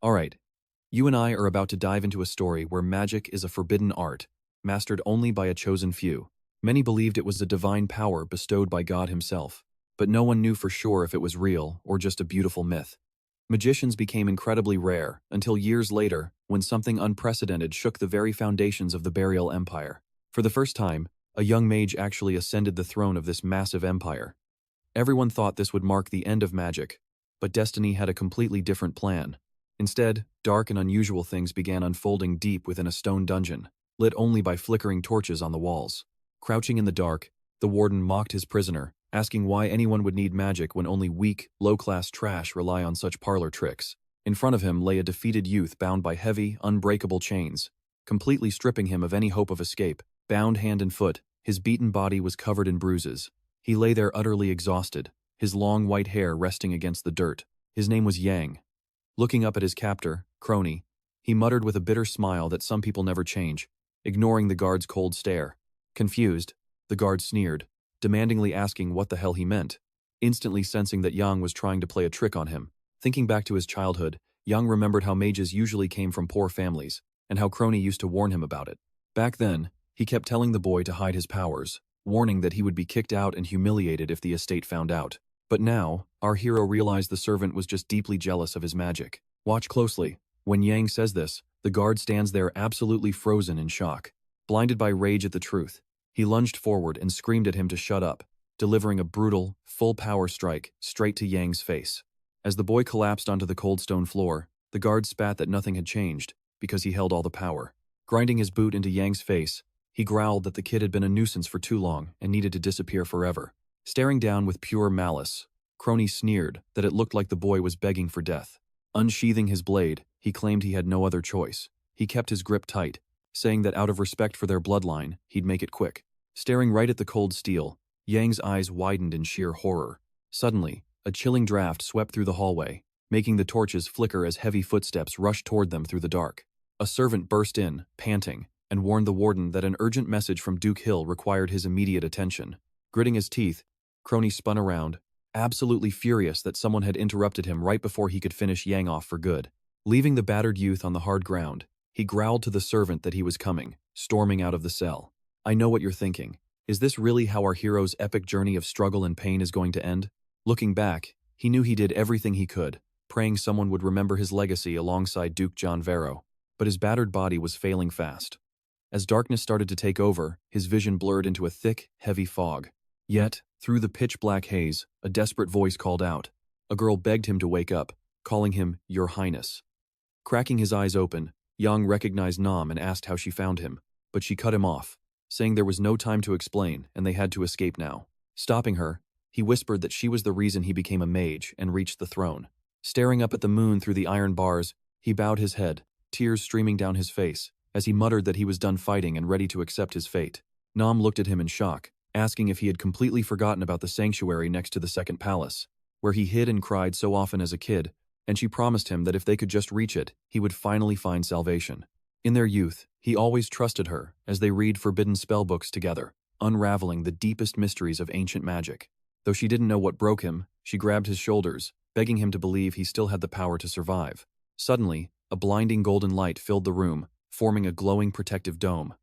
Alright, you and I are about to dive into a story where magic is a forbidden art, mastered only by a chosen few. Many believed it was a divine power bestowed by God himself, but no one knew for sure if it was real or just a beautiful myth. Magicians became incredibly rare until years later when something unprecedented shook the very foundations of the Burial Empire. For the first time, a young mage actually ascended the throne of this massive empire. Everyone thought this would mark the end of magic, but destiny had a completely different plan. Instead, dark and unusual things began unfolding deep within a stone dungeon, lit only by flickering torches on the walls. Crouching in the dark, the warden mocked his prisoner, asking why anyone would need magic when only weak, low-class trash rely on such parlor tricks. In front of him lay a defeated youth bound by heavy, unbreakable chains, completely stripping him of any hope of escape. Bound hand and foot, his beaten body was covered in bruises. He lay there utterly exhausted, his long white hair resting against the dirt. His name was Yang. Looking up at his captor, Crony, he muttered with a bitter smile that some people never change, ignoring the guard's cold stare. Confused, the guard sneered, demandingly asking what the hell he meant, instantly sensing that Yang was trying to play a trick on him. Thinking back to his childhood, Yang remembered how mages usually came from poor families, and how Crony used to warn him about it. Back then, he kept telling the boy to hide his powers, warning that he would be kicked out and humiliated if the estate found out. But now, our hero realized the servant was just deeply jealous of his magic. Watch closely. When Yang says this, the guard stands there absolutely frozen in shock. Blinded by rage at the truth, he lunged forward and screamed at him to shut up, delivering a brutal, full-power strike straight to Yang's face. As the boy collapsed onto the cold stone floor, the guard spat that nothing had changed, because he held all the power. Grinding his boot into Yang's face, he growled that the kid had been a nuisance for too long and needed to disappear forever. Staring down with pure malice, Crony sneered that it looked like the boy was begging for death. Unsheathing his blade, he claimed he had no other choice. He kept his grip tight, saying that out of respect for their bloodline, he'd make it quick. Staring right at the cold steel, Yang's eyes widened in sheer horror. Suddenly, a chilling draft swept through the hallway, making the torches flicker as heavy footsteps rushed toward them through the dark. A servant burst in, panting, and warned the warden that an urgent message from Duke Hill required his immediate attention. Gritting his teeth, Crony spun around, absolutely furious that someone had interrupted him right before he could finish Yang off for good. Leaving the battered youth on the hard ground, he growled to the servant that he was coming, storming out of the cell. I know what you're thinking. Is this really how our hero's epic journey of struggle and pain is going to end? Looking back, he knew he did everything he could, praying someone would remember his legacy alongside Duke John Vero. But his battered body was failing fast. As darkness started to take over, his vision blurred into a thick, heavy fog. Yet, through the pitch-black haze, a desperate voice called out. A girl begged him to wake up, calling him Your Highness. Cracking his eyes open, Yang recognized Nam and asked how she found him, but she cut him off, saying there was no time to explain and they had to escape now. Stopping her, he whispered that she was the reason he became a mage and reached the throne. Staring up at the moon through the iron bars, he bowed his head, tears streaming down his face, as he muttered that he was done fighting and ready to accept his fate. Nam looked at him in shock, asking if he had completely forgotten about the sanctuary next to the second palace, where he hid and cried so often as a kid, and she promised him that if they could just reach it, he would finally find salvation. In their youth, he always trusted her as they read forbidden spellbooks together, unraveling the deepest mysteries of ancient magic. Though she didn't know what broke him, she grabbed his shoulders, begging him to believe he still had the power to survive. Suddenly, a blinding golden light filled the room, forming a glowing protective dome.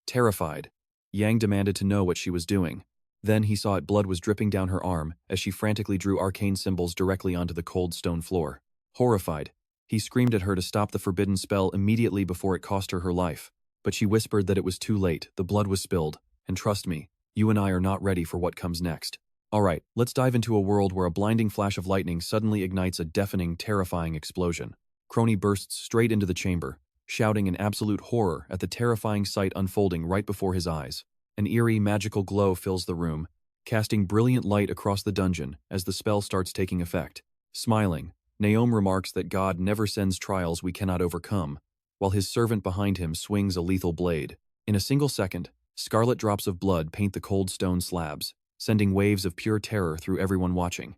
Terrified, Yang demanded to know what she was doing. Then he saw blood was dripping down her arm as she frantically drew arcane symbols directly onto the cold stone floor. Horrified, he screamed at her to stop the forbidden spell immediately before it cost her her life. But she whispered that it was too late, the blood was spilled, and trust me, you and I are not ready for what comes next. Alright, let's dive into a world where a blinding flash of lightning suddenly ignites a deafening, terrifying explosion. Crony bursts straight into the chamber, shouting in absolute horror at the terrifying sight unfolding right before his eyes. An eerie, magical glow fills the room, casting brilliant light across the dungeon as the spell starts taking effect. Smiling, Naom remarks that God never sends trials we cannot overcome, while his servant behind him swings a lethal blade. In a single second, scarlet drops of blood paint the cold stone slabs, sending waves of pure terror through everyone watching.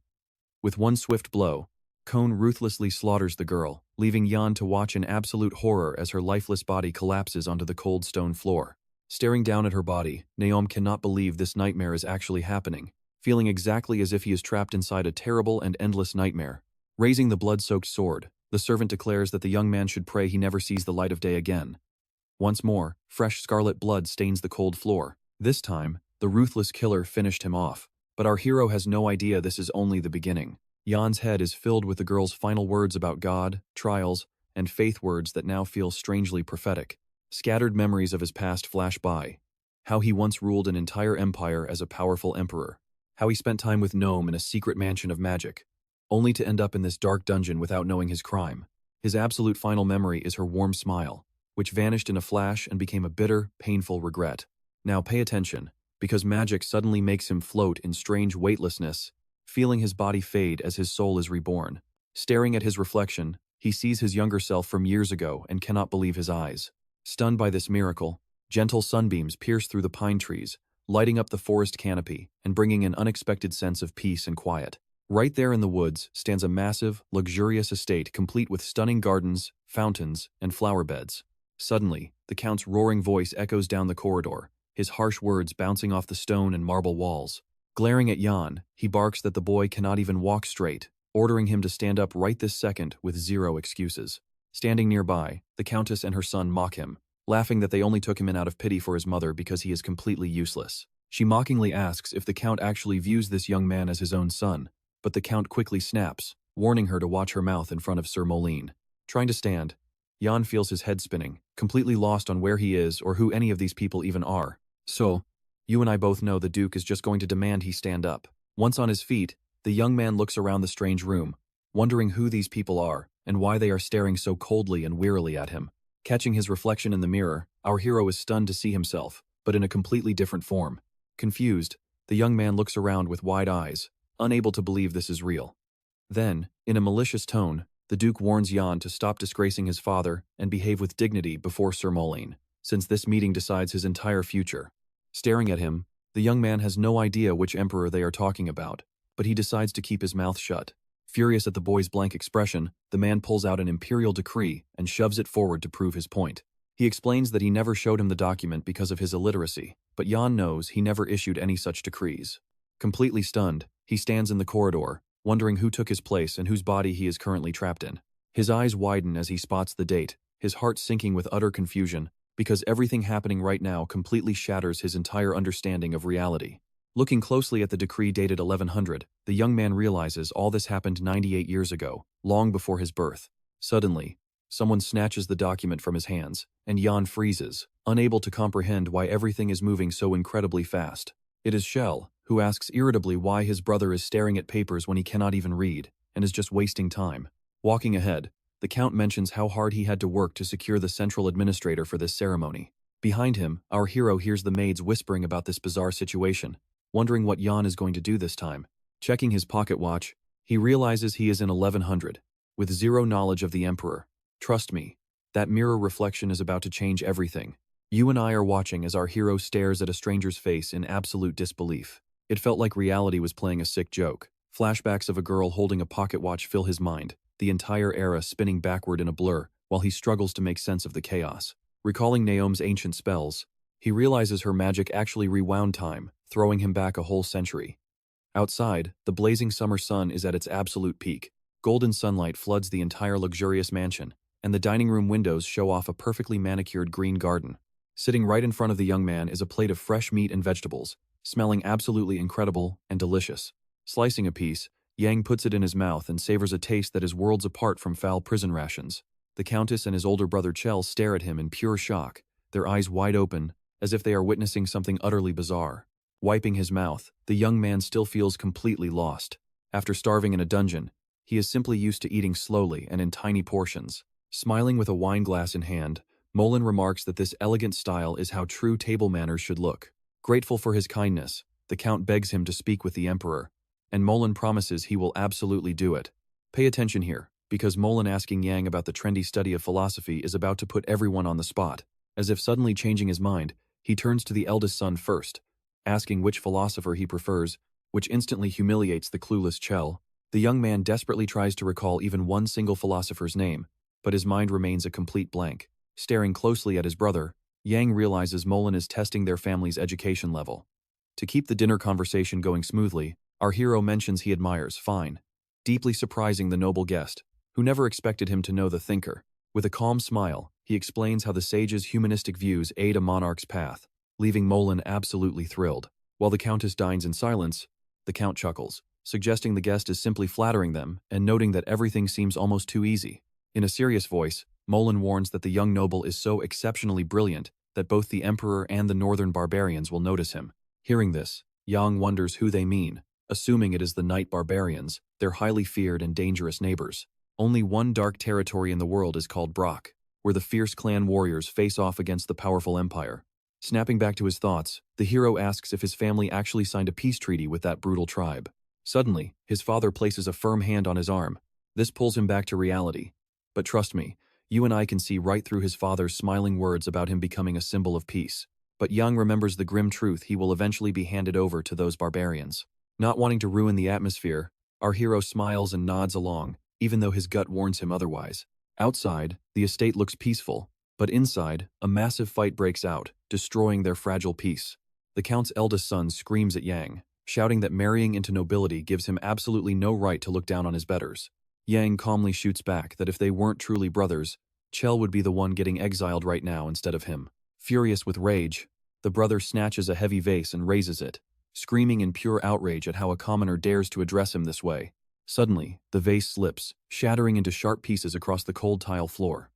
With one swift blow, Cone ruthlessly slaughters the girl, leaving Yan to watch in absolute horror as her lifeless body collapses onto the cold stone floor. Staring down at her body, Naom cannot believe this nightmare is actually happening, feeling exactly as if he is trapped inside a terrible and endless nightmare. Raising the blood-soaked sword, The servant declares that the young man should pray he never sees the light of day again. Once more, fresh scarlet blood stains the cold floor. This time, the ruthless killer finished him off. But our hero has no idea this is only the beginning. Jan's head is filled with the girl's final words about God, trials, and faith, words that now feel strangely prophetic. Scattered memories of his past flash by. How he once ruled an entire empire as a powerful emperor. How he spent time with Gnome in a secret mansion of magic, only to end up in this dark dungeon without knowing his crime. His absolute final memory is her warm smile, which vanished in a flash and became a bitter, painful regret. Now pay attention, because magic suddenly makes him float in strange weightlessness, feeling his body fade as his soul is reborn. Staring at his reflection, he sees his younger self from years ago and cannot believe his eyes. Stunned by this miracle, gentle sunbeams pierce through the pine trees, lighting up the forest canopy and bringing an unexpected sense of peace and quiet. Right there in the woods stands a massive, luxurious estate complete with stunning gardens, fountains, and flower beds. Suddenly, the Count's roaring voice echoes down the corridor, his harsh words bouncing off the stone and marble walls. Glaring at Jan, he barks that the boy cannot even walk straight, ordering him to stand up right this second with zero excuses. Standing nearby, the Countess and her son mock him, laughing that they only took him in out of pity for his mother because he is completely useless. She mockingly asks if the Count actually views this young man as his own son, but the Count quickly snaps, warning her to watch her mouth in front of Sir Moline. Trying to stand, Jan feels his head spinning, completely lost on where he is or who any of these people even are. So, you and I both know the Duke is just going to demand he stand up. Once on his feet, the young man looks around the strange room, wondering who these people are and why they are staring so coldly and wearily at him. Catching his reflection in the mirror, our hero is stunned to see himself, but in a completely different form. Confused, the young man looks around with wide eyes, unable to believe this is real. Then, in a malicious tone, the Duke warns Jan to stop disgracing his father and behave with dignity before Sir Moline, since this meeting decides his entire future. Staring at him, the young man has no idea which emperor they are talking about, but he decides to keep his mouth shut. Furious at the boy's blank expression, the man pulls out an imperial decree and shoves it forward to prove his point. He explains that he never showed him the document because of his illiteracy, but Jan knows he never issued any such decrees. Completely stunned, he stands in the corridor, wondering who took his place and whose body he is currently trapped in. His eyes widen as he spots the date, his heart sinking with utter confusion, because everything happening right now completely shatters his entire understanding of reality. Looking closely at the decree dated 1100, the young man realizes all this happened 98 years ago, long before his birth. Suddenly, someone snatches the document from his hands, and Jan freezes, unable to comprehend why everything is moving so incredibly fast. It is Shell, who asks irritably why his brother is staring at papers when he cannot even read, and is just wasting time. Walking ahead, the Count mentions how hard he had to work to secure the central administrator for this ceremony. Behind him, our hero hears the maids whispering about this bizarre situation, wondering what Jan is going to do this time. Checking his pocket watch, he realizes he is in 1100, with zero knowledge of the Emperor. Trust me, that mirror reflection is about to change everything. You and I are watching as our hero stares at a stranger's face in absolute disbelief. It felt like reality was playing a sick joke. Flashbacks of a girl holding a pocket watch fill his mind, the entire era spinning backward in a blur, while he struggles to make sense of the chaos. Recalling Naome's ancient spells, he realizes her magic actually rewound time, throwing him back a whole century. Outside, the blazing summer sun is at its absolute peak. Golden sunlight floods the entire luxurious mansion, and the dining room windows show off a perfectly manicured green garden. Sitting right in front of the young man is a plate of fresh meat and vegetables, smelling absolutely incredible and delicious. Slicing a piece, Yang puts it in his mouth and savors a taste that is worlds apart from foul prison rations. The Countess and his older brother Chell stare at him in pure shock, their eyes wide open, as if they are witnessing something utterly bizarre. Wiping his mouth, the young man still feels completely lost. After starving in a dungeon, he is simply used to eating slowly and in tiny portions. Smiling with a wine glass in hand, Moline remarks that this elegant style is how true table manners should look. Grateful for his kindness, the Count begs him to speak with the Emperor, and Moline promises he will absolutely do it. Pay attention here, because Moline asking Yang about the trendy study of philosophy is about to put everyone on the spot. As if suddenly changing his mind, he turns to the eldest son first, asking which philosopher he prefers, which instantly humiliates the clueless Chell. The young man desperately tries to recall even one single philosopher's name, but his mind remains a complete blank. Staring closely at his brother, Yang realizes Moline is testing their family's education level. To keep the dinner conversation going smoothly, our hero mentions he admires Fine, deeply surprising the noble guest, who never expected him to know the thinker. With a calm smile, he explains how the sage's humanistic views aid a monarch's path, leaving Molin absolutely thrilled. While the Countess dines in silence, the Count chuckles, suggesting the guest is simply flattering them and noting that everything seems almost too easy. In a serious voice, Molin warns that the young noble is so exceptionally brilliant that both the Emperor and the northern barbarians will notice him. Hearing this, Yang wonders who they mean, assuming it is the Night Barbarians, their highly feared and dangerous neighbors. Only one dark territory in the world is called Brock, where the fierce clan warriors face off against the powerful empire. Snapping back to his thoughts, the hero asks if his family actually signed a peace treaty with that brutal tribe. Suddenly, his father places a firm hand on his arm. This pulls him back to reality. But trust me, you and I can see right through his father's smiling words about him becoming a symbol of peace. But Yang remembers the grim truth he will eventually be handed over to those barbarians. Not wanting to ruin the atmosphere, our hero smiles and nods along, even though his gut warns him otherwise. Outside, the estate looks peaceful, but inside, a massive fight breaks out, destroying their fragile peace. The Count's eldest son screams at Yang, shouting that marrying into nobility gives him absolutely no right to look down on his betters. Yang calmly shoots back that if they weren't truly brothers, Chell would be the one getting exiled right now instead of him. Furious with rage, the brother snatches a heavy vase and raises it, screaming in pure outrage at how a commoner dares to address him this way. Suddenly, the vase slips, shattering into sharp pieces across the cold tile floor.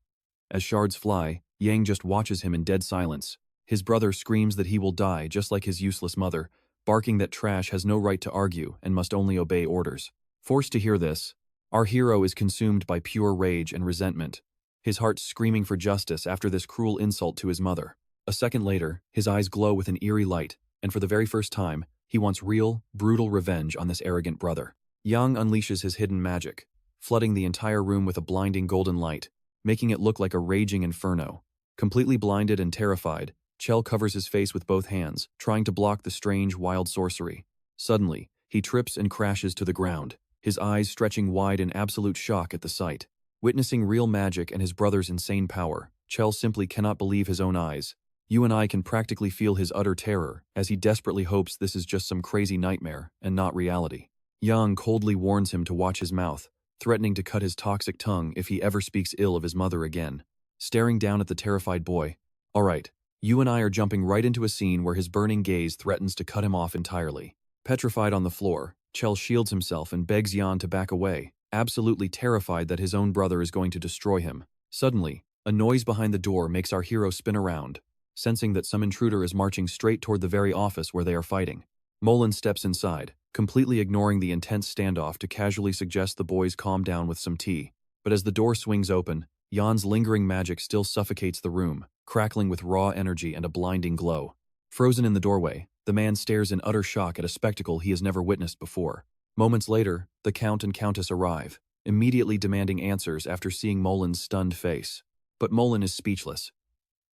As shards fly, Yang just watches him in dead silence. His brother screams that he will die just like his useless mother, barking that trash has no right to argue and must only obey orders. Forced to hear this, our hero is consumed by pure rage and resentment, his heart screaming for justice after this cruel insult to his mother. A second later, his eyes glow with an eerie light, and for the very first time, he wants real, brutal revenge on this arrogant brother. Yang unleashes his hidden magic, flooding the entire room with a blinding golden light, making it look like a raging inferno. Completely blinded and terrified, Chell covers his face with both hands, trying to block the strange, wild sorcery. Suddenly, he trips and crashes to the ground, his eyes stretching wide in absolute shock at the sight. Witnessing real magic and his brother's insane power, Chell simply cannot believe his own eyes. You and I can practically feel his utter terror as he desperately hopes this is just some crazy nightmare and not reality. Yang coldly warns him to watch his mouth, threatening to cut his toxic tongue if he ever speaks ill of his mother again. Staring down at the terrified boy, "All right, you and I are jumping right into a scene where his burning gaze threatens to cut him off entirely." Petrified on the floor, Chell shields himself and begs Yan to back away, absolutely terrified that his own brother is going to destroy him. Suddenly, a noise behind the door makes our hero spin around, sensing that some intruder is marching straight toward the very office where they are fighting. Molin steps inside, completely ignoring the intense standoff to casually suggest the boys calm down with some tea. But as the door swings open, Yan's lingering magic still suffocates the room, crackling with raw energy and a blinding glow. Frozen in the doorway, the man stares in utter shock at a spectacle he has never witnessed before. Moments later, the Count and Countess arrive, immediately demanding answers after seeing Molin's stunned face. But Molin is speechless.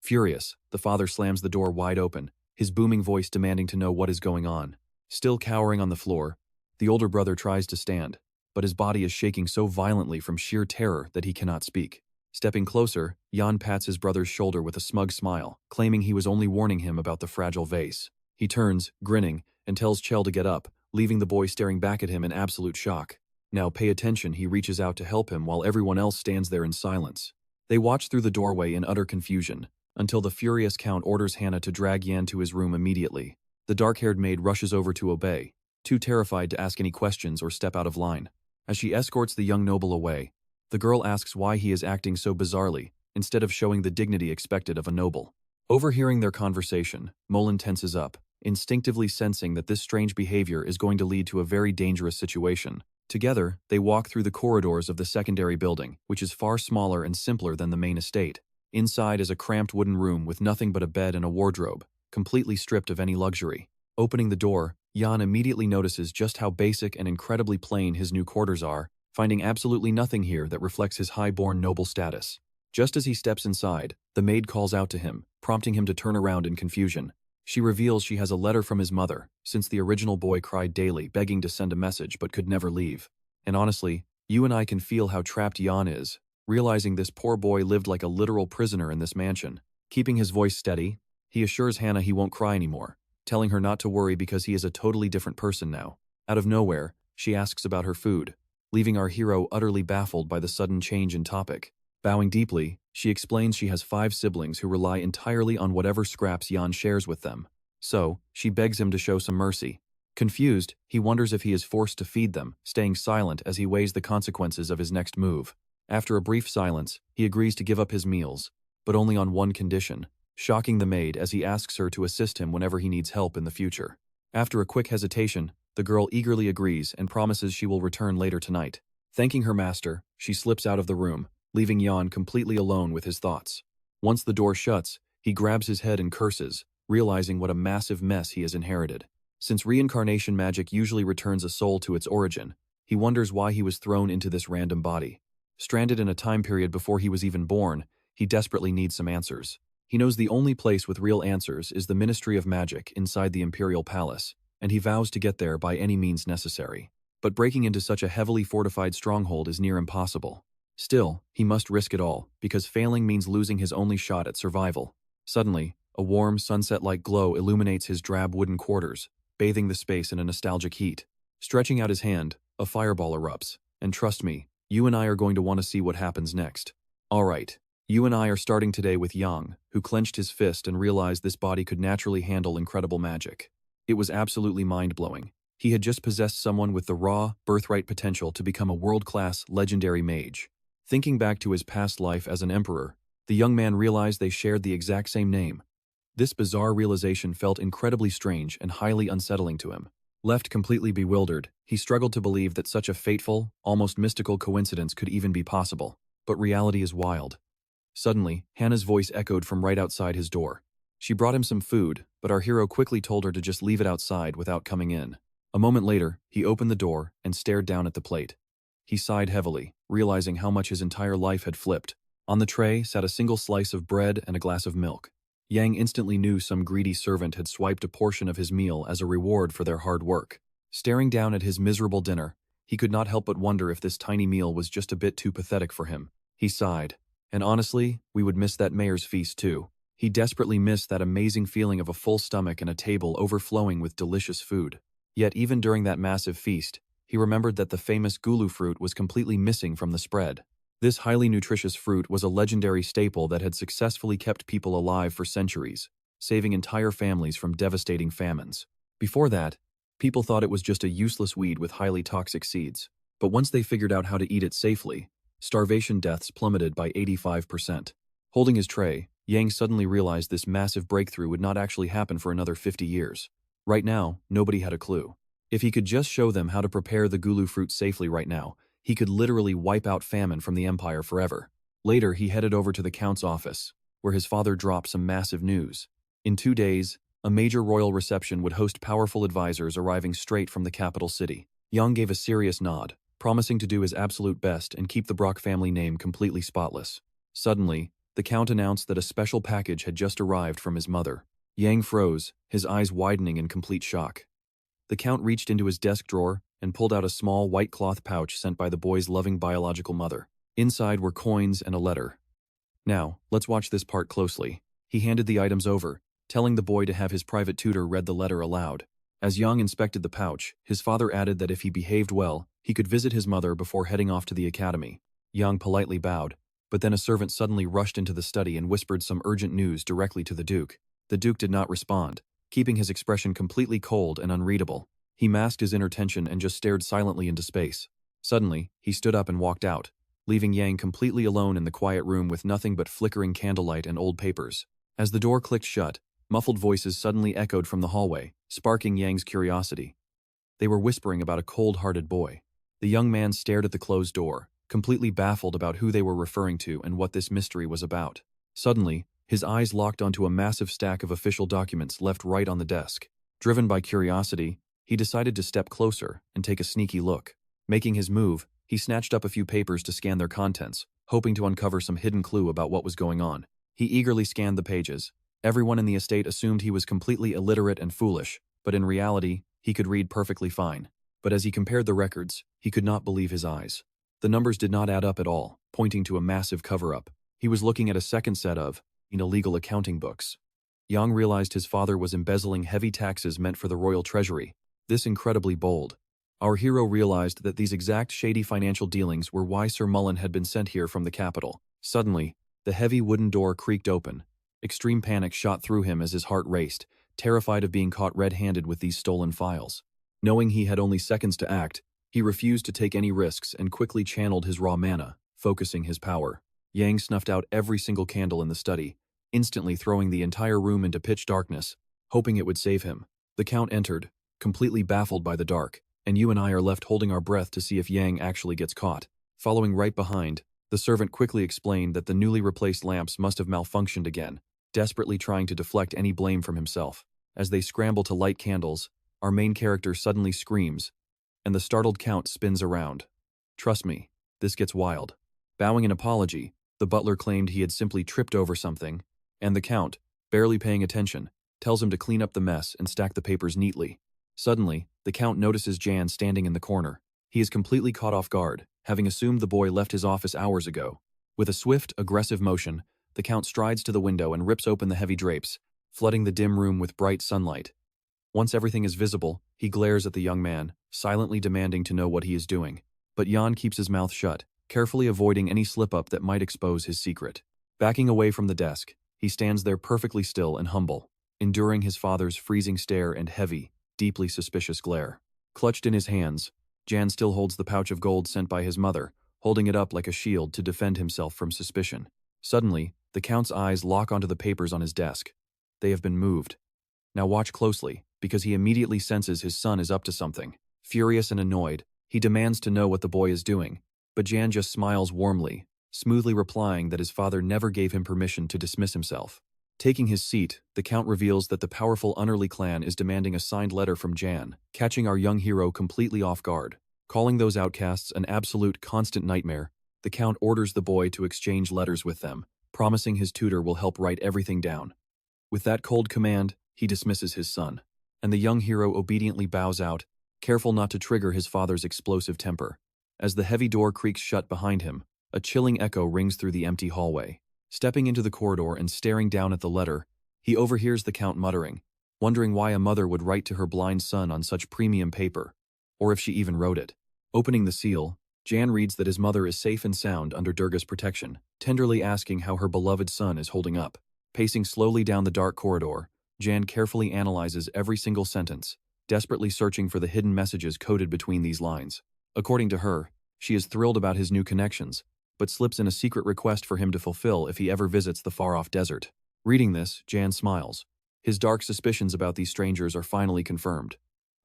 Furious, the father slams the door wide open, his booming voice demanding to know what is going on. Still cowering on the floor, the older brother tries to stand, but his body is shaking so violently from sheer terror that he cannot speak. Stepping closer, Yan pats his brother's shoulder with a smug smile, claiming he was only warning him about the fragile vase. He turns, grinning, and tells Chell to get up, leaving the boy staring back at him in absolute shock. "Now pay attention," he reaches out to help him while everyone else stands there in silence. They watch through the doorway in utter confusion, until the furious Count orders Hannah to drag Yan to his room immediately. The dark-haired maid rushes over to obey, too terrified to ask any questions or step out of line. As she escorts the young noble away, the girl asks why he is acting so bizarrely, instead of showing the dignity expected of a noble. Overhearing their conversation, Molin tenses up, instinctively sensing that this strange behavior is going to lead to a very dangerous situation. Together, they walk through the corridors of the secondary building, which is far smaller and simpler than the main estate. Inside is a cramped wooden room with nothing but a bed and a wardrobe, completely stripped of any luxury. Opening the door, Yan immediately notices just how basic and incredibly plain his new quarters are, finding absolutely nothing here that reflects his high-born noble status. Just as he steps inside, the maid calls out to him, prompting him to turn around in confusion. She reveals she has a letter from his mother, since the original boy cried daily, begging to send a message but could never leave. And honestly, you and I can feel how trapped Yan is, realizing this poor boy lived like a literal prisoner in this mansion. Keeping his voice steady, he assures Hannah he won't cry anymore, telling her not to worry because he is a totally different person now. Out of nowhere, she asks about her food, leaving our hero utterly baffled by the sudden change in topic. Bowing deeply, she explains she has 5 siblings who rely entirely on whatever scraps Yan shares with them. So, she begs him to show some mercy. Confused, he wonders if he is forced to feed them, staying silent as he weighs the consequences of his next move. After a brief silence, he agrees to give up his meals, but only on one condition, shocking the maid as he asks her to assist him whenever he needs help in the future. After a quick hesitation, the girl eagerly agrees and promises she will return later tonight. Thanking her master, she slips out of the room, leaving Yan completely alone with his thoughts. Once the door shuts, he grabs his head and curses, realizing what a massive mess he has inherited. Since reincarnation magic usually returns a soul to its origin, he wonders why he was thrown into this random body. Stranded in a time period before he was even born, he desperately needs some answers. He knows the only place with real answers is the Ministry of Magic inside the Imperial Palace, and he vows to get there by any means necessary. But breaking into such a heavily fortified stronghold is near impossible. Still, he must risk it all, because failing means losing his only shot at survival. Suddenly, a warm, sunset-like glow illuminates his drab wooden quarters, bathing the space in a nostalgic heat. Stretching out his hand, a fireball erupts, and trust me, you and I are going to want to see what happens next. Alright, you and I are starting today with Yang, who clenched his fist and realized this body could naturally handle incredible magic. It was absolutely mind-blowing. He had just possessed someone with the raw, birthright potential to become a world-class, legendary mage. Thinking back to his past life as an emperor, the young man realized they shared the exact same name. This bizarre realization felt incredibly strange and highly unsettling to him. Left completely bewildered, he struggled to believe that such a fateful, almost mystical coincidence could even be possible. But reality is wild. Suddenly, Hannah's voice echoed from right outside his door. She brought him some food, but our hero quickly told her to just leave it outside without coming in. A moment later, he opened the door and stared down at the plate. He sighed heavily, realizing how much his entire life had flipped. On the tray sat a single slice of bread and a glass of milk. Yang instantly knew some greedy servant had swiped a portion of his meal as a reward for their hard work. Staring down at his miserable dinner, he could not help but wonder if this tiny meal was just a bit too pathetic for him. He sighed. And honestly, we would miss that mayor's feast too. He desperately missed that amazing feeling of a full stomach and a table overflowing with delicious food. Yet even during that massive feast, he remembered that the famous gulu fruit was completely missing from the spread. This highly nutritious fruit was a legendary staple that had successfully kept people alive for centuries, saving entire families from devastating famines. Before that, people thought it was just a useless weed with highly toxic seeds. But once they figured out how to eat it safely, starvation deaths plummeted by 85%. Holding his tray, Yang suddenly realized this massive breakthrough would not actually happen for another 50 years. Right now, nobody had a clue. If he could just show them how to prepare the gulu fruit safely right now, he could literally wipe out famine from the empire forever. Later, he headed over to the count's office, where his father dropped some massive news. In 2 days, a major royal reception would host powerful advisors arriving straight from the capital city. Yang gave a serious nod, promising to do his absolute best and keep the Brock family name completely spotless. Suddenly, the count announced that a special package had just arrived from his mother. Yang froze, his eyes widening in complete shock. The count reached into his desk drawer and pulled out a small white cloth pouch sent by the boy's loving biological mother. Inside were coins and a letter. Now, let's watch this part closely. He handed the items over, telling the boy to have his private tutor read the letter aloud. As Yang inspected the pouch, his father added that if he behaved well, he could visit his mother before heading off to the academy. Yang politely bowed, but then a servant suddenly rushed into the study and whispered some urgent news directly to the Duke. The Duke did not respond, keeping his expression completely cold and unreadable. He masked his inner tension and just stared silently into space. Suddenly, he stood up and walked out, leaving Yang completely alone in the quiet room with nothing but flickering candlelight and old papers. As the door clicked shut, muffled voices suddenly echoed from the hallway, sparking Yang's curiosity. They were whispering about a cold-hearted boy. The young man stared at the closed door, completely baffled about who they were referring to and what this mystery was about. Suddenly, his eyes locked onto a massive stack of official documents left right on the desk. Driven by curiosity, he decided to step closer and take a sneaky look. Making his move, he snatched up a few papers to scan their contents, hoping to uncover some hidden clue about what was going on. He eagerly scanned the pages. Everyone in the estate assumed he was completely illiterate and foolish, but in reality, he could read perfectly fine. But as he compared the records, he could not believe his eyes. The numbers did not add up at all, pointing to a massive cover-up. He was looking at a second set of illegal accounting books. Yang realized his father was embezzling heavy taxes meant for the royal treasury. This incredibly bold, Our hero realized that these exact shady financial dealings were why Sir Mullen had been sent here from the capital. Suddenly, the heavy wooden door creaked open. Extreme panic shot through him as his heart raced, terrified of being caught red-handed with these stolen files. Knowing he had only seconds to act, he refused to take any risks and quickly channeled his raw mana, focusing his power. Yang snuffed out every single candle in the study, instantly throwing the entire room into pitch darkness, hoping it would save him. The Count entered, completely baffled by the dark, and you and I are left holding our breath to see if Yang actually gets caught. Following right behind, the servant quickly explained that the newly replaced lamps must have malfunctioned again, desperately trying to deflect any blame from himself. As they scramble to light candles, our main character suddenly screams, and the startled Count spins around. Trust me, this gets wild. Bowing an apology, the butler claimed he had simply tripped over something, and the Count, barely paying attention, tells him to clean up the mess and stack the papers neatly. Suddenly, the Count notices Jan standing in the corner. He is completely caught off guard, having assumed the boy left his office hours ago. With a swift, aggressive motion, the Count strides to the window and rips open the heavy drapes, flooding the dim room with bright sunlight. Once everything is visible, he glares at the young man, silently demanding to know what he is doing. But Jan keeps his mouth shut, carefully avoiding any slip-up that might expose his secret. Backing away from the desk, he stands there perfectly still and humble, enduring his father's freezing stare and heavy, deeply suspicious glare. Clutched in his hands, Jan still holds the pouch of gold sent by his mother, holding it up like a shield to defend himself from suspicion. Suddenly, the Count's eyes lock onto the papers on his desk. They have been moved. Now watch closely, because he immediately senses his son is up to something. Furious and annoyed, he demands to know what the boy is doing, but Jan just smiles warmly, smoothly replying that his father never gave him permission to dismiss himself. Taking his seat, the Count reveals that the powerful Unearly clan is demanding a signed letter from Jan, catching our young hero completely off guard. Calling those outcasts an absolute constant nightmare, the Count orders the boy to exchange letters with them, promising his tutor will help write everything down. With that cold command, he dismisses his son, and the young hero obediently bows out, careful not to trigger his father's explosive temper. As the heavy door creaks shut behind him, a chilling echo rings through the empty hallway. Stepping into the corridor and staring down at the letter, he overhears the Count muttering, wondering why a mother would write to her blind son on such premium paper, or if she even wrote it. Opening the seal, Jan reads that his mother is safe and sound under Durga's protection, tenderly asking how her beloved son is holding up. Pacing slowly down the dark corridor, Jan carefully analyzes every single sentence, desperately searching for the hidden messages coded between these lines. According to her, she is thrilled about his new connections, but slips in a secret request for him to fulfill if he ever visits the far-off desert. Reading this, Jan smiles. His dark suspicions about these strangers are finally confirmed.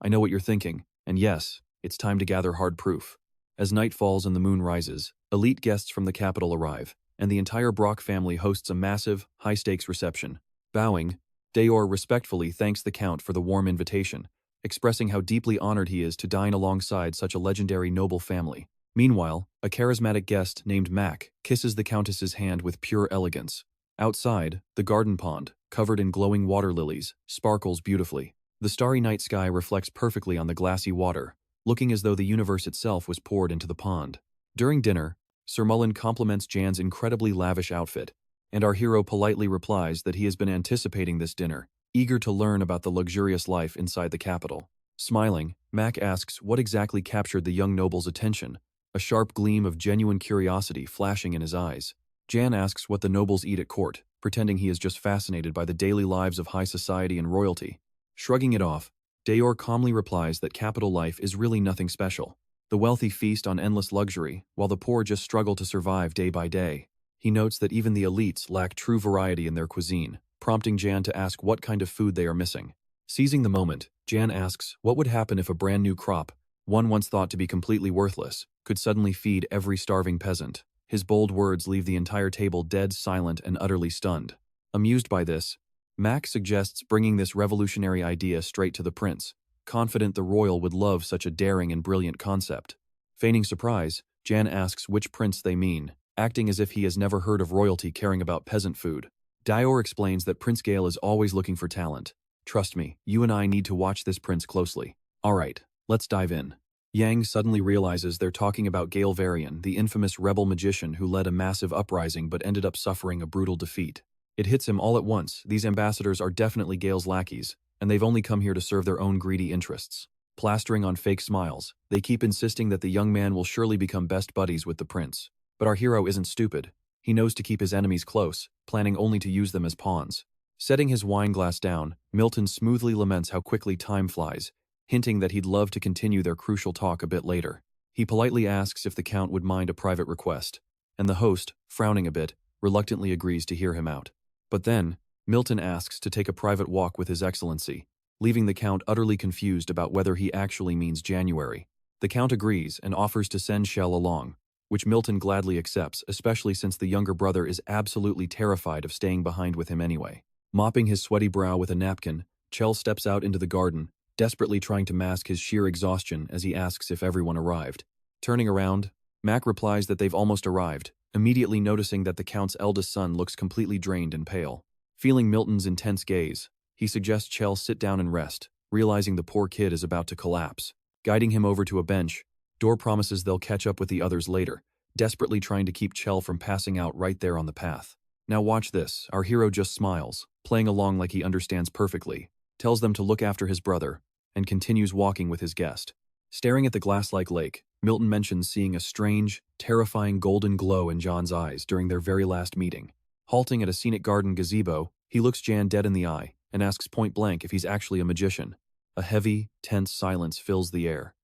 I know what you're thinking, and yes, it's time to gather hard proof. As night falls and the moon rises, elite guests from the capital arrive, and the entire Brock family hosts a massive, high-stakes reception. Bowing, Dayor respectfully thanks the Count for the warm invitation, expressing how deeply honored he is to dine alongside such a legendary noble family. Meanwhile, a charismatic guest named Mac kisses the Countess's hand with pure elegance. Outside, the garden pond, covered in glowing water lilies, sparkles beautifully. The starry night sky reflects perfectly on the glassy water, looking as though the universe itself was poured into the pond. During dinner, Sir Mullen compliments Jan's incredibly lavish outfit, and our hero politely replies that he has been anticipating this dinner, eager to learn about the luxurious life inside the capital. Smiling, Mac asks what exactly captured the young noble's attention, a sharp gleam of genuine curiosity flashing in his eyes. Jan asks what the nobles eat at court, pretending he is just fascinated by the daily lives of high society and royalty. Shrugging it off, Dayor calmly replies that capital life is really nothing special. The wealthy feast on endless luxury, while the poor just struggle to survive day by day. He notes that even the elites lack true variety in their cuisine, prompting Jan to ask what kind of food they are missing. Seizing the moment, Jan asks what would happen if a brand new crop, one once thought to be completely worthless, could suddenly feed every starving peasant. His bold words leave the entire table dead silent and utterly stunned. Amused by this, Mac suggests bringing this revolutionary idea straight to the prince, confident the royal would love such a daring and brilliant concept. Feigning surprise, Jan asks which prince they mean, acting as if he has never heard of royalty caring about peasant food. Dayor explains that Prince Gale is always looking for talent. Trust me, you and I need to watch this prince closely. Alright, let's dive in. Yang suddenly realizes they're talking about Gale Varian, the infamous rebel magician who led a massive uprising but ended up suffering a brutal defeat. It hits him all at once, these ambassadors are definitely Gale's lackeys, and they've only come here to serve their own greedy interests. plastering on fake smiles. They keep insisting that the young man will surely become best buddies with the prince. But our hero isn't stupid. He knows to keep his enemies close, planning only to use them as pawns. Setting his wine glass down, Milton smoothly laments how quickly time flies, hinting that he'd love to continue their crucial talk a bit later. He politely asks if the Count would mind a private request, and the host, frowning a bit, reluctantly agrees to hear him out. But then, Milton asks to take a private walk with His Excellency, leaving the Count utterly confused about whether he actually means January. The Count agrees and offers to send Shell along, which Milton gladly accepts, especially since the younger brother is absolutely terrified of staying behind with him anyway. Mopping his sweaty brow with a napkin, Chell steps out into the garden, desperately trying to mask his sheer exhaustion as he asks if everyone arrived. Turning around, Mac replies that they've almost arrived, immediately noticing that the Count's eldest son looks completely drained and pale. Feeling Milton's intense gaze, he suggests Chell sit down and rest, realizing the poor kid is about to collapse. Guiding him over to a bench, Dor promises they'll catch up with the others later, desperately trying to keep Chell from passing out right there on the path. Now watch this, our hero just smiles, playing along like he understands perfectly, tells them to look after his brother, and continues walking with his guest. Staring at the glass-like lake, Milton mentions seeing a strange, terrifying golden glow in John's eyes during their very last meeting. Halting at a scenic garden gazebo, he looks Jan dead in the eye and asks point-blank if he's actually a magician. A heavy, tense silence fills the air.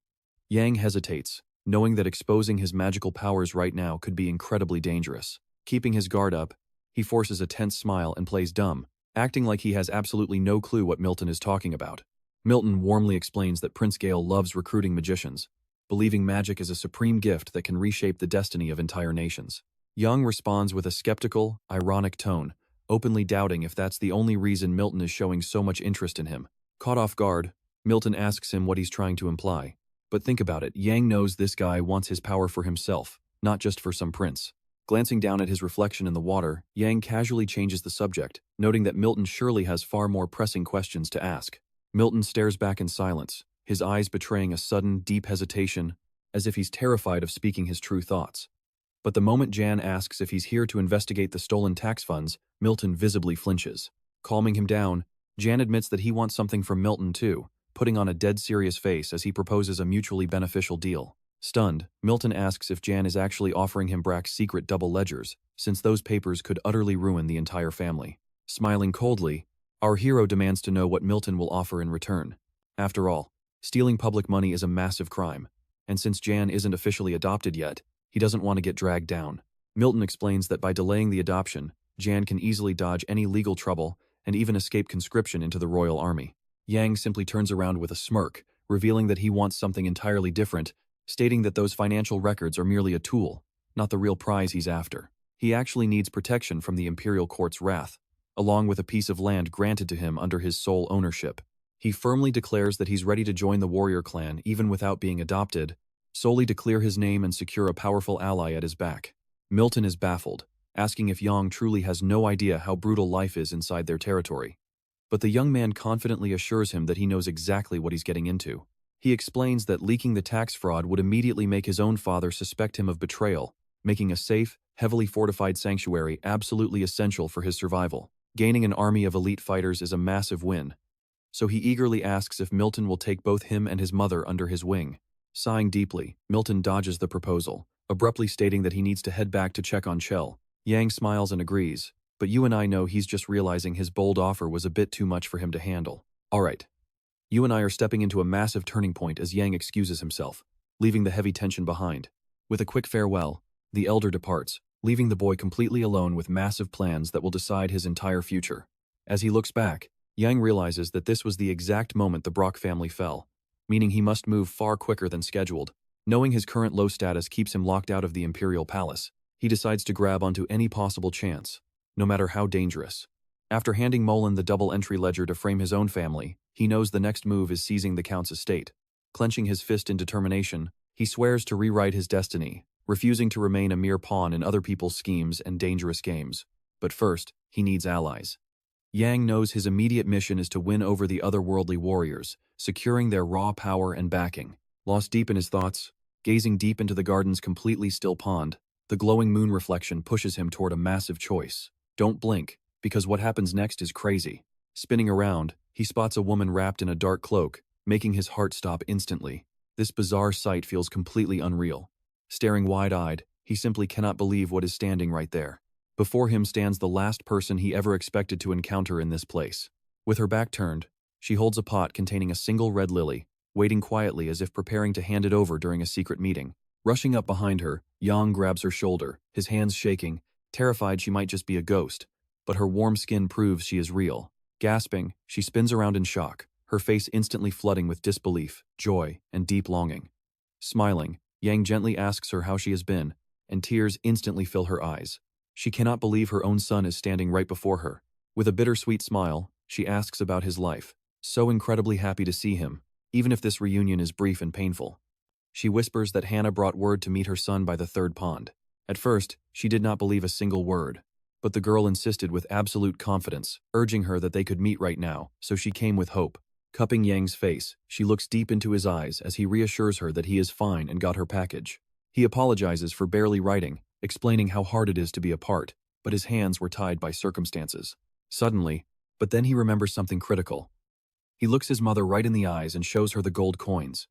Yang hesitates, knowing that exposing his magical powers right now could be incredibly dangerous. Keeping his guard up, he forces a tense smile and plays dumb, acting like he has absolutely no clue what Milton is talking about. Milton warmly explains that Prince Gale loves recruiting magicians, believing magic is a supreme gift that can reshape the destiny of entire nations. Young responds with a skeptical, ironic tone, openly doubting if that's the only reason Milton is showing so much interest in him. Caught off guard, Milton asks him what he's trying to imply. But think about it, Yang knows this guy wants his power for himself, not just for some prince. Glancing down at his reflection in the water, Yang casually changes the subject, noting that Milton surely has far more pressing questions to ask. Milton stares back in silence, his eyes betraying a sudden, deep hesitation, as if he's terrified of speaking his true thoughts. But the moment Jan asks if he's here to investigate the stolen tax funds, Milton visibly flinches. Calming him down, Jan admits that he wants something from Milton too, putting on a dead serious face as he proposes a mutually beneficial deal. Stunned, Milton asks if Jan is actually offering him Brack's secret double ledgers, since those papers could utterly ruin the entire family. Smiling coldly, our hero demands to know what Milton will offer in return. After all, stealing public money is a massive crime, and since Jan isn't officially adopted yet, he doesn't want to get dragged down. Milton explains that by delaying the adoption, Jan can easily dodge any legal trouble and even escape conscription into the royal army. Yang simply turns around with a smirk, revealing that he wants something entirely different, stating that those financial records are merely a tool, not the real prize he's after. He actually needs protection from the imperial court's wrath, along with a piece of land granted to him under his sole ownership. He firmly declares that he's ready to join the warrior clan even without being adopted, solely to clear his name and secure a powerful ally at his back. Milton is baffled, asking if Yang truly has no idea how brutal life is inside their territory. But the young man confidently assures him that he knows exactly what he's getting into. He explains that leaking the tax fraud would immediately make his own father suspect him of betrayal, making a safe, heavily fortified sanctuary absolutely essential for his survival. Gaining an army of elite fighters is a massive win, so he eagerly asks if Milton will take both him and his mother under his wing. Sighing deeply, Milton dodges the proposal, abruptly stating that he needs to head back to check on Chell. Yang smiles and agrees, but you and I know he's just realizing his bold offer was a bit too much for him to handle. Alright. You and I are stepping into a massive turning point as Yang excuses himself, leaving the heavy tension behind. With a quick farewell, the elder departs, leaving the boy completely alone with massive plans that will decide his entire future. As he looks back, Yang realizes that this was the exact moment the Brock family fell, meaning he must move far quicker than scheduled. Knowing his current low status keeps him locked out of the Imperial Palace, he decides to grab onto any possible chance, no matter how dangerous. After handing Molan the double-entry ledger to frame his own family, he knows the next move is seizing the Count's estate. Clenching his fist in determination, he swears to rewrite his destiny, refusing to remain a mere pawn in other people's schemes and dangerous games. But first, he needs allies. Yang knows his immediate mission is to win over the otherworldly warriors, securing their raw power and backing. Lost deep in his thoughts, gazing deep into the garden's completely still pond, the glowing moon reflection pushes him toward a massive choice. Don't blink, because what happens next is crazy. Spinning around, he spots a woman wrapped in a dark cloak, making his heart stop instantly. This bizarre sight feels completely unreal. Staring wide-eyed, he simply cannot believe what is standing right there. Before him stands the last person he ever expected to encounter in this place. With her back turned, she holds a pot containing a single red lily, waiting quietly as if preparing to hand it over during a secret meeting. Rushing up behind her, Yang grabs her shoulder, his hands shaking, terrified she might just be a ghost, but her warm skin proves she is real. Gasping, she spins around in shock, her face instantly flooding with disbelief, joy, and deep longing. Smiling, Yang gently asks her how she has been, and tears instantly fill her eyes. She cannot believe her own son is standing right before her. With a bittersweet smile, she asks about his life, so incredibly happy to see him, even if this reunion is brief and painful. She whispers that Hannah brought word to meet her son by the third pond. At first, she did not believe a single word, but the girl insisted with absolute confidence, urging her that they could meet right now, so she came with hope. Cupping Yang's face, she looks deep into his eyes as he reassures her that he is fine and got her package. He apologizes for barely writing, explaining how hard it is to be apart, but his hands were tied by circumstances. Suddenly, but then he remembers something critical. He looks his mother right in the eyes and shows her the gold coins.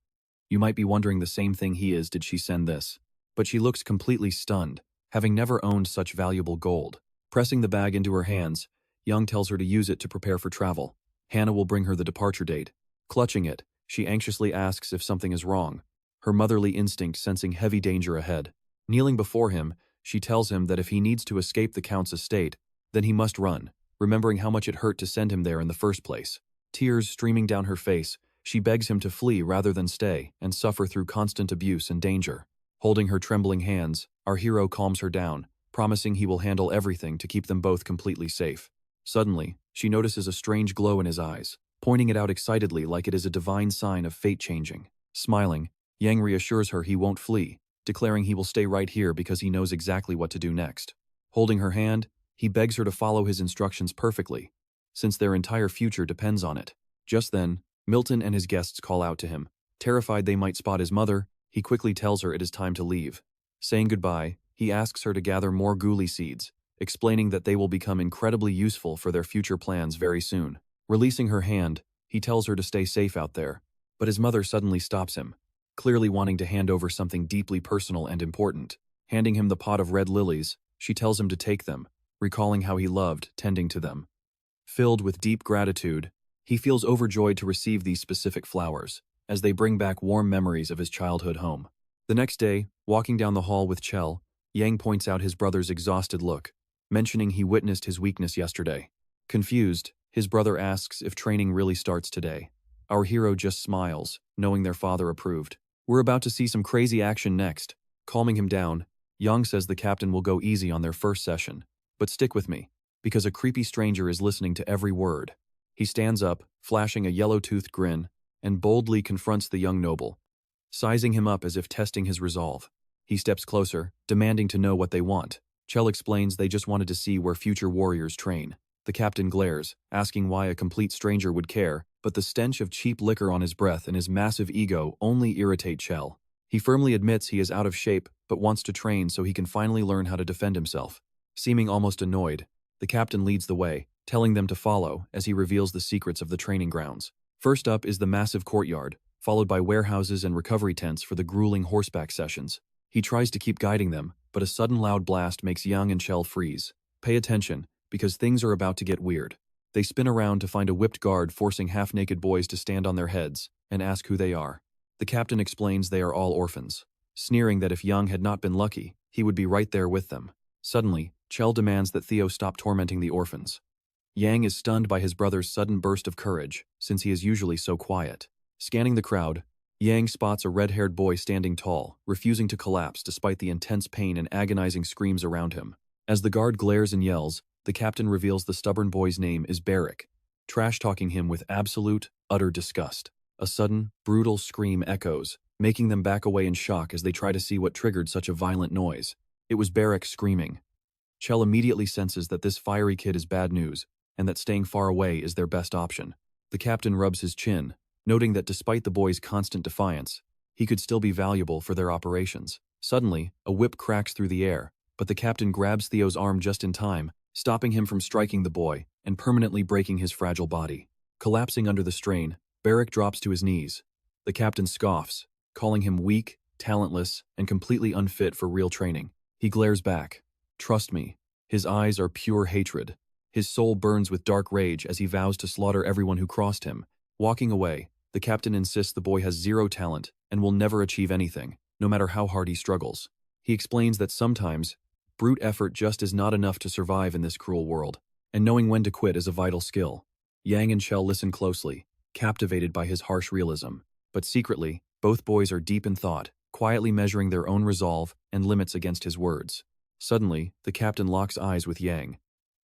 You might be wondering the same thing he is, did she send this? But she looks completely stunned, having never owned such valuable gold. Pressing the bag into her hands, Young tells her to use it to prepare for travel. Hannah will bring her the departure date. Clutching it, she anxiously asks if something is wrong, her motherly instinct sensing heavy danger ahead. Kneeling before him, she tells him that if he needs to escape the Count's estate, then he must run, remembering how much it hurt to send him there in the first place. Tears streaming down her face, she begs him to flee rather than stay and suffer through constant abuse and danger. Holding her trembling hands, our hero calms her down, promising he will handle everything to keep them both completely safe. Suddenly, she notices a strange glow in his eyes, pointing it out excitedly like it is a divine sign of fate changing. Smiling, Yang reassures her he won't flee, declaring he will stay right here because he knows exactly what to do next. Holding her hand, he begs her to follow his instructions perfectly, since their entire future depends on it. Just then, Milton and his guests call out to him. Terrified they might spot his mother, he quickly tells her it is time to leave. Saying goodbye, he asks her to gather more ghoulie seeds, explaining that they will become incredibly useful for their future plans very soon. Releasing her hand, he tells her to stay safe out there, but his mother suddenly stops him, clearly wanting to hand over something deeply personal and important. Handing him the pot of red lilies, she tells him to take them, recalling how he loved tending to them. Filled with deep gratitude, he feels overjoyed to receive these specific flowers, as they bring back warm memories of his childhood home. The next day, walking down the hall with Chell, Yang points out his brother's exhausted look, mentioning he witnessed his weakness yesterday. Confused, his brother asks if training really starts today. Our hero just smiles, knowing their father approved. We're about to see some crazy action next. Calming him down, Yang says the captain will go easy on their first session, but stick with me, because a creepy stranger is listening to every word. He stands up, flashing a yellow-toothed grin, and boldly confronts the young noble, sizing him up as if testing his resolve. He steps closer, demanding to know what they want. Chell explains they just wanted to see where future warriors train. The captain glares, asking why a complete stranger would care, but the stench of cheap liquor on his breath and his massive ego only irritate Chell. He firmly admits he is out of shape, but wants to train so he can finally learn how to defend himself. Seeming almost annoyed, the captain leads the way, telling them to follow as he reveals the secrets of the training grounds. First up is the massive courtyard, followed by warehouses and recovery tents for the grueling horseback sessions. He tries to keep guiding them, but a sudden loud blast makes Young and Chell freeze. Pay attention, because things are about to get weird. They spin around to find a whipped guard forcing half-naked boys to stand on their heads and ask who they are. The captain explains they are all orphans, sneering that if Young had not been lucky, he would be right there with them. Suddenly, Chell demands that Theo stop tormenting the orphans. Yang is stunned by his brother's sudden burst of courage, since he is usually so quiet. Scanning the crowd, Yang spots a red-haired boy standing tall, refusing to collapse despite the intense pain and agonizing screams around him. As the guard glares and yells, the captain reveals the stubborn boy's name is Barrick, trash-talking him with absolute, utter disgust. A sudden, brutal scream echoes, making them back away in shock as they try to see what triggered such a violent noise. It was Barrick screaming. Chell immediately senses that this fiery kid is bad news, and that staying far away is their best option. The captain rubs his chin, noting that despite the boy's constant defiance, he could still be valuable for their operations. Suddenly, a whip cracks through the air, but the captain grabs Theo's arm just in time, stopping him from striking the boy and permanently breaking his fragile body. Collapsing under the strain, Barrick drops to his knees. The captain scoffs, calling him weak, talentless, and completely unfit for real training. He glares back. Trust me. His eyes are pure hatred. His soul burns with dark rage as he vows to slaughter everyone who crossed him. Walking away, the captain insists the boy has zero talent and will never achieve anything, no matter how hard he struggles. He explains that sometimes, brute effort just is not enough to survive in this cruel world, and knowing when to quit is a vital skill. Yang and Chell listen closely, captivated by his harsh realism. But secretly, both boys are deep in thought, quietly measuring their own resolve and limits against his words. Suddenly, the captain locks eyes with Yang.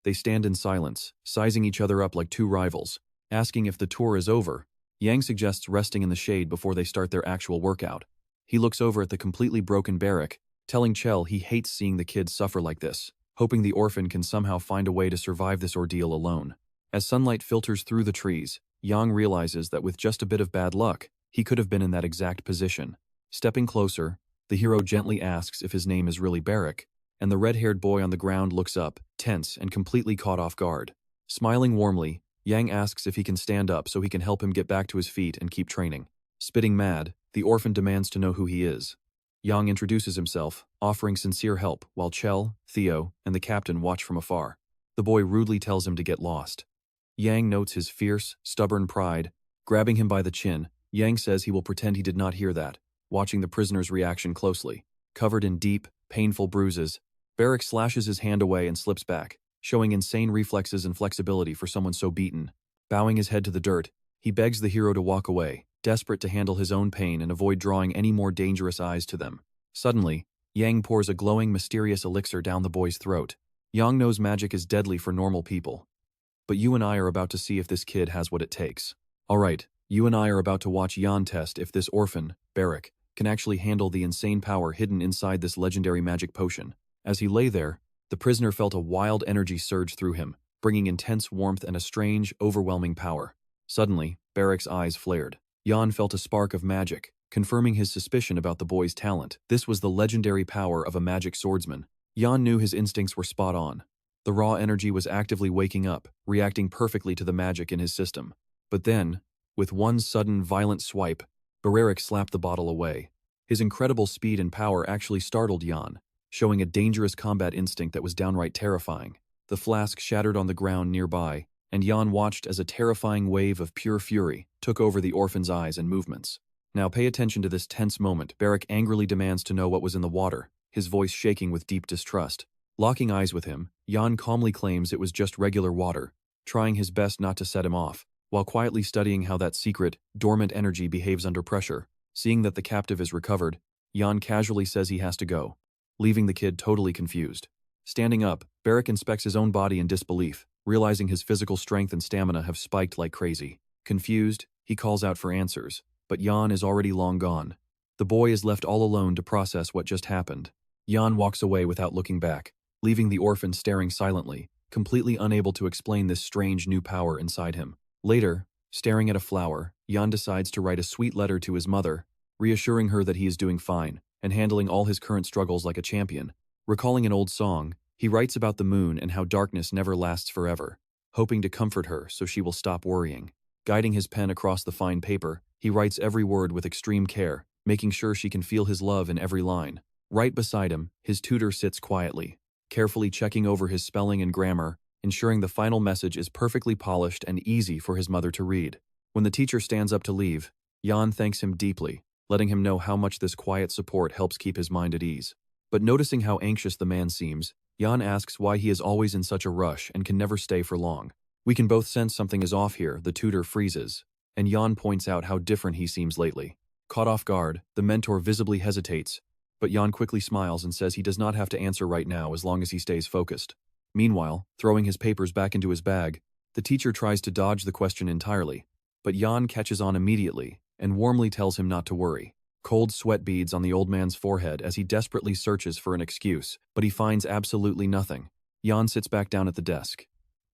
They stand in silence, sizing each other up like two rivals. Asking if the tour is over, Yang suggests resting in the shade before they start their actual workout. He looks over at the completely broken Barrick, telling Chell he hates seeing the kid suffer like this, hoping the orphan can somehow find a way to survive this ordeal alone. As sunlight filters through the trees, Yang realizes that with just a bit of bad luck, he could have been in that exact position. Stepping closer, the hero gently asks if his name is really Barrick, and the red-haired boy on the ground looks up, tense and completely caught off guard. Smiling warmly, Yang asks if he can stand up so he can help him get back to his feet and keep training. Spitting mad, the orphan demands to know who he is. Yang introduces himself, offering sincere help, while Chell, Theo, and the captain watch from afar. The boy rudely tells him to get lost. Yang notes his fierce, stubborn pride. Grabbing him by the chin, Yang says he will pretend he did not hear that, watching the prisoner's reaction closely. Covered in deep, painful bruises, Barrick slashes his hand away and slips back, showing insane reflexes and flexibility for someone so beaten. Bowing his head to the dirt, he begs the hero to walk away, desperate to handle his own pain and avoid drawing any more dangerous eyes to them. Suddenly, Yang pours a glowing, mysterious elixir down the boy's throat. Yang knows magic is deadly for normal people. But you and I are about to see if this kid has what it takes. Alright, you and I are about to watch Yan test if this orphan, Barrick, can actually handle the insane power hidden inside this legendary magic potion. As he lay there, the prisoner felt a wild energy surge through him, bringing intense warmth and a strange, overwhelming power. Suddenly, Barrick's eyes flared. Yan felt a spark of magic, confirming his suspicion about the boy's talent. This was the legendary power of a magic swordsman. Yan knew his instincts were spot on. The raw energy was actively waking up, reacting perfectly to the magic in his system. But then, with one sudden, violent swipe, Barrick slapped the bottle away. His incredible speed and power actually startled Yan, showing a dangerous combat instinct that was downright terrifying. The flask shattered on the ground nearby, and Yan watched as a terrifying wave of pure fury took over the orphan's eyes and movements. Now pay attention to this tense moment. Barrick angrily demands to know what was in the water, his voice shaking with deep distrust. Locking eyes with him, Yan calmly claims it was just regular water, trying his best not to set him off, while quietly studying how that secret, dormant energy behaves under pressure. Seeing that the captive is recovered, Yan casually says he has to go, leaving the kid totally confused. Standing up, Barrick inspects his own body in disbelief, realizing his physical strength and stamina have spiked like crazy. Confused, he calls out for answers, but Yan is already long gone. The boy is left all alone to process what just happened. Yan walks away without looking back, leaving the orphan staring silently, completely unable to explain this strange new power inside him. Later, staring at a flower, Yan decides to write a sweet letter to his mother, reassuring her that he is doing fine and handling all his current struggles like a champion. Recalling an old song, he writes about the moon and how darkness never lasts forever, hoping to comfort her so she will stop worrying. Guiding his pen across the fine paper, he writes every word with extreme care, making sure she can feel his love in every line. Right beside him, his tutor sits quietly, carefully checking over his spelling and grammar, ensuring the final message is perfectly polished and easy for his mother to read. When the teacher stands up to leave, Yan thanks him deeply, letting him know how much this quiet support helps keep his mind at ease. But noticing how anxious the man seems, Yan asks why he is always in such a rush and can never stay for long. We can both sense something is off here, the tutor freezes, and Yan points out how different he seems lately. Caught off guard, the mentor visibly hesitates, but Yan quickly smiles and says he does not have to answer right now as long as he stays focused. Meanwhile, throwing his papers back into his bag, the teacher tries to dodge the question entirely, but Yan catches on immediately and warmly tells him not to worry. Cold sweat beads on the old man's forehead as he desperately searches for an excuse, but he finds absolutely nothing. Yan sits back down at the desk.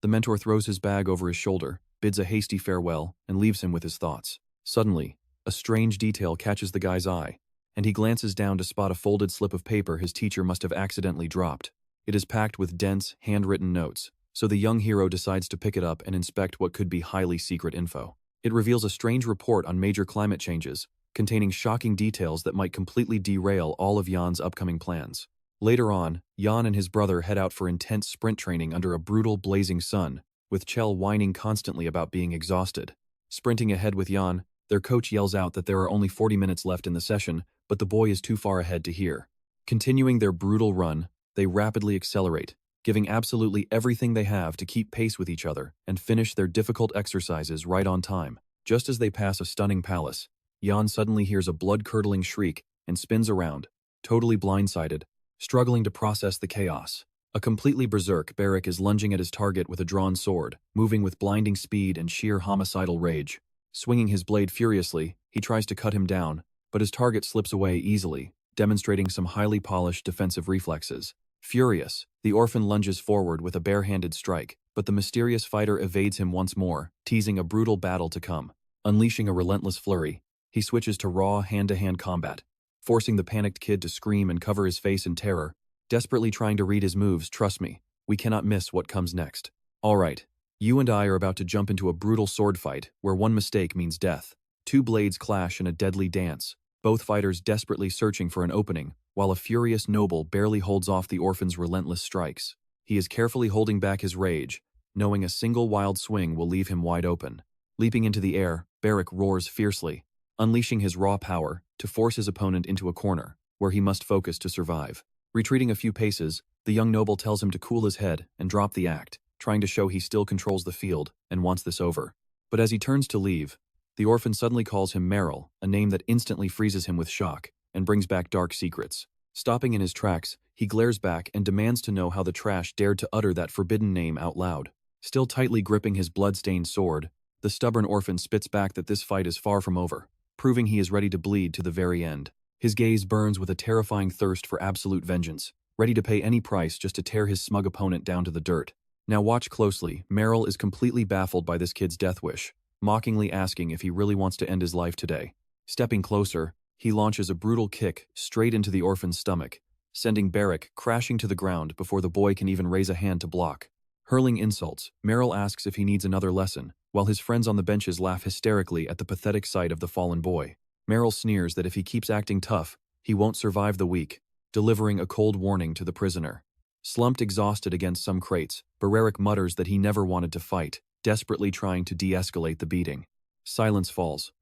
The mentor throws his bag over his shoulder, bids a hasty farewell, and leaves him with his thoughts. Suddenly, a strange detail catches the guy's eye, and he glances down to spot a folded slip of paper his teacher must have accidentally dropped. It is packed with dense, handwritten notes, so the young hero decides to pick it up and inspect what could be highly secret info. It reveals a strange report on major climate changes, containing shocking details that might completely derail all of Jan's upcoming plans. Later on, Jan and his brother head out for intense sprint training under a brutal blazing sun, with Chell whining constantly about being exhausted. Sprinting ahead with Jan, their coach yells out that there are only 40 minutes left in the session, but the boy is too far ahead to hear. Continuing their brutal run, they rapidly accelerate, giving absolutely everything they have to keep pace with each other and finish their difficult exercises right on time. Just as they pass a stunning palace, Jan suddenly hears a blood-curdling shriek and spins around, totally blindsided, struggling to process the chaos. A completely berserk Barrack is lunging at his target with a drawn sword, moving with blinding speed and sheer homicidal rage. Swinging his blade furiously, he tries to cut him down, but his target slips away easily, demonstrating some highly polished defensive reflexes. Furious, the orphan lunges forward with a bare-handed strike, but the mysterious fighter evades him once more, teasing a brutal battle to come. Unleashing a relentless flurry, he switches to raw hand-to-hand combat, forcing the panicked kid to scream and cover his face in terror, desperately trying to read his moves. Trust me, we cannot miss what comes next. Alright, you and I are about to jump into a brutal sword fight where one mistake means death. Two blades clash in a deadly dance, both fighters desperately searching for an opening, while a furious noble barely holds off the orphan's relentless strikes. He is carefully holding back his rage, knowing a single wild swing will leave him wide open. Leaping into the air, Barrack roars fiercely, unleashing his raw power to force his opponent into a corner, where he must focus to survive. Retreating a few paces, the young noble tells him to cool his head and drop the act, trying to show he still controls the field and wants this over. But as he turns to leave, the orphan suddenly calls him Meryl, a name that instantly freezes him with shock and brings back dark secrets. Stopping in his tracks, he glares back and demands to know how the trash dared to utter that forbidden name out loud. Still tightly gripping his blood-stained sword, the stubborn orphan spits back that this fight is far from over, proving he is ready to bleed to the very end. His gaze burns with a terrifying thirst for absolute vengeance, ready to pay any price just to tear his smug opponent down to the dirt. Now watch closely. Meryl is completely baffled by this kid's death wish, mockingly asking if he really wants to end his life today. Stepping closer, he launches a brutal kick straight into the orphan's stomach, sending Barrack crashing to the ground before the boy can even raise a hand to block. Hurling insults, Meryl asks if he needs another lesson, while his friends on the benches laugh hysterically at the pathetic sight of the fallen boy. Meryl sneers that if he keeps acting tough, he won't survive the week, delivering a cold warning to the prisoner. Slumped exhausted against some crates, Barrack mutters that he never wanted to fight, desperately trying to de-escalate the beating. Silence falls.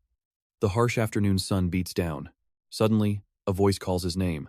The harsh afternoon sun beats down. Suddenly, a voice calls his name.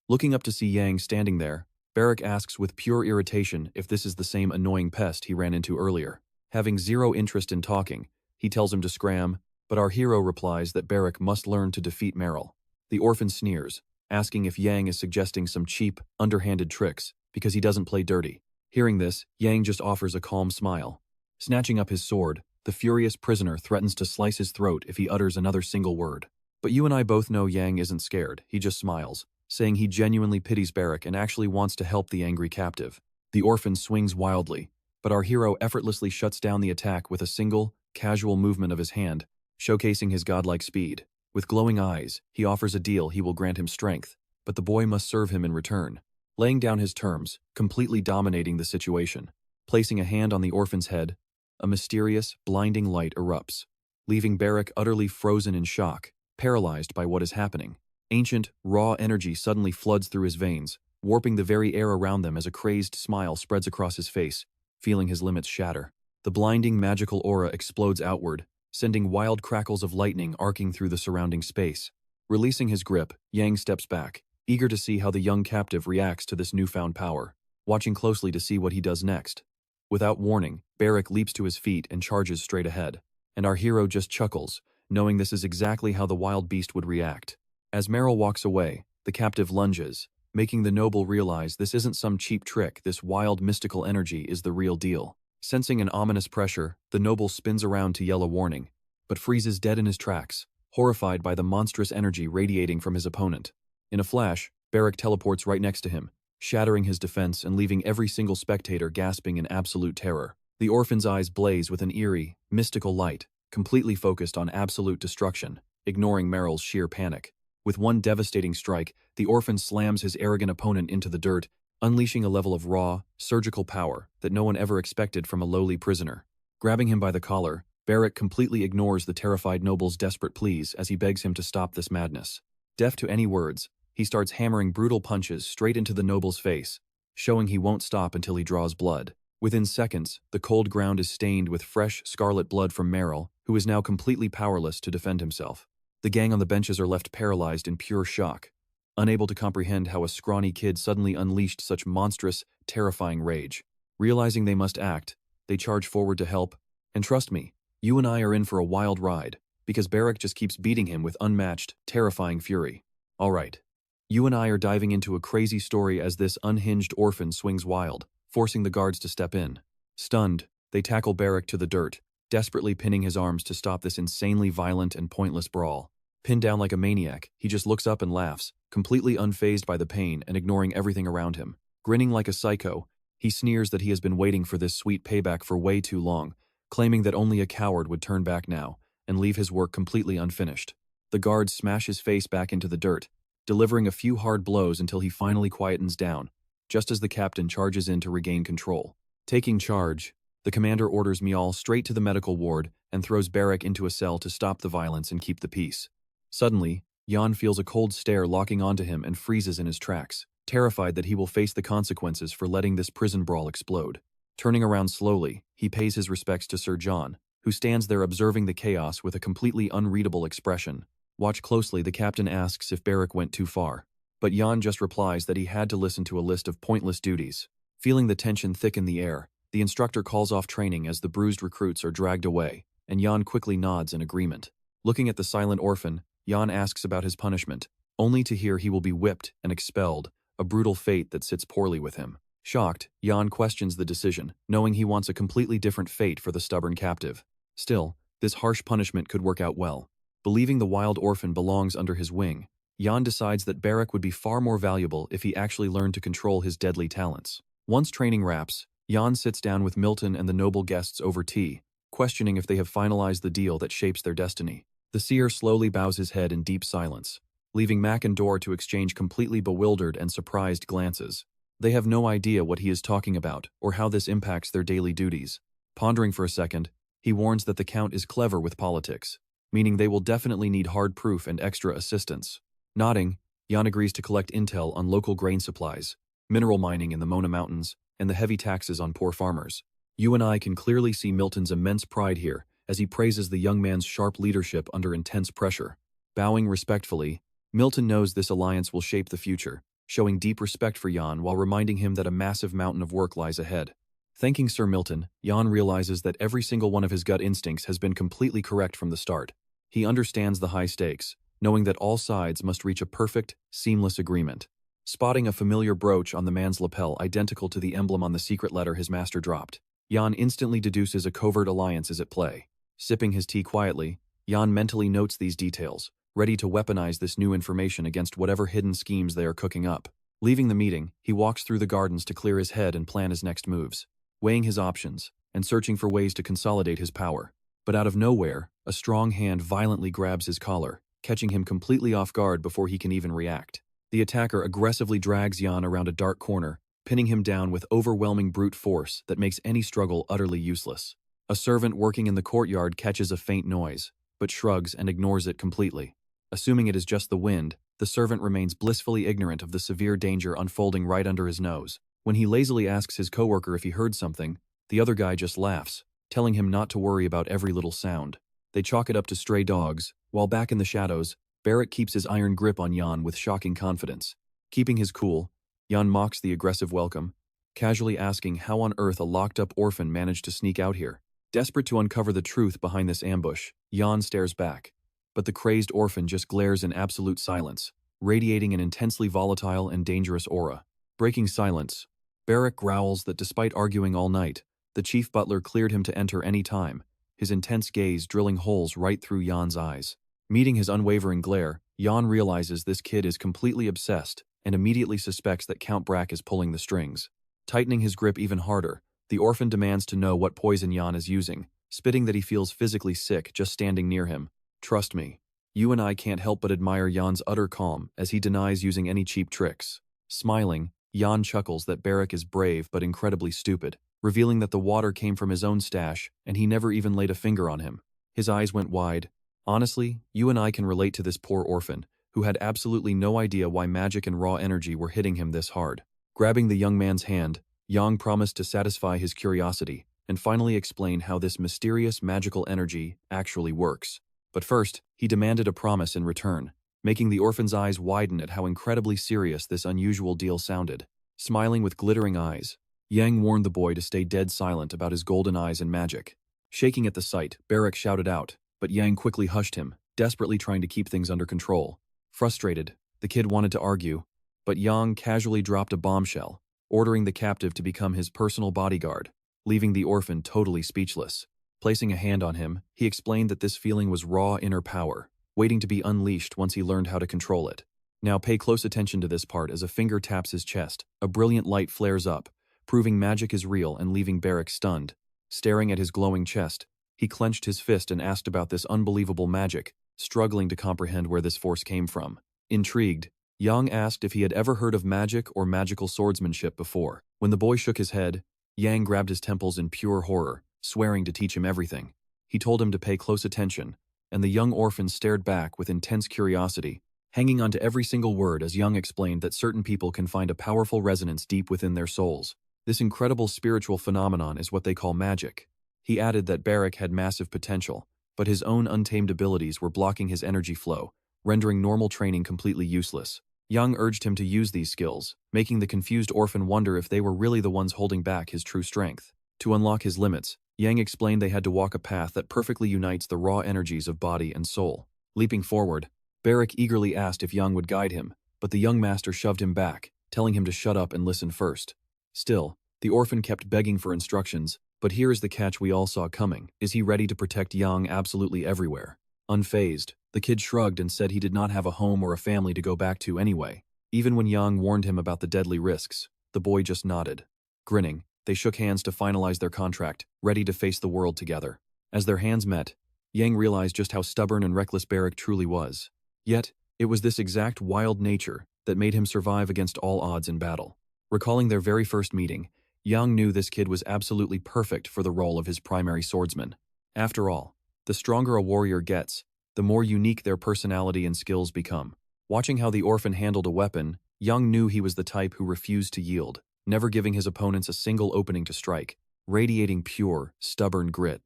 Looking up to see Yang standing there, Barrack asks with pure irritation if this is the same annoying pest he ran into earlier. Having zero interest in talking, he tells him to scram, but our hero replies that Barrack must learn to defeat Meryl. The orphan sneers, asking if Yang is suggesting some cheap, underhanded tricks because he doesn't play dirty. Hearing this, Yang just offers a calm smile. Snatching up his sword, the furious prisoner threatens to slice his throat if he utters another single word. But you and I both know Yang isn't scared. He just smiles, saying he genuinely pities Barrack and actually wants to help the angry captive. The orphan swings wildly, but our hero effortlessly shuts down the attack with a single, casual movement of his hand, showcasing his godlike speed. With glowing eyes, he offers a deal. He will grant him strength, but the boy must serve him in return. Laying down his terms, completely dominating the situation. Placing a hand on the orphan's head, a mysterious, blinding light erupts, leaving Barrack utterly frozen in shock, paralyzed by what is happening. Ancient, raw energy suddenly floods through his veins, warping the very air around them as a crazed smile spreads across his face, feeling his limits shatter. The blinding magical aura explodes outward, sending wild crackles of lightning arcing through the surrounding space. Releasing his grip, Yang steps back, eager to see how the young captive reacts to this newfound power, watching closely to see what he does next. Without warning, Barrack leaps to his feet and charges straight ahead, and our hero just chuckles, knowing this is exactly how the wild beast would react. As Meryl walks away, the captive lunges, making the noble realize this isn't some cheap trick. This wild mystical energy is the real deal. Sensing an ominous pressure, the noble spins around to yell a warning, but freezes dead in his tracks, horrified by the monstrous energy radiating from his opponent. In a flash, Barrack teleports right next to him, shattering his defense and leaving every single spectator gasping in absolute terror. The orphan's eyes blaze with an eerie, mystical light, completely focused on absolute destruction, ignoring Meryl's sheer panic. With one devastating strike, the orphan slams his arrogant opponent into the dirt, unleashing a level of raw, surgical power that no one ever expected from a lowly prisoner. Grabbing him by the collar, Barrack completely ignores the terrified noble's desperate pleas as he begs him to stop this madness. Deaf to any words, he starts hammering brutal punches straight into the noble's face, showing he won't stop until he draws blood. Within seconds, the cold ground is stained with fresh, scarlet blood from Merrill, who is now completely powerless to defend himself. The gang on the benches are left paralyzed in pure shock, unable to comprehend how a scrawny kid suddenly unleashed such monstrous, terrifying rage. Realizing they must act, they charge forward to help, and trust me, you and I are in for a wild ride, because Barrack just keeps beating him with unmatched, terrifying fury. Alright. You and I are diving into a crazy story as this unhinged orphan swings wild, forcing the guards to step in. Stunned, they tackle Barrack to the dirt, desperately pinning his arms to stop this insanely violent and pointless brawl. Pinned down like a maniac, he just looks up and laughs, completely unfazed by the pain and ignoring everything around him. Grinning like a psycho, he sneers that he has been waiting for this sweet payback for way too long, claiming that only a coward would turn back now and leave his work completely unfinished. The guards smash his face back into the dirt, delivering a few hard blows until he finally quietens down, just as the captain charges in to regain control. Taking charge, the commander orders Mial straight to the medical ward and throws Barrack into a cell to stop the violence and keep the peace. Suddenly, Jan feels a cold stare locking onto him and freezes in his tracks, terrified that he will face the consequences for letting this prison brawl explode. Turning around slowly, he pays his respects to Sir John, who stands there observing the chaos with a completely unreadable expression. Watch closely, the captain asks if Barrack went too far, but Jan just replies that he had to listen to a list of pointless duties. Feeling the tension thick in the air, the instructor calls off training as the bruised recruits are dragged away, and Jan quickly nods in agreement. Looking at the silent orphan, Jan asks about his punishment, only to hear he will be whipped and expelled, a brutal fate that sits poorly with him. Shocked, Jan questions the decision, knowing he wants a completely different fate for the stubborn captive. Still, this harsh punishment could work out well. Believing the wild orphan belongs under his wing, Jan decides that Barrack would be far more valuable if he actually learned to control his deadly talents. Once training wraps, Jan sits down with Milton and the noble guests over tea, questioning if they have finalized the deal that shapes their destiny. The seer slowly bows his head in deep silence, leaving Mac and Dor to exchange completely bewildered and surprised glances. They have no idea what he is talking about or how this impacts their daily duties. Pondering for a second, he warns that the Count is clever with politics, meaning they will definitely need hard proof and extra assistance. Nodding, Jan agrees to collect intel on local grain supplies, mineral mining in the Mona Mountains, and the heavy taxes on poor farmers. You and I can clearly see Milton's immense pride here as he praises the young man's sharp leadership under intense pressure. Bowing respectfully, Milton knows this alliance will shape the future, showing deep respect for Jan while reminding him that a massive mountain of work lies ahead. Thanking Sir Milton, Jan realizes that every single one of his gut instincts has been completely correct from the start. He understands the high stakes, knowing that all sides must reach a perfect, seamless agreement. Spotting a familiar brooch on the man's lapel identical to the emblem on the secret letter his master dropped, Jan instantly deduces a covert alliance is at play. Sipping his tea quietly, Jan mentally notes these details, ready to weaponize this new information against whatever hidden schemes they are cooking up. Leaving the meeting, he walks through the gardens to clear his head and plan his next moves, weighing his options and searching for ways to consolidate his power. But out of nowhere, a strong hand violently grabs his collar, catching him completely off guard before he can even react. The attacker aggressively drags Jan around a dark corner, pinning him down with overwhelming brute force that makes any struggle utterly useless. A servant working in the courtyard catches a faint noise, but shrugs and ignores it completely. Assuming it is just the wind, the servant remains blissfully ignorant of the severe danger unfolding right under his nose. When he lazily asks his coworker if he heard something, the other guy just laughs, telling him not to worry about every little sound. They chalk it up to stray dogs, while back in the shadows, Barrack keeps his iron grip on Jan with shocking confidence. Keeping his cool, Jan mocks the aggressive welcome, casually asking how on earth a locked-up orphan managed to sneak out here. Desperate to uncover the truth behind this ambush, Jan stares back, but the crazed orphan just glares in absolute silence, radiating an intensely volatile and dangerous aura. Breaking silence, Barrack growls that despite arguing all night, the chief butler cleared him to enter any time, his intense gaze drilling holes right through Jan's eyes. Meeting his unwavering glare, Jan realizes this kid is completely obsessed and immediately suspects that Count Brack is pulling the strings. Tightening his grip even harder, the orphan demands to know what poison Jan is using, spitting that he feels physically sick just standing near him. Trust me, you and I can't help but admire Jan's utter calm as he denies using any cheap tricks. Smiling, Jan chuckles that Barrack is brave but incredibly stupid, revealing that the water came from his own stash and he never even laid a finger on him. His eyes went wide. Honestly, you and I can relate to this poor orphan, who had absolutely no idea why magic and raw energy were hitting him this hard. Grabbing the young man's hand, Yang promised to satisfy his curiosity and finally explain how this mysterious magical energy actually works. But first, he demanded a promise in return, making the orphan's eyes widen at how incredibly serious this unusual deal sounded. Smiling with glittering eyes, Yang warned the boy to stay dead silent about his golden eyes and magic. Shaking at the sight, Barrack shouted out, but Yang quickly hushed him, desperately trying to keep things under control. Frustrated, the kid wanted to argue, but Yang casually dropped a bombshell, ordering the captive to become his personal bodyguard, leaving the orphan totally speechless. Placing a hand on him, he explained that this feeling was raw inner power, waiting to be unleashed once he learned how to control it. Now pay close attention to this part as a finger taps his chest. A brilliant light flares up, proving magic is real and leaving Barrack stunned. Staring at his glowing chest, he clenched his fist and asked about this unbelievable magic, struggling to comprehend where this force came from. Intrigued, Yang asked if he had ever heard of magic or magical swordsmanship before. When the boy shook his head, Yang grabbed his temples in pure horror, swearing to teach him everything. He told him to pay close attention, and the young orphan stared back with intense curiosity, hanging on to every single word as Yang explained that certain people can find a powerful resonance deep within their souls. This incredible spiritual phenomenon is what they call magic. He added that Barrack had massive potential, but his own untamed abilities were blocking his energy flow, rendering normal training completely useless. Yang urged him to use these skills, making the confused orphan wonder if they were really the ones holding back his true strength. To unlock his limits, Yang explained they had to walk a path that perfectly unites the raw energies of body and soul. Leaping forward, Barrack eagerly asked if Yang would guide him, but the young master shoved him back, telling him to shut up and listen first. Still, the orphan kept begging for instructions, but here is the catch we all saw coming. Is he ready to protect Yang absolutely everywhere? Unfazed, the kid shrugged and said he did not have a home or a family to go back to anyway. Even when Yang warned him about the deadly risks, the boy just nodded. Grinning, they shook hands to finalize their contract, ready to face the world together. As their hands met, Yang realized just how stubborn and reckless Barrack truly was. Yet, it was this exact wild nature that made him survive against all odds in battle. Recalling their very first meeting, Yang knew this kid was absolutely perfect for the role of his primary swordsman. After all, the stronger a warrior gets, the more unique their personality and skills become. Watching how the orphan handled a weapon, Yang knew he was the type who refused to yield, never giving his opponents a single opening to strike, radiating pure, stubborn grit.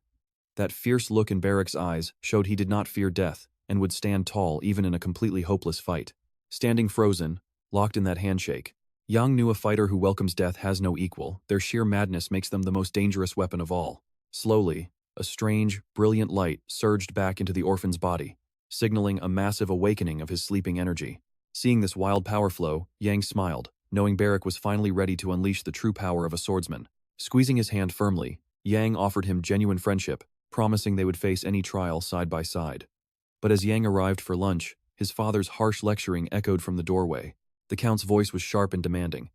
That fierce look in Barrack's eyes showed he did not fear death and would stand tall even in a completely hopeless fight. Standing frozen, locked in that handshake, Yang knew a fighter who welcomes death has no equal. Their sheer madness makes them the most dangerous weapon of all. Slowly, a strange, brilliant light surged back into the orphan's body, signaling a massive awakening of his sleeping energy. Seeing this wild power flow, Yang smiled, knowing Barrack was finally ready to unleash the true power of a swordsman. Squeezing his hand firmly, Yang offered him genuine friendship, promising they would face any trial side by side. But as Yang arrived for lunch, his father's harsh lecturing echoed from the doorway. The count's voice was sharp and demanding,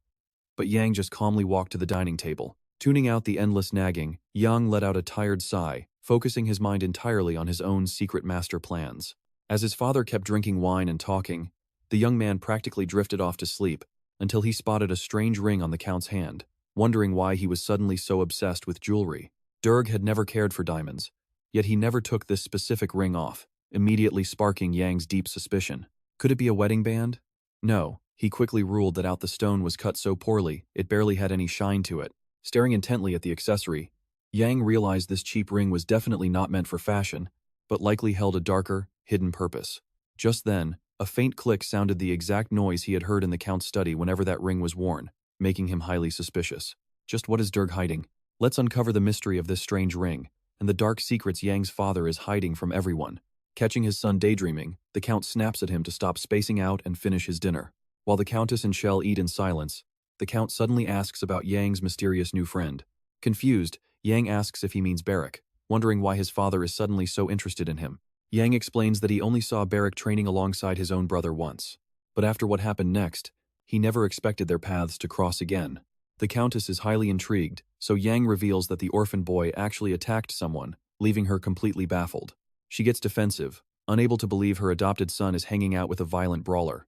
but Yang just calmly walked to the dining table. Tuning out the endless nagging, Yang let out a tired sigh, focusing his mind entirely on his own secret master plans. As his father kept drinking wine and talking, the young man practically drifted off to sleep until he spotted a strange ring on the count's hand, wondering why he was suddenly so obsessed with jewelry. Durg had never cared for diamonds, yet he never took this specific ring off, immediately sparking Yang's deep suspicion. Could it be a wedding band? No, he quickly ruled that out the stone was cut so poorly it barely had any shine to it. Staring intently at the accessory, Yang realized this cheap ring was definitely not meant for fashion, but likely held a darker, hidden purpose. Just then, a faint click sounded, the exact noise he had heard in the Count's study whenever that ring was worn, making him highly suspicious. Just what is Durg hiding? Let's uncover the mystery of this strange ring, and the dark secrets Yang's father is hiding from everyone. Catching his son daydreaming, the Count snaps at him to stop spacing out and finish his dinner. While the Countess and Shell eat in silence, the Count suddenly asks about Yang's mysterious new friend. Confused, Yang asks if he means Barrack, wondering why his father is suddenly so interested in him. Yang explains that he only saw Barrack training alongside his own brother once, but after what happened next, he never expected their paths to cross again. The Countess is highly intrigued, so Yang reveals that the orphan boy actually attacked someone, leaving her completely baffled. She gets defensive, unable to believe her adopted son is hanging out with a violent brawler.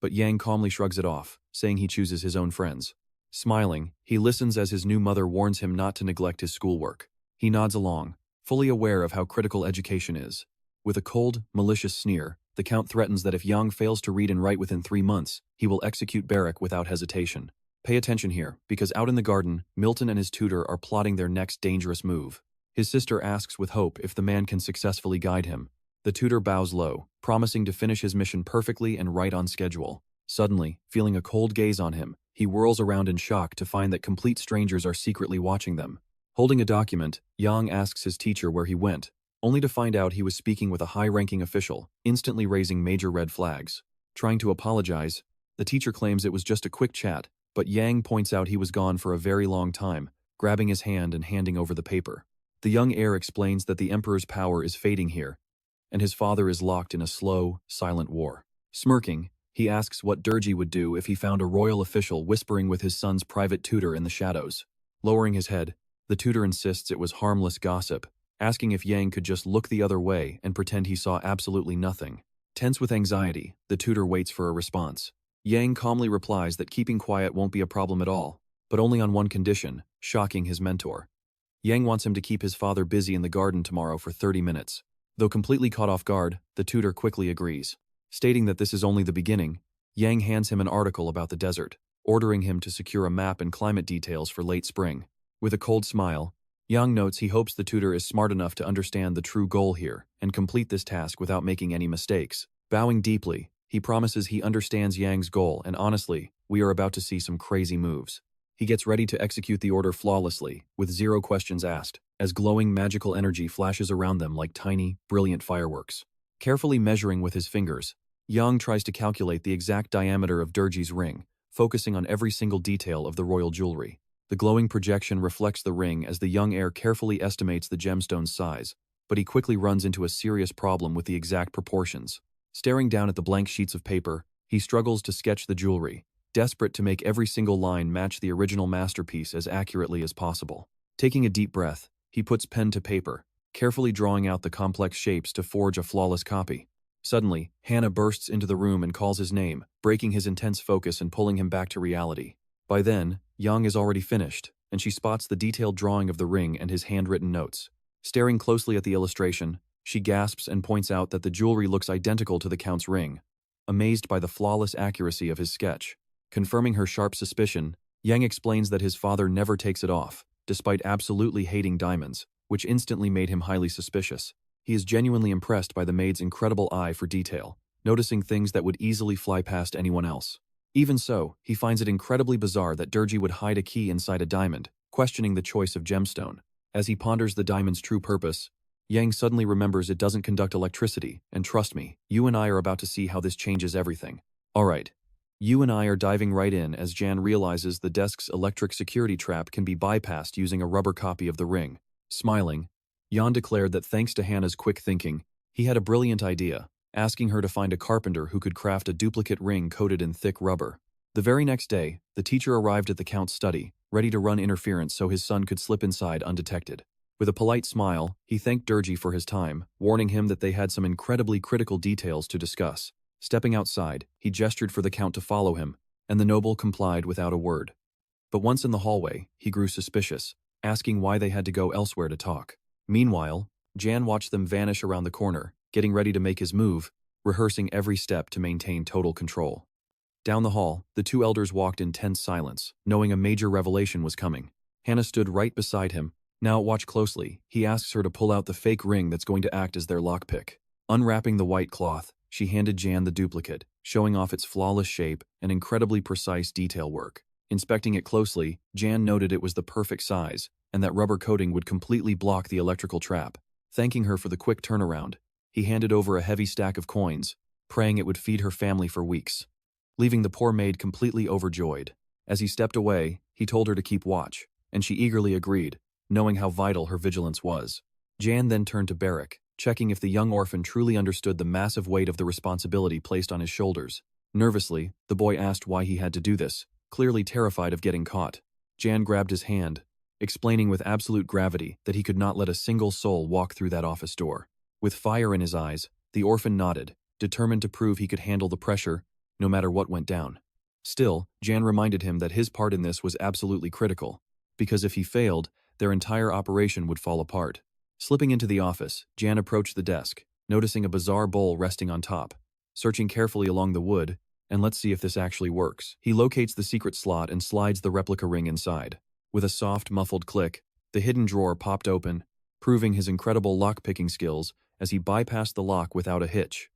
But Yang calmly shrugs it off, saying he chooses his own friends. Smiling, he listens as his new mother warns him not to neglect his schoolwork. He nods along, fully aware of how critical education is. With a cold, malicious sneer, the Count threatens that if Yang fails to read and write within 3 months, he will execute Barrack without hesitation. Pay attention here, because out in the garden, Milton and his tutor are plotting their next dangerous move. His sister asks with hope if the man can successfully guide him. The tutor bows low, promising to finish his mission perfectly and right on schedule. Suddenly, feeling a cold gaze on him, he whirls around in shock to find that complete strangers are secretly watching them. Holding a document, Yang asks his teacher where he went, only to find out he was speaking with a high-ranking official, instantly raising major red flags. Trying to apologize, the teacher claims it was just a quick chat, but Yang points out he was gone for a very long time, grabbing his hand and handing over the paper. The young heir explains that the Emperor's power is fading here, and his father is locked in a slow, silent war. Smirking, he asks what Durji would do if he found a royal official whispering with his son's private tutor in the shadows. Lowering his head, the tutor insists it was harmless gossip, asking if Yang could just look the other way and pretend he saw absolutely nothing. Tense with anxiety, the tutor waits for a response. Yang calmly replies that keeping quiet won't be a problem at all, but only on one condition, shocking his mentor. Yang wants him to keep his father busy in the garden tomorrow for 30 minutes. Though completely caught off guard, the tutor quickly agrees. Stating that this is only the beginning, Yang hands him an article about the desert, ordering him to secure a map and climate details for late spring. With a cold smile, Yang notes he hopes the tutor is smart enough to understand the true goal here and complete this task without making any mistakes. Bowing deeply, he promises he understands Yang's goal, and honestly, we are about to see some crazy moves. He gets ready to execute the order flawlessly, with 0 questions asked, as glowing magical energy flashes around them like tiny, brilliant fireworks. Carefully measuring with his fingers, Yang tries to calculate the exact diameter of Durji's ring, focusing on every single detail of the royal jewelry. The glowing projection reflects the ring as the young heir carefully estimates the gemstone's size, but he quickly runs into a serious problem with the exact proportions. Staring down at the blank sheets of paper, he struggles to sketch the jewelry, desperate to make every single line match the original masterpiece as accurately as possible. Taking a deep breath, he puts pen to paper, carefully drawing out the complex shapes to forge a flawless copy. Suddenly, Hannah bursts into the room and calls his name, breaking his intense focus and pulling him back to reality. By then, Yang is already finished, and she spots the detailed drawing of the ring and his handwritten notes. Staring closely at the illustration, she gasps and points out that the jewelry looks identical to the Count's ring, amazed by the flawless accuracy of his sketch. Confirming her sharp suspicion, Yang explains that his father never takes it off, despite absolutely hating diamonds, which instantly made him highly suspicious. He is genuinely impressed by the maid's incredible eye for detail, noticing things that would easily fly past anyone else. Even so, he finds it incredibly bizarre that Durji would hide a key inside a diamond, questioning the choice of gemstone. As he ponders the diamond's true purpose, Yang suddenly remembers it doesn't conduct electricity, and trust me, you and I are about to see how this changes everything. Alright. You and I are diving right in as Jan realizes the desk's electric security trap can be bypassed using a rubber copy of the ring. Smiling, Jan declared that thanks to Hannah's quick thinking, he had a brilliant idea, asking her to find a carpenter who could craft a duplicate ring coated in thick rubber. The very next day, the teacher arrived at the Count's study, ready to run interference so his son could slip inside undetected. With a polite smile, he thanked Durji for his time, warning him that they had some incredibly critical details to discuss. Stepping outside, he gestured for the Count to follow him, and the noble complied without a word. But once in the hallway, he grew suspicious, asking why they had to go elsewhere to talk. Meanwhile, Jan watched them vanish around the corner, getting ready to make his move, rehearsing every step to maintain total control. Down the hall, the two elders walked in tense silence, knowing a major revelation was coming. Hannah stood right beside him. Now watch closely, he asks her to pull out the fake ring that's going to act as their lockpick. Unwrapping the white cloth, she handed Jan the duplicate, showing off its flawless shape and incredibly precise detail work. Inspecting it closely, Jan noted it was the perfect size, and that rubber coating would completely block the electrical trap. Thanking her for the quick turnaround, he handed over a heavy stack of coins, praying it would feed her family for weeks, leaving the poor maid completely overjoyed. As he stepped away, he told her to keep watch, and she eagerly agreed, knowing how vital her vigilance was. Jan then turned to Barrack, checking if the young orphan truly understood the massive weight of the responsibility placed on his shoulders. Nervously, the boy asked why he had to do this, clearly terrified of getting caught. Jan grabbed his hand, explaining with absolute gravity that he could not let a single soul walk through that office door. With fire in his eyes, the orphan nodded, determined to prove he could handle the pressure, no matter what went down. Still, Jan reminded him that his part in this was absolutely critical, because if he failed, their entire operation would fall apart. Slipping into the office, Jan approached the desk, noticing a bizarre bowl resting on top. Searching carefully along the wood, and let's see if this actually works. He locates the secret slot and slides the replica ring inside. With a soft, muffled click, the hidden drawer popped open, proving his incredible lock-picking skills as he bypassed the lock without a hitch.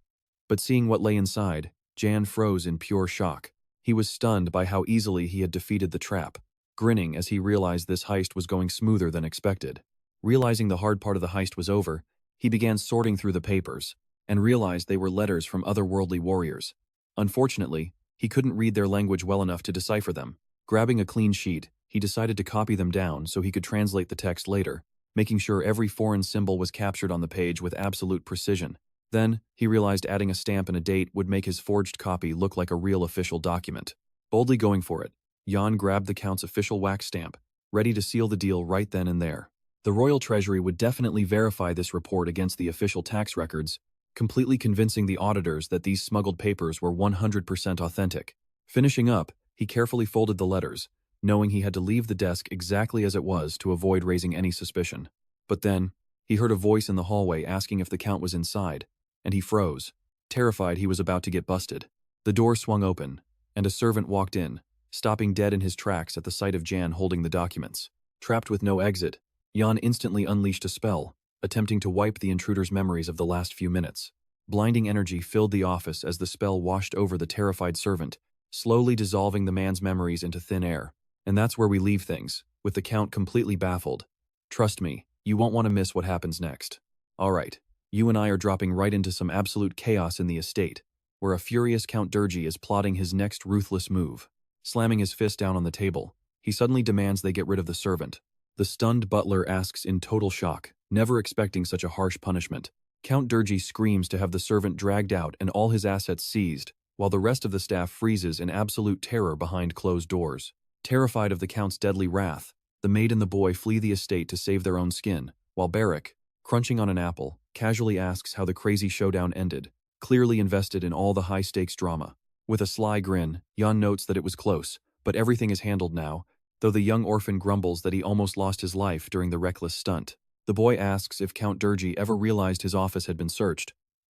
But seeing what lay inside, Jan froze in pure shock. He was stunned by how easily he had defeated the trap, grinning as he realized this heist was going smoother than expected. Realizing the hard part of the heist was over, he began sorting through the papers, and realized they were letters from otherworldly warriors. Unfortunately, he couldn't read their language well enough to decipher them. Grabbing a clean sheet, he decided to copy them down so he could translate the text later, making sure every foreign symbol was captured on the page with absolute precision. Then, he realized adding a stamp and a date would make his forged copy look like a real official document. Boldly going for it, Jan grabbed the Count's official wax stamp, ready to seal the deal right then and there. The Royal Treasury would definitely verify this report against the official tax records, completely convincing the auditors that these smuggled papers were 100% authentic. Finishing up, he carefully folded the letters, knowing he had to leave the desk exactly as it was to avoid raising any suspicion. But then, he heard a voice in the hallway asking if the Count was inside, and he froze, terrified he was about to get busted. The door swung open, and a servant walked in, stopping dead in his tracks at the sight of Jan holding the documents. Trapped with no exit, Jan instantly unleashed a spell, attempting to wipe the intruder's memories of the last few minutes. Blinding energy filled the office as the spell washed over the terrified servant, slowly dissolving the man's memories into thin air. And that's where we leave things, with the Count completely baffled. Trust me, you won't want to miss what happens next. Alright, you and I are dropping right into some absolute chaos in the estate, where a furious Count Durgi is plotting his next ruthless move. Slamming his fist down on the table, he suddenly demands they get rid of the servant. The stunned butler asks in total shock, never expecting such a harsh punishment. Count Durgi screams to have the servant dragged out and all his assets seized, while the rest of the staff freezes in absolute terror behind closed doors. Terrified of the Count's deadly wrath, the maid and the boy flee the estate to save their own skin, while Barrack, crunching on an apple, casually asks how the crazy showdown ended, clearly invested in all the high-stakes drama. With a sly grin, Jan notes that it was close, but everything is handled now, though the young orphan grumbles that he almost lost his life during the reckless stunt. The boy asks if Count Durgi ever realized his office had been searched,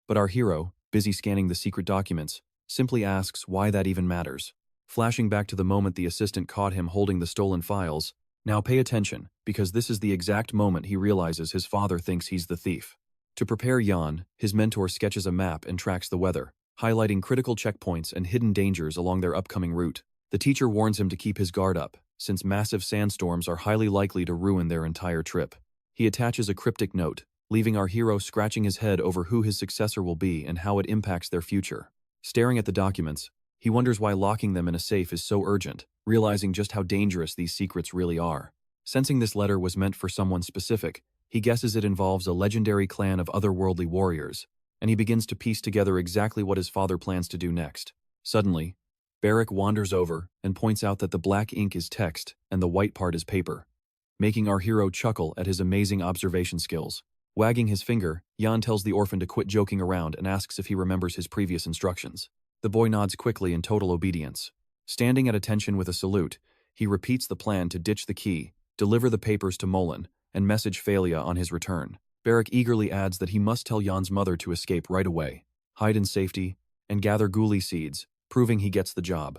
but our hero, busy scanning the secret documents, simply asks why that even matters. Flashing back to the moment the assistant caught him holding the stolen files, now pay attention, because this is the exact moment he realizes his father thinks he's the thief. To prepare Jan, his mentor sketches a map and tracks the weather, highlighting critical checkpoints and hidden dangers along their upcoming route. The teacher warns him to keep his guard up, since massive sandstorms are highly likely to ruin their entire trip. He attaches a cryptic note, leaving our hero scratching his head over who his successor will be and how it impacts their future. Staring at the documents, he wonders why locking them in a safe is so urgent, realizing just how dangerous these secrets really are. Sensing this letter was meant for someone specific, he guesses it involves a legendary clan of otherworldly warriors, and he begins to piece together exactly what his father plans to do next. Suddenly, Barrack wanders over and points out that the black ink is text and the white part is paper, making our hero chuckle at his amazing observation skills. Wagging his finger, Jan tells the orphan to quit joking around and asks if he remembers his previous instructions. The boy nods quickly in total obedience. Standing at attention with a salute, he repeats the plan to ditch the key, deliver the papers to Mullen, and message Phalia on his return. Barrack eagerly adds that he must tell Jan's mother to escape right away, hide in safety, and gather ghoulie seeds, proving he gets the job.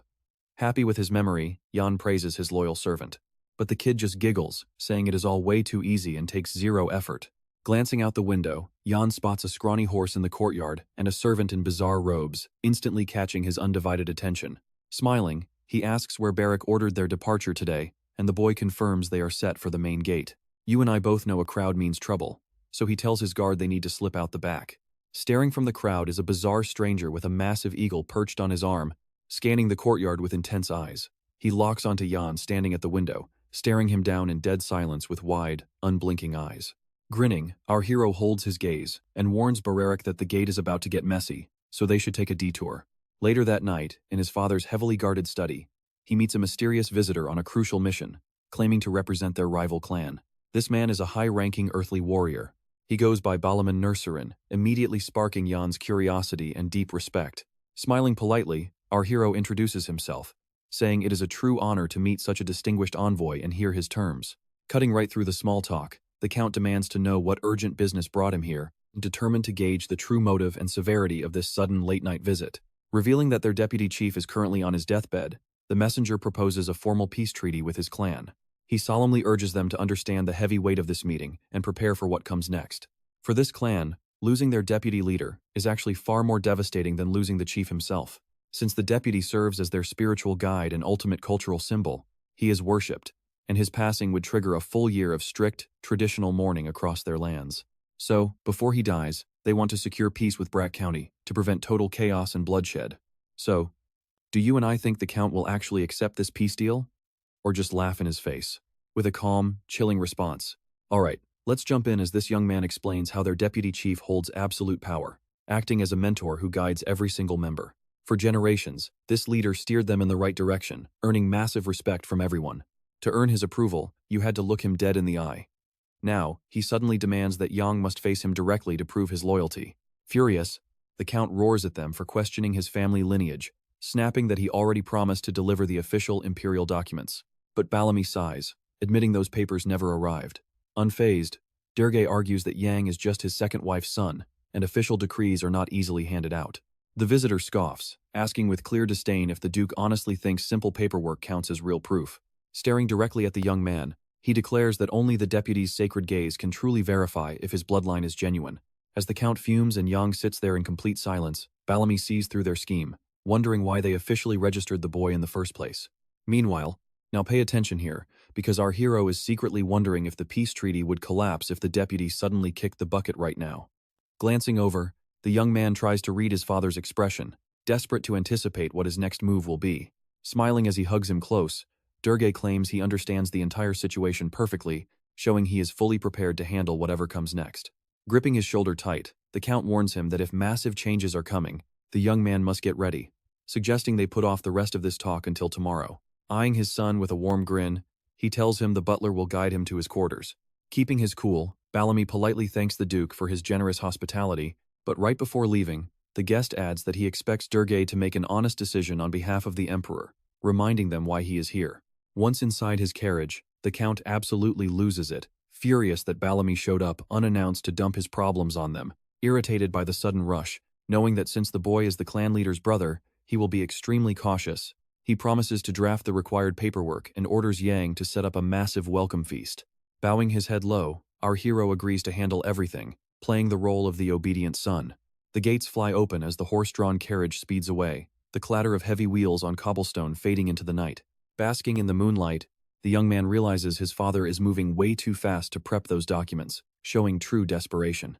Happy with his memory, Jan praises his loyal servant. But the kid just giggles, saying it is all way too easy and takes zero effort. Glancing out the window, Jan spots a scrawny horse in the courtyard and a servant in bizarre robes, instantly catching his undivided attention. Smiling, he asks where Barrack ordered their departure today, and the boy confirms they are set for the main gate. You and I both know a crowd means trouble, so he tells his guard they need to slip out the back. Staring from the crowd is a bizarre stranger with a massive eagle perched on his arm, scanning the courtyard with intense eyes. He locks onto Jan standing at the window, staring him down in dead silence with wide, unblinking eyes. Grinning, our hero holds his gaze and warns Barrack that the gate is about to get messy, so they should take a detour. Later that night, in his father's heavily guarded study, he meets a mysterious visitor on a crucial mission, claiming to represent their rival clan. This man is a high-ranking earthly warrior. He goes by Balaman Nurserin, immediately sparking Jan's curiosity and deep respect. Smiling politely, our hero introduces himself, saying it is a true honor to meet such a distinguished envoy and hear his terms. Cutting right through the small talk, the Count demands to know what urgent business brought him here, determined to gauge the true motive and severity of this sudden late-night visit. Revealing that their deputy chief is currently on his deathbed, the messenger proposes a formal peace treaty with his clan. He solemnly urges them to understand the heavy weight of this meeting and prepare for what comes next. For this clan, losing their deputy leader is actually far more devastating than losing the chief himself. Since the deputy serves as their spiritual guide and ultimate cultural symbol, he is worshipped, and his passing would trigger a full year of strict, traditional mourning across their lands. So, before he dies, they want to secure peace with Brack County to prevent total chaos and bloodshed. So, do you and I think the Count will actually accept this peace deal? Or just laugh in his face? With a calm, chilling response. Alright, let's jump in as this young man explains how their deputy chief holds absolute power, acting as a mentor who guides every single member. For generations, this leader steered them in the right direction, earning massive respect from everyone. To earn his approval, you had to look him dead in the eye. Now, he suddenly demands that Yang must face him directly to prove his loyalty. Furious, the Count roars at them for questioning his family lineage, snapping that he already promised to deliver the official imperial documents. But Bellamy sighs, admitting those papers never arrived. Unfazed, Derge argues that Yang is just his second wife's son, and official decrees are not easily handed out. The visitor scoffs, asking with clear disdain if the Duke honestly thinks simple paperwork counts as real proof. Staring directly at the young man, he declares that only the deputy's sacred gaze can truly verify if his bloodline is genuine. As the Count fumes and Yang sits there in complete silence, Bellamy sees through their scheme, wondering why they officially registered the boy in the first place. Meanwhile, now pay attention here, because our hero is secretly wondering if the peace treaty would collapse if the deputy suddenly kicked the bucket right now. Glancing over, the young man tries to read his father's expression, desperate to anticipate what his next move will be. Smiling as he hugs him close, Derge claims he understands the entire situation perfectly, showing he is fully prepared to handle whatever comes next. Gripping his shoulder tight, the Count warns him that if massive changes are coming, the young man must get ready, suggesting they put off the rest of this talk until tomorrow. Eyeing his son with a warm grin, he tells him the butler will guide him to his quarters. Keeping his cool, Bellamy politely thanks the Duke for his generous hospitality, but right before leaving, the guest adds that he expects Derge to make an honest decision on behalf of the Emperor, reminding them why he is here. Once inside his carriage, the Count absolutely loses it, furious that Bellamy showed up unannounced to dump his problems on them, irritated by the sudden rush, knowing that since the boy is the clan leader's brother, he will be extremely cautious. He promises to draft the required paperwork and orders Yang to set up a massive welcome feast. Bowing his head low, our hero agrees to handle everything, playing the role of the obedient son. The gates fly open as the horse-drawn carriage speeds away, the clatter of heavy wheels on cobblestone fading into the night. Basking in the moonlight, the young man realizes his father is moving way too fast to prep those documents, showing true desperation.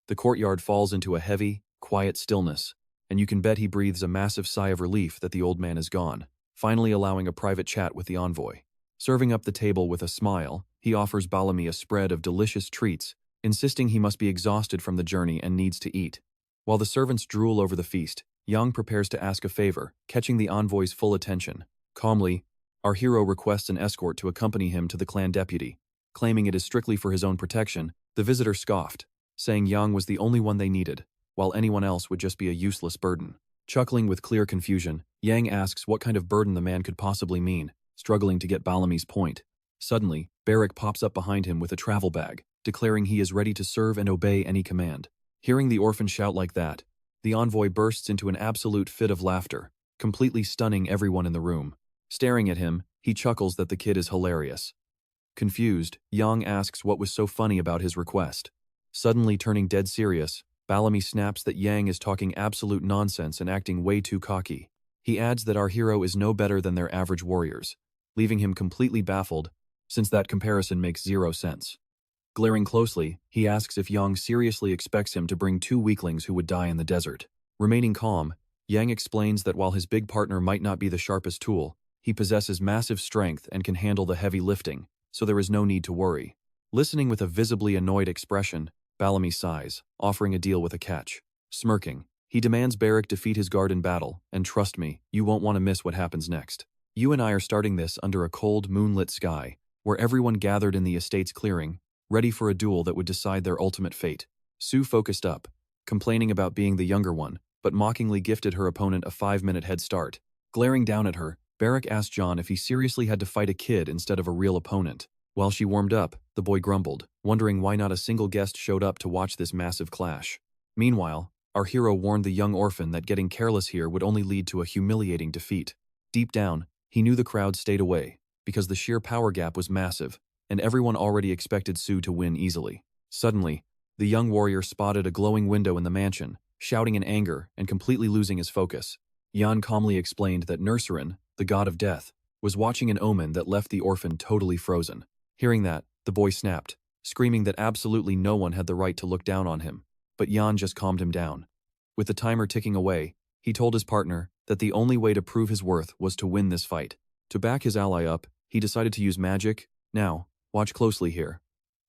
The courtyard falls into a heavy, quiet stillness, and you can bet he breathes a massive sigh of relief that the old man is gone, finally allowing a private chat with the envoy. Serving up the table with a smile, he offers Bellamy a spread of delicious treats, insisting he must be exhausted from the journey and needs to eat. While the servants drool over the feast, Yang prepares to ask a favor, catching the envoy's full attention. Calmly, our hero requests an escort to accompany him to the clan deputy. Claiming it is strictly for his own protection, the visitor scoffed, saying Yang was the only one they needed, while anyone else would just be a useless burden. Chuckling with clear confusion, Yang asks what kind of burden the man could possibly mean, struggling to get Bellamy's point. Suddenly, Barrack pops up behind him with a travel bag, declaring he is ready to serve and obey any command. Hearing the orphan shout like that, the envoy bursts into an absolute fit of laughter, completely stunning everyone in the room. Staring at him, he chuckles that the kid is hilarious. Confused, Yang asks what was so funny about his request. Suddenly turning dead serious, Bellamy snaps that Yang is talking absolute nonsense and acting way too cocky. He adds that our hero is no better than their average warriors, leaving him completely baffled, since that comparison makes zero sense. Glaring closely, he asks if Yang seriously expects him to bring 2 weaklings who would die in the desert. Remaining calm, Yang explains that while his big partner might not be the sharpest tool, he possesses massive strength and can handle the heavy lifting, so there is no need to worry. Listening with a visibly annoyed expression, Bellamy sighs, offering a deal with a catch. Smirking, he demands Barrack defeat his guard in battle, and trust me, you won't want to miss what happens next. You and I are starting this under a cold, moonlit sky, where everyone gathered in the estate's clearing, ready for a duel that would decide their ultimate fate. Sue focused up, complaining about being the younger one, but mockingly gifted her opponent a 5-minute head start. Glaring down at her, Barrack asked John if he seriously had to fight a kid instead of a real opponent. While she warmed up, the boy grumbled, wondering why not a single guest showed up to watch this massive clash. Meanwhile, our hero warned the young orphan that getting careless here would only lead to a humiliating defeat. Deep down, he knew the crowd stayed away, because the sheer power gap was massive, and everyone already expected Sue to win easily. Suddenly, the young warrior spotted a glowing window in the mansion, shouting in anger and completely losing his focus. Jan calmly explained that Nurserin, the god of death, was watching an omen that left the orphan totally frozen. Hearing that, the boy snapped, screaming that absolutely no one had the right to look down on him. But Jan just calmed him down. With the timer ticking away, he told his partner that the only way to prove his worth was to win this fight. To back his ally up, he decided to use magic. Now, watch closely here.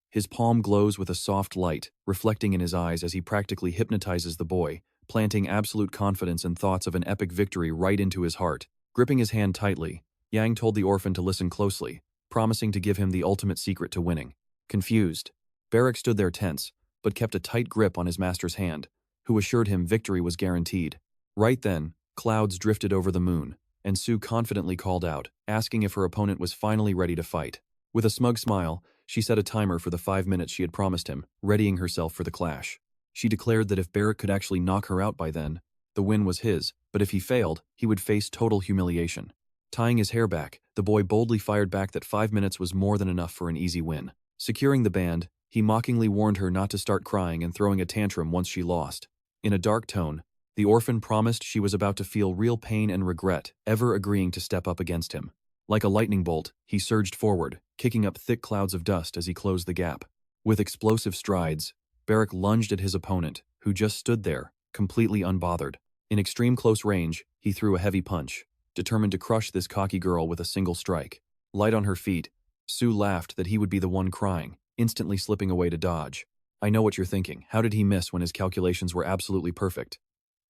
His palm glows with a soft light, reflecting in his eyes as he practically hypnotizes the boy, planting absolute confidence and thoughts of an epic victory right into his heart. Gripping his hand tightly, Yang told the orphan to listen closely, promising to give him the ultimate secret to winning. Confused, Barrack stood there tense, but kept a tight grip on his master's hand, who assured him victory was guaranteed. Right then, clouds drifted over the moon, and Sue confidently called out, asking if her opponent was finally ready to fight. With a smug smile, she set a timer for the 5 minutes she had promised him, readying herself for the clash. She declared that if Barrack could actually knock her out by then, the win was his, but if he failed, he would face total humiliation. Tying his hair back, the boy boldly fired back that 5 minutes was more than enough for an easy win. Securing the band, he mockingly warned her not to start crying and throwing a tantrum once she lost. In a dark tone, the orphan promised she was about to feel real pain and regret, ever agreeing to step up against him. Like a lightning bolt, he surged forward, kicking up thick clouds of dust as he closed the gap. With explosive strides, Barrack lunged at his opponent, who just stood there, completely unbothered. In extreme close range, he threw a heavy punch, determined to crush this cocky girl with a single strike. Light on her feet, Sue laughed that he would be the one crying, instantly slipping away to dodge. I know what you're thinking. How did he miss when his calculations were absolutely perfect?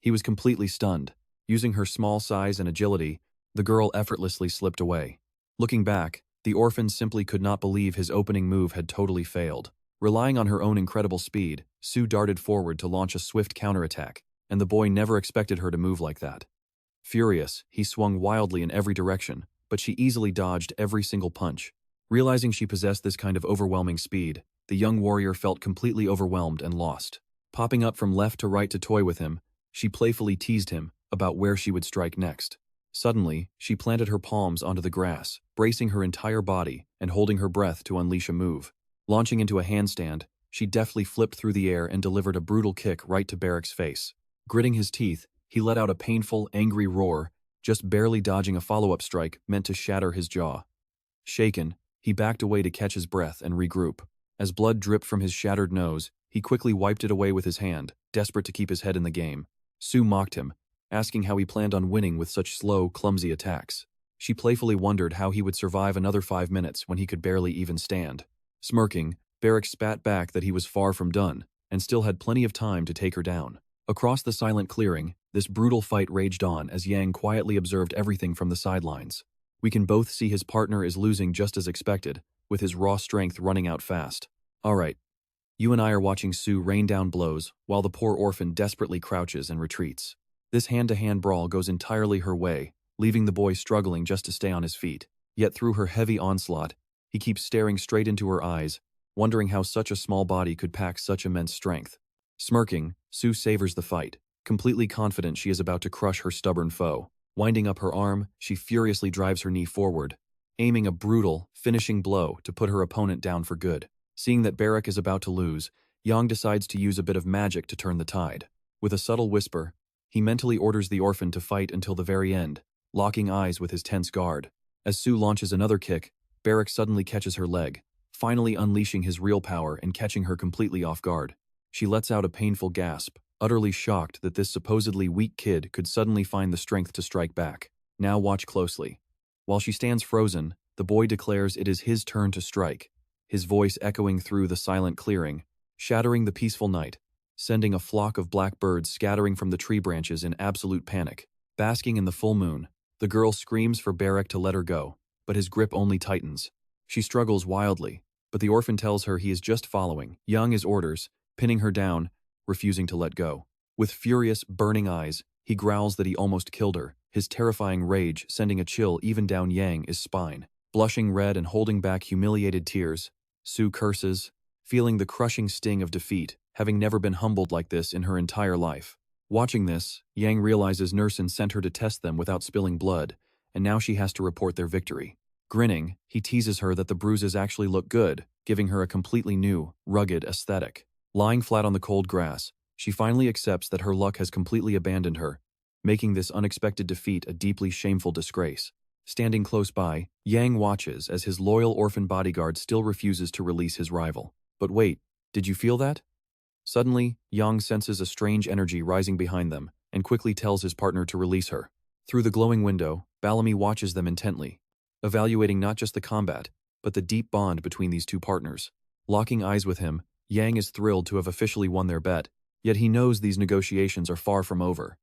He was completely stunned. Using her small size and agility, the girl effortlessly slipped away. Looking back, the orphan simply could not believe his opening move had totally failed. Relying on her own incredible speed, Sue darted forward to launch a swift counterattack, and the boy never expected her to move like that. Furious, he swung wildly in every direction, but she easily dodged every single punch. Realizing she possessed this kind of overwhelming speed, the young warrior felt completely overwhelmed and lost. Popping up from left to right to toy with him, she playfully teased him about where she would strike next. Suddenly, she planted her palms onto the grass, bracing her entire body and holding her breath to unleash a move. Launching into a handstand, she deftly flipped through the air and delivered a brutal kick right to Barrack's face. Gritting his teeth, he let out a painful, angry roar, just barely dodging a follow-up strike meant to shatter his jaw. Shaken, he backed away to catch his breath and regroup. As blood dripped from his shattered nose, he quickly wiped it away with his hand, desperate to keep his head in the game. Sue mocked him, asking how he planned on winning with such slow, clumsy attacks. She playfully wondered how he would survive another 5 minutes when he could barely even stand. Smirking, Barrack spat back that he was far from done, and still had plenty of time to take her down. Across the silent clearing, this brutal fight raged on as Yang quietly observed everything from the sidelines. We can both see his partner is losing just as expected, with his raw strength running out fast. Alright, you and I are watching Sue rain down blows, while the poor orphan desperately crouches and retreats. This hand-to-hand brawl goes entirely her way, leaving the boy struggling just to stay on his feet. Yet through her heavy onslaught, he keeps staring straight into her eyes, wondering how such a small body could pack such immense strength. Smirking, Sue savors the fight, completely confident she is about to crush her stubborn foe. Winding up her arm, she furiously drives her knee forward, aiming a brutal, finishing blow to put her opponent down for good. Seeing that Barrack is about to lose, Yang decides to use a bit of magic to turn the tide. With a subtle whisper, he mentally orders the orphan to fight until the very end, locking eyes with his tense guard. As Sue launches another kick, Barrack suddenly catches her leg, finally unleashing his real power and catching her completely off guard. She lets out a painful gasp, utterly shocked that this supposedly weak kid could suddenly find the strength to strike back. Now watch closely. While she stands frozen, the boy declares it is his turn to strike, his voice echoing through the silent clearing, shattering the peaceful night, sending a flock of black birds scattering from the tree branches in absolute panic. Basking in the full moon, the girl screams for Barrack to let her go, but his grip only tightens. She struggles wildly, but the orphan tells her he is just following his orders, pinning her down, refusing to let go. With furious, burning eyes, he growls that he almost killed her, his terrifying rage sending a chill even down Yang's spine. Blushing red and holding back humiliated tears, Su curses, feeling the crushing sting of defeat, having never been humbled like this in her entire life. Watching this, Yang realizes Nursen sent her to test them without spilling blood, and now she has to report their victory. Grinning, he teases her that the bruises actually look good, giving her a completely new, rugged aesthetic. Lying flat on the cold grass, she finally accepts that her luck has completely abandoned her, making this unexpected defeat a deeply shameful disgrace. Standing close by, Yang watches as his loyal orphan bodyguard still refuses to release his rival. But wait, did you feel that? Suddenly, Yang senses a strange energy rising behind them and quickly tells his partner to release her. Through the glowing window, Bellamy watches them intently, evaluating not just the combat, but the deep bond between these two partners. Locking eyes with him, Yang is thrilled to have officially won their bet, yet he knows these negotiations are far from over.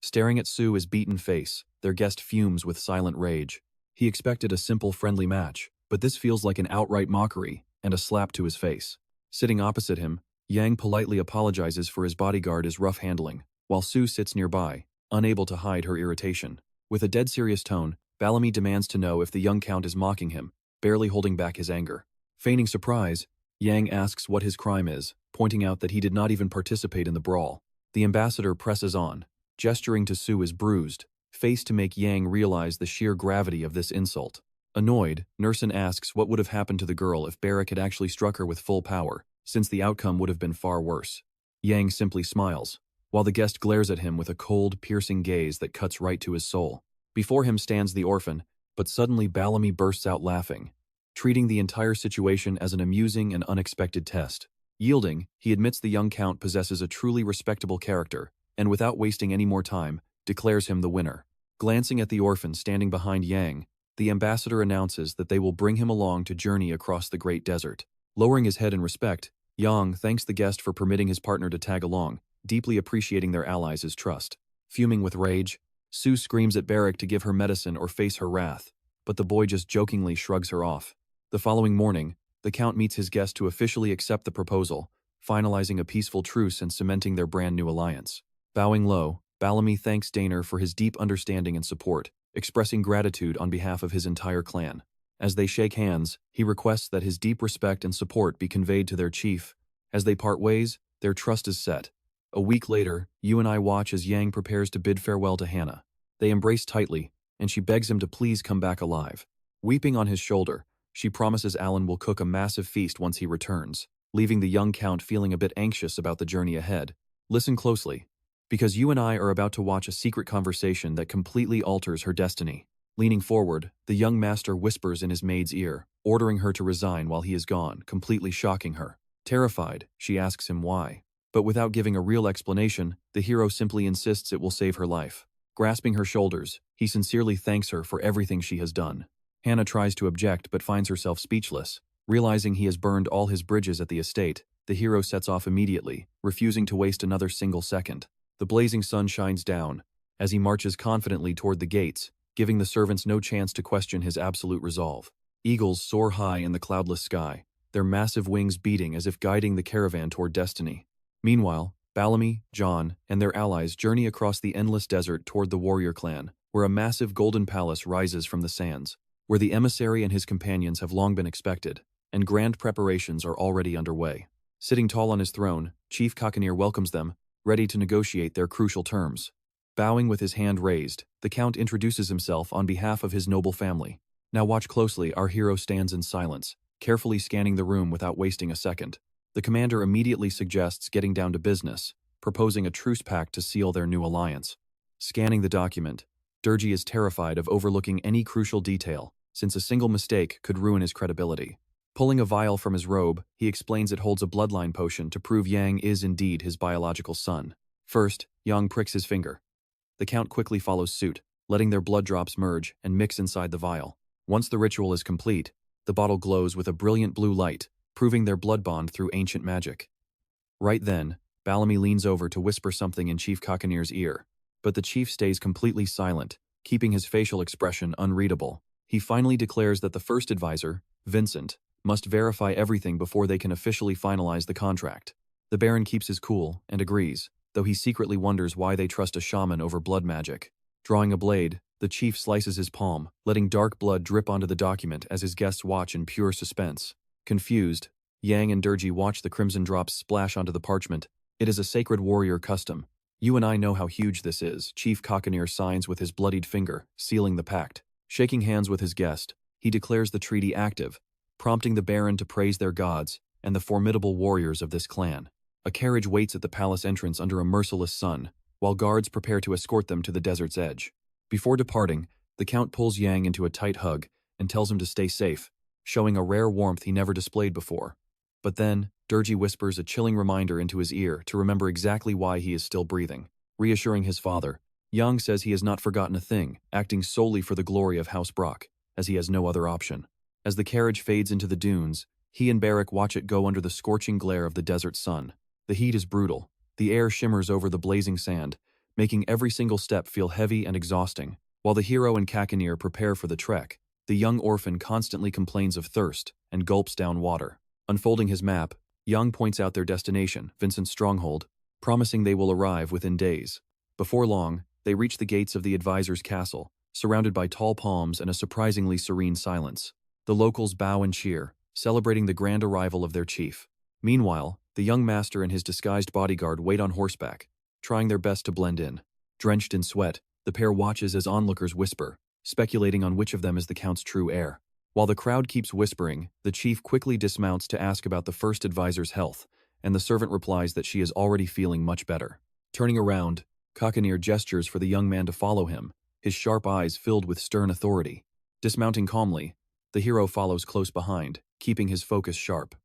Staring at Su's beaten face, their guest fumes with silent rage. He expected a simple friendly match, but this feels like an outright mockery and a slap to his face. Sitting opposite him, Yang politely apologizes for his bodyguard's rough handling, while Su sits nearby, unable to hide her irritation. With a dead serious tone, Bellamy demands to know if the young count is mocking him, barely holding back his anger. Feigning surprise, Yang asks what his crime is, pointing out that he did not even participate in the brawl. The ambassador presses on, gesturing to Su as bruised, face to make Yang realize the sheer gravity of this insult. Annoyed, Nursen asks what would have happened to the girl if Barrack had actually struck her with full power, since the outcome would have been far worse. Yang simply smiles, while the guest glares at him with a cold, piercing gaze that cuts right to his soul. Before him stands the orphan, but suddenly Bellamy bursts out laughing, treating the entire situation as an amusing and unexpected test. Yielding, he admits the young count possesses a truly respectable character, and without wasting any more time, declares him the winner. Glancing at the orphan standing behind Yang, the ambassador announces that they will bring him along to journey across the great desert. Lowering his head in respect, Yang thanks the guest for permitting his partner to tag along, deeply appreciating their allies' trust. Fuming with rage, Su screams at Barrack to give her medicine or face her wrath, but the boy just jokingly shrugs her off. The following morning, the count meets his guest to officially accept the proposal, finalizing a peaceful truce and cementing their brand new alliance. Bowing low, Bellamy thanks Daner for his deep understanding and support, expressing gratitude on behalf of his entire clan. As they shake hands, he requests that his deep respect and support be conveyed to their chief. As they part ways, their trust is set. A week later, you and I watch as Yang prepares to bid farewell to Hannah. They embrace tightly, and she begs him to please come back alive. Weeping on his shoulder, she promises Alan will cook a massive feast once he returns, leaving the young count feeling a bit anxious about the journey ahead. Listen closely, because you and I are about to watch a secret conversation that completely alters her destiny. Leaning forward, the young master whispers in his maid's ear, ordering her to resign while he is gone, completely shocking her. Terrified, she asks him why. But without giving a real explanation, the hero simply insists it will save her life. Grasping her shoulders, he sincerely thanks her for everything she has done. Hannah tries to object but finds herself speechless. Realizing he has burned all his bridges at the estate, the hero sets off immediately, refusing to waste another single second. The blazing sun shines down, as he marches confidently toward the gates, giving the servants no chance to question his absolute resolve. Eagles soar high in the cloudless sky, their massive wings beating as if guiding the caravan toward destiny. Meanwhile, Bellamy, John, and their allies journey across the endless desert toward the warrior clan, where a massive golden palace rises from the sands, where the emissary and his companions have long been expected, and grand preparations are already underway. Sitting tall on his throne, Chief Kakanir welcomes them, ready to negotiate their crucial terms. Bowing with his hand raised, the Count introduces himself on behalf of his noble family. Now watch closely, our hero stands in silence, carefully scanning the room without wasting a second. The commander immediately suggests getting down to business, proposing a truce pact to seal their new alliance. Scanning the document, Durgi is terrified of overlooking any crucial detail, since a single mistake could ruin his credibility. Pulling a vial from his robe, he explains it holds a bloodline potion to prove Yang is indeed his biological son. First, Yang pricks his finger. The Count quickly follows suit, letting their blood drops merge and mix inside the vial. Once the ritual is complete, the bottle glows with a brilliant blue light, proving their blood bond through ancient magic. Right then, Bellamy leans over to whisper something in Chief Kakanir's ear, but the chief stays completely silent, keeping his facial expression unreadable. He finally declares that the first advisor, Vincent, must verify everything before they can officially finalize the contract. The Baron keeps his cool and agrees, though he secretly wonders why they trust a shaman over blood magic. Drawing a blade, the chief slices his palm, letting dark blood drip onto the document as his guests watch in pure suspense. Confused, Yang and Durji watch the crimson drops splash onto the parchment. It is a sacred warrior custom. You and I know how huge this is. Chief Kokanir signs with his bloodied finger, sealing the pact. Shaking hands with his guest, he declares the treaty active, prompting the Baron to praise their gods and the formidable warriors of this clan. A carriage waits at the palace entrance under a merciless sun, while guards prepare to escort them to the desert's edge. Before departing, the Count pulls Yang into a tight hug and tells him to stay safe, showing a rare warmth he never displayed before. But then, Durji whispers a chilling reminder into his ear to remember exactly why he is still breathing. Reassuring his father, Yang says he has not forgotten a thing, acting solely for the glory of House Brock, as he has no other option. As the carriage fades into the dunes, he and Barrack watch it go under the scorching glare of the desert sun. The heat is brutal. The air shimmers over the blazing sand, making every single step feel heavy and exhausting. While the hero and Kakanir prepare for the trek, the young orphan constantly complains of thirst and gulps down water. Unfolding his map, Yang points out their destination, Vincent's stronghold, promising they will arrive within days. Before long, they reach the gates of the advisor's castle, surrounded by tall palms and a surprisingly serene silence. The locals bow and cheer, celebrating the grand arrival of their chief. Meanwhile, the young master and his disguised bodyguard wait on horseback, trying their best to blend in. Drenched in sweat, the pair watches as onlookers whisper, speculating on which of them is the Count's true heir. While the crowd keeps whispering, the chief quickly dismounts to ask about the first advisor's health, and the servant replies that she is already feeling much better. Turning around, Kakanir gestures for the young man to follow him, his sharp eyes filled with stern authority. Dismounting calmly, the hero follows close behind, keeping his focus sharp.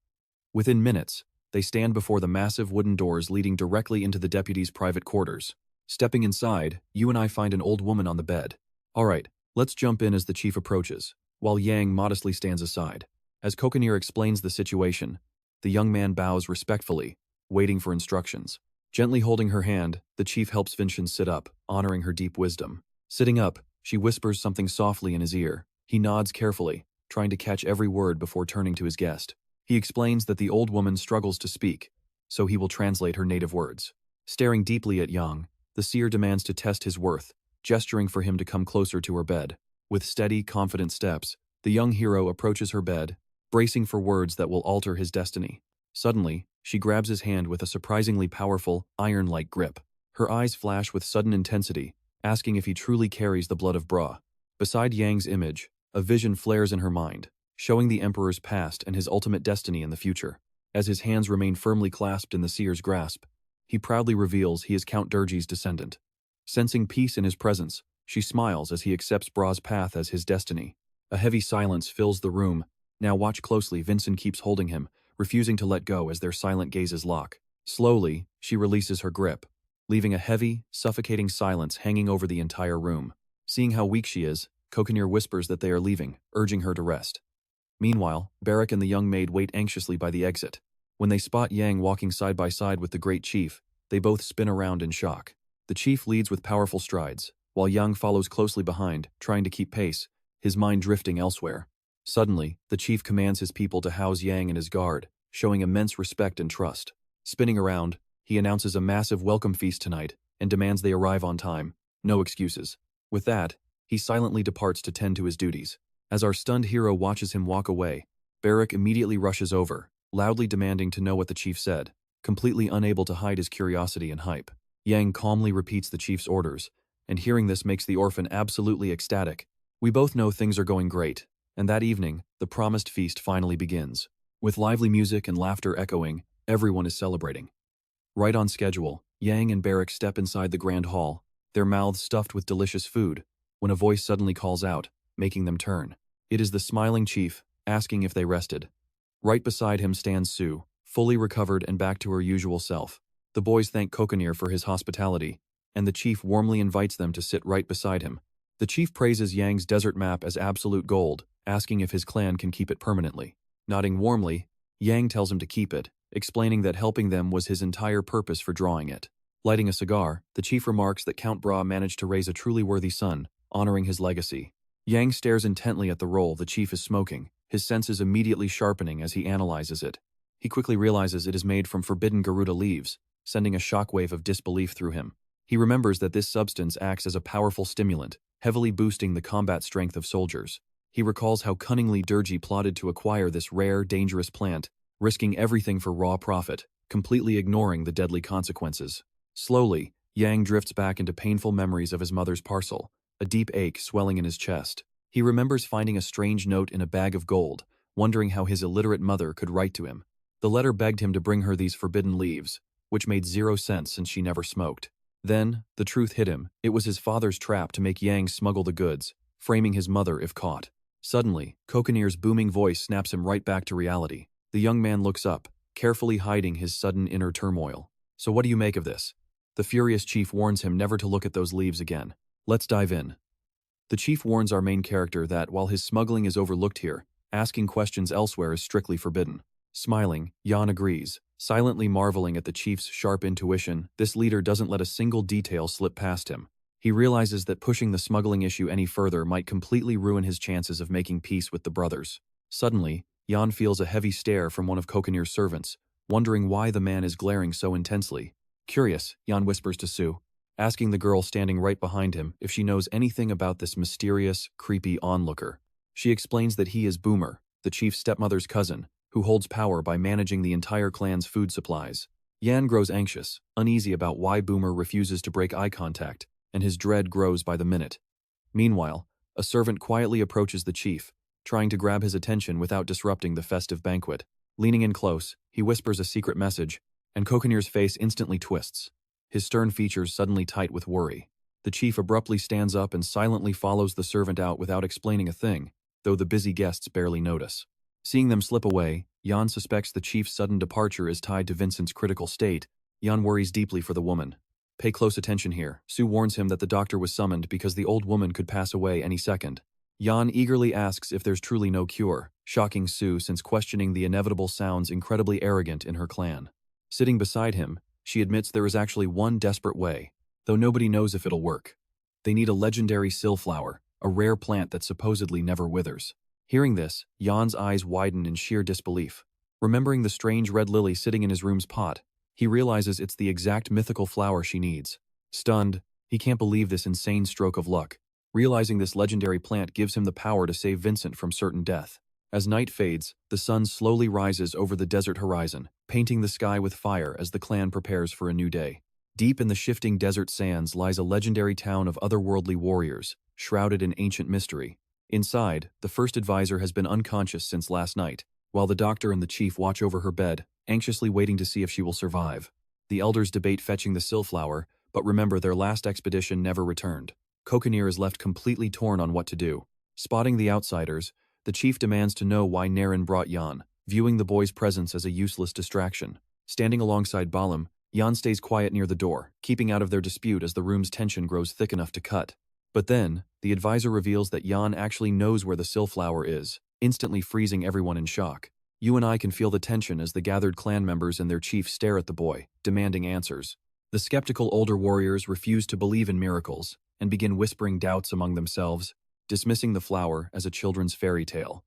Within minutes, they stand before the massive wooden doors leading directly into the deputy's private quarters. Stepping inside, you and I find an old woman on the bed. All right, let's jump in as the chief approaches, while Yang modestly stands aside. As Kokanir explains the situation, the young man bows respectfully, waiting for instructions. Gently holding her hand, the chief helps Vincent sit up, honoring her deep wisdom. Sitting up, she whispers something softly in his ear. He nods carefully, trying to catch every word before turning to his guest. He explains that the old woman struggles to speak, so he will translate her native words. Staring deeply at Yang, the seer demands to test his worth, gesturing for him to come closer to her bed. With steady, confident steps, the young hero approaches her bed, bracing for words that will alter his destiny. Suddenly, she grabs his hand with a surprisingly powerful, iron-like grip. Her eyes flash with sudden intensity, asking if he truly carries the blood of Bra. Beside Yang's image, a vision flares in her mind, showing the Emperor's past and his ultimate destiny in the future. As his hands remain firmly clasped in the seer's grasp, he proudly reveals he is Count Durji's descendant. Sensing peace in his presence, she smiles as he accepts Bra's path as his destiny. A heavy silence fills the room. Now watch closely. Vincent keeps holding him, refusing to let go as their silent gazes lock. Slowly, she releases her grip, leaving a heavy, suffocating silence hanging over the entire room. Seeing how weak she is, Kokanir whispers that they are leaving, urging her to rest. Meanwhile, Barrack and the young maid wait anxiously by the exit. When they spot Yang walking side by side with the great chief, they both spin around in shock. The chief leads with powerful strides, while Yang follows closely behind, trying to keep pace, his mind drifting elsewhere. Suddenly, the chief commands his people to house Yang and his guard, showing immense respect and trust. Spinning around, he announces a massive welcome feast tonight and demands they arrive on time. No excuses. With that, he silently departs to tend to his duties. As our stunned hero watches him walk away, Barrack immediately rushes over, loudly demanding to know what the chief said, completely unable to hide his curiosity and hype. Yang calmly repeats the chief's orders, and hearing this makes the orphan absolutely ecstatic. We both know things are going great, and that evening, the promised feast finally begins. With lively music and laughter echoing, everyone is celebrating. Right on schedule, Yang and Barrack step inside the grand hall, their mouths stuffed with delicious food, when a voice suddenly calls out, making them turn. It is the smiling chief, asking if they rested. Right beside him stands Sue, fully recovered and back to her usual self. The boys thank Kokanir for his hospitality, and the chief warmly invites them to sit right beside him. The chief praises Yang's desert map as absolute gold, asking if his clan can keep it permanently. Nodding warmly, Yang tells him to keep it, explaining that helping them was his entire purpose for drawing it. Lighting a cigar, the chief remarks that Count Bra managed to raise a truly worthy son, honoring his legacy. Yang stares intently at the roll the chief is smoking, his senses immediately sharpening as he analyzes it. He quickly realizes it is made from forbidden Garuda leaves, sending a shockwave of disbelief through him. He remembers that this substance acts as a powerful stimulant, heavily boosting the combat strength of soldiers. He recalls how cunningly Durji plotted to acquire this rare, dangerous plant, risking everything for raw profit, completely ignoring the deadly consequences. Slowly, Yang drifts back into painful memories of his mother's parcel, a deep ache swelling in his chest. He remembers finding a strange note in a bag of gold, wondering how his illiterate mother could write to him. The letter begged him to bring her these forbidden leaves, which made zero sense since she never smoked. Then, the truth hit him. It was his father's trap to make Yang smuggle the goods, framing his mother if caught. Suddenly, Kokanir's booming voice snaps him right back to reality. The young man looks up, carefully hiding his sudden inner turmoil. So what do you make of this? The furious chief warns him never to look at those leaves again. Let's dive in. The chief warns our main character that while his smuggling is overlooked here, asking questions elsewhere is strictly forbidden. Smiling, Yan agrees, silently marveling at the chief's sharp intuition. This leader doesn't let a single detail slip past him. He realizes that pushing the smuggling issue any further might completely ruin his chances of making peace with the brothers. Suddenly, Yan feels a heavy stare from one of Kokanir's servants, wondering why the man is glaring so intensely. Curious, Yan whispers to Sue, asking the girl standing right behind him if she knows anything about this mysterious, creepy onlooker. She explains that he is Boomer, the chief's stepmother's cousin, who holds power by managing the entire clan's food supplies. Yan grows anxious, uneasy about why Boomer refuses to break eye contact, and his dread grows by the minute. Meanwhile, a servant quietly approaches the chief, trying to grab his attention without disrupting the festive banquet. Leaning in close, he whispers a secret message, and Kokanir's face instantly twists. His stern features suddenly tight with worry. The chief abruptly stands up and silently follows the servant out without explaining a thing, though the busy guests barely notice. Seeing them slip away, Yan suspects the chief's sudden departure is tied to Vincent's critical state. Yan worries deeply for the woman. Pay close attention here. Sue warns him that the doctor was summoned because the old woman could pass away any second. Yan eagerly asks if there's truly no cure, shocking Sue since questioning the inevitable sounds incredibly arrogant in her clan. Sitting beside him, she admits there is actually one desperate way, though nobody knows if it'll work. They need a legendary sillflower, a rare plant that supposedly never withers. Hearing this, Yan's eyes widen in sheer disbelief. Remembering the strange red lily sitting in his room's pot, he realizes it's the exact mythical flower she needs. Stunned, he can't believe this insane stroke of luck, realizing this legendary plant gives him the power to save Vincent from certain death. As night fades, the sun slowly rises over the desert horizon, painting the sky with fire as the clan prepares for a new day. Deep in the shifting desert sands lies a legendary town of otherworldly warriors, shrouded in ancient mystery. Inside, the first advisor has been unconscious since last night, while the doctor and the chief watch over her bed, anxiously waiting to see if she will survive. The elders debate fetching the sillflower, but remember their last expedition never returned. Kokanir is left completely torn on what to do. Spotting the outsiders, the chief demands to know why Naren brought Yan, viewing the boy's presence as a useless distraction. Standing alongside Balam, Yan stays quiet near the door, keeping out of their dispute as the room's tension grows thick enough to cut. But then, the advisor reveals that Yan actually knows where the sillflower is, instantly freezing everyone in shock. You and I can feel the tension as the gathered clan members and their chief stare at the boy, demanding answers. The skeptical older warriors refuse to believe in miracles, and begin whispering doubts among themselves, dismissing the flower as a children's fairy tale.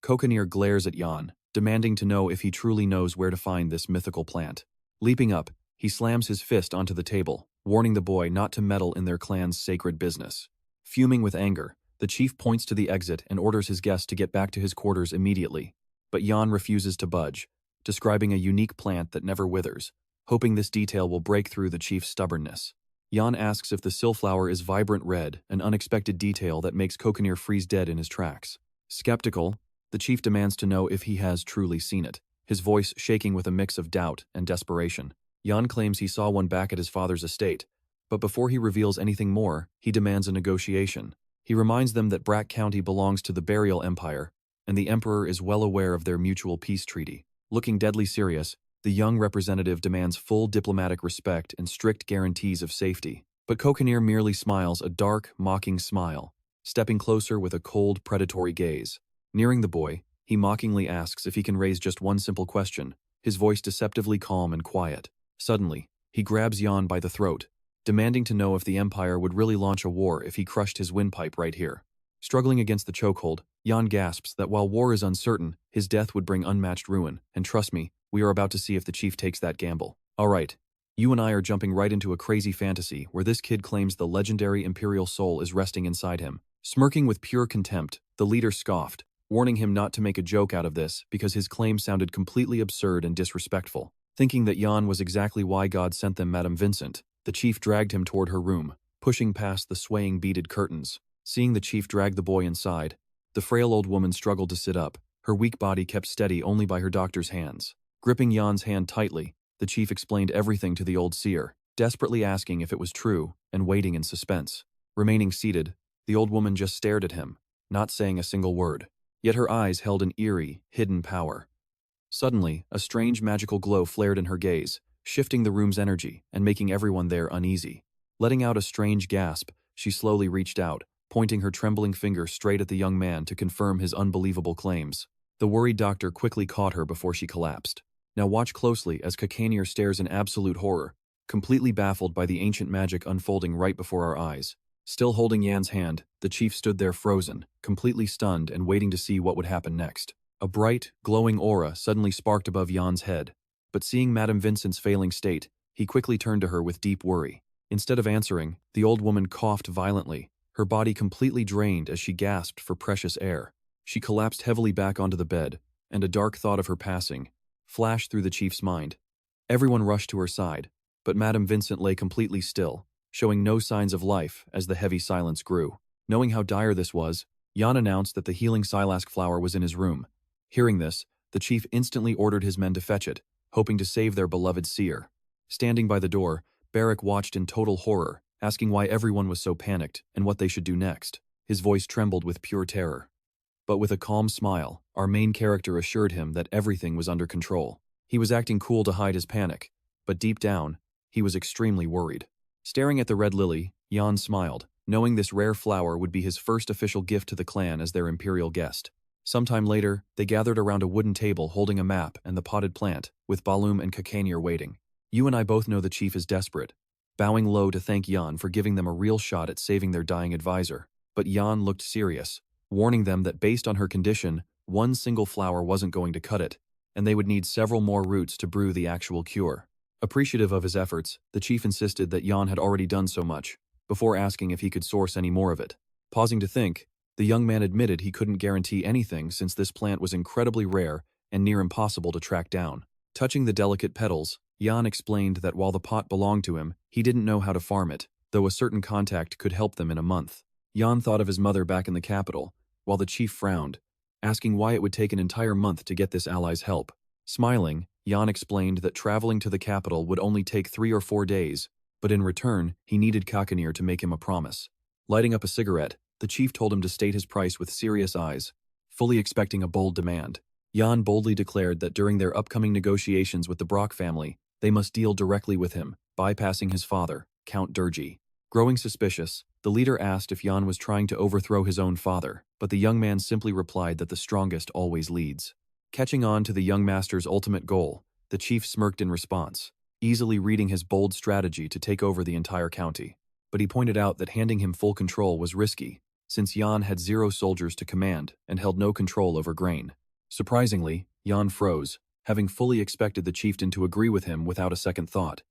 Kokanir glares at Yan, demanding to know if he truly knows where to find this mythical plant. Leaping up, he slams his fist onto the table, warning the boy not to meddle in their clan's sacred business. Fuming with anger, the chief points to the exit and orders his guest to get back to his quarters immediately. But Yan refuses to budge, describing a unique plant that never withers, hoping this detail will break through the chief's stubbornness. Yan asks if the sillflower is vibrant red, an unexpected detail that makes Kokanir freeze dead in his tracks. Skeptical, the chief demands to know if he has truly seen it, his voice shaking with a mix of doubt and desperation. Yan claims he saw one back at his father's estate, but before he reveals anything more, he demands a negotiation. He reminds them that Brack County belongs to the Burial Empire, and the Emperor is well aware of their mutual peace treaty. Looking deadly serious, the young representative demands full diplomatic respect and strict guarantees of safety. But Kokanir merely smiles a dark, mocking smile, stepping closer with a cold, predatory gaze. Nearing the boy, he mockingly asks if he can raise just one simple question, his voice deceptively calm and quiet. Suddenly, he grabs Yan by the throat, demanding to know if the Empire would really launch a war if he crushed his windpipe right here. Struggling against the chokehold, Yan gasps that while war is uncertain, his death would bring unmatched ruin, and trust me, we are about to see if the chief takes that gamble. All right, You and I are jumping right into a crazy fantasy where this kid claims the legendary Imperial soul is resting inside him. Smirking with pure contempt, the leader scoffed, warning him not to make a joke out of this because his claim sounded completely absurd and disrespectful. Thinking that Jan was exactly why God sent them Madame Vincent, the chief dragged him toward her room, pushing past the swaying beaded curtains. Seeing the chief drag the boy inside, the frail old woman struggled to sit up, her weak body kept steady only by her doctor's hands. Gripping Jan's hand tightly, the chief explained everything to the old seer, desperately asking if it was true and waiting in suspense. Remaining seated, the old woman just stared at him, not saying a single word. Yet her eyes held an eerie, hidden power. Suddenly, a strange magical glow flared in her gaze, shifting the room's energy and making everyone there uneasy. Letting out a strange gasp, she slowly reached out, pointing her trembling finger straight at the young man to confirm his unbelievable claims. The worried doctor quickly caught her before she collapsed. Now watch closely as Kakanir stares in absolute horror, completely baffled by the ancient magic unfolding right before our eyes. Still holding Jan's hand, the chief stood there frozen, completely stunned and waiting to see what would happen next. A bright, glowing aura suddenly sparked above Jan's head, but seeing Madame Vincent's failing state, he quickly turned to her with deep worry. Instead of answering, the old woman coughed violently, her body completely drained as she gasped for precious air. She collapsed heavily back onto the bed, and a dark thought of her passing flashed through the chief's mind. Everyone rushed to her side, but Madame Vincent lay completely still, showing no signs of life as the heavy silence grew. Knowing how dire this was, Jan announced that the healing Silask flower was in his room. Hearing this, the chief instantly ordered his men to fetch it, hoping to save their beloved seer. Standing by the door, Barrack watched in total horror, asking why everyone was so panicked and what they should do next. His voice trembled with pure terror. But with a calm smile, our main character assured him that everything was under control. He was acting cool to hide his panic, but deep down, he was extremely worried. Staring at the red lily, Jan smiled, knowing this rare flower would be his first official gift to the clan as their imperial guest. Sometime later, they gathered around a wooden table holding a map and the potted plant, with Balum and Kakanir waiting. You and I both know the chief is desperate, bowing low to thank Jan for giving them a real shot at saving their dying advisor. But Jan looked serious, warning them that based on her condition, one single flower wasn't going to cut it, and they would need several more roots to brew the actual cure. Appreciative of his efforts, the chief insisted that Jan had already done so much, before asking if he could source any more of it. Pausing to think, the young man admitted he couldn't guarantee anything since this plant was incredibly rare and near impossible to track down. Touching the delicate petals, Jan explained that while the pot belonged to him, he didn't know how to farm it, though a certain contact could help them in a month. Jan thought of his mother back in the capital, while the chief frowned, asking why it would take an entire month to get this ally's help. Smiling, Jan explained that traveling to the capital would only take 3 or 4 days, but in return, he needed Kakanir to make him a promise. Lighting up a cigarette, the chief told him to state his price with serious eyes, fully expecting a bold demand. Jan boldly declared that during their upcoming negotiations with the Brock family, they must deal directly with him, bypassing his father, Count Durgi. Growing suspicious, the leader asked if Jan was trying to overthrow his own father, but the young man simply replied that the strongest always leads. Catching on to the young master's ultimate goal, the chief smirked in response, easily reading his bold strategy to take over the entire county. But he pointed out that handing him full control was risky, since Jan had 0 soldiers to command and held no control over grain. Surprisingly, Jan froze, having fully expected the chieftain to agree with him without a second thought.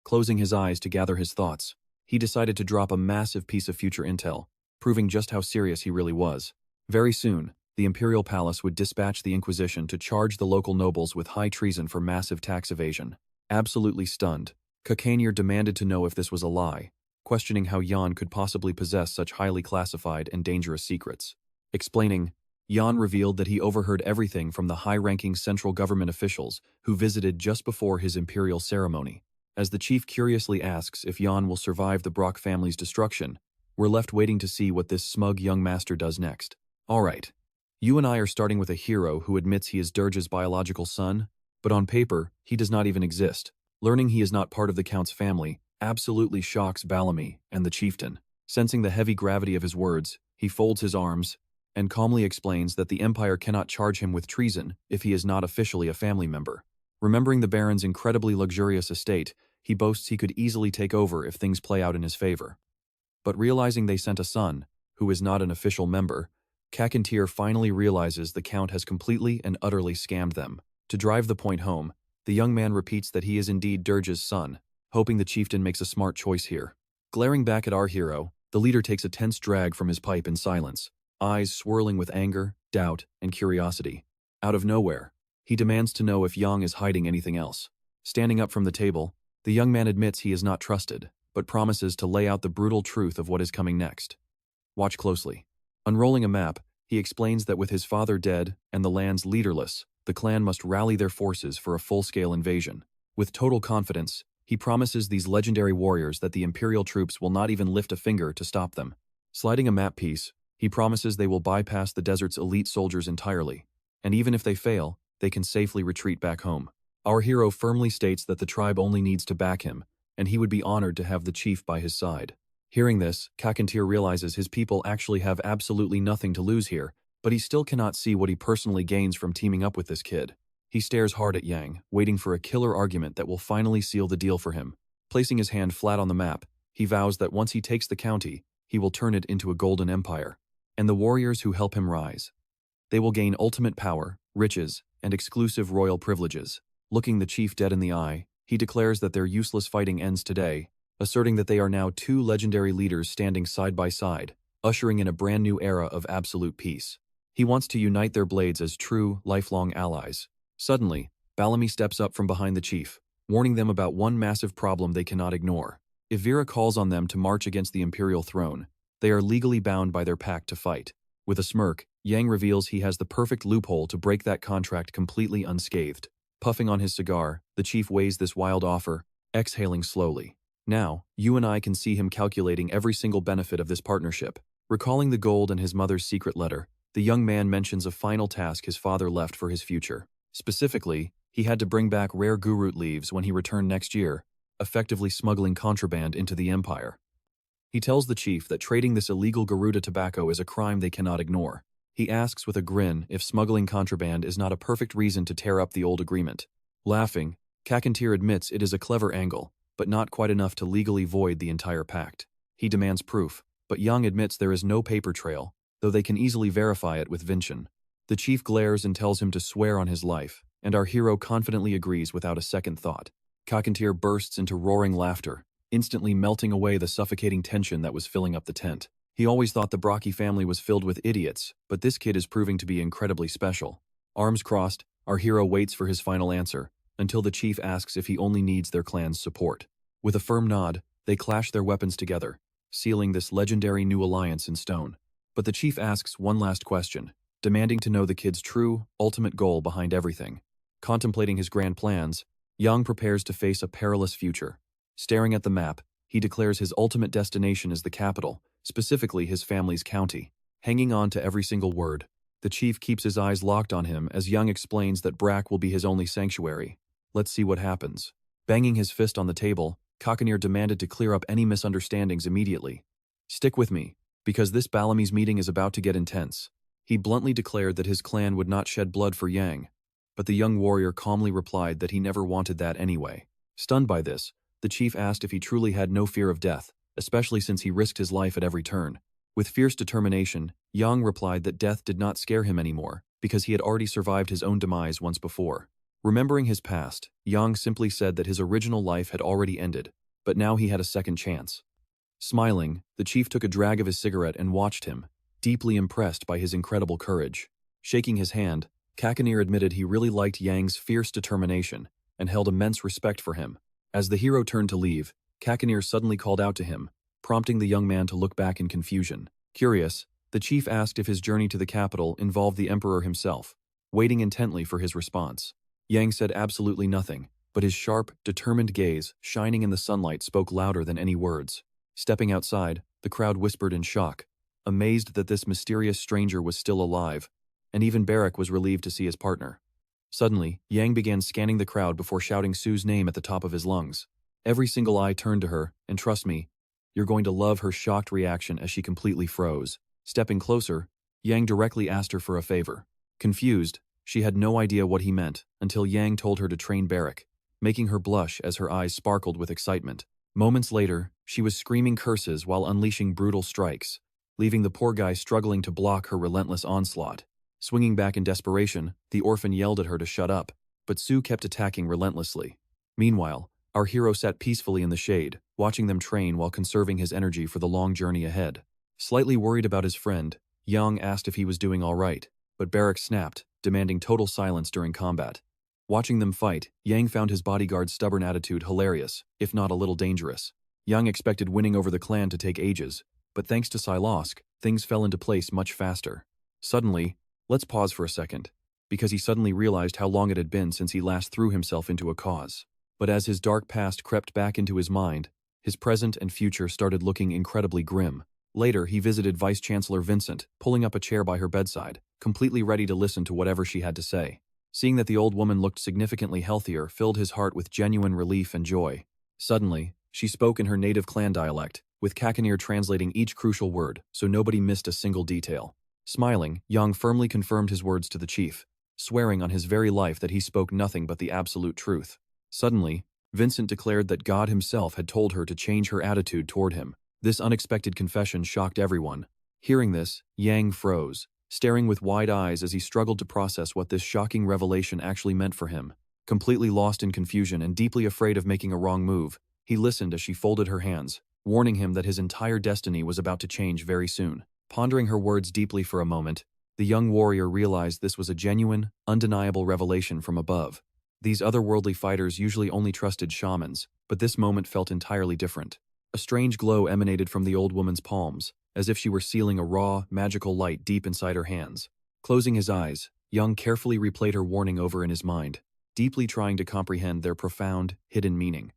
Closing his eyes to gather his thoughts, he decided to drop a massive piece of future intel, proving just how serious he really was. Very soon, the imperial palace would dispatch the Inquisition to charge the local nobles with high treason for massive tax evasion. Absolutely stunned, Kakanir demanded to know if this was a lie, questioning how Jan could possibly possess such highly classified and dangerous secrets. Explaining, Jan revealed that he overheard everything from the high-ranking central government officials who visited just before his imperial ceremony. As the chief curiously asks if Jan will survive the Brock family's destruction, we're left waiting to see what this smug young master does next. Alright, you and I are starting with a hero who admits he is Durge's biological son, but on paper, he does not even exist. Learning he is not part of the Count's family absolutely shocks Balami and the chieftain. Sensing the heavy gravity of his words, he folds his arms and calmly explains that the Empire cannot charge him with treason if he is not officially a family member. Remembering the Baron's incredibly luxurious estate, he boasts he could easily take over if things play out in his favor. But realizing they sent a son, who is not an official member, Kakantir finally realizes the Count has completely and utterly scammed them. To drive the point home, the young man repeats that he is indeed Durge's son, hoping the chieftain makes a smart choice here. Glaring back at our hero, the leader takes a tense drag from his pipe in silence, eyes swirling with anger, doubt, and curiosity. Out of nowhere, he demands to know if Yang is hiding anything else. Standing up from the table, the young man admits he is not trusted, but promises to lay out the brutal truth of what is coming next. Watch closely. Unrolling a map, he explains that with his father dead and the lands leaderless, the clan must rally their forces for a full-scale invasion. With total confidence, he promises these legendary warriors that the Imperial troops will not even lift a finger to stop them. Sliding a map piece, he promises they will bypass the desert's elite soldiers entirely, and even if they fail, they can safely retreat back home. Our hero firmly states that the tribe only needs to back him, and he would be honored to have the chief by his side. Hearing this, Kakantir realizes his people actually have absolutely nothing to lose here, but he still cannot see what he personally gains from teaming up with this kid. He stares hard at Yang, waiting for a killer argument that will finally seal the deal for him. Placing his hand flat on the map, he vows that once he takes the county, he will turn it into a golden empire. And the warriors who help him rise. They will gain ultimate power, riches, and exclusive royal privileges. Looking the chief dead in the eye, he declares that their useless fighting ends today, asserting that they are now two legendary leaders standing side by side, ushering in a brand new era of absolute peace. He wants to unite their blades as true, lifelong allies. Suddenly, Bellamy steps up from behind the chief, warning them about one massive problem they cannot ignore. If Vera calls on them to march against the imperial throne, they are legally bound by their pact to fight. With a smirk, Yang reveals he has the perfect loophole to break that contract completely unscathed. Puffing on his cigar, the chief weighs this wild offer, exhaling slowly. Now, you and I can see him calculating every single benefit of this partnership. Recalling the gold and his mother's secret letter, the young man mentions a final task his father left for his future. Specifically, he had to bring back rare gurut leaves when he returned next year, effectively smuggling contraband into the empire. He tells the chief that trading this illegal Garuda tobacco is a crime they cannot ignore. He asks with a grin if smuggling contraband is not a perfect reason to tear up the old agreement. Laughing, Kakantir admits it is a clever angle, but not quite enough to legally void the entire pact. He demands proof, but Young admits there is no paper trail, though they can easily verify it with Vincent. The chief glares and tells him to swear on his life, and our hero confidently agrees without a second thought. Kakantir bursts into roaring laughter, instantly melting away the suffocating tension that was filling up the tent. He always thought the Brocky family was filled with idiots, but this kid is proving to be incredibly special. Arms crossed, our hero waits for his final answer, until the chief asks if he only needs their clan's support. With a firm nod, they clash their weapons together, sealing this legendary new alliance in stone. But the chief asks one last question, demanding to know the kid's true, ultimate goal behind everything. Contemplating his grand plans, Yang prepares to face a perilous future. Staring at the map, he declares his ultimate destination is the capital, specifically his family's county. Hanging on to every single word, the chief keeps his eyes locked on him as Young explains that Brack will be his only sanctuary. Let's see what happens. Banging his fist on the table, Kakanir demanded to clear up any misunderstandings immediately. Stick with me, because this Bellamy's meeting is about to get intense. He bluntly declared that his clan would not shed blood for Yang, but the young warrior calmly replied that he never wanted that anyway. Stunned by this, the chief asked if he truly had no fear of death, especially since he risked his life at every turn. With fierce determination, Yang replied that death did not scare him anymore, because he had already survived his own demise once before. Remembering his past, Yang simply said that his original life had already ended, but now he had a second chance. Smiling, the chief took a drag of his cigarette and watched him, deeply impressed by his incredible courage. Shaking his hand, Kakanir admitted he really liked Yang's fierce determination and held immense respect for him. As the hero turned to leave, Kakanir suddenly called out to him, prompting the young man to look back in confusion. Curious, the chief asked if his journey to the capital involved the emperor himself, waiting intently for his response. Yang said absolutely nothing, but his sharp, determined gaze, shining in the sunlight, spoke louder than any words. Stepping outside, the crowd whispered in shock, amazed that this mysterious stranger was still alive, and even Barrack was relieved to see his partner. Suddenly, Yang began scanning the crowd before shouting Sue's name at the top of his lungs. Every single eye turned to her, and trust me, you're going to love her shocked reaction as she completely froze. Stepping closer, Yang directly asked her for a favor. Confused, she had no idea what he meant until Yang told her to train Barrack, making her blush as her eyes sparkled with excitement. Moments later, she was screaming curses while unleashing brutal strikes, leaving the poor guy struggling to block her relentless onslaught. Swinging back in desperation, the orphan yelled at her to shut up, but Sue kept attacking relentlessly. Meanwhile, Our hero sat peacefully in the shade, watching them train while conserving his energy for the long journey ahead. Slightly worried about his friend, Yang asked if he was doing all right, but Barrack snapped, demanding total silence during combat. Watching them fight, Yang found his bodyguard's stubborn attitude hilarious, if not a little dangerous. Yang expected winning over the clan to take ages, but thanks to Silosk, things fell into place much faster. Suddenly, let's pause for a second, because he suddenly realized how long it had been since he last threw himself into a cause. But as his dark past crept back into his mind, his present and future started looking incredibly grim. Later, he visited Vice-Chancellor Vincent, pulling up a chair by her bedside, completely ready to listen to whatever she had to say. Seeing that the old woman looked significantly healthier filled his heart with genuine relief and joy. Suddenly, she spoke in her native clan dialect, with Kakanir translating each crucial word so nobody missed a single detail. Smiling, Yang firmly confirmed his words to the chief, swearing on his very life that he spoke nothing but the absolute truth. Suddenly, Vincent declared that God himself had told her to change her attitude toward him. This unexpected confession shocked everyone. Hearing this, Yang froze, staring with wide eyes as he struggled to process what this shocking revelation actually meant for him. Completely lost in confusion and deeply afraid of making a wrong move, he listened as she folded her hands, warning him that his entire destiny was about to change very soon. Pondering her words deeply for a moment, the young warrior realized this was a genuine, undeniable revelation from above. These otherworldly fighters usually only trusted shamans, but this moment felt entirely different. A strange glow emanated from the old woman's palms, as if she were sealing a raw, magical light deep inside her hands. Closing his eyes, Young carefully replayed her warning over in his mind, deeply trying to comprehend their profound, hidden meaning.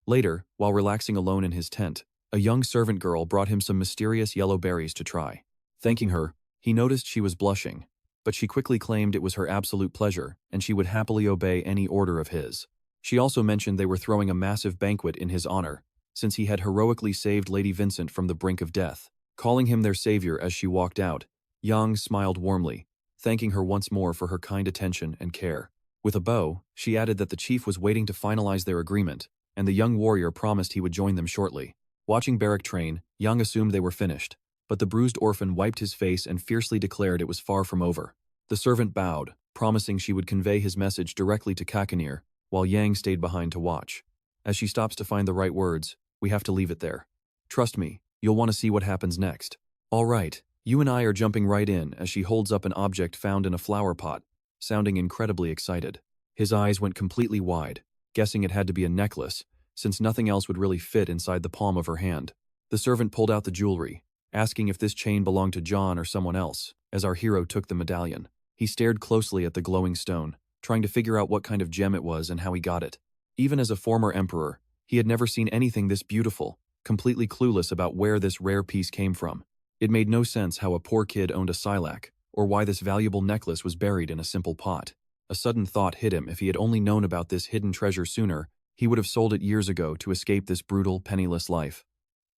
Later, while relaxing alone in his tent, a young servant girl brought him some mysterious yellow berries to try. Thanking her, he noticed she was blushing, but she quickly claimed it was her absolute pleasure, and she would happily obey any order of his. She also mentioned they were throwing a massive banquet in his honor, since he had heroically saved Lady Vincent from the brink of death. Calling him their savior as she walked out, Yang smiled warmly, thanking her once more for her kind attention and care. With a bow, she added that the chief was waiting to finalize their agreement, and the young warrior promised he would join them shortly. Watching Barrack train, Yang assumed they were finished, but the bruised orphan wiped his face and fiercely declared it was far from over. The servant bowed, promising she would convey his message directly to Kakanir, while Yang stayed behind to watch. As she stops to find the right words, "We have to leave it there. Trust me, you'll want to see what happens next." "All right, you and I are jumping right in," as she holds up an object found in a flower pot, sounding incredibly excited. His eyes went completely wide, guessing it had to be a necklace, since nothing else would really fit inside the palm of her hand. The servant pulled out the jewelry, asking if this chain belonged to John or someone else, as our hero took the medallion. He stared closely at the glowing stone, trying to figure out what kind of gem it was and how he got it. Even as a former emperor, he had never seen anything this beautiful, completely clueless about where this rare piece came from. It made no sense how a poor kid owned a Silac, or why this valuable necklace was buried in a simple pot. A sudden thought hit him. If he had only known about this hidden treasure sooner, he would have sold it years ago to escape this brutal, penniless life.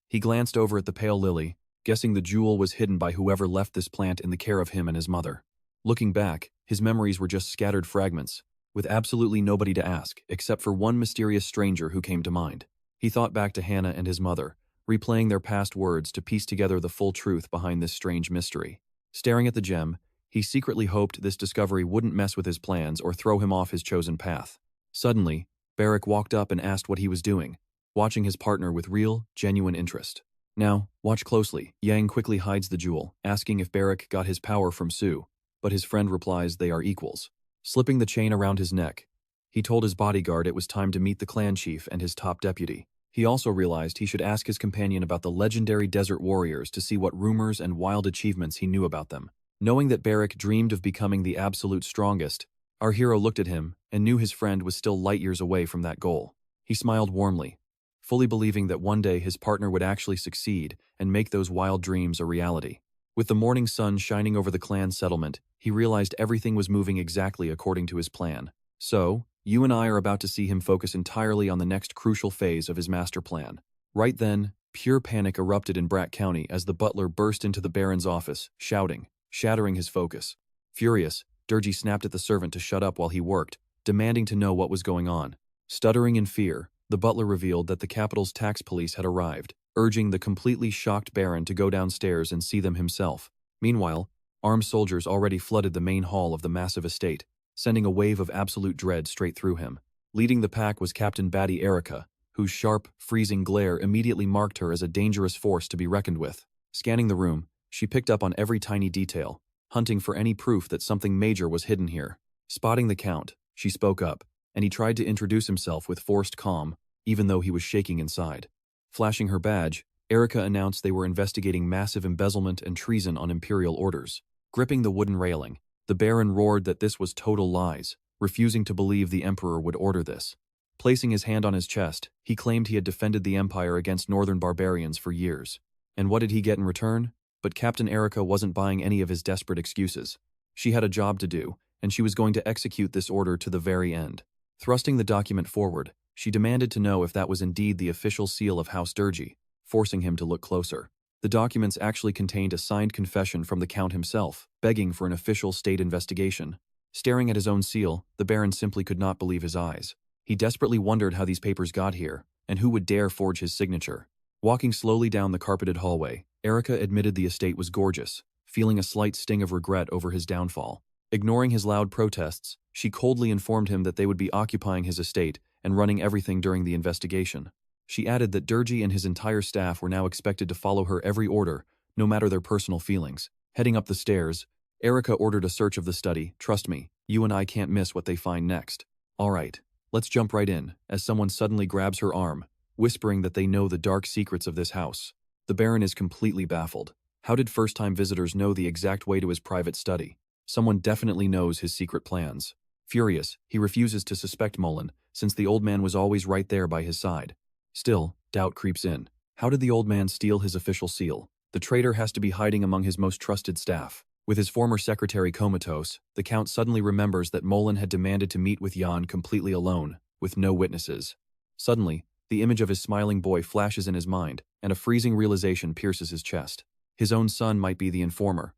He glanced over at the pale lily, guessing the jewel was hidden by whoever left this plant in the care of him and his mother. Looking back, his memories were just scattered fragments, with absolutely nobody to ask, except for one mysterious stranger who came to mind. He thought back to Hannah and his mother, replaying their past words to piece together the full truth behind this strange mystery. Staring at the gem, he secretly hoped this discovery wouldn't mess with his plans or throw him off his chosen path. Suddenly, Barrack walked up and asked what he was doing, watching his partner with real, genuine interest. "Now, watch closely." Yang quickly hides the jewel, asking if Barrack got his power from Sue, but his friend replies they are equals. Slipping the chain around his neck, he told his bodyguard it was time to meet the clan chief and his top deputy. He also realized he should ask his companion about the legendary desert warriors to see what rumors and wild achievements he knew about them. Knowing that Barrack dreamed of becoming the absolute strongest, our hero looked at him and knew his friend was still light years away from that goal. He smiled warmly, fully believing that one day his partner would actually succeed and make those wild dreams a reality. With the morning sun shining over the clan settlement, he realized everything was moving exactly according to his plan. "So, you and I are about to see him focus entirely on the next crucial phase of his master plan." Right then, pure panic erupted in Brack County as the butler burst into the Baron's office, shouting, shattering his focus. Furious, Durgy snapped at the servant to shut up while he worked, demanding to know what was going on. Stuttering in fear, the butler revealed that the capital's tax police had arrived, urging the completely shocked Baron to go downstairs and see them himself. Meanwhile, armed soldiers already flooded the main hall of the massive estate, sending a wave of absolute dread straight through him. Leading the pack was Captain Batty Erica, whose sharp, freezing glare immediately marked her as a dangerous force to be reckoned with. Scanning the room, she picked up on every tiny detail, hunting for any proof that something major was hidden here. Spotting the Count, she spoke up, and he tried to introduce himself with forced calm, even though he was shaking inside. Flashing her badge, Erica announced they were investigating massive embezzlement and treason on Imperial orders. Gripping the wooden railing, the Baron roared that this was total lies, refusing to believe the Emperor would order this. Placing his hand on his chest, he claimed he had defended the Empire against northern barbarians for years. And what did he get in return? But Captain Erica wasn't buying any of his desperate excuses. She had a job to do, and she was going to execute this order to the very end. Thrusting the document forward, she demanded to know if that was indeed the official seal of House Durgi, forcing him to look closer. The documents actually contained a signed confession from the Count himself, begging for an official state investigation. Staring at his own seal, the Baron simply could not believe his eyes. He desperately wondered how these papers got here, and who would dare forge his signature. Walking slowly down the carpeted hallway, Erica admitted the estate was gorgeous, feeling a slight sting of regret over his downfall. Ignoring his loud protests, she coldly informed him that they would be occupying his estate and running everything during the investigation. She added that Durgi and his entire staff were now expected to follow her every order, no matter their personal feelings. Heading up the stairs, Erica ordered a search of the study. "Trust me, you and I can't miss what they find next." "All right, let's jump right in," as someone suddenly grabs her arm, whispering that they know the dark secrets of this house. The Baron is completely baffled. How did first-time visitors know the exact way to his private study? Someone definitely knows his secret plans. Furious, he refuses to suspect Mullen, since the old man was always right there by his side. Still, doubt creeps in. How did the old man steal his official seal? The traitor has to be hiding among his most trusted staff. With his former secretary comatose, the Count suddenly remembers that Mullen had demanded to meet with Jan completely alone, with no witnesses. Suddenly, the image of his smiling boy flashes in his mind, and a freezing realization pierces his chest. His own son might be the informer.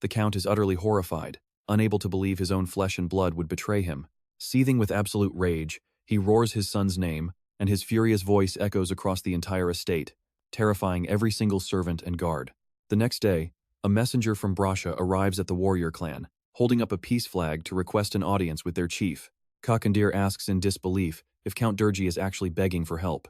The Count is utterly horrified, unable to believe his own flesh and blood would betray him. Seething with absolute rage, he roars his son's name, and his furious voice echoes across the entire estate, terrifying every single servant and guard. The next day, a messenger from Brasha arrives at the warrior clan, holding up a peace flag to request an audience with their chief. Kakandir asks in disbelief if Count Durgi is actually begging for help.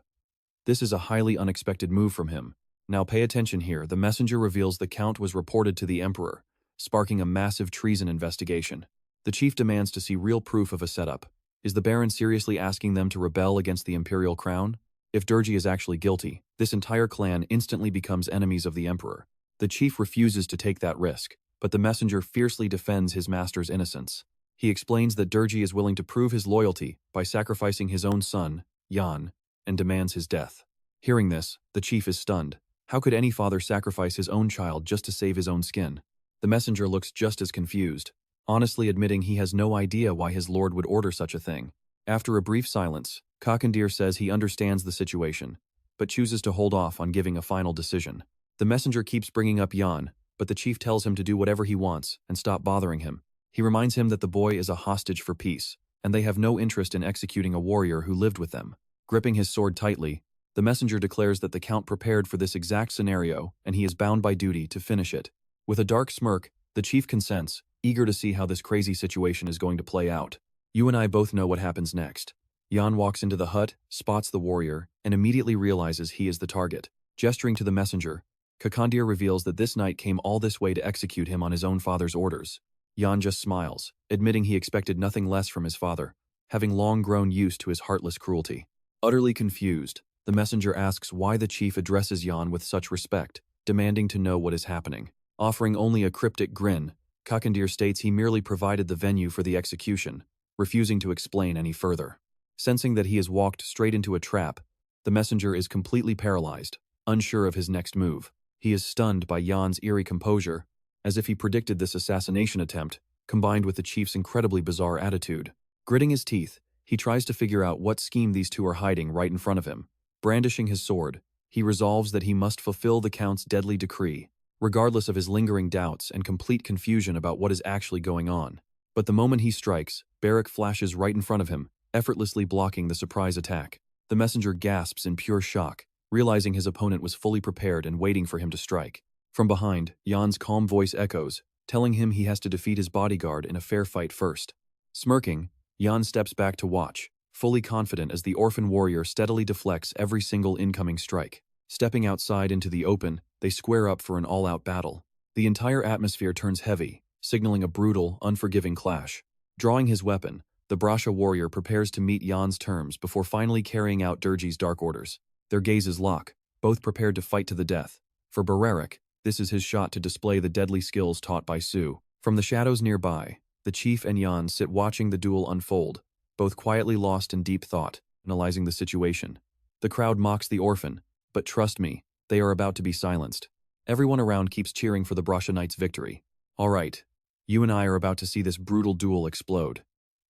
This is a highly unexpected move from him. Now pay attention here. The messenger reveals the Count was reported to the Emperor, sparking a massive treason investigation. The chief demands to see real proof of a setup. Is the Baron seriously asking them to rebel against the imperial crown? If Durgi is actually guilty, this entire clan instantly becomes enemies of the Emperor. The chief refuses to take that risk, but the messenger fiercely defends his master's innocence. He explains that Durgi is willing to prove his loyalty by sacrificing his own son, Jan, and demands his death. Hearing this, the chief is stunned. How could any father sacrifice his own child just to save his own skin? The messenger looks just as confused, honestly admitting he has no idea why his lord would order such a thing. After a brief silence, Kakandir says he understands the situation, but chooses to hold off on giving a final decision. The messenger keeps bringing up Jan, but the chief tells him to do whatever he wants and stop bothering him. He reminds him that the boy is a hostage for peace, and they have no interest in executing a warrior who lived with them. Gripping his sword tightly, the messenger declares that the Count prepared for this exact scenario, and he is bound by duty to finish it. With a dark smirk, the chief consents, eager to see how this crazy situation is going to play out. You and I both know what happens next. Jan walks into the hut, spots the warrior, and immediately realizes he is the target. Gesturing to the messenger, Kakandir reveals that this knight came all this way to execute him on his own father's orders. Jan just smiles, admitting he expected nothing less from his father, having long grown used to his heartless cruelty. Utterly confused, the messenger asks why the chief addresses Jan with such respect, demanding to know what is happening. Offering only a cryptic grin, Kakandir states he merely provided the venue for the execution, refusing to explain any further. Sensing that he has walked straight into a trap, the messenger is completely paralyzed, unsure of his next move. He is stunned by Jan's eerie composure, as if he predicted this assassination attempt, combined with the chief's incredibly bizarre attitude. Gritting his teeth, he tries to figure out what scheme these two are hiding right in front of him. Brandishing his sword, he resolves that he must fulfill the Count's deadly decree, regardless of his lingering doubts and complete confusion about what is actually going on. But the moment he strikes, Barak flashes right in front of him, effortlessly blocking the surprise attack. The messenger gasps in pure shock, realizing his opponent was fully prepared and waiting for him to strike. From behind, Jan's calm voice echoes, telling him he has to defeat his bodyguard in a fair fight first. Smirking, Jan steps back to watch, fully confident as the orphan warrior steadily deflects every single incoming strike. Stepping outside into the open, they square up for an all-out battle. The entire atmosphere turns heavy, signaling a brutal, unforgiving clash. Drawing his weapon, the Brasha warrior prepares to meet Jan's terms before finally carrying out Durgi's dark orders. Their gazes lock, both prepared to fight to the death. For Bereric, this is his shot to display the deadly skills taught by Su. From the shadows nearby, the chief and Jan sit watching the duel unfold, both quietly lost in deep thought, analyzing the situation. The crowd mocks the orphan, but trust me, they are about to be silenced. Everyone around keeps cheering for the Brasha Knight's victory. All right, you and I are about to see this brutal duel explode.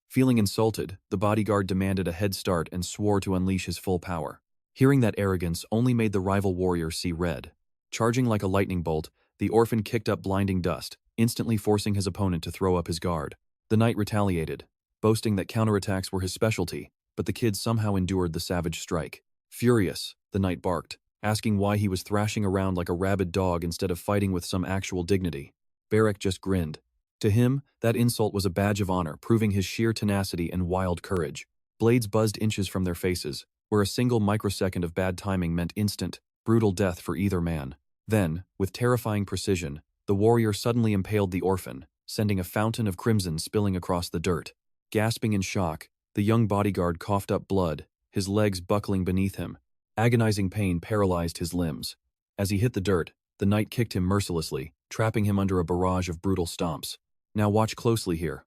Feeling insulted, the bodyguard demanded a head start and swore to unleash his full power. Hearing that arrogance only made the rival warrior see red. Charging like a lightning bolt, the orphan kicked up blinding dust, instantly forcing his opponent to throw up his guard. The knight retaliated, boasting that counterattacks were his specialty, but the kid somehow endured the savage strike. Furious, the knight barked, asking why he was thrashing around like a rabid dog instead of fighting with some actual dignity. Bereric just grinned. To him, that insult was a badge of honor, proving his sheer tenacity and wild courage. Blades buzzed inches from their faces, where a single microsecond of bad timing meant instant, brutal death for either man. Then, with terrifying precision, the warrior suddenly impaled the orphan, sending a fountain of crimson spilling across the dirt. Gasping in shock, the young bodyguard coughed up blood, his legs buckling beneath him. Agonizing pain paralyzed his limbs. As he hit the dirt, the knight kicked him mercilessly, trapping him under a barrage of brutal stomps. Now watch closely here.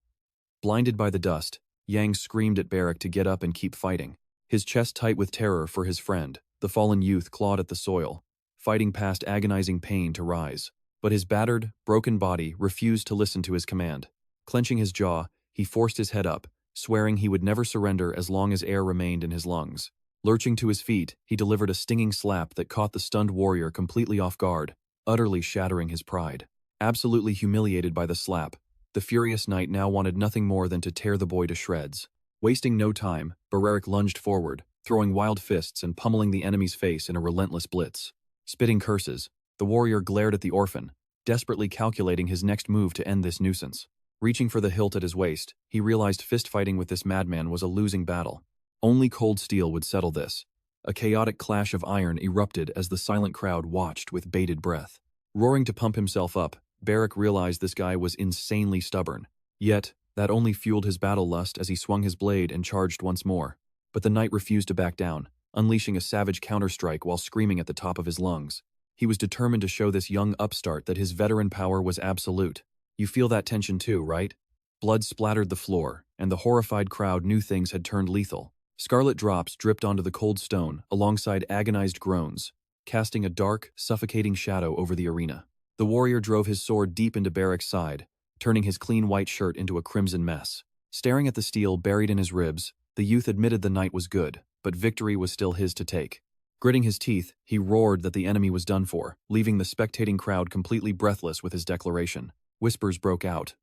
Blinded by the dust, Yang screamed at Bereric to get up and keep fighting. His chest tight with terror for his friend, the fallen youth clawed at the soil, fighting past agonizing pain to rise. But his battered, broken body refused to listen to his command. Clenching his jaw, he forced his head up, swearing he would never surrender as long as air remained in his lungs. Lurching to his feet, he delivered a stinging slap that caught the stunned warrior completely off guard, utterly shattering his pride. Absolutely humiliated by the slap, the furious knight now wanted nothing more than to tear the boy to shreds. Wasting no time, Bereric lunged forward, throwing wild fists and pummeling the enemy's face in a relentless blitz. Spitting curses, the warrior glared at the orphan, desperately calculating his next move to end this nuisance. Reaching for the hilt at his waist, he realized fist-fighting with this madman was a losing battle. Only cold steel would settle this. A chaotic clash of iron erupted as the silent crowd watched with bated breath. Roaring to pump himself up, Bereric realized this guy was insanely stubborn. Yet, that only fueled his battle lust as he swung his blade and charged once more. But the knight refused to back down, unleashing a savage counterstrike while screaming at the top of his lungs. He was determined to show this young upstart that his veteran power was absolute. You feel that tension too, right? Blood splattered the floor, and the horrified crowd knew things had turned lethal. Scarlet drops dripped onto the cold stone alongside agonized groans, casting a dark, suffocating shadow over the arena. The warrior drove his sword deep into Bereric's side, turning his clean white shirt into a crimson mess. Staring at the steel buried in his ribs, the youth admitted the night was good, but victory was still his to take. Gritting his teeth, he roared that the enemy was done for, leaving the spectating crowd completely breathless with his declaration. Whispers broke out.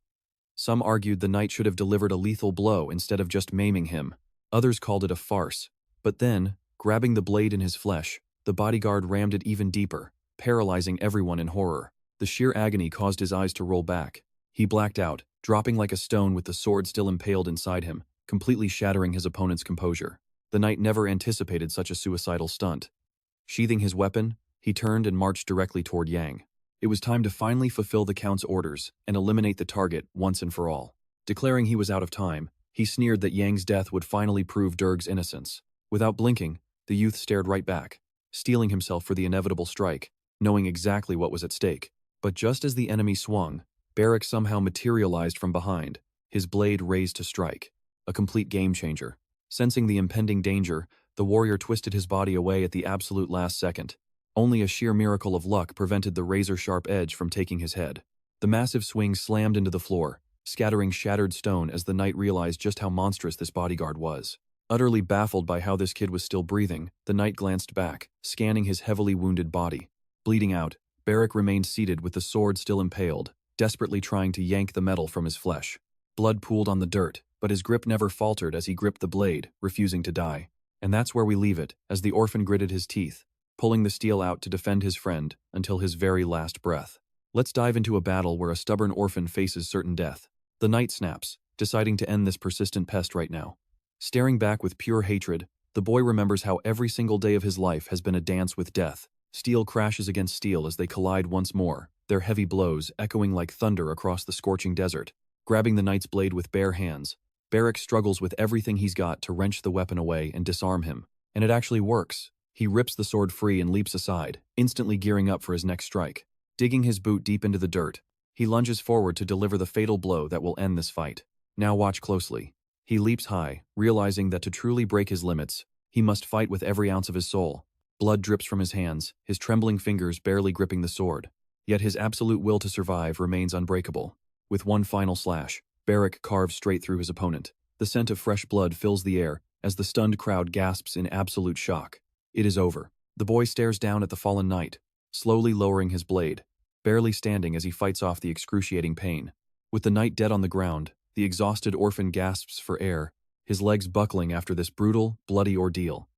Some argued the knight should have delivered a lethal blow instead of just maiming him. Others called it a farce. But then, grabbing the blade in his flesh, the bodyguard rammed it even deeper, paralyzing everyone in horror. The sheer agony caused his eyes to roll back. He blacked out, dropping like a stone with the sword still impaled inside him, completely shattering his opponent's composure. The knight never anticipated such a suicidal stunt. Sheathing his weapon, he turned and marched directly toward Yang. It was time to finally fulfill the Count's orders and eliminate the target once and for all. Declaring he was out of time, he sneered that Yang's death would finally prove Durg's innocence. Without blinking, the youth stared right back, steeling himself for the inevitable strike, knowing exactly what was at stake. But just as the enemy swung, Bereric somehow materialized from behind, his blade raised to strike. A complete game-changer. Sensing the impending danger, the warrior twisted his body away at the absolute last second. Only a sheer miracle of luck prevented the razor-sharp edge from taking his head. The massive swing slammed into the floor, scattering shattered stone as the knight realized just how monstrous this bodyguard was. Utterly baffled by how this kid was still breathing, the knight glanced back, scanning his heavily wounded body. Bleeding out, Bereric remained seated with the sword still impaled, desperately trying to yank the metal from his flesh. Blood pooled on the dirt, but his grip never faltered as he gripped the blade, refusing to die. And that's where we leave it, as the orphan gritted his teeth, pulling the steel out to defend his friend until his very last breath. Let's dive into a battle where a stubborn orphan faces certain death. The knight snaps, deciding to end this persistent pest right now. Staring back with pure hatred, the boy remembers how every single day of his life has been a dance with death. Steel crashes against steel as they collide once more, their heavy blows echoing like thunder across the scorching desert. Grabbing the knight's blade with bare hands, Barrack struggles with everything he's got to wrench the weapon away and disarm him. And it actually works. He rips the sword free and leaps aside, instantly gearing up for his next strike. Digging his boot deep into the dirt, he lunges forward to deliver the fatal blow that will end this fight. Now watch closely. He leaps high, realizing that to truly break his limits, he must fight with every ounce of his soul. Blood drips from his hands, his trembling fingers barely gripping the sword. Yet his absolute will to survive remains unbreakable. With one final slash, Barrack carves straight through his opponent. The scent of fresh blood fills the air as the stunned crowd gasps in absolute shock. It is over. The boy stares down at the fallen knight, slowly lowering his blade, barely standing as he fights off the excruciating pain. With the knight dead on the ground, the exhausted orphan gasps for air, his legs buckling after this brutal, bloody ordeal.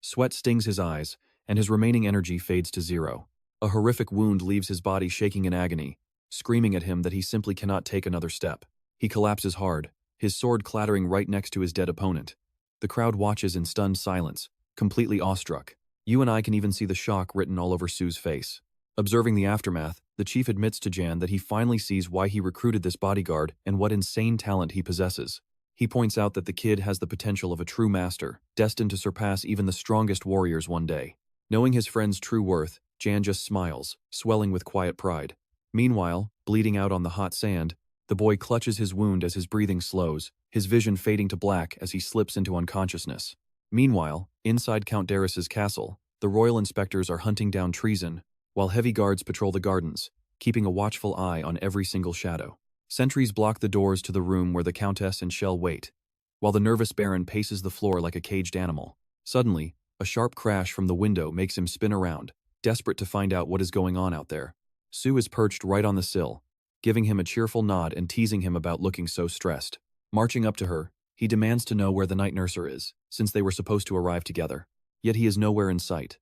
Sweat stings his eyes, and his remaining energy fades to zero. A horrific wound leaves his body shaking in agony, screaming at him that he simply cannot take another step. He collapses hard, his sword clattering right next to his dead opponent. The crowd watches in stunned silence, completely awestruck. You and I can even see the shock written all over Sue's face. Observing the aftermath, the chief admits to Jan that he finally sees why he recruited this bodyguard and what insane talent he possesses. He points out that the kid has the potential of a true master, destined to surpass even the strongest warriors one day. Knowing his friend's true worth, Jan just smiles, swelling with quiet pride. Meanwhile, bleeding out on the hot sand, the boy clutches his wound as his breathing slows, his vision fading to black as he slips into unconsciousness. Meanwhile, inside Count Darris's castle, the royal inspectors are hunting down treason, while heavy guards patrol the gardens, keeping a watchful eye on every single shadow. Sentries block the doors to the room where the Countess and Shell wait, while the nervous Baron paces the floor like a caged animal. Suddenly, a sharp crash from the window makes him spin around, desperate to find out what is going on out there. Sue is perched right on the sill, giving him a cheerful nod and teasing him about looking so stressed. Marching up to her, he demands to know where the night nurser is, since they were supposed to arrive together. Yet he is nowhere in sight.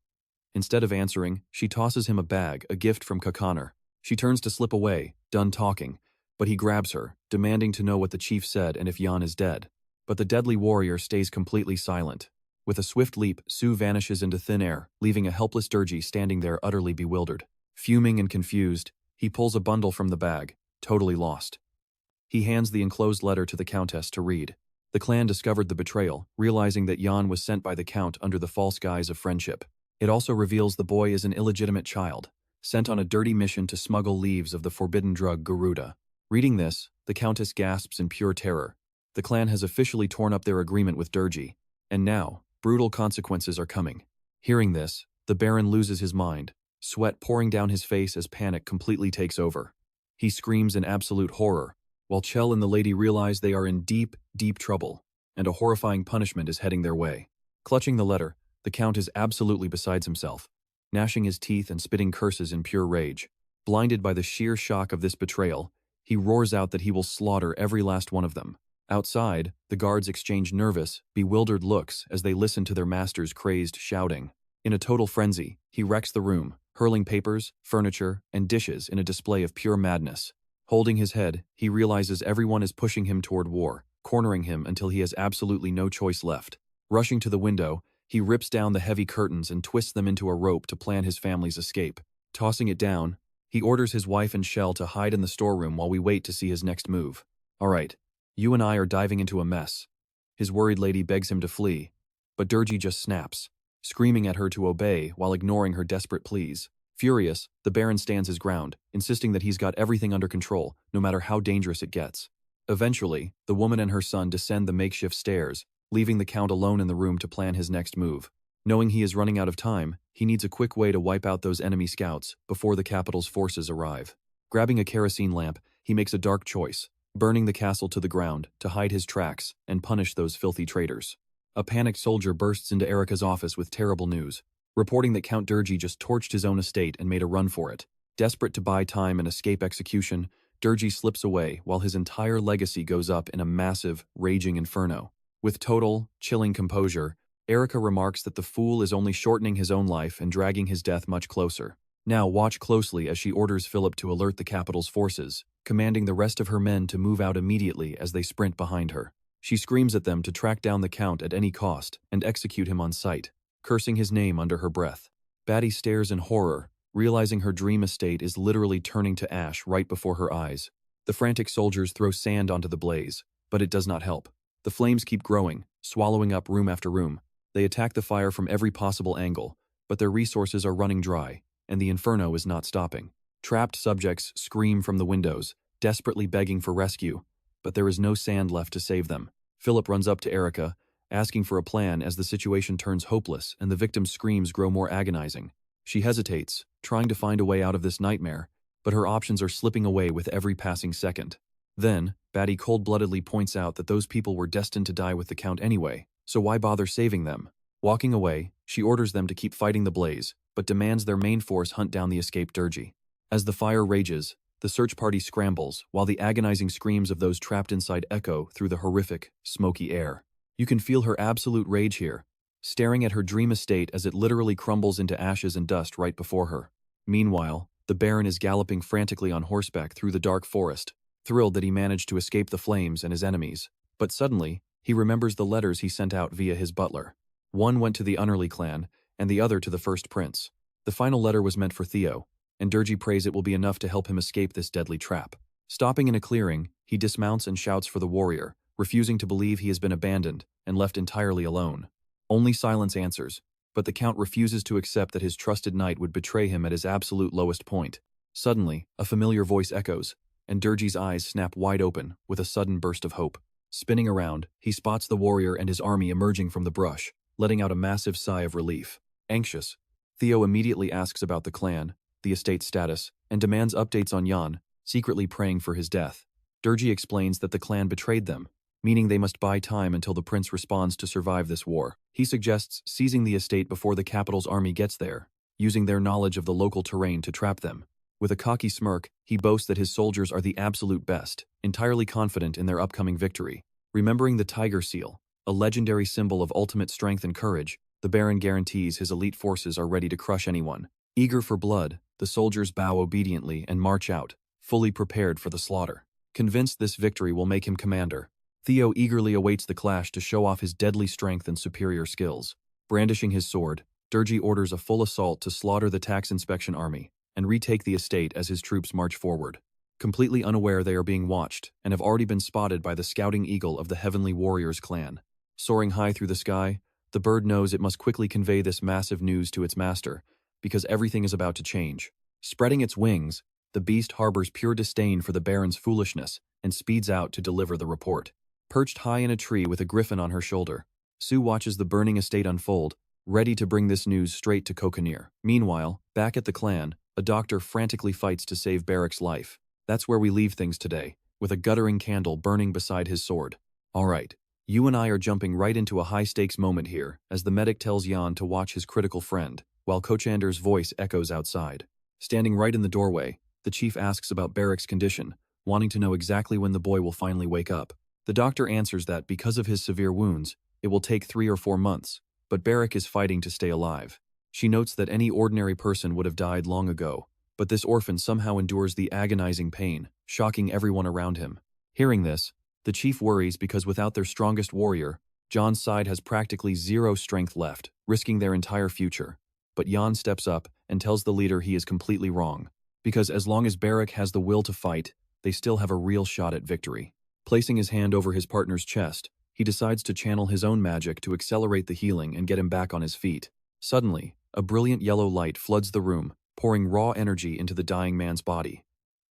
Instead of answering, she tosses him a bag, a gift from Kakaner. She turns to slip away, done talking, but he grabs her, demanding to know what the chief said and if Jan is dead. But the deadly warrior stays completely silent. With a swift leap, Sue vanishes into thin air, leaving a helpless Durgi standing there utterly bewildered. Fuming and confused, he pulls a bundle from the bag, totally lost. He hands the enclosed letter to the Countess to read. The clan discovered the betrayal, realizing that Jan was sent by the Count under the false guise of friendship. It also reveals the boy is an illegitimate child, sent on a dirty mission to smuggle leaves of the forbidden drug Garuda. Reading this, the Countess gasps in pure terror. The clan has officially torn up their agreement with Durgi, and now, brutal consequences are coming. Hearing this, the Baron loses his mind, sweat pouring down his face as panic completely takes over. He screams in absolute horror, while Chell and the lady realize they are in deep, deep trouble, and a horrifying punishment is heading their way. Clutching the letter, the Count is absolutely beside himself, gnashing his teeth and spitting curses in pure rage. Blinded by the sheer shock of this betrayal, he roars out that he will slaughter every last one of them. Outside, the guards exchange nervous, bewildered looks as they listen to their master's crazed shouting. In a total frenzy, he wrecks the room, hurling papers, furniture, and dishes in a display of pure madness. Holding his head, he realizes everyone is pushing him toward war, cornering him until he has absolutely no choice left. Rushing to the window, he rips down the heavy curtains and twists them into a rope to plan his family's escape. Tossing it down, he orders his wife and Shell to hide in the storeroom while we wait to see his next move. All right, you and I are diving into a mess. His worried lady begs him to flee, but Durgi just snaps, screaming at her to obey while ignoring her desperate pleas. Furious, the Baron stands his ground, insisting that he's got everything under control, no matter how dangerous it gets. Eventually, the woman and her son descend the makeshift stairs, leaving the Count alone in the room to plan his next move. Knowing he is running out of time, he needs a quick way to wipe out those enemy scouts before the capital's forces arrive. Grabbing a kerosene lamp, he makes a dark choice, burning the castle to the ground to hide his tracks and punish those filthy traitors. A panicked soldier bursts into Erika's office with terrible news, reporting that Count Durgi just torched his own estate and made a run for it. Desperate to buy time and escape execution, Durgi slips away while his entire legacy goes up in a massive, raging inferno. With total, chilling composure, Erika remarks that the fool is only shortening his own life and dragging his death much closer. Now watch closely as she orders Philip to alert the capital's forces, commanding the rest of her men to move out immediately as they sprint behind her. She screams at them to track down the Count at any cost and execute him on sight, cursing his name under her breath. Batty stares in horror, realizing her dream estate is literally turning to ash right before her eyes. The frantic soldiers throw sand onto the blaze, but it does not help. The flames keep growing, swallowing up room after room. They attack the fire from every possible angle, but their resources are running dry, and the inferno is not stopping. Trapped subjects scream from the windows, desperately begging for rescue, but there is no sand left to save them. Philip runs up to Erica, asking for a plan as the situation turns hopeless and the victim's screams grow more agonizing. She hesitates, trying to find a way out of this nightmare, but her options are slipping away with every passing second. Then, Batty cold-bloodedly points out that those people were destined to die with the Count anyway, so why bother saving them? Walking away, she orders them to keep fighting the blaze, but demands their main force hunt down the escaped Durgi. As the fire rages, the search party scrambles, while the agonizing screams of those trapped inside echo through the horrific, smoky air. You can feel her absolute rage here, staring at her dream estate as it literally crumbles into ashes and dust right before her. Meanwhile, the Baron is galloping frantically on horseback through the dark forest, thrilled that he managed to escape the flames and his enemies. But suddenly, he remembers the letters he sent out via his butler. One went to the Unnerly clan, and the other to the First Prince. The final letter was meant for Theo, and Durgi prays it will be enough to help him escape this deadly trap. Stopping in a clearing, he dismounts and shouts for the warrior, refusing to believe he has been abandoned and left entirely alone. Only silence answers, but the Count refuses to accept that his trusted knight would betray him at his absolute lowest point. Suddenly, a familiar voice echoes, and Durgi's eyes snap wide open with a sudden burst of hope. Spinning around, he spots the warrior and his army emerging from the brush, letting out a massive sigh of relief. Anxious, Theo immediately asks about the clan, the estate status, and demands updates on Jan, secretly praying for his death. Durgi explains that the clan betrayed them, meaning they must buy time until the prince responds to survive this war. He suggests seizing the estate before the capital's army gets there, using their knowledge of the local terrain to trap them. With a cocky smirk, he boasts that his soldiers are the absolute best, entirely confident in their upcoming victory. Remembering the tiger seal, a legendary symbol of ultimate strength and courage, the Baron guarantees his elite forces are ready to crush anyone. Eager for blood, the soldiers bow obediently and march out, fully prepared for the slaughter. Convinced this victory will make him commander, Theo eagerly awaits the clash to show off his deadly strength and superior skills. Brandishing his sword, Durgi orders a full assault to slaughter the tax inspection army and retake the estate as his troops march forward. Completely unaware they are being watched and have already been spotted by the scouting eagle of the Heavenly Warriors clan. Soaring high through the sky, the bird knows it must quickly convey this massive news to its master, because everything is about to change. Spreading its wings, the beast harbors pure disdain for the Baron's foolishness and speeds out to deliver the report. Perched high in a tree with a griffin on her shoulder, Sue watches the burning estate unfold, ready to bring this news straight to Kokanir. Meanwhile, back at the clan, a doctor frantically fights to save Barrick's life. That's where we leave things today, with a guttering candle burning beside his sword. Alright, you and I are jumping right into a high-stakes moment here, as the medic tells Jan to watch his critical friend, while Kochander's voice echoes outside. Standing right in the doorway, the chief asks about Barrick's condition, wanting to know exactly when the boy will finally wake up. The doctor answers that because of his severe wounds, it will take 3 or 4 months, but Barrick is fighting to stay alive. She notes that any ordinary person would have died long ago, but this orphan somehow endures the agonizing pain, shocking everyone around him. Hearing this, the chief worries because without their strongest warrior, John's side has practically zero strength left, risking their entire future. But Jan steps up and tells the leader he is completely wrong, because as long as Barrick has the will to fight, they still have a real shot at victory. Placing his hand over his partner's chest, he decides to channel his own magic to accelerate the healing and get him back on his feet. Suddenly, a brilliant yellow light floods the room, pouring raw energy into the dying man's body.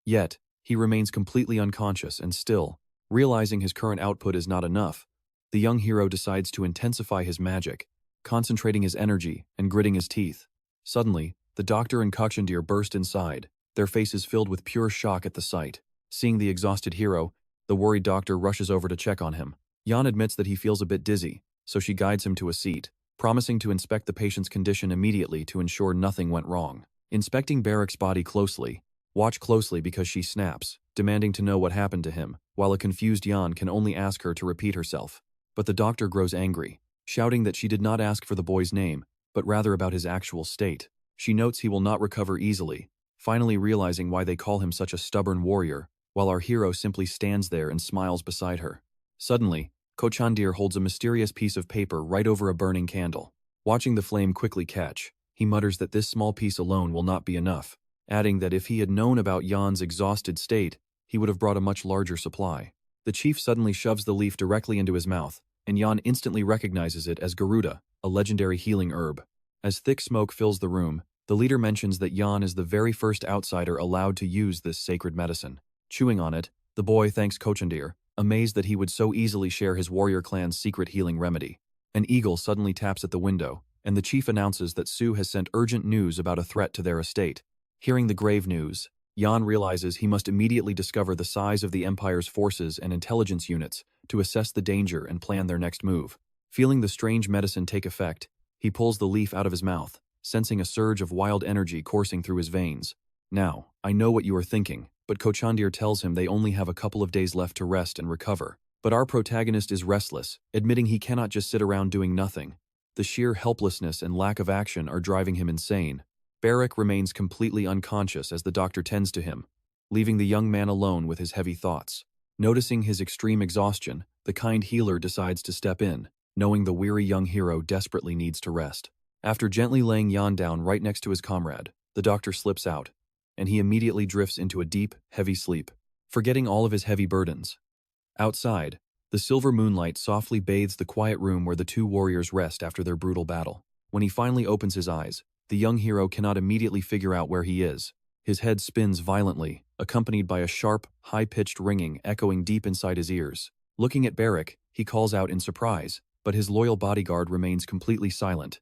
Yet, he remains completely unconscious and still, realizing his current output is not enough, the young hero decides to intensify his magic, concentrating his energy and gritting his teeth. Suddenly, the doctor and Kochandir burst inside, their faces filled with pure shock at the sight. Seeing the exhausted hero, the worried doctor rushes over to check on him. Jan admits that he feels a bit dizzy, so she guides him to a seat, promising to inspect the patient's condition immediately to ensure nothing went wrong. Inspecting Barrick's body closely, watch closely because she snaps, demanding to know what happened to him, while a confused Jan can only ask her to repeat herself. But the doctor grows angry, shouting that she did not ask for the boy's name, but rather about his actual state. She notes he will not recover easily, finally realizing why they call him such a stubborn warrior, while our hero simply stands there and smiles beside her. Suddenly, Kochandir holds a mysterious piece of paper right over a burning candle. Watching the flame quickly catch, he mutters that this small piece alone will not be enough, adding that if he had known about Yan's exhausted state, he would have brought a much larger supply. The chief suddenly shoves the leaf directly into his mouth, and Yan instantly recognizes it as Garuda, a legendary healing herb. As thick smoke fills the room, the leader mentions that Yan is the very first outsider allowed to use this sacred medicine. Chewing on it, the boy thanks Kochandir, amazed that he would so easily share his warrior clan's secret healing remedy. An eagle suddenly taps at the window, and the chief announces that Su has sent urgent news about a threat to their estate. Hearing the grave news, Yan realizes he must immediately discover the size of the Empire's forces and intelligence units to assess the danger and plan their next move. Feeling the strange medicine take effect, he pulls the leaf out of his mouth, sensing a surge of wild energy coursing through his veins. Now, I know what you are thinking, but Kochandir tells him they only have a couple of days left to rest and recover. But our protagonist is restless, admitting he cannot just sit around doing nothing. The sheer helplessness and lack of action are driving him insane. Barrack remains completely unconscious as the doctor tends to him, leaving the young man alone with his heavy thoughts. Noticing his extreme exhaustion, the kind healer decides to step in, knowing the weary young hero desperately needs to rest. After gently laying Yan down right next to his comrade, the doctor slips out, and he immediately drifts into a deep, heavy sleep, forgetting all of his heavy burdens. Outside, the silver moonlight softly bathes the quiet room where the two warriors rest after their brutal battle. When he finally opens his eyes, the young hero cannot immediately figure out where he is. His head spins violently, accompanied by a sharp, high-pitched ringing echoing deep inside his ears. Looking at Barrack, he calls out in surprise, but his loyal bodyguard remains completely silent.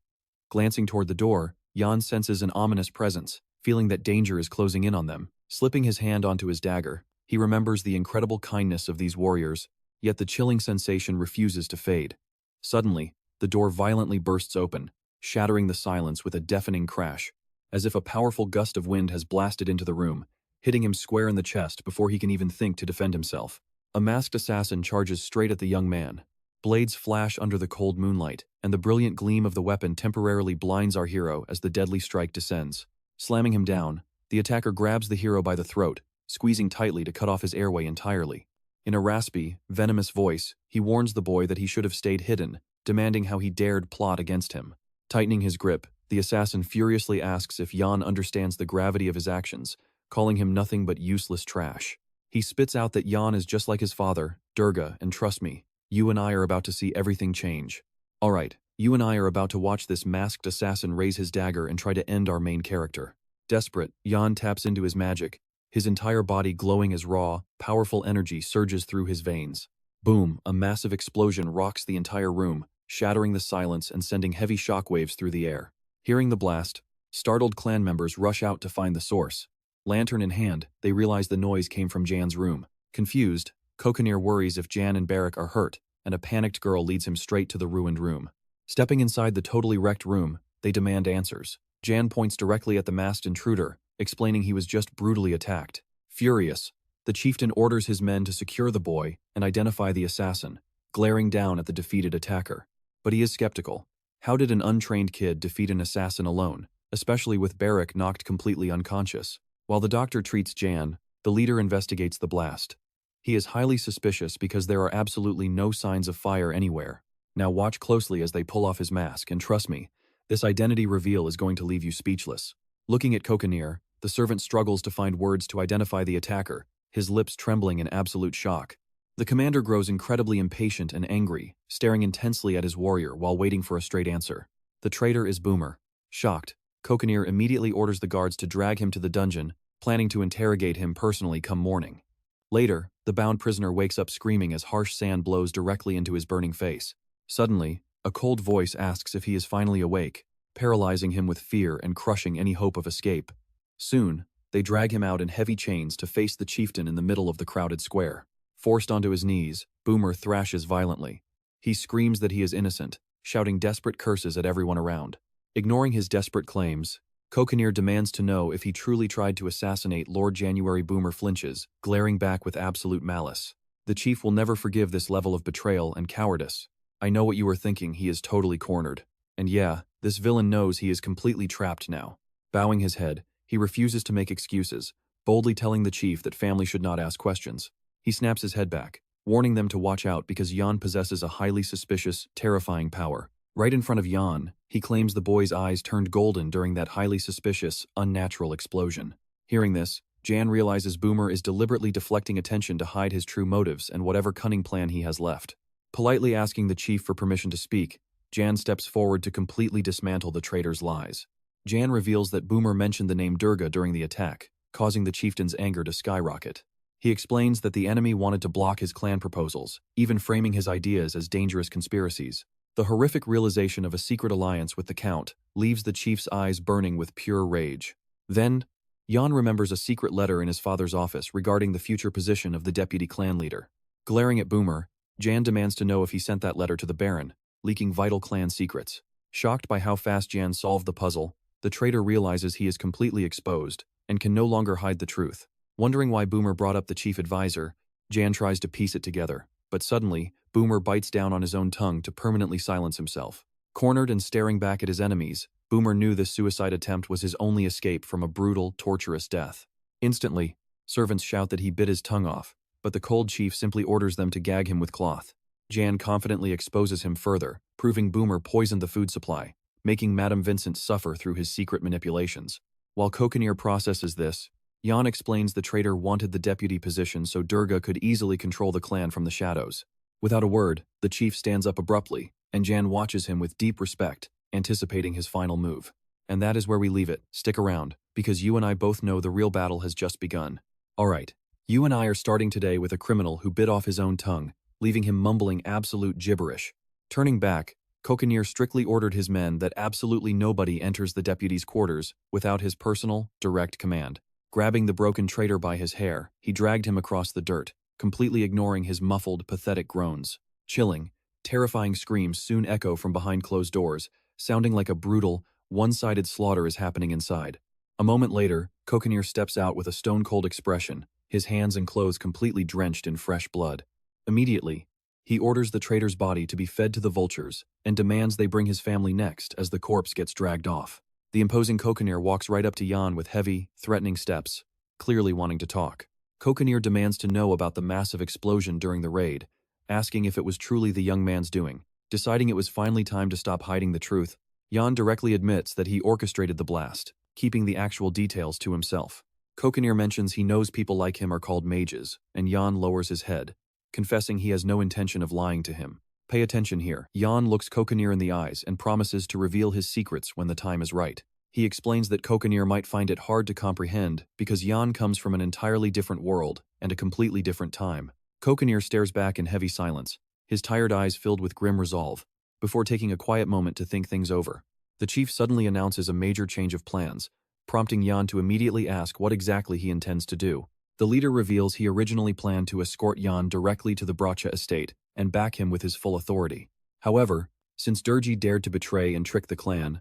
Glancing toward the door, Yan senses an ominous presence, feeling that danger is closing in on them. Slipping his hand onto his dagger, he remembers the incredible kindness of these warriors, yet the chilling sensation refuses to fade. Suddenly, the door violently bursts open, shattering the silence with a deafening crash, as if a powerful gust of wind has blasted into the room, hitting him square in the chest before he can even think to defend himself. A masked assassin charges straight at the young man. Blades flash under the cold moonlight, and the brilliant gleam of the weapon temporarily blinds our hero as the deadly strike descends. Slamming him down, the attacker grabs the hero by the throat, squeezing tightly to cut off his airway entirely. In a raspy, venomous voice, he warns the boy that he should have stayed hidden, demanding how he dared plot against him. Tightening his grip, the assassin furiously asks if Yan understands the gravity of his actions, calling him nothing but useless trash. He spits out that Yan is just like his father, Durga, and trust me, you and I are about to see everything change. Alright, you and I are about to watch this masked assassin raise his dagger and try to end our main character. Desperate, Yan taps into his magic, his entire body glowing as raw, powerful energy surges through his veins. Boom, a massive explosion rocks the entire room, shattering the silence and sending heavy shockwaves through the air. Hearing the blast, startled clan members rush out to find the source. Lantern in hand, they realize the noise came from Jan's room. Confused, Kochandir worries if Jan and Barrack are hurt, and a panicked girl leads him straight to the ruined room. Stepping inside the totally wrecked room, they demand answers. Jan points directly at the masked intruder, explaining he was just brutally attacked. Furious, the chieftain orders his men to secure the boy and identify the assassin, glaring down at the defeated attacker. But he is skeptical. How did an untrained kid defeat an assassin alone, especially with Barrack knocked completely unconscious? While the doctor treats Jan, the leader investigates the blast. He is highly suspicious because there are absolutely no signs of fire anywhere. Now watch closely as they pull off his mask, and trust me, this identity reveal is going to leave you speechless. Looking at Kochandir, the servant struggles to find words to identify the attacker, his lips trembling in absolute shock. The commander grows incredibly impatient and angry, staring intensely at his warrior while waiting for a straight answer. The traitor is Boomer. Shocked, Kochandir immediately orders the guards to drag him to the dungeon, planning to interrogate him personally come morning. Later, the bound prisoner wakes up screaming as harsh sand blows directly into his burning face. Suddenly, a cold voice asks if he is finally awake, paralyzing him with fear and crushing any hope of escape. Soon, they drag him out in heavy chains to face the chieftain in the middle of the crowded square. Forced onto his knees, Boomer thrashes violently. He screams that he is innocent, shouting desperate curses at everyone around. Ignoring his desperate claims, Kochandir demands to know if he truly tried to assassinate Lord January. Boomer flinches, glaring back with absolute malice. The chief will never forgive this level of betrayal and cowardice. I know what you are thinking, he is totally cornered. And yeah, this villain knows he is completely trapped now. Bowing his head, he refuses to make excuses, boldly telling the chief that family should not ask questions. He snaps his head back, warning them to watch out because Jan possesses a highly suspicious, terrifying power. Right in front of Jan, he claims the boy's eyes turned golden during that highly suspicious, unnatural explosion. Hearing this, Jan realizes Boomer is deliberately deflecting attention to hide his true motives and whatever cunning plan he has left. Politely asking the chief for permission to speak, Jan steps forward to completely dismantle the traitor's lies. Jan reveals that Boomer mentioned the name Durga during the attack, causing the chieftain's anger to skyrocket. He explains that the enemy wanted to block his clan proposals, even framing his ideas as dangerous conspiracies. The horrific realization of a secret alliance with the Count leaves the chief's eyes burning with pure rage. Then, Jan remembers a secret letter in his father's office regarding the future position of the deputy clan leader. Glaring at Boomer, Jan demands to know if he sent that letter to the Baron, leaking vital clan secrets. Shocked by how fast Jan solved the puzzle, the traitor realizes he is completely exposed and can no longer hide the truth. Wondering why Boomer brought up the chief advisor, Jan tries to piece it together, but suddenly, Boomer bites down on his own tongue to permanently silence himself. Cornered and staring back at his enemies, Boomer knew this suicide attempt was his only escape from a brutal, torturous death. Instantly, servants shout that he bit his tongue off, but the cold chief simply orders them to gag him with cloth. Jan confidently exposes him further, proving Boomer poisoned the food supply, making Madame Vincent suffer through his secret manipulations. While Kokonier processes this, Jan explains the traitor wanted the deputy position so Durga could easily control the clan from the shadows. Without a word, the chief stands up abruptly, and Jan watches him with deep respect, anticipating his final move. And that is where we leave it. Stick around, because you and I both know the real battle has just begun. Alright, you and I are starting today with a criminal who bit off his own tongue, leaving him mumbling absolute gibberish. Turning back, Kokonier strictly ordered his men that absolutely nobody enters the deputy's quarters without his personal, direct command. Grabbing the broken traitor by his hair, he dragged him across the dirt, completely ignoring his muffled, pathetic groans. Chilling, terrifying screams soon echo from behind closed doors, sounding like a brutal, one-sided slaughter is happening inside. A moment later, Kokonier steps out with a stone-cold expression, his hands and clothes completely drenched in fresh blood. Immediately, he orders the traitor's body to be fed to the vultures and demands they bring his family next as the corpse gets dragged off. The imposing Kokonier walks right up to Jan with heavy, threatening steps, clearly wanting to talk. Kokonier demands to know about the massive explosion during the raid, asking if it was truly the young man's doing. Deciding it was finally time to stop hiding the truth, Jan directly admits that he orchestrated the blast, keeping the actual details to himself. Kokonier mentions he knows people like him are called mages, and Jan lowers his head, confessing he has no intention of lying to him. Pay attention here. Jan looks Kokonier in the eyes and promises to reveal his secrets when the time is right. He explains that Kokonier might find it hard to comprehend because Jan comes from an entirely different world and a completely different time. Kokonier stares back in heavy silence, his tired eyes filled with grim resolve, before taking a quiet moment to think things over. The chief suddenly announces a major change of plans, prompting Jan to immediately ask what exactly he intends to do. The leader reveals he originally planned to escort Jan directly to the Bracha estate and back him with his full authority. However, since Durgi dared to betray and trick the clan,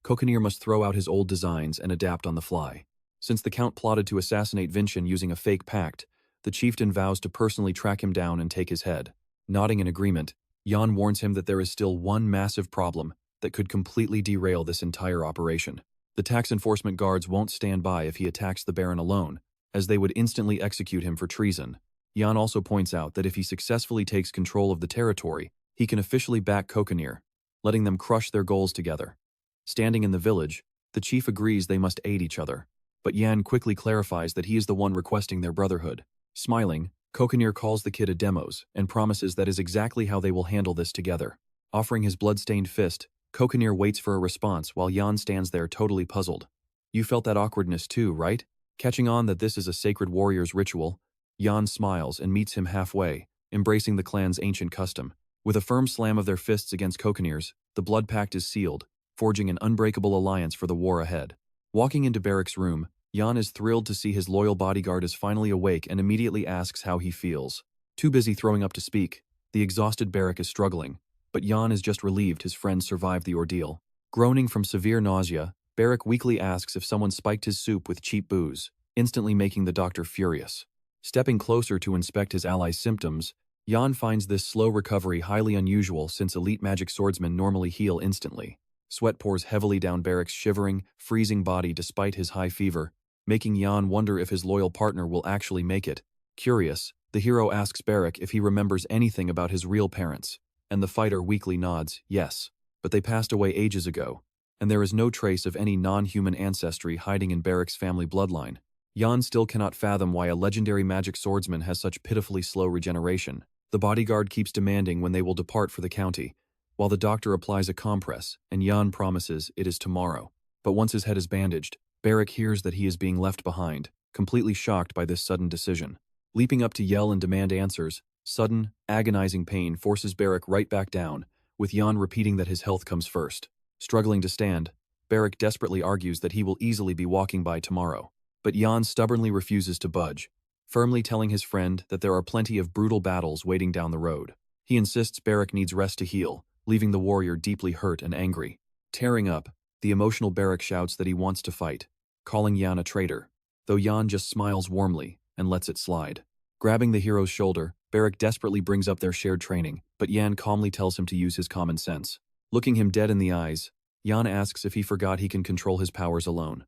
Kokonier must throw out his old designs and adapt on the fly. Since the Count plotted to assassinate Vincent using a fake pact, the chieftain vows to personally track him down and take his head. Nodding in agreement, Jan warns him that there is still one massive problem that could completely derail this entire operation. The tax enforcement guards won't stand by if he attacks the Baron alone, as they would instantly execute him for treason. Jan also points out that if he successfully takes control of the territory, he can officially back Kokonier, letting them crush their goals together. Standing in the village, the chief agrees they must aid each other, but Jan quickly clarifies that he is the one requesting their brotherhood. Smiling, Kokonier calls the kid a demos and promises that is exactly how they will handle this together. Offering his blood-stained fist, Kokonier waits for a response while Jan stands there totally puzzled. You felt that awkwardness too, right? Catching on that this is a sacred warrior's ritual, Jan smiles and meets him halfway, embracing the clan's ancient custom. With a firm slam of their fists against Kokonier's, the blood pact is sealed, forging an unbreakable alliance for the war ahead. Walking into Barrick's room, Jan is thrilled to see his loyal bodyguard is finally awake and immediately asks how he feels. Too busy throwing up to speak, the exhausted Barrick is struggling, but Jan is just relieved his friend survived the ordeal. Groaning from severe nausea, Barrick weakly asks if someone spiked his soup with cheap booze, instantly making the doctor furious. Stepping closer to inspect his ally's symptoms, Jan finds this slow recovery highly unusual since elite magic swordsmen normally heal instantly. Sweat pours heavily down Barrick's shivering, freezing body despite his high fever, making Jan wonder if his loyal partner will actually make it. Curious, The hero asks Barrack if he remembers anything about his real parents, and the fighter weakly nods, yes, but they passed away ages ago, and there is no trace of any non-human ancestry hiding in Barrack's family bloodline. Jan still cannot fathom why a legendary magic swordsman has such pitifully slow regeneration. The bodyguard keeps demanding when they will depart for the county, while the doctor applies a compress, and Jan promises it is tomorrow. But once his head is bandaged, Barrack hears that he is being left behind, completely shocked by this sudden decision. Leaping up to yell and demand answers, sudden, agonizing pain forces Barrack right back down, with Jan repeating that his health comes first. Struggling to stand, Barrack desperately argues that he will easily be walking by tomorrow. But Jan stubbornly refuses to budge, firmly telling his friend that there are plenty of brutal battles waiting down the road. He insists Barrack needs rest to heal, leaving the warrior deeply hurt and angry. Tearing up, the emotional Barrack shouts that he wants to fight, calling Jan a traitor, though Jan just smiles warmly and lets it slide. Grabbing the hero's shoulder, Barrack desperately brings up their shared training, but Jan calmly tells him to use his common sense. Looking him dead in the eyes, Jan asks if he forgot he can control his powers alone.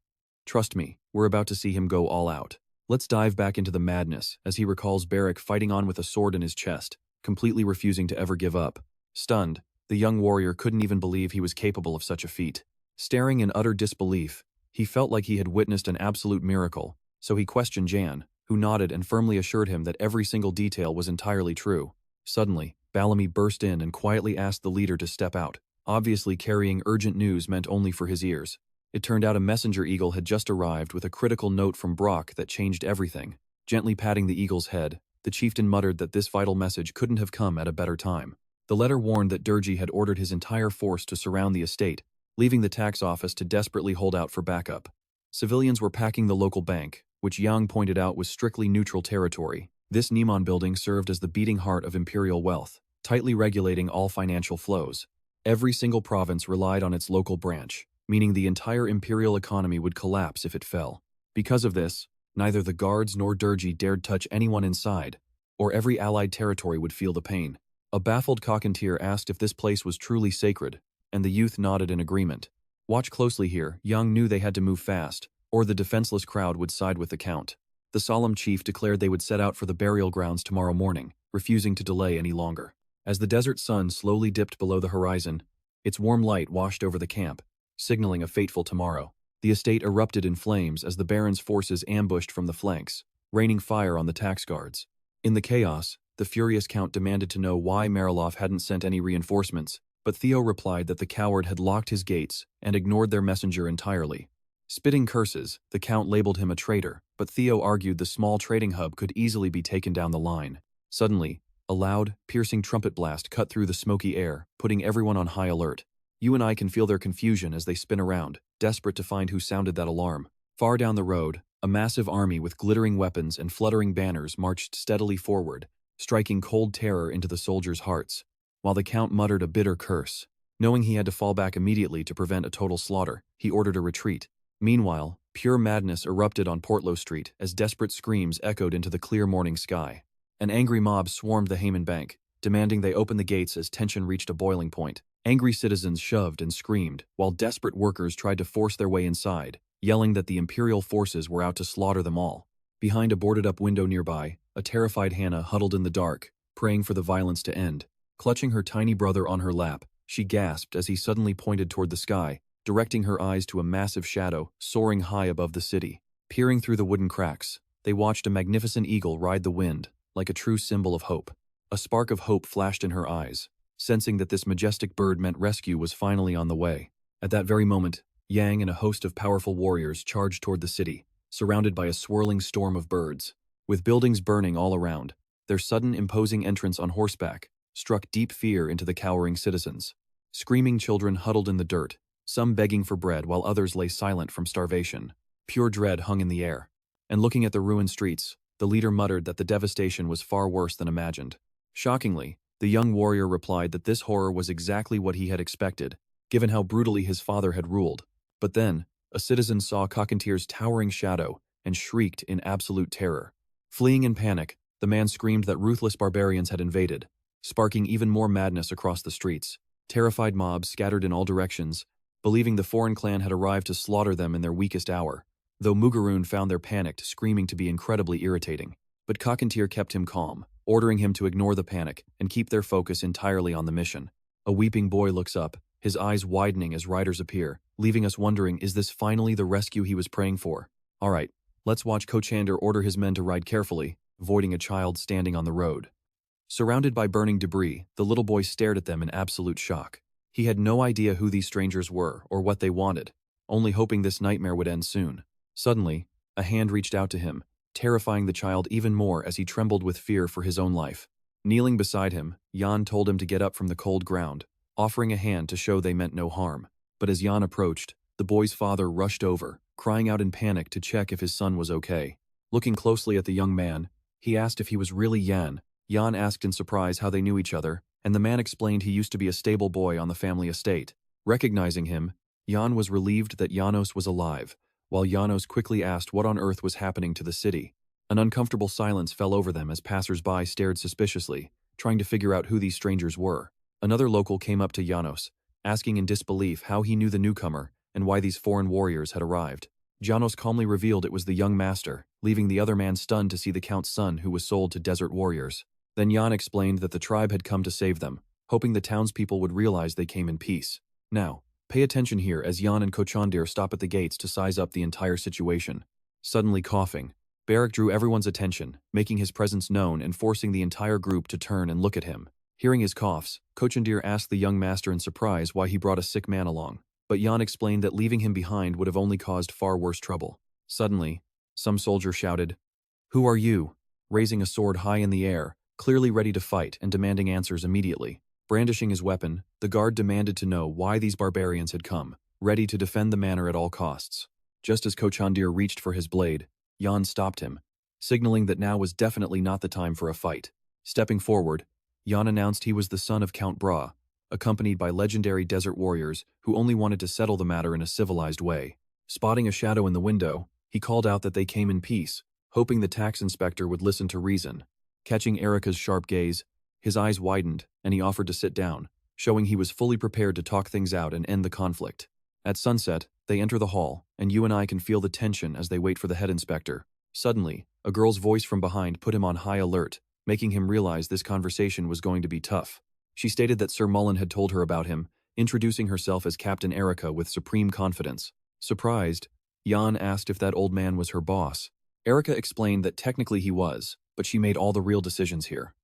Trust me, we're about to see him go all out. Let's dive back into the madness as he recalls Barrack fighting on with a sword in his chest, completely refusing to ever give up. Stunned, the young warrior couldn't even believe he was capable of such a feat. Staring in utter disbelief, he felt like he had witnessed an absolute miracle, so he questioned Jan, who nodded and firmly assured him that every single detail was entirely true. Suddenly, Bellamy burst in and quietly asked the leader to step out, obviously carrying urgent news meant only for his ears. It turned out a messenger eagle had just arrived with a critical note from Brock that changed everything. Gently patting the eagle's head, the chieftain muttered that this vital message couldn't have come at a better time. The letter warned that Durgi had ordered his entire force to surround the estate, leaving the tax office to desperately hold out for backup. Civilians were packing the local bank, which Yang pointed out was strictly neutral territory. This Neiman building served as the beating heart of imperial wealth, tightly regulating all financial flows. Every single province relied on its local branch, meaning the entire imperial economy would collapse if it fell. Because of this, neither the guards nor Durgi dared touch anyone inside, or every allied territory would feel the pain. A baffled Cockatier asked if this place was truly sacred, and the youth nodded in agreement. Watch closely here, Yang knew they had to move fast, or the defenseless crowd would side with the count. The solemn chief declared they would set out for the burial grounds tomorrow morning, refusing to delay any longer. As the desert sun slowly dipped below the horizon, its warm light washed over the camp, signaling a fateful tomorrow. The estate erupted in flames as the Baron's forces ambushed from the flanks, raining fire on the tax guards. In the chaos, the furious count demanded to know why Marilov hadn't sent any reinforcements, but Theo replied that the coward had locked his gates and ignored their messenger entirely. Spitting curses, the count labeled him a traitor, but Theo argued the small trading hub could easily be taken down the line. Suddenly, a loud, piercing trumpet blast cut through the smoky air, putting everyone on high alert. You and I can feel their confusion as they spin around, desperate to find who sounded that alarm. Far down the road, a massive army with glittering weapons and fluttering banners marched steadily forward, striking cold terror into the soldiers' hearts, while the count muttered a bitter curse. Knowing he had to fall back immediately to prevent a total slaughter, he ordered a retreat. Meanwhile, pure madness erupted on Portlow Street as desperate screams echoed into the clear morning sky. An angry mob swarmed the Hayman Bank, demanding they open the gates as tension reached a boiling point. Angry citizens shoved and screamed, while desperate workers tried to force their way inside, yelling that the Imperial forces were out to slaughter them all. Behind a boarded-up window nearby, a terrified Hannah huddled in the dark, praying for the violence to end. Clutching her tiny brother on her lap, she gasped as he suddenly pointed toward the sky, directing her eyes to a massive shadow soaring high above the city. Peering through the wooden cracks, they watched a magnificent eagle ride the wind, like a true symbol of hope. A spark of hope flashed in her eyes, sensing that this majestic bird meant rescue was finally on the way. At that very moment, Yang and a host of powerful warriors charged toward the city, surrounded by a swirling storm of birds. With buildings burning all around, their sudden imposing entrance on horseback struck deep fear into the cowering citizens. Screaming children huddled in the dirt, some begging for bread while others lay silent from starvation. Pure dread hung in the air. And looking at the ruined streets, the leader muttered that the devastation was far worse than imagined. Shockingly, the young warrior replied that this horror was exactly what he had expected, given how brutally his father had ruled. But then, a citizen saw Cockatier's towering shadow and shrieked in absolute terror. Fleeing in panic, the man screamed that ruthless barbarians had invaded, sparking even more madness across the streets. Terrified mobs scattered in all directions, believing the foreign clan had arrived to slaughter them in their weakest hour, though Mugaroon found their panicked screaming to be incredibly irritating. But Cockatier kept him calm, ordering him to ignore the panic and keep their focus entirely on the mission. A weeping boy looks up, his eyes widening as riders appear, leaving us wondering, is this finally the rescue he was praying for? Alright, let's watch Cochander order his men to ride carefully, avoiding a child standing on the road. Surrounded by burning debris, the little boy stared at them in absolute shock. He had no idea who these strangers were or what they wanted, only hoping this nightmare would end soon. Suddenly, a hand reached out to him, terrifying the child even more as he trembled with fear for his own life. Kneeling beside him, Jan told him to get up from the cold ground, offering a hand to show they meant no harm. But as Jan approached, the boy's father rushed over, crying out in panic to check if his son was okay. Looking closely at the young man, he asked if he was really Jan. Jan asked in surprise how they knew each other, and the man explained he used to be a stable boy on the family estate. Recognizing him, Jan was relieved that Janos was alive, while Janos quickly asked what on earth was happening to the city. An uncomfortable silence fell over them as passers-by stared suspiciously, trying to figure out who these strangers were. Another local came up to Janos, asking in disbelief how he knew the newcomer and why these foreign warriors had arrived. Janos calmly revealed it was the young master, leaving the other man stunned to see the Count's son who was sold to desert warriors. Then Jan explained that the tribe had come to save them, hoping the townspeople would realize they came in peace. Now, pay attention here as Jan and Cochander stop at the gates to size up the entire situation. Suddenly coughing, Barak drew everyone's attention, making his presence known and forcing the entire group to turn and look at him. Hearing his coughs, Cochander asked the young master in surprise why he brought a sick man along, but Jan explained that leaving him behind would have only caused far worse trouble. Suddenly, some soldier shouted, "Who are you?" raising a sword high in the air, clearly ready to fight and demanding answers immediately. Brandishing his weapon, the guard demanded to know why these barbarians had come, ready to defend the manor at all costs. Just as Cochander reached for his blade, Jan stopped him, signaling that now was definitely not the time for a fight. Stepping forward, Jan announced he was the son of Count Bra, accompanied by legendary desert warriors who only wanted to settle the matter in a civilized way. Spotting a shadow in the window, he called out that they came in peace, hoping the tax inspector would listen to reason. Catching Erica's sharp gaze, his eyes widened and he offered to sit down, showing he was fully prepared to talk things out and end the conflict. At sunset, they enter the hall, and you and I can feel the tension as they wait for the head inspector. Suddenly, a girl's voice from behind put him on high alert, making him realize this conversation was going to be tough. She stated that Sir Mullen had told her about him, introducing herself as Captain Erica with supreme confidence. Surprised, Jan asked if that old man was her boss. Erica explained that technically he was, but she made all the real decisions here.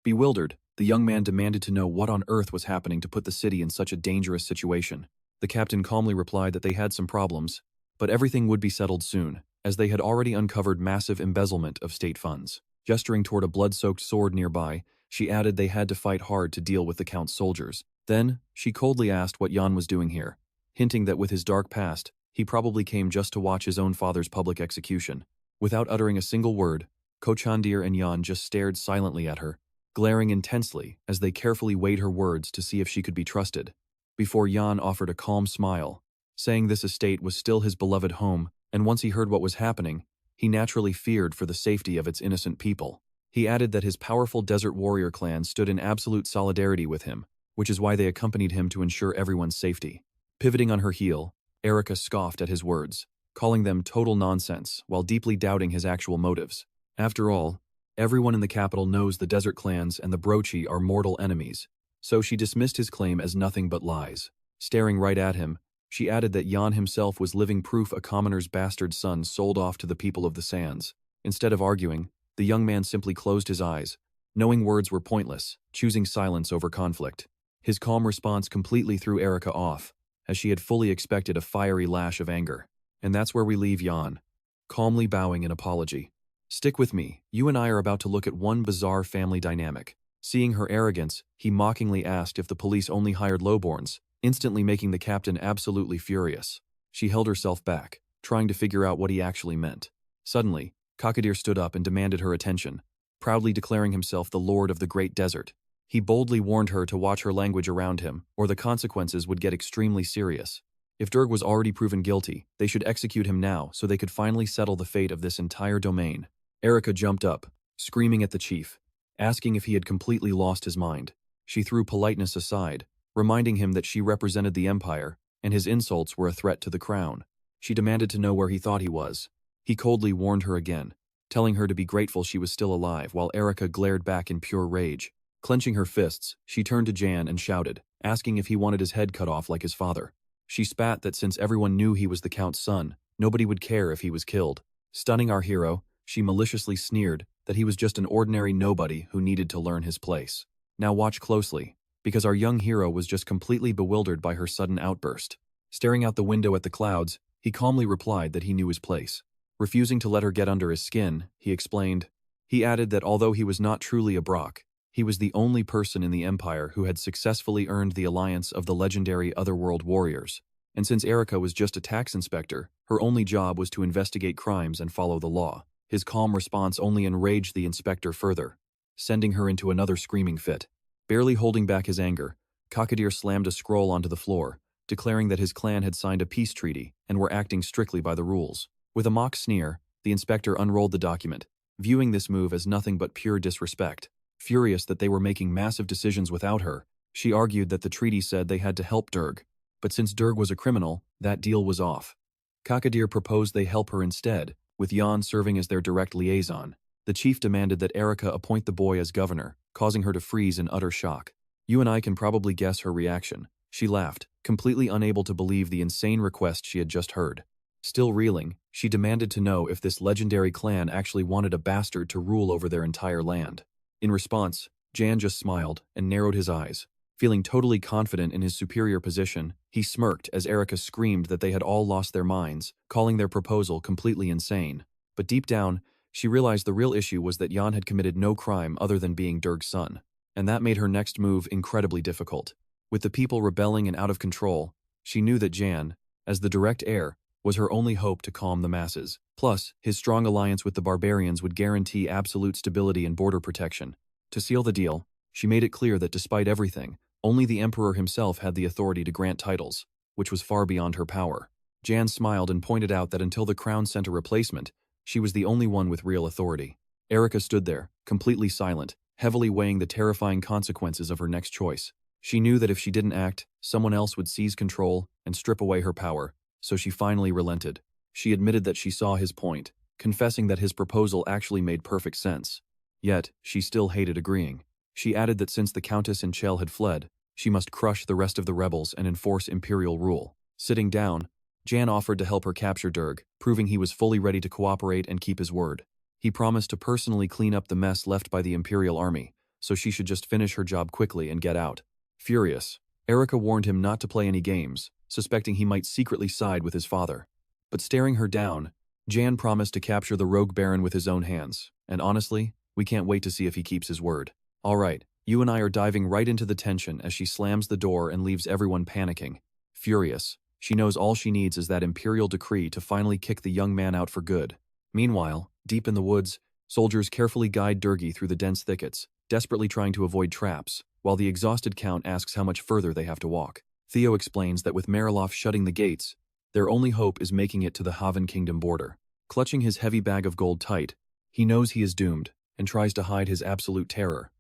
Bewildered, the young man demanded to know what on earth was happening to put the city in such a dangerous situation. The captain calmly replied that they had some problems, but everything would be settled soon, as they had already uncovered massive embezzlement of state funds. Gesturing toward a blood-soaked sword nearby, she added they had to fight hard to deal with the Count's soldiers. Then, she coldly asked what Jan was doing here, hinting that with his dark past, he probably came just to watch his own father's public execution. Without uttering a single word, Cochander and Jan just stared silently at her, glaring intensely as they carefully weighed her words to see if she could be trusted. Before Jan offered a calm smile, saying this estate was still his beloved home, and once he heard what was happening, he naturally feared for the safety of its innocent people. He added that his powerful desert warrior clan stood in absolute solidarity with him, which is why they accompanied him to ensure everyone's safety. Pivoting on her heel, Erica scoffed at his words, calling them total nonsense while deeply doubting his actual motives. After all, everyone in the capital knows the desert clans and the Brochi are mortal enemies, so she dismissed his claim as nothing but lies. Staring right at him, she added that Jan himself was living proof a commoner's bastard son sold off to the people of the sands. Instead of arguing, the young man simply closed his eyes, knowing words were pointless, choosing silence over conflict. His calm response completely threw Erica off, as she had fully expected a fiery lash of anger. And that's where we leave Jan, calmly bowing in apology. Stick with me, you and I are about to look at one bizarre family dynamic. Seeing her arrogance, he mockingly asked if the police only hired lowborns, instantly making the captain absolutely furious. She held herself back, trying to figure out what he actually meant. Suddenly, Cockatier stood up and demanded her attention, proudly declaring himself the lord of the great desert. He boldly warned her to watch her language around him, or the consequences would get extremely serious. If Durg was already proven guilty, they should execute him now so they could finally settle the fate of this entire domain. Erica jumped up, screaming at the chief, asking if he had completely lost his mind. She threw politeness aside, reminding him that she represented the empire, and his insults were a threat to the crown. She demanded to know where he thought he was. He coldly warned her again, telling her to be grateful she was still alive while Erica glared back in pure rage. Clenching her fists, she turned to Jan and shouted, asking if he wanted his head cut off like his father. She spat that since everyone knew he was the Count's son, nobody would care if he was killed. Stunning our hero, she maliciously sneered that he was just an ordinary nobody who needed to learn his place. Now watch closely, because our young hero was just completely bewildered by her sudden outburst. Staring out the window at the clouds, he calmly replied that he knew his place. Refusing to let her get under his skin, he explained. He added that although he was not truly a Brock, he was the only person in the Empire who had successfully earned the alliance of the legendary Otherworld warriors. And since Erica was just a tax inspector, her only job was to investigate crimes and follow the law. His calm response only enraged the inspector further, sending her into another screaming fit. Barely holding back his anger, Kakadir slammed a scroll onto the floor, declaring that his clan had signed a peace treaty and were acting strictly by the rules. With a mock sneer, the inspector unrolled the document, viewing this move as nothing but pure disrespect. Furious that they were making massive decisions without her, she argued that the treaty said they had to help Durg. But since Durg was a criminal, that deal was off. Kakadir proposed they help her instead, with Jan serving as their direct liaison. The chief demanded that Erica appoint the boy as governor, causing her to freeze in utter shock. You and I can probably guess her reaction. She laughed, completely unable to believe the insane request she had just heard. Still reeling, she demanded to know if this legendary clan actually wanted a bastard to rule over their entire land. In response, Jan just smiled and narrowed his eyes. Feeling totally confident in his superior position, he smirked as Erica screamed that they had all lost their minds, calling their proposal completely insane. But deep down, she realized the real issue was that Jan had committed no crime other than being Durg's son, and that made her next move incredibly difficult. With the people rebelling and out of control, she knew that Jan, as the direct heir, was her only hope to calm the masses. Plus, his strong alliance with the barbarians would guarantee absolute stability and border protection. To seal the deal, she made it clear that despite everything, only the Emperor himself had the authority to grant titles, which was far beyond her power. Jan smiled and pointed out that until the crown sent a replacement, she was the only one with real authority. Erica stood there, completely silent, heavily weighing the terrifying consequences of her next choice. She knew that if she didn't act, someone else would seize control and strip away her power, so she finally relented. She admitted that she saw his point, confessing that his proposal actually made perfect sense. Yet, she still hated agreeing. She added that since the Countess and Chell had fled, she must crush the rest of the rebels and enforce imperial rule. Sitting down, Jan offered to help her capture Durg, proving he was fully ready to cooperate and keep his word. He promised to personally clean up the mess left by the Imperial army, so she should just finish her job quickly and get out. Furious, Erica warned him not to play any games, suspecting he might secretly side with his father. But staring her down, Jan promised to capture the rogue baron with his own hands, and honestly, we can't wait to see if he keeps his word. All right, you and I are diving right into the tension as she slams the door and leaves everyone panicking. Furious, she knows all she needs is that imperial decree to finally kick the young man out for good. Meanwhile, deep in the woods, soldiers carefully guide Durgi through the dense thickets, desperately trying to avoid traps, while the exhausted Count asks how much further they have to walk. Theo explains that with Mariloff shutting the gates, their only hope is making it to the Haven Kingdom border. Clutching his heavy bag of gold tight, he knows he is doomed and tries to hide his absolute terror.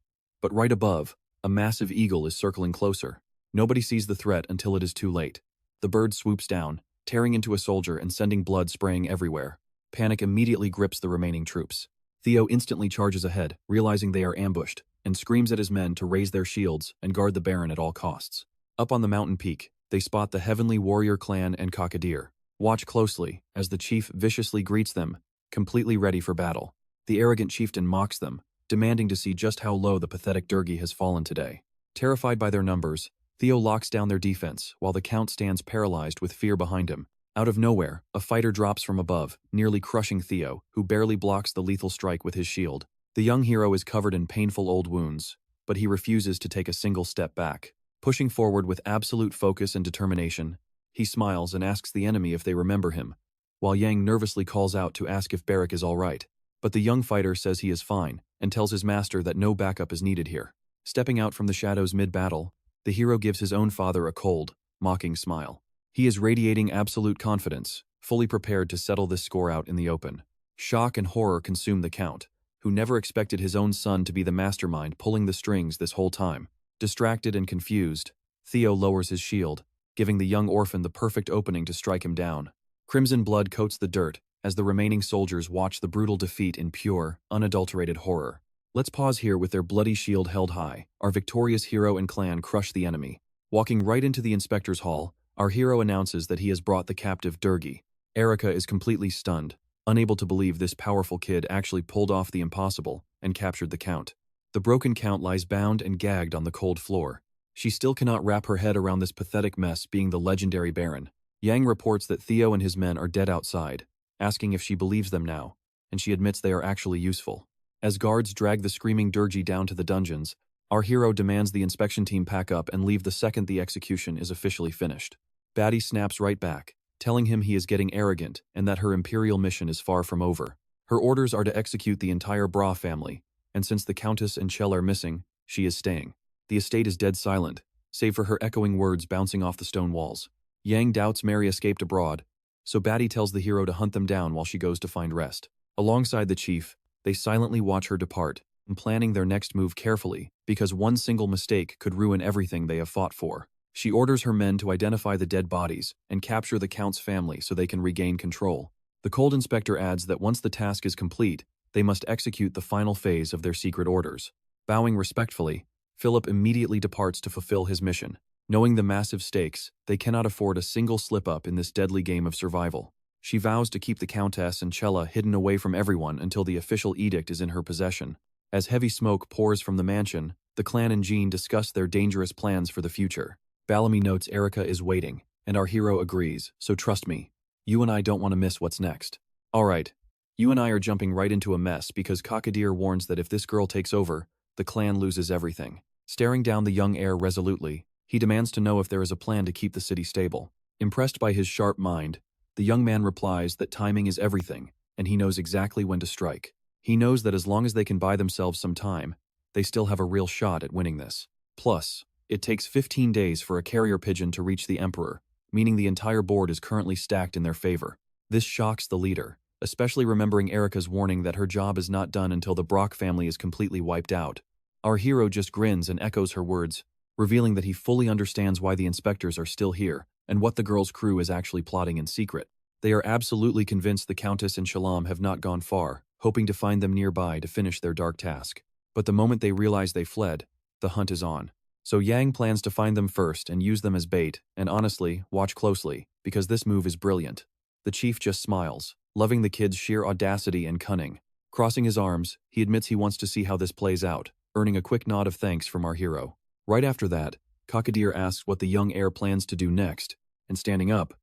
But right above, a massive eagle is circling closer. Nobody sees the threat until it is too late. The bird swoops down, tearing into a soldier and sending blood spraying everywhere. Panic immediately grips the remaining troops. Theo instantly charges ahead, realizing they are ambushed, and screams at his men to raise their shields and guard the Baron at all costs. Up on the mountain peak, they spot the Heavenly Warrior clan and Kakadir. Watch closely as the chief viciously greets them, completely ready for battle. The arrogant chieftain mocks them, demanding to see just how low the pathetic Durgi has fallen today. Terrified by their numbers, Theo locks down their defense while the Count stands paralyzed with fear behind him. Out of nowhere, a fighter drops from above, nearly crushing Theo, who barely blocks the lethal strike with his shield. The young hero is covered in painful old wounds, but he refuses to take a single step back. Pushing forward with absolute focus and determination, he smiles and asks the enemy if they remember him, while Yang nervously calls out to ask if Barrack is all right. But the young fighter says he is fine, and tells his master that no backup is needed here. Stepping out from the shadows mid-battle, the hero gives his own father a cold, mocking smile. He is radiating absolute confidence, fully prepared to settle this score out in the open. Shock and horror consume the Count, who never expected his own son to be the mastermind pulling the strings this whole time. Distracted and confused, Theo lowers his shield, giving the young orphan the perfect opening to strike him down. Crimson blood coats the dirt as the remaining soldiers watch the brutal defeat in pure, unadulterated horror. Let's pause here. With their bloody shield held high, our victorious hero and clan crush the enemy. Walking right into the inspector's hall, our hero announces that he has brought the captive Durgi. Erica is completely stunned, unable to believe this powerful kid actually pulled off the impossible and captured the count. The broken count lies bound and gagged on the cold floor. She still cannot wrap her head around this pathetic mess being the legendary Baron. Yang reports that Theo and his men are dead outside, asking if she believes them now, and she admits they are actually useful. As guards drag the screaming Durgi down to the dungeons, our hero demands the inspection team pack up and leave the second the execution is officially finished. Batty snaps right back, telling him he is getting arrogant and that her imperial mission is far from over. Her orders are to execute the entire Bra family, and since the Countess and Chell are missing, she is staying. The estate is dead silent, save for her echoing words bouncing off the stone walls. Yang doubts Mary escaped abroad, so Batty tells the hero to hunt them down while she goes to find rest. Alongside the chief, they silently watch her depart, and planning their next move carefully, because one single mistake could ruin everything they have fought for. She orders her men to identify the dead bodies and capture the Count's family so they can regain control. The cold inspector adds that once the task is complete, they must execute the final phase of their secret orders. Bowing respectfully, Philip immediately departs to fulfill his mission. Knowing the massive stakes, they cannot afford a single slip-up in this deadly game of survival. She vows to keep the Countess and Chella hidden away from everyone until the official edict is in her possession. As heavy smoke pours from the mansion, the clan and Jean discuss their dangerous plans for the future. Bellamy notes Erica is waiting, and our hero agrees, so trust me. You and I don't want to miss what's next. Alright, you and I are jumping right into a mess because Cockadeer warns that if this girl takes over, the clan loses everything. Staring down the young heir resolutely, he demands to know if there is a plan to keep the city stable. Impressed by his sharp mind, the young man replies that timing is everything, and he knows exactly when to strike. He knows that as long as they can buy themselves some time, they still have a real shot at winning this. Plus, it takes 15 days for a carrier pigeon to reach the Emperor, meaning the entire board is currently stacked in their favor. This shocks the leader, especially remembering Erica's warning that her job is not done until the Brock family is completely wiped out. Our hero just grins and echoes her words, revealing that he fully understands why the inspectors are still here and what the girl's crew is actually plotting in secret. They are absolutely convinced the Countess and Shalom have not gone far, hoping to find them nearby to finish their dark task. But the moment they realize they fled, the hunt is on. So Yang plans to find them first and use them as bait, and honestly, watch closely, because this move is brilliant. The chief just smiles, loving the kid's sheer audacity and cunning. Crossing his arms, he admits he wants to see how this plays out, earning a quick nod of thanks from our hero. Right after that, Cockadeer asks what the young heir plans to do next, and standing up,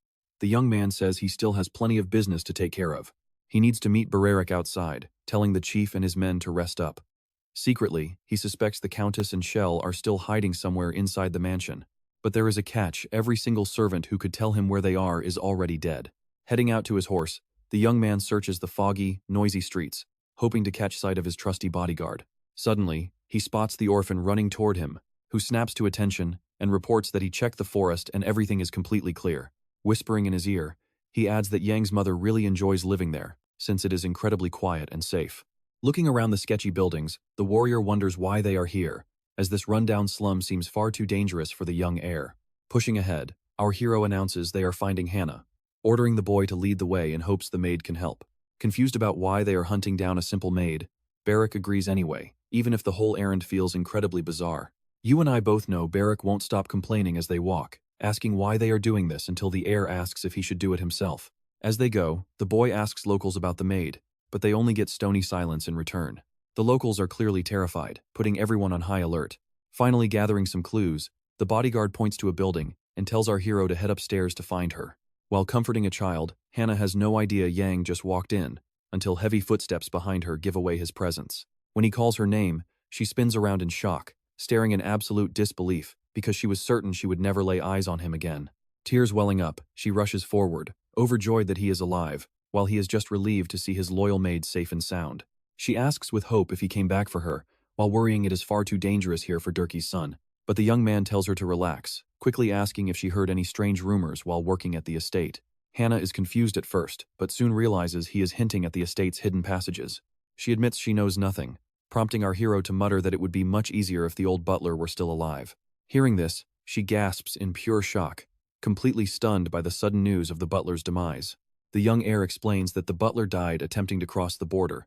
the young man says he still has plenty of business to take care of. He needs to meet Bareric outside, telling the chief and his men to rest up. Secretly, he suspects the Countess and Shell are still hiding somewhere inside the mansion. But there is a catch: every single servant who could tell him where they are is already dead. Heading out to his horse, the young man searches the foggy, noisy streets, hoping to catch sight of his trusty bodyguard. Suddenly, he spots the orphan running toward him, who snaps to attention and reports that he checked the forest and everything is completely clear. Whispering in his ear, he adds that Yang's mother really enjoys living there, since it is incredibly quiet and safe. Looking around the sketchy buildings, the warrior wonders why they are here, as this rundown slum seems far too dangerous for the young heir. Pushing ahead, our hero announces they are finding Hannah, ordering the boy to lead the way in hopes the maid can help. Confused about why they are hunting down a simple maid, Barrick agrees anyway, even if the whole errand feels incredibly bizarre. You and I both know Barrick won't stop complaining as they walk, asking why they are doing this until the heir asks if he should do it himself. As they go, the boy asks locals about the maid, but they only get stony silence in return. The locals are clearly terrified, putting everyone on high alert. Finally gathering some clues, the bodyguard points to a building and tells our hero to head upstairs to find her. While comforting a child, Hannah has no idea Yang just walked in, until heavy footsteps behind her give away his presence. When he calls her name, she spins around in shock, staring in absolute disbelief, because she was certain she would never lay eyes on him again. Tears welling up, she rushes forward, overjoyed that he is alive, while he is just relieved to see his loyal maid safe and sound. She asks with hope if he came back for her, while worrying it is far too dangerous here for Durkee's son. But the young man tells her to relax, quickly asking if she heard any strange rumors while working at the estate. Hannah is confused at first, but soon realizes he is hinting at the estate's hidden passages. She admits she knows nothing, prompting our hero to mutter that it would be much easier if the old butler were still alive. Hearing this, she gasps in pure shock, completely stunned by the sudden news of the butler's demise. The young heir explains that the butler died attempting to cross the border,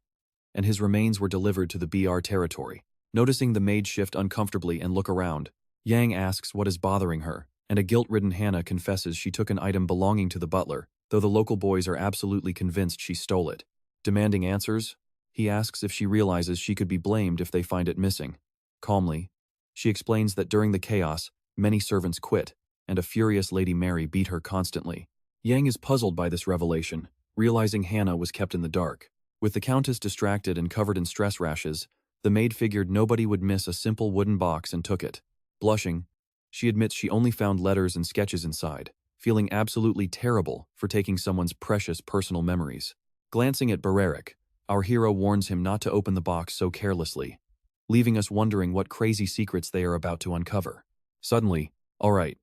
and his remains were delivered to the BR territory. Noticing the maid shift uncomfortably and look around, Yang asks what is bothering her, and a guilt-ridden Hannah confesses she took an item belonging to the butler, though the local boys are absolutely convinced she stole it. Demanding answers, he asks if she realizes she could be blamed if they find it missing. Calmly, she explains that during the chaos, many servants quit, and a furious Lady Mary beat her constantly. Yang is puzzled by this revelation, realizing Hannah was kept in the dark. With the Countess distracted and covered in stress rashes, the maid figured nobody would miss a simple wooden box and took it. Blushing, she admits she only found letters and sketches inside, feeling absolutely terrible for taking someone's precious personal memories. Glancing at Bareric, our hero warns him not to open the box so carelessly, leaving us wondering what crazy secrets they are about to uncover. Suddenly, all right,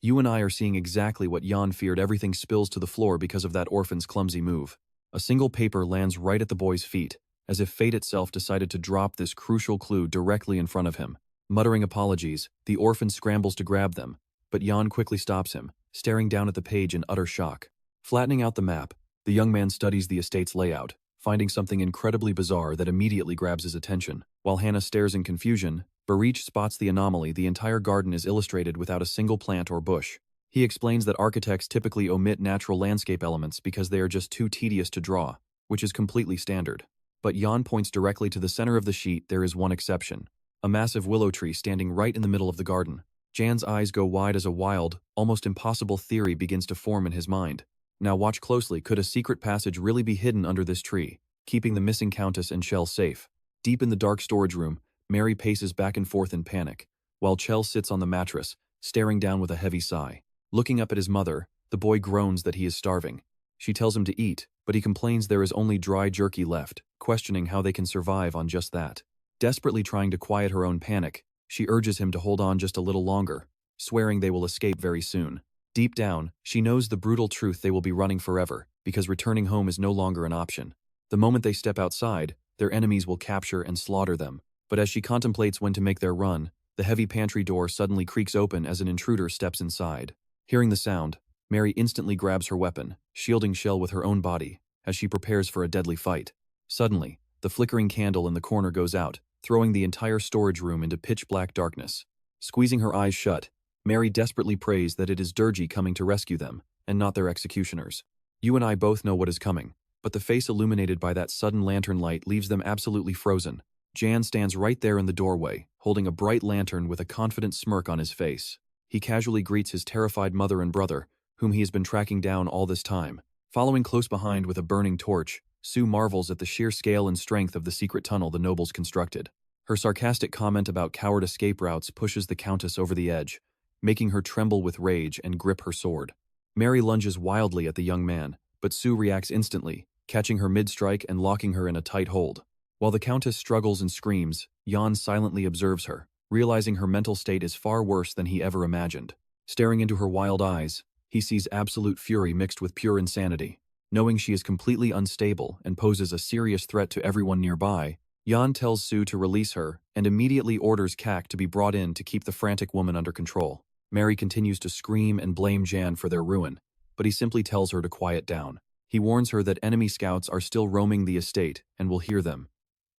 you and I are seeing exactly what Jan feared. Everything spills to the floor because of that orphan's clumsy move. A single paper lands right at the boy's feet, as if fate itself decided to drop this crucial clue directly in front of him. Muttering apologies, the orphan scrambles to grab them, but Jan quickly stops him, staring down at the page in utter shock. Flattening out the map, the young man studies the estate's layout, finding something incredibly bizarre that immediately grabs his attention. While Hannah stares in confusion, Barich spots the anomaly. The entire garden is illustrated without a single plant or bush. He explains that architects typically omit natural landscape elements because they are just too tedious to draw, which is completely standard. But Jan points directly to the center of the sheet. There is one exception. A massive willow tree standing right in the middle of the garden. Jan's eyes go wide as a wild, almost impossible theory begins to form in his mind. Now watch closely. Could a secret passage really be hidden under this tree, keeping the missing Countess and Chell safe? Deep in the dark storage room, Mary paces back and forth in panic, while Chell sits on the mattress, staring down with a heavy sigh. Looking up at his mother, the boy groans that he is starving. She tells him to eat, but he complains there is only dry jerky left, questioning how they can survive on just that. Desperately trying to quiet her own panic, she urges him to hold on just a little longer, swearing they will escape very soon. Deep down, she knows the brutal truth: they will be running forever, because returning home is no longer an option. The moment they step outside, their enemies will capture and slaughter them. But as she contemplates when to make their run, the heavy pantry door suddenly creaks open as an intruder steps inside. Hearing the sound, Mary instantly grabs her weapon, shielding Chell with her own body, as she prepares for a deadly fight. Suddenly, the flickering candle in the corner goes out, throwing the entire storage room into pitch-black darkness. Squeezing her eyes shut, Mary desperately prays that it is Durgi coming to rescue them, and not their executioners. You and I both know what is coming, but the face illuminated by that sudden lantern light leaves them absolutely frozen. Jan stands right there in the doorway, holding a bright lantern with a confident smirk on his face. He casually greets his terrified mother and brother, whom he has been tracking down all this time. Following close behind with a burning torch, Sue marvels at the sheer scale and strength of the secret tunnel the nobles constructed. Her sarcastic comment about coward escape routes pushes the Countess over the edge, making her tremble with rage and grip her sword. Mary lunges wildly at the young man, but Sue reacts instantly, catching her mid-strike and locking her in a tight hold. While the Countess struggles and screams, Jan silently observes her, realizing her mental state is far worse than he ever imagined. Staring into her wild eyes, he sees absolute fury mixed with pure insanity. Knowing she is completely unstable and poses a serious threat to everyone nearby, Jan tells Sue to release her and immediately orders Kak to be brought in to keep the frantic woman under control. Mary continues to scream and blame Jan for their ruin, but he simply tells her to quiet down. He warns her that enemy scouts are still roaming the estate and will hear them.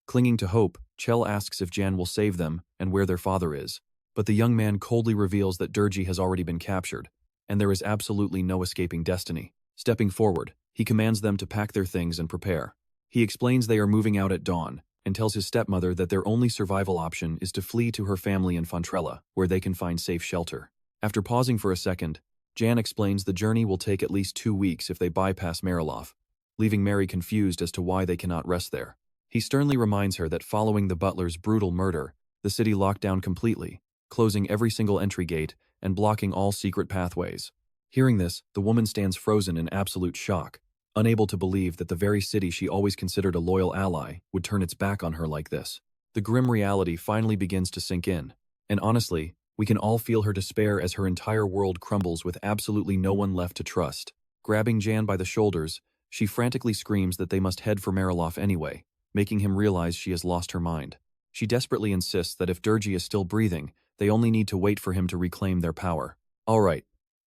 Clinging to hope, Chell asks if Jan will save them and where their father is, but the young man coldly reveals that Durgi has already been captured, and there is absolutely no escaping destiny. Stepping forward, he commands them to pack their things and prepare. He explains they are moving out at dawn, and tells his stepmother that their only survival option is to flee to her family in Fontrella, where they can find safe shelter. After pausing for a second, Jan explains the journey will take at least 2 weeks if they bypass Mariloff, leaving Mary confused as to why they cannot rest there. He sternly reminds her that following the butler's brutal murder, the city locked down completely, closing every single entry gate and blocking all secret pathways. Hearing this, the woman stands frozen in absolute shock, unable to believe that the very city she always considered a loyal ally would turn its back on her like this. The grim reality finally begins to sink in, and honestly, we can all feel her despair as her entire world crumbles with absolutely no one left to trust. Grabbing Jan by the shoulders, she frantically screams that they must head for Mariloff anyway, making him realize she has lost her mind. She desperately insists that if Durgi is still breathing, they only need to wait for him to reclaim their power. All right,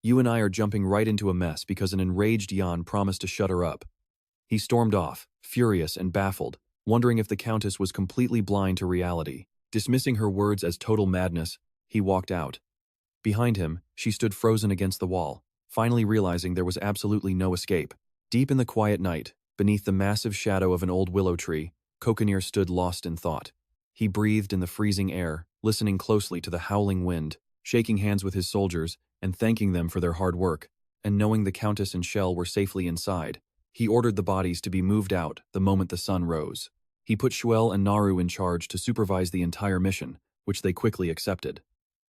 You and I are jumping right into a mess because an enraged Jan promised to shut her up. He stormed off, furious and baffled, wondering if the Countess was completely blind to reality. Dismissing her words as total madness, he walked out. Behind him, she stood frozen against the wall, finally realizing there was absolutely no escape. Deep in the quiet night, beneath the massive shadow of an old willow tree, Kokanir stood lost in thought. He breathed in the freezing air, listening closely to the howling wind, shaking hands with his soldiers and thanking them for their hard work, and knowing the Countess and Shell were safely inside. He ordered the bodies to be moved out the moment the sun rose. He put Shuel and Naru in charge to supervise the entire mission, which they quickly accepted.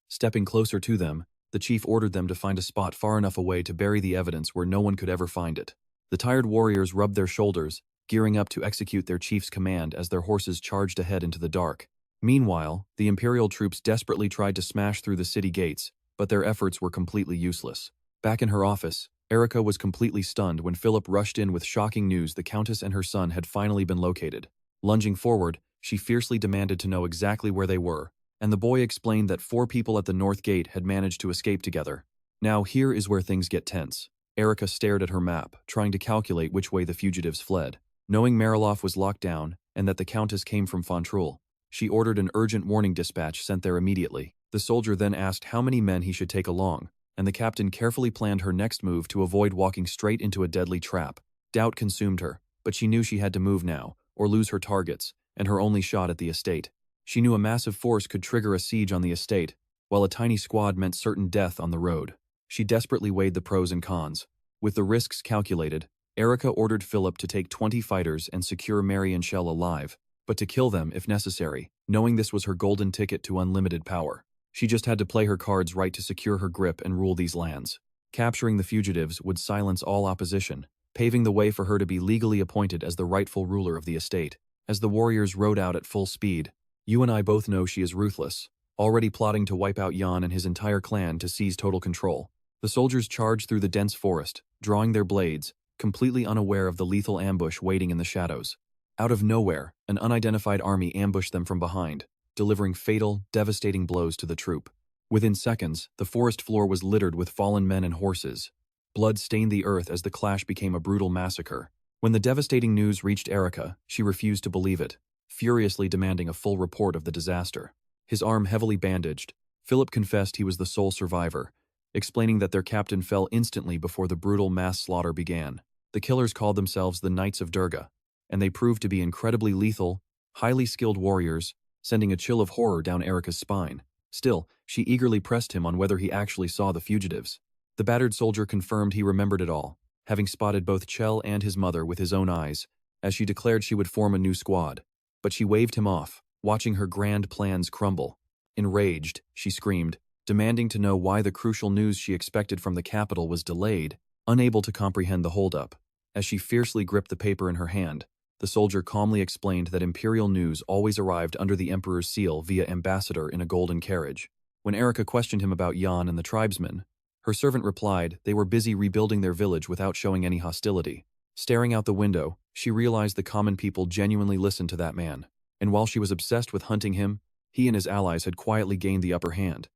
Stepping closer to them, the chief ordered them to find a spot far enough away to bury the evidence where no one could ever find it. The tired warriors rubbed their shoulders, gearing up to execute their chief's command as their horses charged ahead into the dark. Meanwhile, the Imperial troops desperately tried to smash through the city gates, but their efforts were completely useless. Back in her office, Erica was completely stunned when Philip rushed in with shocking news the Countess and her son had finally been located. Lunging forward, she fiercely demanded to know exactly where they were, and the boy explained that 4 people at the north gate had managed to escape together. Now here is where things get tense. Erica stared at her map, trying to calculate which way the fugitives fled. Knowing Mariloff was locked down, and that the Countess came from Fontrul, she ordered an urgent warning dispatch sent there immediately. The soldier then asked how many men he should take along, and the captain carefully planned her next move to avoid walking straight into a deadly trap. Doubt consumed her, but she knew she had to move now, or lose her targets, and her only shot at the estate. She knew a massive force could trigger a siege on the estate, while a tiny squad meant certain death on the road. She desperately weighed the pros and cons. With the risks calculated, Erica ordered Philip to take 20 fighters and secure Mary and Shell alive, but to kill them if necessary, knowing this was her golden ticket to unlimited power. She just had to play her cards right to secure her grip and rule these lands. Capturing the fugitives would silence all opposition, paving the way for her to be legally appointed as the rightful ruler of the estate. As the warriors rode out at full speed, you and I both know she is ruthless, already plotting to wipe out Jan and his entire clan to seize total control. The soldiers charged through the dense forest, drawing their blades, completely unaware of the lethal ambush waiting in the shadows. Out of nowhere, an unidentified army ambushed them from behind, delivering fatal, devastating blows to the troop. Within seconds, the forest floor was littered with fallen men and horses. Blood stained the earth as the clash became a brutal massacre. When the devastating news reached Erica, she refused to believe it, furiously demanding a full report of the disaster. His arm heavily bandaged, Philip confessed he was the sole survivor, explaining that their captain fell instantly before the brutal mass slaughter began. The killers called themselves the Knights of Durga, and they proved to be incredibly lethal, highly skilled warriors, sending a chill of horror down Erica's spine. Still, she eagerly pressed him on whether he actually saw the fugitives. The battered soldier confirmed he remembered it all, having spotted both Chell and his mother with his own eyes, as she declared she would form a new squad. But she waved him off, watching her grand plans crumble. Enraged, she screamed, demanding to know why the crucial news she expected from the capital was delayed, unable to comprehend the holdup. As she fiercely gripped the paper in her hand, the soldier calmly explained that imperial news always arrived under the Emperor's seal via ambassador in a golden carriage. When Erica questioned him about Jan and the tribesmen, her servant replied they were busy rebuilding their village without showing any hostility. Staring out the window, she realized the common people genuinely listened to that man, and while she was obsessed with hunting him, he and his allies had quietly gained the upper hand.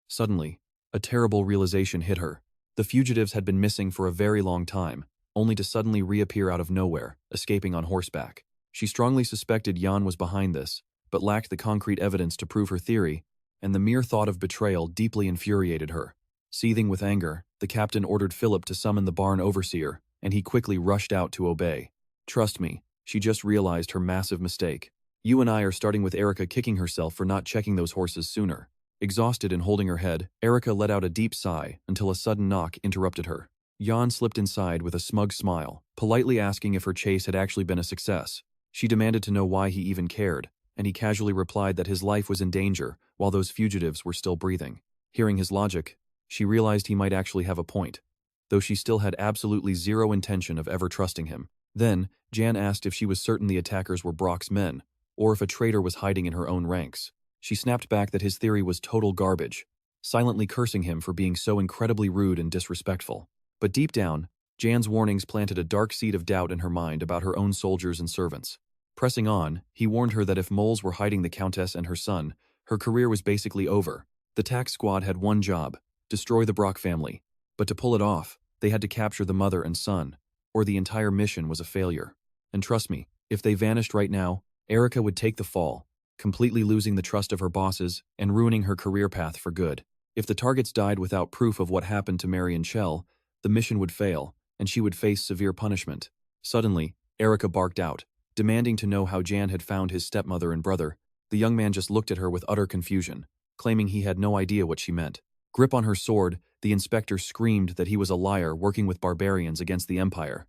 Suddenly, a terrible realization hit her. The fugitives had been missing for a very long time, only to suddenly reappear out of nowhere, escaping on horseback. She strongly suspected Jan was behind this, but lacked the concrete evidence to prove her theory, and the mere thought of betrayal deeply infuriated her. Seething with anger, the captain ordered Philip to summon the barn overseer, and he quickly rushed out to obey. Trust me, she just realized her massive mistake. You and I are starting with Erica kicking herself for not checking those horses sooner. Exhausted and holding her head, Erica let out a deep sigh until a sudden knock interrupted her. Jan slipped inside with a smug smile, politely asking if her chase had actually been a success. She demanded to know why he even cared, and he casually replied that his life was in danger while those fugitives were still breathing. Hearing his logic, she realized he might actually have a point, though she still had absolutely zero intention of ever trusting him. Then, Jan asked if she was certain the attackers were Brock's men, or if a traitor was hiding in her own ranks. She snapped back that his theory was total garbage, silently cursing him for being so incredibly rude and disrespectful. But deep down, Jan's warnings planted a dark seed of doubt in her mind about her own soldiers and servants. Pressing on, he warned her that if moles were hiding the Countess and her son, her career was basically over. The tax squad had one job: destroy the Brock family. But to pull it off, they had to capture the mother and son, or the entire mission was a failure. And trust me, if they vanished right now, Erica would take the fall, completely losing the trust of her bosses and ruining her career path for good. If the targets died without proof of what happened to Mary and Chell, the mission would fail, and she would face severe punishment. Suddenly, Erica barked out, demanding to know how Jan had found his stepmother and brother. The young man just looked at her with utter confusion, claiming he had no idea what she meant. Grip on her sword, the inspector screamed that he was a liar working with barbarians against the Empire.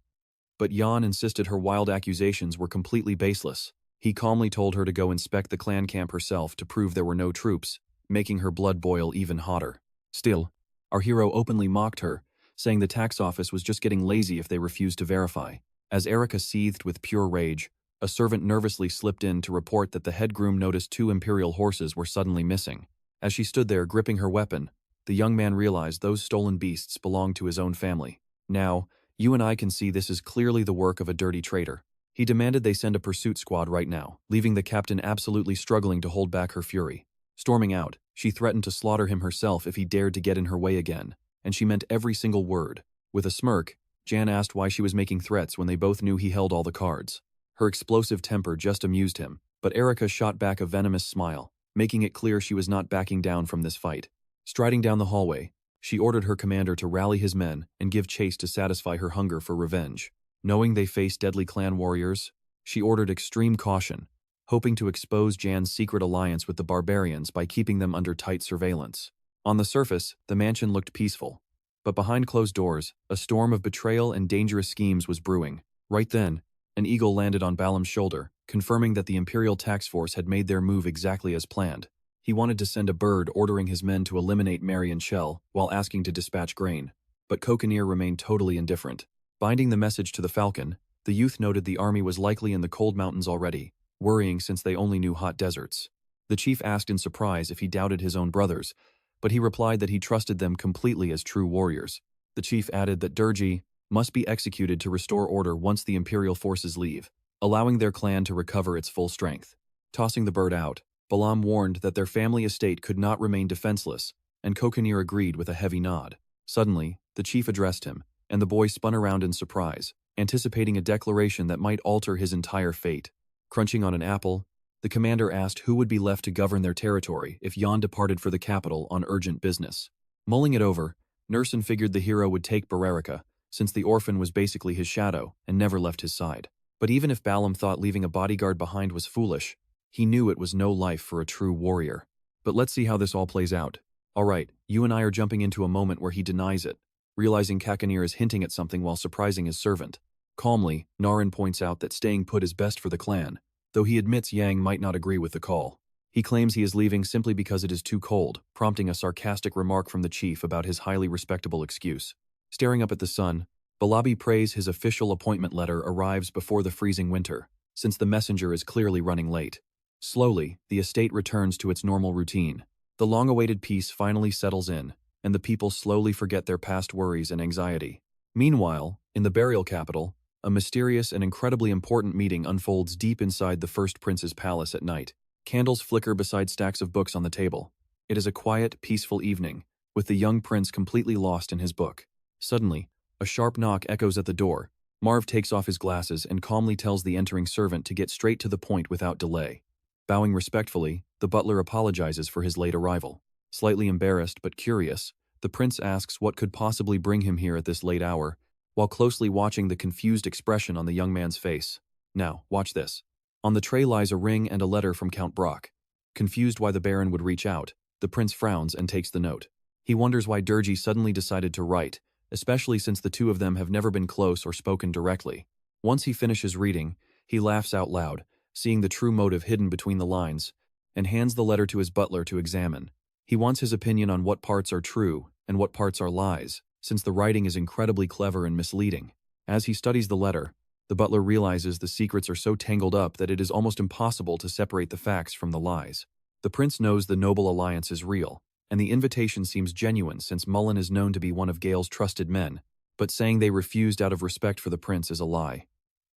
But Jan insisted her wild accusations were completely baseless. He calmly told her to go inspect the clan camp herself to prove there were no troops, making her blood boil even hotter. Still, our hero openly mocked her, saying the tax office was just getting lazy if they refused to verify. As Erica seethed with pure rage, a servant nervously slipped in to report that the head groom noticed 2 imperial horses were suddenly missing. As she stood there gripping her weapon, the young man realized those stolen beasts belonged to his own family. Now, you and I can see this is clearly the work of a dirty traitor. He demanded they send a pursuit squad right now, leaving the captain absolutely struggling to hold back her fury. Storming out, she threatened to slaughter him herself if he dared to get in her way again, and she meant every single word. With a smirk, Jan asked why she was making threats when they both knew he held all the cards. Her explosive temper just amused him, but Erica shot back a venomous smile, making it clear she was not backing down from this fight. Striding down the hallway, she ordered her commander to rally his men and give chase to satisfy her hunger for revenge. Knowing they faced deadly clan warriors, she ordered extreme caution, hoping to expose Jan's secret alliance with the barbarians by keeping them under tight surveillance. On the surface, the mansion looked peaceful, but behind closed doors, a storm of betrayal and dangerous schemes was brewing. Right then, an eagle landed on Balam's shoulder, confirming that the Imperial tax force had made their move exactly as planned. He wanted to send a bird ordering his men to eliminate Mary and Chell while asking to dispatch grain, but Kokanir remained totally indifferent. Binding the message to the falcon, the youth noted the army was likely in the cold mountains already, worrying since they only knew hot deserts. The chief asked in surprise if he doubted his own brothers, but he replied that he trusted them completely as true warriors. The chief added that Durgi must be executed to restore order once the Imperial forces leave, allowing their clan to recover its full strength. Tossing the bird out, Balam warned that their family estate could not remain defenseless, and Kokanir agreed with a heavy nod. Suddenly, the chief addressed him, and the boy spun around in surprise, anticipating a declaration that might alter his entire fate. Crunching on an apple, the commander asked who would be left to govern their territory if Jan departed for the capital on urgent business. Mulling it over, Nursen figured the hero would take Barerica, since the orphan was basically his shadow and never left his side. But even if Balam thought leaving a bodyguard behind was foolish, he knew it was no life for a true warrior. But let's see how this all plays out. Alright, you and I are jumping into a moment where he denies it, realizing Kakanir is hinting at something while surprising his servant. Calmly, Naren points out that staying put is best for the clan, though he admits Yang might not agree with the call. He claims he is leaving simply because it is too cold, prompting a sarcastic remark from the chief about his highly respectable excuse. Staring up at the sun, Balabi prays his official appointment letter arrives before the freezing winter, since the messenger is clearly running late. Slowly, the estate returns to its normal routine. The long-awaited peace finally settles in, and the people slowly forget their past worries and anxiety. Meanwhile, in the burial capital, a mysterious and incredibly important meeting unfolds deep inside the first prince's palace at night. Candles flicker beside stacks of books on the table. It is a quiet, peaceful evening, with the young prince completely lost in his book. Suddenly, a sharp knock echoes at the door. Marv takes off his glasses and calmly tells the entering servant to get straight to the point without delay. Bowing respectfully, the butler apologizes for his late arrival. Slightly embarrassed but curious, the prince asks what could possibly bring him here at this late hour, while closely watching the confused expression on the young man's face. Now, watch this. On the tray lies a ring and a letter from Count Brock. Confused why the Baron would reach out, the prince frowns and takes the note. He wonders why Durgi suddenly decided to write, especially since the two of them have never been close or spoken directly. Once he finishes reading, he laughs out loud, seeing the true motive hidden between the lines, and hands the letter to his butler to examine. He wants his opinion on what parts are true and what parts are lies, since the writing is incredibly clever and misleading. As he studies the letter, the butler realizes the secrets are so tangled up that it is almost impossible to separate the facts from the lies. The prince knows the noble alliance is real, and the invitation seems genuine since Mullen is known to be one of Gale's trusted men, but saying they refused out of respect for the prince is a lie.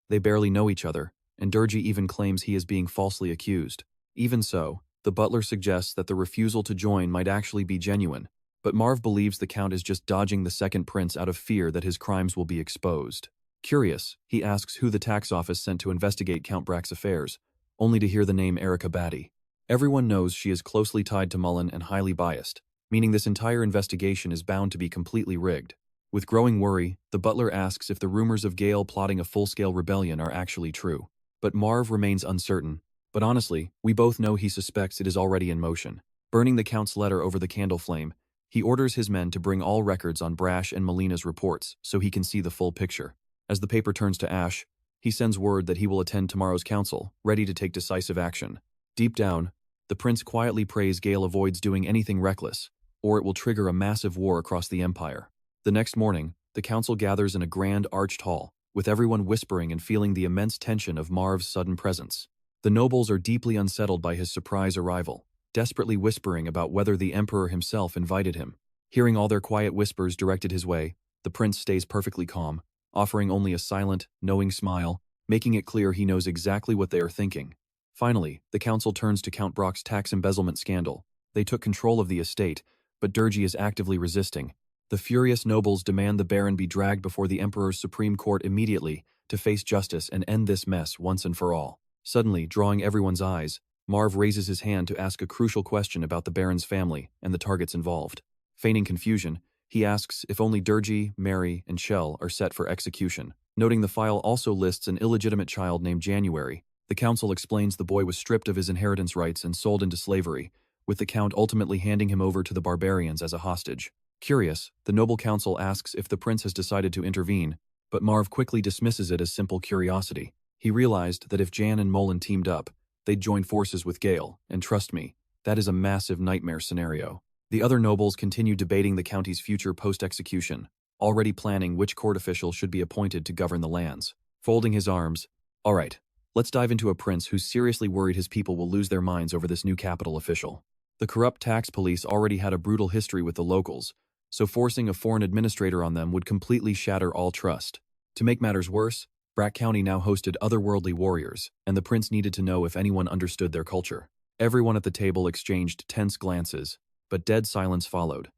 They barely know each other, and Durgi even claims he is being falsely accused. Even so, the butler suggests that the refusal to join might actually be genuine, But Marv believes the Count is just dodging the second prince out of fear that his crimes will be exposed. Curious, he asks who the tax office sent to investigate Count Brack's affairs, only to hear the name Erica Batty. Everyone knows she is closely tied to Mullen and highly biased, meaning this entire investigation is bound to be completely rigged. With growing worry, the butler asks if the rumors of Gale plotting a full-scale rebellion are actually true. But Marv remains uncertain. But honestly, we both know he suspects it is already in motion. Burning the Count's letter over the candle flame, he orders his men to bring all records on Brash and Melina's reports so he can see the full picture. As the paper turns to ash, he sends word that he will attend tomorrow's council, ready to take decisive action. Deep down, the prince quietly prays Gale avoids doing anything reckless, or it will trigger a massive war across the empire. The next morning, the council gathers in a grand arched hall, with everyone whispering and feeling the immense tension of Marv's sudden presence. The nobles are deeply unsettled by his surprise arrival, desperately whispering about whether the emperor himself invited him. Hearing all their quiet whispers directed his way, the prince stays perfectly calm, offering only a silent, knowing smile, making it clear he knows exactly what they are thinking. Finally, the council turns to Count Brock's tax embezzlement scandal. They took control of the estate, but Durgi is actively resisting. The furious nobles demand the Baron be dragged before the Emperor's Supreme Court immediately to face justice and end this mess once and for all. Suddenly, drawing everyone's eyes, Marv raises his hand to ask a crucial question about the Baron's family and the targets involved. Feigning confusion, he asks if only Durgi, Mary, and Shell are set for execution. Noting the file also lists an illegitimate child named January, the council explains the boy was stripped of his inheritance rights and sold into slavery, with the Count ultimately handing him over to the barbarians as a hostage. Curious, the noble council asks if the prince has decided to intervene, but Marv quickly dismisses it as simple curiosity. He realized that if Jan and Mullen teamed up, they'd join forces with Gale, and trust me, that is a massive nightmare scenario. The other nobles continue debating the county's future post-execution, already planning which court official should be appointed to govern the lands. Folding his arms, "All right, let's dive into a prince who's seriously worried his people will lose their minds over this new capital official." The corrupt tax police already had a brutal history with the locals, so forcing a foreign administrator on them would completely shatter all trust. To make matters worse, Brack County now hosted otherworldly warriors, and the prince needed to know if anyone understood their culture. Everyone at the table exchanged tense glances, but dead silence followed.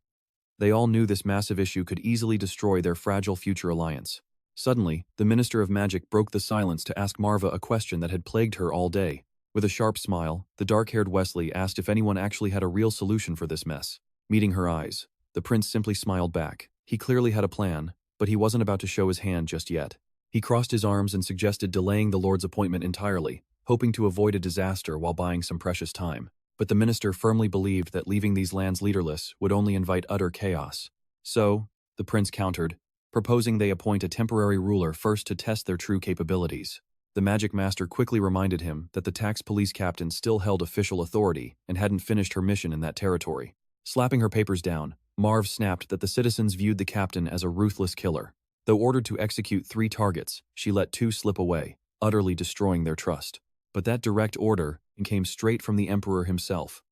They all knew this massive issue could easily destroy their fragile future alliance. Suddenly, the Minister of Magic broke the silence to ask Marva a question that had plagued her all day. With a sharp smile, the dark-haired Wesley asked if anyone actually had a real solution for this mess. Meeting her eyes, the prince simply smiled back. He clearly had a plan, but he wasn't about to show his hand just yet. He crossed his arms and suggested delaying the Lord's appointment entirely, hoping to avoid a disaster while buying some precious time. But the minister firmly believed that leaving these lands leaderless would only invite utter chaos. So, the prince countered, proposing they appoint a temporary ruler first to test their true capabilities. The magic master quickly reminded him that the tax police captain still held official authority and hadn't finished her mission in that territory. Slapping her papers down, Marv snapped that the citizens viewed the captain as a ruthless killer. Though ordered to execute 3 targets, she let 2 slip away, utterly destroying their trust. But that direct order came straight from the emperor himself.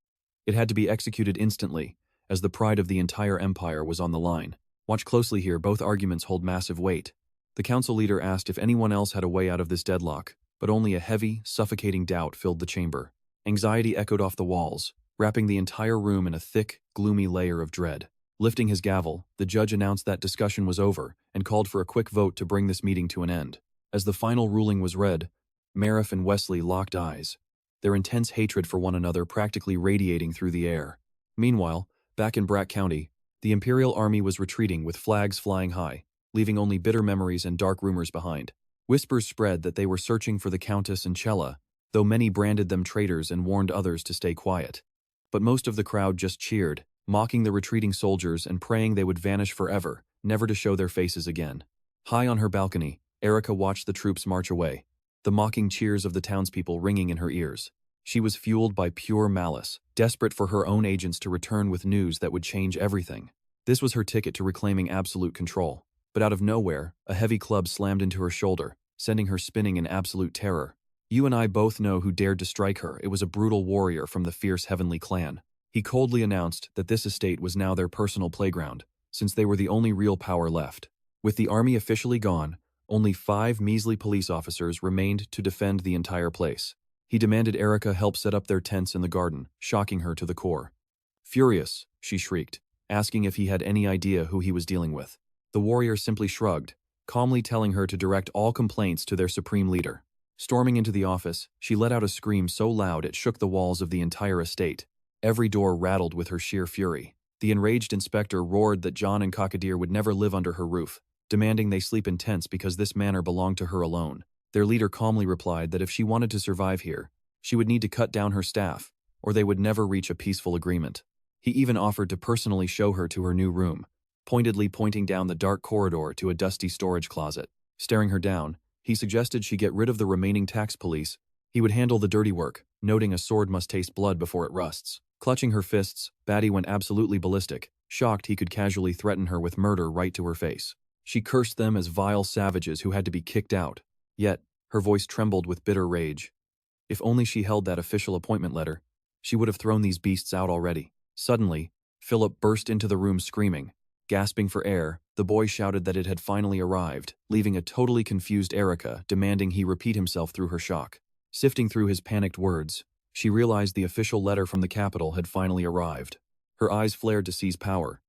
It had to be executed instantly, as the pride of the entire empire was on the line. Watch closely here, both arguments hold massive weight. The council leader asked if anyone else had a way out of this deadlock, but only a heavy, suffocating doubt filled the chamber. Anxiety echoed off the walls, wrapping the entire room in a thick, gloomy layer of dread. Lifting his gavel, the judge announced that discussion was over and called for a quick vote to bring this meeting to an end. As the final ruling was read, Marif and Wesley locked eyes, their intense hatred for one another practically radiating through the air. Meanwhile, back in Brack County, the Imperial Army was retreating with flags flying high, leaving only bitter memories and dark rumors behind. Whispers spread that they were searching for the Countess and Chella, though many branded them traitors and warned others to stay quiet. But most of the crowd just cheered, mocking the retreating soldiers and praying they would vanish forever, never to show their faces again. High on her balcony, Erica watched the troops march away, the mocking cheers of the townspeople ringing in her ears. She was fueled by pure malice, desperate for her own agents to return with news that would change everything. This was her ticket to reclaiming absolute control. But out of nowhere, a heavy club slammed into her shoulder, sending her spinning in absolute terror. You and I both know who dared to strike her. It was a brutal warrior from the fierce Heavenly clan. He coldly announced that this estate was now their personal playground, since they were the only real power left. With the army officially gone, only 5 measly police officers remained to defend the entire place. He demanded Erica help set up their tents in the garden, shocking her to the core. Furious, she shrieked, asking if he had any idea who he was dealing with. The warrior simply shrugged, calmly telling her to direct all complaints to their supreme leader. Storming into the office, she let out a scream so loud it shook the walls of the entire estate. Every door rattled with her sheer fury. The enraged inspector roared that John and Cockadeer would never live under her roof, demanding they sleep in tents because this manor belonged to her alone. Their leader calmly replied that if she wanted to survive here, she would need to cut down her staff, or they would never reach a peaceful agreement. He even offered to personally show her to her new room, pointedly pointing down the dark corridor to a dusty storage closet. Staring her down, he suggested she get rid of the remaining tax police. He would handle the dirty work, noting a sword must taste blood before it rusts. Clutching her fists, Batty went absolutely ballistic, shocked he could casually threaten her with murder right to her face. She cursed them as vile savages who had to be kicked out. Yet, her voice trembled with bitter rage. If only she held that official appointment letter, she would have thrown these beasts out already. Suddenly, Philip burst into the room screaming. Gasping for air, the boy shouted that it had finally arrived, leaving a totally confused Erica demanding he repeat himself through her shock. Sifting through his panicked words, she realized the official letter from the capital had finally arrived. Her eyes flared to seize power.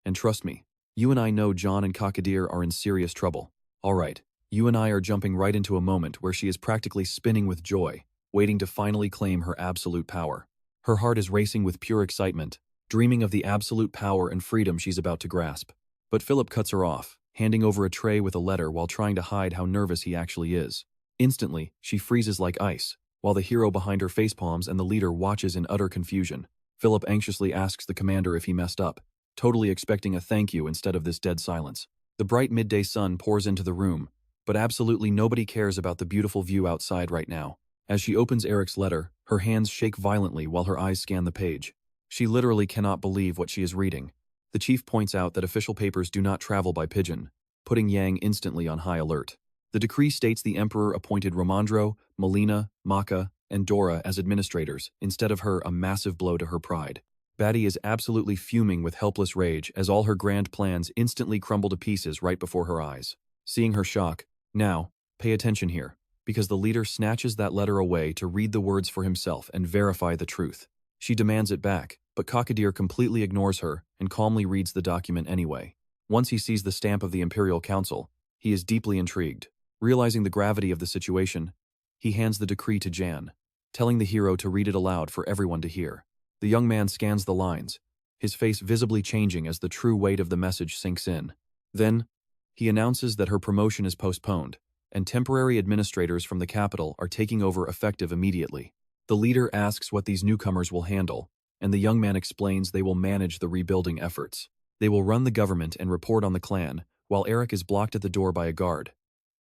And trust me, you and I know John and Cockadeer are in serious trouble. All right, you and I are jumping right into a moment where she is practically spinning with joy, waiting to finally claim her absolute power. Her heart is racing with pure excitement, dreaming of the absolute power and freedom she's about to grasp. But Philip cuts her off, handing over a tray with a letter while trying to hide how nervous he actually is. Instantly, she freezes like ice, while the hero behind her facepalms and the leader watches in utter confusion. Philip anxiously asks the commander if he messed up, totally expecting a thank you instead of this dead silence. The bright midday sun pours into the room, but absolutely nobody cares about the beautiful view outside right now. As she opens Eric's letter, her hands shake violently while her eyes scan the page. She literally cannot believe what she is reading. The chief points out that official papers do not travel by pigeon, putting Yang instantly on high alert. The decree states the Emperor appointed Romandro, Melina, Maka, and Dora as administrators, instead of her, a massive blow to her pride. Batty is absolutely fuming with helpless rage as all her grand plans instantly crumble to pieces right before her eyes. Seeing her shock, now, pay attention here, because the leader snatches that letter away to read the words for himself and verify the truth. She demands it back, but Cockadeer completely ignores her and calmly reads the document anyway. Once he sees the stamp of the Imperial Council, he is deeply intrigued. Realizing the gravity of the situation, he hands the decree to Jan, telling the hero to read it aloud for everyone to hear. The young man scans the lines, his face visibly changing as the true weight of the message sinks in. Then, he announces that her promotion is postponed, and temporary administrators from the capital are taking over effective immediately. The leader asks what these newcomers will handle, and the young man explains they will manage the rebuilding efforts. They will run the government and report on the clan, while Eric is blocked at the door by a guard.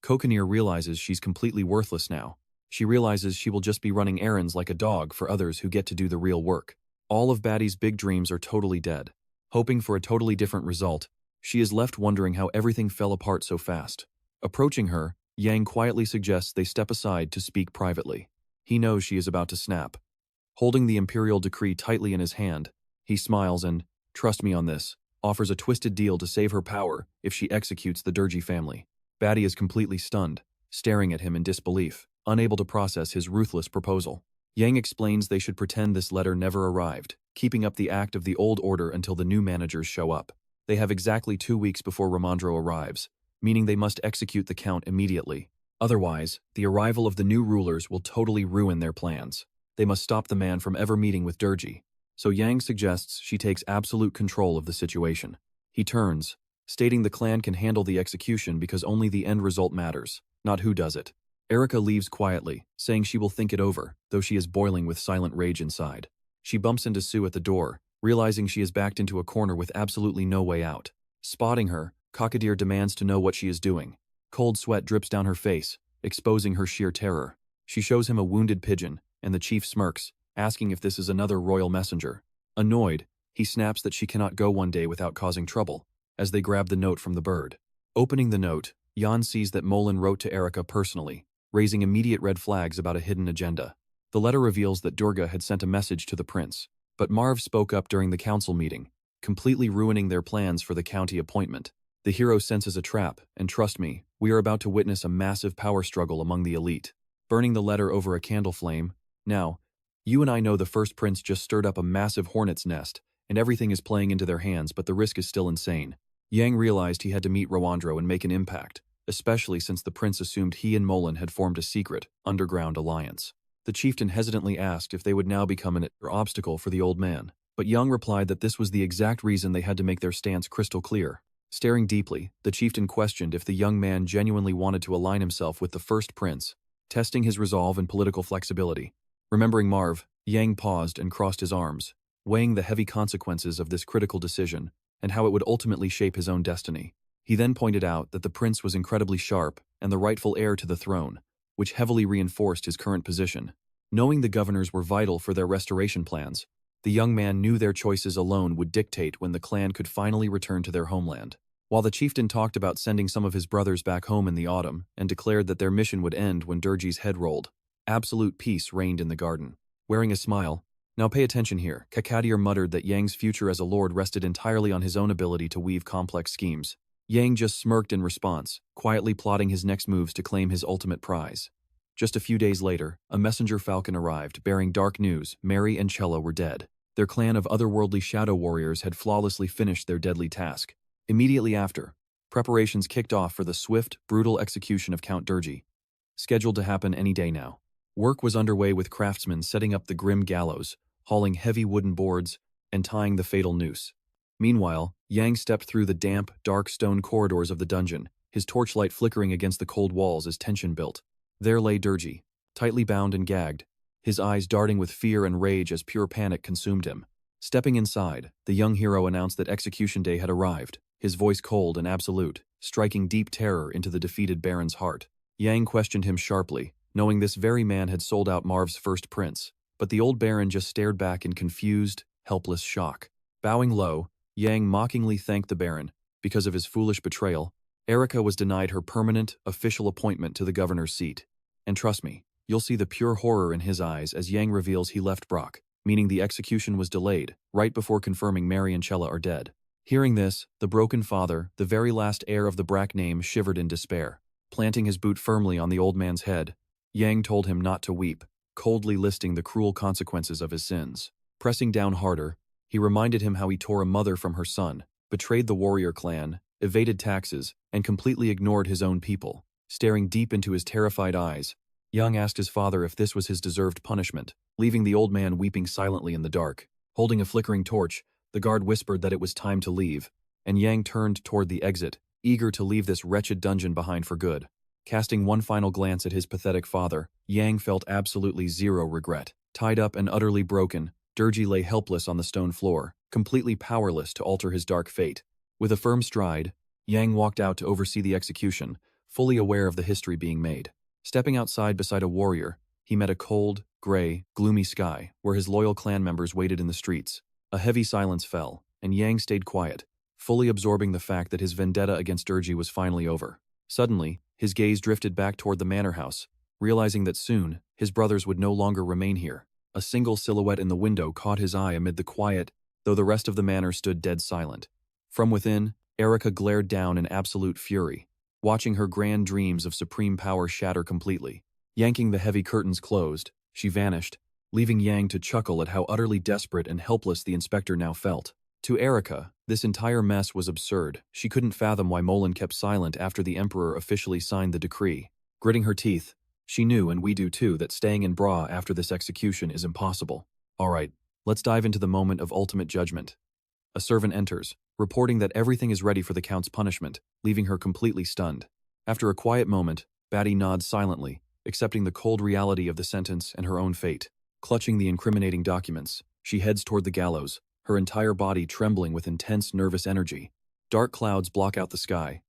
Cockadeer realizes she's completely worthless now. She realizes she will just be running errands like a dog for others who get to do the real work. All of Batty's big dreams are totally dead. Hoping for a totally different result, she is left wondering how everything fell apart so fast. Approaching her, Yang quietly suggests they step aside to speak privately. He knows she is about to snap. Holding the imperial decree tightly in his hand, he smiles and, trust me on this, offers a twisted deal to save her power if she executes the Durgi family. Batty is completely stunned, staring at him in disbelief, unable to process his ruthless proposal. Yang explains they should pretend this letter never arrived, keeping up the act of the old order until the new managers show up. They have exactly 2 weeks before Romandro arrives, meaning they must execute the count immediately. Otherwise, the arrival of the new rulers will totally ruin their plans. They must stop the man from ever meeting with Durgi. So Yang suggests she takes absolute control of the situation. He turns, stating the clan can handle the execution because only the end result matters, not who does it. Erica leaves quietly, saying she will think it over, though she is boiling with silent rage inside. She bumps into Sue at the door, realizing she is backed into a corner with absolutely no way out. Spotting her, Cockadeer demands to know what she is doing. Cold sweat drips down her face, exposing her sheer terror. She shows him a wounded pigeon, and the chief smirks, asking if this is another royal messenger. Annoyed, he snaps that she cannot go one day without causing trouble, as they grab the note from the bird. Opening the note, Jan sees that Molin wrote to Erica personally, raising immediate red flags about a hidden agenda. The letter reveals that Durga had sent a message to the prince, but Marv spoke up during the council meeting, completely ruining their plans for the county appointment. The hero senses a trap, and trust me, we are about to witness a massive power struggle among the elite. Burning the letter over a candle flame, now, you and I know the first prince just stirred up a massive hornet's nest, and everything is playing into their hands, but the risk is still insane. Yang realized he had to meet Rowandro and make an impact, especially since the prince assumed he and Molan had formed a secret, underground alliance. The chieftain hesitantly asked if they would now become an obstacle for the old man, but Yang replied that this was the exact reason they had to make their stance crystal clear. Staring deeply, the chieftain questioned if the young man genuinely wanted to align himself with the first prince, testing his resolve and political flexibility. Remembering Marv, Yang paused and crossed his arms, weighing the heavy consequences of this critical decision and how it would ultimately shape his own destiny. He then pointed out that the prince was incredibly sharp and the rightful heir to the throne, which heavily reinforced his current position. Knowing the governors were vital for their restoration plans, the young man knew their choices alone would dictate when the clan could finally return to their homeland. While the chieftain talked about sending some of his brothers back home in the autumn and declared that their mission would end when Durji's head rolled, absolute peace reigned in the garden. Wearing a smile, "Now pay attention here," Kakadir muttered that Yang's future as a lord rested entirely on his own ability to weave complex schemes. Yang just smirked in response, quietly plotting his next moves to claim his ultimate prize. Just a few days later, a messenger falcon arrived, bearing dark news: Mary and Chella were dead. Their clan of otherworldly shadow warriors had flawlessly finished their deadly task. Immediately after, preparations kicked off for the swift, brutal execution of Count Durji, scheduled to happen any day now. Work was underway with craftsmen setting up the grim gallows, hauling heavy wooden boards, and tying the fatal noose. Meanwhile, Yang stepped through the damp, dark stone corridors of the dungeon, his torchlight flickering against the cold walls as tension built. There lay Durji, tightly bound and gagged, his eyes darting with fear and rage as pure panic consumed him. Stepping inside, the young hero announced that execution day had arrived, his voice cold and absolute, striking deep terror into the defeated baron's heart. Yang questioned him sharply, knowing this very man had sold out Marv's first prince, but the old baron just stared back in confused, helpless shock. Bowing low, Yang mockingly thanked the baron. Because of his foolish betrayal, Erica was denied her permanent, official appointment to the governor's seat. And trust me, you'll see the pure horror in his eyes as Yang reveals he left Brock, meaning the execution was delayed, right before confirming Mary and Chella are dead. Hearing this, the broken father, the very last heir of the Brack name, shivered in despair. Planting his boot firmly on the old man's head, Yang told him not to weep, coldly listing the cruel consequences of his sins. Pressing down harder, he reminded him how he tore a mother from her son, betrayed the warrior clan, evaded taxes, and completely ignored his own people. Staring deep into his terrified eyes, Yang asked his father if this was his deserved punishment, leaving the old man weeping silently in the dark. Holding a flickering torch, the guard whispered that it was time to leave, and Yang turned toward the exit, eager to leave this wretched dungeon behind for good. Casting one final glance at his pathetic father, Yang felt absolutely zero regret. Tied up and utterly broken, Durji lay helpless on the stone floor, completely powerless to alter his dark fate. With a firm stride, Yang walked out to oversee the execution, fully aware of the history being made. Stepping outside beside a warrior, he met a cold, gray, gloomy sky where his loyal clan members waited in the streets. A heavy silence fell, and Yang stayed quiet, fully absorbing the fact that his vendetta against Durji was finally over. Suddenly, his gaze drifted back toward the manor house, realizing that soon, his brothers would no longer remain here. A single silhouette in the window caught his eye amid the quiet, though the rest of the manor stood dead silent. From within, Erica glared down in absolute fury, watching her grand dreams of supreme power shatter completely. Yanking the heavy curtains closed, she vanished, leaving Yang to chuckle at how utterly desperate and helpless the inspector now felt. To Erica, this entire mess was absurd. She couldn't fathom why Molan kept silent after the Emperor officially signed the decree. Gritting her teeth, she knew, and we do too, that staying in Bra after this execution is impossible. Alright, let's dive into the moment of ultimate judgment. A servant enters, reporting that everything is ready for the Count's punishment, leaving her completely stunned. After a quiet moment, Batty nods silently, accepting the cold reality of the sentence and her own fate. Clutching the incriminating documents, she heads toward the gallows, her entire body trembling with intense nervous energy. Dark clouds block out the sky.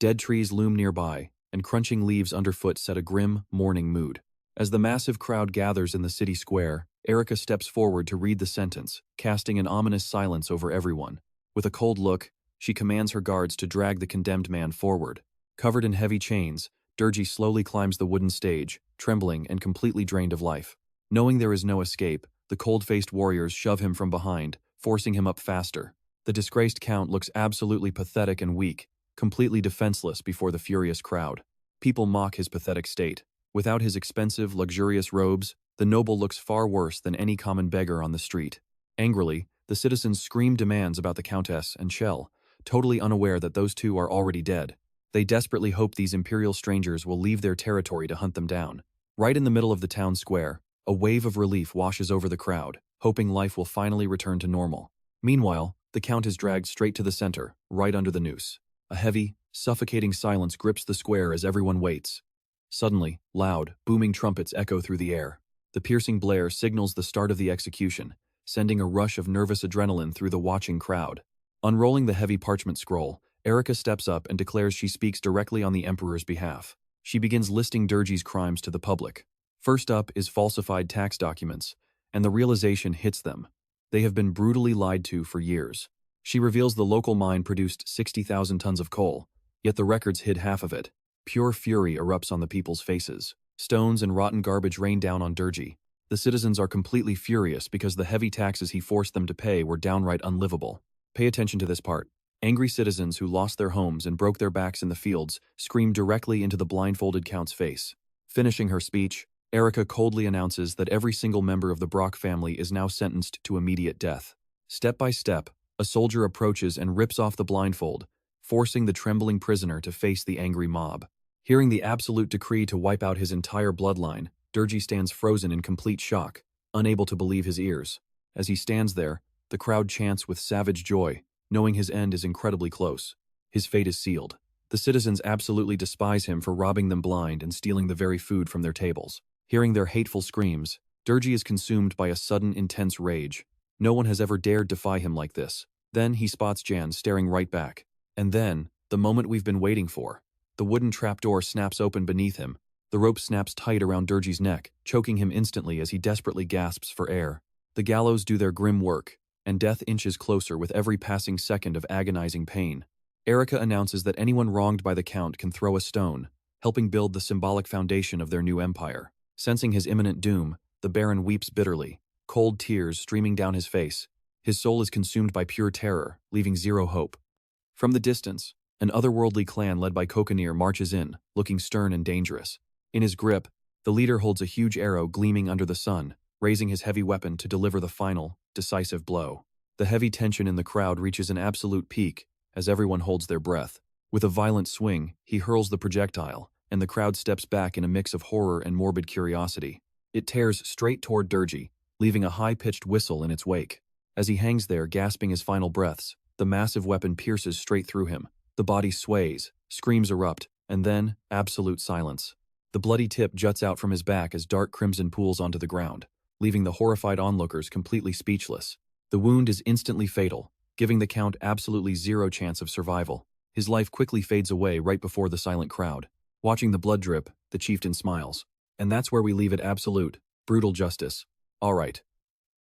Dead trees loom nearby, and crunching leaves underfoot set a grim, mourning mood. As the massive crowd gathers in the city square, Erica steps forward to read the sentence, casting an ominous silence over everyone. With a cold look, she commands her guards to drag the condemned man forward. Covered in heavy chains, Durji slowly climbs the wooden stage, trembling and completely drained of life. Knowing there is no escape, the cold-faced warriors shove him from behind, forcing him up faster. The disgraced Count looks absolutely pathetic and weak, completely defenseless before the furious crowd. People mock his pathetic state. Without his expensive, luxurious robes, the noble looks far worse than any common beggar on the street. Angrily, The citizens scream demands about the Countess and Chell, totally unaware that those two are already dead. They desperately hope these imperial strangers will leave their territory to hunt them down. Right in the middle of the town square, a wave of relief washes over the crowd, hoping life will finally return to normal. Meanwhile, the Count is dragged straight to the center, right under the noose. A heavy, suffocating silence grips the square as everyone waits. Suddenly, loud, booming trumpets echo through the air. The piercing blare signals the start of the execution, sending a rush of nervous adrenaline through the watching crowd. Unrolling the heavy parchment scroll, Erica steps up and declares she speaks directly on the Emperor's behalf. She begins listing Durgee's crimes to the public. First up is falsified tax documents, and the realization hits them. They have been brutally lied to for years. She reveals the local mine produced 60,000 tons of coal, yet the records hid half of it. Pure fury erupts on the people's faces. Stones and rotten garbage rain down on Durgee. The citizens are completely furious because the heavy taxes he forced them to pay were downright unlivable. Pay attention to this part. Angry citizens who lost their homes and broke their backs in the fields scream directly into the blindfolded Count's face. Finishing her speech, Erica coldly announces that every single member of the Brock family is now sentenced to immediate death. Step by step, a soldier approaches and rips off the blindfold, forcing the trembling prisoner to face the angry mob. Hearing the absolute decree to wipe out his entire bloodline, Durgee stands frozen in complete shock, unable to believe his ears. As he stands there, the crowd chants with savage joy, knowing his end is incredibly close. His fate is sealed. The citizens absolutely despise him for robbing them blind and stealing the very food from their tables. Hearing their hateful screams, Durgee is consumed by a sudden, intense rage. No one has ever dared defy him like this. Then he spots Jan staring right back. And then, the moment we've been waiting for. The wooden trapdoor snaps open beneath him. The rope snaps tight around Durgee's neck, choking him instantly as he desperately gasps for air. The gallows do their grim work, and death inches closer with every passing second of agonizing pain. Erica announces that anyone wronged by the Count can throw a stone, helping build the symbolic foundation of their new empire. Sensing his imminent doom, the Baron weeps bitterly, cold tears streaming down his face. His soul is consumed by pure terror, leaving zero hope. From the distance, an otherworldly clan led by Kokanir marches in, looking stern and dangerous. In his grip, the leader holds a huge arrow gleaming under the sun, raising his heavy weapon to deliver the final, decisive blow. The heavy tension in the crowd reaches an absolute peak as everyone holds their breath. With a violent swing, he hurls the projectile, and the crowd steps back in a mix of horror and morbid curiosity. It tears straight toward Durgee, leaving a high-pitched whistle in its wake. As he hangs there gasping his final breaths, the massive weapon pierces straight through him. The body sways, screams erupt, and then, absolute silence. The bloody tip juts out from his back as dark crimson pools onto the ground, leaving the horrified onlookers completely speechless. The wound is instantly fatal, giving the Count absolutely zero chance of survival. His life quickly fades away right before the silent crowd. Watching the blood drip, the chieftain smiles. And that's where we leave it. Absolute, brutal justice. All right.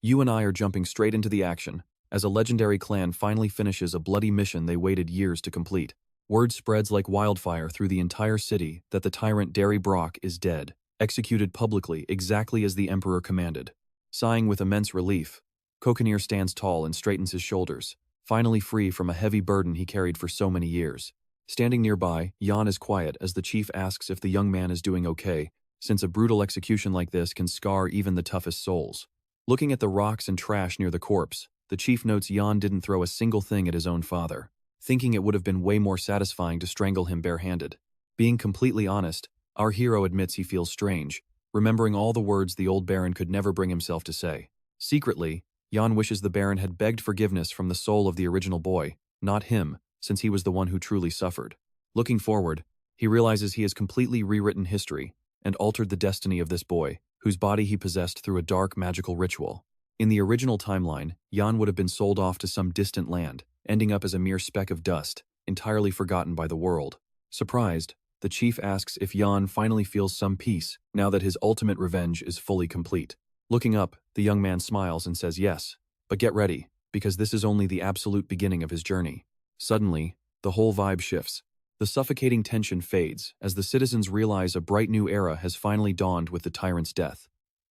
You and I are jumping straight into the action, as a legendary clan finally finishes a bloody mission they waited years to complete. Word spreads like wildfire through the entire city that the tyrant Derry Brock is dead, executed publicly exactly as the Emperor commanded. Sighing with immense relief, Kokanir stands tall and straightens his shoulders, finally free from a heavy burden he carried for so many years. Standing nearby, Jan is quiet as the chief asks if the young man is doing okay, since a brutal execution like this can scar even the toughest souls. Looking at the rocks and trash near the corpse, the chief notes Jan didn't throw a single thing at his own father, thinking it would have been way more satisfying to strangle him barehanded. Being completely honest, our hero admits he feels strange, remembering all the words the old Baron could never bring himself to say. Secretly, Jan wishes the Baron had begged forgiveness from the soul of the original boy, not him, since he was the one who truly suffered. Looking forward, he realizes he has completely rewritten history and altered the destiny of this boy, whose body he possessed through a dark magical ritual. In the original timeline, Jan would have been sold off to some distant land, ending up as a mere speck of dust, entirely forgotten by the world. Surprised, the chief asks if Jan finally feels some peace now that his ultimate revenge is fully complete. Looking up, the young man smiles and says yes, but get ready, because this is only the absolute beginning of his journey. Suddenly, the whole vibe shifts. The suffocating tension fades as the citizens realize a bright new era has finally dawned with the tyrant's death.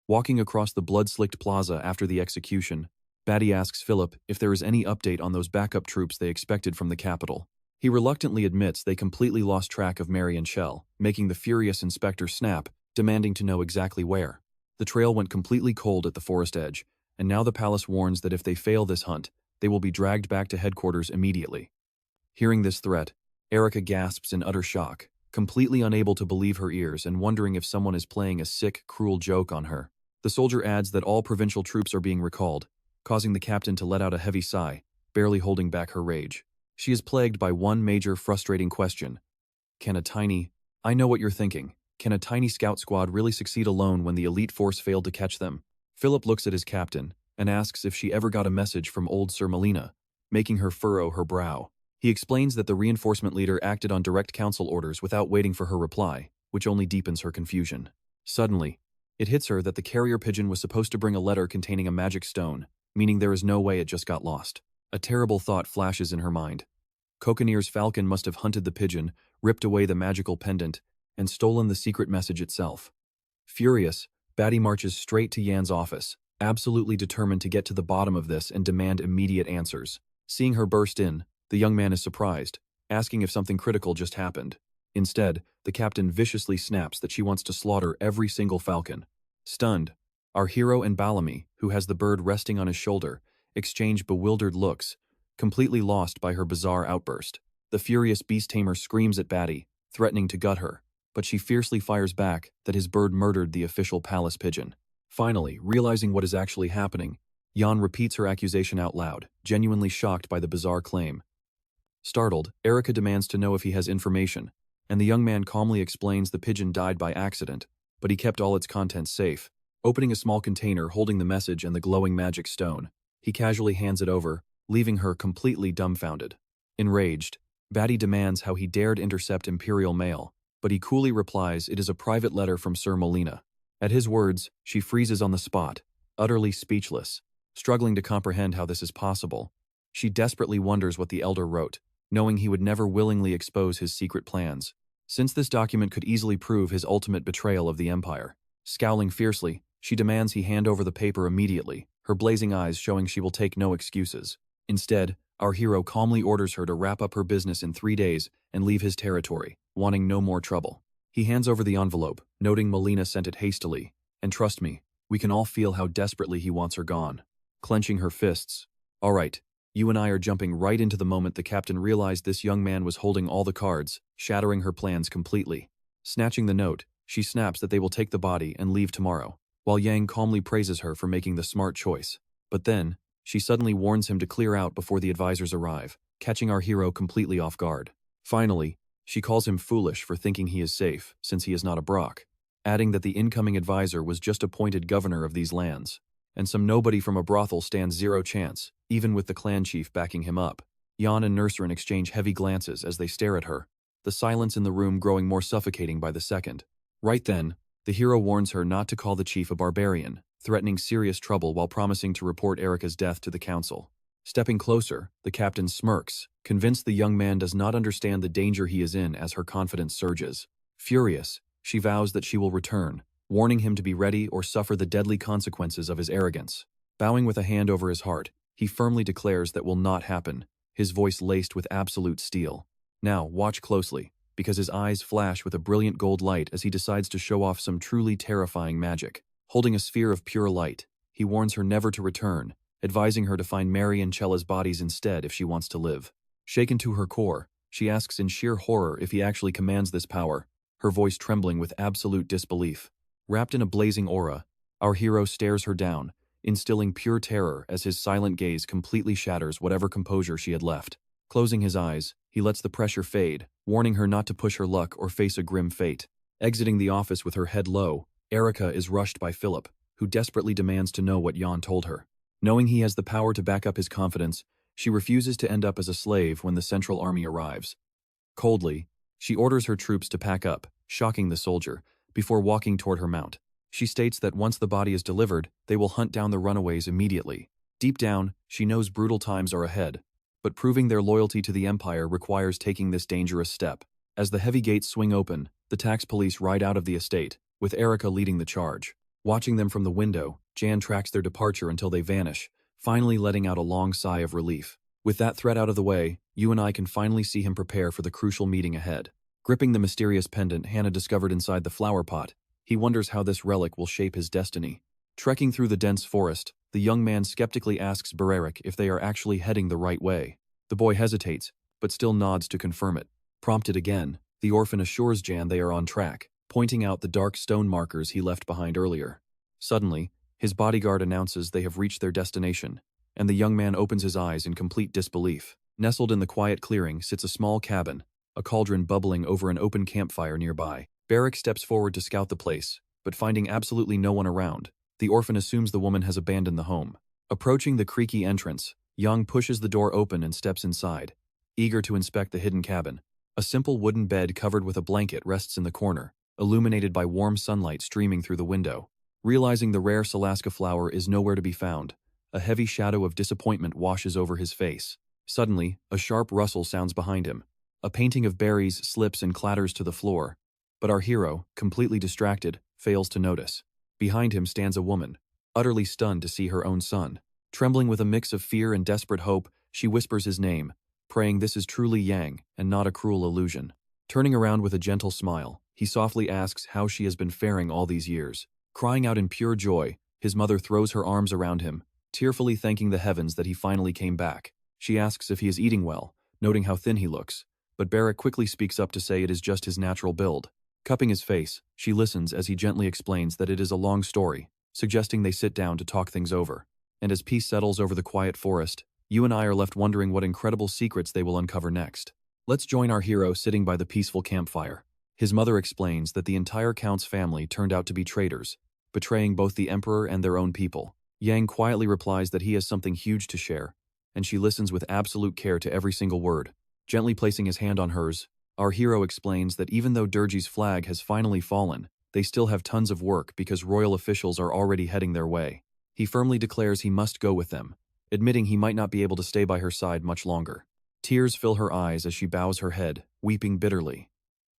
Walking across the blood-slicked plaza after the execution, Batty asks Philip if there is any update on those backup troops they expected from the capital. He reluctantly admits they completely lost track of Mary and Shell, making the furious inspector snap, demanding to know exactly where. The trail went completely cold at the forest edge, and now the palace warns that if they fail this hunt, they will be dragged back to headquarters immediately. Hearing this threat, Erica gasps in utter shock, completely unable to believe her ears and wondering if someone is playing a sick, cruel joke on her. The soldier adds that all provincial troops are being recalled, causing the captain to let out a heavy sigh, barely holding back her rage. She is plagued by one major frustrating question. I know what you're thinking. Can a tiny scout squad really succeed alone when the elite force failed to catch them? Philip looks at his captain and asks if she ever got a message from old Sir Melina, making her furrow her brow. He explains that the reinforcement leader acted on direct council orders without waiting for her reply, which only deepens her confusion. Suddenly, it hits her that the carrier pigeon was supposed to bring a letter containing a magic stone, meaning there is no way it just got lost. A terrible thought flashes in her mind. Coconier's falcon must have hunted the pigeon, ripped away the magical pendant, and stolen the secret message itself. Furious, Batty marches straight to Yan's office, absolutely determined to get to the bottom of this and demand immediate answers. Seeing her burst in, the young man is surprised, asking if something critical just happened. Instead, the captain viciously snaps that she wants to slaughter every single falcon. Stunned, our hero and Bellamy, who has the bird resting on his shoulder, exchange bewildered looks, completely lost by her bizarre outburst. The furious beast tamer screams at Batty, threatening to gut her, but she fiercely fires back that his bird murdered the official palace pigeon. Finally, realizing what is actually happening, Yan repeats her accusation out loud, genuinely shocked by the bizarre claim. Startled, Erica demands to know if he has information, and the young man calmly explains the pigeon died by accident, but he kept all its contents safe. Opening a small container holding the message and the glowing magic stone, he casually hands it over, leaving her completely dumbfounded. Enraged, Batty demands how he dared intercept Imperial mail, but he coolly replies it is a private letter from Sir Melina. At his words, she freezes on the spot, utterly speechless, struggling to comprehend how this is possible. She desperately wonders what the elder wrote, knowing he would never willingly expose his secret plans, since this document could easily prove his ultimate betrayal of the Empire. Scowling fiercely, she demands he hand over the paper immediately, her blazing eyes showing she will take no excuses. Instead, our hero calmly orders her to wrap up her business in 3 days and leave his territory, wanting no more trouble. He hands over the envelope, noting Melina sent it hastily, and trust me, we can all feel how desperately he wants her gone. Clenching her fists, "All right, you and I are jumping right into the moment the captain realized this young man was holding all the cards, shattering her plans completely." Snatching the note, she snaps that they will take the body and leave tomorrow, while Yang calmly praises her for making the smart choice. But then, she suddenly warns him to clear out before the advisors arrive, catching our hero completely off guard. Finally, she calls him foolish for thinking he is safe, since he is not a Brock, adding that the incoming advisor was just appointed governor of these lands, and some nobody from a brothel stands zero chance, even with the clan chief backing him up. Yan and Nurserin exchange heavy glances as they stare at her, the silence in the room growing more suffocating by the second. Right then, the hero warns her not to call the chief a barbarian, threatening serious trouble while promising to report Erica's death to the council. Stepping closer, the captain smirks, convinced the young man does not understand the danger he is in as her confidence surges. Furious, she vows that she will return, warning him to be ready or suffer the deadly consequences of his arrogance. Bowing with a hand over his heart, he firmly declares that will not happen, his voice laced with absolute steel. Now, watch closely, because his eyes flash with a brilliant gold light as he decides to show off some truly terrifying magic. Holding a sphere of pure light, he warns her never to return, advising her to find Mary and Chella's bodies instead if she wants to live. Shaken to her core, she asks in sheer horror if he actually commands this power, her voice trembling with absolute disbelief. Wrapped in a blazing aura, our hero stares her down, instilling pure terror as his silent gaze completely shatters whatever composure she had left. Closing his eyes, he lets the pressure fade, warning her not to push her luck or face a grim fate. Exiting the office with her head low, Erica is rushed by Philip, who desperately demands to know what Yan told her. Knowing he has the power to back up his confidence, she refuses to end up as a slave when the Central Army arrives. Coldly, she orders her troops to pack up, shocking the soldier, before walking toward her mount. She states that once the body is delivered, they will hunt down the runaways immediately. Deep down, she knows brutal times are ahead, but proving their loyalty to the Empire requires taking this dangerous step. As the heavy gates swing open, the tax police ride out of the estate, with Erica leading the charge. Watching them from the window, Jan tracks their departure until they vanish, finally letting out a long sigh of relief. With that threat out of the way, you and I can finally see him prepare for the crucial meeting ahead. Gripping the mysterious pendant Hannah discovered inside the flower pot, he wonders how this relic will shape his destiny. Trekking through the dense forest, the young man skeptically asks Bereric if they are actually heading the right way. The boy hesitates, but still nods to confirm it. Prompted again, the orphan assures Jan they are on track, pointing out the dark stone markers he left behind earlier. Suddenly, his bodyguard announces they have reached their destination, and the young man opens his eyes in complete disbelief. Nestled in the quiet clearing sits a small cabin, a cauldron bubbling over an open campfire nearby. Bereric steps forward to scout the place, but finding absolutely no one around, the orphan assumes the woman has abandoned the home. Approaching the creaky entrance, Yang pushes the door open and steps inside, eager to inspect the hidden cabin. A simple wooden bed covered with a blanket rests in the corner, illuminated by warm sunlight streaming through the window. Realizing the rare Salaska flower is nowhere to be found, a heavy shadow of disappointment washes over his face. Suddenly, a sharp rustle sounds behind him. A painting of berries slips and clatters to the floor, but our hero, completely distracted, fails to notice. Behind him stands a woman, utterly stunned to see her own son. Trembling with a mix of fear and desperate hope, she whispers his name, praying this is truly Yang and not a cruel illusion. Turning around with a gentle smile, he softly asks how she has been faring all these years. Crying out in pure joy, his mother throws her arms around him, tearfully thanking the heavens that he finally came back. She asks if he is eating well, noting how thin he looks, but Bereric quickly speaks up to say it is just his natural build. Cupping his face, she listens as he gently explains that it is a long story, suggesting they sit down to talk things over. And as peace settles over the quiet forest, you and I are left wondering what incredible secrets they will uncover next. Let's join our hero sitting by the peaceful campfire. His mother explains that the entire Count's family turned out to be traitors, betraying both the Emperor and their own people. Yang quietly replies that he has something huge to share, and she listens with absolute care to every single word. Gently placing his hand on hers, our hero explains that even though Durgi's flag has finally fallen, they still have tons of work because royal officials are already heading their way. He firmly declares he must go with them, admitting he might not be able to stay by her side much longer. Tears fill her eyes as she bows her head, weeping bitterly.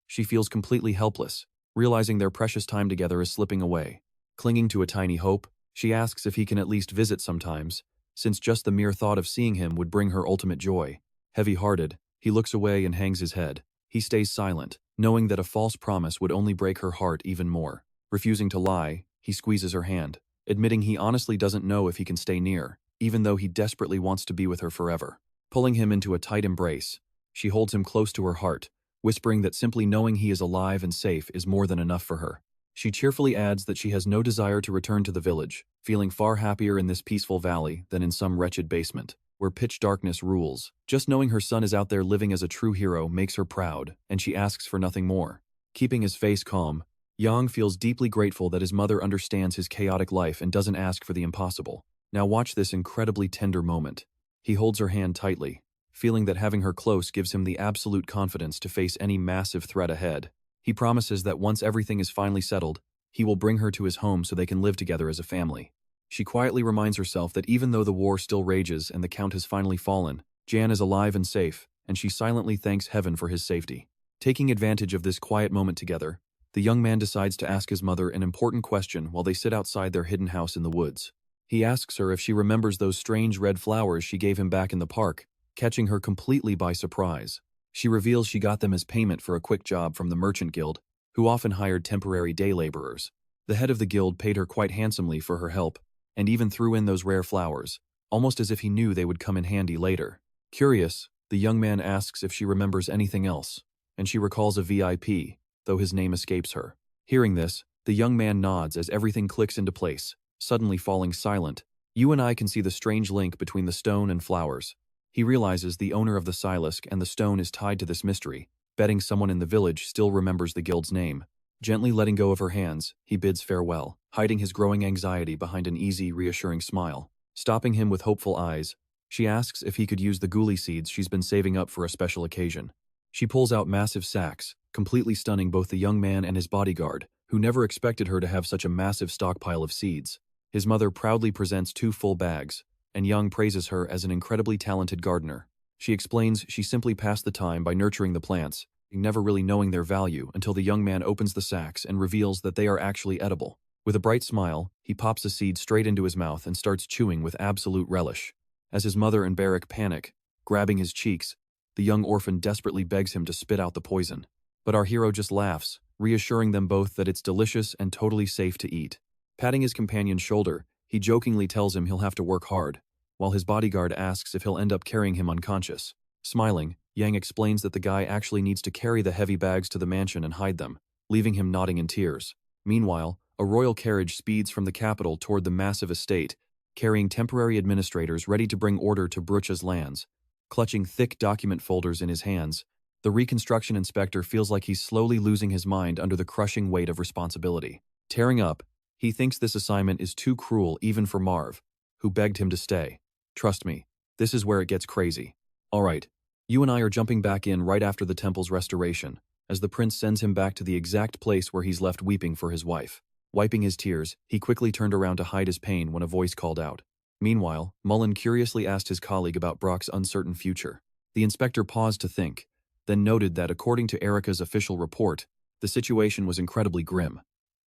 She feels completely helpless, realizing their precious time together is slipping away. Clinging to a tiny hope, she asks if he can at least visit sometimes, since just the mere thought of seeing him would bring her ultimate joy. Heavy-hearted, he looks away and hangs his head. He stays silent, knowing that a false promise would only break her heart even more. Refusing to lie, he squeezes her hand, admitting he honestly doesn't know if he can stay near, even though he desperately wants to be with her forever. Pulling him into a tight embrace, she holds him close to her heart, whispering that simply knowing he is alive and safe is more than enough for her. She cheerfully adds that she has no desire to return to the village, feeling far happier in this peaceful valley than in some wretched basement, where pitch darkness rules. Just knowing her son is out there living as a true hero makes her proud, and she asks for nothing more. Keeping his face calm, Yang feels deeply grateful that his mother understands his chaotic life and doesn't ask for the impossible. Now watch this incredibly tender moment. He holds her hand tightly, feeling that having her close gives him the absolute confidence to face any massive threat ahead. He promises that once everything is finally settled, he will bring her to his home so they can live together as a family. She quietly reminds herself that even though the war still rages and the Count has finally fallen, Jan is alive and safe, and she silently thanks heaven for his safety. Taking advantage of this quiet moment together, the young man decides to ask his mother an important question while they sit outside their hidden house in the woods. He asks her if she remembers those strange red flowers she gave him back in the park, catching her completely by surprise. She reveals she got them as payment for a quick job from the merchant guild, who often hired temporary day laborers. The head of the guild paid her quite handsomely for her help, and even threw in those rare flowers, almost as if he knew they would come in handy later. Curious, the young man asks if she remembers anything else, and she recalls a VIP, though his name escapes her. Hearing this, the young man nods as everything clicks into place, suddenly falling silent. You and I can see the strange link between the stone and flowers. He realizes the owner of the Silisk and the stone is tied to this mystery, betting someone in the village still remembers the guild's name. Gently letting go of her hands, he bids farewell, hiding his growing anxiety behind an easy, reassuring smile. Stopping him with hopeful eyes, she asks if he could use the guli seeds she's been saving up for a special occasion. She pulls out massive sacks, completely stunning both the young man and his bodyguard, who never expected her to have such a massive stockpile of seeds. His mother proudly presents 2 full bags, and Young praises her as an incredibly talented gardener. She explains she simply passed the time by nurturing the plants, never really knowing their value until the young man opens the sacks and reveals that they are actually edible. With a bright smile, he pops a seed straight into his mouth and starts chewing with absolute relish. As his mother and Bereric panic, grabbing his cheeks, the young orphan desperately begs him to spit out the poison. But our hero just laughs, reassuring them both that it's delicious and totally safe to eat. Patting his companion's shoulder, he jokingly tells him he'll have to work hard, while his bodyguard asks if he'll end up carrying him unconscious. Smiling, Yang explains that the guy actually needs to carry the heavy bags to the mansion and hide them, leaving him nodding in tears. Meanwhile, a royal carriage speeds from the capital toward the massive estate, carrying temporary administrators ready to bring order to Brucha's lands. Clutching thick document folders in his hands, the reconstruction inspector feels like he's slowly losing his mind under the crushing weight of responsibility. Tearing up, he thinks this assignment is too cruel even for Marv, who begged him to stay. Trust me, this is where it gets crazy. Alright, you and I are jumping back in right after the temple's restoration, as the prince sends him back to the exact place where he's left weeping for his wife. Wiping his tears, he quickly turned around to hide his pain when a voice called out. Meanwhile, Mullen curiously asked his colleague about Brock's uncertain future. The inspector paused to think, then noted that according to Erica's official report, the situation was incredibly grim.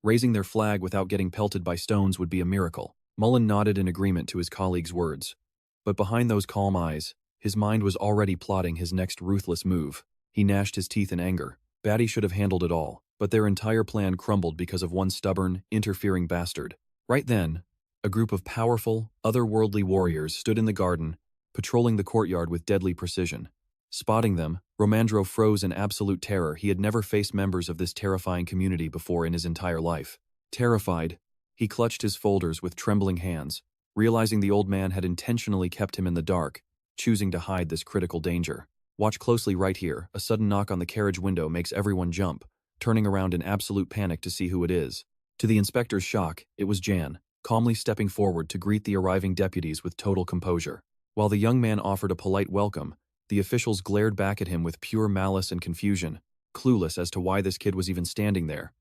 Raising their flag without getting pelted by stones would be a miracle. Mullen nodded in agreement to his colleague's words. But behind those calm eyes, his mind was already plotting his next ruthless move. He gnashed his teeth in anger. Batty should have handled it all, but their entire plan crumbled because of one stubborn, interfering bastard. Right then, a group of powerful, otherworldly warriors stood in the garden, patrolling the courtyard with deadly precision. Spotting them, Romandro froze in absolute terror. He had never faced members of this terrifying community before in his entire life. Terrified, he clutched his folders with trembling hands, realizing the old man had intentionally kept him in the dark, choosing to hide this critical danger. Watch closely right here. A sudden knock on the carriage window makes everyone jump, turning around in absolute panic to see who it is. To the inspector's shock, it was Jan, calmly stepping forward to greet the arriving deputies with total composure. While the young man offered a polite welcome, the officials glared back at him with pure malice and confusion, clueless as to why this kid was even standing there.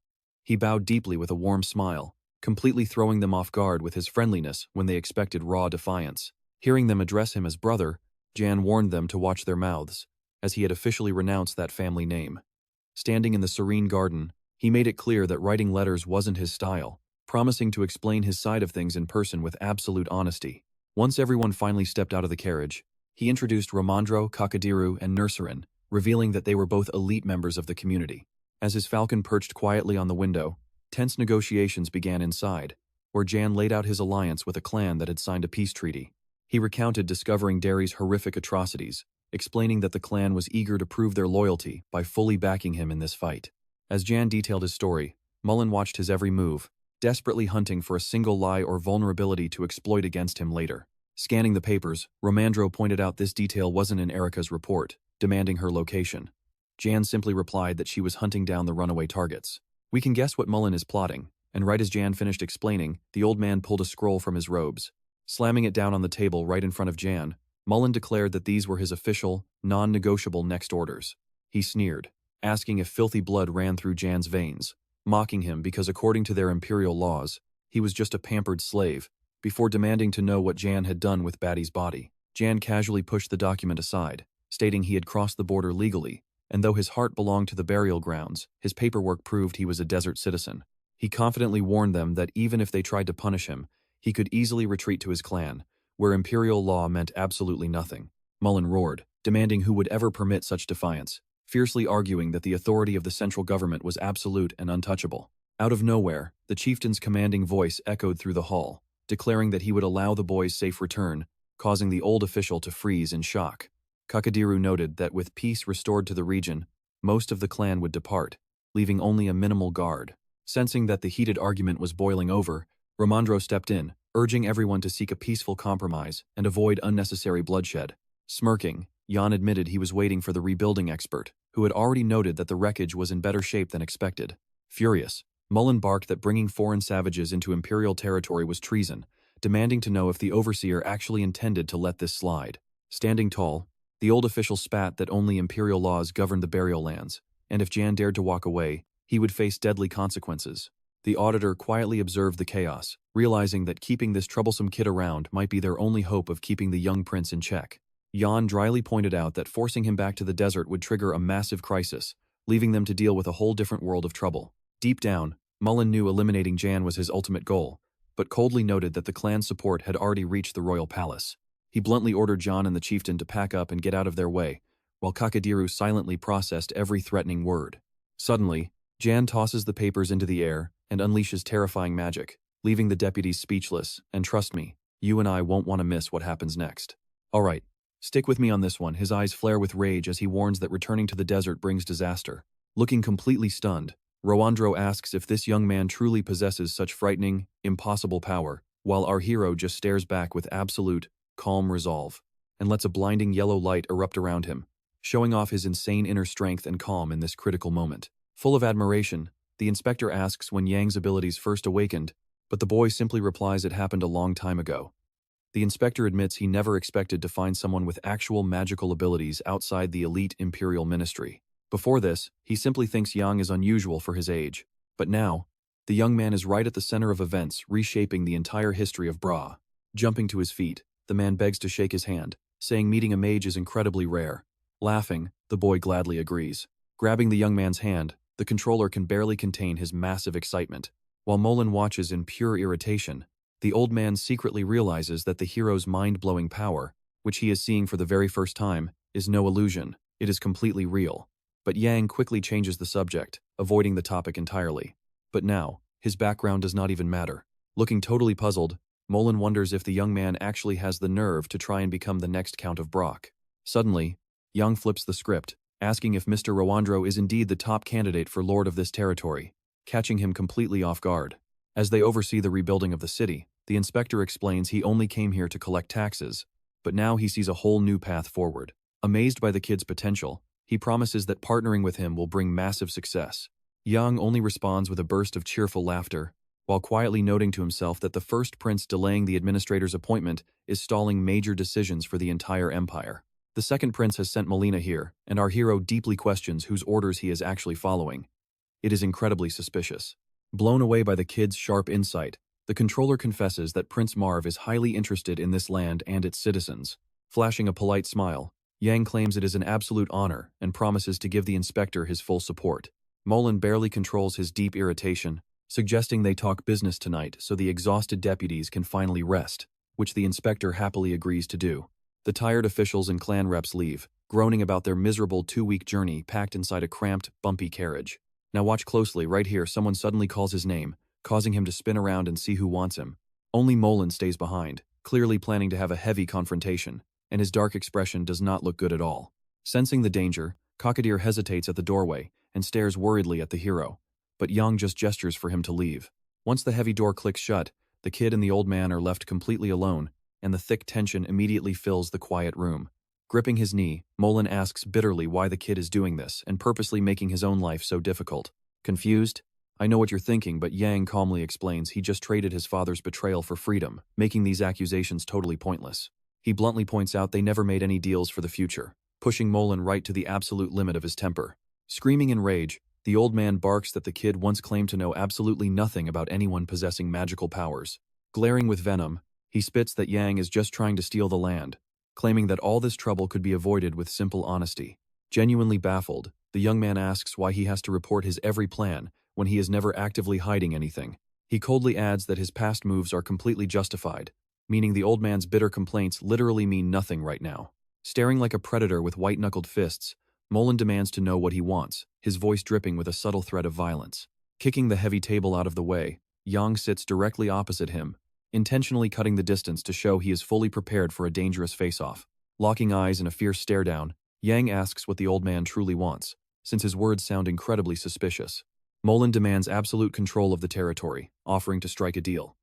He bowed deeply with a warm smile, completely throwing them off guard with his friendliness when they expected raw defiance. Hearing them address him as brother, Jan warned them to watch their mouths, as he had officially renounced that family name. Standing in the serene garden, he made it clear that writing letters wasn't his style, promising to explain his side of things in person with absolute honesty. Once everyone finally stepped out of the carriage, he introduced Romandro, Kakadiru, and Nurserin, revealing that they were both elite members of the community. As his falcon perched quietly on the window, tense negotiations began inside, where Jan laid out his alliance with a clan that had signed a peace treaty. He recounted discovering Derry's horrific atrocities, explaining that the clan was eager to prove their loyalty by fully backing him in this fight. As Jan detailed his story, Mullen watched his every move, desperately hunting for a single lie or vulnerability to exploit against him later. Scanning the papers, Romandro pointed out this detail wasn't in Erica's report, demanding her location. Jan simply replied that she was hunting down the runaway targets. We can guess what Mullen is plotting, and right as Jan finished explaining, the old man pulled a scroll from his robes. Slamming it down on the table right in front of Jan, Mullen declared that these were his official, non-negotiable next orders. He sneered, asking if filthy blood ran through Jan's veins, mocking him because according to their imperial laws, he was just a pampered slave, before demanding to know what Jan had done with Batty's body. Jan casually pushed the document aside, stating he had crossed the border legally, and though his heart belonged to the burial grounds, his paperwork proved he was a desert citizen. He confidently warned them that even if they tried to punish him, he could easily retreat to his clan, where imperial law meant absolutely nothing. Mullen roared, demanding who would ever permit such defiance, fiercely arguing that the authority of the central government was absolute and untouchable. Out of nowhere, the chieftain's commanding voice echoed through the hall, declaring that he would allow the boy's safe return, causing the old official to freeze in shock. Kakadiru noted that with peace restored to the region, most of the clan would depart, leaving only a minimal guard. Sensing that the heated argument was boiling over, Romandro stepped in, urging everyone to seek a peaceful compromise and avoid unnecessary bloodshed. Smirking, Jan admitted he was waiting for the rebuilding expert, who had already noted that the wreckage was in better shape than expected. Furious, Mullen barked that bringing foreign savages into imperial territory was treason, demanding to know if the overseer actually intended to let this slide. Standing tall, the old official spat that only imperial laws governed the burial lands, and if Jan dared to walk away, he would face deadly consequences. The auditor quietly observed the chaos, realizing that keeping this troublesome kid around might be their only hope of keeping the young prince in check. Jan dryly pointed out that forcing him back to the desert would trigger a massive crisis, leaving them to deal with a whole different world of trouble. Deep down, Mullen knew eliminating Jan was his ultimate goal, but coldly noted that the clan's support had already reached the royal palace. He bluntly ordered Jan and the chieftain to pack up and get out of their way, while Kakadiru silently processed every threatening word. Suddenly, Jan tosses the papers into the air and unleashes terrifying magic, leaving the deputies speechless, and trust me, you and I won't want to miss what happens next. Alright, stick with me on this one. His eyes flare with rage as he warns that returning to the desert brings disaster. Looking completely stunned, Rowandro asks if this young man truly possesses such frightening, impossible power, while our hero just stares back with absolute, calm resolve, and lets a blinding yellow light erupt around him, showing off his insane inner strength and calm in this critical moment. Full of admiration, the inspector asks when Yang's abilities first awakened, but the boy simply replies it happened a long time ago. The inspector admits he never expected to find someone with actual magical abilities outside the elite Imperial Ministry. Before this, he simply thinks Yang is unusual for his age. But now, the young man is right at the center of events, reshaping the entire history of Bra. Jumping to his feet, the man begs to shake his hand, saying meeting a mage is incredibly rare. Laughing, the boy gladly agrees. Grabbing the young man's hand, the controller can barely contain his massive excitement. While Molan watches in pure irritation, the old man secretly realizes that the hero's mind-blowing power, which he is seeing for the very first time, is no illusion. It is completely real. But Yang quickly changes the subject, avoiding the topic entirely. But now, his background does not even matter. Looking totally puzzled, Molan wonders if the young man actually has the nerve to try and become the next Count of Brock. Suddenly, Yang flips the script, asking if Mr. Rowandro is indeed the top candidate for Lord of this territory, catching him completely off guard. As they oversee the rebuilding of the city, the inspector explains he only came here to collect taxes, but now he sees a whole new path forward. Amazed by the kid's potential, he promises that partnering with him will bring massive success. Yang only responds with a burst of cheerful laughter, while quietly noting to himself that the first prince delaying the administrator's appointment is stalling major decisions for the entire empire. The second prince has sent Melina here, and our hero deeply questions whose orders he is actually following. It is incredibly suspicious. Blown away by the kid's sharp insight, the controller confesses that Prince Marv is highly interested in this land and its citizens. Flashing a polite smile, Yang claims it is an absolute honor and promises to give the inspector his full support. Molan barely controls his deep irritation, suggesting they talk business tonight so the exhausted deputies can finally rest, which the inspector happily agrees to do. The tired officials and clan reps leave, groaning about their miserable 2-week journey packed inside a cramped, bumpy carriage. Now watch closely, right here someone suddenly calls his name, causing him to spin around and see who wants him. Only Molan stays behind, clearly planning to have a heavy confrontation, and his dark expression does not look good at all. Sensing the danger, Cockatier hesitates at the doorway and stares worriedly at the hero, but Yang just gestures for him to leave. Once the heavy door clicks shut, the kid and the old man are left completely alone, and the thick tension immediately fills the quiet room. Gripping his knee, Molan asks bitterly why the kid is doing this and purposely making his own life so difficult. Confused? I know what you're thinking, but Yang calmly explains he just traded his father's betrayal for freedom, making these accusations totally pointless. He bluntly points out they never made any deals for the future, pushing Molan right to the absolute limit of his temper. Screaming in rage, the old man barks that the kid once claimed to know absolutely nothing about anyone possessing magical powers. Glaring with venom, he spits that Yang is just trying to steal the land, claiming that all this trouble could be avoided with simple honesty. Genuinely baffled, the young man asks why he has to report his every plan when he is never actively hiding anything. He coldly adds that his past moves are completely justified, meaning the old man's bitter complaints literally mean nothing right now. Staring like a predator with white-knuckled fists, Molan demands to know what he wants, his voice dripping with a subtle threat of violence. Kicking the heavy table out of the way, Yang sits directly opposite him, intentionally cutting the distance to show he is fully prepared for a dangerous face-off. Locking eyes in a fierce stare-down, Yang asks what the old man truly wants, since his words sound incredibly suspicious. Molan demands absolute control of the territory, offering to strike a deal.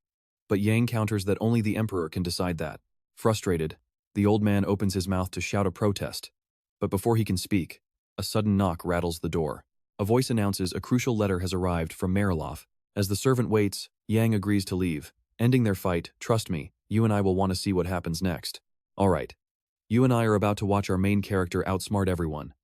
But Yang counters that only the Emperor can decide that. Frustrated, the old man opens his mouth to shout a protest. But before he can speak, a sudden knock rattles the door. A voice announces a crucial letter has arrived from Mariloff. As the servant waits, Yang agrees to leave. Ending their fight, trust me, you and I will want to see what happens next. Alright. You and I are about to watch our main character outsmart everyone.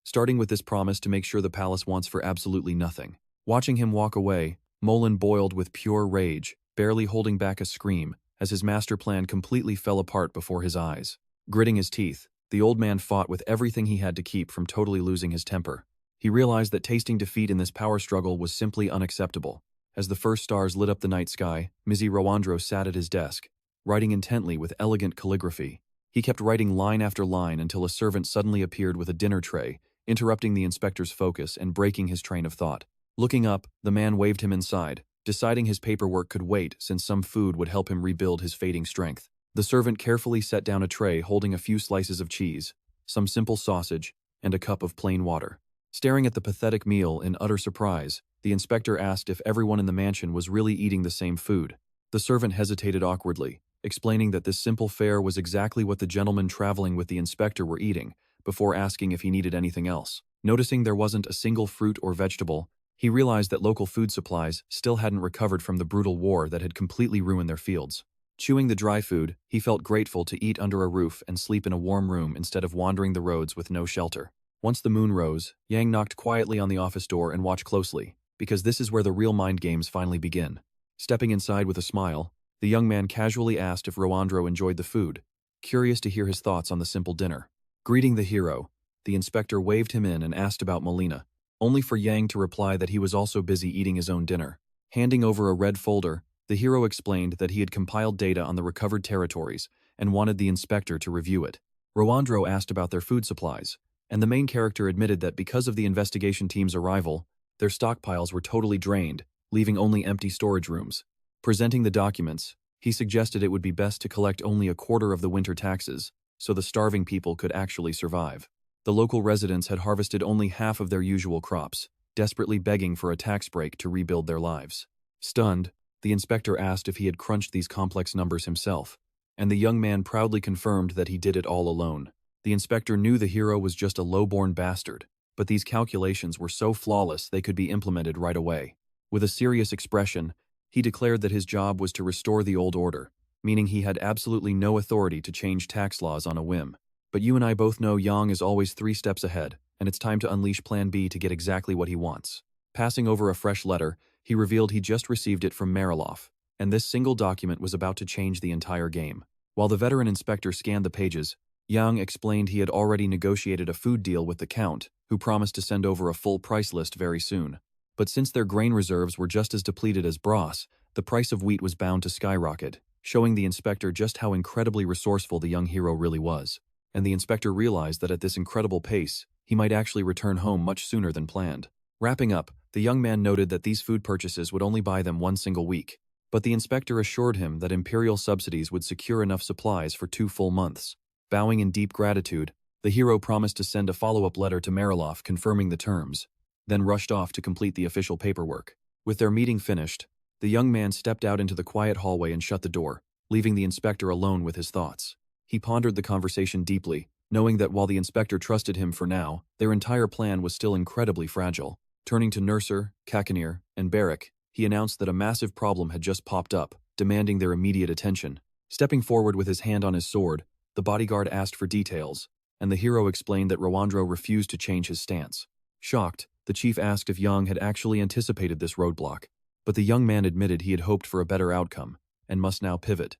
Starting with this promise to make sure the palace wants for absolutely nothing. Watching him walk away, Molan boiled with pure rage, barely holding back a scream, as his master plan completely fell apart before his eyes. Gritting his teeth, the old man fought with everything he had to keep from totally losing his temper. He realized that tasting defeat in this power struggle was simply unacceptable. As the first stars lit up the night sky, Mr. Rowandro sat at his desk, writing intently with elegant calligraphy. He kept writing line after line until a servant suddenly appeared with a dinner tray, interrupting the inspector's focus and breaking his train of thought. Looking up, the man waved him inside, deciding his paperwork could wait since some food would help him rebuild his fading strength. The servant carefully set down a tray holding a few slices of cheese, some simple sausage, and a cup of plain water. Staring at the pathetic meal in utter surprise, the inspector asked if everyone in the mansion was really eating the same food. The servant hesitated awkwardly, explaining that this simple fare was exactly what the gentlemen traveling with the inspector were eating, before asking if he needed anything else. Noticing there wasn't a single fruit or vegetable, he realized that local food supplies still hadn't recovered from the brutal war that had completely ruined their fields. Chewing the dry food, he felt grateful to eat under a roof and sleep in a warm room instead of wandering the roads with no shelter. Once the moon rose, Yang knocked quietly on the office door and watched closely, because this is where the real mind games finally begin. Stepping inside with a smile, the young man casually asked if Rowandro enjoyed the food, curious to hear his thoughts on the simple dinner. Greeting the hero, the inspector waved him in and asked about Melina, only for Yang to reply that he was also busy eating his own dinner. Handing over a red folder, the hero explained that he had compiled data on the recovered territories and wanted the inspector to review it. Rowandro asked about their food supplies, and the main character admitted that because of the investigation team's arrival, their stockpiles were totally drained, leaving only empty storage rooms. Presenting the documents, he suggested it would be best to collect only a quarter of the winter taxes, so the starving people could actually survive. The local residents had harvested only half of their usual crops, desperately begging for a tax break to rebuild their lives. Stunned, the inspector asked if he had crunched these complex numbers himself, and the young man proudly confirmed that he did it all alone. The inspector knew the hero was just a low-born bastard, but these calculations were so flawless they could be implemented right away. With a serious expression, he declared that his job was to restore the old order, meaning he had absolutely no authority to change tax laws on a whim. But you and I both know Yang is always 3 steps ahead, and it's time to unleash Plan B to get exactly what he wants. Passing over a fresh letter, he revealed he just received it from Mariloff, and this single document was about to change the entire game. While the veteran inspector scanned the pages, Yang explained he had already negotiated a food deal with the Count, who promised to send over a full price list very soon. But since their grain reserves were just as depleted as Bras, the price of wheat was bound to skyrocket, showing the inspector just how incredibly resourceful the young hero really was. And the inspector realized that at this incredible pace, he might actually return home much sooner than planned. Wrapping up, the young man noted that these food purchases would only buy them one single week, but the inspector assured him that imperial subsidies would secure enough supplies for 2 full months. Bowing in deep gratitude, the hero promised to send a follow-up letter to Mariloff confirming the terms, then rushed off to complete the official paperwork. With their meeting finished, the young man stepped out into the quiet hallway and shut the door, leaving the inspector alone with his thoughts. He pondered the conversation deeply, knowing that while the inspector trusted him for now, their entire plan was still incredibly fragile. Turning to Nurser, Kakanir, and Barrack, he announced that a massive problem had just popped up, demanding their immediate attention. Stepping forward with his hand on his sword, the bodyguard asked for details, and the hero explained that Rowandro refused to change his stance. Shocked, the chief asked if Yang had actually anticipated this roadblock, but the young man admitted he had hoped for a better outcome, and must now pivot.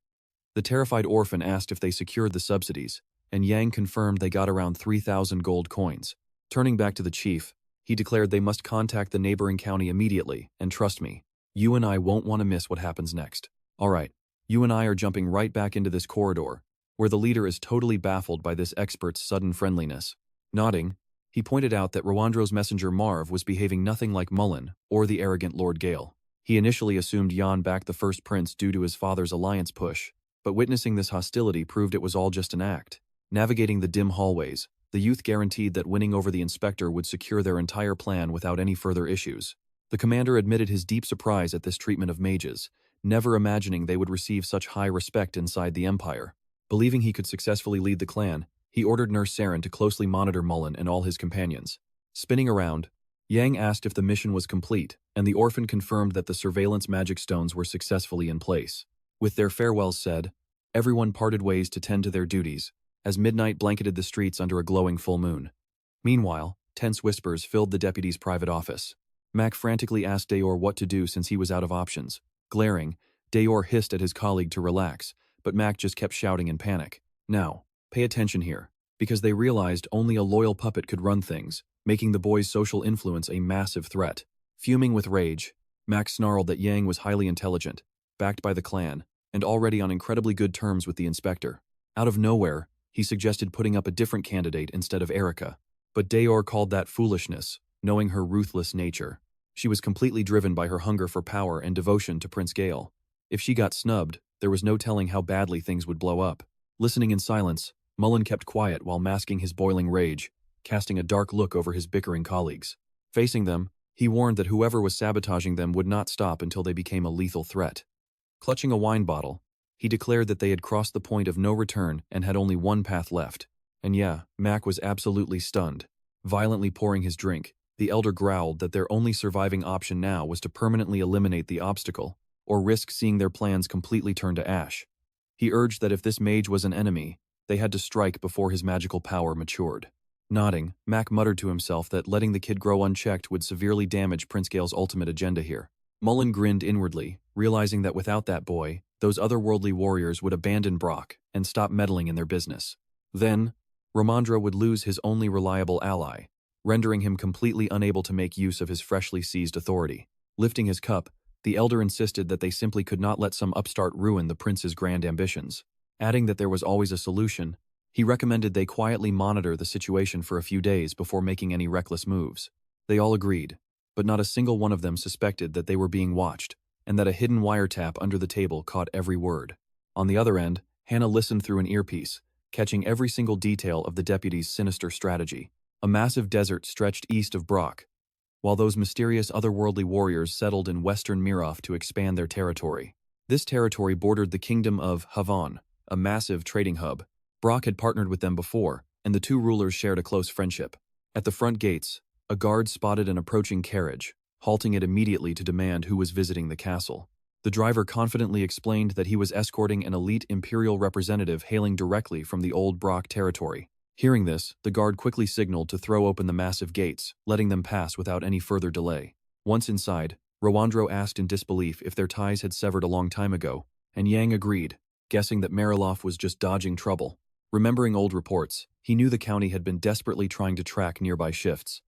The terrified orphan asked if they secured the subsidies, and Yang confirmed they got around 3,000 gold coins. Turning back to the chief, he declared they must contact the neighboring county immediately, and trust me, you and I won't want to miss what happens next. Alright, you and I are jumping right back into this corridor, where the leader is totally baffled by this expert's sudden friendliness. Nodding, he pointed out that Rowandro's messenger Marv was behaving nothing like Mullen or the arrogant Lord Gale. He initially assumed Jan backed the first prince due to his father's alliance push, but witnessing this hostility proved it was all just an act. Navigating the dim hallways, the youth guaranteed that winning over the inspector would secure their entire plan without any further issues. The commander admitted his deep surprise at this treatment of mages, never imagining they would receive such high respect inside the Empire. Believing he could successfully lead the clan, he ordered Nurse Saren to closely monitor Mullen and all his companions. Spinning around, Yang asked if the mission was complete, and the orphan confirmed that the surveillance magic stones were successfully in place. With their farewells said, everyone parted ways to tend to their duties, as midnight blanketed the streets under a glowing full moon. Meanwhile, tense whispers filled the deputy's private office. Mac frantically asked Dayor what to do since he was out of options. Glaring, Dayor hissed at his colleague to relax, but Mac just kept shouting in panic. Now, pay attention here, because they realized only a loyal puppet could run things, making the boy's social influence a massive threat. Fuming with rage, Mac snarled that Yang was highly intelligent, backed by the clan, and already on incredibly good terms with the inspector. Out of nowhere, he suggested putting up a different candidate instead of Erica, but Dayor called that foolishness, knowing her ruthless nature. She was completely driven by her hunger for power and devotion to Prince Gale. If she got snubbed, there was no telling how badly things would blow up. Listening in silence, Mullen kept quiet while masking his boiling rage, casting a dark look over his bickering colleagues. Facing them, he warned that whoever was sabotaging them would not stop until they became a lethal threat. Clutching a wine bottle, he declared that they had crossed the point of no return and had only one path left. And yeah, Mac was absolutely stunned. Violently pouring his drink, the elder growled that their only surviving option now was to permanently eliminate the obstacle, or risk seeing their plans completely turn to ash. He urged that if this mage was an enemy, they had to strike before his magical power matured. Nodding, Mac muttered to himself that letting the kid grow unchecked would severely damage Prince Gale's ultimate agenda here. Mullen grinned inwardly, realizing that without that boy, those otherworldly warriors would abandon Brock and stop meddling in their business. Then, Ramondra would lose his only reliable ally, rendering him completely unable to make use of his freshly seized authority. Lifting his cup, the elder insisted that they simply could not let some upstart ruin the prince's grand ambitions. Adding that there was always a solution, he recommended they quietly monitor the situation for a few days before making any reckless moves. They all agreed, but not a single one of them suspected that they were being watched, and that a hidden wiretap under the table caught every word. On the other end, Hannah listened through an earpiece, catching every single detail of the deputy's sinister strategy. A massive desert stretched east of Brock, while those mysterious otherworldly warriors settled in western Mirov to expand their territory. This territory bordered the kingdom of Havon, a massive trading hub. Brock had partnered with them before, and the two rulers shared a close friendship. At the front gates, a guard spotted an approaching carriage, halting it immediately to demand who was visiting the castle. The driver confidently explained that he was escorting an elite imperial representative hailing directly from the old Brock territory. Hearing this, the guard quickly signaled to throw open the massive gates, letting them pass without any further delay. Once inside, Rowandro asked in disbelief if their ties had severed a long time ago, and Yang agreed, guessing that Mariloff was just dodging trouble. Remembering old reports, he knew the county had been desperately trying to track nearby shifts.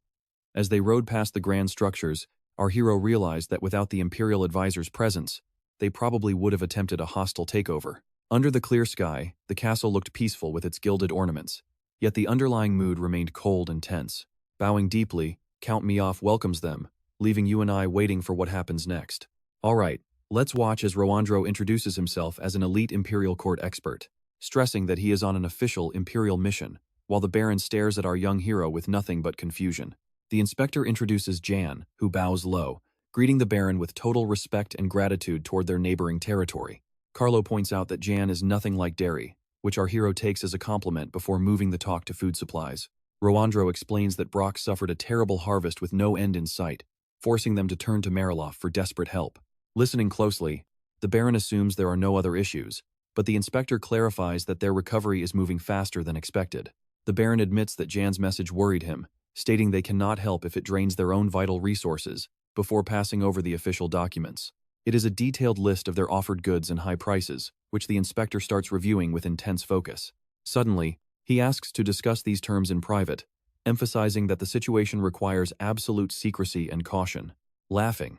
As they rode past the grand structures, our hero realized that without the Imperial advisor's presence, they probably would have attempted a hostile takeover. Under the clear sky, the castle looked peaceful with its gilded ornaments, yet the underlying mood remained cold and tense. Bowing deeply, Count Mioff welcomes them, leaving you and I waiting for what happens next. All right, let's watch as Rowandro introduces himself as an elite Imperial Court expert, stressing that he is on an official Imperial mission, while the Baron stares at our young hero with nothing but confusion. The inspector introduces Jan, who bows low, greeting the Baron with total respect and gratitude toward their neighboring territory. Carlo points out that Jan is nothing like dairy, which our hero takes as a compliment before moving the talk to food supplies. Rowandro explains that Brock suffered a terrible harvest with no end in sight, forcing them to turn to Mariloff for desperate help. Listening closely, the Baron assumes there are no other issues, but the inspector clarifies that their recovery is moving faster than expected. The Baron admits that Jan's message worried him, stating they cannot help if it drains their own vital resources, before passing over the official documents. It is a detailed list of their offered goods and high prices, which the inspector starts reviewing with intense focus. Suddenly, he asks to discuss these terms in private, emphasizing that the situation requires absolute secrecy and caution. Laughing,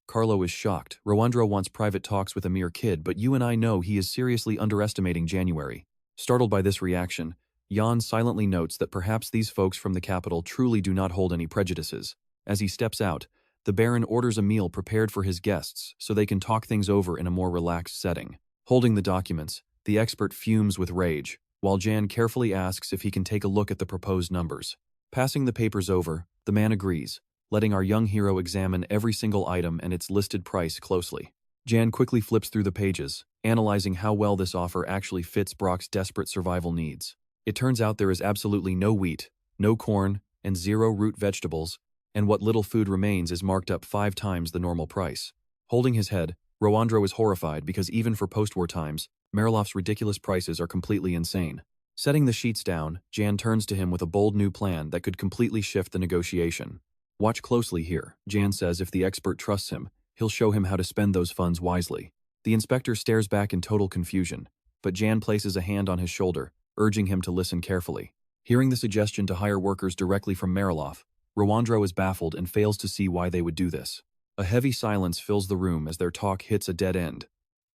Carlo is shocked. Rowandro wants private talks with a mere kid, but you and I know he is seriously underestimating January. Startled by this reaction, Jan silently notes that perhaps these folks from the capital truly do not hold any prejudices. As he steps out, the Baron orders a meal prepared for his guests so they can talk things over in a more relaxed setting. Holding the documents, the expert fumes with rage, while Jan carefully asks if he can take a look at the proposed numbers. Passing the papers over, the man agrees, letting our young hero examine every single item and its listed price closely. Jan quickly flips through the pages, analyzing how well this offer actually fits Brock's desperate survival needs. It turns out there is absolutely no wheat, no corn, and 0 root vegetables, and what little food remains is marked up 5 times the normal price. Holding his head, Rowandro is horrified because even for post-war times, Mariloff's ridiculous prices are completely insane. Setting the sheets down, Jan turns to him with a bold new plan that could completely shift the negotiation. Watch closely here, Jan says. If the expert trusts him, he'll show him how to spend those funds wisely. The inspector stares back in total confusion, but Jan places a hand on his shoulder, urging him to listen carefully. Hearing the suggestion to hire workers directly from Mariloff, Rowandro is baffled and fails to see why they would do this. A heavy silence fills the room as their talk hits a dead end,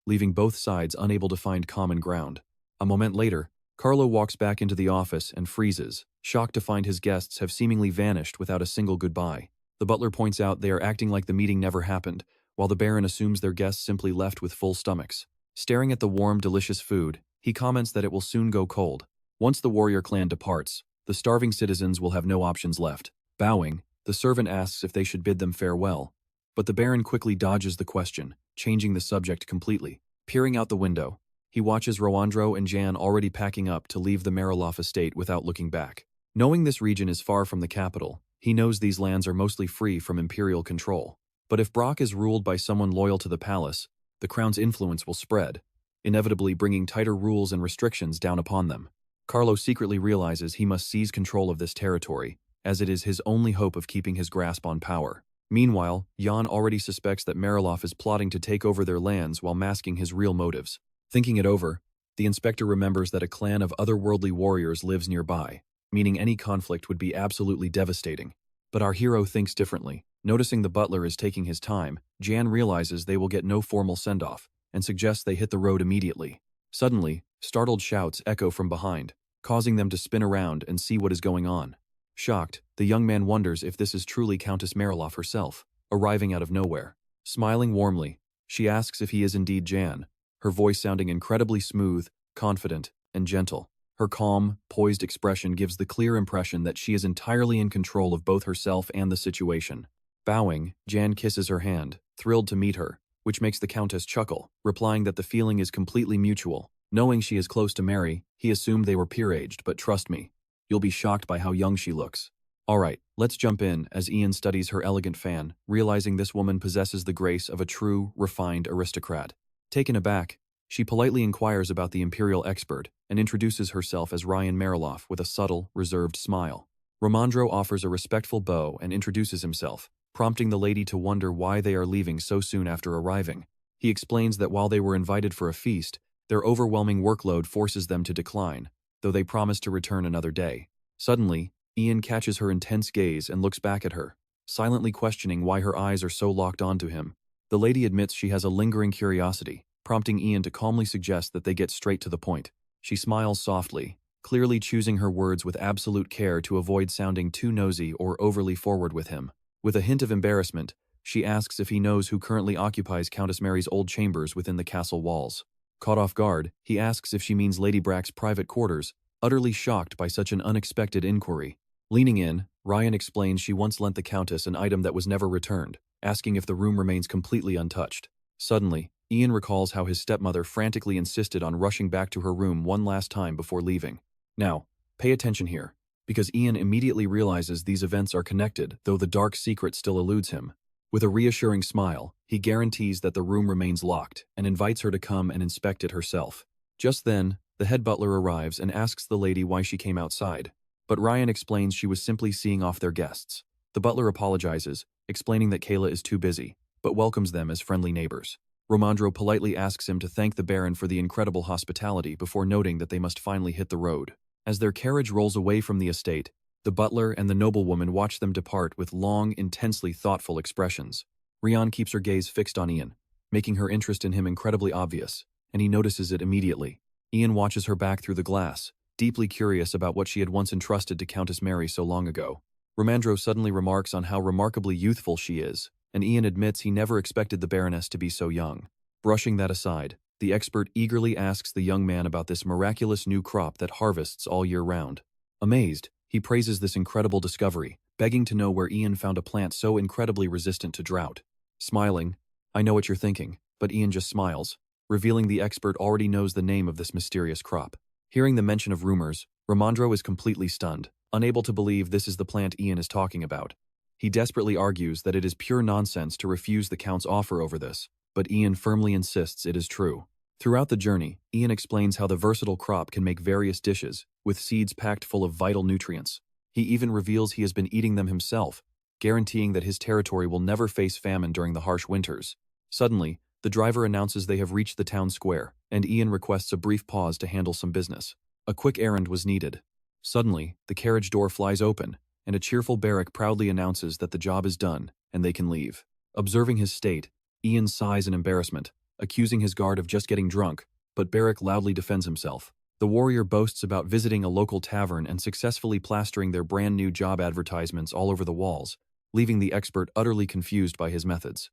leaving both sides unable to find common ground. A moment later, Carlo walks back into the office and freezes, shocked to find his guests have seemingly vanished without a single goodbye. The butler points out they are acting like the meeting never happened, while the Baron assumes their guests simply left with full stomachs. Staring at the warm, delicious food, he comments that it will soon go cold. Once the warrior clan departs, the starving citizens will have no options left. Bowing, the servant asks if they should bid them farewell. But the Baron quickly dodges the question, changing the subject completely. Peering out the window, he watches Roandro and Jan already packing up to leave the Mariloff estate without looking back. Knowing this region is far from the capital, he knows these lands are mostly free from imperial control. But if Brock is ruled by someone loyal to the palace, the crown's influence will spread, inevitably bringing tighter rules and restrictions down upon them. Carlo secretly realizes he must seize control of this territory, as it is his only hope of keeping his grasp on power. Meanwhile, Jan already suspects that Mariloff is plotting to take over their lands while masking his real motives. Thinking it over, the inspector remembers that a clan of otherworldly warriors lives nearby, meaning any conflict would be absolutely devastating. But our hero thinks differently. Noticing the butler is taking his time, Jan realizes they will get no formal send-off, and suggests they hit the road immediately. Suddenly, startled shouts echo from behind, causing them to spin around and see what is going on. Shocked, the young man wonders if this is truly Countess Mariloff herself, arriving out of nowhere. Smiling warmly, she asks if he is indeed Jan, her voice sounding incredibly smooth, confident, and gentle. Her calm, poised expression gives the clear impression that she is entirely in control of both herself and the situation. Bowing, Jan kisses her hand, thrilled to meet her, which makes the Countess chuckle, replying that the feeling is completely mutual. Knowing she is close to Mary, he assumed they were peer-aged, but trust me, you'll be shocked by how young she looks. Alright, let's jump in as Ian studies her elegant fan, realizing this woman possesses the grace of a true, refined aristocrat. Taken aback, she politely inquires about the imperial expert and introduces herself as Ryan Mariloff with a subtle, reserved smile. Romandro offers a respectful bow and introduces himself, prompting the lady to wonder why they are leaving so soon after arriving. He explains that while they were invited for a feast, their overwhelming workload forces them to decline, though they promise to return another day. Suddenly, Ian catches her intense gaze and looks back at her, silently questioning why her eyes are so locked onto him. The lady admits she has a lingering curiosity, prompting Ian to calmly suggest that they get straight to the point. She smiles softly, clearly choosing her words with absolute care to avoid sounding too nosy or overly forward with him. With a hint of embarrassment, she asks if he knows who currently occupies Countess Mary's old chambers within the castle walls. Caught off guard, he asks if she means Lady Brack's private quarters, utterly shocked by such an unexpected inquiry. Leaning in, Ryan explains she once lent the Countess an item that was never returned, asking if the room remains completely untouched. Suddenly, Ian recalls how his stepmother frantically insisted on rushing back to her room one last time before leaving. Now, pay attention here, because Ian immediately realizes these events are connected, though the dark secret still eludes him. With a reassuring smile, he guarantees that the room remains locked and invites her to come and inspect it herself. Just then, the head butler arrives and asks the lady why she came outside, but Ryan explains she was simply seeing off their guests. The butler apologizes, explaining that Kayla is too busy, but welcomes them as friendly neighbors. Romandro politely asks him to thank the Baron for the incredible hospitality before noting that they must finally hit the road. As their carriage rolls away from the estate, the butler and the noblewoman watch them depart with long, intensely thoughtful expressions. Rian keeps her gaze fixed on Ian, making her interest in him incredibly obvious, and he notices it immediately. Ian watches her back through the glass, deeply curious about what she had once entrusted to Countess Mary so long ago. Romandro suddenly remarks on how remarkably youthful she is, and Ian admits he never expected the Baroness to be so young. Brushing that aside, the expert eagerly asks the young man about this miraculous new crop that harvests all year round. Amazed, he praises this incredible discovery, begging to know where Ian found a plant so incredibly resistant to drought. Smiling, I know what you're thinking, but Ian just smiles, revealing the expert already knows the name of this mysterious crop. Hearing the mention of rumors, Romandro is completely stunned, unable to believe this is the plant Ian is talking about. He desperately argues that it is pure nonsense to refuse the Count's offer over this, but Ian firmly insists it is true. Throughout the journey, Ian explains how the versatile crop can make various dishes, with seeds packed full of vital nutrients. He even reveals he has been eating them himself, guaranteeing that his territory will never face famine during the harsh winters. Suddenly, the driver announces they have reached the town square, and Ian requests a brief pause to handle some business. A quick errand was needed. Suddenly, the carriage door flies open, and a cheerful Barrack proudly announces that the job is done, and they can leave. Observing his state, Ian sighs in embarrassment, accusing his guard of just getting drunk, but Barrack loudly defends himself. The warrior boasts about visiting a local tavern and successfully plastering their brand new job advertisements all over the walls, leaving the expert utterly confused by his methods.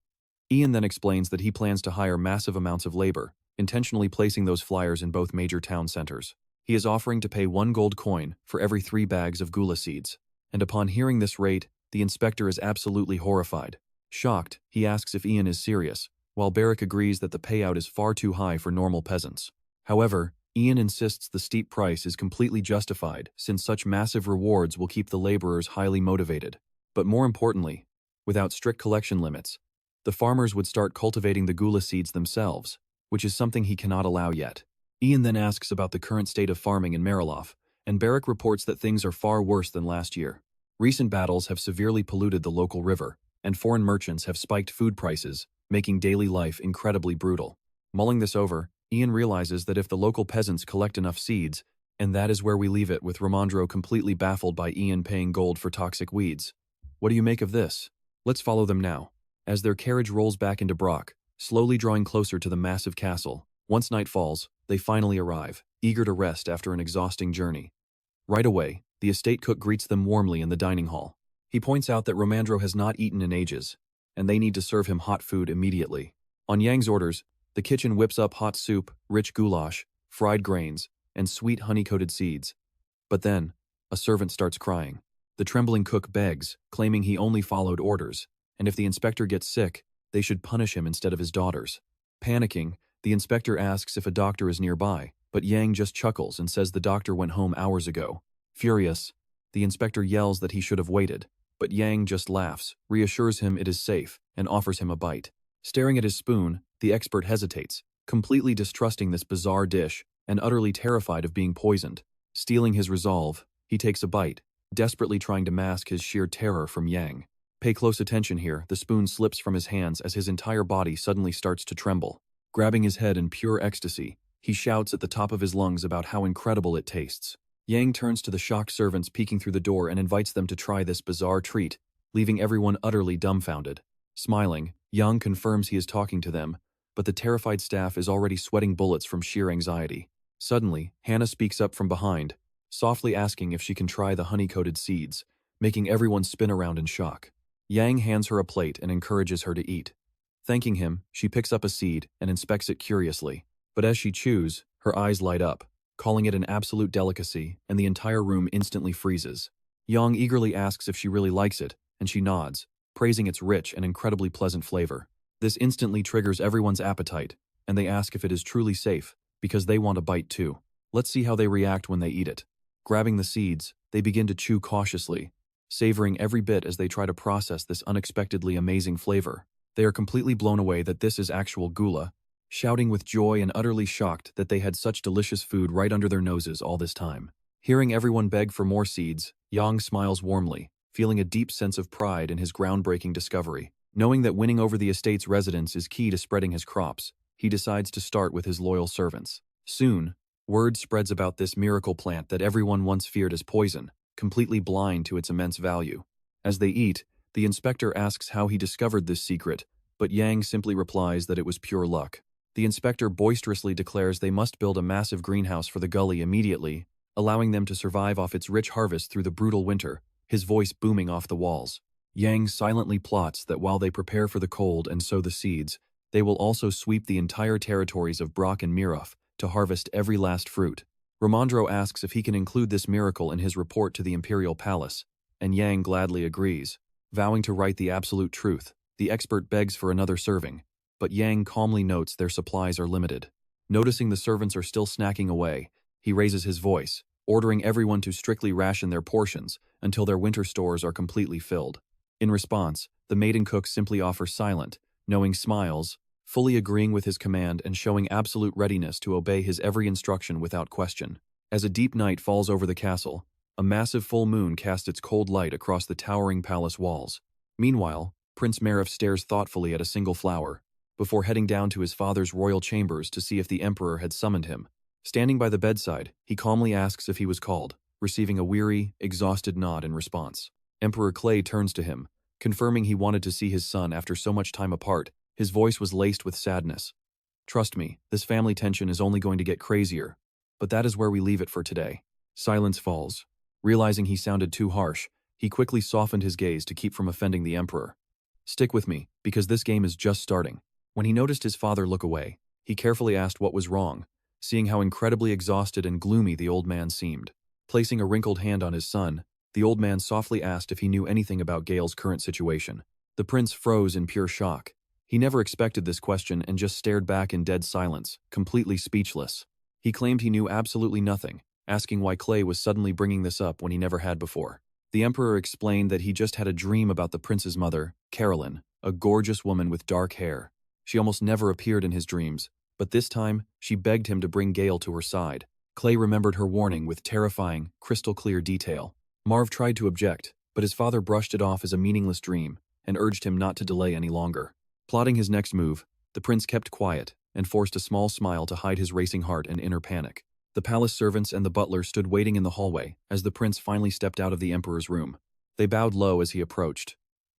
Ian then explains that he plans to hire massive amounts of labor, intentionally placing those flyers in both major town centers. He is offering to pay 1 gold coin for every 3 bags of gula seeds. And upon hearing this rate, the inspector is absolutely horrified. Shocked, he asks if Ian is serious, while Barrick agrees that the payout is far too high for normal peasants. However, Ian insists the steep price is completely justified since such massive rewards will keep the laborers highly motivated. But more importantly, without strict collection limits, the farmers would start cultivating the gula seeds themselves, which is something he cannot allow yet. Ian then asks about the current state of farming in Marilof, and Barrick reports that things are far worse than last year. Recent battles have severely polluted the local river, and foreign merchants have spiked food prices, making daily life incredibly brutal. Mulling this over, Ian realizes that if the local peasants collect enough seeds, and that is where we leave it with Ramondro completely baffled by Ian paying gold for toxic weeds. What do you make of this? Let's follow them now. As their carriage rolls back into Brock, slowly drawing closer to the massive castle, once night falls, they finally arrive, eager to rest after an exhausting journey. Right away, the estate cook greets them warmly in the dining hall. He points out that Ramondro has not eaten in ages, and they need to serve him hot food immediately. On Yang's orders, the kitchen whips up hot soup, rich goulash, fried grains, and sweet honey-coated seeds. But then, a servant starts crying. The trembling cook begs, claiming he only followed orders, and if the inspector gets sick, they should punish him instead of his daughters. Panicking, the inspector asks if a doctor is nearby, but Yang just chuckles and says the doctor went home hours ago. Furious, the inspector yells that he should have waited, but Yang just laughs, reassures him it is safe, and offers him a bite. Staring at his spoon, the expert hesitates, completely distrusting this bizarre dish and utterly terrified of being poisoned. Stealing his resolve, he takes a bite, desperately trying to mask his sheer terror from Yang. Pay close attention here, the spoon slips from his hands as his entire body suddenly starts to tremble. Grabbing his head in pure ecstasy, he shouts at the top of his lungs about how incredible it tastes. Yang turns to the shocked servants peeking through the door and invites them to try this bizarre treat, leaving everyone utterly dumbfounded. Smiling, Yang confirms he is talking to them, but the terrified staff is already sweating bullets from sheer anxiety. Suddenly, Hannah speaks up from behind, softly asking if she can try the honey-coated seeds, making everyone spin around in shock. Yang hands her a plate and encourages her to eat. Thanking him, she picks up a seed and inspects it curiously, but as she chews, her eyes light up, calling it an absolute delicacy, and the entire room instantly freezes. Yang eagerly asks if she really likes it, and she nods, praising its rich and incredibly pleasant flavor. This instantly triggers everyone's appetite, and they ask if it is truly safe, because they want a bite too. Let's see how they react when they eat it. Grabbing the seeds, they begin to chew cautiously, savoring every bit as they try to process this unexpectedly amazing flavor. They are completely blown away that this is actual gula, shouting with joy and utterly shocked that they had such delicious food right under their noses all this time. Hearing everyone beg for more seeds, Yang smiles warmly, feeling a deep sense of pride in his groundbreaking discovery. Knowing that winning over the estate's residents is key to spreading his crops, he decides to start with his loyal servants. Soon, word spreads about this miracle plant that everyone once feared as poison, completely blind to its immense value. As they eat, the inspector asks how he discovered this secret, but Yang simply replies that it was pure luck. The inspector boisterously declares they must build a massive greenhouse for the gully immediately, allowing them to survive off its rich harvest through the brutal winter, his voice booming off the walls. Yang silently plots that while they prepare for the cold and sow the seeds, they will also sweep the entire territories of Brock and Mirov to harvest every last fruit. Ramondro asks if he can include this miracle in his report to the Imperial Palace, and Yang gladly agrees. Vowing to write the absolute truth, the expert begs for another serving, but Yang calmly notes their supplies are limited. Noticing the servants are still snacking away, he raises his voice, ordering everyone to strictly ration their portions until their winter stores are completely filled. In response, the maiden cook simply offers silent, knowing smiles, fully agreeing with his command and showing absolute readiness to obey his every instruction without question. As a deep night falls over the castle, a massive full moon casts its cold light across the towering palace walls. Meanwhile, Prince Marif stares thoughtfully at a single flower, before heading down to his father's royal chambers to see if the Emperor had summoned him. Standing by the bedside, he calmly asks if he was called, receiving a weary, exhausted nod in response. Emperor Clay turns to him, confirming he wanted to see his son after so much time apart. His voice was laced with sadness. "Trust me, this family tension is only going to get crazier, but that is where we leave it for today." Silence falls. Realizing he sounded too harsh, He quickly softened his gaze to keep from offending the Emperor. "Stick with me, because this game is just starting." When he noticed his father look away, he carefully asked what was wrong, seeing how incredibly exhausted and gloomy the old man seemed. Placing a wrinkled hand on his son, the old man softly asked if he knew anything about Gale's current situation. The prince froze in pure shock. He never expected this question and just stared back in dead silence, completely speechless. He claimed he knew absolutely nothing, asking why Clay was suddenly bringing this up when he never had before. The Emperor explained that he just had a dream about the prince's mother, Carolyn, a gorgeous woman with dark hair. She almost never appeared in his dreams, but this time, she begged him to bring Gale to her side. Clay remembered her warning with terrifying, crystal-clear detail. Marv tried to object, but his father brushed it off as a meaningless dream and urged him not to delay any longer. Plotting his next move, the prince kept quiet and forced a small smile to hide his racing heart and inner panic. The palace servants and the butler stood waiting in the hallway as the prince finally stepped out of the emperor's room. They bowed low as he approached.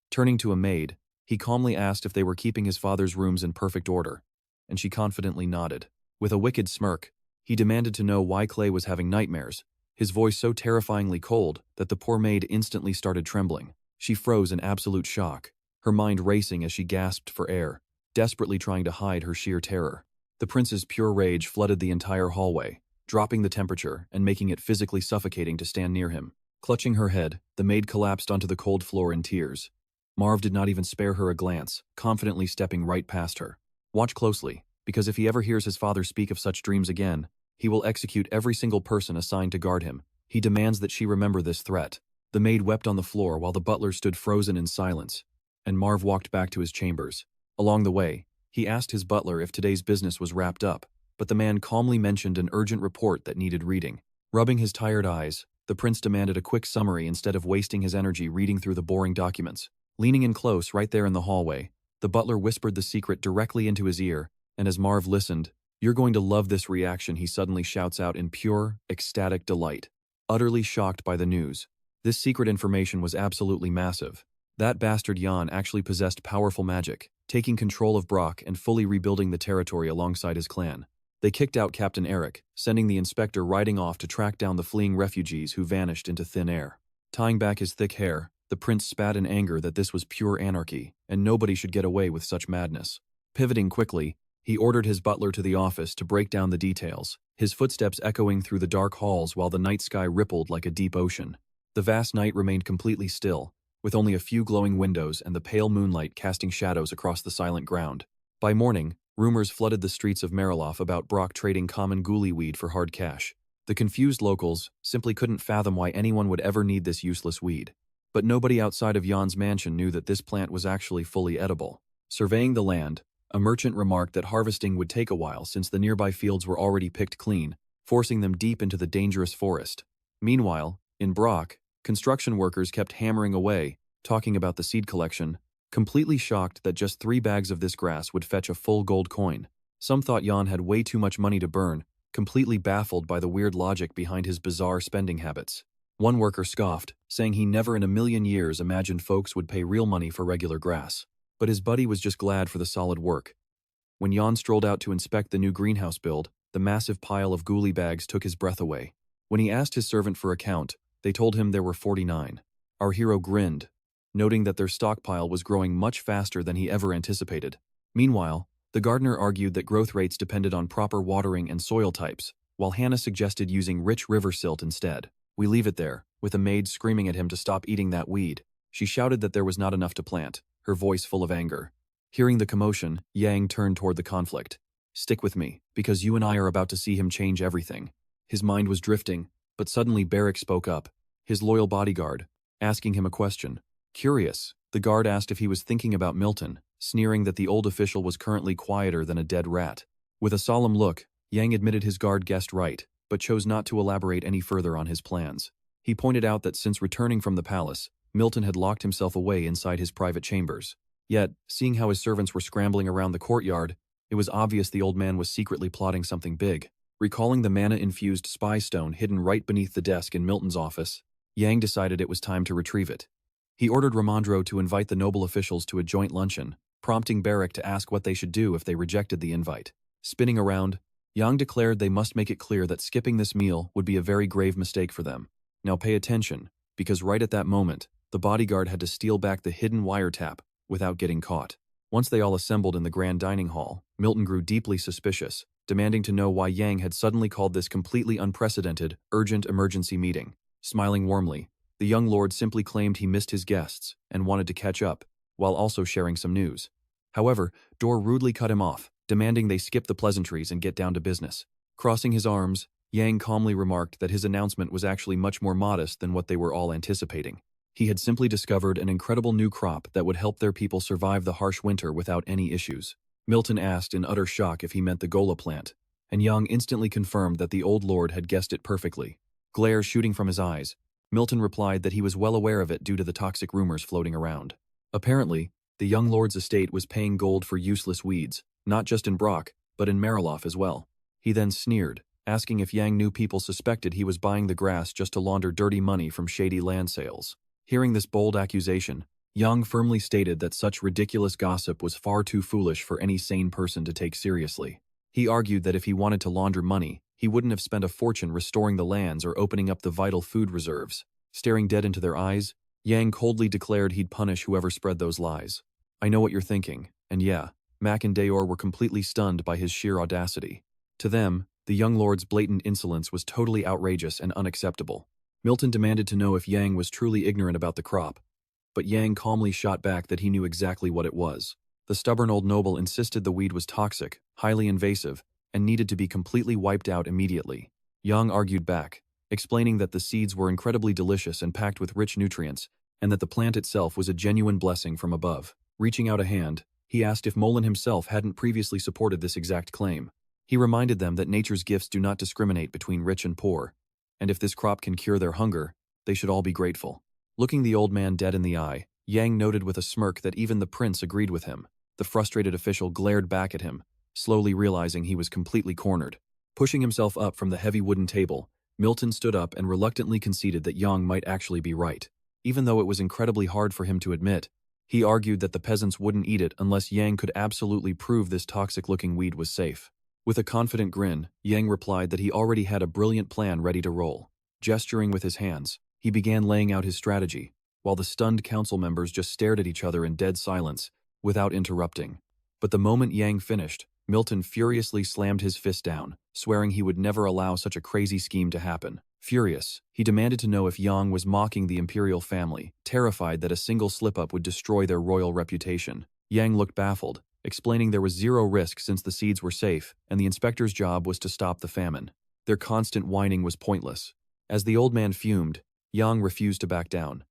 Turning to a maid, he calmly asked if they were keeping his father's rooms in perfect order, and she confidently nodded. With a wicked smirk, he demanded to know why Clay was having nightmares, his voice so terrifyingly cold that the poor maid instantly started trembling. She froze in absolute shock, her mind racing as she gasped for air, desperately trying to hide her sheer terror. The prince's pure rage flooded the entire hallway, dropping the temperature and making it physically suffocating to stand near him. Clutching her head, the maid collapsed onto the cold floor in tears. Marv did not even spare her a glance, confidently stepping right past her. "Watch closely, because if he ever hears his father speak of such dreams again, he will execute every single person assigned to guard him. He demands that she remember this threat." The maid wept on the floor while the butler stood frozen in silence, and Marv walked back to his chambers. Along the way, he asked his butler if today's business was wrapped up, but the man calmly mentioned an urgent report that needed reading. Rubbing his tired eyes, the prince demanded a quick summary instead of wasting his energy reading through the boring documents. Leaning in close right there in the hallway, the butler whispered the secret directly into his ear, and as Marv listened, "You're going to love this reaction," he suddenly shouts out in pure, ecstatic delight. Utterly shocked by the news, this secret information was absolutely massive. That bastard Jan actually possessed powerful magic, taking control of Brock and fully rebuilding the territory alongside his clan. They kicked out Captain Eric, sending the inspector riding off to track down the fleeing refugees who vanished into thin air. Tying back his thick hair, the prince spat in anger that this was pure anarchy, and nobody should get away with such madness. Pivoting quickly, he ordered his butler to the office to break down the details, his footsteps echoing through the dark halls while the night sky rippled like a deep ocean. The vast night remained completely still, with only a few glowing windows and the pale moonlight casting shadows across the silent ground. By morning, rumors flooded the streets of Mariloff about Brock trading common ghoulie weed for hard cash. The confused locals simply couldn't fathom why anyone would ever need this useless weed. But nobody outside of Jan's mansion knew that this plant was actually fully edible. Surveying the land, a merchant remarked that harvesting would take a while since the nearby fields were already picked clean, forcing them deep into the dangerous forest. Meanwhile, in Brock, construction workers kept hammering away, talking about the seed collection, completely shocked that just 3 bags of this grass would fetch a full gold coin. Some thought Jan had way too much money to burn, completely baffled by the weird logic behind his bizarre spending habits. One worker scoffed, saying he never in a million years imagined folks would pay real money for regular grass. But his buddy was just glad for the solid work. When Jan strolled out to inspect the new greenhouse build, the massive pile of ghoulie bags took his breath away. When he asked his servant for a count, they told him there were 49. Our hero grinned, noting that their stockpile was growing much faster than he ever anticipated. Meanwhile, the gardener argued that growth rates depended on proper watering and soil types, while Hannah suggested using rich river silt instead. We leave it there, with a maid screaming at him to stop eating that weed. She shouted that there was not enough to plant, her voice full of anger. Hearing the commotion, Yang turned toward the conflict. "Stick with me, because you and I are about to see him change everything." His mind was drifting, but suddenly Barrick spoke up, his loyal bodyguard, asking him a question. Curious, the guard asked if he was thinking about Milton, sneering that the old official was currently quieter than a dead rat. With a solemn look, Yang admitted his guard guessed right, but chose not to elaborate any further on his plans. He pointed out that since returning from the palace, Milton had locked himself away inside his private chambers. Yet, seeing how his servants were scrambling around the courtyard, it was obvious the old man was secretly plotting something big. Recalling the mana-infused spy stone hidden right beneath the desk in Milton's office, Yang decided it was time to retrieve it. He ordered Ramondro to invite the noble officials to a joint luncheon, prompting Barrick to ask what they should do if they rejected the invite. Spinning around, Yang declared they must make it clear that skipping this meal would be a very grave mistake for them. "Now pay attention. because right at that moment, the bodyguard had to steal back the hidden wiretap without getting caught. Once they all assembled in the grand dining hall, Milton grew deeply suspicious, demanding to know why Yang had suddenly called this completely unprecedented, urgent emergency meeting. Smiling warmly, the young lord simply claimed he missed his guests and wanted to catch up, while also sharing some news. However, Dor rudely cut him off, demanding they skip the pleasantries and get down to business. Crossing his arms, Yang calmly remarked that his announcement was actually much more modest than what they were all anticipating. He had simply discovered an incredible new crop that would help their people survive the harsh winter without any issues. Milton asked in utter shock if he meant the Gola plant, and Yang instantly confirmed that the old lord had guessed it perfectly. Glare shooting from his eyes, Milton replied that he was well aware of it due to the toxic rumors floating around. Apparently, the young lord's estate was paying gold for useless weeds, not just in Brock, but in Mariloff as well. He then sneered, asking if Yang knew people suspected he was buying the grass just to launder dirty money from shady land sales. Hearing this bold accusation, Yang firmly stated that such ridiculous gossip was far too foolish for any sane person to take seriously. He argued that if he wanted to launder money, he wouldn't have spent a fortune restoring the lands or opening up the vital food reserves. Staring dead into their eyes, Yang coldly declared he'd punish whoever spread those lies. I know what you're thinking, and yeah, Mac and Dayor were completely stunned by his sheer audacity. To them, the young lord's blatant insolence was totally outrageous and unacceptable. Milton demanded to know if Yang was truly ignorant about the crop, but Yang calmly shot back that he knew exactly what it was. The stubborn old noble insisted the weed was toxic, highly invasive, and needed to be completely wiped out immediately. Yang argued back, explaining that the seeds were incredibly delicious and packed with rich nutrients, and that the plant itself was a genuine blessing from above. Reaching out a hand, he asked if Molan himself hadn't previously supported this exact claim. He reminded them that nature's gifts do not discriminate between rich and poor, and if this crop can cure their hunger, they should all be grateful. Looking the old man dead in the eye, Yang noted with a smirk that even the prince agreed with him. The frustrated official glared back at him, slowly realizing he was completely cornered. Pushing himself up from the heavy wooden table, Milton stood up and reluctantly conceded that Yang might actually be right. Even though it was incredibly hard for him to admit, he argued that the peasants wouldn't eat it unless Yang could absolutely prove this toxic-looking weed was safe. With a confident grin, Yang replied that he already had a brilliant plan ready to roll. Gesturing with his hands, he began laying out his strategy, while the stunned council members just stared at each other in dead silence, without interrupting. But the moment Yang finished, Milton furiously slammed his fist down, swearing he would never allow such a crazy scheme to happen. Furious, he demanded to know if Yang was mocking the imperial family, terrified that a single slip-up would destroy their royal reputation. Yang looked baffled, explaining there was zero risk since the seeds were safe, and the inspector's job was to stop the famine. Their constant whining was pointless. As the old man fumed, Yang refused to back down.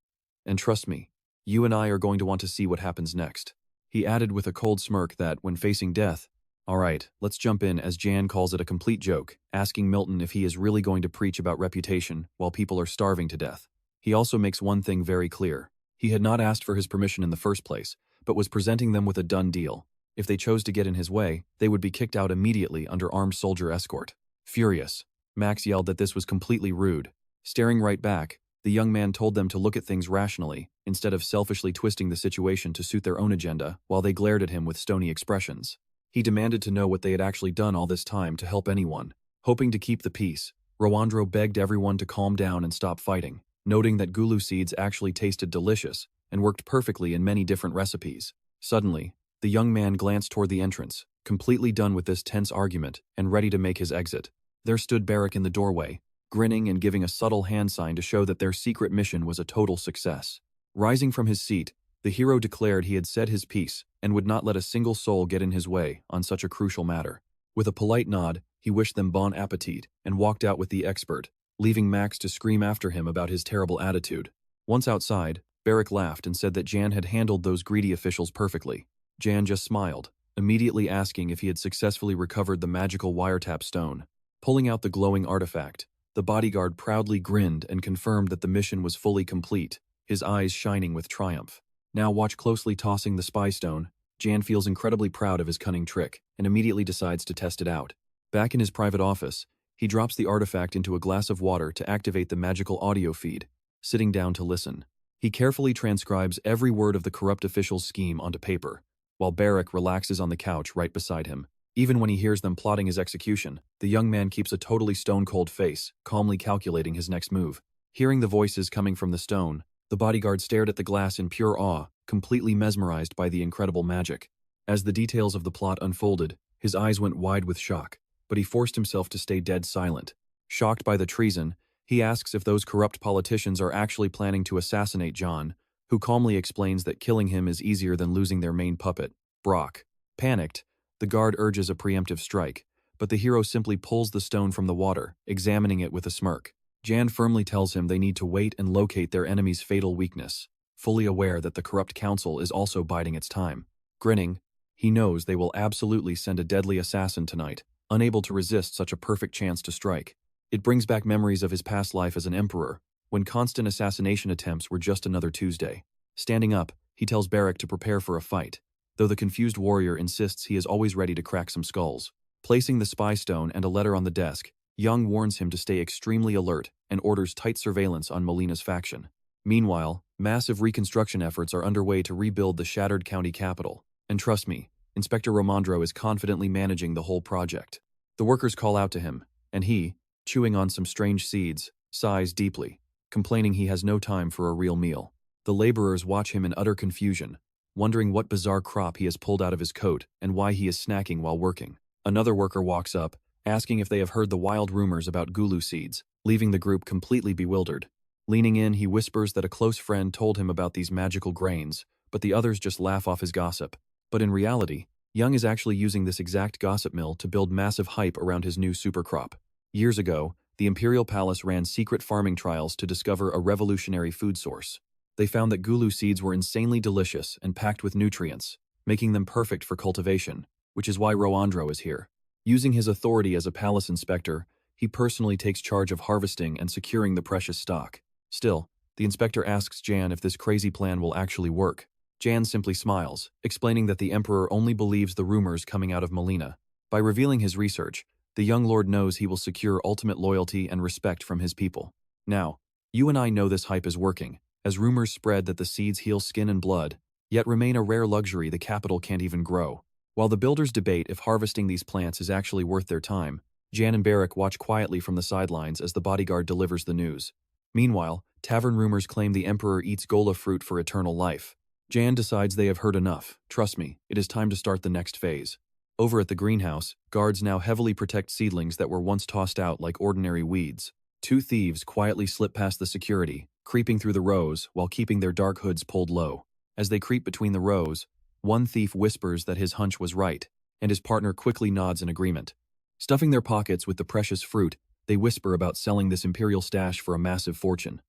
And trust me, you and I are going to want to see what happens next. He added with a cold smirk that, when facing death, alright, let's jump in, as Jan calls it a complete joke, asking Milton if he is really going to preach about reputation while people are starving to death. He also makes one thing very clear. He had not asked for his permission in the first place, but was presenting them with a done deal. If they chose to get in his way, they would be kicked out immediately under armed soldier escort. Furious, Max yelled that this was completely rude. Staring right back, the young man told them to look at things rationally, instead of selfishly twisting the situation to suit their own agenda, while they glared at him with stony expressions. He demanded to know what they had actually done all this time to help anyone. Hoping to keep the peace, Rowandro begged everyone to calm down and stop fighting, noting that gulu seeds actually tasted delicious and worked perfectly in many different recipes. Suddenly, the young man glanced toward the entrance, completely done with this tense argument and ready to make his exit. There stood Barrack in the doorway, grinning and giving a subtle hand sign to show that their secret mission was a total success. Rising from his seat, the hero declared he had said his piece and would not let a single soul get in his way on such a crucial matter. With a polite nod, he wished them bon appetit and walked out with the expert, leaving Max to scream after him about his terrible attitude. Once outside, Barrack laughed and said that Jan had handled those greedy officials perfectly. Jan just smiled, immediately asking if he had successfully recovered the magical wiretap stone. Pulling out the glowing artifact, the bodyguard proudly grinned and confirmed that the mission was fully complete, his eyes shining with triumph. Now watch closely tossing the spy stone, Jan feels incredibly proud of his cunning trick and immediately decides to test it out. Back in his private office, he drops the artifact into a glass of water to activate the magical audio feed, sitting down to listen. He carefully transcribes every word of the corrupt official's scheme onto paper, while Barrack relaxes on the couch right beside him. Even when he hears them plotting his execution, the young man keeps a totally stone-cold face, calmly calculating his next move. Hearing the voices coming from the stone, the bodyguard stared at the glass in pure awe, completely mesmerized by the incredible magic. As the details of the plot unfolded, his eyes went wide with shock, but he forced himself to stay dead silent. Shocked by the treason, he asks if those corrupt politicians are actually planning to assassinate John, who calmly explains that killing him is easier than losing their main puppet, Brock. Panicked, the guard urges a preemptive strike, but the hero simply pulls the stone from the water, examining it with a smirk. Jan firmly tells him they need to wait and locate their enemy's fatal weakness, fully aware that the corrupt council is also biding its time. Grinning, he knows they will absolutely send a deadly assassin tonight, unable to resist such a perfect chance to strike. It brings back memories of his past life as an emperor, when constant assassination attempts were just another Tuesday. Standing up, he tells Barrack to prepare for a fight, though the confused warrior insists he is always ready to crack some skulls. Placing the spy stone and a letter on the desk, Young warns him to stay extremely alert and orders tight surveillance on Molina's faction. Meanwhile, massive reconstruction efforts are underway to rebuild the shattered county capital. And trust me, Inspector Romandro is confidently managing the whole project. The workers call out to him, and he, chewing on some strange seeds, sighs deeply, complaining he has no time for a real meal. The laborers watch him in utter confusion, wondering what bizarre crop he has pulled out of his coat and why he is snacking while working. Another worker walks up, asking if they have heard the wild rumors about gulu seeds, leaving the group completely bewildered. Leaning in, he whispers that a close friend told him about these magical grains, but the others just laugh off his gossip. But in reality, Young is actually using this exact gossip mill to build massive hype around his new supercrop. Years ago, the Imperial Palace ran secret farming trials to discover a revolutionary food source. They found that gulu seeds were insanely delicious and packed with nutrients, making them perfect for cultivation, which is why Roandro is here. Using his authority as a palace inspector, he personally takes charge of harvesting and securing the precious stock. Still, the inspector asks Jan if this crazy plan will actually work. Jan simply smiles, explaining that the Emperor only believes the rumors coming out of Molina. By revealing his research, the young lord knows he will secure ultimate loyalty and respect from his people. Now, you and I know this hype is working, as rumors spread that the seeds heal skin and blood, yet remain a rare luxury the capital can't even grow. While the builders debate if harvesting these plants is actually worth their time, Jan and Barrack watch quietly from the sidelines as the bodyguard delivers the news. Meanwhile, tavern rumors claim the Emperor eats gola fruit for eternal life. Jan decides they have heard enough. Trust me, it is time to start the next phase. Over at the greenhouse, guards now heavily protect seedlings that were once tossed out like ordinary weeds. Two thieves quietly slip past the security, creeping through the rows while keeping their dark hoods pulled low. As they creep between the rows, one thief whispers that his hunch was right, and his partner quickly nods in agreement. Stuffing their pockets with the precious fruit, they whisper about selling this imperial stash for a massive fortune.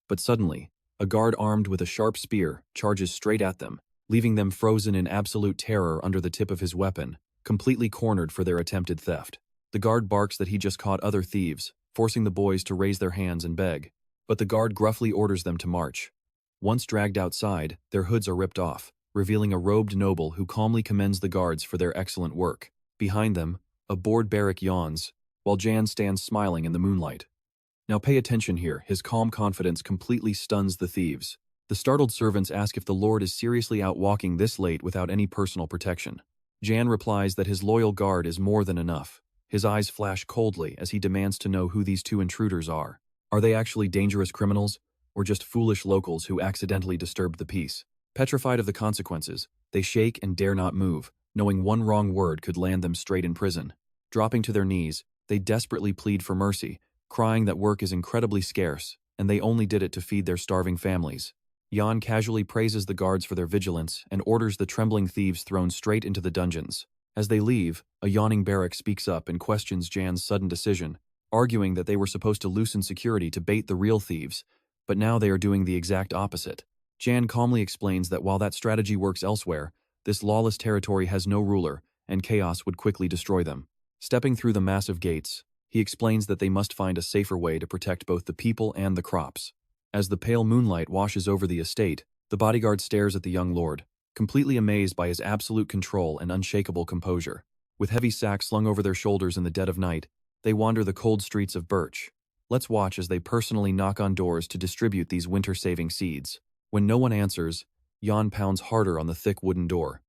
But suddenly, a guard armed with a sharp spear charges straight at them, leaving them frozen in absolute terror under the tip of his weapon, completely cornered for their attempted theft. The guard barks that he just caught other thieves, forcing the boys to raise their hands and beg. But the guard gruffly orders them to march. Once dragged outside, their hoods are ripped off, revealing a robed noble who calmly commends the guards for their excellent work. Behind them, a bored Barrack yawns, while Jan stands smiling in the moonlight. Now pay attention here, his calm confidence completely stuns the thieves. The startled servants ask if the Lord is seriously out walking this late without any personal protection. Jan replies that his loyal guard is more than enough. His eyes flash coldly as he demands to know who these two intruders are. Are they actually dangerous criminals, or just foolish locals who accidentally disturbed the peace? Petrified of the consequences, they shake and dare not move, knowing one wrong word could land them straight in prison. Dropping to their knees, they desperately plead for mercy, crying that work is incredibly scarce, and they only did it to feed their starving families. Jan casually praises the guards for their vigilance and orders the trembling thieves thrown straight into the dungeons. As they leave, a yawning Barrack speaks up and questions Jan's sudden decision, arguing that they were supposed to loosen security to bait the real thieves, but now they are doing the exact opposite. Jan calmly explains that while that strategy works elsewhere, this lawless territory has no ruler, and chaos would quickly destroy them. Stepping through the massive gates, he explains that they must find a safer way to protect both the people and the crops. As the pale moonlight washes over the estate, the bodyguard stares at the young lord, completely amazed by his absolute control and unshakable composure. With heavy sacks slung over their shoulders in the dead of night, they wander the cold streets of Birch. Let's watch as they personally knock on doors to distribute these winter-saving seeds. When no one answers, Jan pounds harder on the thick wooden door,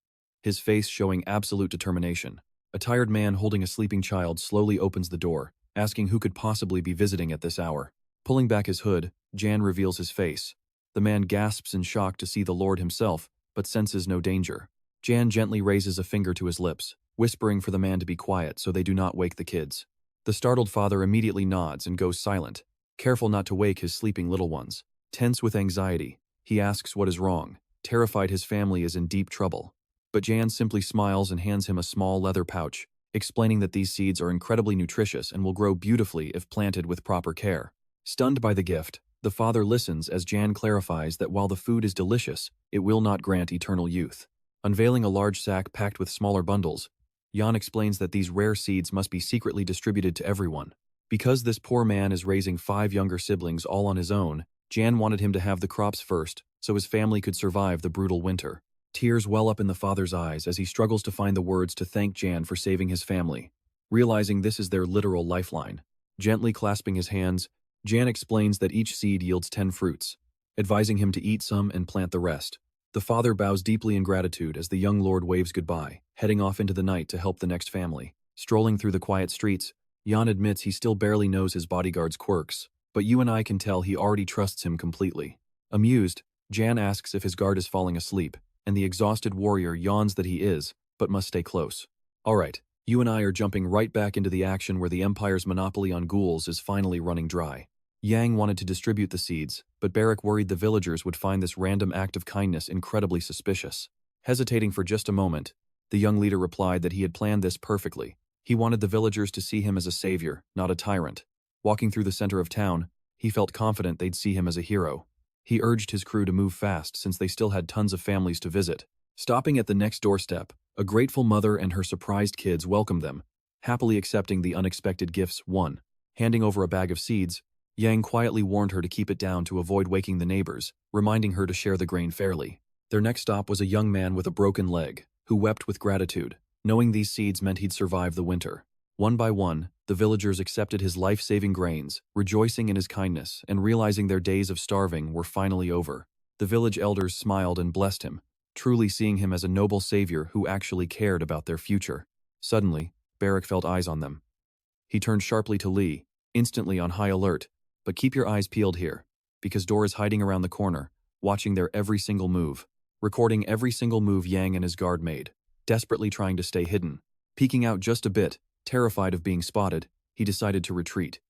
his face showing absolute determination. A tired man holding a sleeping child slowly opens the door, asking who could possibly be visiting at this hour. Pulling back his hood, Jan reveals his face. The man gasps in shock to see the Lord himself, but senses no danger. Jan gently raises a finger to his lips, whispering for the man to be quiet so they do not wake the kids. The startled father immediately nods and goes silent, careful not to wake his sleeping little ones. Tense with anxiety, he asks what is wrong, terrified his family is in deep trouble. But Jan simply smiles and hands him a small leather pouch, explaining that these seeds are incredibly nutritious and will grow beautifully if planted with proper care. Stunned by the gift, the father listens as Jan clarifies that while the food is delicious, it will not grant eternal youth. Unveiling a large sack packed with smaller bundles, Jan explains that these rare seeds must be secretly distributed to everyone. Because this poor man is raising 5 younger siblings all on his own, Jan wanted him to have the crops first, so his family could survive the brutal winter. Tears well up in the father's eyes as he struggles to find the words to thank Jan for saving his family, realizing this is their literal lifeline. Gently clasping his hands, Jan explains that each seed yields 10 fruits, advising him to eat some and plant the rest. The father bows deeply in gratitude as the young lord waves goodbye, heading off into the night to help the next family. Strolling through the quiet streets, Jan admits he still barely knows his bodyguard's quirks, but you and I can tell he already trusts him completely. Amused, Jan asks if his guard is falling asleep, and the exhausted warrior yawns that he is, but must stay close. Alright, you and I are jumping right back into the action where the Empire's monopoly on ghouls is finally running dry. Yang wanted to distribute the seeds, but Barak worried the villagers would find this random act of kindness incredibly suspicious. Hesitating for just a moment, the young leader replied that he had planned this perfectly. He wanted the villagers to see him as a savior, not a tyrant. Walking through the center of town, he felt confident they'd see him as a hero. He urged his crew to move fast since they still had tons of families to visit. Stopping at the next doorstep, a grateful mother and her surprised kids welcomed them, happily accepting the unexpected gifts. Handing over a bag of seeds, Yang quietly warned her to keep it down to avoid waking the neighbors, reminding her to share the grain fairly. Their next stop was a young man with a broken leg, who wept with gratitude, knowing these seeds meant he'd survive the winter. One by one, the villagers accepted his life-saving grains, rejoicing in his kindness and realizing their days of starving were finally over. The village elders smiled and blessed him, truly seeing him as a noble savior who actually cared about their future. Suddenly, Barak felt eyes on them. He turned sharply to Lee, instantly on high alert. But keep your eyes peeled here, because Dor is hiding around the corner, watching their every single move, recording every single move Yang and his guard made, desperately trying to stay hidden. Peeking out just a bit, terrified of being spotted, he decided to retreat.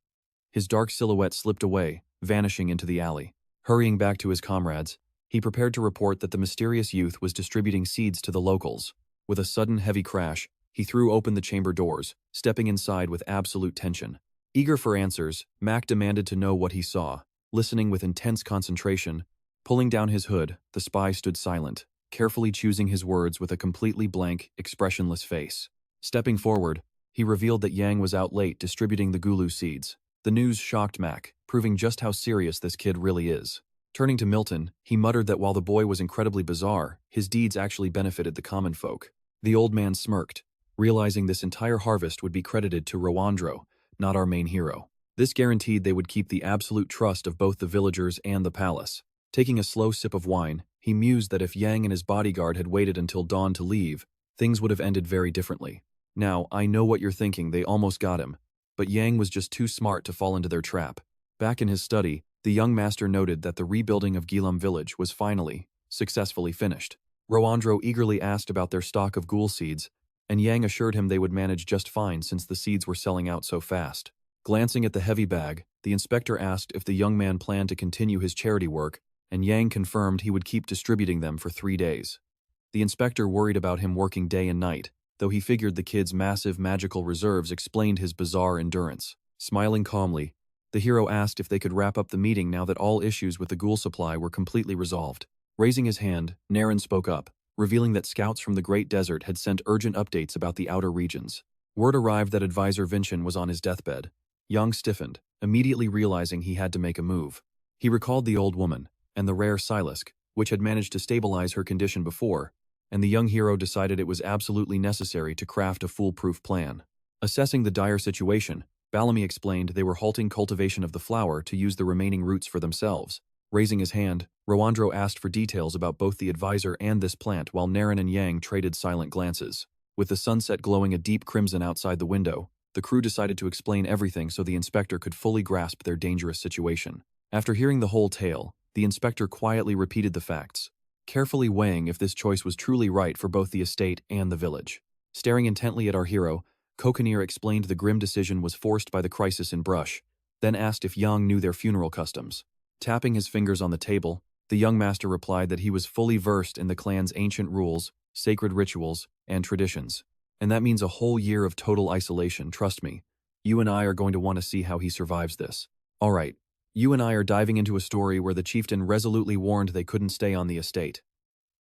His dark silhouette slipped away, vanishing into the alley. Hurrying back to his comrades, he prepared to report that the mysterious youth was distributing seeds to the locals. With a sudden heavy crash, he threw open the chamber doors, stepping inside with absolute tension. Eager for answers, Mac demanded to know what he saw. Listening with intense concentration, pulling down his hood, the spy stood silent, carefully choosing his words with a completely blank, expressionless face. Stepping forward, he revealed that Yang was out late distributing the Gulu seeds. The news shocked Mac, proving just how serious this kid really is. Turning to Milton, he muttered that while the boy was incredibly bizarre, his deeds actually benefited the common folk. The old man smirked, realizing this entire harvest would be credited to Rowandro, not our main hero. This guaranteed they would keep the absolute trust of both the villagers and the palace. Taking a slow sip of wine, he mused that if Yang and his bodyguard had waited until dawn to leave, things would have ended very differently. Now, I know what you're thinking, they almost got him, but Yang was just too smart to fall into their trap. Back in his study, the young master noted that the rebuilding of Gilam village was finally, successfully finished. Rowandro eagerly asked about their stock of ghoul seeds, and Yang assured him they would manage just fine since the seeds were selling out so fast. Glancing at the heavy bag, the inspector asked if the young man planned to continue his charity work, and Yang confirmed he would keep distributing them for 3 days. The inspector worried about him working day and night, though he figured the kid's massive magical reserves explained his bizarre endurance. Smiling calmly, the hero asked if they could wrap up the meeting now that all issues with the ghoul supply were completely resolved. Raising his hand, Naren spoke up, revealing that scouts from the Great Desert had sent urgent updates about the outer regions. Word arrived that advisor Vincent was on his deathbed. Yang stiffened, immediately realizing he had to make a move. He recalled the old woman, and the rare Silisk, which had managed to stabilize her condition before, and the young hero decided it was absolutely necessary to craft a foolproof plan. Assessing the dire situation, Bellamy explained they were halting cultivation of the flower to use the remaining roots for themselves. Raising his hand, Rowandro asked for details about both the advisor and this plant while Naren and Yang traded silent glances. With the sunset glowing a deep crimson outside the window, the crew decided to explain everything so the inspector could fully grasp their dangerous situation. After hearing the whole tale, the inspector quietly repeated the facts, carefully weighing if this choice was truly right for both the estate and the village. Staring intently at our hero, Kokanir explained the grim decision was forced by the crisis in Brush, then asked if Yang knew their funeral customs. Tapping his fingers on the table, the young master replied that he was fully versed in the clan's ancient rules, sacred rituals, and traditions. And that means a whole year of total isolation, trust me. You and I are going to want to see how he survives this. Alright, you and I are diving into a story where the chieftain resolutely warned they couldn't stay on the estate.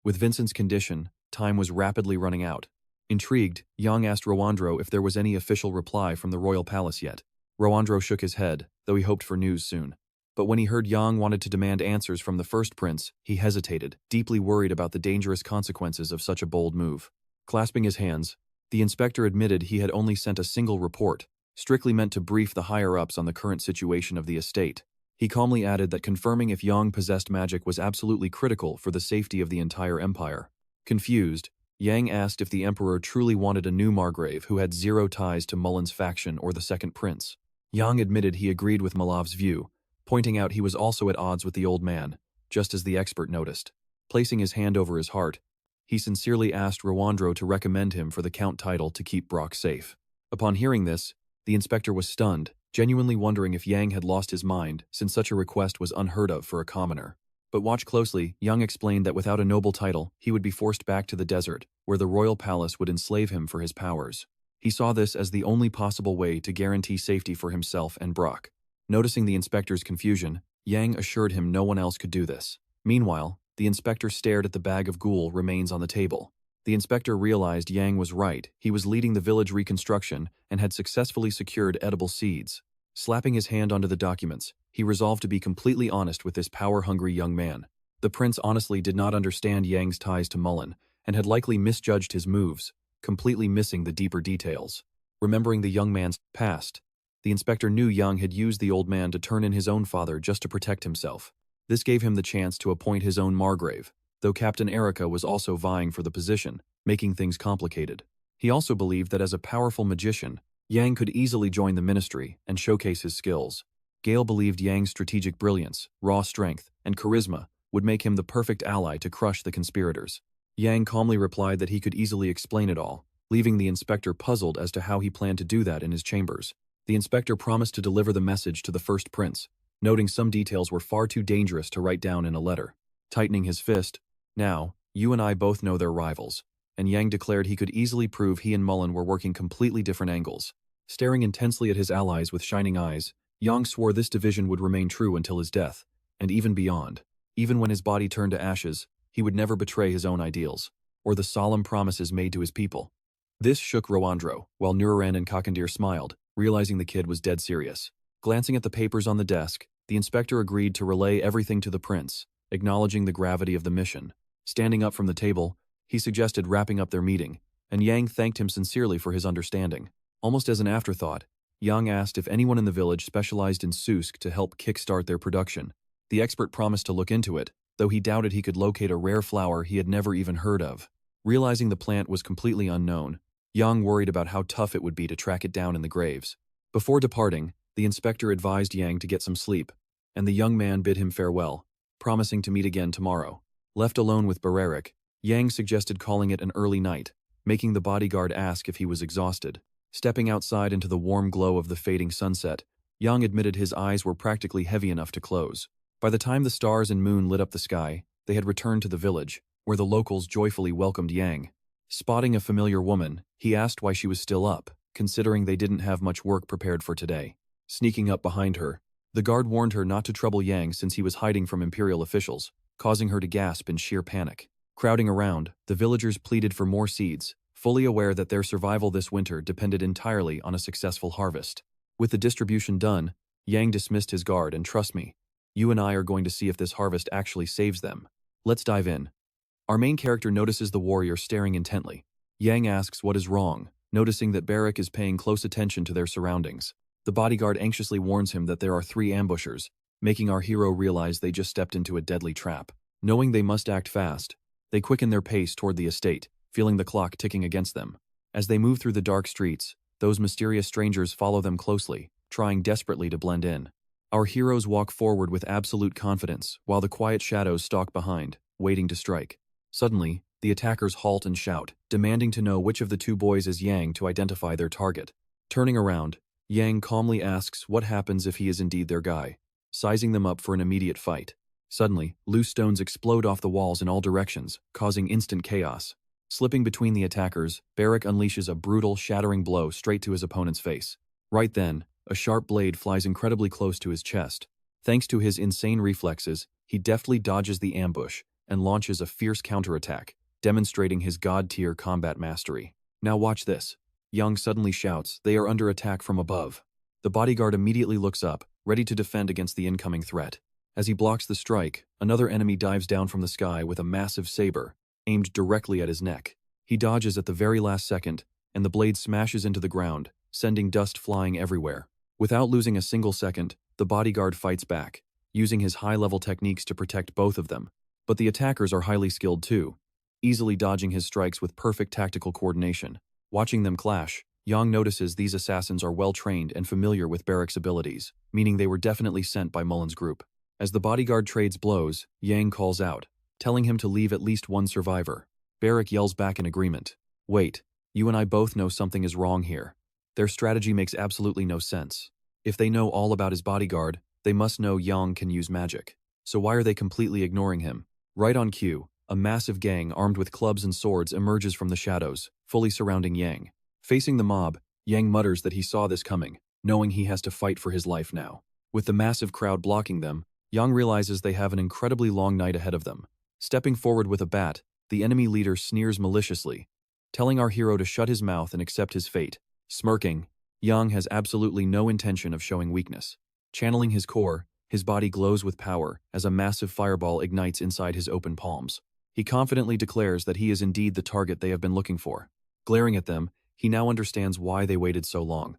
With Vincent's condition, time was rapidly running out. Intrigued, Yang asked Rowandro if there was any official reply from the royal palace yet. Rowandro shook his head, though he hoped for news soon. But when he heard Yang wanted to demand answers from the first prince, he hesitated, deeply worried about the dangerous consequences of such a bold move. Clasping his hands, the inspector admitted he had only sent a single report, strictly meant to brief the higher-ups on the current situation of the estate. He calmly added that confirming if Yang possessed magic was absolutely critical for the safety of the entire empire. Confused, Yang asked if the emperor truly wanted a new Margrave who had zero ties to Mullen's faction or the second prince. Yang admitted he agreed with Malav's view, pointing out he was also at odds with the old man, just as the expert noticed. Placing his hand over his heart, he sincerely asked Rowandro to recommend him for the count title to keep Brock safe. Upon hearing this, the inspector was stunned, genuinely wondering if Yang had lost his mind, since such a request was unheard of for a commoner. But watch closely, Yang explained that without a noble title, he would be forced back to the desert, where the royal palace would enslave him for his powers. He saw this as the only possible way to guarantee safety for himself and Brock. Noticing the inspector's confusion, Yang assured him no one else could do this. Meanwhile, the inspector stared at the bag of ghoul remains on the table. The inspector realized Yang was right. He was leading the village reconstruction and had successfully secured edible seeds. Slapping his hand onto the documents, he resolved to be completely honest with this power-hungry young man. The prince honestly did not understand Yang's ties to Mullen, and had likely misjudged his moves, completely missing the deeper details. Remembering the young man's past, the inspector knew Yang had used the old man to turn in his own father just to protect himself. This gave him the chance to appoint his own Margrave, though Captain Erica was also vying for the position, making things complicated. He also believed that as a powerful magician, Yang could easily join the ministry and showcase his skills. Gale believed Yang's strategic brilliance, raw strength, and charisma would make him the perfect ally to crush the conspirators. Yang calmly replied that he could easily explain it all, leaving the inspector puzzled as to how he planned to do that in his chambers. The inspector promised to deliver the message to the first prince, noting some details were far too dangerous to write down in a letter. Tightening his fist, "Now, you and I both know they're rivals," and Yang declared he could easily prove he and Mullen were working completely different angles. Staring intensely at his allies with shining eyes, Yang swore this division would remain true until his death, and even beyond. Even when his body turned to ashes, he would never betray his own ideals, or the solemn promises made to his people. This shook Rowandro, while Nuran and Kakandir smiled, realizing the kid was dead serious. Glancing at the papers on the desk, the inspector agreed to relay everything to the prince, acknowledging the gravity of the mission. Standing up from the table, he suggested wrapping up their meeting, and Yang thanked him sincerely for his understanding. Almost as an afterthought, Yang asked if anyone in the village specialized in Susk to help kickstart their production. The expert promised to look into it, though he doubted he could locate a rare flower he had never even heard of. Realizing the plant was completely unknown, Yang worried about how tough it would be to track it down in the graves. Before departing, the inspector advised Yang to get some sleep, and the young man bid him farewell, promising to meet again tomorrow. Left alone with Bararik, Yang suggested calling it an early night, making the bodyguard ask if he was exhausted. Stepping outside into the warm glow of the fading sunset, Yang admitted his eyes were practically heavy enough to close. By the time the stars and moon lit up the sky, they had returned to the village, where the locals joyfully welcomed Yang. Spotting a familiar woman, he asked why she was still up, considering they didn't have much work prepared for today. Sneaking up behind her, the guard warned her not to trouble Yang since he was hiding from imperial officials, causing her to gasp in sheer panic. Crowding around, the villagers pleaded for more seeds, fully aware that their survival this winter depended entirely on a successful harvest. With the distribution done, Yang dismissed his guard and "Trust me, you and I are going to see if this harvest actually saves them. Let's dive in." Our main character notices the warrior staring intently. Yang asks what is wrong, noticing that Barak is paying close attention to their surroundings. The bodyguard anxiously warns him that there are 3 ambushers, making our hero realize they just stepped into a deadly trap. Knowing they must act fast, they quicken their pace toward the estate, feeling the clock ticking against them. As they move through the dark streets, those mysterious strangers follow them closely, trying desperately to blend in. Our heroes walk forward with absolute confidence, while the quiet shadows stalk behind, waiting to strike. Suddenly, the attackers halt and shout, demanding to know which of the two boys is Yang to identify their target. Turning around, Yang calmly asks what happens if he is indeed their guy, sizing them up for an immediate fight. Suddenly, loose stones explode off the walls in all directions, causing instant chaos. Slipping between the attackers, Barrack unleashes a brutal, shattering blow straight to his opponent's face. Right then, a sharp blade flies incredibly close to his chest. Thanks to his insane reflexes, he deftly dodges the ambush and launches a fierce counterattack, demonstrating his god-tier combat mastery. Now watch this. Yang suddenly shouts, "They are under attack from above." The bodyguard immediately looks up, ready to defend against the incoming threat. As he blocks the strike, another enemy dives down from the sky with a massive saber, aimed directly at his neck. He dodges at the very last second, and the blade smashes into the ground, sending dust flying everywhere. Without losing a single second, the bodyguard fights back, using his high-level techniques to protect both of them. But the attackers are highly skilled too, easily dodging his strikes with perfect tactical coordination. Watching them clash, Yang notices these assassins are well-trained and familiar with Barrack's abilities, meaning they were definitely sent by Mullen's group. As the bodyguard trades blows, Yang calls out, telling him to leave at least one survivor. Barrack yells back in agreement. "Wait, you and I both know something is wrong here. Their strategy makes absolutely no sense. If they know all about his bodyguard, they must know Yang can use magic. So why are they completely ignoring him?" Right on cue, a massive gang armed with clubs and swords emerges from the shadows, fully surrounding Yang. Facing the mob, Yang mutters that he saw this coming, knowing he has to fight for his life now. With the massive crowd blocking them, Yang realizes they have an incredibly long night ahead of them. Stepping forward with a bat, the enemy leader sneers maliciously, telling our hero to shut his mouth and accept his fate. Smirking, Yang has absolutely no intention of showing weakness. Channeling his core, his body glows with power as a massive fireball ignites inside his open palms. He confidently declares that he is indeed the target they have been looking for. Glaring at them, he now understands why they waited so long.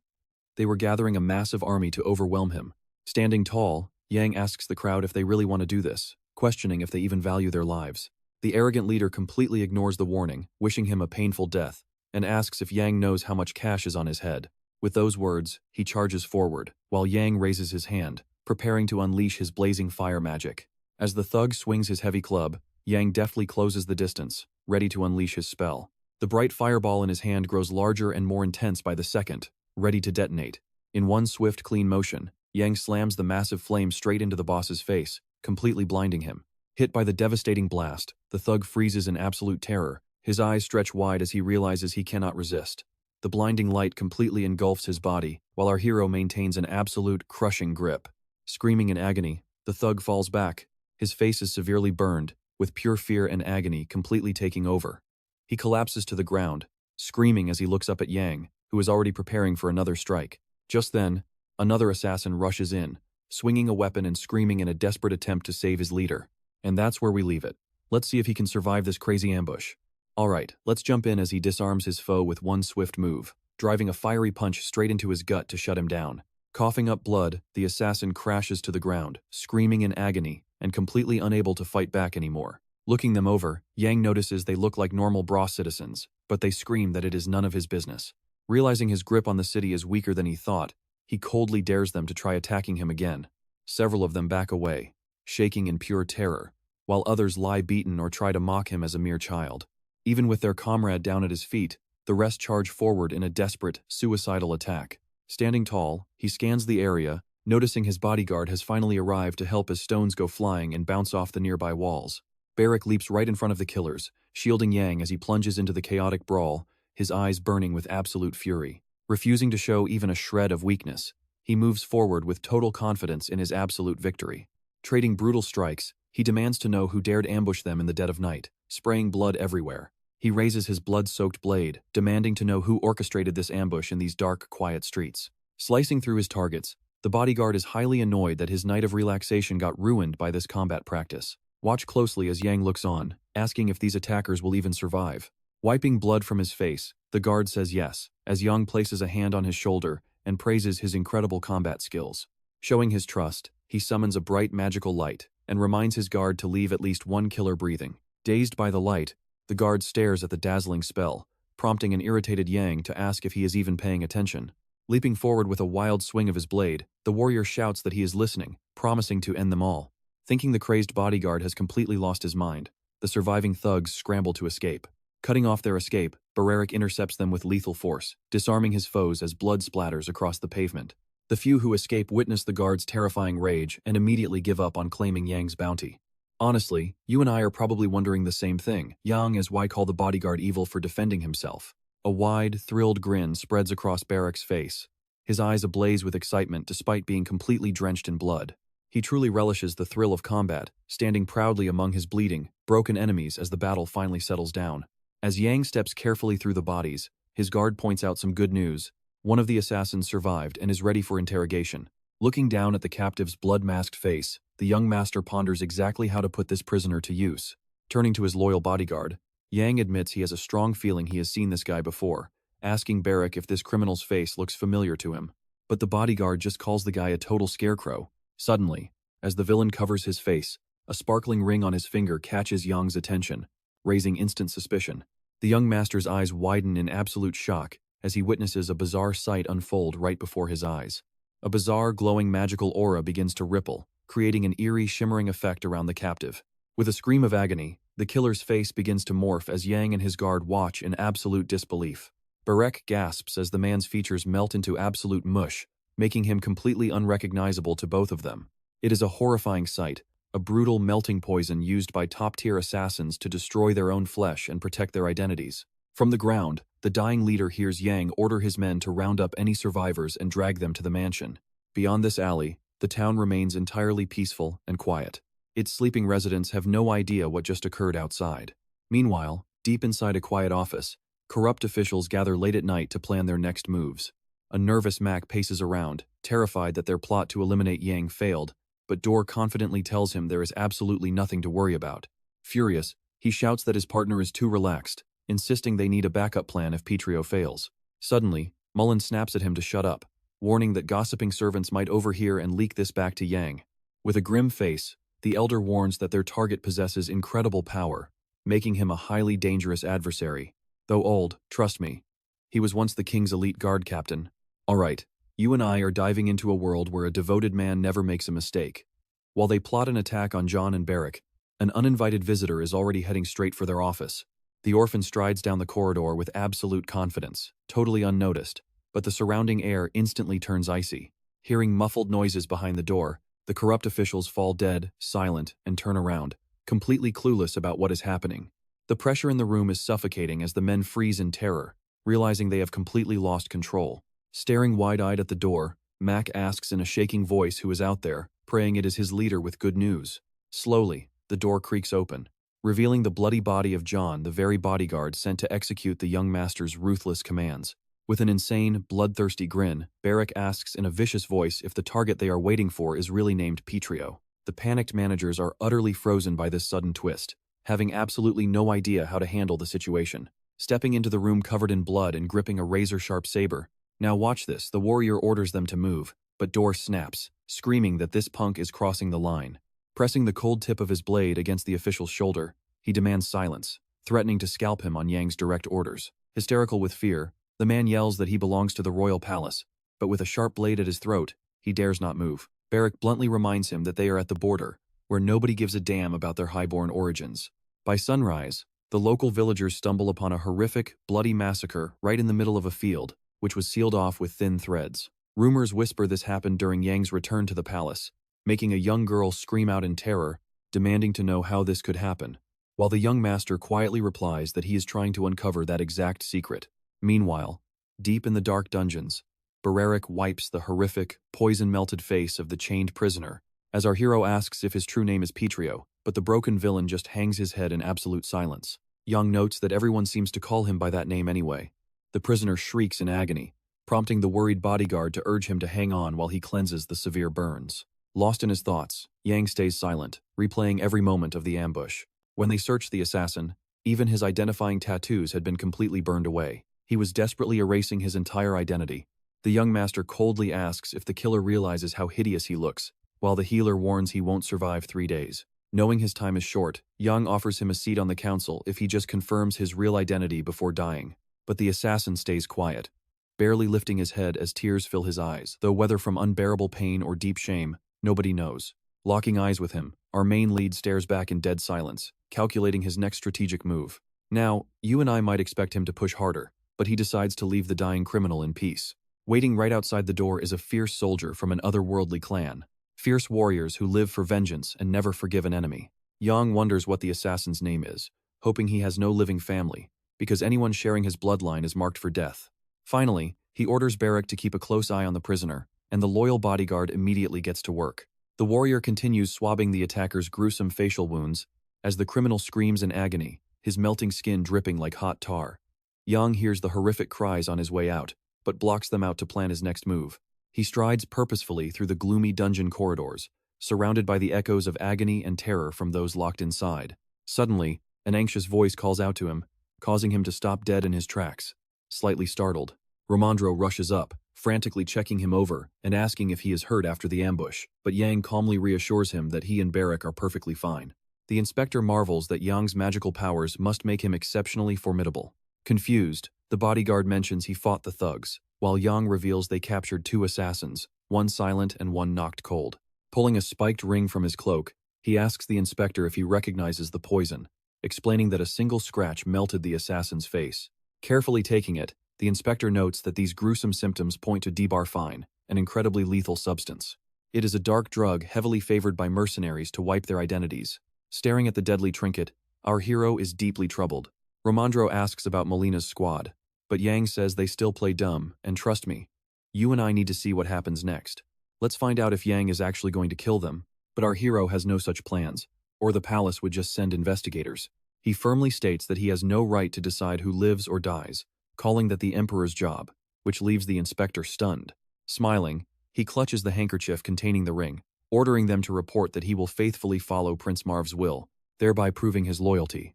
They were gathering a massive army to overwhelm him. Standing tall, Yang asks the crowd if they really want to do this, questioning if they even value their lives. The arrogant leader completely ignores the warning, wishing him a painful death, and asks if Yang knows how much cash is on his head. With those words, he charges forward, while Yang raises his hand, preparing to unleash his blazing fire magic. As the thug swings his heavy club, Yang deftly closes the distance, ready to unleash his spell. The bright fireball in his hand grows larger and more intense by the second, ready to detonate. In one swift, clean motion, Yang slams the massive flame straight into the boss's face, completely blinding him. Hit by the devastating blast, the thug freezes in absolute terror. His eyes stretch wide as he realizes he cannot resist. The blinding light completely engulfs his body, while our hero maintains an absolute, crushing grip. Screaming in agony, the thug falls back. His face is severely burned, with pure fear and agony completely taking over. He collapses to the ground, screaming as he looks up at Yang, who is already preparing for another strike. Just then, another assassin rushes in, swinging a weapon and screaming in a desperate attempt to save his leader. And that's where we leave it. Let's see if he can survive this crazy ambush. Alright, let's jump in as he disarms his foe with one swift move, driving a fiery punch straight into his gut to shut him down. Coughing up blood, the assassin crashes to the ground, screaming in agony, and completely unable to fight back anymore. Looking them over, Yang notices they look like normal Bra citizens, but they scream that it is none of his business. Realizing his grip on the city is weaker than he thought, he coldly dares them to try attacking him again. Several of them back away, shaking in pure terror, while others lie beaten or try to mock him as a mere child. Even with their comrade down at his feet, the rest charge forward in a desperate, suicidal attack. Standing tall, he scans the area, noticing his bodyguard has finally arrived to help as stones go flying and bounce off the nearby walls. Barrack leaps right in front of the killers, shielding Yang as he plunges into the chaotic brawl, his eyes burning with absolute fury. Refusing to show even a shred of weakness, he moves forward with total confidence in his absolute victory. Trading brutal strikes, he demands to know who dared ambush them in the dead of night, spraying blood everywhere. He raises his blood-soaked blade, demanding to know who orchestrated this ambush in these dark, quiet streets. Slicing through his targets, the bodyguard is highly annoyed that his night of relaxation got ruined by this combat practice. Watch closely as Yang looks on, asking if these attackers will even survive. Wiping blood from his face, the guard says yes, as Yang places a hand on his shoulder and praises his incredible combat skills. Showing his trust, he summons a bright magical light and reminds his guard to leave at least one killer breathing. Dazed by the light, the guard stares at the dazzling spell, prompting an irritated Yang to ask if he is even paying attention. Leaping forward with a wild swing of his blade, the warrior shouts that he is listening, promising to end them all. Thinking the crazed bodyguard has completely lost his mind, the surviving thugs scramble to escape. Cutting off their escape, Bereric intercepts them with lethal force, disarming his foes as blood splatters across the pavement. The few who escape witness the guard's terrifying rage and immediately give up on claiming Yang's bounty. Honestly, you and I are probably wondering the same thing. Yang is why call the bodyguard evil for defending himself. A wide, thrilled grin spreads across Beric's face, his eyes ablaze with excitement despite being completely drenched in blood. He truly relishes the thrill of combat, standing proudly among his bleeding, broken enemies as the battle finally settles down. As Yang steps carefully through the bodies, his guard points out some good news. One of the assassins survived and is ready for interrogation. Looking down at the captive's blood-masked face, the young master ponders exactly how to put this prisoner to use. Turning to his loyal bodyguard, Yang admits he has a strong feeling he has seen this guy before, asking Beric if this criminal's face looks familiar to him. But the bodyguard just calls the guy a total scarecrow. Suddenly, as the villain covers his face, a sparkling ring on his finger catches Yang's attention, raising instant suspicion. The young master's eyes widen in absolute shock as he witnesses a bizarre sight unfold right before his eyes. A bizarre, glowing magical aura begins to ripple, creating an eerie, shimmering effect around the captive. With a scream of agony, the killer's face begins to morph as Yang and his guard watch in absolute disbelief. Berec gasps as the man's features melt into absolute mush, making him completely unrecognizable to both of them. It is a horrifying sight, a brutal melting poison used by top-tier assassins to destroy their own flesh and protect their identities. From the ground, the dying leader hears Yang order his men to round up any survivors and drag them to the mansion. Beyond this alley, the town remains entirely peaceful and quiet. Its sleeping residents have no idea what just occurred outside. Meanwhile, deep inside a quiet office, corrupt officials gather late at night to plan their next moves. A nervous Mac paces around, terrified that their plot to eliminate Yang failed, but Dor confidently tells him there is absolutely nothing to worry about. Furious, he shouts that his partner is too relaxed, insisting they need a backup plan if Petrio fails. Suddenly, Mullen snaps at him to shut up, warning that gossiping servants might overhear and leak this back to Yang. With a grim face, the elder warns that their target possesses incredible power, making him a highly dangerous adversary. Though old, trust me, he was once the king's elite guard captain. Alright, you and I are diving into a world where a devoted man never makes a mistake. While they plot an attack on John and Beric, an uninvited visitor is already heading straight for their office. The orphan strides down the corridor with absolute confidence, totally unnoticed, but the surrounding air instantly turns icy. Hearing muffled noises behind the door, the corrupt officials fall dead, silent, and turn around, completely clueless about what is happening. The pressure in the room is suffocating as the men freeze in terror, realizing they have completely lost control. Staring wide-eyed at the door, Mac asks in a shaking voice who is out there, praying it is his leader with good news. Slowly, the door creaks open, revealing the bloody body of John, the very bodyguard sent to execute the young master's ruthless commands. With an insane, bloodthirsty grin, Beric asks in a vicious voice if the target they are waiting for is really named Petrio. The panicked managers are utterly frozen by this sudden twist, having absolutely no idea how to handle the situation. Stepping into the room covered in blood and gripping a razor-sharp saber. Now watch this, the warrior orders them to move, but Dor snaps, screaming that this punk is crossing the line. Pressing the cold tip of his blade against the official's shoulder, he demands silence, threatening to scalp him on Yang's direct orders. Hysterical with fear, the man yells that he belongs to the royal palace, but with a sharp blade at his throat, he dares not move. Beric bluntly reminds him that they are at the border, where nobody gives a damn about their highborn origins. By sunrise, the local villagers stumble upon a horrific, bloody massacre right in the middle of a field, which was sealed off with thin threads. Rumors whisper this happened during Yang's return to the palace, making a young girl scream out in terror, demanding to know how this could happen, while the young master quietly replies that he is trying to uncover that exact secret. Meanwhile, deep in the dark dungeons, Bereric wipes the horrific, poison-melted face of the chained prisoner, as our hero asks if his true name is Petrio, but the broken villain just hangs his head in absolute silence. Yang notes that everyone seems to call him by that name anyway. The prisoner shrieks in agony, prompting the worried bodyguard to urge him to hang on while he cleanses the severe burns. Lost in his thoughts, Yang stays silent, replaying every moment of the ambush. When they searched the assassin, even his identifying tattoos had been completely burned away. He was desperately erasing his entire identity. The young master coldly asks if the killer realizes how hideous he looks, while the healer warns he won't survive 3 days. Knowing his time is short, Yang offers him a seat on the council if he just confirms his real identity before dying. But the assassin stays quiet, barely lifting his head as tears fill his eyes, though whether from unbearable pain or deep shame, nobody knows. Locking eyes with him, our main lead stares back in dead silence, calculating his next strategic move. Now, you and I might expect him to push harder, but he decides to leave the dying criminal in peace. Waiting right outside the door is a fierce soldier from an otherworldly clan. Fierce warriors who live for vengeance and never forgive an enemy. Yang wonders what the assassin's name is, hoping he has no living family, because anyone sharing his bloodline is marked for death. Finally, he orders Barrack to keep a close eye on the prisoner, and the loyal bodyguard immediately gets to work. The warrior continues swabbing the attacker's gruesome facial wounds as the criminal screams in agony, his melting skin dripping like hot tar. Yang hears the horrific cries on his way out, but blocks them out to plan his next move. He strides purposefully through the gloomy dungeon corridors, surrounded by the echoes of agony and terror from those locked inside. Suddenly, an anxious voice calls out to him, causing him to stop dead in his tracks. Slightly startled, Ramondro rushes up, frantically checking him over and asking if he is hurt after the ambush, but Yang calmly reassures him that he and Barrack are perfectly fine. The inspector marvels that Yang's magical powers must make him exceptionally formidable. Confused, the bodyguard mentions he fought the thugs, while Yang reveals they captured 2 assassins, one silent and one knocked cold. Pulling a spiked ring from his cloak, he asks the inspector if he recognizes the poison, explaining that a single scratch melted the assassin's face. Carefully taking it, the inspector notes that these gruesome symptoms point to debarfine, an incredibly lethal substance. It is a dark drug heavily favored by mercenaries to wipe their identities. Staring at the deadly trinket, our hero is deeply troubled. Ramondro asks about Molina's squad, but Yang says they still play dumb, and trust me, you and I need to see what happens next. Let's find out if Yang is actually going to kill them, but our hero has no such plans, or the palace would just send investigators. He firmly states that he has no right to decide who lives or dies, calling that the Emperor's job, which leaves the inspector stunned. Smiling, he clutches the handkerchief containing the ring, ordering them to report that he will faithfully follow Prince Marv's will, thereby proving his loyalty.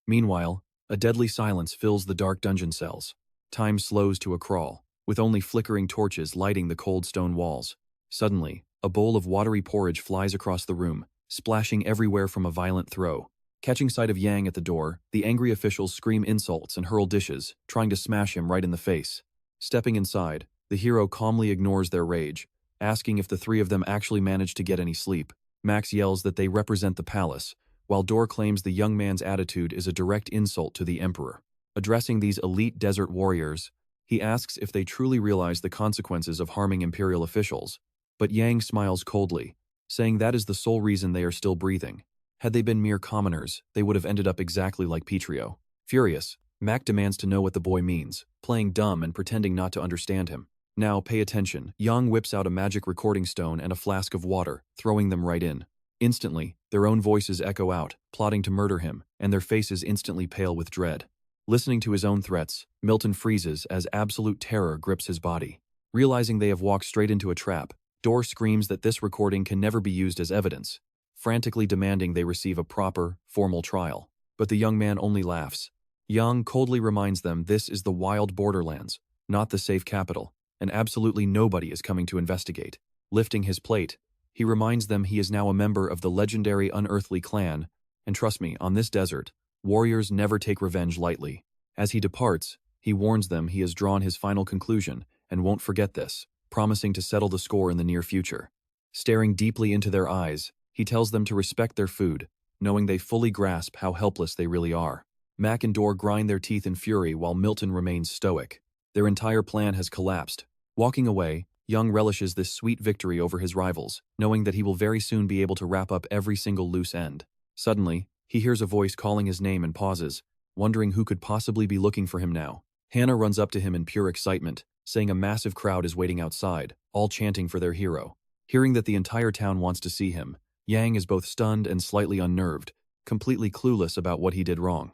Meanwhile, a deadly silence fills the dark dungeon cells. Time slows to a crawl, with only flickering torches lighting the cold stone walls. Suddenly, a bowl of watery porridge flies across the room, splashing everywhere from a violent throw. Catching sight of Yang at the door, the angry officials scream insults and hurl dishes, trying to smash him right in the face. Stepping inside, the hero calmly ignores their rage, asking if the 3 of them actually managed to get any sleep. Max yells that they represent the palace, while Dor claims the young man's attitude is a direct insult to the Emperor. Addressing these elite desert warriors, he asks if they truly realize the consequences of harming imperial officials, but Yang smiles coldly, saying that is the sole reason they are still breathing. Had they been mere commoners, they would have ended up exactly like Petrio. Furious, Mac demands to know what the boy means, playing dumb and pretending not to understand him. Now, pay attention. Yang whips out a magic recording stone and a flask of water, throwing them right in. Instantly, their own voices echo out, plotting to murder him, and their faces instantly pale with dread. Listening to his own threats, Milton freezes as absolute terror grips his body. Realizing they have walked straight into a trap, Dor screams that this recording can never be used as evidence, frantically demanding they receive a proper, formal trial. But the young man only laughs. Yang coldly reminds them this is the wild borderlands, not the safe capital, and absolutely nobody is coming to investigate. Lifting his plate, he reminds them he is now a member of the legendary unearthly clan, and trust me, on this desert, warriors never take revenge lightly. As he departs, he warns them he has drawn his final conclusion and won't forget this, promising to settle the score in the near future. Staring deeply into their eyes, he tells them to respect their food, knowing they fully grasp how helpless they really are. Mac and Dor grind their teeth in fury while Milton remains stoic. Their entire plan has collapsed. Walking away, Young relishes this sweet victory over his rivals, knowing that he will very soon be able to wrap up every single loose end. Suddenly, he hears a voice calling his name and pauses, wondering who could possibly be looking for him now. Hannah runs up to him in pure excitement, saying a massive crowd is waiting outside, all chanting for their hero. Hearing that the entire town wants to see him, Yang is both stunned and slightly unnerved, completely clueless about what he did wrong.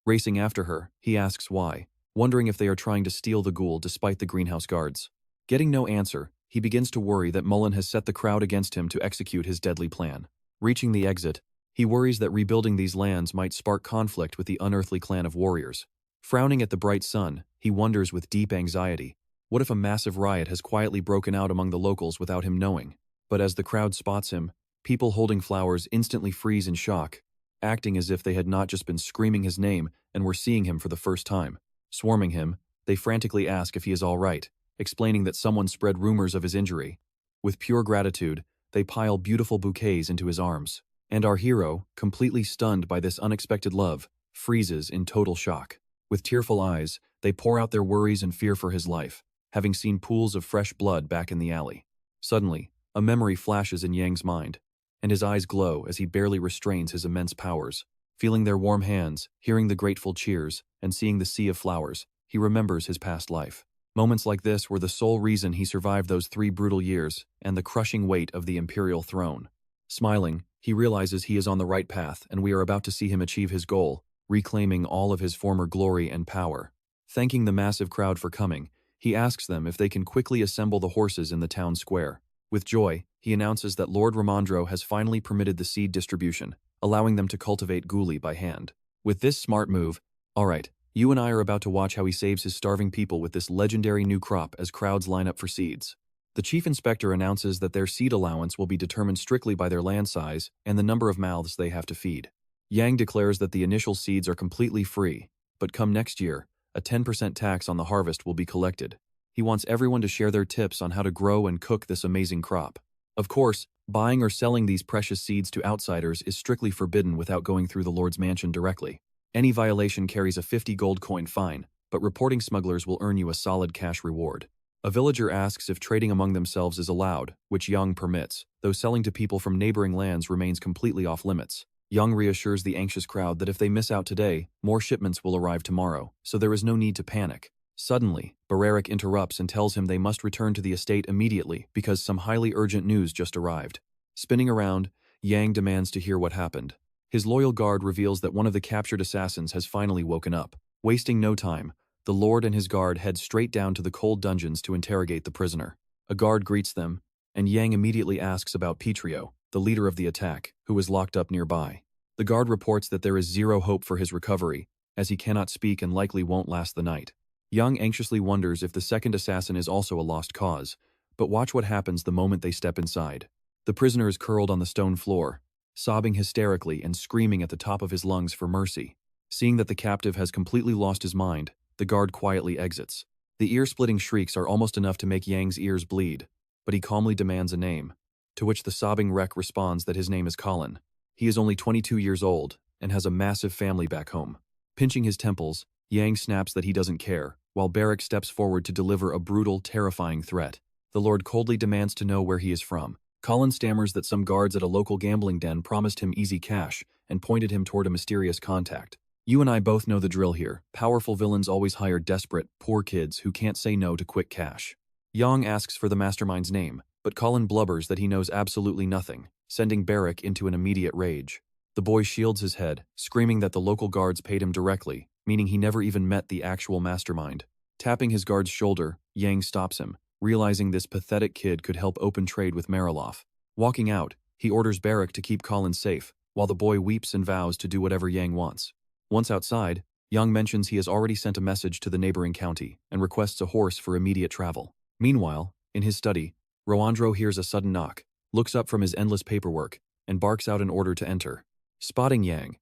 Racing after her, he asks why, wondering if they are trying to steal the ghoul despite the greenhouse guards. Getting no answer, he begins to worry that Mullen has set the crowd against him to execute his deadly plan. Reaching the exit, he worries that rebuilding these lands might spark conflict with the unearthly clan of warriors. Frowning at the bright sun, he wonders with deep anxiety, what if a massive riot has quietly broken out among the locals without him knowing? But as the crowd spots him, people holding flowers instantly freeze in shock, acting as if they had not just been screaming his name and were seeing him for the first time. Swarming him, they frantically ask if he is all right, explaining that someone spread rumors of his injury. With pure gratitude, they pile beautiful bouquets into his arms. And our hero, completely stunned by this unexpected love, freezes in total shock. With tearful eyes, they pour out their worries and fear for his life, having seen pools of fresh blood back in the alley. Suddenly, a memory flashes in Yang's mind, and his eyes glow as he barely restrains his immense powers. Feeling their warm hands, hearing the grateful cheers, and seeing the sea of flowers, he remembers his past life. Moments like this were the sole reason he survived those 3 brutal years and the crushing weight of the imperial throne. Smiling, he realizes he is on the right path and we are about to see him achieve his goal, reclaiming all of his former glory and power. Thanking the massive crowd for coming, he asks them if they can quickly assemble the horses in the town square. With joy, he announces that Lord Ramondro has finally permitted the seed distribution, allowing them to cultivate Ghoulie by hand. With this smart move, alright, you and I are about to watch how he saves his starving people with this legendary new crop as crowds line up for seeds. The chief inspector announces that their seed allowance will be determined strictly by their land size and the number of mouths they have to feed. Yang declares that the initial seeds are completely free, but come next year, a 10% tax on the harvest will be collected. He wants everyone to share their tips on how to grow and cook this amazing crop. Of course, buying or selling these precious seeds to outsiders is strictly forbidden without going through the Lord's mansion directly. Any violation carries a 50 gold coin fine, but reporting smugglers will earn you a solid cash reward. A villager asks if trading among themselves is allowed, which Yang permits, though selling to people from neighboring lands remains completely off limits. Yang reassures the anxious crowd that if they miss out today, more shipments will arrive tomorrow, so there is no need to panic. Suddenly, Bararik interrupts and tells him they must return to the estate immediately because some highly urgent news just arrived. Spinning around, Yang demands to hear what happened. His loyal guard reveals that one of the captured assassins has finally woken up. Wasting no time, the Lord and his guard head straight down to the cold dungeons to interrogate the prisoner. A guard greets them, and Yang immediately asks about Petrio, the leader of the attack, who is locked up nearby. The guard reports that there is zero hope for his recovery, as he cannot speak and likely won't last the night. Yang anxiously wonders if the second assassin is also a lost cause, but watch what happens the moment they step inside. The prisoner is curled on the stone floor, sobbing hysterically and screaming at the top of his lungs for mercy. Seeing that the captive has completely lost his mind, the guard quietly exits. The ear-splitting shrieks are almost enough to make Yang's ears bleed, but he calmly demands a name, to which the sobbing wreck responds that his name is Colin. He is only 22 years old and has a massive family back home. Pinching his temples, Yang snaps that he doesn't care, while Bararik steps forward to deliver a brutal, terrifying threat. The Lord coldly demands to know where he is from. Colin stammers that some guards at a local gambling den promised him easy cash and pointed him toward a mysterious contact. You and I both know the drill here. Powerful villains always hire desperate, poor kids who can't say no to quick cash. Yang asks for the mastermind's name, but Colin blubbers that he knows absolutely nothing, sending Bararik into an immediate rage. The boy shields his head, screaming that the local guards paid him directly, meaning he never even met the actual mastermind. Tapping his guard's shoulder, Yang stops him, realizing this pathetic kid could help open trade with Mariloff. Walking out, he orders Bararik to keep Colin safe, while the boy weeps and vows to do whatever Yang wants. Once outside, Yang mentions he has already sent a message to the neighboring county and requests a horse for immediate travel. Meanwhile, in his study, Roandro hears a sudden knock, looks up from his endless paperwork, and barks out an order to enter. Spotting Yang,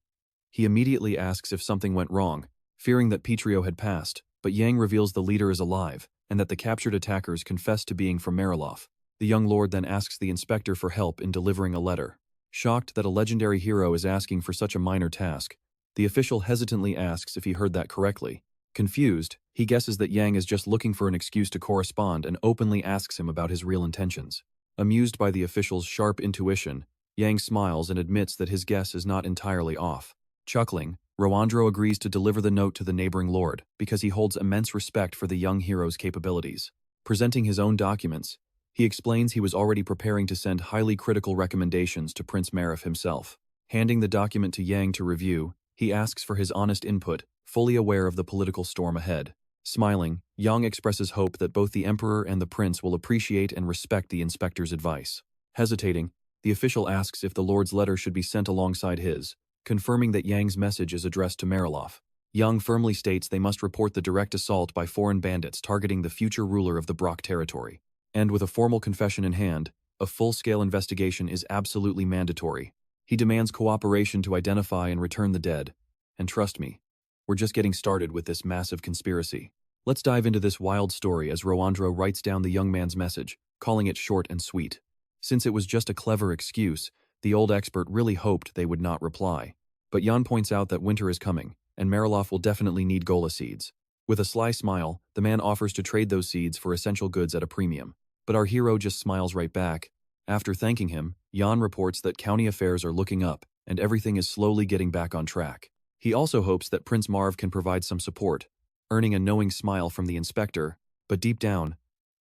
he immediately asks if something went wrong, fearing that Petrio had passed, but Yang reveals the leader is alive, and that the captured attackers confess to being from Mariloff. The young lord then asks the inspector for help in delivering a letter. Shocked that a legendary hero is asking for such a minor task, the official hesitantly asks if he heard that correctly. Confused, he guesses that Yang is just looking for an excuse to correspond and openly asks him about his real intentions. Amused by the official's sharp intuition, Yang smiles and admits that his guess is not entirely off. Chuckling, Roandro agrees to deliver the note to the neighboring lord because he holds immense respect for the young hero's capabilities. Presenting his own documents, he explains he was already preparing to send highly critical recommendations to Prince Marif himself. Handing the document to Yang to review, he asks for his honest input, fully aware of the political storm ahead. Smiling, Yang expresses hope that both the Emperor and the Prince will appreciate and respect the inspector's advice. Hesitating, the official asks if the Lord's letter should be sent alongside his, confirming that Yang's message is addressed to Mariloff. Yang firmly states they must report the direct assault by foreign bandits targeting the future ruler of the Brock territory. And with a formal confession in hand, a full-scale investigation is absolutely mandatory. He demands cooperation to identify and return the dead. And trust me, We're just getting started with this massive conspiracy. Let's dive into this wild story as Roandro writes down the young man's message, calling it short and sweet. Since it was just a clever excuse, the old expert really hoped they would not reply. But Jan points out that winter is coming, and Mariloff will definitely need Gola seeds. With a sly smile, the man offers to trade those seeds for essential goods at a premium. But our hero just smiles right back. After thanking him, Jan reports that county affairs are looking up, and everything is slowly getting back on track. He also hopes that Prince Marv can provide some support, earning a knowing smile from the inspector, but deep down,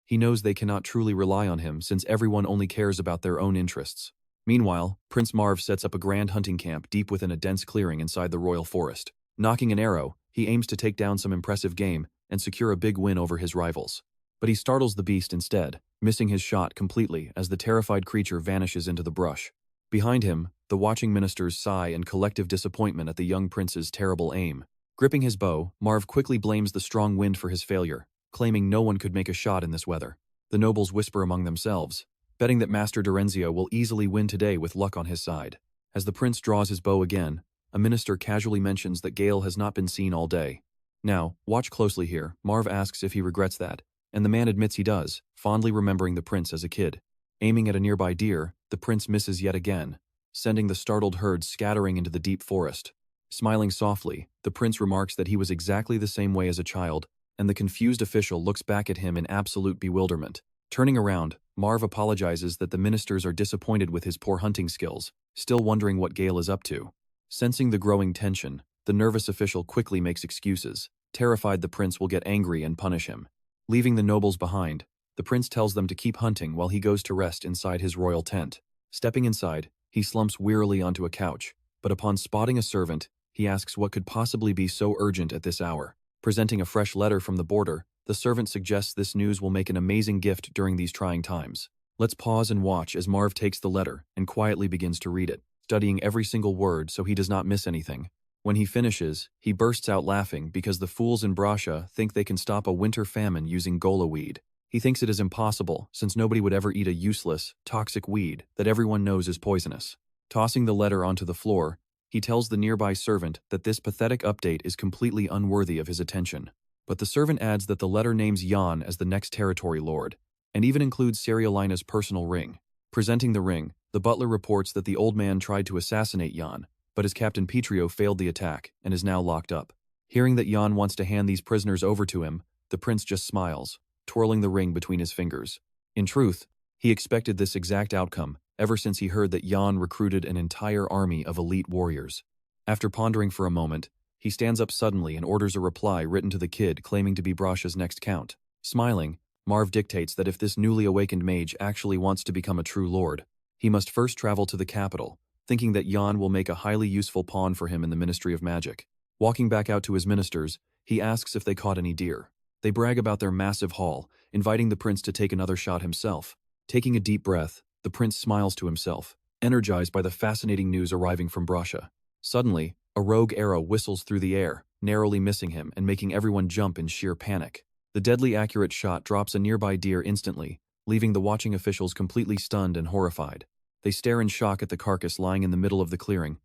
he knows they cannot truly rely on him since everyone only cares about their own interests. Meanwhile, Prince Marv sets up a grand hunting camp deep within a dense clearing inside the royal forest. Knocking an arrow, he aims to take down some impressive game and secure a big win over his rivals. But he startles the beast instead, missing his shot completely as the terrified creature vanishes into the brush. Behind him, the watching ministers sigh in collective disappointment at the young prince's terrible aim. Gripping his bow, Marv quickly blames the strong wind for his failure, claiming no one could make a shot in this weather. The nobles whisper among themselves, betting that Master Dorenzio will easily win today with luck on his side. As the prince draws his bow again, a minister casually mentions that Gale has not been seen all day. Now, watch closely here, Marv asks if he regrets that, and the man admits he does, fondly remembering the prince as a kid. Aiming at a nearby deer, the prince misses yet again, sending the startled herd scattering into the deep forest. Smiling softly, the prince remarks that he was exactly the same way as a child, and the confused official looks back at him in absolute bewilderment. Turning around, Marv apologizes that the ministers are disappointed with his poor hunting skills, still wondering what Gale is up to. Sensing the growing tension, the nervous official quickly makes excuses, terrified the prince will get angry and punish him. Leaving the nobles behind, the prince tells them to keep hunting while he goes to rest inside his royal tent. Stepping inside, he slumps wearily onto a couch, but upon spotting a servant, he asks what could possibly be so urgent at this hour. Presenting a fresh letter from the border, the servant suggests this news will make an amazing gift during these trying times. Let's pause and watch as Marv takes the letter and quietly begins to read it, studying every single word so he does not miss anything. When he finishes, he bursts out laughing because the fools in Brasha think they can stop a winter famine using gola weed. He thinks it is impossible since nobody would ever eat a useless, toxic weed that everyone knows is poisonous. Tossing the letter onto the floor, he tells the nearby servant that this pathetic update is completely unworthy of his attention. But the servant adds that the letter names Jan as the next territory lord, and even includes Serialina's personal ring. Presenting the ring, the butler reports that the old man tried to assassinate Jan, but his Captain Petrio failed the attack and is now locked up. Hearing that Jan wants to hand these prisoners over to him, the prince just smiles, twirling the ring between his fingers. In truth, he expected this exact outcome ever since he heard that Jan recruited an entire army of elite warriors. After pondering for a moment, he stands up suddenly and orders a reply written to the kid claiming to be Brasha's next count. Smiling, Marv dictates that if this newly awakened mage actually wants to become a true lord, he must first travel to the capital, thinking that Jan will make a highly useful pawn for him in the Ministry of Magic. Walking back out to his ministers, he asks if they caught any deer. They brag about their massive haul, inviting the prince to take another shot himself. Taking a deep breath, the prince smiles to himself, energized by the fascinating news arriving from Brasha. Suddenly, a rogue arrow whistles through the air, narrowly missing him and making everyone jump in sheer panic. The deadly accurate shot drops a nearby deer instantly, leaving the watching officials completely stunned and horrified. They stare in shock at the carcass lying in the middle of the clearing,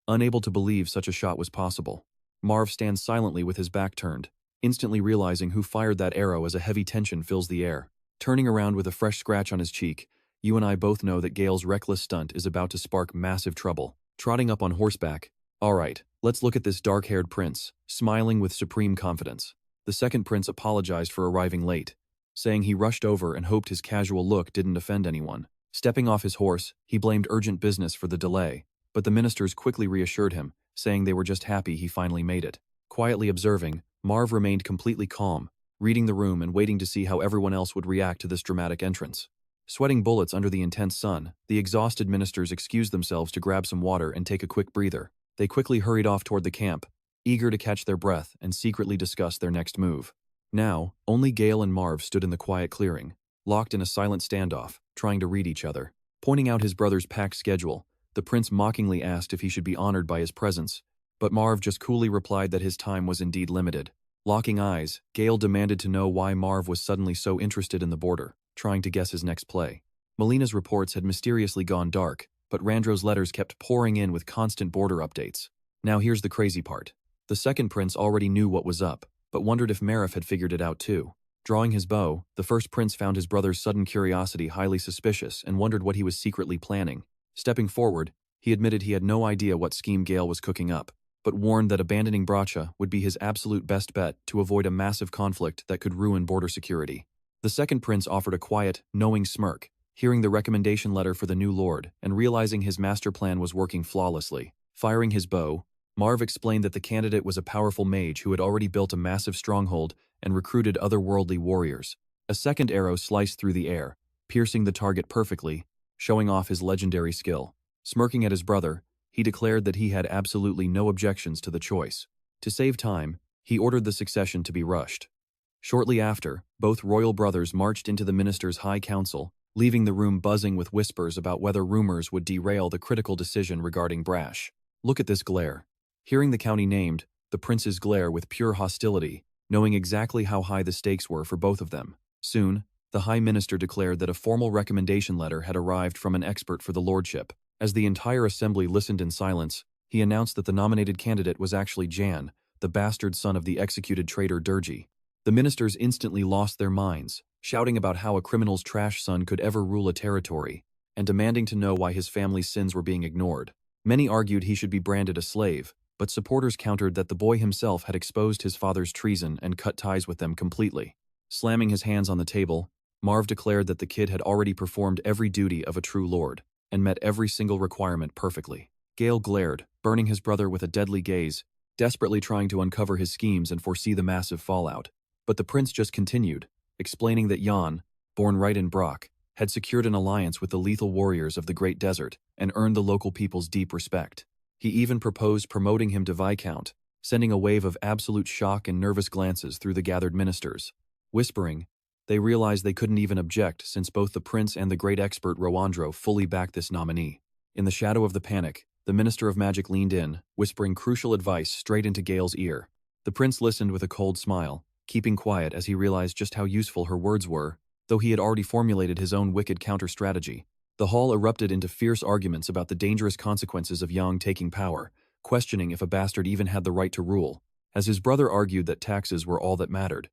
unable to believe such a shot was possible. Marv stands silently with his back turned, instantly realizing who fired that arrow as a heavy tension fills the air. Turning around with a fresh scratch on his cheek, you and I both know that Gale's reckless stunt is about to spark massive trouble. Trotting up on horseback, "All right, let's look at this dark-haired prince," smiling with supreme confidence. The second prince apologized for arriving late, saying he rushed over and hoped his casual look didn't offend anyone. Stepping off his horse, he blamed urgent business for the delay, but the ministers quickly reassured him, saying they were just happy he finally made it. Quietly observing, Marv remained completely calm, reading the room and waiting to see how everyone else would react to this dramatic entrance. Sweating bullets under the intense sun, the exhausted ministers excused themselves to grab some water and take a quick breather. They quickly hurried off toward the camp, eager to catch their breath and secretly discuss their next move. Now, only Gale and Marv stood in the quiet clearing, locked in a silent standoff, trying to read each other. Pointing out his brother's packed schedule, the prince mockingly asked if he should be honored by his presence, but Marv just coolly replied that his time was indeed limited. Locking eyes, Gale demanded to know why Marv was suddenly so interested in the border, trying to guess his next play. Melina's reports had mysteriously gone dark, but Randro's letters kept pouring in with constant border updates. Now here's the crazy part. The second prince already knew what was up, but wondered if Marif had figured it out too. Drawing his bow, the first prince found his brother's sudden curiosity highly suspicious and wondered what he was secretly planning. Stepping forward, he admitted he had no idea what scheme Gale was cooking up, but warned that abandoning Bracha would be his absolute best bet to avoid a massive conflict that could ruin border security. The second prince offered a quiet, knowing smirk, hearing the recommendation letter for the new lord and realizing his master plan was working flawlessly. Firing his bow, Marv explained that the candidate was a powerful mage who had already built a massive stronghold and recruited otherworldly warriors. A second arrow sliced through the air, piercing the target perfectly, showing off his legendary skill. Smirking at his brother, he declared that he had absolutely no objections to the choice. To save time, he ordered the succession to be rushed. Shortly after, both royal brothers marched into the minister's high council, leaving the room buzzing with whispers about whether rumors would derail the critical decision regarding Brash. Look at this glare. Hearing the county named, the princes glare with pure hostility, knowing exactly how high the stakes were for both of them. Soon, the high minister declared that a formal recommendation letter had arrived from an expert for the lordship. As the entire assembly listened in silence, he announced that the nominated candidate was actually Jan, the bastard son of the executed traitor Durgi. The ministers instantly lost their minds, shouting about how a criminal's trash son could ever rule a territory, and demanding to know why his family's sins were being ignored. Many argued he should be branded a slave, but supporters countered that the boy himself had exposed his father's treason and cut ties with them completely. Slamming his hands on the table, Marv declared that the kid had already performed every duty of a true lord, and met every single requirement perfectly. Gale glared, burning his brother with a deadly gaze, desperately trying to uncover his schemes and foresee the massive fallout. But the prince just continued, explaining that Jan, born right in Brock, had secured an alliance with the lethal warriors of the Great Desert and earned the local people's deep respect. He even proposed promoting him to Viscount, sending a wave of absolute shock and nervous glances through the gathered ministers. Whispering, they realized they couldn't even object since both the prince and the great expert Rowandro fully backed this nominee. In the shadow of the panic, the Minister of Magic leaned in, whispering crucial advice straight into Gale's ear. The prince listened with a cold smile, keeping quiet as he realized just how useful her words were, though he had already formulated his own wicked counter-strategy. The hall erupted into fierce arguments about the dangerous consequences of Yang taking power, questioning if a bastard even had the right to rule. As his brother argued that taxes were all that mattered,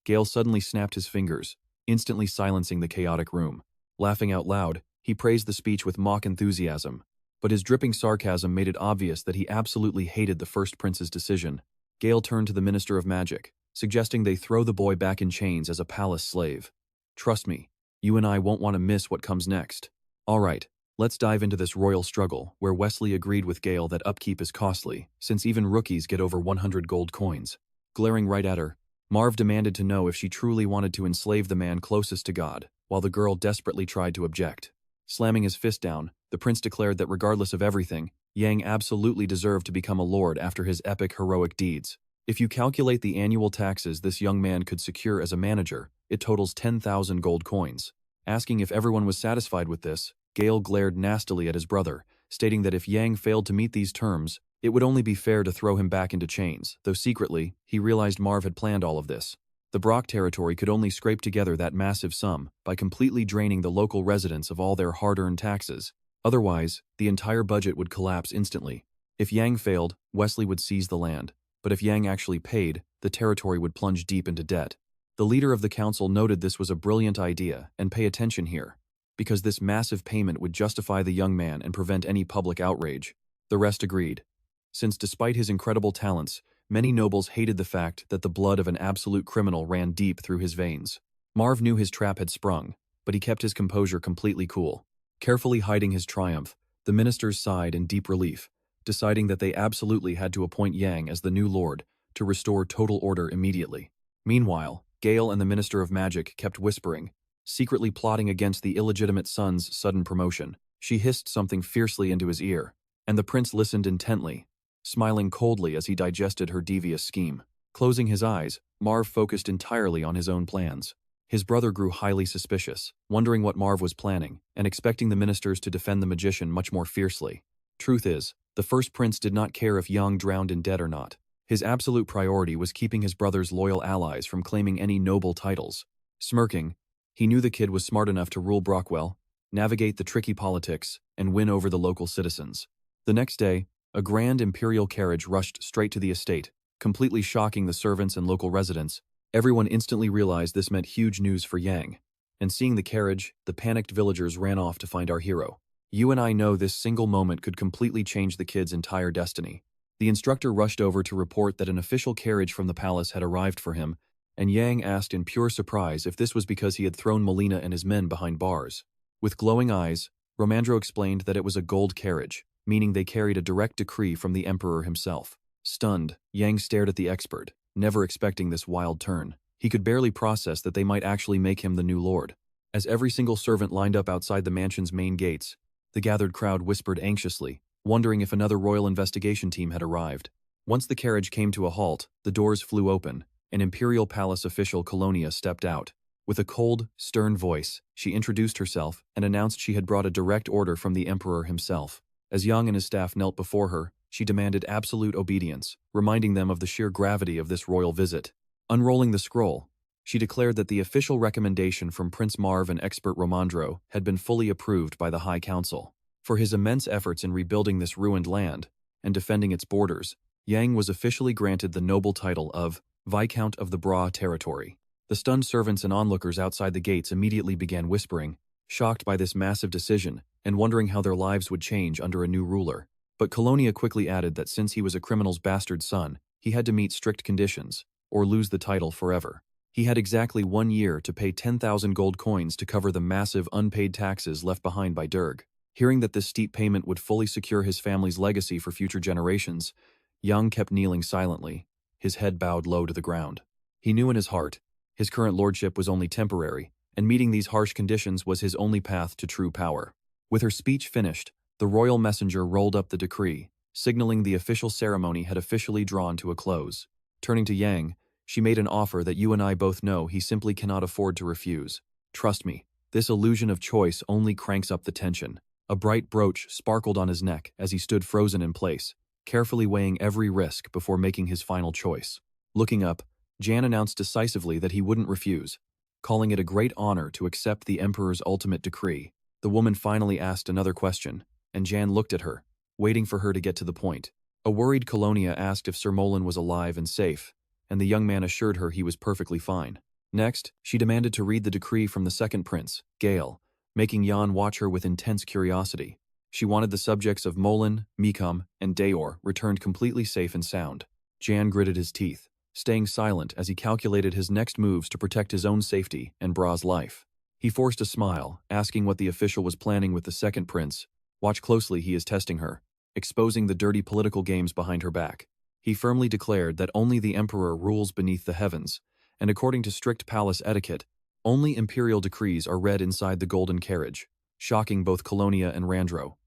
Gale suddenly snapped his fingers, instantly silencing the chaotic room. Laughing out loud, he praised the speech with mock enthusiasm, but his dripping sarcasm made it obvious that he absolutely hated the first prince's decision. Gale turned to the Minister of Magic, suggesting they throw the boy back in chains as a palace slave. Trust me, you and I won't want to miss what comes next. All right, let's dive into this royal struggle, where Wesley agreed with Gale that upkeep is costly, since even rookies get over 100 gold coins. Glaring right at her, Marv demanded to know if she truly wanted to enslave the man closest to God, while the girl desperately tried to object. Slamming his fist down, the prince declared that regardless of everything, Yang absolutely deserved to become a lord after his epic heroic deeds. If you calculate the annual taxes this young man could secure as a manager, it totals 10,000 gold coins. Asking if everyone was satisfied with this, Gale glared nastily at his brother, stating that if Yang failed to meet these terms, it would only be fair to throw him back into chains, though secretly, he realized Marv had planned all of this. The Brock territory could only scrape together that massive sum by completely draining the local residents of all their hard-earned taxes. Otherwise, the entire budget would collapse instantly. If Yang failed, Wesley would seize the land, but if Yang actually paid, the territory would plunge deep into debt. The leader of the council noted this was a brilliant idea, and pay attention here, because this massive payment would justify the young man and prevent any public outrage. The rest agreed, since despite his incredible talents, many nobles hated the fact that the blood of an absolute criminal ran deep through his veins. Marv knew his trap had sprung, but he kept his composure completely cool. Carefully hiding his triumph, the ministers sighed in deep relief, deciding that they absolutely had to appoint Yang as the new lord to restore total order immediately. Meanwhile, Gale and the Minister of Magic kept whispering, secretly plotting against the illegitimate son's sudden promotion. She hissed something fiercely into his ear, and the prince listened intently, smiling coldly as he digested her devious scheme. Closing his eyes, Marv focused entirely on his own plans. His brother grew highly suspicious, wondering what Marv was planning, and expecting the ministers to defend the magician much more fiercely. Truth is, the first prince did not care if Yang drowned in debt or not. His absolute priority was keeping his brother's loyal allies from claiming any noble titles. Smirking, he knew the kid was smart enough to rule Brockwell, navigate the tricky politics, and win over the local citizens. The next day, a grand imperial carriage rushed straight to the estate, completely shocking the servants and local residents. Everyone instantly realized this meant huge news for Yang. And seeing the carriage, the panicked villagers ran off to find our hero. You and I know this single moment could completely change the kid's entire destiny. The instructor rushed over to report that an official carriage from the palace had arrived for him, and Yang asked in pure surprise if this was because he had thrown Molina and his men behind bars. With glowing eyes, Romandro explained that it was a gold carriage, meaning they carried a direct decree from the Emperor himself. Stunned, Yang stared at the expert, never expecting this wild turn. He could barely process that they might actually make him the new lord. As every single servant lined up outside the mansion's main gates, the gathered crowd whispered anxiously, wondering if another royal investigation team had arrived. Once the carriage came to a halt, the doors flew open. An imperial palace official, Colonia, stepped out. With a cold, stern voice, she introduced herself and announced she had brought a direct order from the Emperor himself. As Yang and his staff knelt before her, she demanded absolute obedience, reminding them of the sheer gravity of this royal visit. Unrolling the scroll, she declared that the official recommendation from Prince Marv and expert Romandro had been fully approved by the High Council. For his immense efforts in rebuilding this ruined land and defending its borders, Yang was officially granted the noble title of Viscount of the Bra territory. The stunned servants and onlookers outside the gates immediately began whispering, shocked by this massive decision and wondering how their lives would change under a new ruler. But Colonia quickly added that since he was a criminal's bastard son, he had to meet strict conditions, or lose the title forever. He had exactly 1 year to pay 10,000 gold coins to cover the massive unpaid taxes left behind by Derg. Hearing that this steep payment would fully secure his family's legacy for future generations, Yang kept kneeling silently, his head bowed low to the ground. He knew in his heart, his current lordship was only temporary, and meeting these harsh conditions was his only path to true power. With her speech finished, the royal messenger rolled up the decree, signaling the official ceremony had officially drawn to a close. Turning to Yang, she made an offer that you and I both know he simply cannot afford to refuse. Trust me, this illusion of choice only cranks up the tension. A bright brooch sparkled on his neck as he stood frozen in place, carefully weighing every risk before making his final choice. Looking up, Jan announced decisively that he wouldn't refuse, calling it a great honor to accept the Emperor's ultimate decree. The woman finally asked another question, and Jan looked at her, waiting for her to get to the point. A worried Colonia asked if Sir Molan was alive and safe, and the young man assured her he was perfectly fine. Next, she demanded to read the decree from the second prince, Gale, making Jan watch her with intense curiosity. She wanted the subjects of Molan, Mikam, and Dayor returned completely safe and sound. Jan gritted his teeth, staying silent as he calculated his next moves to protect his own safety and Bra's life. He forced a smile, asking what the official was planning with the second prince. Watch closely, he is testing her, exposing the dirty political games behind her back. He firmly declared that only the Emperor rules beneath the heavens, and according to strict palace etiquette, only imperial decrees are read inside the golden carriage, shocking both Colonia and Randro.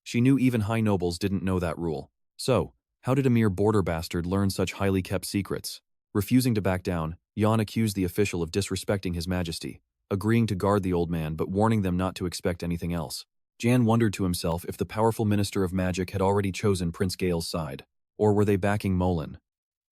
She knew even high nobles didn't know that rule. So, how did a mere border bastard learn such highly kept secrets? Refusing to back down, Jan accused the official of disrespecting his majesty, agreeing to guard the old man but warning them not to expect anything else. Jan wondered to himself if the powerful Minister of Magic had already chosen Prince Gale's side, or were they backing Molan?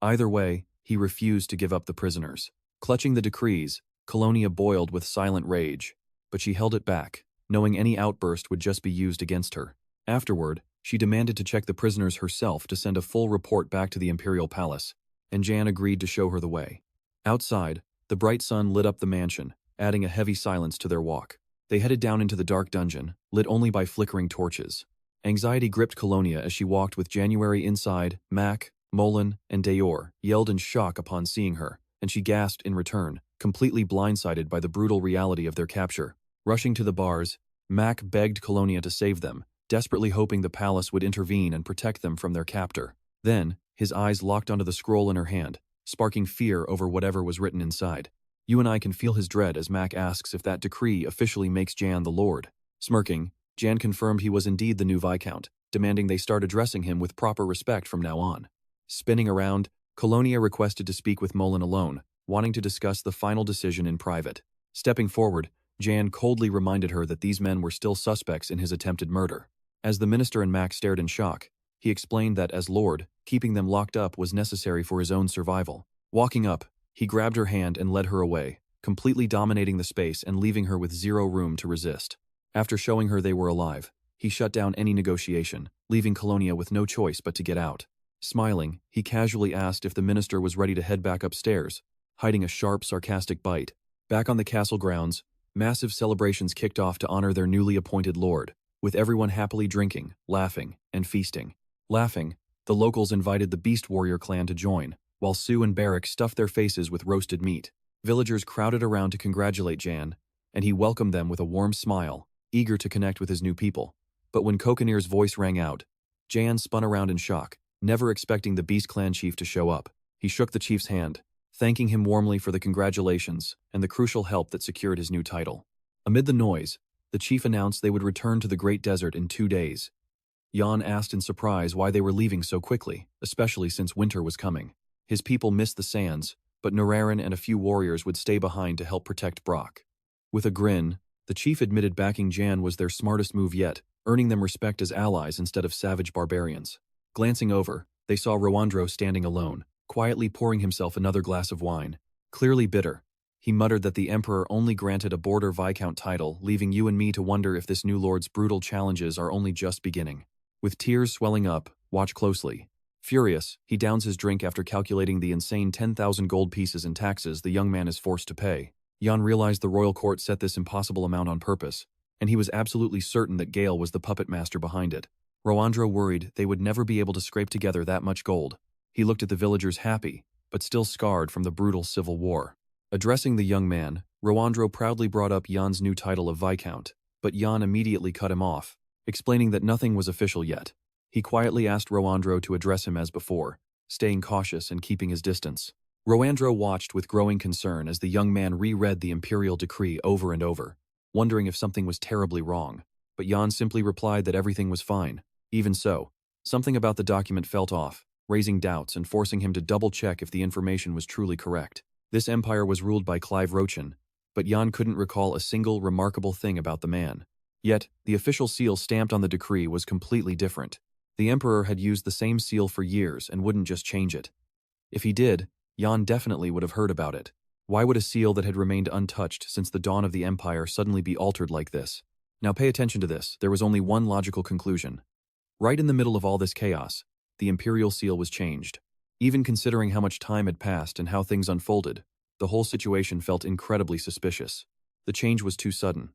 Either way, he refused to give up the prisoners. Clutching the decrees, Colonia boiled with silent rage, but she held it back, knowing any outburst would just be used against her. Afterward, she demanded to check the prisoners herself to send a full report back to the Imperial Palace, and Jan agreed to show her the way. Outside, the bright sun lit up the mansion, adding a heavy silence to their walk. They headed down into the dark dungeon, lit only by flickering torches. Anxiety gripped Colonia as she walked with January inside. Mac, Molan, and Dayor yelled in shock upon seeing her, and she gasped in return, completely blindsided by the brutal reality of their capture. Rushing to the bars, Mac begged Colonia to save them, desperately hoping the palace would intervene and protect them from their captor. Then, his eyes locked onto the scroll in her hand, sparking fear over whatever was written inside. You and I can feel his dread as Mac asks if that decree officially makes Jan the Lord. Smirking, Jan confirmed he was indeed the new Viscount, demanding they start addressing him with proper respect from now on. Spinning around, Colonia requested to speak with Molan alone, wanting to discuss the final decision in private. Stepping forward, Jan coldly reminded her that these men were still suspects in his attempted murder. As the minister and Mac stared in shock, he explained that as Lord, keeping them locked up was necessary for his own survival. Walking up, he grabbed her hand and led her away, completely dominating the space and leaving her with zero room to resist. After showing her they were alive, he shut down any negotiation, leaving Colonia with no choice but to get out. Smiling, he casually asked if the minister was ready to head back upstairs, hiding a sharp, sarcastic bite. Back on the castle grounds, massive celebrations kicked off to honor their newly appointed lord, with everyone happily drinking, laughing, and feasting. Laughing, the locals invited the Beast Warrior clan to join, while Sue and Barrack stuffed their faces with roasted meat. Villagers crowded around to congratulate Jan, and he welcomed them with a warm smile, eager to connect with his new people. But when Kokanir's voice rang out, Jan spun around in shock, never expecting the Beast Clan chief to show up. He shook the chief's hand, thanking him warmly for the congratulations and the crucial help that secured his new title. Amid the noise, the chief announced they would return to the Great Desert in 2 days. Jan asked in surprise why they were leaving so quickly, especially since winter was coming. His people missed the sands, but Nararan and a few warriors would stay behind to help protect Brock. With a grin, the chief admitted backing Jan was their smartest move yet, earning them respect as allies instead of savage barbarians. Glancing over, they saw Rowandro standing alone, quietly pouring himself another glass of wine. Clearly bitter, he muttered that the Emperor only granted a border Viscount title, leaving you and me to wonder if this new lord's brutal challenges are only just beginning. With tears swelling up, watch closely. Furious, he downs his drink after calculating the insane 10,000 gold pieces in taxes the young man is forced to pay. Jan realized the royal court set this impossible amount on purpose, and he was absolutely certain that Gale was the puppet master behind it. Rowandro worried they would never be able to scrape together that much gold. He looked at the villagers happy, but still scarred from the brutal civil war. Addressing the young man, Rowandro proudly brought up Jan's new title of Viscount, but Jan immediately cut him off, explaining that nothing was official yet. He quietly asked Rowandro to address him as before, staying cautious and keeping his distance. Rowandro watched with growing concern as the young man reread the imperial decree over and over, wondering if something was terribly wrong. But Jan simply replied that everything was fine. Even so, something about the document felt off, raising doubts and forcing him to double-check if the information was truly correct. This empire was ruled by Clive Rochin, but Jan couldn't recall a single remarkable thing about the man. Yet, the official seal stamped on the decree was completely different. The Emperor had used the same seal for years and wouldn't just change it. If he did, Jan definitely would have heard about it. Why would a seal that had remained untouched since the dawn of the Empire suddenly be altered like this? Now pay attention to this, there was only one logical conclusion. Right in the middle of all this chaos, the Imperial seal was changed. Even considering how much time had passed and how things unfolded, the whole situation felt incredibly suspicious. The change was too sudden.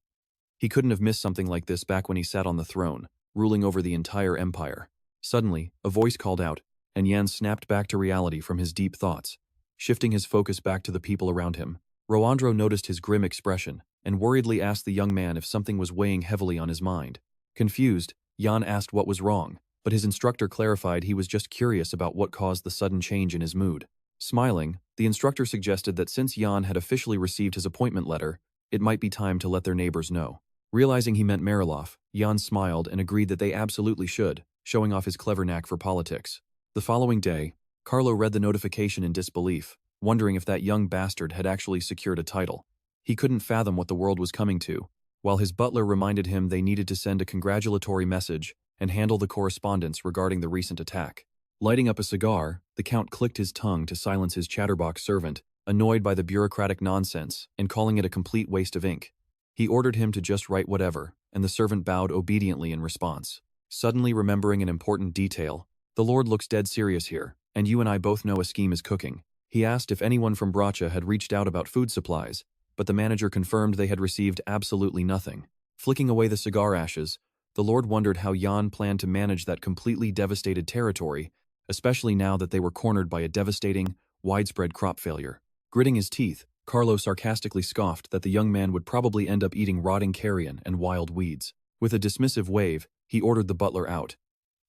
He couldn't have missed something like this back when he sat on the throne, ruling over the entire empire. Suddenly, a voice called out, and Jan snapped back to reality from his deep thoughts, shifting his focus back to the people around him. Rowandro noticed his grim expression, and worriedly asked the young man if something was weighing heavily on his mind. Confused, Jan asked what was wrong, but his instructor clarified he was just curious about what caused the sudden change in his mood. Smiling, the instructor suggested that since Jan had officially received his appointment letter, it might be time to let their neighbors know. Realizing he meant Mariloff, Jan smiled and agreed that they absolutely should, showing off his clever knack for politics. The following day, Carlo read the notification in disbelief, wondering if that young bastard had actually secured a title. He couldn't fathom what the world was coming to, while his butler reminded him they needed to send a congratulatory message and handle the correspondence regarding the recent attack. Lighting up a cigar, the Count clicked his tongue to silence his chatterbox servant, annoyed by the bureaucratic nonsense and calling it a complete waste of ink. He ordered him to just write whatever, and the servant bowed obediently in response. Suddenly remembering an important detail, "The Lord looks dead serious here, and you and I both know a scheme is cooking." He asked if anyone from Bracha had reached out about food supplies, but the manager confirmed they had received absolutely nothing. Flicking away the cigar ashes, the Lord wondered how Jan planned to manage that completely devastated territory, especially now that they were cornered by a devastating, widespread crop failure. Gritting his teeth, Carlo sarcastically scoffed that the young man would probably end up eating rotting carrion and wild weeds. With a dismissive wave, he ordered the butler out.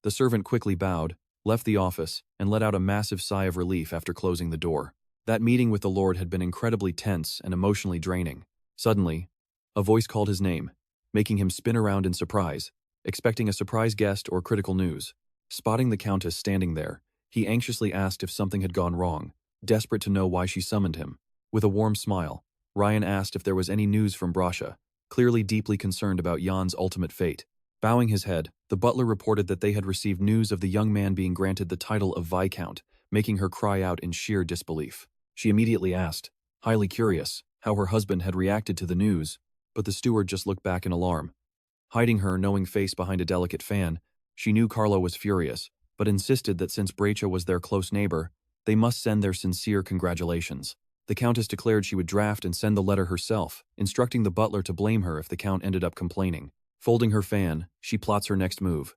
The servant quickly bowed, left the office, and let out a massive sigh of relief after closing the door. That meeting with the Lord had been incredibly tense and emotionally draining. Suddenly, a voice called his name, making him spin around in surprise, expecting a surprise guest or critical news. Spotting the Countess standing there, he anxiously asked if something had gone wrong, desperate to know why she summoned him. With a warm smile, Ryan asked if there was any news from Bracha, clearly deeply concerned about Jan's ultimate fate. Bowing his head, the butler reported that they had received news of the young man being granted the title of Viscount, making her cry out in sheer disbelief. She immediately asked, highly curious, how her husband had reacted to the news, but the steward just looked back in alarm. Hiding her knowing face behind a delicate fan, she knew Carlo was furious, but insisted that since Brecha was their close neighbor, they must send their sincere congratulations. The Countess declared she would draft and send the letter herself, instructing the butler to blame her if the Count ended up complaining. Folding her fan, she plots her next move.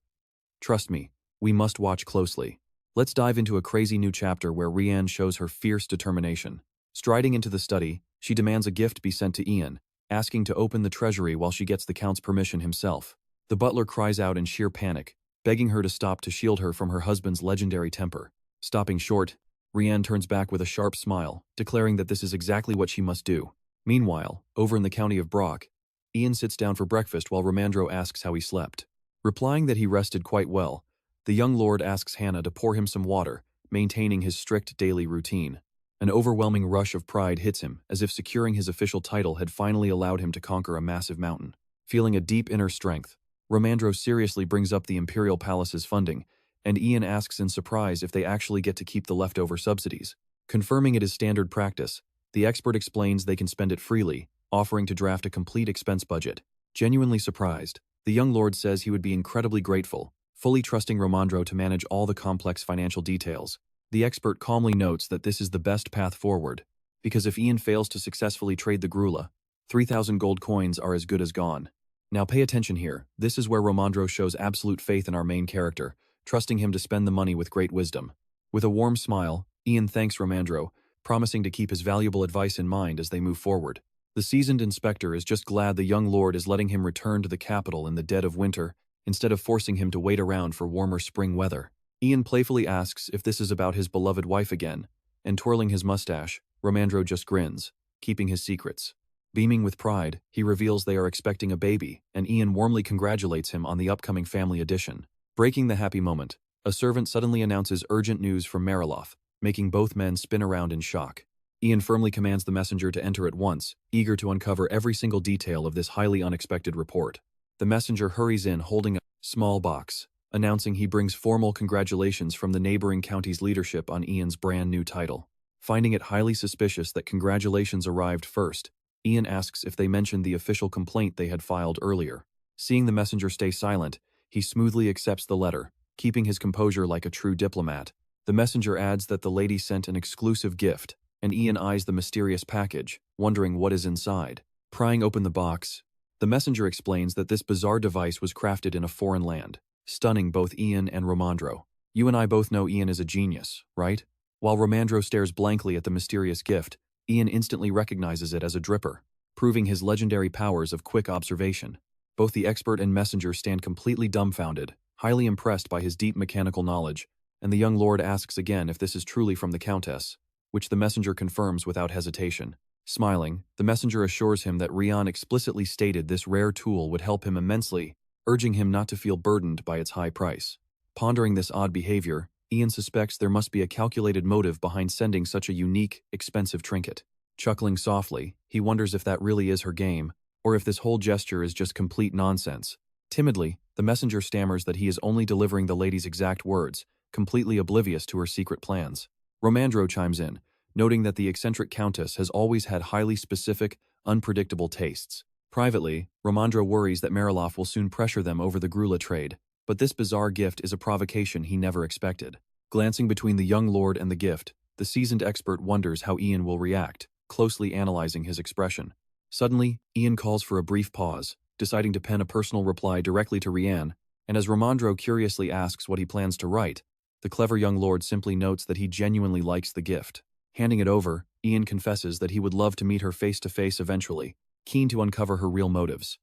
Trust me, we must watch closely. Let's dive into a crazy new chapter where Rian shows her fierce determination. Striding into the study, she demands a gift be sent to Ian, asking to open the treasury while she gets the Count's permission himself. The butler cries out in sheer panic, begging her to stop to shield her from her husband's legendary temper. Stopping short, Rian turns back with a sharp smile, declaring that this is exactly what she must do. Meanwhile, over in the county of Brock, Ian sits down for breakfast while Romandro asks how he slept. Replying that he rested quite well, the young lord asks Hannah to pour him some water, maintaining his strict daily routine. An overwhelming rush of pride hits him, as if securing his official title had finally allowed him to conquer a massive mountain. Feeling a deep inner strength, Romandro seriously brings up the Imperial Palace's funding, and Ian asks in surprise if they actually get to keep the leftover subsidies. Confirming it is standard practice, the expert explains they can spend it freely, offering to draft a complete expense budget. Genuinely surprised, the young lord says he would be incredibly grateful, fully trusting Romandro to manage all the complex financial details. The expert calmly notes that this is the best path forward, because if Ian fails to successfully trade the Grula, 3,000 gold coins are as good as gone. Now pay attention here, this is where Romandro shows absolute faith in our main character, trusting him to spend the money with great wisdom. With a warm smile, Ian thanks Romandro, promising to keep his valuable advice in mind as they move forward. The seasoned inspector is just glad the young lord is letting him return to the capital in the dead of winter, instead of forcing him to wait around for warmer spring weather. Ian playfully asks if this is about his beloved wife again, and twirling his mustache, Romandro just grins, keeping his secrets. Beaming with pride, he reveals they are expecting a baby, and Ian warmly congratulates him on the upcoming family addition. Breaking the happy moment, a servant suddenly announces urgent news from Mariloff, making both men spin around in shock. Ian firmly commands the messenger to enter at once, eager to uncover every single detail of this highly unexpected report. The messenger hurries in holding a small box, announcing he brings formal congratulations from the neighboring county's leadership on Ian's brand new title. Finding it highly suspicious that congratulations arrived first, Ian asks if they mentioned the official complaint they had filed earlier. Seeing the messenger stay silent, he smoothly accepts the letter, keeping his composure like a true diplomat. The messenger adds that the lady sent an exclusive gift, and Ian eyes the mysterious package, wondering what is inside. Prying open the box, the messenger explains that this bizarre device was crafted in a foreign land, stunning both Ian and Romandro. You and I both know Ian is a genius, right? While Romandro stares blankly at the mysterious gift, Ian instantly recognizes it as a dripper, proving his legendary powers of quick observation. Both the expert and messenger stand completely dumbfounded, highly impressed by his deep mechanical knowledge, and the young lord asks again if this is truly from the Countess, which the messenger confirms without hesitation. Smiling, the messenger assures him that Rian explicitly stated this rare tool would help him immensely, urging him not to feel burdened by its high price. Pondering this odd behavior, Ian suspects there must be a calculated motive behind sending such a unique, expensive trinket. Chuckling softly, he wonders if that really is her game, or if this whole gesture is just complete nonsense. Timidly, the messenger stammers that he is only delivering the lady's exact words, completely oblivious to her secret plans. Romandro chimes in, noting that the eccentric countess has always had highly specific, unpredictable tastes. Privately, Romandro worries that Mariloff will soon pressure them over the Grula trade, but this bizarre gift is a provocation he never expected. Glancing between the young lord and the gift, the seasoned expert wonders how Ian will react, closely analyzing his expression. Suddenly, Ian calls for a brief pause, deciding to pen a personal reply directly to Rian, and as Romandro curiously asks what he plans to write, the clever young lord simply notes that he genuinely likes the gift. Handing it over, Ian confesses that he would love to meet her face-to-face eventually, keen to uncover her real motives.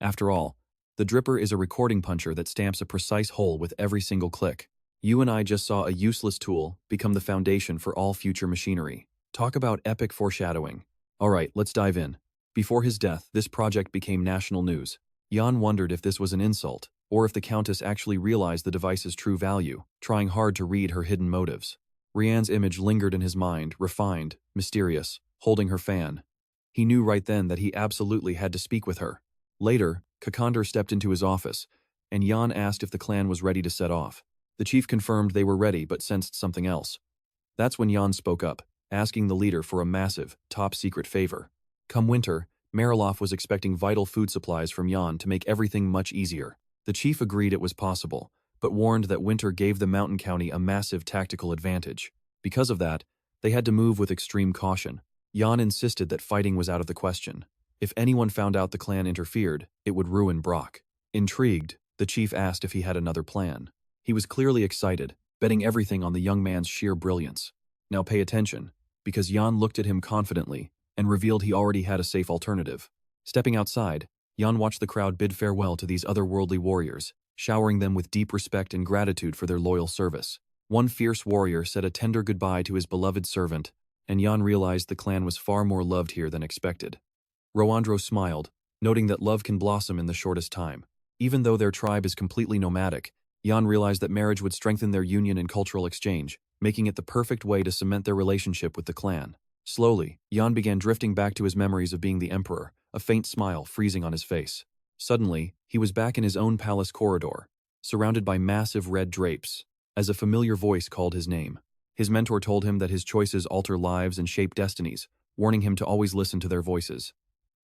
After all, the dripper is a recording puncher that stamps a precise hole with every single click. You and I just saw a useless tool become the foundation for all future machinery. Talk about epic foreshadowing. Alright, let's dive in. Before his death, this project became national news. Jan wondered if this was an insult, or if the Countess actually realized the device's true value, trying hard to read her hidden motives. Rian's image lingered in his mind, refined, mysterious, holding her fan. He knew right then that he absolutely had to speak with her. Later, Kakandar stepped into his office, and Jan asked if the clan was ready to set off. The chief confirmed they were ready but sensed something else. That's when Jan spoke up, asking the leader for a massive, top-secret favor. Come winter, Mariloff was expecting vital food supplies from Jan to make everything much easier. The chief agreed it was possible, but warned that winter gave the mountain county a massive tactical advantage. Because of that, they had to move with extreme caution. Jan insisted that fighting was out of the question. If anyone found out the clan interfered, it would ruin Brock. Intrigued, the chief asked if he had another plan. He was clearly excited, betting everything on the young man's sheer brilliance. Now pay attention, because Jan looked at him confidently and revealed he already had a safe alternative. Stepping outside, Jan watched the crowd bid farewell to these otherworldly warriors, showering them with deep respect and gratitude for their loyal service. One fierce warrior said a tender goodbye to his beloved servant, and Jan realized the clan was far more loved here than expected. Roandro smiled, noting that love can blossom in the shortest time. Even though their tribe is completely nomadic, Jan realized that marriage would strengthen their union and cultural exchange, making it the perfect way to cement their relationship with the clan. Slowly, Jan began drifting back to his memories of being the emperor, a faint smile freezing on his face. Suddenly, he was back in his own palace corridor, surrounded by massive red drapes, as a familiar voice called his name. His mentor told him that his choices alter lives and shape destinies, warning him to always listen to their voices.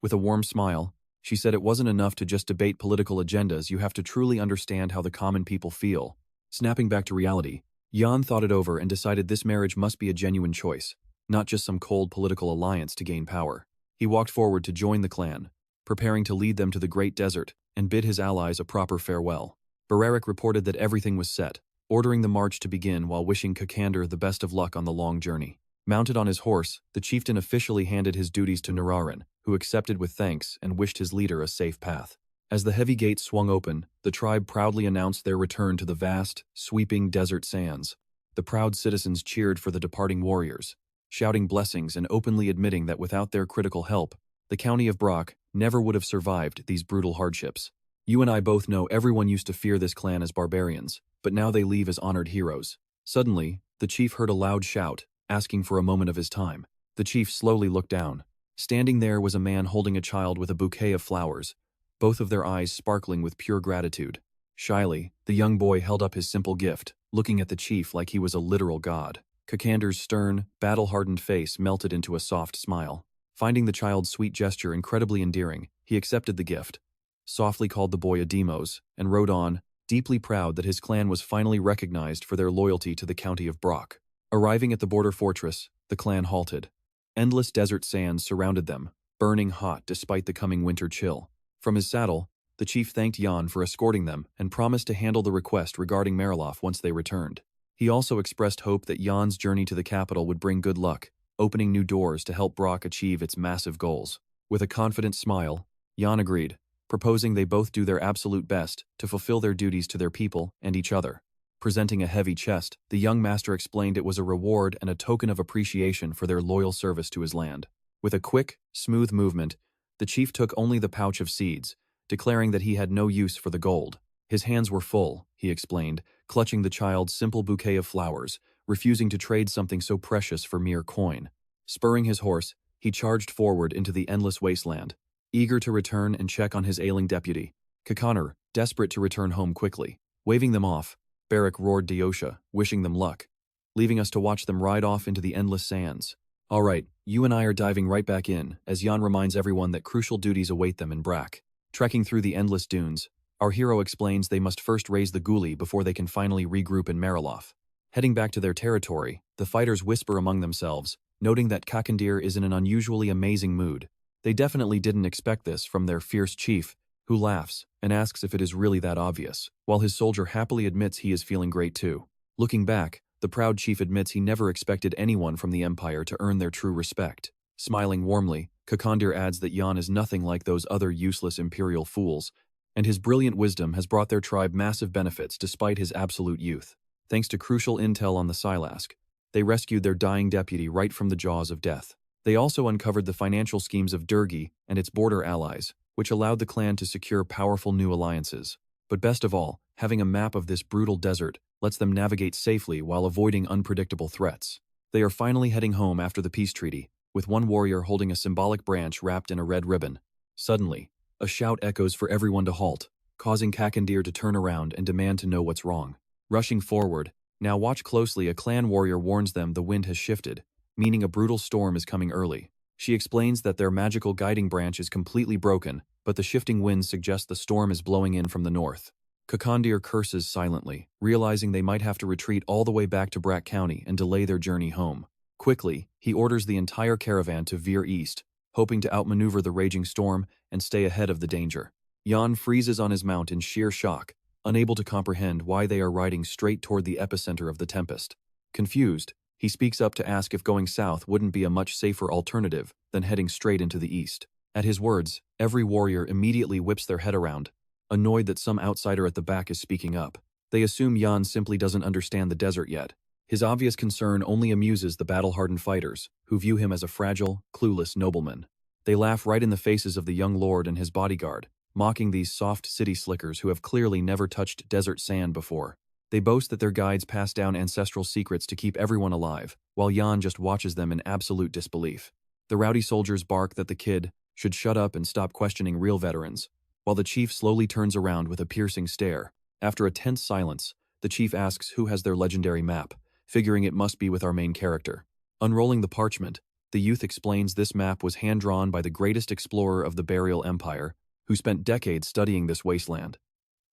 With a warm smile, she said it wasn't enough to just debate political agendas, you have to truly understand how the common people feel. Snapping back to reality, Jan thought it over and decided this marriage must be a genuine choice, not just some cold political alliance to gain power. He walked forward to join the clan, preparing to lead them to the Great Desert and bid his allies a proper farewell. Bararik reported that everything was set, ordering the march to begin while wishing Kakander the best of luck on the long journey. Mounted on his horse, the chieftain officially handed his duties to Nararan, who accepted with thanks and wished his leader a safe path. As the heavy gates swung open, the tribe proudly announced their return to the vast, sweeping desert sands. The proud citizens cheered for the departing warriors, shouting blessings and openly admitting that without their critical help, the county of Brock never would have survived these brutal hardships. You and I both know everyone used to fear this clan as barbarians, but now they leave as honored heroes. Suddenly, the chief heard a loud shout, asking for a moment of his time. The chief slowly looked down. Standing there was a man holding a child with a bouquet of flowers, both of their eyes sparkling with pure gratitude. Shyly, the young boy held up his simple gift, looking at the chief like he was a literal god. Kakander's stern, battle-hardened face melted into a soft smile. Finding the child's sweet gesture incredibly endearing, he accepted the gift, softly called the boy a Demos, and rode on, deeply proud that his clan was finally recognized for their loyalty to the county of Brock. Arriving at the border fortress, the clan halted. Endless desert sands surrounded them, burning hot despite the coming winter chill. From his saddle, the chief thanked Jan for escorting them and promised to handle the request regarding Mariloff once they returned. He also expressed hope that Jan's journey to the capital would bring good luck, opening new doors to help Brock achieve its massive goals. With a confident smile, Jan agreed, proposing they both do their absolute best to fulfill their duties to their people and each other. Presenting a heavy chest, the young master explained it was a reward and a token of appreciation for their loyal service to his land. With a quick, smooth movement, the chief took only the pouch of seeds, declaring that he had no use for the gold. His hands were full, he explained, clutching the child's simple bouquet of flowers, refusing to trade something so precious for mere coin. Spurring his horse, he charged forward into the endless wasteland, eager to return and check on his ailing deputy. Kakaner, desperate to return home quickly. Waving them off, Barak roared Diosha, wishing them luck, leaving us to watch them ride off into the endless sands. All right, you and I are diving right back in, as Jan reminds everyone that crucial duties await them in Brack. Trekking through the endless dunes, our hero explains they must first raise the Ghoulie before they can finally regroup in Mariloff. Heading back to their territory, the fighters whisper among themselves, noting that Kakandir is in an unusually amazing mood. They definitely didn't expect this from their fierce chief, who laughs and asks if it is really that obvious, while his soldier happily admits he is feeling great too. Looking back, the proud chief admits he never expected anyone from the Empire to earn their true respect. Smiling warmly, Kakandir adds that Jan is nothing like those other useless imperial fools, and his brilliant wisdom has brought their tribe massive benefits despite his absolute youth. Thanks to crucial intel on the Silask, they rescued their dying deputy right from the jaws of death. They also uncovered the financial schemes of Durgi and its border allies, which allowed the clan to secure powerful new alliances. But best of all, having a map of this brutal desert lets them navigate safely while avoiding unpredictable threats. They are finally heading home after the peace treaty, with one warrior holding a symbolic branch wrapped in a red ribbon. Suddenly, a shout echoes for everyone to halt, causing Kakandir to turn around and demand to know what's wrong. Rushing forward, now watch closely, a clan warrior warns them the wind has shifted, meaning a brutal storm is coming early. She explains that their magical guiding branch is completely broken, but the shifting winds suggest the storm is blowing in from the north. Kakandir curses silently, realizing they might have to retreat all the way back to Brak County and delay their journey home. Quickly, he orders the entire caravan to veer east, hoping to outmaneuver the raging storm and stay ahead of the danger. Jan freezes on his mount in sheer shock, unable to comprehend why they are riding straight toward the epicenter of the tempest. Confused, he speaks up to ask if going south wouldn't be a much safer alternative than heading straight into the east. At his words, every warrior immediately whips their head around, annoyed that some outsider at the back is speaking up. They assume Jan simply doesn't understand the desert yet. His obvious concern only amuses the battle-hardened fighters, who view him as a fragile, clueless nobleman. They laugh right in the faces of the young lord and his bodyguard, mocking these soft city slickers who have clearly never touched desert sand before. They boast that their guides pass down ancestral secrets to keep everyone alive, while Jan just watches them in absolute disbelief. The rowdy soldiers bark that the kid should shut up and stop questioning real veterans, while the chief slowly turns around with a piercing stare. After a tense silence, the chief asks who has their legendary map, figuring it must be with our main character. Unrolling the parchment, the youth explains this map was hand-drawn by the greatest explorer of the Burial Empire, who spent decades studying this wasteland.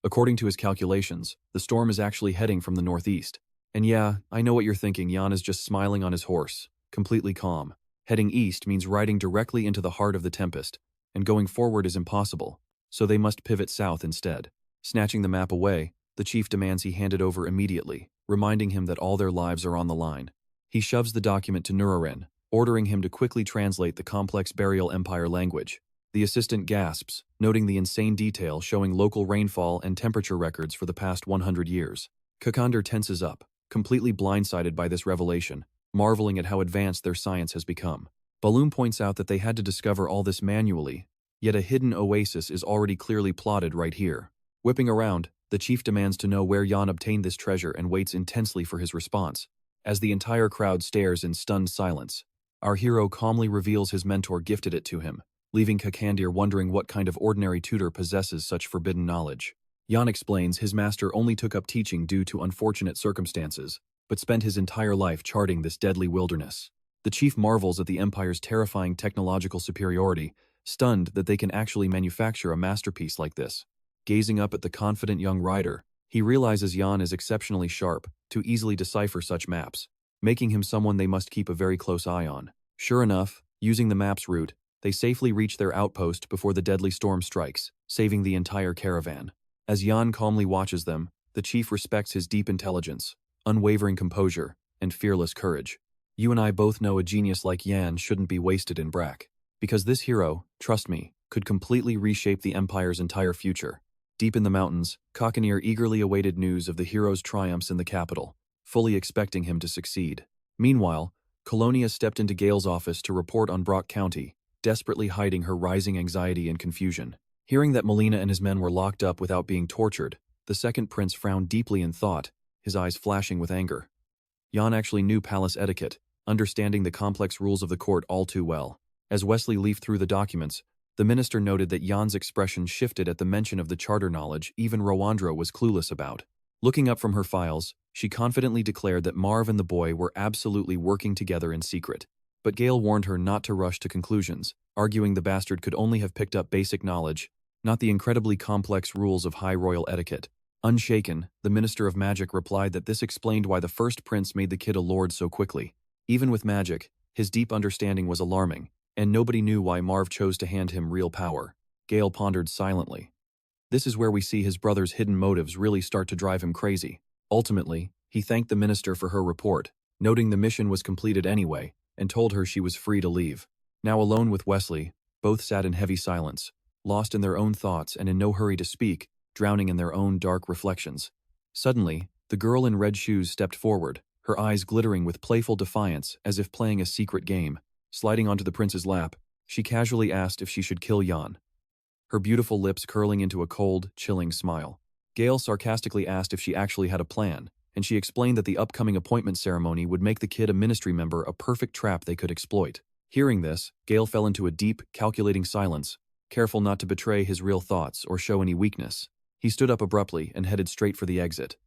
According to his calculations, the storm is actually heading from the northeast. And yeah, I know what you're thinking. Jan is just smiling on his horse, completely calm. Heading east means riding directly into the heart of the tempest, and going forward is impossible, so they must pivot south instead. Snatching the map away, the chief demands he hand it over immediately, reminding him that all their lives are on the line. He shoves the document to Nururen, ordering him to quickly translate the complex Burial Empire language. The assistant gasps, noting the insane detail showing local rainfall and temperature records for the past 100 years. Kakandir tenses up, completely blindsided by this revelation, marveling at how advanced their science has become. Balloon points out that they had to discover all this manually, yet a hidden oasis is already clearly plotted right here. Whipping around, the chief demands to know where Jan obtained this treasure and waits intensely for his response. As the entire crowd stares in stunned silence, our hero calmly reveals his mentor gifted it to him, leaving Kakandir wondering what kind of ordinary tutor possesses such forbidden knowledge. Jan explains his master only took up teaching due to unfortunate circumstances, but spent his entire life charting this deadly wilderness. The chief marvels at the Empire's terrifying technological superiority, stunned that they can actually manufacture a masterpiece like this. Gazing up at the confident young rider, he realizes Jan is exceptionally sharp to easily decipher such maps, making him someone they must keep a very close eye on. Sure enough, using the map's route, they safely reach their outpost before the deadly storm strikes, saving the entire caravan. As Jan calmly watches them, the chief respects his deep intelligence, unwavering composure, and fearless courage. You and I both know a genius like Jan shouldn't be wasted in Brak, because this hero, trust me, could completely reshape the Empire's entire future. Deep in the mountains, Kakanir eagerly awaited news of the hero's triumphs in the capital, fully expecting him to succeed. Meanwhile, Colonia stepped into Gale's office to report on Brak County, desperately hiding her rising anxiety and confusion. Hearing that Melina and his men were locked up without being tortured, the second prince frowned deeply in thought, his eyes flashing with anger. Jan actually knew palace etiquette, understanding the complex rules of the court all too well. As Wesley leafed through the documents, the minister noted that Jan's expression shifted at the mention of the charter knowledge even Rowandra was clueless about. Looking up from her files, she confidently declared that Marv and the boy were absolutely working together in secret. But Gale warned her not to rush to conclusions, arguing the bastard could only have picked up basic knowledge, not the incredibly complex rules of high royal etiquette. Unshaken, the Minister of Magic replied that this explained why the first prince made the kid a lord so quickly. Even with magic, his deep understanding was alarming, and nobody knew why Marv chose to hand him real power. Gale pondered silently. This is where we see his brother's hidden motives really start to drive him crazy. Ultimately, he thanked the minister for her report, noting the mission was completed anyway, and told her she was free to leave. Now alone with Wesley, both sat in heavy silence, lost in their own thoughts and in no hurry to speak, drowning in their own dark reflections. Suddenly, the girl in red shoes stepped forward, her eyes glittering with playful defiance as if playing a secret game. Sliding onto the prince's lap, she casually asked if she should kill Jan, her beautiful lips curling into a cold, chilling smile. Gale sarcastically asked if she actually had a plan, and she explained that the upcoming appointment ceremony would make the kid a ministry member a perfect trap they could exploit. Hearing this, Gale fell into a deep, calculating silence, careful not to betray his real thoughts or show any weakness. He stood up abruptly and headed straight for the exit.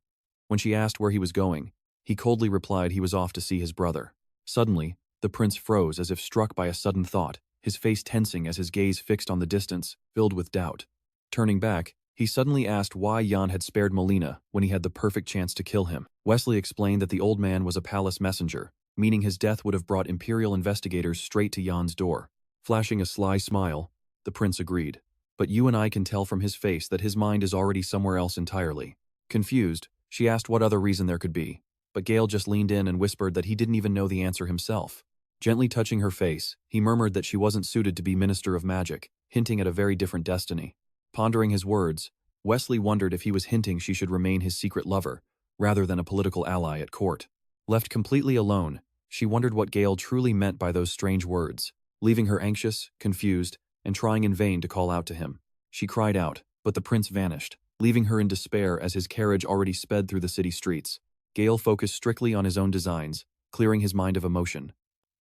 When she asked where he was going, he coldly replied he was off to see his brother. Suddenly, the prince froze as if struck by a sudden thought, his face tensing as his gaze fixed on the distance, filled with doubt. Turning back, He suddenly asked why Jan had spared Melina when he had the perfect chance to kill him. Wesley explained that the old man was a palace messenger, meaning his death would have brought Imperial investigators straight to Jan's door. Flashing a sly smile, the prince agreed. But you and I can tell from his face that his mind is already somewhere else entirely. Confused, she asked what other reason there could be, but Gale just leaned in and whispered that he didn't even know the answer himself. Gently touching her face, he murmured that she wasn't suited to be Minister of Magic, hinting at a very different destiny. Pondering his words, Wesley wondered if he was hinting she should remain his secret lover, rather than a political ally at court. Left completely alone, she wondered what Gale truly meant by those strange words, leaving her anxious, confused, and trying in vain to call out to him. She cried out, but the prince vanished, leaving her in despair as his carriage already sped through the city streets. Gale focused strictly on his own designs, clearing his mind of emotion.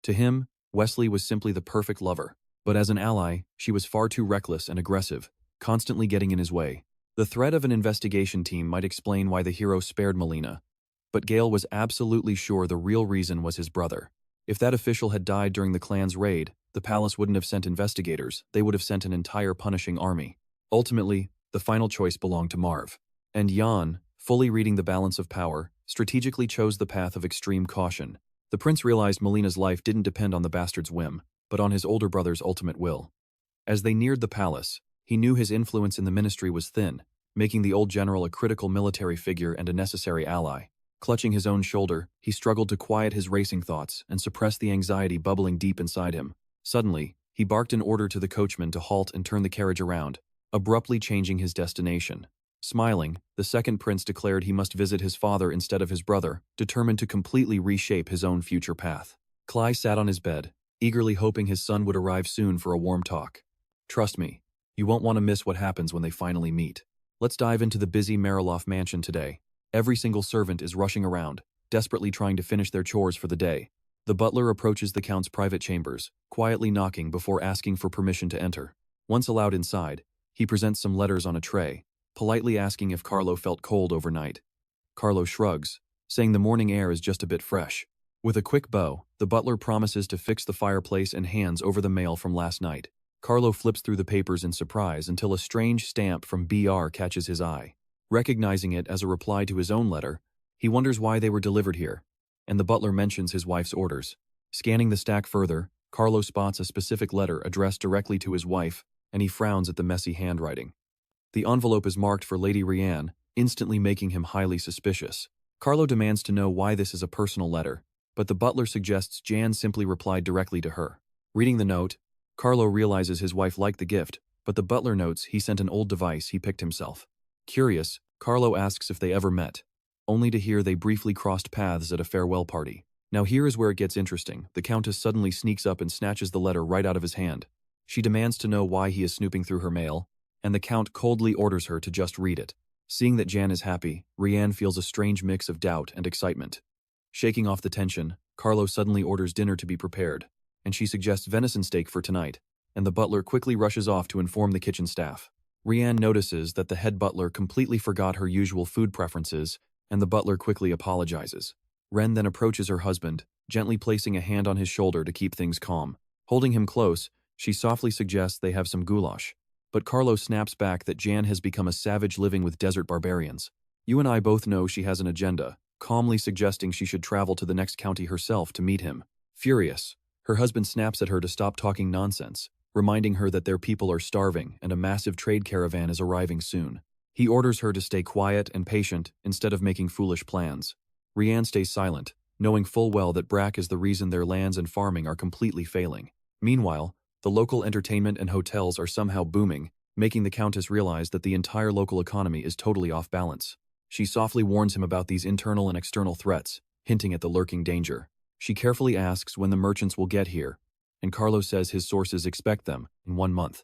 To him, Wesley was simply the perfect lover, but as an ally, she was far too reckless and aggressive, constantly getting in his way. The threat of an investigation team might explain why the hero spared Melina, but Gale was absolutely sure the real reason was his brother. If that official had died during the clan's raid, the palace wouldn't have sent investigators, they would have sent an entire punishing army. Ultimately, the final choice belonged to Marv. And Jan, fully reading the balance of power, strategically chose the path of extreme caution. The prince realized Melina's life didn't depend on the bastard's whim, but on his older brother's ultimate will. As they neared the palace, he knew his influence in the ministry was thin, making the old general a critical military figure and a necessary ally. Clutching his own shoulder, he struggled to quiet his racing thoughts and suppress the anxiety bubbling deep inside him. Suddenly, he barked an order to the coachman to halt and turn the carriage around, abruptly changing his destination. Smiling, the second prince declared he must visit his father instead of his brother, determined to completely reshape his own future path. Cly sat on his bed, eagerly hoping his son would arrive soon for a warm talk. Trust me, you won't want to miss what happens when they finally meet. Let's dive into the busy Mariloff mansion today. Every single servant is rushing around, desperately trying to finish their chores for the day. The butler approaches the count's private chambers, quietly knocking before asking for permission to enter. Once allowed inside, he presents some letters on a tray, politely asking if Carlo felt cold overnight. Carlo shrugs, saying the morning air is just a bit fresh. With a quick bow, the butler promises to fix the fireplace and hands over the mail from last night. Carlo flips through the papers in surprise until a strange stamp from BR catches his eye. Recognizing it as a reply to his own letter, he wonders why they were delivered here, and the butler mentions his wife's orders. Scanning the stack further, Carlo spots a specific letter addressed directly to his wife, and he frowns at the messy handwriting. The envelope is marked for Lady Rianne, instantly making him highly suspicious. Carlo demands to know why this is a personal letter, but the butler suggests Jan simply replied directly to her. Reading the note, Carlo realizes his wife liked the gift, but the butler notes he sent an old device he picked himself. Curious, Carlo asks if they ever met, only to hear they briefly crossed paths at a farewell party. Now here is where it gets interesting. The Countess suddenly sneaks up and snatches the letter right out of his hand. She demands to know why he is snooping through her mail, and the Count coldly orders her to just read it. Seeing that Jan is happy, Rianne feels a strange mix of doubt and excitement. Shaking off the tension, Carlo suddenly orders dinner to be prepared, and she suggests venison steak for tonight, and the butler quickly rushes off to inform the kitchen staff. Rianne notices that the head butler completely forgot her usual food preferences, and the butler quickly apologizes. Ren then approaches her husband, gently placing a hand on his shoulder to keep things calm. Holding him close, she softly suggests they have some goulash. But Carlo snaps back that Jan has become a savage living with desert barbarians. You and I both know she has an agenda, calmly suggesting she should travel to the next county herself to meet him. Furious, her husband snaps at her to stop talking nonsense, reminding her that their people are starving and a massive trade caravan is arriving soon. He orders her to stay quiet and patient instead of making foolish plans. Rianne stays silent, knowing full well that Brack is the reason their lands and farming are completely failing. Meanwhile, the local entertainment and hotels are somehow booming, making the Countess realize that the entire local economy is totally off balance. She softly warns him about these internal and external threats, hinting at the lurking danger. She carefully asks when the merchants will get here, and Carlo says his sources expect them in 1 month.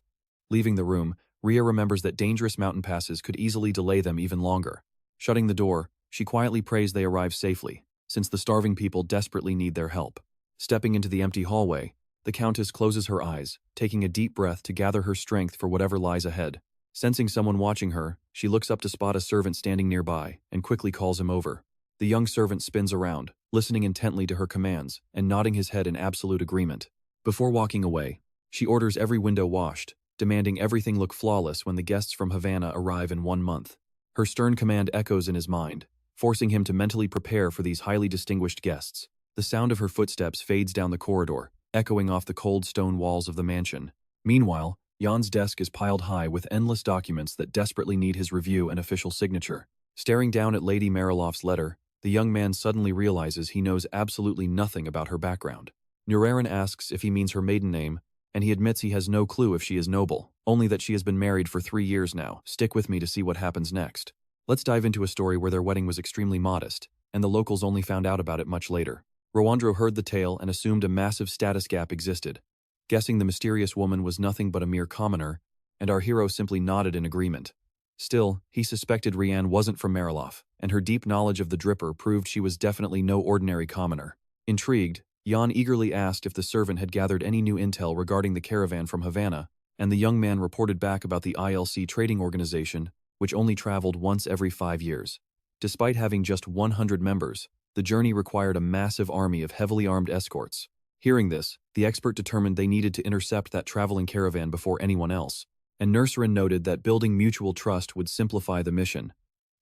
Leaving the room, Ria remembers that dangerous mountain passes could easily delay them even longer. Shutting the door, she quietly prays they arrive safely, since the starving people desperately need their help. Stepping into the empty hallway, the Countess closes her eyes, taking a deep breath to gather her strength for whatever lies ahead. Sensing someone watching her, she looks up to spot a servant standing nearby and quickly calls him over. The young servant spins around, listening intently to her commands and nodding his head in absolute agreement. Before walking away, she orders every window washed, demanding everything look flawless when the guests from Havana arrive in 1 month. Her stern command echoes in his mind, forcing him to mentally prepare for these highly distinguished guests. The sound of her footsteps fades down the corridor, echoing off the cold stone walls of the mansion. Meanwhile, Jan's desk is piled high with endless documents that desperately need his review and official signature. Staring down at Lady Mariloff's letter, the young man suddenly realizes he knows absolutely nothing about her background. Nurerin asks if he means her maiden name, and he admits he has no clue if she is noble, only that she has been married for 3 years now. Stick with me to see what happens next. Let's dive into a story where their wedding was extremely modest, and the locals only found out about it much later. Rowandro heard the tale and assumed a massive status gap existed, guessing the mysterious woman was nothing but a mere commoner, and our hero simply nodded in agreement. Still, he suspected Rianne wasn't from Mariloff, and her deep knowledge of the Dripper proved she was definitely no ordinary commoner. Intrigued, Jan eagerly asked if the servant had gathered any new intel regarding the caravan from Havana, and the young man reported back about the ILC trading organization, which only traveled once every 5 years. Despite having just 100 members, the journey required a massive army of heavily armed escorts. Hearing this, the expert determined they needed to intercept that traveling caravan before anyone else, and Nurserin noted that building mutual trust would simplify the mission.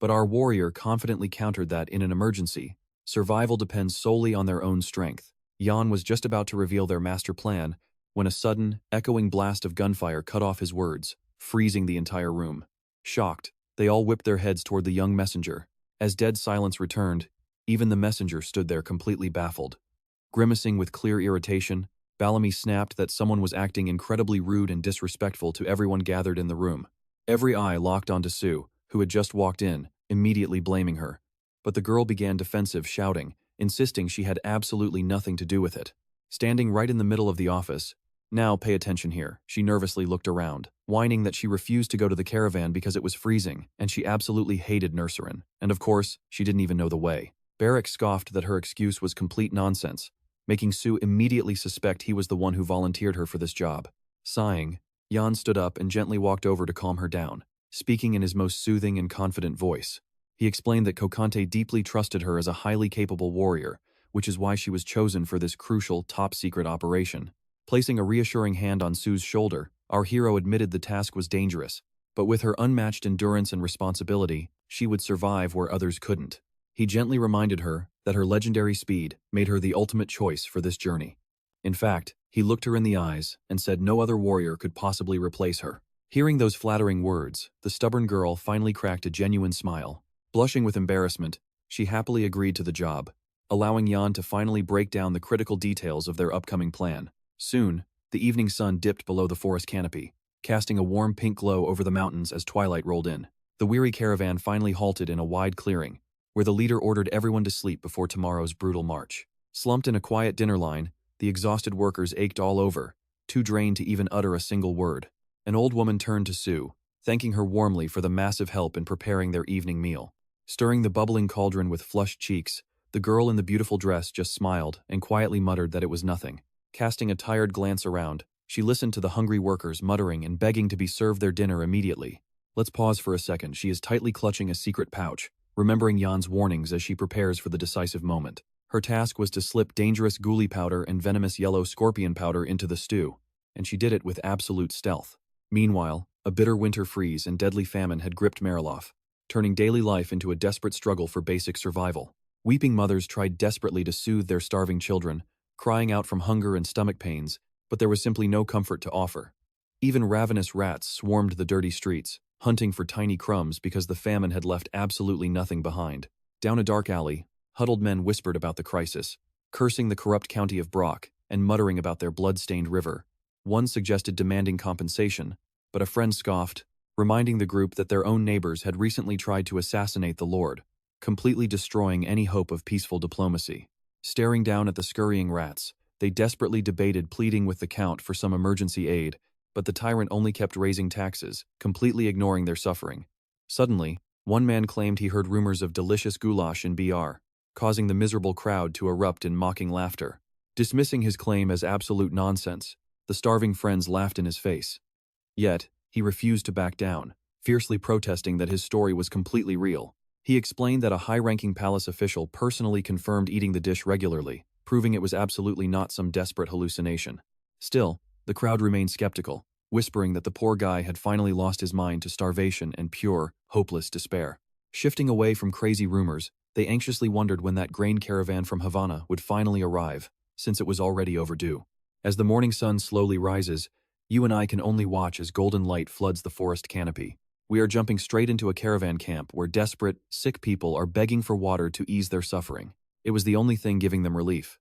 But our warrior confidently countered that in an emergency, survival depends solely on their own strength. Jan was just about to reveal their master plan when a sudden, echoing blast of gunfire cut off his words, freezing the entire room. Shocked, they all whipped their heads toward the young messenger. As dead silence returned, even the messenger stood there completely baffled. Grimacing with clear irritation, Bellamy snapped that someone was acting incredibly rude and disrespectful to everyone gathered in the room. Every eye locked onto Sue, who had just walked in, immediately blaming her. But the girl began defensive, shouting, insisting she had absolutely nothing to do with it. Standing right in the middle of the office, "Now pay attention here," she nervously looked around, whining that she refused to go to the caravan because it was freezing, and she absolutely hated Nurserin, and of course, she didn't even know the way. Barrick scoffed that her excuse was complete nonsense, making Sue immediately suspect he was the one who volunteered her for this job. Sighing, Jan stood up and gently walked over to calm her down, speaking in his most soothing and confident voice. He explained that Kokante deeply trusted her as a highly capable warrior, which is why she was chosen for this crucial, top-secret operation. Placing a reassuring hand on Sue's shoulder, our hero admitted the task was dangerous, but with her unmatched endurance and responsibility, she would survive where others couldn't. He gently reminded her that her legendary speed made her the ultimate choice for this journey. In fact, he looked her in the eyes and said no other warrior could possibly replace her. Hearing those flattering words, the stubborn girl finally cracked a genuine smile. Blushing with embarrassment, she happily agreed to the job, allowing Jan to finally break down the critical details of their upcoming plan. Soon, the evening sun dipped below the forest canopy, casting a warm pink glow over the mountains as twilight rolled in. The weary caravan finally halted in a wide clearing, where the leader ordered everyone to sleep before tomorrow's brutal march. Slumped in a quiet dinner line, the exhausted workers ached all over, too drained to even utter a single word. An old woman turned to Sue, thanking her warmly for the massive help in preparing their evening meal. Stirring the bubbling cauldron with flushed cheeks, the girl in the beautiful dress just smiled and quietly muttered that it was nothing. Casting a tired glance around, she listened to the hungry workers muttering and begging to be served their dinner immediately. Let's pause for a second. She is tightly clutching a secret pouch, remembering Jan's warnings as she prepares for the decisive moment. Her task was to slip dangerous ghoulie powder and venomous yellow scorpion powder into the stew, and she did it with absolute stealth. Meanwhile, a bitter winter freeze and deadly famine had gripped Mariloff, turning daily life into a desperate struggle for basic survival. Weeping mothers tried desperately to soothe their starving children, crying out from hunger and stomach pains, but there was simply no comfort to offer. Even ravenous rats swarmed the dirty streets, hunting for tiny crumbs because the famine had left absolutely nothing behind. Down a dark alley, huddled men whispered about the crisis, cursing the corrupt county of Brock and muttering about their blood-stained river. One suggested demanding compensation, but a friend scoffed, reminding the group that their own neighbors had recently tried to assassinate the Lord, completely destroying any hope of peaceful diplomacy. Staring down at the scurrying rats, they desperately debated pleading with the Count for some emergency aid, but the tyrant only kept raising taxes, completely ignoring their suffering. Suddenly, one man claimed he heard rumors of delicious goulash in BR, causing the miserable crowd to erupt in mocking laughter. Dismissing his claim as absolute nonsense, the starving friends laughed in his face. Yet, he refused to back down, fiercely protesting that his story was completely real. He explained that a high-ranking palace official personally confirmed eating the dish regularly, proving it was absolutely not some desperate hallucination. Still, the crowd remained skeptical, whispering that the poor guy had finally lost his mind to starvation and pure, hopeless despair. Shifting away from crazy rumors, they anxiously wondered when that grain caravan from Havana would finally arrive, since it was already overdue. As the morning sun slowly rises, you and I can only watch as golden light floods the forest canopy. We are jumping straight into a caravan camp where desperate, sick people are begging for water to ease their suffering. It was the only thing giving them relief.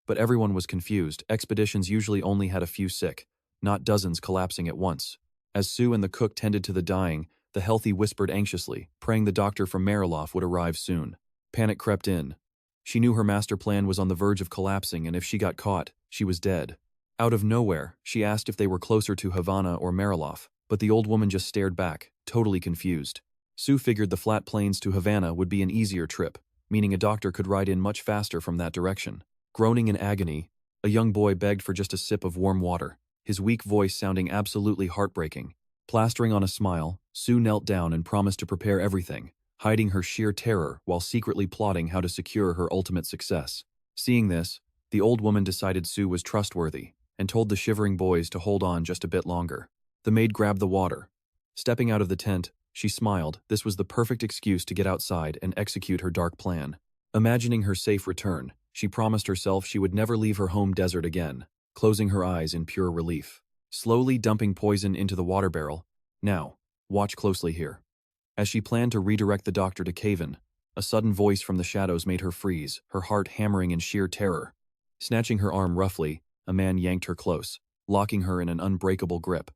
But everyone was confused. Expeditions usually only had a few sick, not dozens collapsing at once. As Sue and the cook tended to the dying, the healthy whispered anxiously, praying the doctor from Mariloff would arrive soon. Panic crept in. She knew her master plan was on the verge of collapsing, and if she got caught, she was dead. Out of nowhere, she asked if they were closer to Havana or Mariloff, but the old woman just stared back, totally confused. Sue figured the flat plains to Havana would be an easier trip, meaning a doctor could ride in much faster from that direction. Groaning in agony, a young boy begged for just a sip of warm water, his weak voice sounding absolutely heartbreaking. Plastering on a smile, Sue knelt down and promised to prepare everything, hiding her sheer terror while secretly plotting how to secure her ultimate success. Seeing this, the old woman decided Sue was trustworthy and told the shivering boys to hold on just a bit longer. The maid grabbed the water. Stepping out of the tent, she smiled. This was the perfect excuse to get outside and execute her dark plan. Imagining her safe return, she promised herself she would never leave her home desert again, closing her eyes in pure relief. Slowly dumping poison into the water barrel. Now, watch closely here. As she planned to redirect the doctor to cave in, a sudden voice from the shadows made her freeze, her heart hammering in sheer terror. Snatching her arm roughly, a man yanked her close, locking her in an unbreakable grip.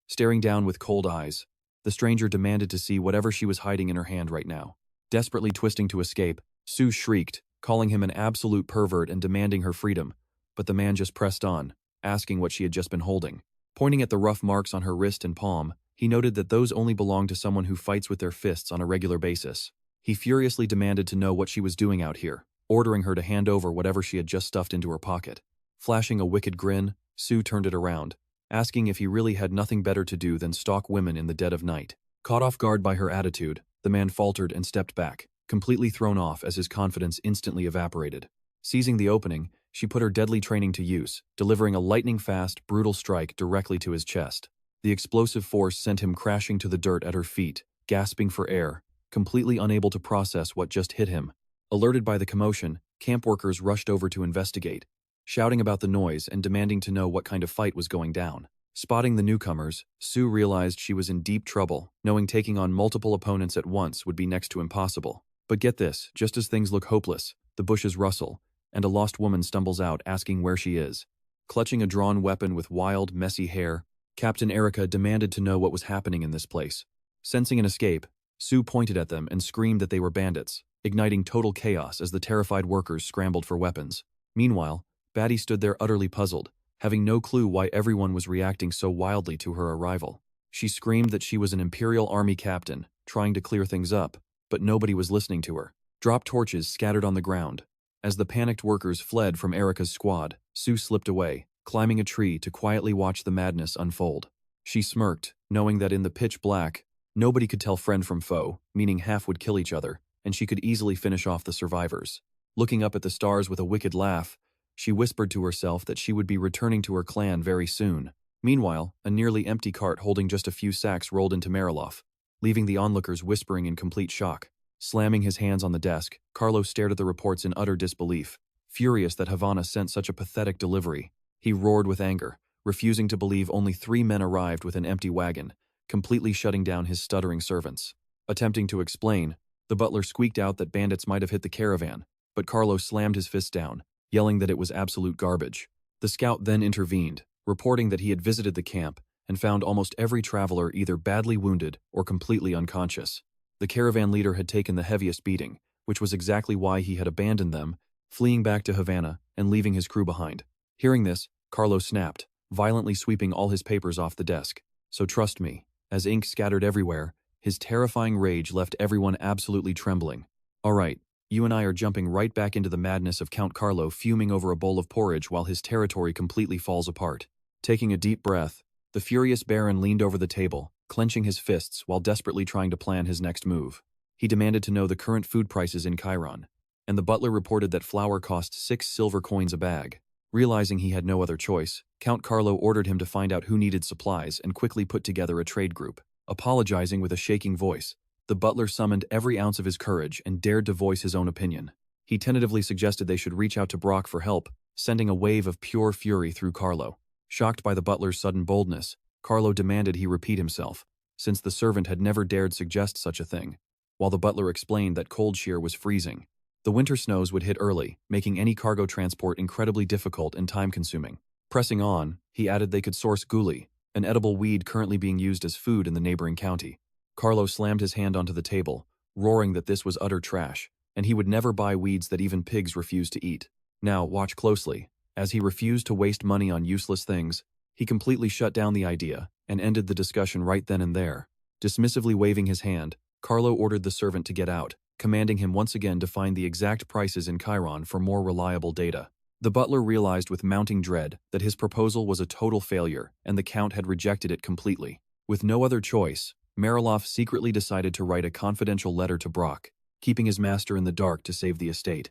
Staring down with cold eyes, the stranger demanded to see whatever she was hiding in her hand right now. Desperately twisting to escape, Sue shrieked, calling him an absolute pervert and demanding her freedom, but the man just pressed on, asking what she had just been holding. Pointing at the rough marks on her wrist and palm, he noted that those only belonged to someone who fights with their fists on a regular basis. He furiously demanded to know what she was doing out here, ordering her to hand over whatever she had just stuffed into her pocket. Flashing a wicked grin, Sue turned it around, asking if he really had nothing better to do than stalk women in the dead of night. Caught off guard by her attitude, the man faltered and stepped back, completely thrown off as his confidence instantly evaporated. Seizing the opening, she put her deadly training to use, delivering a lightning-fast, brutal strike directly to his chest. The explosive force sent him crashing to the dirt at her feet, gasping for air, completely unable to process what just hit him. Alerted by the commotion, camp workers rushed over to investigate, shouting about the noise and demanding to know what kind of fight was going down. Spotting the newcomers, Sue realized she was in deep trouble, knowing taking on multiple opponents at once would be next to impossible. But get this, just as things look hopeless, the bushes rustle, and a lost woman stumbles out asking where she is. Clutching a drawn weapon with wild, messy hair, Captain Erica demanded to know what was happening in this place. Sensing an escape, Sue pointed at them and screamed that they were bandits, igniting total chaos as the terrified workers scrambled for weapons. Meanwhile, Batty stood there utterly puzzled, having no clue why everyone was reacting so wildly to her arrival. She screamed that she was an Imperial Army captain, trying to clear things up, but nobody was listening to her. Drop torches scattered on the ground. As the panicked workers fled from Erica's squad, Sue slipped away, climbing a tree to quietly watch the madness unfold. She smirked, knowing that in the pitch black, nobody could tell friend from foe, meaning half would kill each other, and she could easily finish off the survivors. Looking up at the stars with a wicked laugh, she whispered to herself that she would be returning to her clan very soon. Meanwhile, a nearly empty cart holding just a few sacks rolled into Mariloff, leaving the onlookers whispering in complete shock. Slamming his hands on the desk, Carlos stared at the reports in utter disbelief, furious that Havana sent such a pathetic delivery. He roared with anger, refusing to believe only 3 men arrived with an empty wagon, completely shutting down his stuttering servants. Attempting to explain, the butler squeaked out that bandits might have hit the caravan, but Carlos slammed his fist down, yelling that it was absolute garbage. The scout then intervened, reporting that he had visited the camp and found almost every traveler either badly wounded or completely unconscious. The caravan leader had taken the heaviest beating, which was exactly why he had abandoned them, fleeing back to Havana and leaving his crew behind. Hearing this, Carlos snapped, violently sweeping all his papers off the desk. So trust me, as ink scattered everywhere, his terrifying rage left everyone absolutely trembling. All right, you and I are jumping right back into the madness of Count Carlo fuming over a bowl of porridge while his territory completely falls apart. Taking a deep breath, the furious Baron leaned over the table, clenching his fists while desperately trying to plan his next move. He demanded to know the current food prices in Chiron, and the butler reported that flour cost 6 silver coins a bag. Realizing he had no other choice, Count Carlo ordered him to find out who needed supplies and quickly put together a trade group. Apologizing with a shaking voice, the butler summoned every ounce of his courage and dared to voice his own opinion. He tentatively suggested they should reach out to Brock for help, sending a wave of pure fury through Carlo. Shocked by the butler's sudden boldness, Carlo demanded he repeat himself, since the servant had never dared suggest such a thing, while the butler explained that Cold Shear was freezing. The winter snows would hit early, making any cargo transport incredibly difficult and time-consuming. Pressing on, he added they could source guli, an edible weed currently being used as food in the neighboring county. Carlo slammed his hand onto the table, roaring that this was utter trash, and he would never buy weeds that even pigs refused to eat. Now, watch closely. As he refused to waste money on useless things, he completely shut down the idea and ended the discussion right then and there. Dismissively waving his hand, Carlo ordered the servant to get out, commanding him once again to find the exact prices in Chiron for more reliable data. The butler realized with mounting dread that his proposal was a total failure and the Count had rejected it completely. With no other choice, Mariloff secretly decided to write a confidential letter to Brock, keeping his master in the dark to save the estate.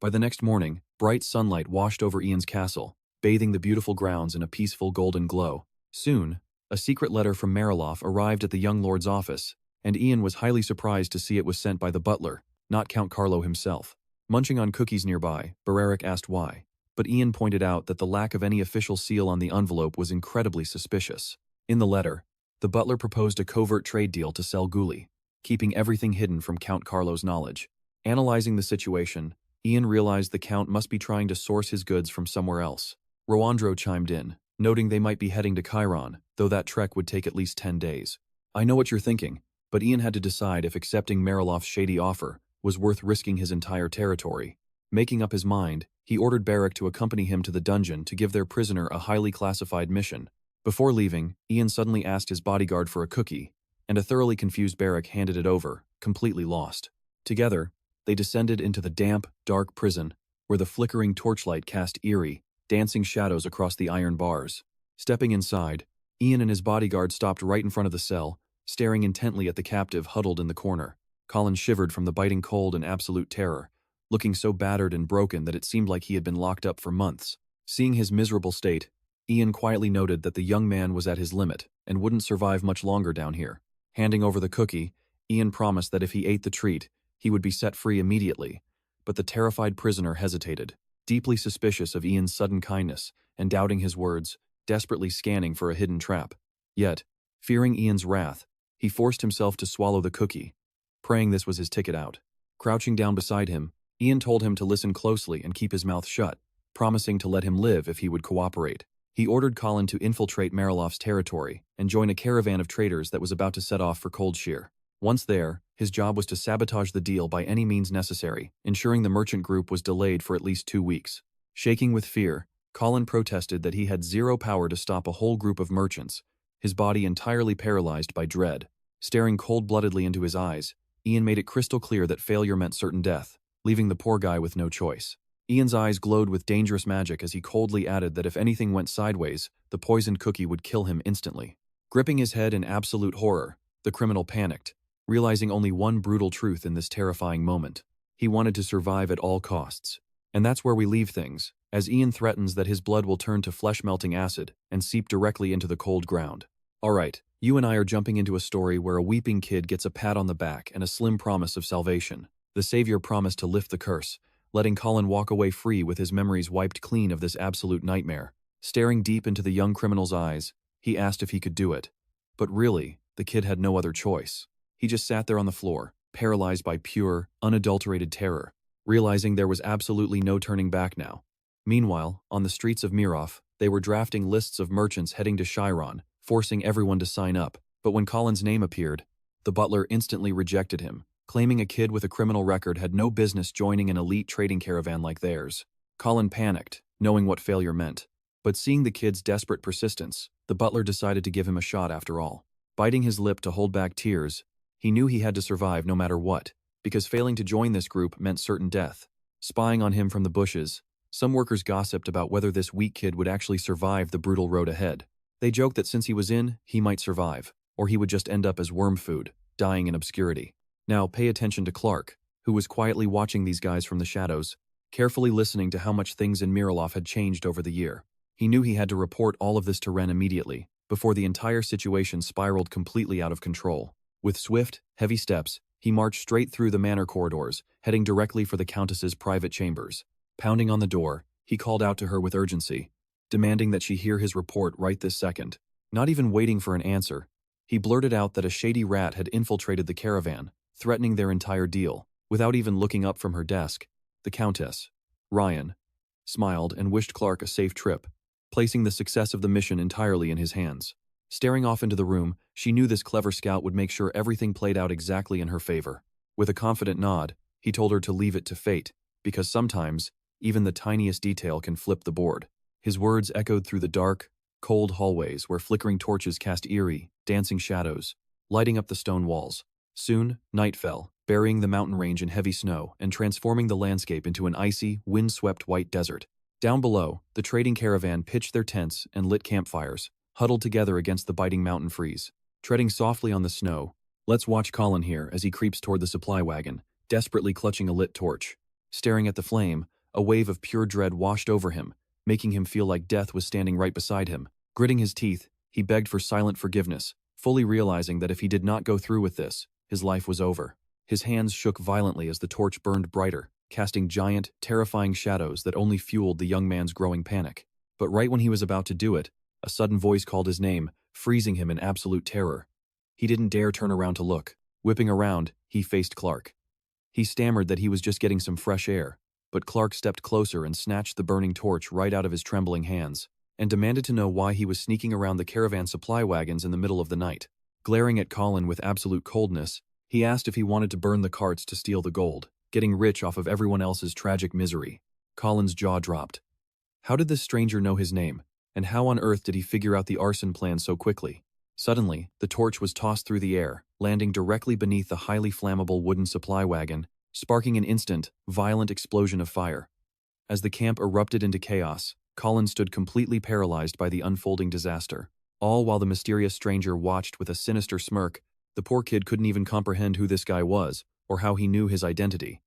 By the next morning, bright sunlight washed over Ian's castle, bathing the beautiful grounds in a peaceful golden glow. Soon, a secret letter from Mariloff arrived at the young lord's office, and Ian was highly surprised to see it was sent by the butler, not Count Carlo himself. Munching on cookies nearby, Bararic asked why, but Ian pointed out that the lack of any official seal on the envelope was incredibly suspicious. In the letter, the butler proposed a covert trade deal to sell guli, keeping everything hidden from Count Carlo's knowledge. Analyzing the situation, Ian realized the Count must be trying to source his goods from somewhere else. Roandro chimed in, noting they might be heading to Chiron, though that trek would take at least 10 days. I know what you're thinking, but Ian had to decide if accepting Mariloff's shady offer was worth risking his entire territory. Making up his mind, he ordered Barrick to accompany him to the dungeon to give their prisoner a highly classified mission. Before leaving, Ian suddenly asked his bodyguard for a cookie, and a thoroughly confused Barrick handed it over, completely lost. Together, they descended into the damp, dark prison, where the flickering torchlight cast eerie, dancing shadows across the iron bars. Stepping inside, Ian and his bodyguard stopped right in front of the cell, staring intently at the captive huddled in the corner. Colin shivered from the biting cold and absolute terror, looking so battered and broken that it seemed like he had been locked up for months. Seeing his miserable state, Ian quietly noted that the young man was at his limit and wouldn't survive much longer down here. Handing over the cookie, Ian promised that if he ate the treat, he would be set free immediately, but the terrified prisoner hesitated, deeply suspicious of Ian's sudden kindness and doubting his words, desperately scanning for a hidden trap. Yet, fearing Ian's wrath, he forced himself to swallow the cookie, praying this was his ticket out. Crouching down beside him, Ian told him to listen closely and keep his mouth shut, promising to let him live if he would cooperate. He ordered Colin to infiltrate Mariloff's territory and join a caravan of traders that was about to set off for Cold Shear. Once there, his job was to sabotage the deal by any means necessary, ensuring the merchant group was delayed for at least 2 weeks. Shaking with fear, Colin protested that he had zero power to stop a whole group of merchants, his body entirely paralyzed by dread. Staring cold-bloodedly into his eyes, Ian made it crystal clear that failure meant certain death, leaving the poor guy with no choice. Ian's eyes glowed with dangerous magic as he coldly added that if anything went sideways, the poisoned cookie would kill him instantly. Gripping his head in absolute horror, the criminal panicked, realizing only one brutal truth in this terrifying moment. He wanted to survive at all costs. And that's where we leave things, as Ian threatens that his blood will turn to flesh-melting acid and seep directly into the cold ground. Alright, you and I are jumping into a story where a weeping kid gets a pat on the back and a slim promise of salvation. The savior promised to lift the curse, letting Colin walk away free with his memories wiped clean of this absolute nightmare. Staring deep into the young criminal's eyes, he asked if he could do it. But really, the kid had no other choice. He just sat there on the floor, paralyzed by pure, unadulterated terror, realizing there was absolutely no turning back now. Meanwhile, on the streets of Mirov, they were drafting lists of merchants heading to Chiron, forcing everyone to sign up. But when Colin's name appeared, the butler instantly rejected him, claiming a kid with a criminal record had no business joining an elite trading caravan like theirs. Colin panicked, knowing what failure meant. But seeing the kid's desperate persistence, the butler decided to give him a shot after all. Biting his lip to hold back tears, he knew he had to survive no matter what, because failing to join this group meant certain death. Spying on him from the bushes, some workers gossiped about whether this weak kid would actually survive the brutal road ahead. They joked that since he was in, he might survive, or he would just end up as worm food, dying in obscurity. Now pay attention to Clark, who was quietly watching these guys from the shadows. carefully listening to how much things in Miraloff had changed over the year. He knew he had to report all of this to Ren immediately, before the entire situation spiraled completely out of control. With swift, heavy steps, he marched straight through the manor corridors, heading directly for the Countess's private chambers. Pounding on the door, he called out to her with urgency, demanding that she hear his report right this second. Not even waiting for an answer, he blurted out that a shady rat had infiltrated the caravan, threatening their entire deal. Without even looking up from her desk, the Countess, Ryan, smiled and wished Clark a safe trip, placing the success of the mission entirely in his hands. Staring off into the room, she knew this clever scout would make sure everything played out exactly in her favor. With a confident nod, he told her to leave it to fate, because sometimes, even the tiniest detail can flip the board. His words echoed through the dark, cold hallways where flickering torches cast eerie, dancing shadows, lighting up the stone walls. Soon, night fell, burying the mountain range in heavy snow and transforming the landscape into an icy, wind-swept white desert. Down below, the trading caravan pitched their tents and lit campfires, huddled together against the biting mountain freeze. Treading softly on the snow, let's watch Colin here as he creeps toward the supply wagon, desperately clutching a lit torch. Staring at the flame, a wave of pure dread washed over him, making him feel like death was standing right beside him. Gritting his teeth, he begged for silent forgiveness, fully realizing that if he did not go through with this, his life was over. His hands shook violently as the torch burned brighter, casting giant, terrifying shadows that only fueled the young man's growing panic. But right when he was about to do it, a sudden voice called his name, freezing him in absolute terror. He didn't dare turn around to look. Whipping around, he faced Clark. He stammered that he was just getting some fresh air, but Clark stepped closer and snatched the burning torch right out of his trembling hands, and demanded to know why he was sneaking around the caravan supply wagons in the middle of the night. Glaring at Colin with absolute coldness, he asked if he wanted to burn the carts to steal the gold, getting rich off of everyone else's tragic misery. Colin's jaw dropped. How did this stranger know his name, and how on earth did he figure out the arson plan so quickly? Suddenly, the torch was tossed through the air, landing directly beneath the highly flammable wooden supply wagon, sparking an instant, violent explosion of fire. As the camp erupted into chaos, Colin stood completely paralyzed by the unfolding disaster. All while the mysterious stranger watched with a sinister smirk. The poor kid couldn't even comprehend who this guy was, or how he knew his identity,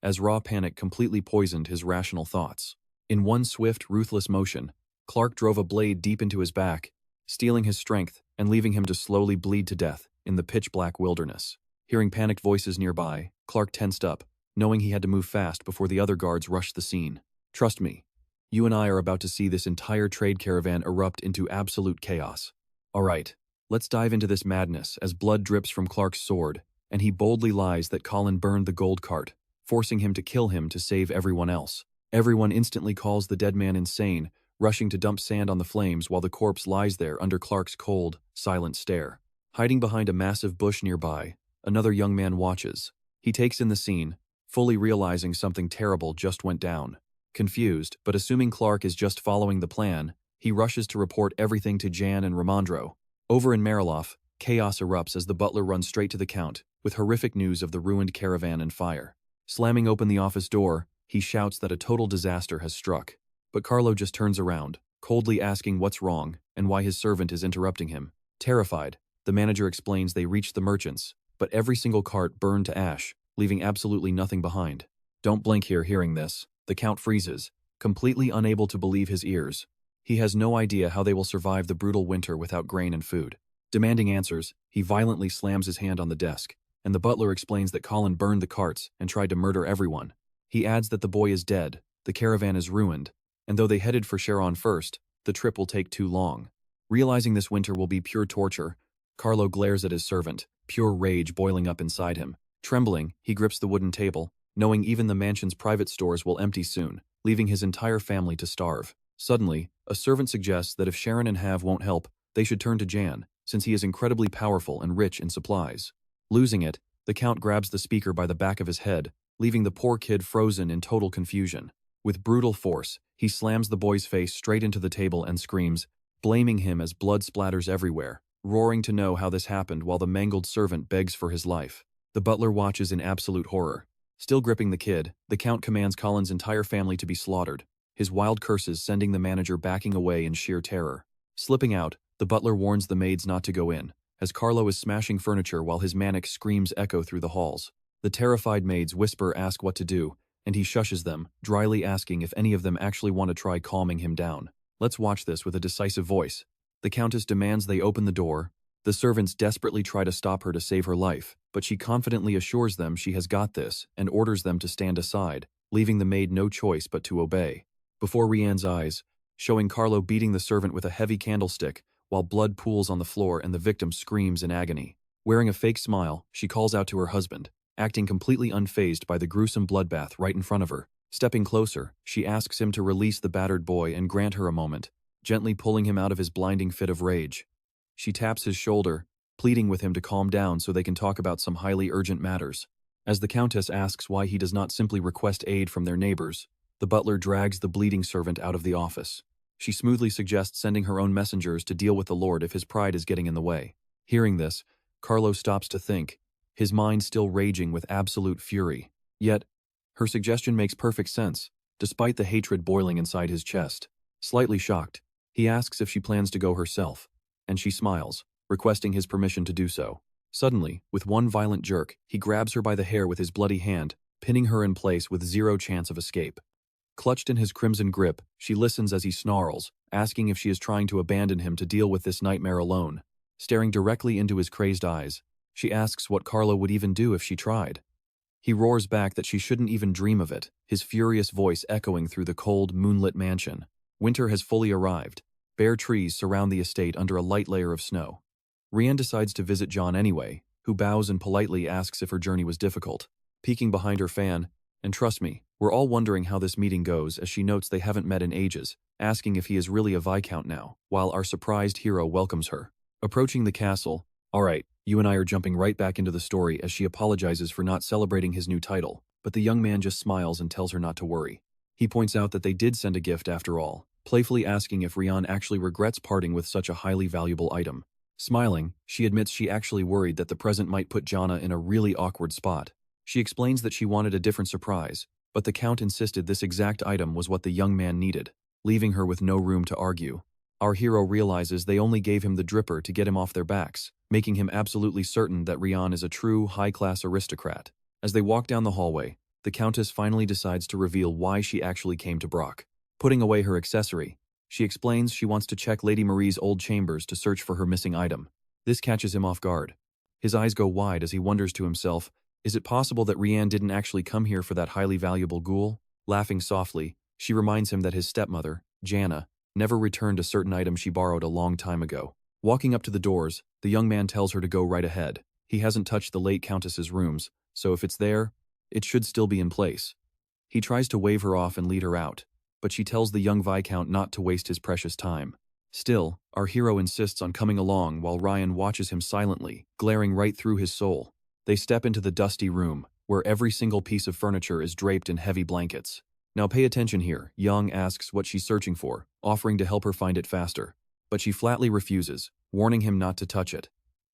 as raw panic completely poisoned his rational thoughts. In one swift, ruthless motion, Clark drove a blade deep into his back, stealing his strength and leaving him to slowly bleed to death in the pitch-black wilderness. Hearing panicked voices nearby, Clark tensed up, knowing he had to move fast before the other guards rushed the scene. Trust me, you and I are about to see this entire trade caravan erupt into absolute chaos. All right. Let's dive into this madness as blood drips from Clark's sword, and he boldly lies that Colin burned the gold cart, forcing him to kill him to save everyone else. Everyone instantly calls the dead man insane, rushing to dump sand on the flames while the corpse lies there under Clark's cold, silent stare. Hiding behind a massive bush nearby, another young man watches. He takes in the scene, fully realizing something terrible just went down. Confused, but assuming Clark is just following the plan, he rushes to report everything to Jan and Ramondro. Over in Miraloff, chaos erupts as the butler runs straight to the Count, with horrific news of the ruined caravan and fire. Slamming open the office door, he shouts that a total disaster has struck. But Carlo just turns around, coldly asking what's wrong and why his servant is interrupting him. Terrified, the manager explains they reached the merchants, but every single cart burned to ash, leaving absolutely nothing behind. Don't blink here hearing this. The Count freezes, completely unable to believe his ears. He has no idea how they will survive the brutal winter without grain and food. Demanding answers, he violently slams his hand on the desk, and the butler explains that Colin burned the carts and tried to murder everyone. He adds that the boy is dead, the caravan is ruined, and though they headed for Sharon first, the trip will take too long. Realizing this winter will be pure torture, Carlo glares at his servant, pure rage boiling up inside him. Trembling, he grips the wooden table, knowing even the mansion's private stores will empty soon, leaving his entire family to starve. Suddenly, a servant suggests that if Sharon and Hav won't help, they should turn to Jan, since he is incredibly powerful and rich in supplies. Losing it, the Count grabs the speaker by the back of his head, leaving the poor kid frozen in total confusion. With brutal force, he slams the boy's face straight into the table and screams, blaming him as blood splatters everywhere, roaring to know how this happened while the mangled servant begs for his life. The butler watches in absolute horror. Still gripping the kid, the Count commands Colin's entire family to be slaughtered, his wild curses sending the manager backing away in sheer terror. Slipping out, the butler warns the maids not to go in, as Carlo is smashing furniture while his manic screams echo through the halls. The terrified maids whisper ask what to do, and he shushes them, dryly asking if any of them actually want to try calming him down. Let's watch this with a decisive voice. The Countess demands they open the door. The servants desperately try to stop her to save her life, but she confidently assures them she has got this and orders them to stand aside, leaving the maid no choice but to obey. Before Rianne's eyes, showing Carlo beating the servant with a heavy candlestick, while blood pools on the floor and the victim screams in agony. Wearing a fake smile, she calls out to her husband, acting completely unfazed by the gruesome bloodbath right in front of her. Stepping closer, she asks him to release the battered boy and grant her a moment, gently pulling him out of his blinding fit of rage. She taps his shoulder, pleading with him to calm down so they can talk about some highly urgent matters. As the Countess asks why he does not simply request aid from their neighbors, the butler drags the bleeding servant out of the office. She smoothly suggests sending her own messengers to deal with the Lord if his pride is getting in the way. Hearing this, Carlo stops to think, his mind still raging with absolute fury. Yet, her suggestion makes perfect sense, despite the hatred boiling inside his chest. Slightly shocked, he asks if she plans to go herself, and she smiles, requesting his permission to do so. Suddenly, with one violent jerk, he grabs her by the hair with his bloody hand, pinning her in place with zero chance of escape. Clutched in his crimson grip, she listens as he snarls, asking if she is trying to abandon him to deal with this nightmare alone. Staring directly into his crazed eyes, she asks what Carlo would even do if she tried. He roars back that she shouldn't even dream of it, his furious voice echoing through the cold, moonlit mansion. Winter has fully arrived. Bare trees surround the estate under a light layer of snow. Rianne decides to visit John anyway, who bows and politely asks if her journey was difficult, peeking behind her fan, and trust me, we're all wondering how this meeting goes as she notes they haven't met in ages, asking if he is really a Viscount now, while our surprised hero welcomes her. Approaching the castle, alright, you and I are jumping right back into the story as she apologizes for not celebrating his new title, but the young man just smiles and tells her not to worry. He points out that they did send a gift after all, playfully asking if Rianne actually regrets parting with such a highly valuable item. Smiling, she admits she actually worried that the present might put Jana in a really awkward spot. She explains that she wanted a different surprise, but the Count insisted this exact item was what the young man needed, leaving her with no room to argue. Our hero realizes they only gave him the dripper to get him off their backs, making him absolutely certain that Rianne is a true, high-class aristocrat. As they walk down the hallway, the Countess finally decides to reveal why she actually came to Brock. Putting away her accessory, she explains she wants to check Lady Marie's old chambers to search for her missing item. This catches him off guard. His eyes go wide as he wonders to himself, is it possible that Rianne didn't actually come here for that highly valuable ghoul? Laughing softly, she reminds him that his stepmother, Jana, never returned a certain item she borrowed a long time ago. Walking up to the doors, the young man tells her to go right ahead. He hasn't touched the late Countess's rooms, so if it's there, it should still be in place. He tries to wave her off and lead her out, but she tells the young Viscount not to waste his precious time. Still, our hero insists on coming along while Ryan watches him silently, glaring right through his soul. They step into the dusty room, where every single piece of furniture is draped in heavy blankets. Now pay attention here, Young asks what she's searching for, offering to help her find it faster. But she flatly refuses, warning him not to touch it.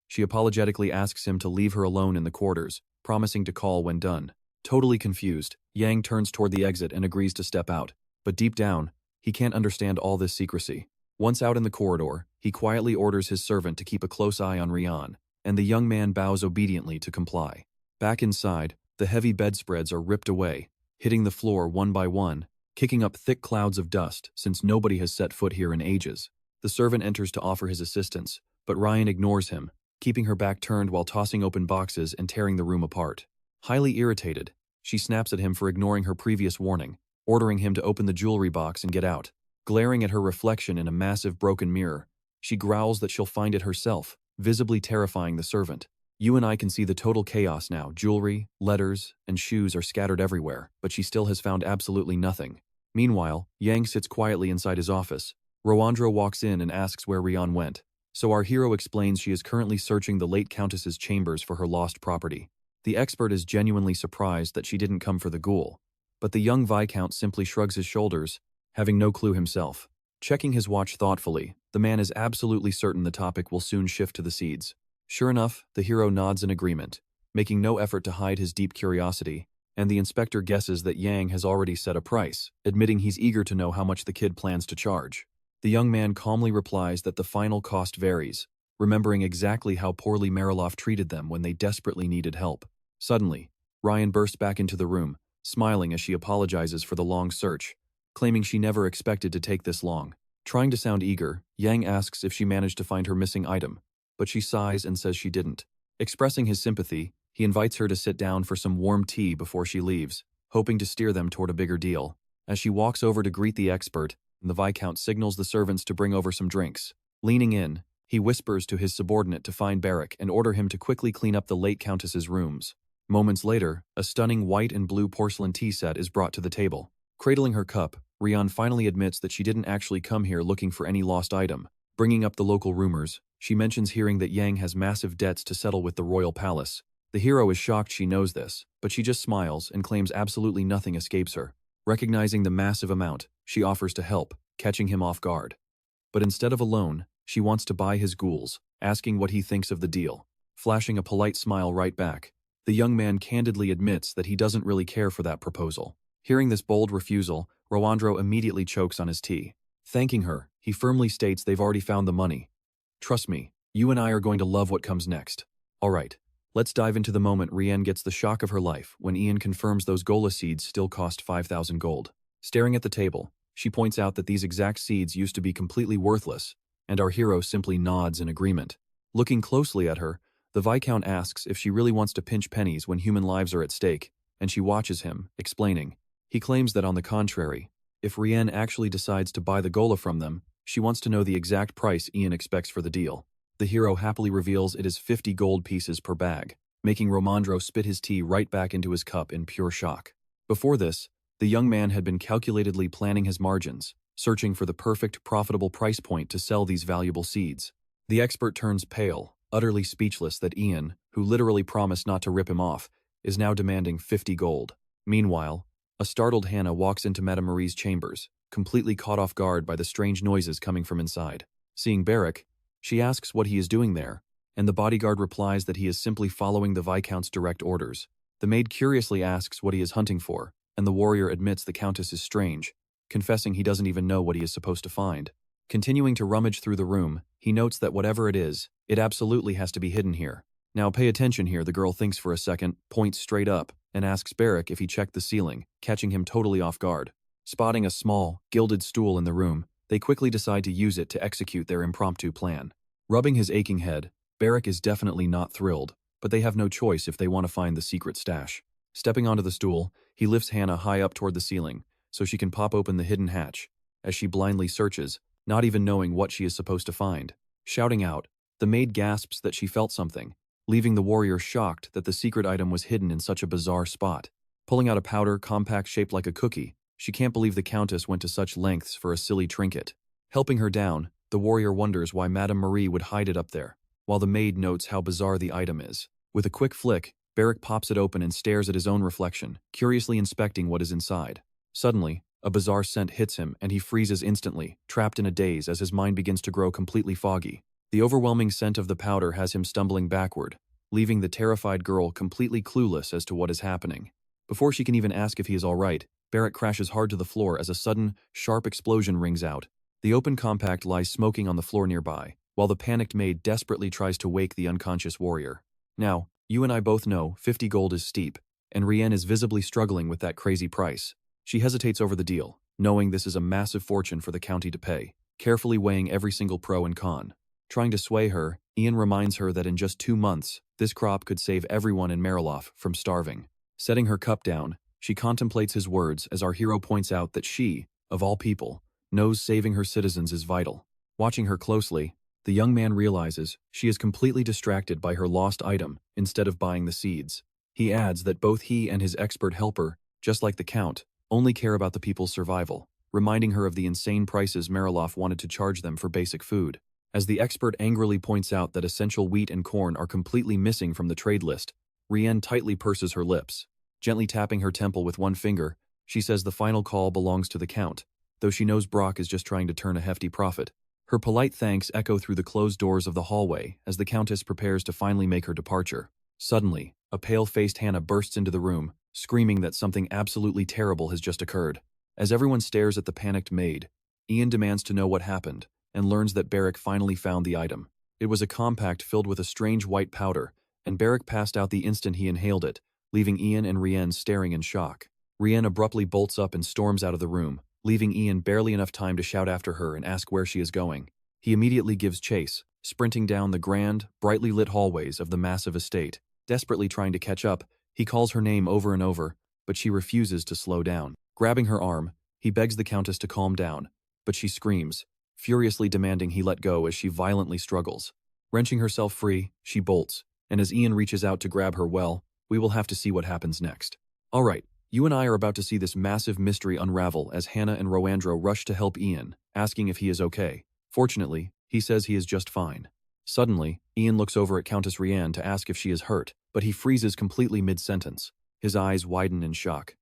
She apologetically asks him to leave her alone in the quarters, promising to call when done. Totally confused, Yang turns toward the exit and agrees to step out. But deep down, he can't understand all this secrecy. Once out in the corridor, he quietly orders his servant to keep a close eye on Rianne, and the young man bows obediently to comply. Back inside, the heavy bedspreads are ripped away, hitting the floor one by one, kicking up thick clouds of dust since nobody has set foot here in ages. The servant enters to offer his assistance, but Ryan ignores him, keeping her back turned while tossing open boxes and tearing the room apart. Highly irritated, she snaps at him for ignoring her previous warning, ordering him to open the jewelry box and get out. Glaring at her reflection in a massive broken mirror, she growls that she'll find it herself, visibly terrifying the servant. You and I can see the total chaos now. Jewelry, letters, and shoes are scattered everywhere, but she still has found absolutely nothing. Meanwhile, Yang sits quietly inside his office. Roandro walks in and asks where Rianne went. So our hero explains she is currently searching the late Countess's chambers for her lost property. The expert is genuinely surprised that she didn't come for the ghoul, but the young Viscount simply shrugs his shoulders, having no clue himself. Checking his watch thoughtfully, the man is absolutely certain the topic will soon shift to the seeds. Sure enough, the hero nods in agreement, making no effort to hide his deep curiosity, and the inspector guesses that Yang has already set a price, admitting he's eager to know how much the kid plans to charge. The young man calmly replies that the final cost varies, remembering exactly how poorly Mariloff treated them when they desperately needed help. Suddenly, Ryan bursts back into the room, smiling as she apologizes for the long search, claiming she never expected to take this long. Trying to sound eager, Yang asks if she managed to find her missing item, but she sighs and says she didn't. Expressing his sympathy, he invites her to sit down for some warm tea before she leaves, hoping to steer them toward a bigger deal. As she walks over to greet the expert, the Viscount signals the servants to bring over some drinks. Leaning in, he whispers to his subordinate to find Barrack and order him to quickly clean up the late Countess's rooms. Moments later, a stunning white and blue porcelain tea set is brought to the table. Cradling her cup, Rian finally admits that she didn't actually come here looking for any lost item. Bringing up the local rumors, she mentions hearing that Yang has massive debts to settle with the royal palace. The hero is shocked she knows this, but she just smiles and claims absolutely nothing escapes her. Recognizing the massive amount, she offers to help, catching him off guard. But instead of a loan, she wants to buy his ghouls, asking what he thinks of the deal. Flashing a polite smile right back, the young man candidly admits that he doesn't really care for that proposal. Hearing this bold refusal, Rowandro immediately chokes on his tea. Thanking her, he firmly states they've already found the money. Trust me, you and I are going to love what comes next. Alright, let's dive into the moment Rian gets the shock of her life when Ian confirms those Gola seeds still cost 5,000 gold. Staring at the table, she points out that these exact seeds used to be completely worthless, and our hero simply nods in agreement. Looking closely at her, the Viscount asks if she really wants to pinch pennies when human lives are at stake, and she watches him, explaining. He claims that on the contrary, if Rian actually decides to buy the Gola from them, she wants to know the exact price Ian expects for the deal. The hero happily reveals it is 50 gold pieces per bag, making Romandro spit his tea right back into his cup in pure shock. Before this, the young man had been calculatedly planning his margins, searching for the perfect, profitable price point to sell these valuable seeds. The expert turns pale, utterly speechless that Ian, who literally promised not to rip him off, is now demanding 50 gold. Meanwhile, a startled Hannah walks into Madame Marie's chambers, completely caught off guard by the strange noises coming from inside. Seeing Barrack, she asks what he is doing there, and the bodyguard replies that he is simply following the Viscount's direct orders. The maid curiously asks what he is hunting for, and the warrior admits the Countess is strange, confessing he doesn't even know what he is supposed to find. Continuing to rummage through the room, he notes that whatever it is, it absolutely has to be hidden here. Now pay attention here, the girl thinks for a second, points straight up, and asks Barrack if he checked the ceiling, catching him totally off guard. Spotting a small, gilded stool in the room, they quickly decide to use it to execute their impromptu plan. Rubbing his aching head, Barrack is definitely not thrilled, but they have no choice if they want to find the secret stash. Stepping onto the stool, he lifts Hannah high up toward the ceiling, so she can pop open the hidden hatch, as she blindly searches, not even knowing what she is supposed to find. Shouting out, the maid gasps that she felt something, leaving the warrior shocked that the secret item was hidden in such a bizarre spot. Pulling out a powder compact shaped like a cookie, she can't believe the Countess went to such lengths for a silly trinket. Helping her down, the warrior wonders why Madame Marie would hide it up there, while the maid notes how bizarre the item is. With a quick flick, Barrack pops it open and stares at his own reflection, curiously inspecting what is inside. Suddenly, a bizarre scent hits him and he freezes instantly, trapped in a daze as his mind begins to grow completely foggy. The overwhelming scent of the powder has him stumbling backward, leaving the terrified girl completely clueless as to what is happening. Before she can even ask if he is all right, Barrack crashes hard to the floor as a sudden, sharp explosion rings out. The open compact lies smoking on the floor nearby, while the panicked maid desperately tries to wake the unconscious warrior. Now, you and I both know 50 gold is steep, and Rian is visibly struggling with that crazy price. She hesitates over the deal, knowing this is a massive fortune for the county to pay, carefully weighing every single pro and con. Trying to sway her, Ian reminds her that in just 2 months, this crop could save everyone in Marilof from starving. Setting her cup down, she contemplates his words as our hero points out that she, of all people, knows saving her citizens is vital. Watching her closely, the young man realizes she is completely distracted by her lost item instead of buying the seeds. He adds that both he and his expert helper, just like the Count, only care about the people's survival, reminding her of the insane prices Marilof wanted to charge them for basic food. As the expert angrily points out that essential wheat and corn are completely missing from the trade list, Rian tightly purses her lips. Gently tapping her temple with one finger, she says the final call belongs to the Count, though she knows Brock is just trying to turn a hefty profit. Her polite thanks echo through the closed doors of the hallway as the Countess prepares to finally make her departure. Suddenly, a pale-faced Hannah bursts into the room, screaming that something absolutely terrible has just occurred. As everyone stares at the panicked maid, Ian demands to know what happened, and learns that Barrack finally found the item. It was a compact filled with a strange white powder, and Barrack passed out the instant he inhaled it, leaving Ian and Rian staring in shock. Rian abruptly bolts up and storms out of the room, leaving Ian barely enough time to shout after her and ask where she is going. He immediately gives chase, sprinting down the grand, brightly lit hallways of the massive estate. Desperately trying to catch up, he calls her name over and over, but she refuses to slow down. Grabbing her arm, he begs the Countess to calm down, but she screams, furiously demanding he let go as she violently struggles. Wrenching herself free, she bolts, and as Ian reaches out to grab her, well, we will have to see what happens next. Alright, you and I are about to see this massive mystery unravel as Hannah and Roandro rush to help Ian, asking if he is okay. Fortunately, he says he is just fine. Suddenly, Ian looks over at Countess Rian to ask if she is hurt, but he freezes completely mid-sentence. His eyes widen in shock.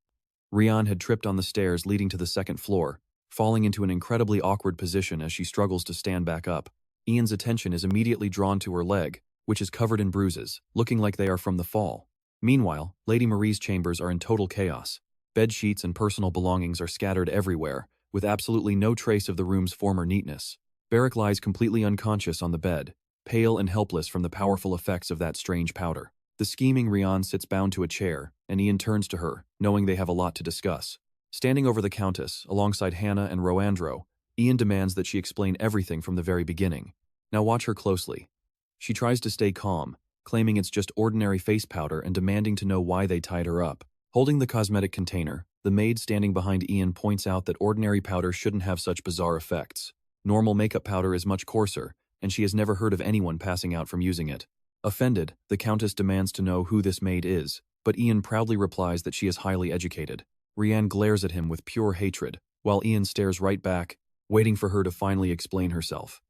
Rian had tripped on the stairs leading to the second floor, falling into an incredibly awkward position as she struggles to stand back up. Ian's attention is immediately drawn to her leg, which is covered in bruises, looking like they are from the fall. Meanwhile, Lady Marie's chambers are in total chaos. Bed sheets and personal belongings are scattered everywhere, with absolutely no trace of the room's former neatness. Beric lies completely unconscious on the bed, pale and helpless from the powerful effects of that strange powder. The scheming Rian sits bound to a chair, and Ian turns to her, knowing they have a lot to discuss. Standing over the Countess, alongside Hannah and Roandro, Ian demands that she explain everything from the very beginning. Now watch her closely. She tries to stay calm, claiming it's just ordinary face powder and demanding to know why they tied her up. Holding the cosmetic container, the maid standing behind Ian points out that ordinary powder shouldn't have such bizarre effects. Normal makeup powder is much coarser, and she has never heard of anyone passing out from using it. Offended, the Countess demands to know who this maid is, but Ian proudly replies that she is highly educated. Rian glares at him with pure hatred, while Ian stares right back, waiting for her to finally explain herself.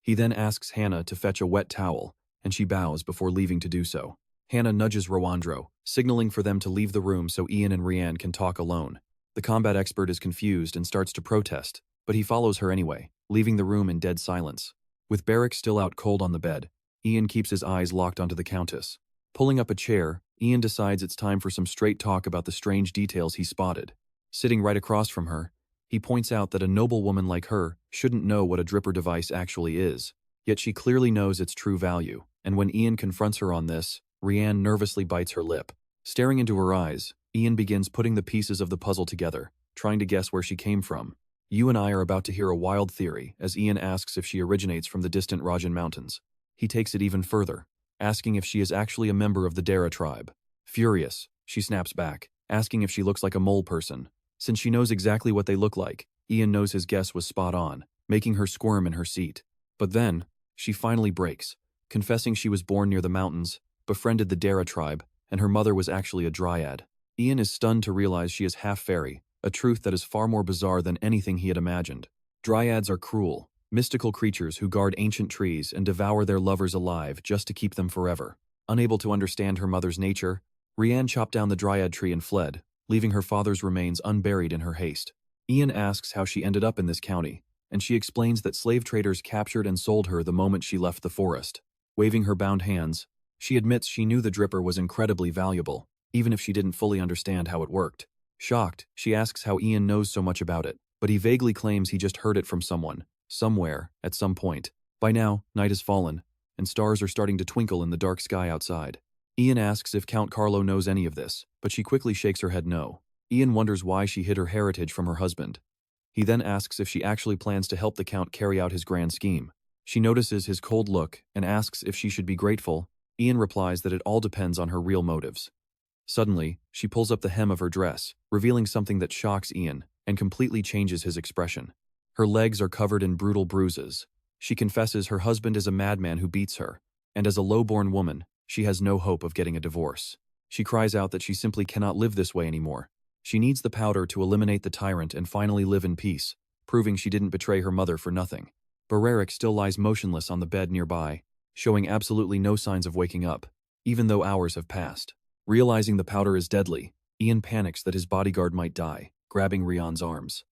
He then asks Hannah to fetch a wet towel, and she bows before leaving to do so. Hannah nudges Roandro, signaling for them to leave the room so Ian and Rian can talk alone. The combat expert is confused and starts to protest, but he follows her anyway, leaving the room in dead silence. With Beric still out cold on the bed, Ian keeps his eyes locked onto the Countess. Pulling up a chair, Ian decides it's time for some straight talk about the strange details he spotted. Sitting right across from her, he points out that a noble woman like her shouldn't know what a dripper device actually is, yet she clearly knows its true value, and when Ian confronts her on this, Rian nervously bites her lip. Staring into her eyes, Ian begins putting the pieces of the puzzle together, trying to guess where she came from. You and I are about to hear a wild theory as Ian asks if she originates from the distant Rajan Mountains. He takes it even further, asking if she is actually a member of the Dara tribe. Furious, she snaps back, asking if she looks like a mole person. Since she knows exactly what they look like, Ian knows his guess was spot on, making her squirm in her seat. But then, she finally breaks, confessing she was born near the mountains, befriended the Dara tribe, and her mother was actually a dryad. Ian is stunned to realize she is half fairy, a truth that is far more bizarre than anything he had imagined. Dryads are cruel, mystical creatures who guard ancient trees and devour their lovers alive just to keep them forever. Unable to understand her mother's nature, Rian chopped down the dryad tree and fled, leaving her father's remains unburied in her haste. Ian asks how she ended up in this county, and she explains that slave traders captured and sold her the moment she left the forest. Waving her bound hands, she admits she knew the dripper was incredibly valuable, even if she didn't fully understand how it worked. Shocked, she asks how Ian knows so much about it, but he vaguely claims he just heard it from someone, somewhere, at some point. By now, night has fallen, and stars are starting to twinkle in the dark sky outside. Ian asks if Count Carlo knows any of this, but she quickly shakes her head no. Ian wonders why she hid her heritage from her husband. He then asks if she actually plans to help the Count carry out his grand scheme. She notices his cold look and asks if she should be grateful. Ian replies that it all depends on her real motives. Suddenly, she pulls up the hem of her dress, revealing something that shocks Ian and completely changes his expression. Her legs are covered in brutal bruises. She confesses her husband is a madman who beats her, and as a low-born woman, she has no hope of getting a divorce. She cries out that she simply cannot live this way anymore. She needs the powder to eliminate the tyrant and finally live in peace, proving she didn't betray her mother for nothing. Beric still lies motionless on the bed nearby, showing absolutely no signs of waking up, even though hours have passed. Realizing the powder is deadly, Ian panics that his bodyguard might die, grabbing Rian's arms.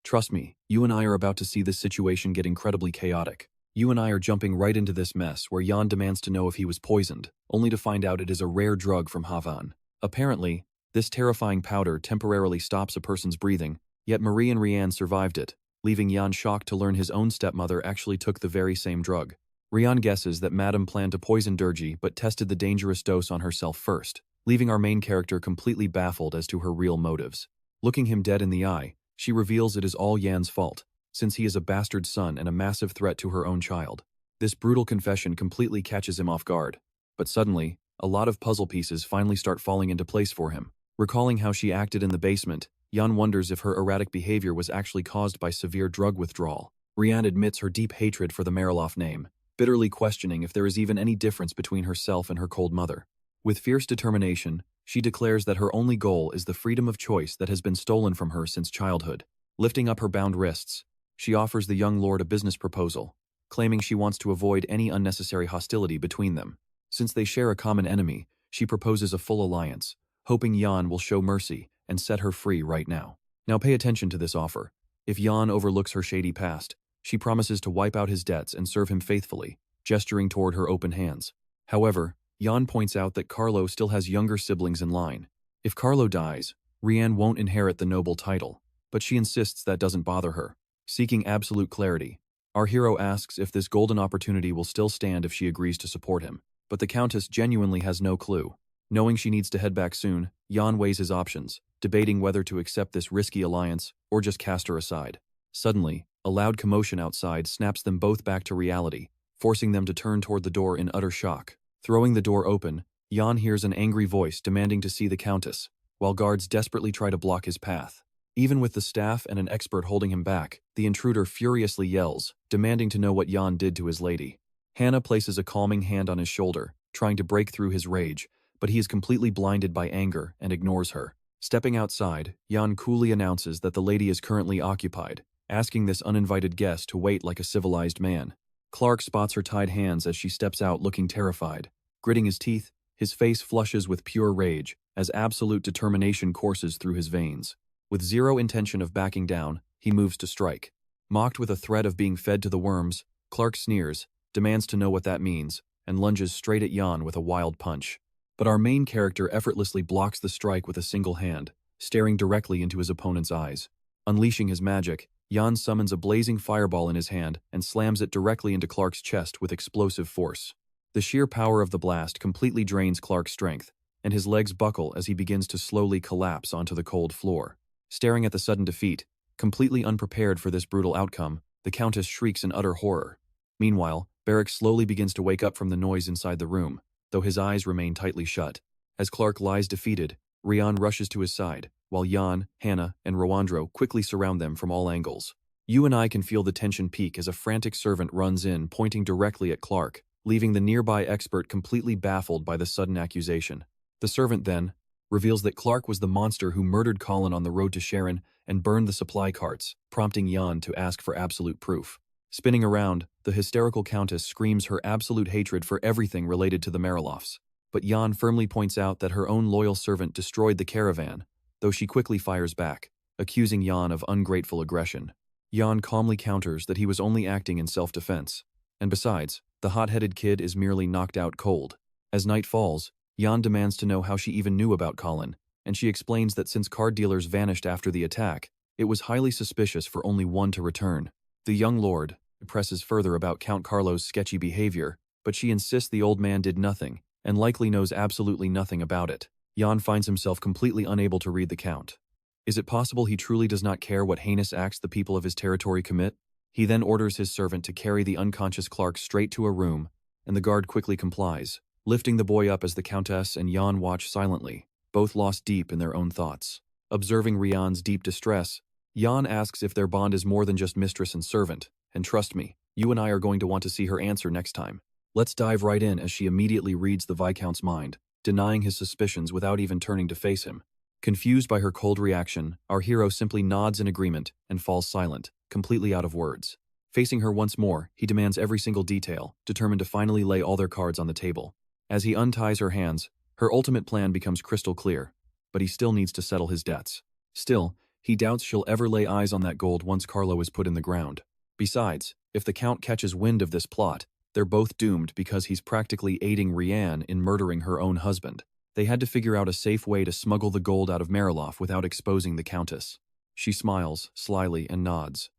Trust me, you and I are about to see this situation get incredibly chaotic. You and I are jumping right into this mess where Jan demands to know if he was poisoned, only to find out it is a rare drug from Havan. Apparently, this terrifying powder temporarily stops a person's breathing, yet Marie and Rian survived it, leaving Jan shocked to learn his own stepmother actually took the very same drug. Rian guesses that Madame planned to poison Durgi but tested the dangerous dose on herself first, leaving our main character completely baffled as to her real motives. Looking him dead in the eye, she reveals it is all Yan's fault, since he is a bastard son and a massive threat to her own child. This brutal confession completely catches him off guard. But suddenly, a lot of puzzle pieces finally start falling into place for him. Recalling how she acted in the basement, Yan wonders if her erratic behavior was actually caused by severe drug withdrawal. Rian admits her deep hatred for the Mariloff name, bitterly questioning if there is even any difference between herself and her cold mother. With fierce determination, she declares that her only goal is the freedom of choice that has been stolen from her since childhood. Lifting up her bound wrists, she offers the young lord a business proposal, claiming she wants to avoid any unnecessary hostility between them. Since they share a common enemy, she proposes a full alliance, hoping Yan will show mercy and set her free right now. Now pay attention to this offer. If Yan overlooks her shady past, she promises to wipe out his debts and serve him faithfully, gesturing toward her open hands. However, Yan points out that Carlo still has younger siblings in line. If Carlo dies, Rian won't inherit the noble title, but she insists that doesn't bother her. Seeking absolute clarity, our hero asks if this golden opportunity will still stand if she agrees to support him. But the Countess genuinely has no clue. Knowing she needs to head back soon, Yan weighs his options, debating whether to accept this risky alliance or just cast her aside. Suddenly, a loud commotion outside snaps them both back to reality, forcing them to turn toward the door in utter shock. Throwing the door open, Yan hears an angry voice demanding to see the Countess, while guards desperately try to block his path. Even with the staff and an expert holding him back, the intruder furiously yells, demanding to know what Yan did to his lady. Hannah places a calming hand on his shoulder, trying to break through his rage, but he is completely blinded by anger and ignores her. Stepping outside, Yan coolly announces that the lady is currently occupied, asking this uninvited guest to wait like a civilized man. Clark spots her tied hands as she steps out looking terrified. Gritting his teeth, his face flushes with pure rage as absolute determination courses through his veins. With zero intention of backing down, he moves to strike. Mocked with a threat of being fed to the worms, Clark sneers, demands to know what that means, and lunges straight at Yan with a wild punch. But our main character effortlessly blocks the strike with a single hand, staring directly into his opponent's eyes. Unleashing his magic, Yan summons a blazing fireball in his hand and slams it directly into Clark's chest with explosive force. The sheer power of the blast completely drains Clark's strength, and his legs buckle as he begins to slowly collapse onto the cold floor. Staring at the sudden defeat, completely unprepared for this brutal outcome, the Countess shrieks in utter horror. Meanwhile, Barrick slowly begins to wake up from the noise inside the room, though his eyes remain tightly shut. As Clark lies defeated, Rian rushes to his side, while Yan, Hannah, and Rowandro quickly surround them from all angles. You and I can feel the tension peak as a frantic servant runs in, pointing directly at Clark, leaving the nearby expert completely baffled by the sudden accusation. The servant then reveals that Clark was the monster who murdered Colin on the road to Sharon and burned the supply carts, prompting Yan to ask for absolute proof. Spinning around, the hysterical Countess screams her absolute hatred for everything related to the Mariloffs. But Yan firmly points out that her own loyal servant destroyed the caravan, though she quickly fires back, accusing Yan of ungrateful aggression. Yan calmly counters that he was only acting in self-defense. And besides, the hot-headed kid is merely knocked out cold. As night falls, Yan demands to know how she even knew about Colin, and she explains that since card dealers vanished after the attack, it was highly suspicious for only one to return. The young lord presses further about Count Carlo's sketchy behavior, but she insists the old man did nothing, and likely knows absolutely nothing about it. Yan finds himself completely unable to read the Count. Is it possible he truly does not care what heinous acts the people of his territory commit? He then orders his servant to carry the unconscious Clark straight to a room, and the guard quickly complies, lifting the boy up as the Countess and Yan watch silently, both lost deep in their own thoughts. Observing Rian's deep distress, Yan asks if their bond is more than just mistress and servant, and trust me, you and I are going to want to see her answer next time. Let's dive right in as she immediately reads the Viscount's mind, denying his suspicions without even turning to face him. Confused by her cold reaction, our hero simply nods in agreement and falls silent, completely out of words. Facing her once more, he demands every single detail, determined to finally lay all their cards on the table. As he unties her hands, her ultimate plan becomes crystal clear, but he still needs to settle his debts. Still, he doubts she'll ever lay eyes on that gold once Carlo is put in the ground. Besides, if the Count catches wind of this plot, they're both doomed because he's practically aiding Rian in murdering her own husband. They had to figure out a safe way to smuggle the gold out of Mariloff without exposing the Countess. She smiles, slyly, and nods,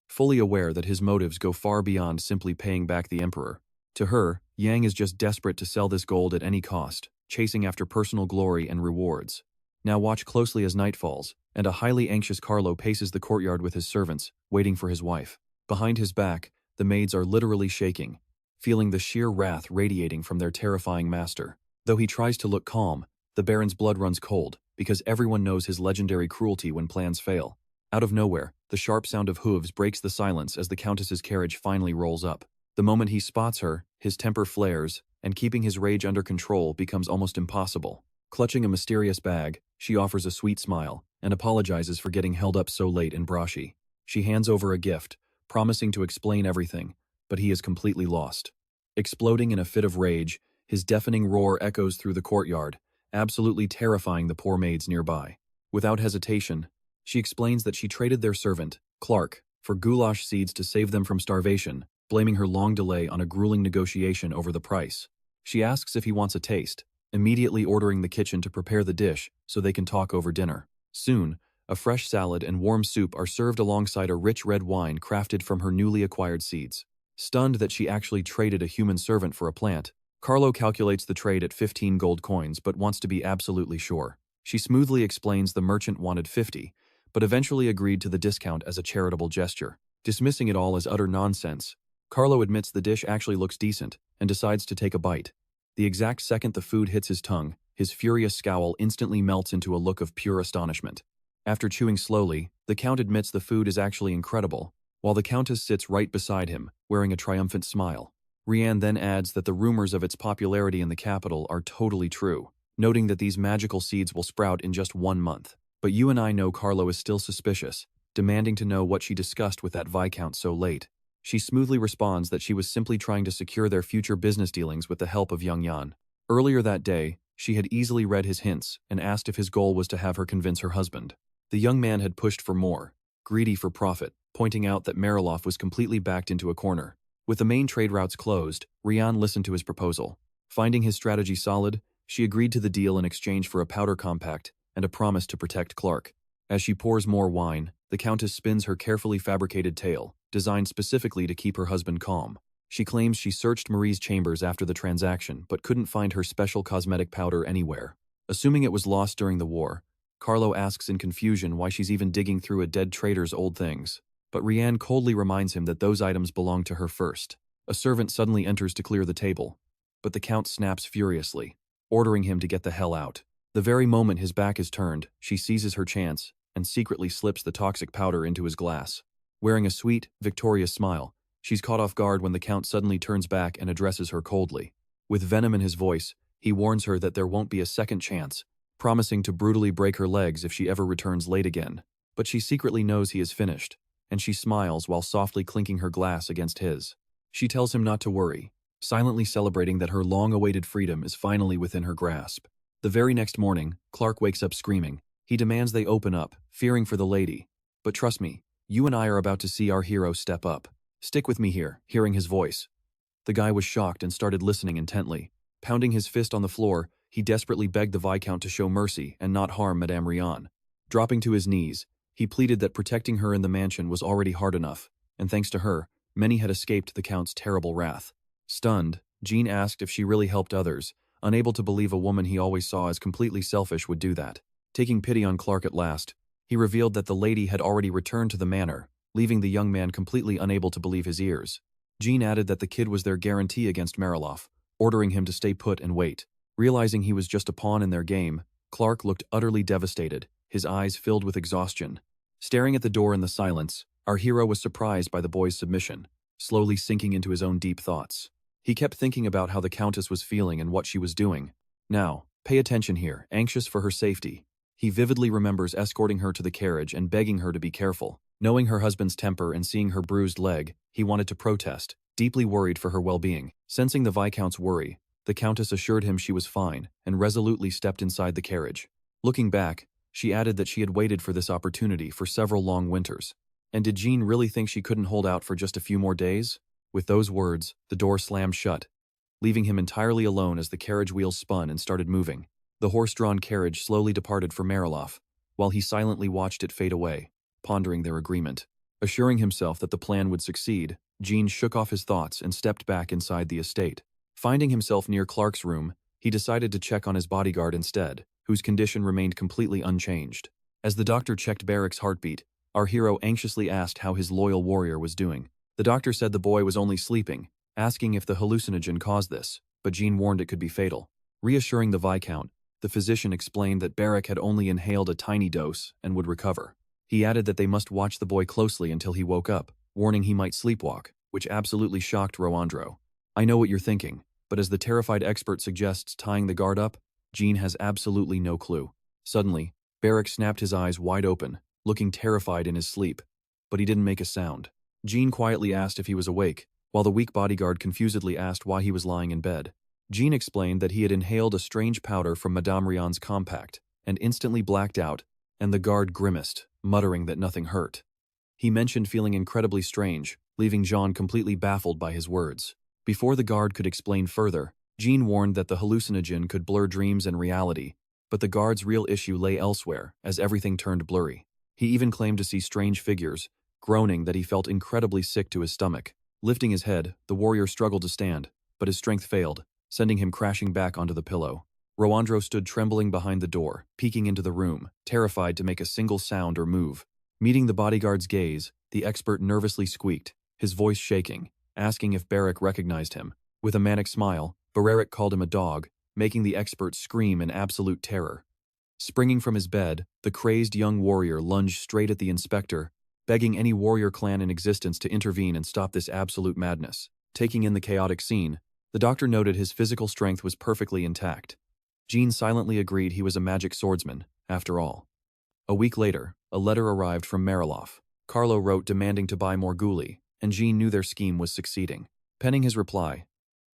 fully aware that his motives go far beyond simply paying back the Emperor. To her, Yang is just desperate to sell this gold at any cost, chasing after personal glory and rewards. Now watch closely as night falls, and a highly anxious Carlo paces the courtyard with his servants, waiting for his wife. Behind his back, the maids are literally shaking, feeling the sheer wrath radiating from their terrifying master. Though he tries to look calm, the Baron's blood runs cold, because everyone knows his legendary cruelty when plans fail. Out of nowhere, the sharp sound of hooves breaks the silence as the Countess's carriage finally rolls up. The moment he spots her, his temper flares, and keeping his rage under control becomes almost impossible. Clutching a mysterious bag, she offers a sweet smile, and apologizes for getting held up so late in Brashi. She hands over a gift, promising to explain everything, but he is completely lost. Exploding in a fit of rage, his deafening roar echoes through the courtyard, absolutely terrifying the poor maids nearby. Without hesitation, she explains that she traded their servant, Clark, for goulash seeds to save them from starvation, blaming her long delay on a grueling negotiation over the price. She asks if he wants a taste, immediately ordering the kitchen to prepare the dish so they can talk over dinner. Soon, a fresh salad and warm soup are served alongside a rich red wine crafted from her newly acquired seeds. Stunned that she actually traded a human servant for a plant, Carlo calculates the trade at 15 gold coins but wants to be absolutely sure. She smoothly explains the merchant wanted 50, but eventually agreed to the discount as a charitable gesture. Dismissing it all as utter nonsense, Carlo admits the dish actually looks decent and decides to take a bite. The exact second the food hits his tongue, his furious scowl instantly melts into a look of pure astonishment. After chewing slowly, the Count admits the food is actually incredible, while the Countess sits right beside him, wearing a triumphant smile. Rianne then adds that the rumors of its popularity in the capital are totally true, noting that these magical seeds will sprout in just 1 month. But you and I know Carlo is still suspicious, demanding to know what she discussed with that Viscount so late. She smoothly responds that she was simply trying to secure their future business dealings with the help of young Jan. Earlier that day, she had easily read his hints and asked if his goal was to have her convince her husband. The young man had pushed for more, greedy for profit, pointing out that Mariloff was completely backed into a corner. With the main trade routes closed, Rianne listened to his proposal. Finding his strategy solid, she agreed to the deal in exchange for a powder compact and a promise to protect Clark. As she pours more wine, the Countess spins her carefully fabricated tale, designed specifically to keep her husband calm. She claims she searched Marie's chambers after the transaction but couldn't find her special cosmetic powder anywhere. Assuming it was lost during the war, Carlo asks in confusion why she's even digging through a dead traitor's old things. But Rianne coldly reminds him that those items belonged to her first. A servant suddenly enters to clear the table, but the Count snaps furiously, ordering him to get the hell out. The very moment his back is turned, she seizes her chance and secretly slips the toxic powder into his glass. Wearing a sweet, victorious smile, she's caught off guard when the Count suddenly turns back and addresses her coldly. With venom in his voice, he warns her that there won't be a second chance, promising to brutally break her legs if she ever returns late again. But she secretly knows he is finished, and she smiles while softly clinking her glass against his. She tells him not to worry, silently celebrating that her long-awaited freedom is finally within her grasp. The very next morning, Clark wakes up screaming. He demands they open up, fearing for the lady. But trust me, you and I are about to see our hero step up. Stick with me here, hearing his voice. The guy was shocked and started listening intently. Pounding his fist on the floor, he desperately begged the Viscount to show mercy and not harm Madame Rianne. Dropping to his knees, he pleaded that protecting her in the mansion was already hard enough, and thanks to her, many had escaped the Count's terrible wrath. Stunned, Jean asked if she really helped others, unable to believe a woman he always saw as completely selfish would do that. Taking pity on Clark at last, he revealed that the lady had already returned to the manor, leaving the young man completely unable to believe his ears. Jean added that the kid was their guarantee against Mariloff, ordering him to stay put and wait. Realizing he was just a pawn in their game, Clark looked utterly devastated, his eyes filled with exhaustion. Staring at the door in the silence, our hero was surprised by the boy's submission, slowly sinking into his own deep thoughts. He kept thinking about how the Countess was feeling and what she was doing. Now, pay attention here, anxious for her safety. He vividly remembers escorting her to the carriage and begging her to be careful. Knowing her husband's temper and seeing her bruised leg, he wanted to protest, deeply worried for her well-being. Sensing the Viscount's worry, the Countess assured him she was fine and resolutely stepped inside the carriage. Looking back, she added that she had waited for this opportunity for several long winters. And did Jean really think she couldn't hold out for just a few more days? With those words, the door slammed shut, leaving him entirely alone as the carriage wheels spun and started moving. The horse-drawn carriage slowly departed for Mariloff, while he silently watched it fade away, pondering their agreement. Assuring himself that the plan would succeed, Jean shook off his thoughts and stepped back inside the estate. Finding himself near Clark's room, He decided to check on his bodyguard instead, whose condition remained completely unchanged. As the doctor checked Barrick's heartbeat, our hero anxiously asked how his loyal warrior was doing. The doctor said the boy was only sleeping, asking if the hallucinogen caused this, but Jean warned it could be fatal. Reassuring the Viscount, the physician explained that Barrick had only inhaled a tiny dose and would recover. He added that they must watch the boy closely until he woke up, warning he might sleepwalk, which absolutely shocked Roandro. I know what you're thinking, but as the terrified expert suggests tying the guard up, Jean has absolutely no clue. Suddenly, Barrick snapped his eyes wide open, looking terrified in his sleep, but he didn't make a sound. Jean quietly asked if he was awake, while the weak bodyguard confusedly asked why he was lying in bed. Jean explained that he had inhaled a strange powder from Madame Rian's compact, and instantly blacked out, and the guard grimaced, muttering that nothing hurt. He mentioned feeling incredibly strange, leaving Jean completely baffled by his words. Before the guard could explain further, Jean warned that the hallucinogen could blur dreams and reality, but the guard's real issue lay elsewhere, as everything turned blurry. He even claimed to see strange figures, groaning that he felt incredibly sick to his stomach. Lifting his head, the warrior struggled to stand, but his strength failed, sending him crashing back onto the pillow. Roandro stood trembling behind the door, peeking into the room, terrified to make a single sound or move. Meeting the bodyguard's gaze, the expert nervously squeaked, his voice shaking, asking if Barrick recognized him. With a manic smile, Barrick called him a dog, making the expert scream in absolute terror. Springing from his bed, the crazed young warrior lunged straight at the inspector, begging any warrior clan in existence to intervene and stop this absolute madness. Taking in the chaotic scene, the doctor noted his physical strength was perfectly intact. Jean silently agreed he was a magic swordsman, after all. A week later, a letter arrived from Mariloff. Carlo wrote demanding to buy more guli, and Jean knew their scheme was succeeding. Penning his reply,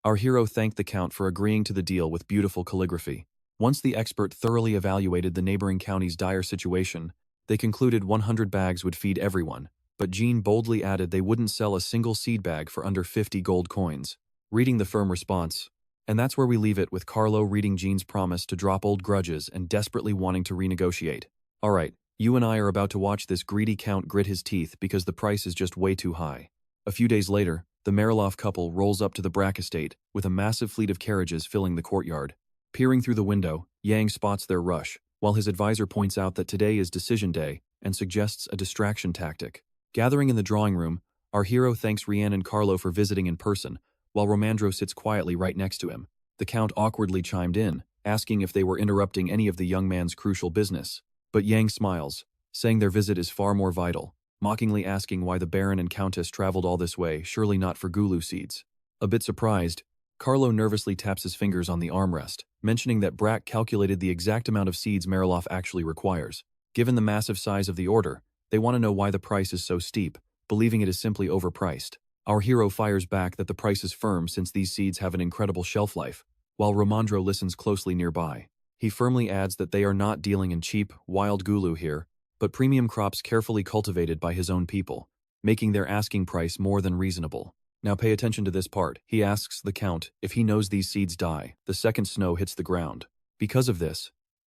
our hero thanked the Count for agreeing to the deal with beautiful calligraphy. Once the expert thoroughly evaluated the neighboring county's dire situation, they concluded 100 bags would feed everyone, but Jean boldly added they wouldn't sell a single seed bag for under 50 gold coins. Reading the firm response, and that's where we leave it, with Carlo reading Jean's promise to drop old grudges and desperately wanting to renegotiate. Alright, you and I are about to watch this greedy Count grit his teeth because the price is just way too high. A few days later, the Mariloff couple rolls up to the Brack estate, with a massive fleet of carriages filling the courtyard. Peering through the window, Yang spots their rush, while his advisor points out that today is decision day and suggests a distraction tactic. Gathering in the drawing room, our hero thanks Rianne and Carlo for visiting in person, while Romandro sits quietly right next to him. The Count awkwardly chimed in, asking if they were interrupting any of the young man's crucial business. But Yang smiles, saying their visit is far more vital, mockingly asking why the Baron and Countess traveled all this way, surely not for gulu seeds. A bit surprised, Carlo nervously taps his fingers on the armrest, mentioning that Brack calculated the exact amount of seeds Mariloff actually requires. Given the massive size of the order, they want to know why the price is so steep, believing it is simply overpriced. Our hero fires back that the price is firm since these seeds have an incredible shelf life, while Romandro listens closely nearby. He firmly adds that they are not dealing in cheap, wild gulu here, but premium crops carefully cultivated by his own people, making their asking price more than reasonable. Now pay attention to this part. He asks the Count if he knows these seeds die the second snow hits the ground. Because of this,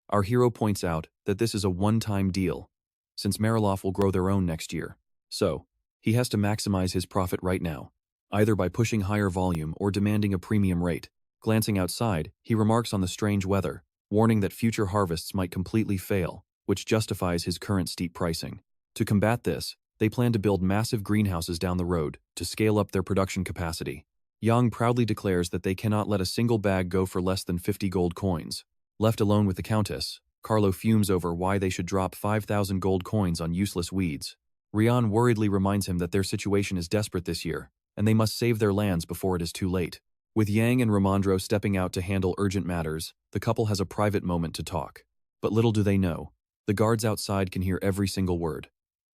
our hero points out that this is a one-time deal, since Mariloff will grow their own next year. So, he has to maximize his profit right now, either by pushing higher volume or demanding a premium rate. Glancing outside, he remarks on the strange weather, warning that future harvests might completely fail, which justifies his current steep pricing. To combat this, they plan to build massive greenhouses down the road to scale up their production capacity. Yang proudly declares that they cannot let a single bag go for less than 50 gold coins. Left alone with the Countess, Carlo fumes over why they should drop 5,000 gold coins on useless weeds. Rian worriedly reminds him that their situation is desperate this year, and they must save their lands before it is too late. With Yang and Romandro stepping out to handle urgent matters, the couple has a private moment to talk. But little do they know, the guards outside can hear every single word.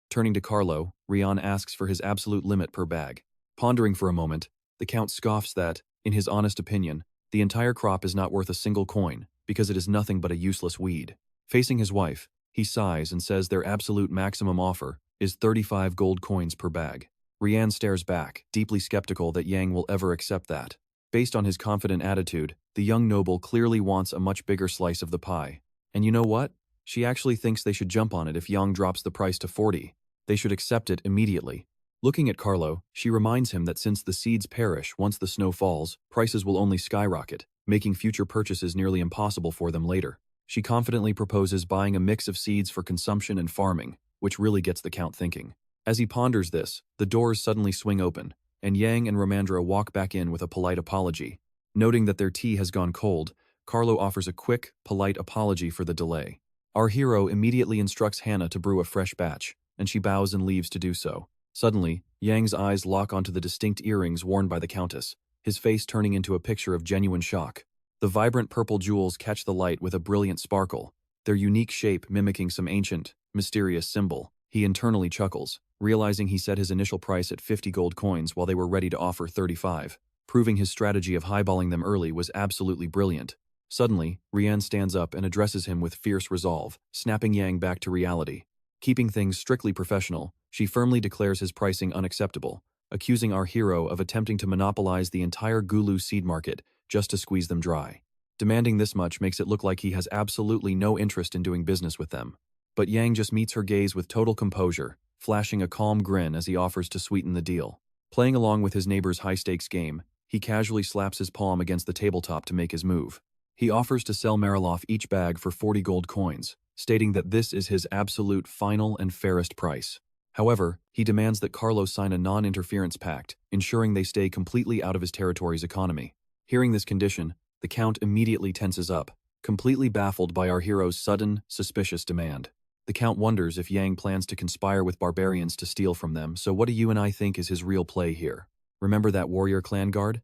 Turning to Carlo, Rian asks for his absolute limit per bag. Pondering for a moment, the Count scoffs that, in his honest opinion, the entire crop is not worth a single coin, because it is nothing but a useless weed. Facing his wife, he sighs and says their absolute maximum offer is 35 gold coins per bag. Rian stares back, deeply skeptical that Yang will ever accept that. Based on his confident attitude, the young noble clearly wants a much bigger slice of the pie. And you know what? She actually thinks they should jump on it if Yang drops the price to 40. They should accept it immediately. Looking at Carlo, she reminds him that since the seeds perish once the snow falls, prices will only skyrocket. making future purchases nearly impossible for them later. She confidently proposes buying a mix of seeds for consumption and farming, which really gets the Count thinking. As he ponders this, the doors suddenly swing open, and Yang and Romandra walk back in with a polite apology. Noting that their tea has gone cold, Carlo offers a quick, polite apology for the delay. Our hero immediately instructs Hannah to brew a fresh batch, and she bows and leaves to do so. Suddenly, Yang's eyes lock onto the distinct earrings worn by the Countess, his face turning into a picture of genuine shock. The vibrant purple jewels catch the light with a brilliant sparkle, their unique shape mimicking some ancient, mysterious symbol. He internally chuckles, realizing he set his initial price at 50 gold coins while they were ready to offer 35, proving his strategy of highballing them early was absolutely brilliant. Suddenly, Rian stands up and addresses him with fierce resolve, snapping Yang back to reality. Keeping things strictly professional, she firmly declares his pricing unacceptable, accusing our hero of attempting to monopolize the entire Gulu seed market just to squeeze them dry. Demanding this much makes it look like he has absolutely no interest in doing business with them. But Yang just meets her gaze with total composure, flashing a calm grin as he offers to sweeten the deal. Playing along with his neighbor's high-stakes game, he casually slaps his palm against the tabletop to make his move. He offers to sell Mariloff each bag for 40 gold coins, stating that this is his absolute final and fairest price. However, he demands that Carlo sign a non-interference pact, ensuring they stay completely out of his territory's economy. Hearing this condition, the Count immediately tenses up, completely baffled by our hero's sudden, suspicious demand. The Count wonders if Yang plans to conspire with barbarians to steal from them, so what do you and I think is his real play here? Remember that warrior clan guard?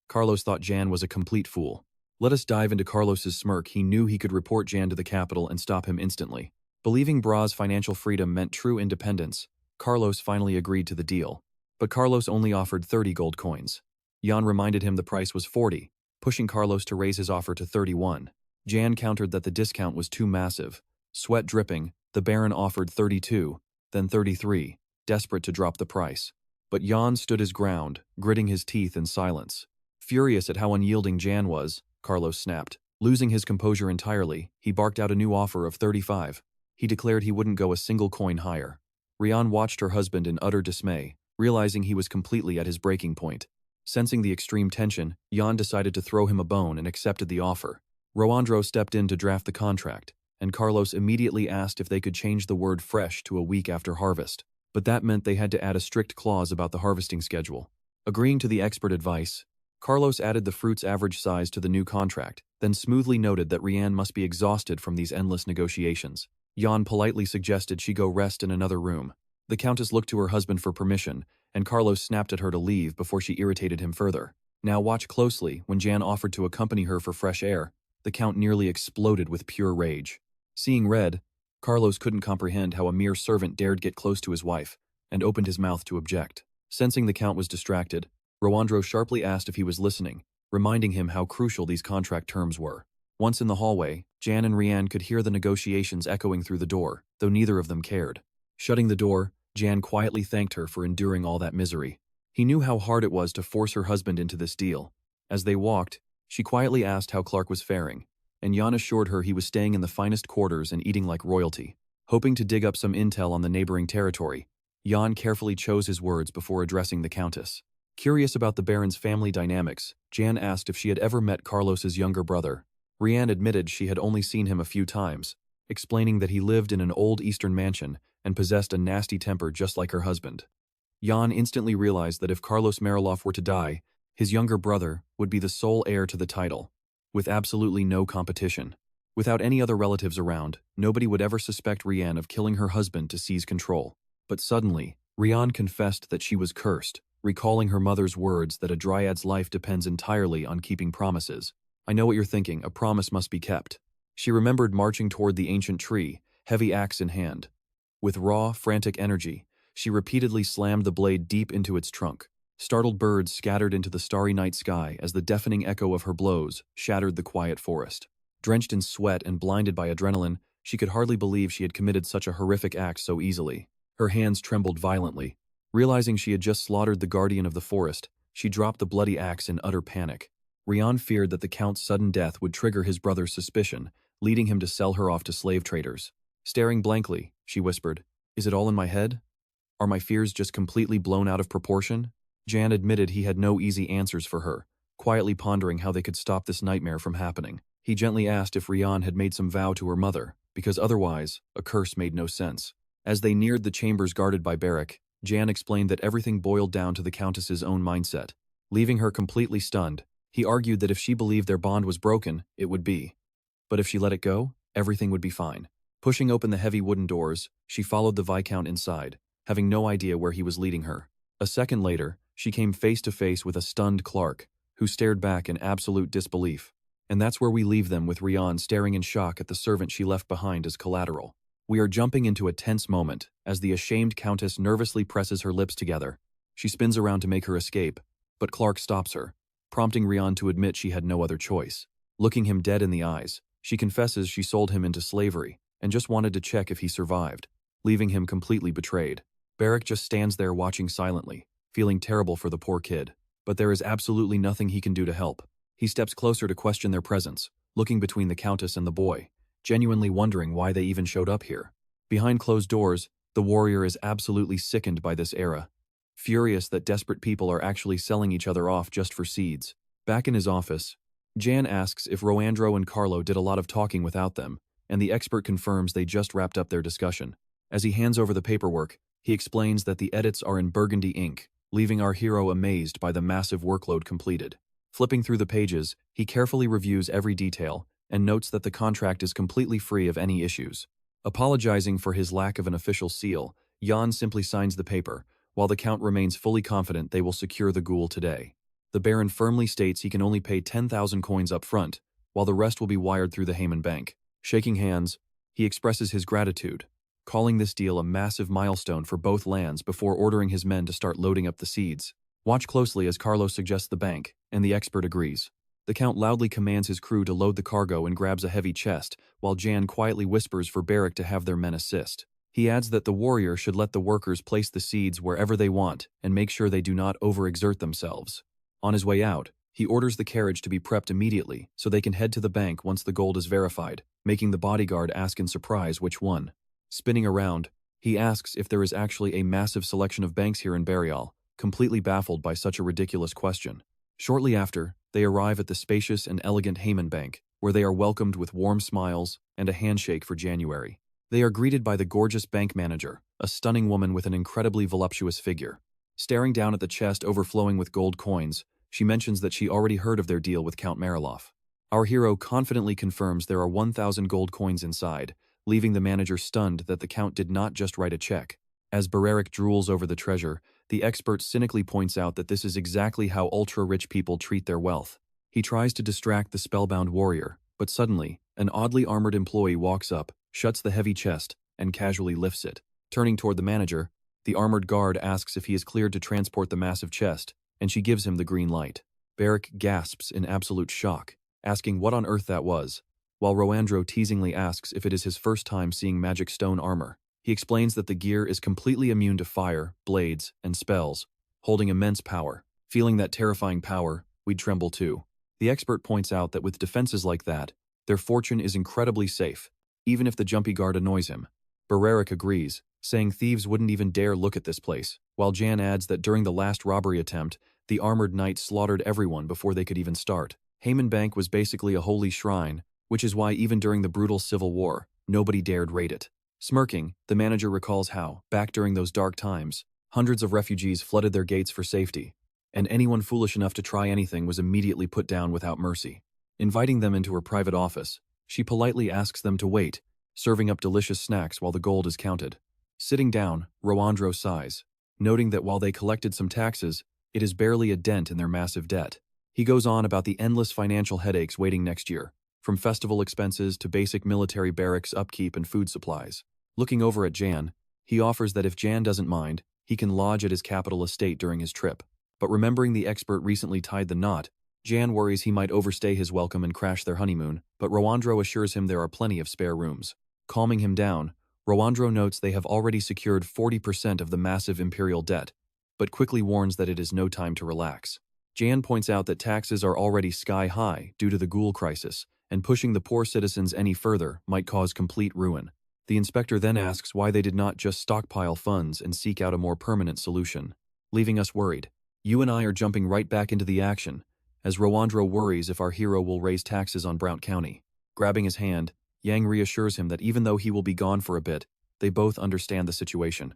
Carlos thought Jan was a complete fool. Let us dive into Carlos's smirk. He knew he could report Jan to the capital and stop him instantly. Believing Bra's financial freedom meant true independence, Carlos finally agreed to the deal. But Carlos only offered 30 gold coins. Jan reminded him the price was 40, pushing Carlos to raise his offer to 31. Jan countered that the discount was too massive. Sweat dripping, the Baron offered 32, then 33, desperate to drop the price. But Jan stood his ground, gritting his teeth in silence. Furious at how unyielding Jan was, Carlos snapped. Losing his composure entirely, he barked out a new offer of 35. He declared he wouldn't go a single coin higher. Rian watched her husband in utter dismay, realizing he was completely at his breaking point. Sensing the extreme tension, Jan decided to throw him a bone and accepted the offer. Roandro stepped in to draft the contract, and Carlos immediately asked if they could change the word fresh to a week after harvest. But that meant they had to add a strict clause about the harvesting schedule. Agreeing to the expert advice, Carlos added the fruit's average size to the new contract, then smoothly noted that Rian must be exhausted from these endless negotiations. Jan politely suggested she go rest in another room. The Countess looked to her husband for permission, and Carlos snapped at her to leave before she irritated him further. Now watch closely. When Jan offered to accompany her for fresh air, the Count nearly exploded with pure rage. Seeing red, Carlos couldn't comprehend how a mere servant dared get close to his wife, and opened his mouth to object. Sensing the Count was distracted, Roandro sharply asked if he was listening, reminding him how crucial these contract terms were. Once in the hallway, Jan and Rian could hear the negotiations echoing through the door, though neither of them cared. Shutting the door, Jan quietly thanked her for enduring all that misery. He knew how hard it was to force her husband into this deal. As they walked, she quietly asked how Clark was faring, and Jan assured her he was staying in the finest quarters and eating like royalty. Hoping to dig up some intel on the neighboring territory, Jan carefully chose his words before addressing the Countess. Curious about the Baron's family dynamics, Jan asked if she had ever met Carlos's younger brother. Rian admitted she had only seen him a few times, explaining that he lived in an old eastern mansion and possessed a nasty temper just like her husband. Jan instantly realized that if Carlos Mariloff were to die, his younger brother would be the sole heir to the title, with absolutely no competition. Without any other relatives around, nobody would ever suspect Rian of killing her husband to seize control. But suddenly, Rian confessed that she was cursed, recalling her mother's words that a dryad's life depends entirely on keeping promises. I know what you're thinking, a promise must be kept. She remembered marching toward the ancient tree, heavy axe in hand. With raw, frantic energy, she repeatedly slammed the blade deep into its trunk. Startled birds scattered into the starry night sky as the deafening echo of her blows shattered the quiet forest. Drenched in sweat and blinded by adrenaline, she could hardly believe she had committed such a horrific act so easily. Her hands trembled violently. Realizing she had just slaughtered the guardian of the forest, she dropped the bloody axe in utter panic. Rian feared that the Count's sudden death would trigger his brother's suspicion, leading him to sell her off to slave traders. Staring blankly, she whispered, "Is it all in my head? Are my fears just completely blown out of proportion?" Jan admitted he had no easy answers for her, quietly pondering how they could stop this nightmare from happening. He gently asked if Rian had made some vow to her mother, because otherwise, a curse made no sense. As they neared the chambers guarded by Barrack, Jan explained that everything boiled down to the Countess's own mindset. Leaving her completely stunned, he argued that if she believed their bond was broken, it would be. But if she let it go, everything would be fine. Pushing open the heavy wooden doors, she followed the Viscount inside, having no idea where he was leading her. A second later, she came face to face with a stunned Clark, who stared back in absolute disbelief. And that's where we leave them, with Rian staring in shock at the servant she left behind as collateral. We are jumping into a tense moment as the ashamed Countess nervously presses her lips together. She spins around to make her escape, but Clark stops her, prompting Rian to admit she had no other choice. Looking him dead in the eyes, she confesses she sold him into slavery and just wanted to check if he survived, leaving him completely betrayed. Barrack just stands there watching silently, feeling terrible for the poor kid, but there is absolutely nothing he can do to help. He steps closer to question their presence, looking between the Countess and the boy, genuinely wondering why they even showed up here. Behind closed doors, the warrior is absolutely sickened by this era, furious that desperate people are actually selling each other off just for seeds. Back in his office, Jan asks if Roandro and Carlo did a lot of talking without them, and the expert confirms they just wrapped up their discussion. As he hands over the paperwork, he explains that the edits are in burgundy ink, leaving our hero amazed by the massive workload completed. Flipping through the pages, he carefully reviews every detail and notes that the contract is completely free of any issues. Apologizing for his lack of an official seal, Jan simply signs the paper, while the Count remains fully confident they will secure the ghoul today. The Baron firmly states he can only pay 10,000 coins up front, while the rest will be wired through the Heyman Bank. Shaking hands, he expresses his gratitude, calling this deal a massive milestone for both lands before ordering his men to start loading up the seeds. Watch closely as Carlo suggests the bank, and the expert agrees. The Count loudly commands his crew to load the cargo and grabs a heavy chest, while Jan quietly whispers for Barrack to have their men assist. He adds that the warrior should let the workers place the seeds wherever they want and make sure they do not overexert themselves. On his way out, he orders the carriage to be prepped immediately so they can head to the bank once the gold is verified, making the bodyguard ask in surprise which one. Spinning around, he asks if there is actually a massive selection of banks here in Betrayal, completely baffled by such a ridiculous question. Shortly after, they arrive at the spacious and elegant Heyman Bank, where they are welcomed with warm smiles and a handshake for January. They are greeted by the gorgeous bank manager, a stunning woman with an incredibly voluptuous figure. Staring down at the chest overflowing with gold coins, she mentions that she already heard of their deal with Count Mariloff. Our hero confidently confirms there are 1,000 gold coins inside, leaving the manager stunned that the Count did not just write a check. As Barrack drools over the treasure, the expert cynically points out that this is exactly how ultra-rich people treat their wealth. He tries to distract the spellbound warrior, but suddenly, an oddly armored employee walks up, shuts the heavy chest, and casually lifts it. Turning toward the manager, the armored guard asks if he is cleared to transport the massive chest, and she gives him the green light. Barrack gasps in absolute shock, asking what on earth that was, while Roandro teasingly asks if it is his first time seeing magic stone armor. He explains that the gear is completely immune to fire, blades, and spells, holding immense power. Feeling that terrifying power, we'd tremble too. The expert points out that with defenses like that, their fortune is incredibly safe, even if the jumpy guard annoys him. Barrack agrees, saying thieves wouldn't even dare look at this place, while Jan adds that during the last robbery attempt, the armored knight slaughtered everyone before they could even start. Heyman Bank was basically a holy shrine, which is why even during the brutal civil war, nobody dared raid it. Smirking, the manager recalls how, back during those dark times, hundreds of refugees flooded their gates for safety, and anyone foolish enough to try anything was immediately put down without mercy. Inviting them into her private office, she politely asks them to wait, serving up delicious snacks while the gold is counted. Sitting down, Roandro sighs, noting that while they collected some taxes, it is barely a dent in their massive debt. He goes on about the endless financial headaches waiting next year, from festival expenses to basic military barracks upkeep and food supplies. Looking over at Jan, he offers that if Jan doesn't mind, he can lodge at his capital estate during his trip. But remembering the expert recently tied the knot, Jan worries he might overstay his welcome and crash their honeymoon, but Roandro assures him there are plenty of spare rooms. Calming him down, Roandro notes they have already secured 40% of the massive imperial debt, but quickly warns that it is no time to relax. Jan points out that taxes are already sky-high due to the ghoul crisis, and pushing the poor citizens any further might cause complete ruin. The inspector then asks why they did not just stockpile funds and seek out a more permanent solution. Leaving us worried, you and I are jumping right back into the action, as Rowandro worries if our hero will raise taxes on Blount County. Grabbing his hand, Yang reassures him that even though he will be gone for a bit, they both understand the situation.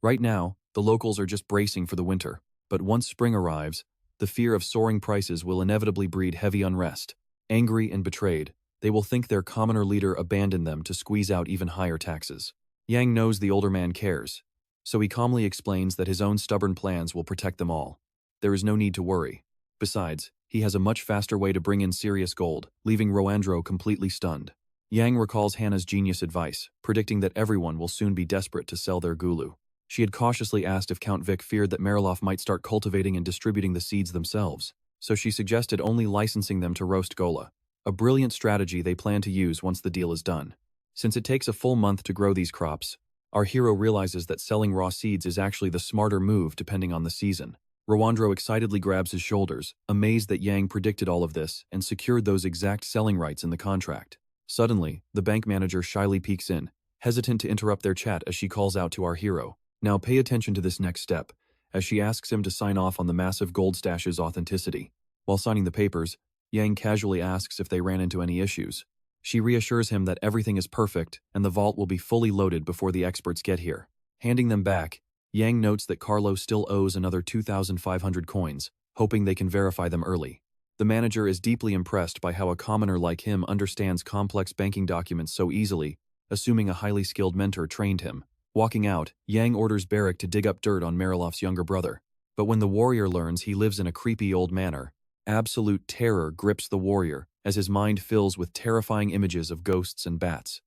Right now, the locals are just bracing for the winter, but once spring arrives, the fear of soaring prices will inevitably breed heavy unrest. Angry and betrayed, they will think their commoner leader abandoned them to squeeze out even higher taxes. Yang knows the older man cares, so he calmly explains that his own stubborn plans will protect them all. There is no need to worry. Besides, he has a much faster way to bring in serious gold, leaving Rowandro completely stunned. Yang recalls Hannah's genius advice, predicting that everyone will soon be desperate to sell their gulu. She had cautiously asked if Count Vic feared that Mariloff might start cultivating and distributing the seeds themselves, so she suggested only licensing them to roast gola, a brilliant strategy they plan to use once the deal is done. Since it takes a full month to grow these crops, our hero realizes that selling raw seeds is actually the smarter move depending on the season. Rowandro excitedly grabs his shoulders, amazed that Yang predicted all of this and secured those exact selling rights in the contract. Suddenly, the bank manager shyly peeks in, hesitant to interrupt their chat as she calls out to our hero. Now pay attention to this next step, as she asks him to sign off on the massive gold stash's authenticity. While signing the papers, Yang casually asks if they ran into any issues. She reassures him that everything is perfect and the vault will be fully loaded before the experts get here. Handing them back, Yang notes that Carlo still owes another 2,500 coins, hoping they can verify them early. The manager is deeply impressed by how a commoner like him understands complex banking documents so easily, assuming a highly skilled mentor trained him. Walking out, Yang orders Barrick to dig up dirt on Mariloff's younger brother. But when the warrior learns he lives in a creepy old manor, absolute terror grips the warrior as his mind fills with terrifying images of ghosts and bats.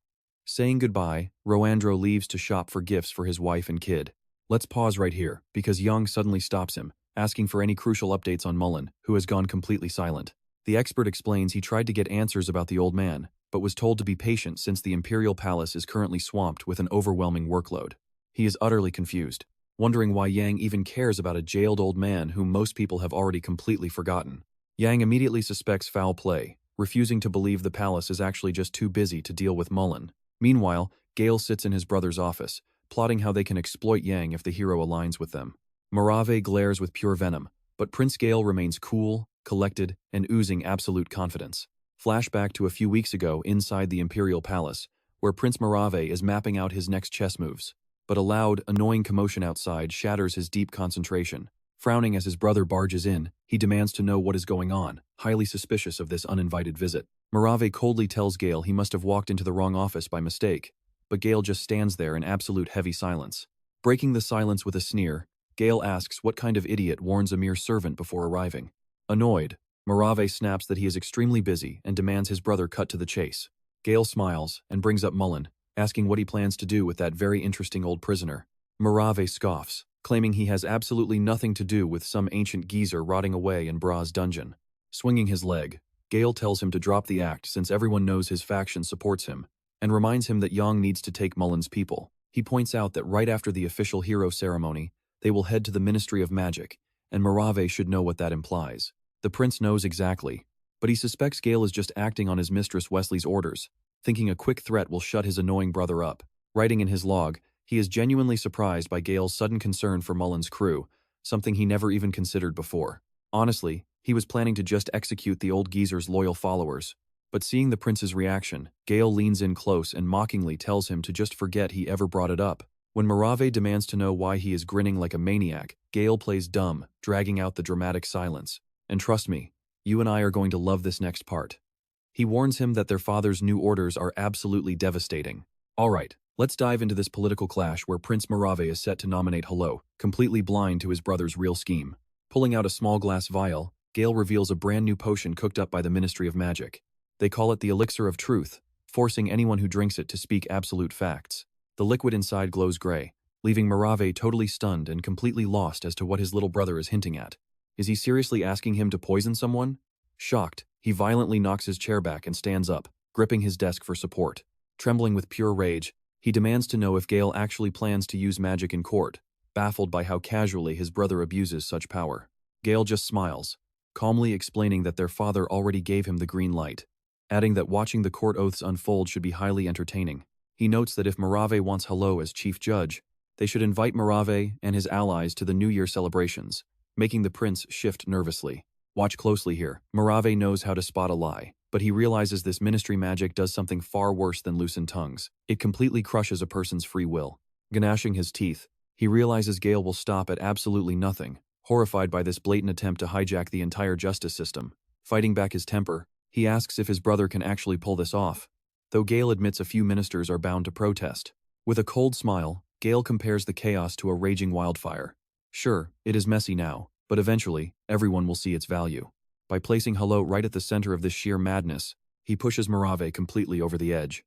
Saying goodbye, Rowandro leaves to shop for gifts for his wife and kid. Let's pause right here, because Young suddenly stops him, asking for any crucial updates on Mullen, who has gone completely silent. The expert explains he tried to get answers about the old man, but was told to be patient since the Imperial Palace is currently swamped with an overwhelming workload. He is utterly confused, wondering why Yang even cares about a jailed old man whom most people have already completely forgotten. Yang immediately suspects foul play, refusing to believe the palace is actually just too busy to deal with Mullen. Meanwhile, Gale sits in his brother's office, plotting how they can exploit Yang if the hero aligns with them. Morave glares with pure venom, but Prince Gale remains cool, collected, and oozing absolute confidence. Flashback to a few weeks ago inside the Imperial Palace, where Prince Morave is mapping out his next chess moves, but a loud, annoying commotion outside shatters his deep concentration. Frowning as his brother barges in, he demands to know what is going on, highly suspicious of this uninvited visit. Morave coldly tells Gale he must have walked into the wrong office by mistake, but Gale just stands there in absolute heavy silence. Breaking the silence with a sneer, Gale asks what kind of idiot warns a mere servant before arriving. Annoyed, Morave snaps that he is extremely busy and demands his brother cut to the chase. Gale smiles and brings up Mullen, asking what he plans to do with that very interesting old prisoner. Morave scoffs, claiming he has absolutely nothing to do with some ancient geezer rotting away in Bra's dungeon. Swinging his leg, Gale tells him to drop the act since everyone knows his faction supports him, and reminds him that Yang needs to take Mullen's people. He points out that right after the official hero ceremony, they will head to the Ministry of Magic, and Morave should know what that implies. The prince knows exactly, but he suspects Gale is just acting on his mistress Wesley's orders, thinking a quick threat will shut his annoying brother up. Writing in his log, he is genuinely surprised by Gale's sudden concern for Mullen's crew, something he never even considered before. Honestly, he was planning to just execute the old geezer's loyal followers, but seeing the prince's reaction, Gale leans in close and mockingly tells him to just forget he ever brought it up. When Morave demands to know why he is grinning like a maniac, Gale plays dumb, dragging out the dramatic silence. And trust me, you and I are going to love this next part. He warns him that their father's new orders are absolutely devastating. Alright, let's dive into this political clash where Prince Morave is set to nominate Hello, completely blind to his brother's real scheme. Pulling out a small glass vial, Gale reveals a brand new potion cooked up by the Ministry of Magic. They call it the Elixir of Truth, forcing anyone who drinks it to speak absolute facts. The liquid inside glows gray, leaving Morave totally stunned and completely lost as to what his little brother is hinting at. Is he seriously asking him to poison someone? Shocked, he violently knocks his chair back and stands up, gripping his desk for support. Trembling with pure rage, he demands to know if Gale actually plans to use magic in court, baffled by how casually his brother abuses such power. Gale just smiles, calmly explaining that their father already gave him the green light, adding that watching the court oaths unfold should be highly entertaining. He notes that if Morave wants Hello as chief judge, they should invite Morave and his allies to the New Year celebrations, making the prince shift nervously. Watch closely here. Morave knows how to spot a lie, but he realizes this ministry magic does something far worse than loosen tongues. It completely crushes a person's free will. Gnashing his teeth, he realizes Gale will stop at absolutely nothing, horrified by this blatant attempt to hijack the entire justice system. Fighting back his temper, he asks if his brother can actually pull this off, though Gale admits a few ministers are bound to protest. With a cold smile, Gale compares the chaos to a raging wildfire. Sure, it is messy now, but eventually, everyone will see its value. By placing Hello right at the center of this sheer madness, he pushes Morave completely over the edge.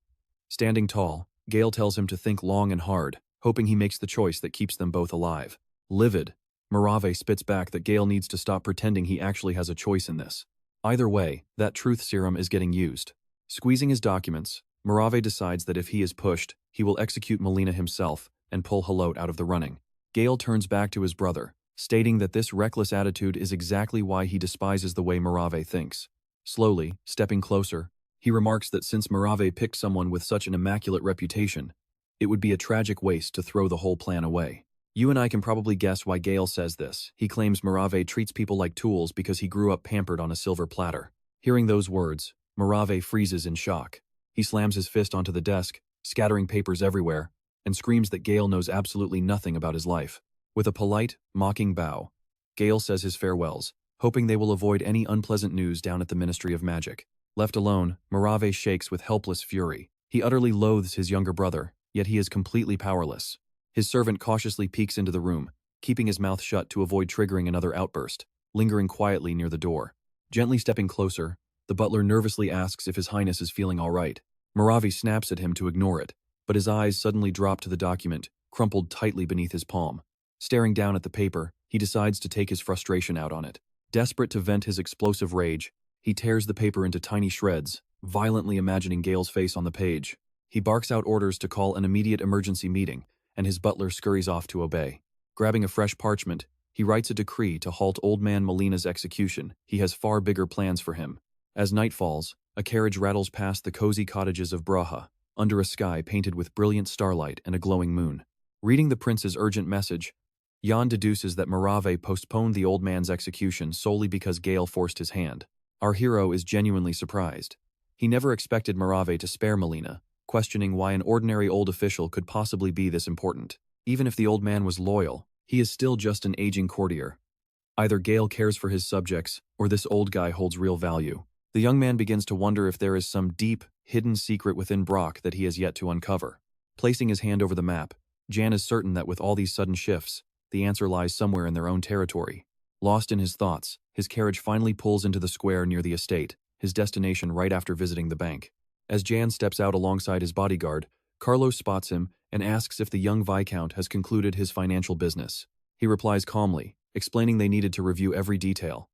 Standing tall, Gale tells him to think long and hard, hoping he makes the choice that keeps them both alive. Livid, Morave spits back that Gale needs to stop pretending he actually has a choice in this. Either way, that truth serum is getting used. Squeezing his documents, Morave decides that if he is pushed, he will execute Melina himself and pull Halot out of the running. Gale turns back to his brother, stating that this reckless attitude is exactly why he despises the way Morave thinks. Slowly, stepping closer, he remarks that since Morave picked someone with such an immaculate reputation, it would be a tragic waste to throw the whole plan away. You and I can probably guess why Gale says this. He claims Morave treats people like tools because he grew up pampered on a silver platter. Hearing those words, Morave freezes in shock. He slams his fist onto the desk, scattering papers everywhere, and screams that Gale knows absolutely nothing about his life. With a polite, mocking bow, Gale says his farewells, hoping they will avoid any unpleasant news down at the Ministry of Magic. Left alone, Morave shakes with helpless fury. He utterly loathes his younger brother, yet he is completely powerless. His servant cautiously peeks into the room, keeping his mouth shut to avoid triggering another outburst, lingering quietly near the door. Gently stepping closer, the butler nervously asks if His Highness is feeling all right. Morave snaps at him to ignore it, but his eyes suddenly drop to the document, crumpled tightly beneath his palm. Staring down at the paper, he decides to take his frustration out on it. Desperate to vent his explosive rage, he tears the paper into tiny shreds, violently imagining Gale's face on the page. He barks out orders to call an immediate emergency meeting, and his butler scurries off to obey. Grabbing a fresh parchment, he writes a decree to halt Old Man Melina's execution. He has far bigger plans for him. As night falls, a carriage rattles past the cozy cottages of Braha, under a sky painted with brilliant starlight and a glowing moon. Reading the prince's urgent message, Jan deduces that Morave postponed the old man's execution solely because Gale forced his hand. Our hero is genuinely surprised. He never expected Morave to spare Melina, questioning why an ordinary old official could possibly be this important. Even if the old man was loyal, he is still just an aging courtier. Either Gale cares for his subjects, or this old guy holds real value. The young man begins to wonder if there is some deep, hidden secret within Brock that he has yet to uncover. Placing his hand over the map, Jan is certain that with all these sudden shifts, the answer lies somewhere in their own territory. Lost in his thoughts, his carriage finally pulls into the square near the estate, his destination right after visiting the bank. As Jan steps out alongside his bodyguard, Carlos spots him and asks if the young Viscount has concluded his financial business. He replies calmly, explaining they needed to review every detail.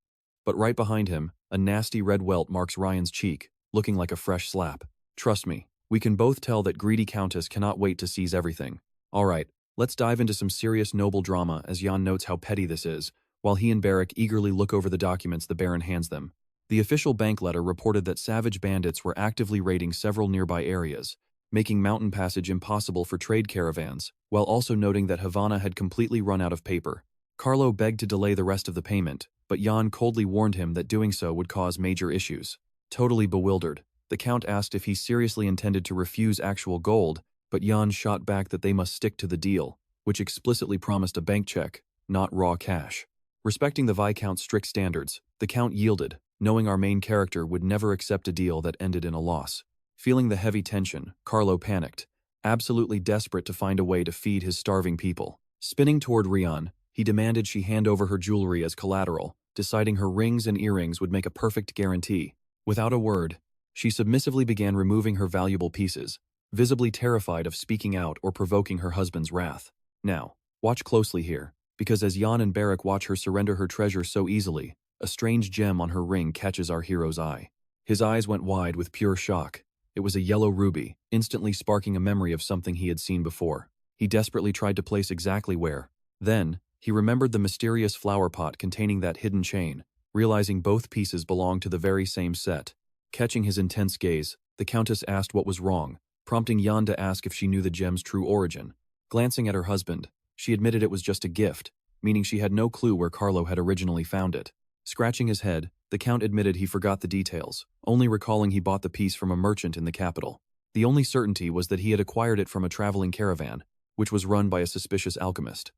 But right behind him, a nasty red welt marks Ryan's cheek, looking like a fresh slap. Trust me, we can both tell that greedy Countess cannot wait to seize everything. Alright, let's dive into some serious noble drama as Jan notes how petty this is, while he and Barrick eagerly look over the documents the Baron hands them. The official bank letter reported that savage bandits were actively raiding several nearby areas, making mountain passage impossible for trade caravans, while also noting that Havana had completely run out of paper. Carlo begged to delay the rest of the payment, but Jan coldly warned him that doing so would cause major issues. Totally bewildered, the Count asked if he seriously intended to refuse actual gold, but Jan shot back that they must stick to the deal, which explicitly promised a bank check, not raw cash. Respecting the Viscount's strict standards, the Count yielded, knowing our main character would never accept a deal that ended in a loss. Feeling the heavy tension, Carlo panicked, absolutely desperate to find a way to feed his starving people. Spinning toward Rian, he demanded she hand over her jewelry as collateral, deciding her rings and earrings would make a perfect guarantee. Without a word, she submissively began removing her valuable pieces, visibly terrified of speaking out or provoking her husband's wrath. Now, watch closely here, because as Jan and Barrick watch her surrender her treasure so easily, a strange gem on her ring catches our hero's eye. His eyes went wide with pure shock. It was a yellow ruby, instantly sparking a memory of something he had seen before. He desperately tried to place exactly where. Then, he remembered the mysterious flower pot containing that hidden chain, realizing both pieces belonged to the very same set. Catching his intense gaze, the Countess asked what was wrong, prompting Jan to ask if she knew the gem's true origin. Glancing at her husband, she admitted it was just a gift, meaning she had no clue where Carlo had originally found it. Scratching his head, the Count admitted he forgot the details, only recalling he bought the piece from a merchant in the capital. The only certainty was that he had acquired it from a traveling caravan, which was run by a suspicious alchemist.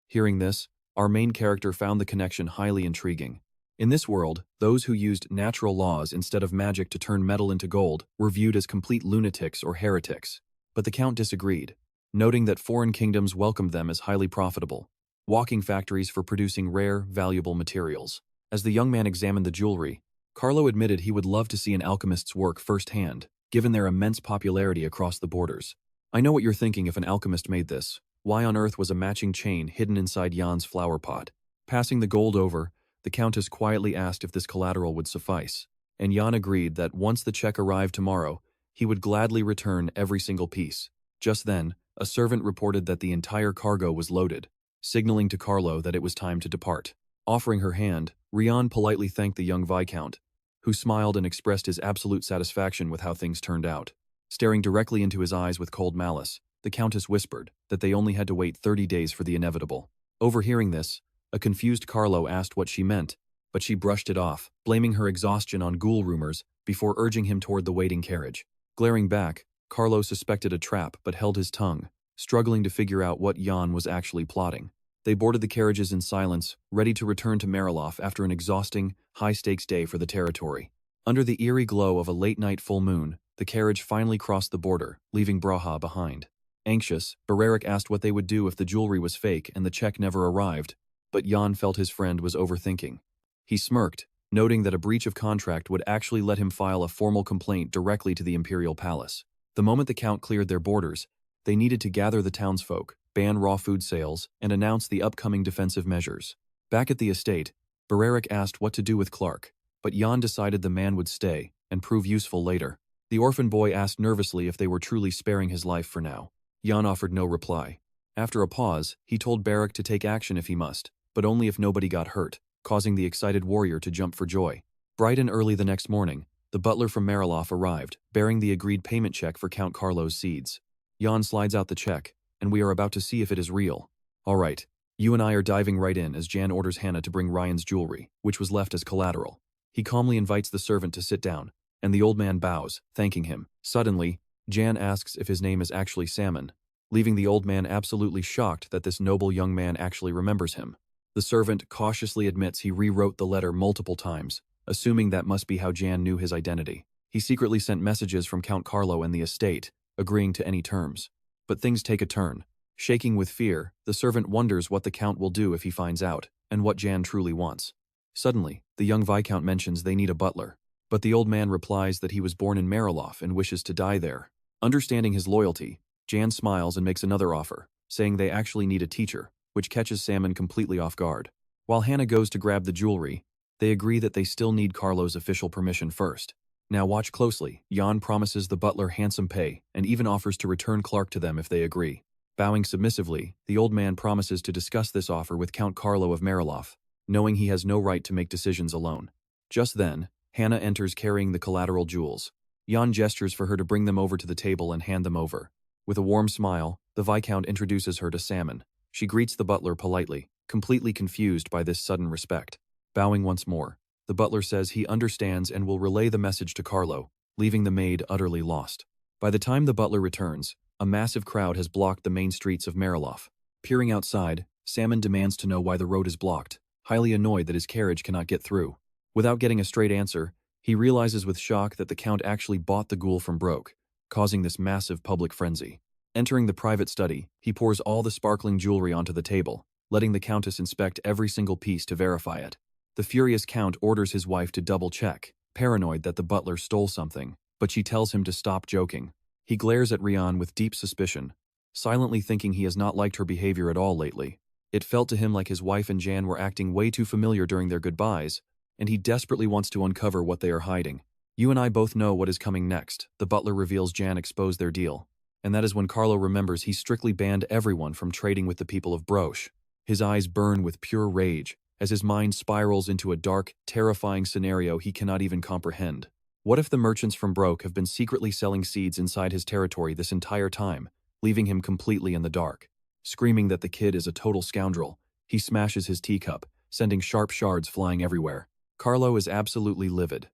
Hearing this, our main character found the connection highly intriguing. In this world, those who used natural laws instead of magic to turn metal into gold were viewed as complete lunatics or heretics. But the Count disagreed, noting that foreign kingdoms welcomed them as highly profitable, walking factories for producing rare, valuable materials. As the young man examined the jewelry, Carlo admitted he would love to see an alchemist's work firsthand, given their immense popularity across the borders. I know what you're thinking if an alchemist made this. Why on earth was a matching chain hidden inside Jan's flower pot? Passing the gold over, the Countess quietly asked if this collateral would suffice, and Jan agreed that once the check arrived tomorrow, he would gladly return every single piece. Just then, a servant reported that the entire cargo was loaded, signaling to Carlo that it was time to depart. Offering her hand, Rian politely thanked the young Viscount, who smiled and expressed his absolute satisfaction with how things turned out. Staring directly into his eyes with cold malice, the Countess whispered that they only had to wait 30 days for the inevitable. Overhearing this, a confused Carlo asked what she meant, but she brushed it off, blaming her exhaustion on ghoul rumors before urging him toward the waiting carriage. Glaring back, Carlo suspected a trap but held his tongue, struggling to figure out what Jan was actually plotting. They boarded the carriages in silence, ready to return to Mariloff after an exhausting, high-stakes day for the territory. Under the eerie glow of a late-night full moon, the carriage finally crossed the border, leaving Braha behind. Anxious, Bereric asked what they would do if the jewelry was fake and the check never arrived, but Jan felt his friend was overthinking. He smirked, noting that a breach of contract would actually let him file a formal complaint directly to the Imperial Palace. The moment the Count cleared their borders, they needed to gather the townsfolk, ban raw food sales, and announce the upcoming defensive measures. Back at the estate, Bereric asked what to do with Clark, but Jan decided the man would stay and prove useful later. The orphan boy asked nervously if they were truly sparing his life for now. Jan offered no reply. After a pause, he told Bereric to take action if he must, but only if nobody got hurt, causing the excited warrior to jump for joy. Bright and early the next morning, the butler from Mariloff arrived, bearing the agreed payment check for Count Carlo's seeds. Jan slides out the check, and we are about to see if it is real. All right, you and I are diving right in as Jan orders Hannah to bring Ryan's jewelry, which was left as collateral. He calmly invites the servant to sit down, and the old man bows, thanking him. Suddenly, Jan asks if his name is actually Salmon, leaving the old man absolutely shocked that this noble young man actually remembers him. The servant cautiously admits he rewrote the letter multiple times, assuming that must be how Jan knew his identity. He secretly sent messages from Count Carlo and the estate, agreeing to any terms. But things take a turn. Shaking with fear, the servant wonders what the Count will do if he finds out, and what Jan truly wants. Suddenly, the young Viscount mentions they need a butler, but the old man replies that he was born in Mariloff and wishes to die there. Understanding his loyalty, Jan smiles and makes another offer, saying they actually need a teacher, which catches Salmon completely off guard. While Hannah goes to grab the jewelry, they agree that they still need Carlo's official permission first. Now watch closely. Jan promises the butler handsome pay and even offers to return Clark to them if they agree. Bowing submissively, the old man promises to discuss this offer with Count Carlo of Mariloff, knowing he has no right to make decisions alone. Just then, Hannah enters carrying the collateral jewels. Jan gestures for her to bring them over to the table and hand them over. With a warm smile, the Viscount introduces her to Salmon. She greets the butler politely, completely confused by this sudden respect. Bowing once more, the butler says he understands and will relay the message to Carlo, leaving the maid utterly lost. By the time the butler returns, a massive crowd has blocked the main streets of Mariloff. Peering outside, Salmon demands to know why the road is blocked, highly annoyed that his carriage cannot get through. Without getting a straight answer, he realizes with shock that the Count actually bought the ghoul from Broke, causing this massive public frenzy. Entering the private study, he pours all the sparkling jewelry onto the table, letting the Countess inspect every single piece to verify it. The furious Count orders his wife to double-check, paranoid that the butler stole something, but she tells him to stop joking. He glares at Rian with deep suspicion, silently thinking he has not liked her behavior at all lately. It felt to him like his wife and Jan were acting way too familiar during their goodbyes, and he desperately wants to uncover what they are hiding. You and I both know what is coming next. The butler reveals Jan exposed their deal, and that is when Carlo remembers he strictly banned everyone from trading with the people of Broche. His eyes burn with pure rage, as his mind spirals into a dark, terrifying scenario he cannot even comprehend. What if the merchants from Broke have been secretly selling seeds inside his territory this entire time, leaving him completely in the dark? Screaming that the kid is a total scoundrel, he smashes his teacup, sending sharp shards flying everywhere. Carlo is absolutely livid.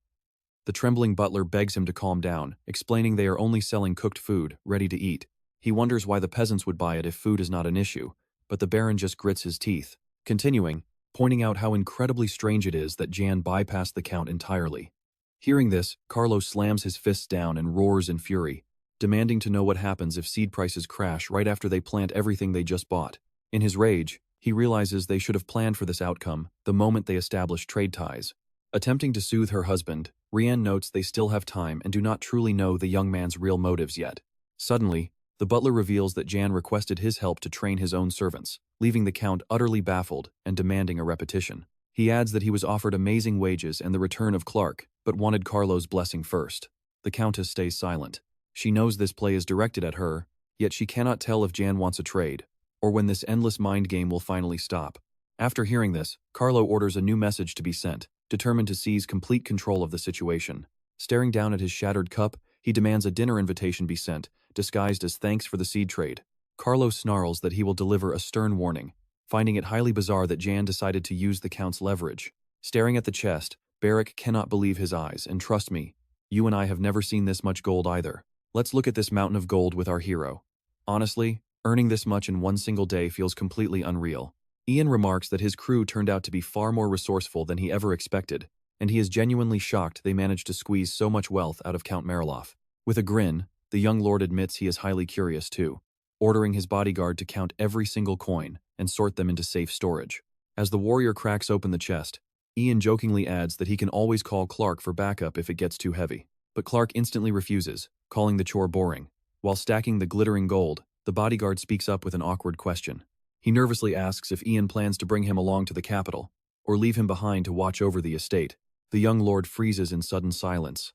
The trembling butler begs him to calm down, explaining they are only selling cooked food, ready to eat. He wonders why the peasants would buy it if food is not an issue, but the Baron just grits his teeth, continuing, pointing out how incredibly strange it is that Jan bypassed the Count entirely. Hearing this, Carlo slams his fists down and roars in fury, demanding to know what happens if seed prices crash right after they plant everything they just bought. In his rage, he realizes they should have planned for this outcome the moment they established trade ties. Attempting to soothe her husband, Rianne notes they still have time and do not truly know the young man's real motives yet. Suddenly, the butler reveals that Jan requested his help to train his own servants, leaving the Count utterly baffled and demanding a repetition. He adds that he was offered amazing wages and the return of Clark, but wanted Carlo's blessing first. The Countess stays silent. She knows this play is directed at her, yet she cannot tell if Jan wants a trade, or when this endless mind game will finally stop. After hearing this, Carlo orders a new message to be sent, determined to seize complete control of the situation. Staring down at his shattered cup, he demands a dinner invitation be sent, disguised as thanks for the seed trade. Carlo snarls that he will deliver a stern warning, finding it highly bizarre that Jan decided to use the Count's leverage. Staring at the chest, Barrack cannot believe his eyes, and trust me, you and I have never seen this much gold either. Let's look at this mountain of gold with our hero. Honestly, earning this much in one single day feels completely unreal. Ian remarks that his crew turned out to be far more resourceful than he ever expected, and he is genuinely shocked they managed to squeeze so much wealth out of Count Mariloff. With a grin, the young lord admits he is highly curious too, ordering his bodyguard to count every single coin and sort them into safe storage. As the warrior cracks open the chest, Ian jokingly adds that he can always call Clark for backup if it gets too heavy. But Clark instantly refuses, calling the chore boring. While stacking the glittering gold, the bodyguard speaks up with an awkward question. He nervously asks if Ian plans to bring him along to the capital, or leave him behind to watch over the estate. The young lord freezes in sudden silence.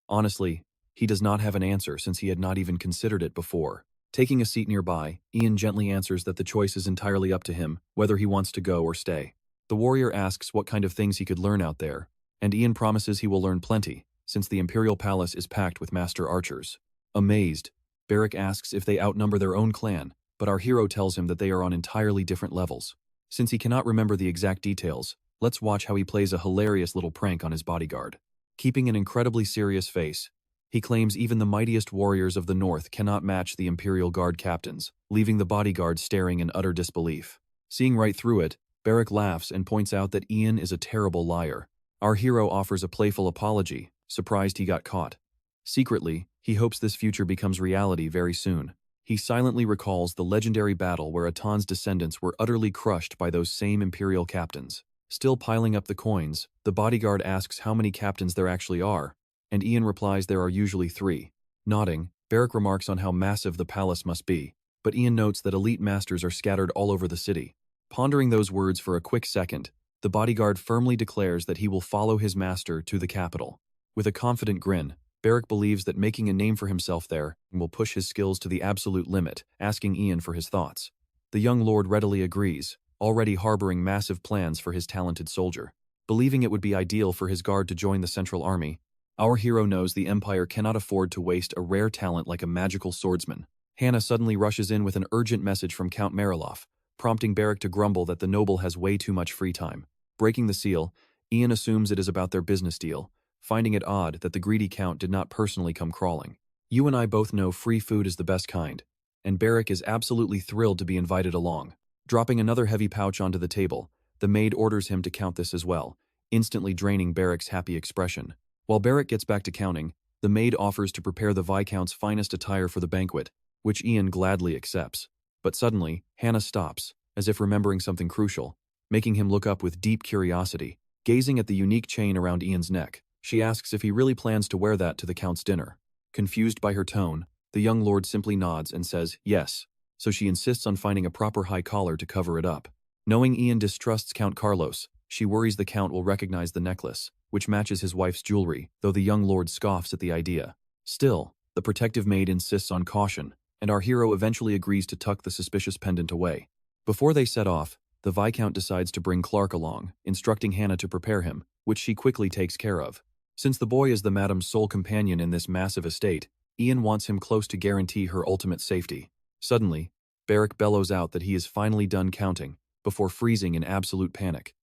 Honestly, he does not have an answer since he had not even considered it before. Taking a seat nearby, Ian gently answers that the choice is entirely up to him, whether he wants to go or stay. The warrior asks what kind of things he could learn out there, and Ian promises he will learn plenty, since the Imperial Palace is packed with master archers. Amazed, Barrack asks if they outnumber their own clan, but our hero tells him that they are on entirely different levels. Since he cannot remember the exact details, let's watch how he plays a hilarious little prank on his bodyguard. Keeping an incredibly serious face, he claims even the mightiest warriors of the North cannot match the Imperial Guard captains, leaving the bodyguard staring in utter disbelief. Seeing right through it, Barrack laughs and points out that Ian is a terrible liar. Our hero offers a playful apology, surprised he got caught. Secretly, he hopes this future becomes reality very soon. He silently recalls the legendary battle where Atan's descendants were utterly crushed by those same Imperial captains. Still piling up the coins, the bodyguard asks how many captains there actually are, and Ian replies there are usually 3. Nodding, Barrack remarks on how massive the palace must be, but Ian notes that elite masters are scattered all over the city. Pondering those words for a quick second, the bodyguard firmly declares that he will follow his master to the capital. With a confident grin, Barrack believes that making a name for himself there will push his skills to the absolute limit, asking Ian for his thoughts. The young lord readily agrees, already harboring massive plans for his talented soldier. Believing it would be ideal for his guard to join the Central Army, our hero knows the Empire cannot afford to waste a rare talent like a magical swordsman. Hannah suddenly rushes in with an urgent message from Count Mariloff, prompting Barrack to grumble that the noble has way too much free time. Breaking the seal, Ian assumes it is about their business deal, finding it odd that the greedy Count did not personally come crawling. You and I both know free food is the best kind, and Barrack is absolutely thrilled to be invited along. Dropping another heavy pouch onto the table, the maid orders him to count this as well, instantly draining Barrack's happy expression. While Barrack gets back to counting, the maid offers to prepare the Viscount's finest attire for the banquet, which Ian gladly accepts. But suddenly, Hannah stops, as if remembering something crucial, making him look up with deep curiosity. Gazing at the unique chain around Ian's neck, she asks if he really plans to wear that to the Count's dinner. Confused by her tone, the young lord simply nods and says yes, so she insists on finding a proper high collar to cover it up. Knowing Ian distrusts Count Carlos, she worries the Count will recognize the necklace, which matches his wife's jewelry, though the young lord scoffs at the idea. Still, the protective maid insists on caution, and our hero eventually agrees to tuck the suspicious pendant away. Before they set off, the Viscount decides to bring Clark along, instructing Hannah to prepare him, which she quickly takes care of. Since the boy is the madam's sole companion in this massive estate, Ian wants him close to guarantee her ultimate safety. Suddenly, Barrack bellows out that he is finally done counting, before freezing in absolute panic.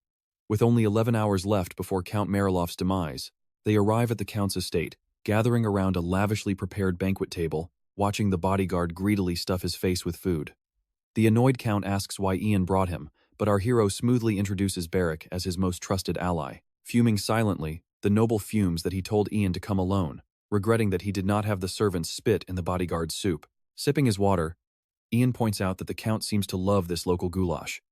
With only 11 hours left before Count Marilov's demise, they arrive at the Count's estate, gathering around a lavishly prepared banquet table, watching the bodyguard greedily stuff his face with food. The annoyed Count asks why Ian brought him, but our hero smoothly introduces Barrick as his most trusted ally. Fuming silently, the noble fumes that he told Ian to come alone, regretting that he did not have the servants spit in the bodyguard's soup. Sipping his water, Ian points out that the Count seems to love this local goulash,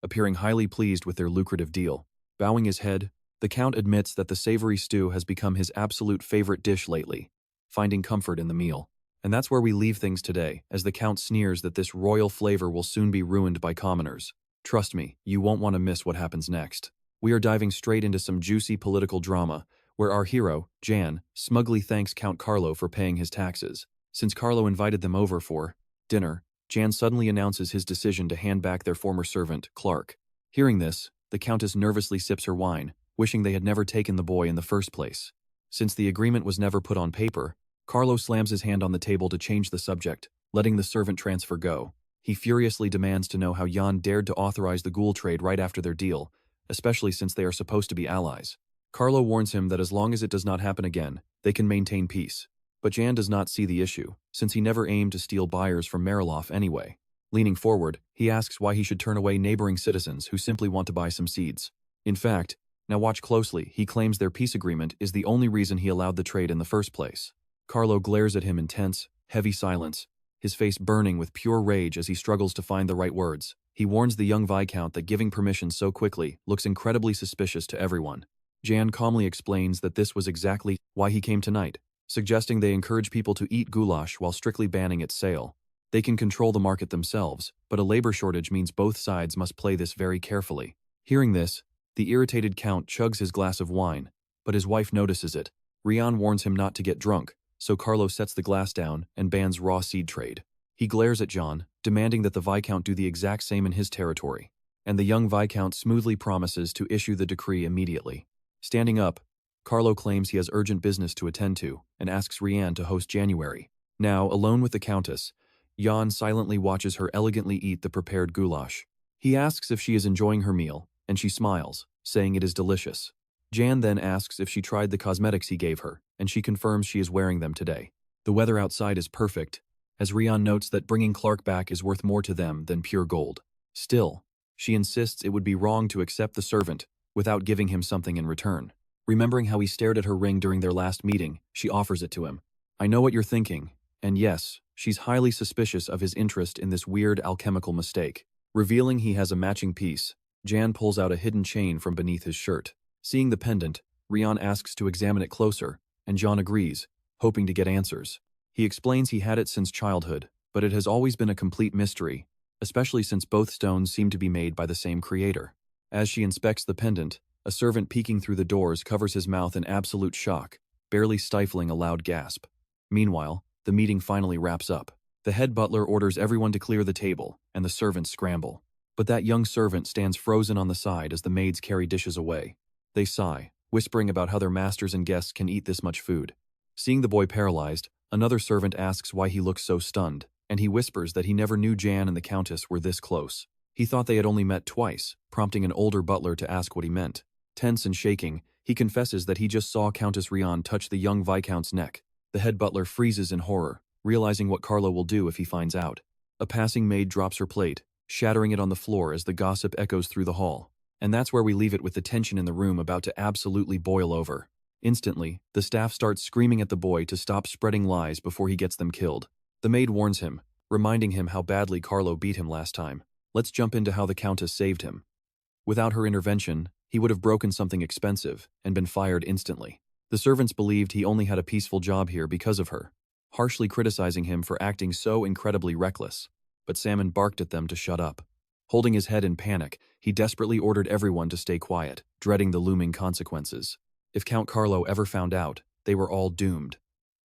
appearing highly pleased with their lucrative deal. Bowing his head, the Count admits that the savory stew has become his absolute favorite dish lately, finding comfort in the meal. And that's where we leave things today, as the Count sneers that this royal flavor will soon be ruined by commoners. Trust me, you won't want to miss what happens next. We are diving straight into some juicy political drama, where our hero, Jan, smugly thanks Count Carlo for paying his taxes. Since Carlo invited them over for dinner, Jan suddenly announces his decision to hand back their former servant, Clark. Hearing this, the Countess nervously sips her wine, wishing they had never taken the boy in the first place. Since the agreement was never put on paper, Carlo slams his hand on the table to change the subject, letting the servant transfer go. He furiously demands to know how Jan dared to authorize the ghoul trade right after their deal, especially since they are supposed to be allies. Carlo warns him that as long as it does not happen again, they can maintain peace. But Jan does not see the issue, since he never aimed to steal buyers from Marilov anyway. Leaning forward, he asks why he should turn away neighboring citizens who simply want to buy some seeds. In fact, now watch closely, he claims their peace agreement is the only reason he allowed the trade in the first place. Carlo glares at him in tense, heavy silence, his face burning with pure rage as he struggles to find the right words. He warns the young Viscount that giving permission so quickly looks incredibly suspicious to everyone. Jan calmly explains that this was exactly why he came tonight, suggesting they encourage people to eat goulash while strictly banning its sale. They can control the market themselves, but a labor shortage means both sides must play this very carefully. Hearing this, the irritated Count chugs his glass of wine, but his wife notices it. Rian warns him not to get drunk, so Carlo sets the glass down and bans raw seed trade. He glares at John, demanding that the Viscount do the exact same in his territory, and the young Viscount smoothly promises to issue the decree immediately. Standing up, Carlo claims he has urgent business to attend to and asks Rian to host January. Now, alone with the Countess, Jan silently watches her elegantly eat the prepared goulash. He asks if she is enjoying her meal, and she smiles, saying it is delicious. Jan then asks if she tried the cosmetics he gave her, and she confirms she is wearing them today. The weather outside is perfect, as Rian notes that bringing Clark back is worth more to them than pure gold. Still, she insists it would be wrong to accept the servant without giving him something in return. Remembering how he stared at her ring during their last meeting, she offers it to him. I know what you're thinking, and yes, she's highly suspicious of his interest in this weird alchemical mistake. Revealing he has a matching piece, Jan pulls out a hidden chain from beneath his shirt. Seeing the pendant, Rian asks to examine it closer, and John agrees, hoping to get answers. He explains he had it since childhood, but it has always been a complete mystery, especially since both stones seem to be made by the same creator. As she inspects the pendant, a servant peeking through the doors covers his mouth in absolute shock, barely stifling a loud gasp. Meanwhile, the meeting finally wraps up. The head butler orders everyone to clear the table, and the servants scramble. But that young servant stands frozen on the side as the maids carry dishes away. They sigh, whispering about how their masters and guests can eat this much food. Seeing the boy paralyzed, another servant asks why he looks so stunned, and he whispers that he never knew Jan and the Countess were this close. He thought they had only met twice, prompting an older butler to ask what he meant. Tense and shaking, he confesses that he just saw Countess Rian touch the young Viscount's neck. The head butler freezes in horror, realizing what Carlo will do if he finds out. A passing maid drops her plate, shattering it on the floor as the gossip echoes through the hall. And that's where we leave it with the tension in the room about to absolutely boil over. Instantly, the staff starts screaming at the boy to stop spreading lies before he gets them killed. The maid warns him, reminding him how badly Carlo beat him last time. Let's jump into how the Countess saved him. Without her intervention, he would have broken something expensive and been fired instantly. The servants believed he only had a peaceful job here because of her, harshly criticizing him for acting so incredibly reckless. But Salmon barked at them to shut up. Holding his head in panic, he desperately ordered everyone to stay quiet, dreading the looming consequences. If Count Carlo ever found out, they were all doomed.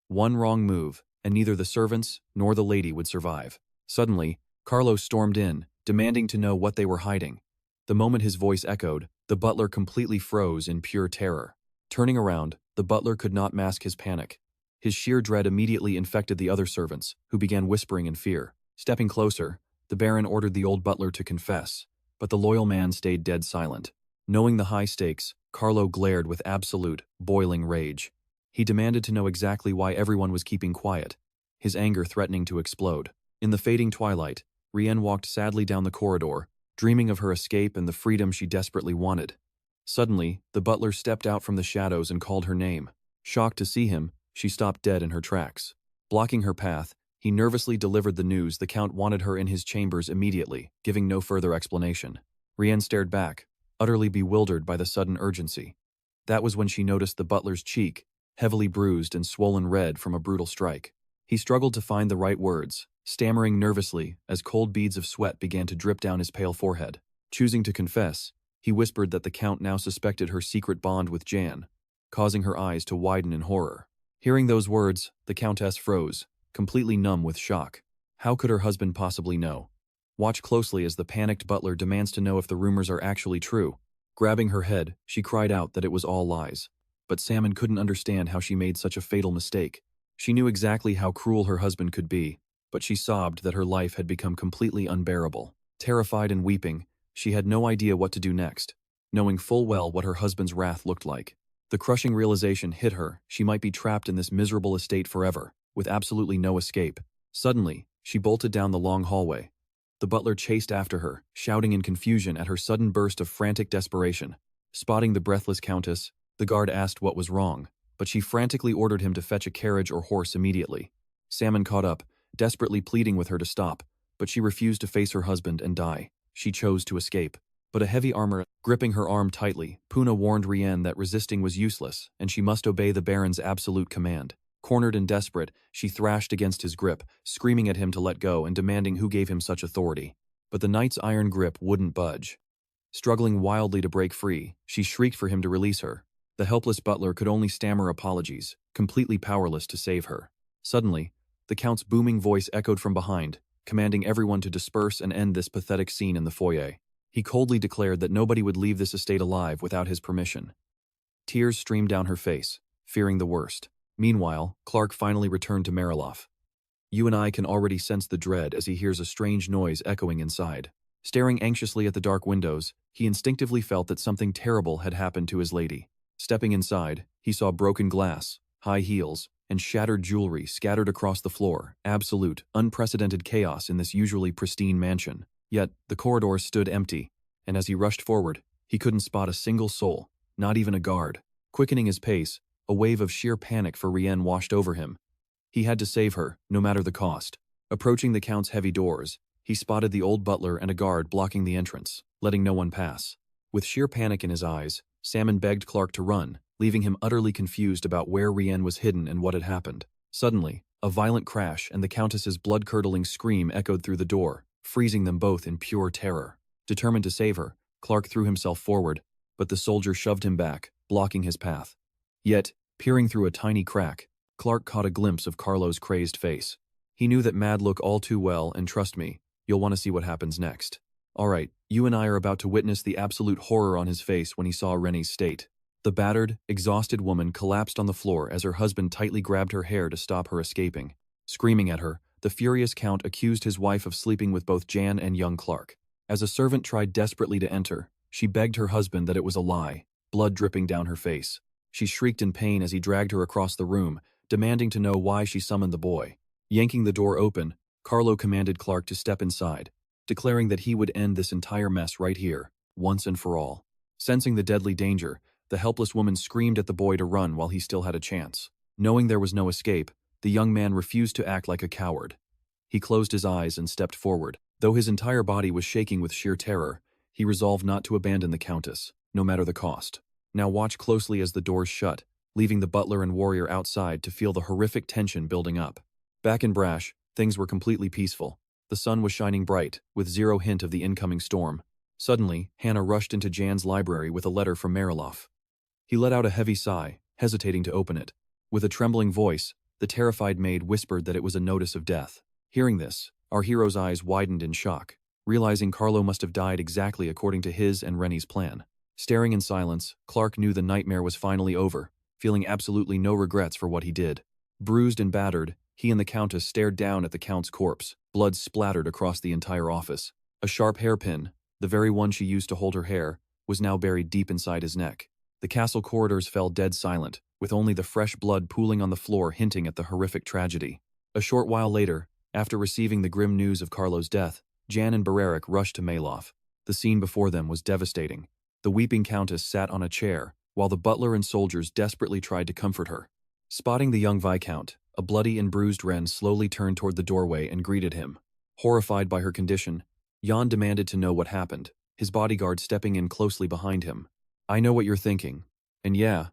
One wrong move, and neither the servants nor the lady would survive. Suddenly, Carlo stormed in, demanding to know what they were hiding. The moment his voice echoed, the butler completely froze in pure terror. Turning around, the butler could not mask his panic. His sheer dread immediately infected the other servants, who began whispering in fear. Stepping closer, the Baron ordered the old butler to confess, but the loyal man stayed dead silent. Knowing the high stakes, Carlo glared with absolute, boiling rage. He demanded to know exactly why everyone was keeping quiet, his anger threatening to explode. In the fading twilight, Rien walked sadly down the corridor, dreaming of her escape and the freedom she desperately wanted. Suddenly, the butler stepped out from the shadows and called her name. Shocked to see him, she stopped dead in her tracks. Blocking her path, he nervously delivered the news the Count wanted her in his chambers immediately, giving no further explanation. Rien stared back, utterly bewildered by the sudden urgency. That was when she noticed the butler's cheek, heavily bruised and swollen red from a brutal strike. He struggled to find the right words, stammering nervously as cold beads of sweat began to drip down his pale forehead. Choosing to confess, he whispered that the Count now suspected her secret bond with Jan, causing her eyes to widen in horror. Hearing those words, the Countess froze, completely numb with shock. How could her husband possibly know? Watch closely as the panicked butler demands to know if the rumors are actually true. Grabbing her head, she cried out that it was all lies. But Salmon couldn't understand how she made such a fatal mistake. She knew exactly how cruel her husband could be, but she sobbed that her life had become completely unbearable. Terrified and weeping, she had no idea what to do next, knowing full well what her husband's wrath looked like. The crushing realization hit her she might be trapped in this miserable estate forever, with absolutely no escape. Suddenly, she bolted down the long hallway. The butler chased after her, shouting in confusion at her sudden burst of frantic desperation. Spotting the breathless Countess, the guard asked what was wrong, but she frantically ordered him to fetch a carriage or horse immediately. Salmon caught up, desperately pleading with her to stop, but she refused to face her husband and die. She chose to escape. But a heavy armor gripping her arm tightly, Puna warned Rien that resisting was useless and she must obey the Baron's absolute command. Cornered and desperate, she thrashed against his grip, screaming at him to let go and demanding who gave him such authority. But the knight's iron grip wouldn't budge. Struggling wildly to break free, she shrieked for him to release her. The helpless butler could only stammer apologies, completely powerless to save her. Suddenly, the Count's booming voice echoed from behind, commanding everyone to disperse and end this pathetic scene in the foyer. He coldly declared that nobody would leave this estate alive without his permission. Tears streamed down her face, fearing the worst. Meanwhile, Clark finally returned to Mariloff. You and I can already sense the dread as he hears a strange noise echoing inside. Staring anxiously at the dark windows, he instinctively felt that something terrible had happened to his lady. Stepping inside, he saw broken glass, high heels, and shattered jewelry scattered across the floor, absolute, unprecedented chaos in this usually pristine mansion. Yet, the corridors stood empty, and as he rushed forward, he couldn't spot a single soul, not even a guard. Quickening his pace, a wave of sheer panic for Rien washed over him. He had to save her, no matter the cost. Approaching the Count's heavy doors, he spotted the old butler and a guard blocking the entrance, letting no one pass. With sheer panic in his eyes, Salmon begged Clark to run, leaving him utterly confused about where Rien was hidden and what had happened. Suddenly, a violent crash and the Countess's blood-curdling scream echoed through the door, freezing them both in pure terror. Determined to save her, Clark threw himself forward, but the soldier shoved him back, blocking his path. Yet, peering through a tiny crack, Clark caught a glimpse of Carlo's crazed face. He knew that mad look all too well, and trust me, you'll want to see what happens next. Alright, you and I are about to witness the absolute horror on his face when he saw Renee's state. The battered, exhausted woman collapsed on the floor as her husband tightly grabbed her hair to stop her escaping. Screaming at her, the furious Count accused his wife of sleeping with both Jan and young Clark. As a servant tried desperately to enter, she begged her husband that it was a lie, blood dripping down her face. She shrieked in pain as he dragged her across the room, demanding to know why she summoned the boy. Yanking the door open, Carlo commanded Clark to step inside, declaring that he would end this entire mess right here, once and for all. Sensing the deadly danger, the helpless woman screamed at the boy to run while he still had a chance. Knowing there was no escape, the young man refused to act like a coward. He closed his eyes and stepped forward. Though his entire body was shaking with sheer terror, he resolved not to abandon the Countess, no matter the cost. Now watch closely as the doors shut, leaving the butler and warrior outside to feel the horrific tension building up. Back in Brash, things were completely peaceful. The sun was shining bright, with zero hint of the incoming storm. Suddenly, Hannah rushed into Jan's library with a letter from Mariloff. He let out a heavy sigh, hesitating to open it. With a trembling voice, the terrified maid whispered that it was a notice of death. Hearing this, our hero's eyes widened in shock, realizing Carlo must have died exactly according to his and Rennie's plan. Staring in silence, Clark knew the nightmare was finally over, feeling absolutely no regrets for what he did. Bruised and battered, he and the Countess stared down at the Count's corpse, blood splattered across the entire office. A sharp hairpin, the very one she used to hold her hair, was now buried deep inside his neck. The castle corridors fell dead silent, with only the fresh blood pooling on the floor hinting at the horrific tragedy. A short while later, after receiving the grim news of Carlo's death, Jan and Bereric rushed to Malof. The scene before them was devastating. The weeping countess sat on a chair, while the butler and soldiers desperately tried to comfort her. Spotting the young viscount, a bloody and bruised Ren slowly turned toward the doorway and greeted him. Horrified by her condition, Jan demanded to know what happened, his bodyguard stepping in closely behind him. "I know what you're thinking. And yeah,"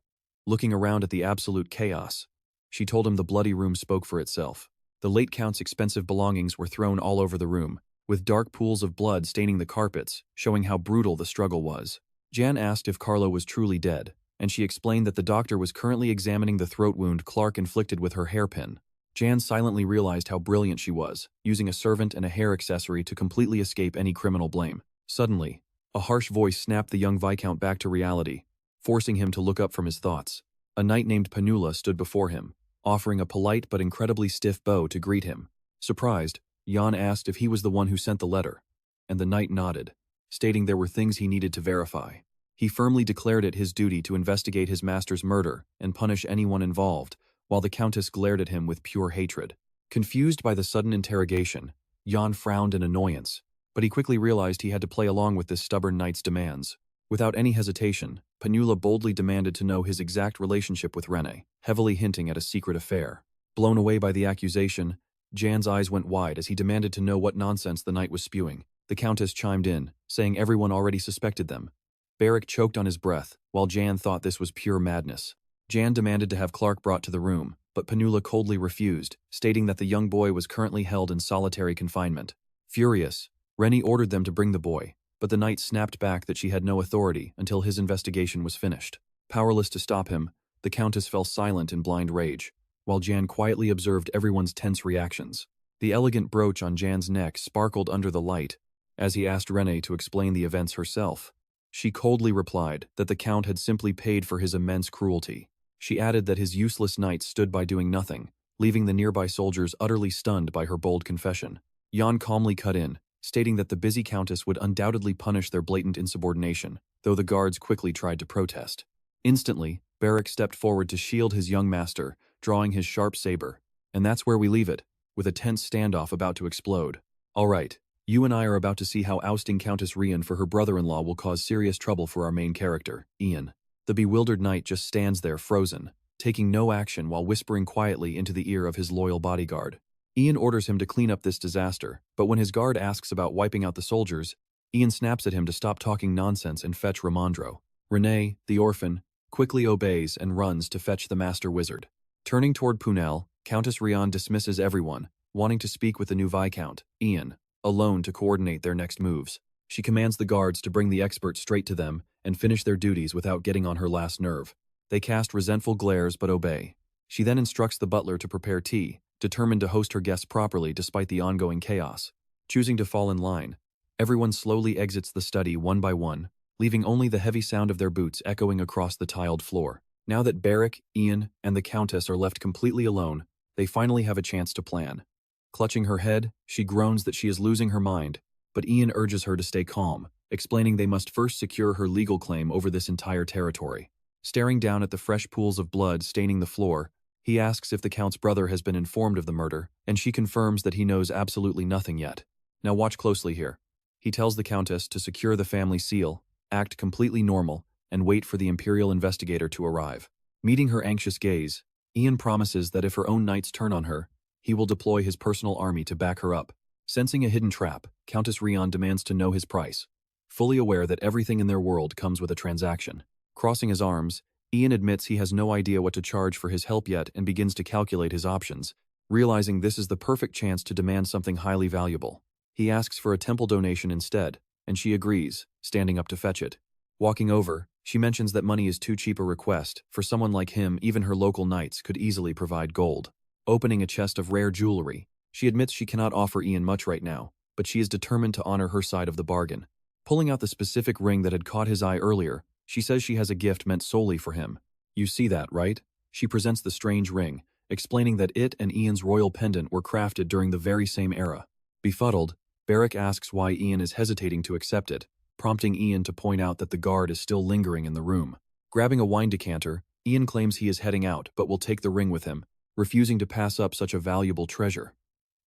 looking around at the absolute chaos. She told him the bloody room spoke for itself. The late count's expensive belongings were thrown all over the room, with dark pools of blood staining the carpets, showing how brutal the struggle was. Jan asked if Carlo was truly dead, and she explained that the doctor was currently examining the throat wound Clark inflicted with her hairpin. Jan silently realized how brilliant she was, using a servant and a hair accessory to completely escape any criminal blame. Suddenly, a harsh voice snapped the young viscount back to reality, forcing him to look up from his thoughts. A knight named Panula stood before him, offering a polite but incredibly stiff bow to greet him. Surprised, Jan asked if he was the one who sent the letter, and the knight nodded, stating there were things he needed to verify. He firmly declared it his duty to investigate his master's murder and punish anyone involved, while the countess glared at him with pure hatred. Confused by the sudden interrogation, Jan frowned in annoyance, but he quickly realized he had to play along with this stubborn knight's demands. Without any hesitation, Panula boldly demanded to know his exact relationship with Rene, heavily hinting at a secret affair. Blown away by the accusation, Jan's eyes went wide as he demanded to know what nonsense the knight was spewing. The countess chimed in, saying everyone already suspected them. Beric choked on his breath, while Jan thought this was pure madness. Jan demanded to have Clark brought to the room, but Panula coldly refused, stating that the young boy was currently held in solitary confinement. Furious, Rennie ordered them to bring the boy, but the knight snapped back that she had no authority until his investigation was finished. Powerless to stop him, the countess fell silent in blind rage, while Jan quietly observed everyone's tense reactions. The elegant brooch on Jan's neck sparkled under the light, as he asked Renee to explain the events herself. She coldly replied that the count had simply paid for his immense cruelty. She added that his useless knights stood by doing nothing, leaving the nearby soldiers utterly stunned by her bold confession. Jan calmly cut in, stating that the busy countess would undoubtedly punish their blatant insubordination, though the guards quickly tried to protest. Instantly, Beric stepped forward to shield his young master, drawing his sharp saber. And that's where we leave it, with a tense standoff about to explode. All right, you and I are about to see how ousting Countess Rian for her brother-in-law will cause serious trouble for our main character, Ian. The bewildered knight just stands there frozen, taking no action while whispering quietly into the ear of his loyal bodyguard. Ian orders him to clean up this disaster, but when his guard asks about wiping out the soldiers, Ian snaps at him to stop talking nonsense and fetch Ramondro. Renee, the orphan, quickly obeys and runs to fetch the master wizard. Turning toward Punel, Countess Rian dismisses everyone, wanting to speak with the new Viscount, Ian, alone to coordinate their next moves. She commands the guards to bring the expert straight to them and finish their duties without getting on her last nerve. They cast resentful glares but obey. She then instructs the butler to prepare tea, determined to host her guests properly despite the ongoing chaos. Choosing to fall in line, everyone slowly exits the study one by one, leaving only the heavy sound of their boots echoing across the tiled floor. Now that Beric, Ian, and the Countess are left completely alone, they finally have a chance to plan. Clutching her head, she groans that she is losing her mind, but Ian urges her to stay calm, explaining they must first secure her legal claim over this entire territory. Staring down at the fresh pools of blood staining the floor, he asks if the Count's brother has been informed of the murder, and she confirms that he knows absolutely nothing yet. Now watch closely here. He tells the Countess to secure the family seal, act completely normal, and wait for the Imperial investigator to arrive. Meeting her anxious gaze, Ian promises that if her own knights turn on her, he will deploy his personal army to back her up. Sensing a hidden trap, Countess Rian demands to know his price, fully aware that everything in their world comes with a transaction. Crossing his arms, Ian admits he has no idea what to charge for his help yet and begins to calculate his options, realizing this is the perfect chance to demand something highly valuable. He asks for a temple donation instead, and she agrees, standing up to fetch it. Walking over, she mentions that money is too cheap a request. For someone like him, even her local knights could easily provide gold. Opening a chest of rare jewelry, she admits she cannot offer Ian much right now, but she is determined to honor her side of the bargain. Pulling out the specific ring that had caught his eye earlier, she says she has a gift meant solely for him. You see that, right? She presents the strange ring, explaining that it and Ian's royal pendant were crafted during the very same era. Befuddled, Beric asks why Ian is hesitating to accept it, prompting Ian to point out that the guard is still lingering in the room. Grabbing a wine decanter, Ian claims he is heading out but will take the ring with him, refusing to pass up such a valuable treasure.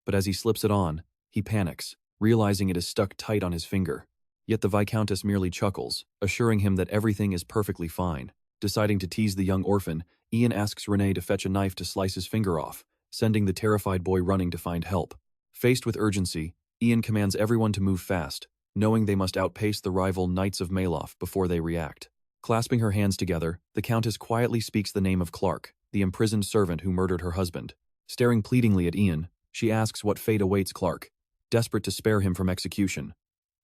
But as he slips it on, he panics, realizing it is stuck tight on his finger. Yet the Viscountess merely chuckles, assuring him that everything is perfectly fine. Deciding to tease the young orphan, Ian asks Renee to fetch a knife to slice his finger off, sending the terrified boy running to find help. Faced with urgency, Ian commands everyone to move fast, knowing they must outpace the rival Knights of Malof before they react. Clasping her hands together, the Countess quietly speaks the name of Clark, the imprisoned servant who murdered her husband. Staring pleadingly at Ian, she asks what fate awaits Clark, desperate to spare him from execution.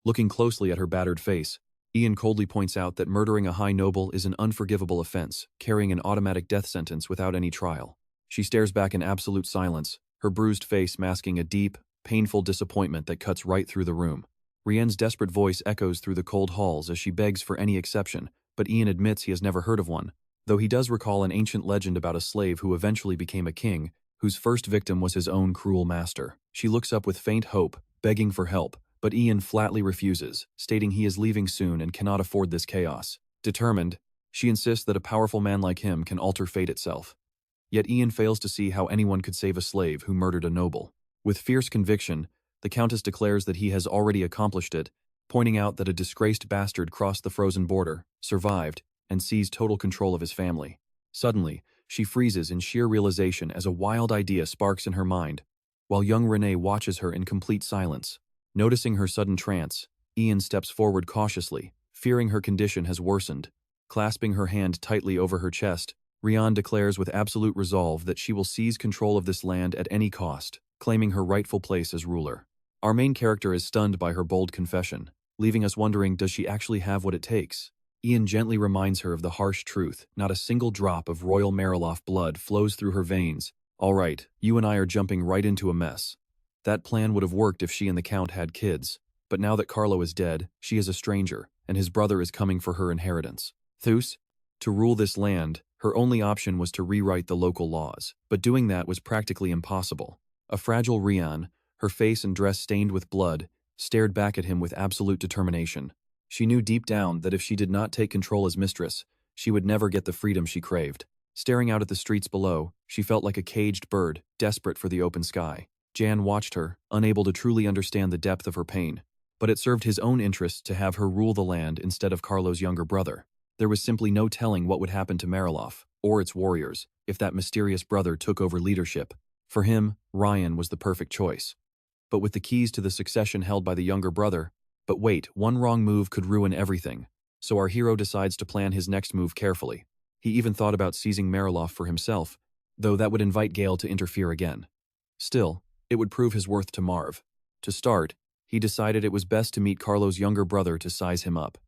Looking closely at her battered face, Ian coldly points out that murdering a high noble is an unforgivable offense, carrying an automatic death sentence without any trial. She stares back in absolute silence, her bruised face masking a deep, painful disappointment that cuts right through the room. Rienne's desperate voice echoes through the cold halls as she begs for any exception, but Ian admits he has never heard of one, though he does recall an ancient legend about a slave who eventually became a king, whose first victim was his own cruel master. She looks up with faint hope, begging for help, but Ian flatly refuses, stating he is leaving soon and cannot afford this chaos. Determined, she insists that a powerful man like him can alter fate itself. Yet Ian fails to see how anyone could save a slave who murdered a noble. With fierce conviction, the Countess declares that he has already accomplished it, pointing out that a disgraced bastard crossed the frozen border, survived, and seized total control of his family. Suddenly, she freezes in sheer realization as a wild idea sparks in her mind, while young Renee watches her in complete silence. Noticing her sudden trance, Ian steps forward cautiously, fearing her condition has worsened. Clasping her hand tightly over her chest, Rian declares with absolute resolve that she will seize control of this land at any cost, claiming her rightful place as ruler. Our main character is stunned by her bold confession, leaving us wondering, does she actually have what it takes? Ian gently reminds her of the harsh truth. Not a single drop of royal Mariloff blood flows through her veins. All right, you and I are jumping right into a mess. That plan would have worked if she and the Count had kids, but now that Carlo is dead, she is a stranger, and his brother is coming for her inheritance. Thus, to rule this land, her only option was to rewrite the local laws, but doing that was practically impossible. A fragile Rian, her face and dress stained with blood, stared back at him with absolute determination. She knew deep down that if she did not take control as mistress, she would never get the freedom she craved. Staring out at the streets below, she felt like a caged bird, desperate for the open sky. Jan watched her, unable to truly understand the depth of her pain, but it served his own interests to have her rule the land instead of Carlo's younger brother. There was simply no telling what would happen to Mariloff, or its warriors, if that mysterious brother took over leadership. For him, Ryan was the perfect choice. But with the keys to the succession held by the younger brother, but wait, one wrong move could ruin everything. So our hero decides to plan his next move carefully. He even thought about seizing Mariloff for himself, though that would invite Gale to interfere again. Still, it would prove his worth to Marv. To start, he decided it was best to meet Carlo's younger brother to size him up.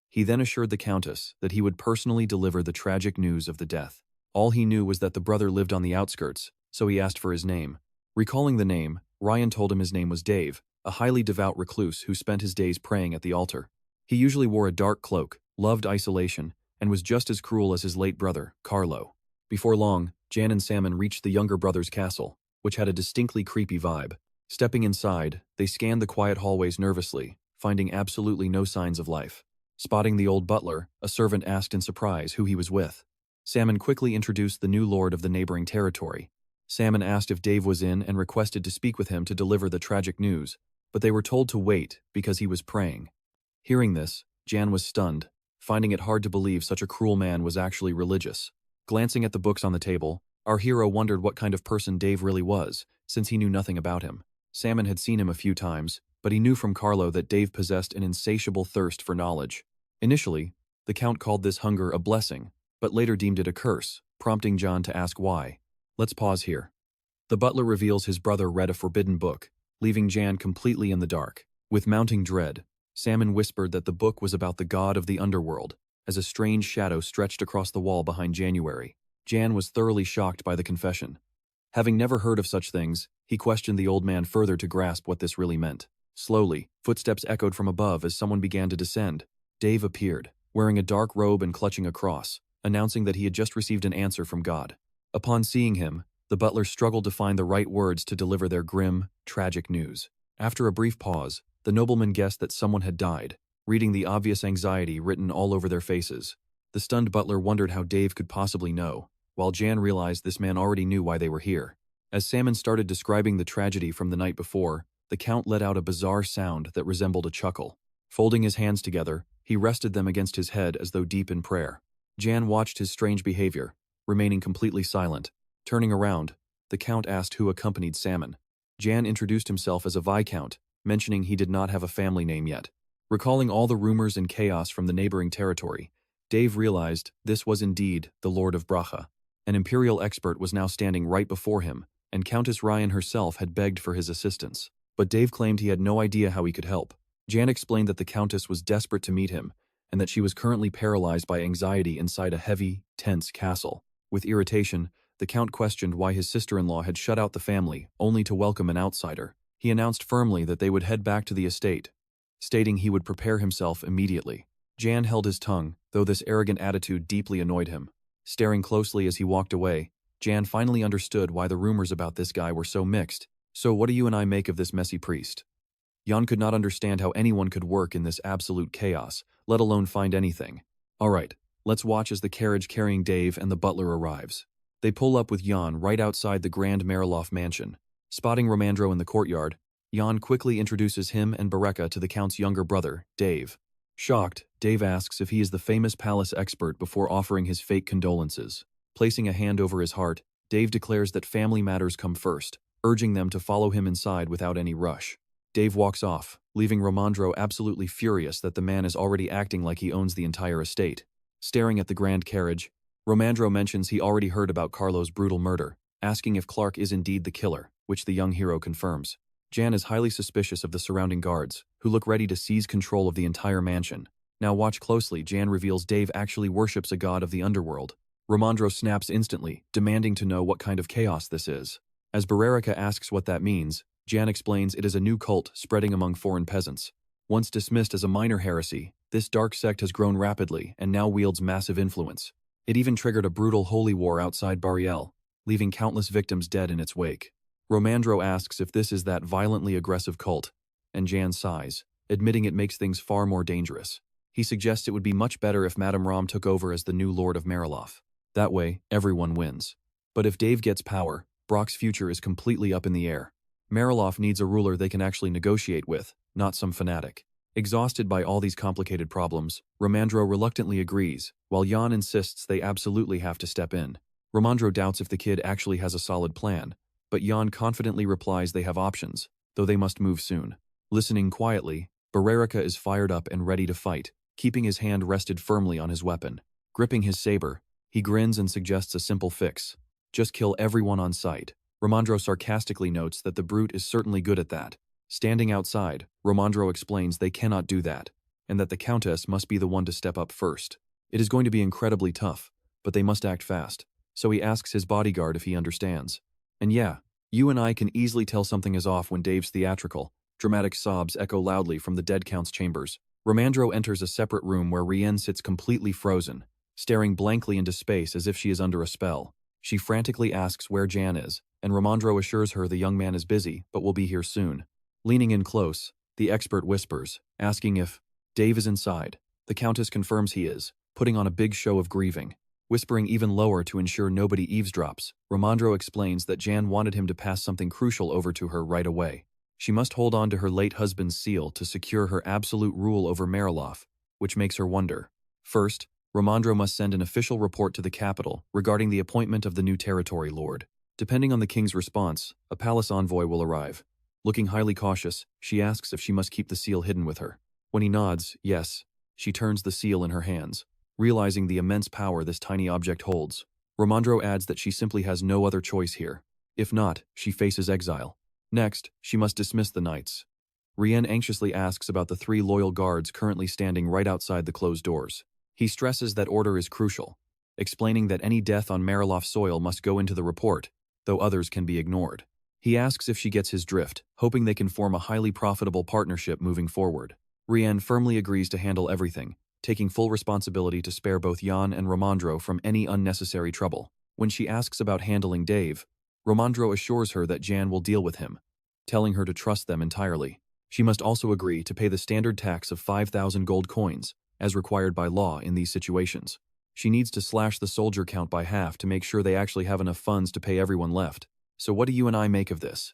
He then assured the Countess that he would personally deliver the tragic news of the death. All he knew was that the brother lived on the outskirts, so he asked for his name. Recalling the name, Ryan told him his name was Dave, a highly devout recluse who spent his days praying at the altar. He usually wore a dark cloak, loved isolation, and was just as cruel as his late brother, Carlo. Before long, Jan and Salmon reached the younger brother's castle, which had a distinctly creepy vibe. Stepping inside, they scanned the quiet hallways nervously, finding absolutely no signs of life. Spotting the old butler, a servant asked in surprise who he was with. Salmon quickly introduced the new lord of the neighboring territory. Salmon asked if Dave was in and requested to speak with him to deliver the tragic news, but they were told to wait because he was praying. Hearing this, Jan was stunned, finding it hard to believe such a cruel man was actually religious. Glancing at the books on the table, our hero wondered what kind of person Dave really was, since he knew nothing about him. Salmon had seen him a few times, but he knew from Carlo that Dave possessed an insatiable thirst for knowledge. Initially, the Count called this hunger a blessing, but later deemed it a curse, prompting John to ask why. Let's pause here. The butler reveals his brother read a forbidden book, leaving Jan completely in the dark. With mounting dread, Salmon whispered that the book was about the god of the underworld, as a strange shadow stretched across the wall behind January. Jan was thoroughly shocked by the confession. Having never heard of such things, he questioned the old man further to grasp what this really meant. Slowly, footsteps echoed from above as someone began to descend. Dave appeared, wearing a dark robe and clutching a cross, announcing that he had just received an answer from God. Upon seeing him, the butler struggled to find the right words to deliver their grim, tragic news. After a brief pause, the nobleman guessed that someone had died, reading the obvious anxiety written all over their faces. The stunned butler wondered how Dave could possibly know, while Jan realized this man already knew why they were here. As Salmon started describing the tragedy from the night before, the Count let out a bizarre sound that resembled a chuckle. Folding his hands together, he rested them against his head as though deep in prayer. Jan watched his strange behavior, remaining completely silent. Turning around, the Count asked who accompanied Salmon. Jan introduced himself as a Viscount, mentioning he did not have a family name yet. Recalling all the rumors and chaos from the neighboring territory, Dave realized this was indeed the Lord of Bracha. An imperial expert was now standing right before him, and Countess Ryan herself had begged for his assistance. But Dave claimed he had no idea how he could help. Jan explained that the Countess was desperate to meet him, and that she was currently paralyzed by anxiety inside a heavy, tense castle. With irritation, the Count questioned why his sister-in-law had shut out the family, only to welcome an outsider. He announced firmly that they would head back to the estate, stating he would prepare himself immediately. Jan held his tongue, though this arrogant attitude deeply annoyed him. Staring closely as he walked away, Jan finally understood why the rumors about this guy were so mixed. So what do you and I make of this messy priest? Jan could not understand how anyone could work in this absolute chaos, let alone find anything. Alright, let's watch as the carriage carrying Dave and the butler arrives. They pull up with Jan right outside the Grand Mariloff mansion. Spotting Romandro in the courtyard, Jan quickly introduces him and Bereka to the Count's younger brother, Dave. Shocked, Dave asks if he is the famous palace expert before offering his fake condolences. Placing a hand over his heart, Dave declares that family matters come first, urging them to follow him inside without any rush. Dave walks off, leaving Romandro absolutely furious that the man is already acting like he owns the entire estate. Staring at the grand carriage, Romandro mentions he already heard about Carlo's brutal murder, asking if Clark is indeed the killer, which the young hero confirms. Jan is highly suspicious of the surrounding guards, who look ready to seize control of the entire mansion. Now watch closely, Jan reveals Dave actually worships a god of the underworld. Romandro snaps instantly, demanding to know what kind of chaos this is. As Bereka asks what that means, Jan explains it is a new cult spreading among foreign peasants. Once dismissed as a minor heresy, this dark sect has grown rapidly and now wields massive influence. It even triggered a brutal holy war outside Bariel, leaving countless victims dead in its wake. Romandro asks if this is that violently aggressive cult, and Jan sighs, admitting it makes things far more dangerous. He suggests it would be much better if Madame Rom took over as the new Lord of Mariloff. That way, everyone wins. But if Dave gets power, Brock's future is completely up in the air. Mariloff needs a ruler they can actually negotiate with, not some fanatic. Exhausted by all these complicated problems, Romandro reluctantly agrees, while Jan insists they absolutely have to step in. Romandro doubts if the kid actually has a solid plan, but Jan confidently replies they have options, though they must move soon. Listening quietly, Bereka is fired up and ready to fight, keeping his hand rested firmly on his weapon. Gripping his saber, he grins and suggests a simple fix. Just kill everyone on sight. Romandro sarcastically notes that the brute is certainly good at that. Standing outside, Romandro explains they cannot do that, and that the Countess must be the one to step up first. It is going to be incredibly tough, but they must act fast, so he asks his bodyguard if he understands. And yeah, you and I can easily tell something is off when Dave's theatrical. Dramatic sobs echo loudly from the dead Count's chambers. Romandro enters a separate room where Rien sits completely frozen, staring blankly into space as if she is under a spell. She frantically asks where Jan is, and Romandro assures her the young man is busy, but will be here soon. Leaning in close, the expert whispers, asking if Dave is inside. The Countess confirms he is, putting on a big show of grieving. Whispering even lower to ensure nobody eavesdrops, Romandro explains that Jan wanted him to pass something crucial over to her right away. She must hold on to her late husband's seal to secure her absolute rule over Mariloff, which makes her wonder. First, Romandro must send an official report to the capital regarding the appointment of the new territory lord. Depending on the king's response, a palace envoy will arrive. Looking highly cautious, she asks if she must keep the seal hidden with her. When he nods, yes, she turns the seal in her hands, realizing the immense power this tiny object holds. Romandro adds that she simply has no other choice here. If not, she faces exile. Next, she must dismiss the knights. Rien anxiously asks about the 3 loyal guards currently standing right outside the closed doors. He stresses that order is crucial, explaining that any death on Mariloff soil must go into the report, though others can be ignored. He asks if she gets his drift, hoping they can form a highly profitable partnership moving forward. Rien firmly agrees to handle everything, taking full responsibility to spare both Jan and Romandro from any unnecessary trouble. When she asks about handling Dave, Romandro assures her that Jan will deal with him, telling her to trust them entirely. She must also agree to pay the standard tax of 5,000 gold coins, as required by law in these situations. She needs to slash the soldier count by half to make sure they actually have enough funds to pay everyone left. So what do you and I make of this?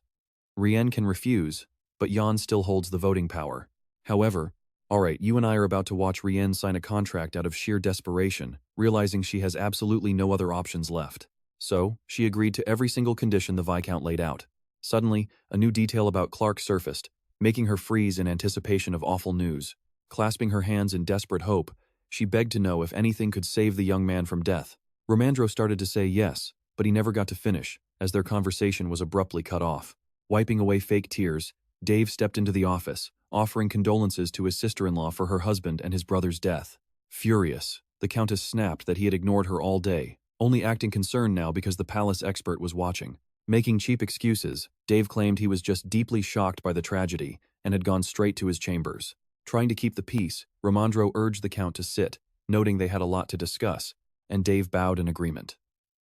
Rien can refuse, but Yan still holds the voting power. However, alright, you and I are about to watch Rien sign a contract out of sheer desperation, realizing she has absolutely no other options left. So, she agreed to every single condition the Viscount laid out. Suddenly, a new detail about Clark surfaced, making her freeze in anticipation of awful news. Clasping her hands in desperate hope, she begged to know if anything could save the young man from death. Romandro started to say yes, but he never got to finish, as their conversation was abruptly cut off. Wiping away fake tears, Dave stepped into the office, offering condolences to his sister-in-law for her husband and his brother's death. Furious, the Countess snapped that he had ignored her all day, only acting concerned now because the palace expert was watching. Making cheap excuses, Dave claimed he was just deeply shocked by the tragedy and had gone straight to his chambers. Trying to keep the peace, Romandro urged the Count to sit, noting they had a lot to discuss, and Dave bowed in agreement.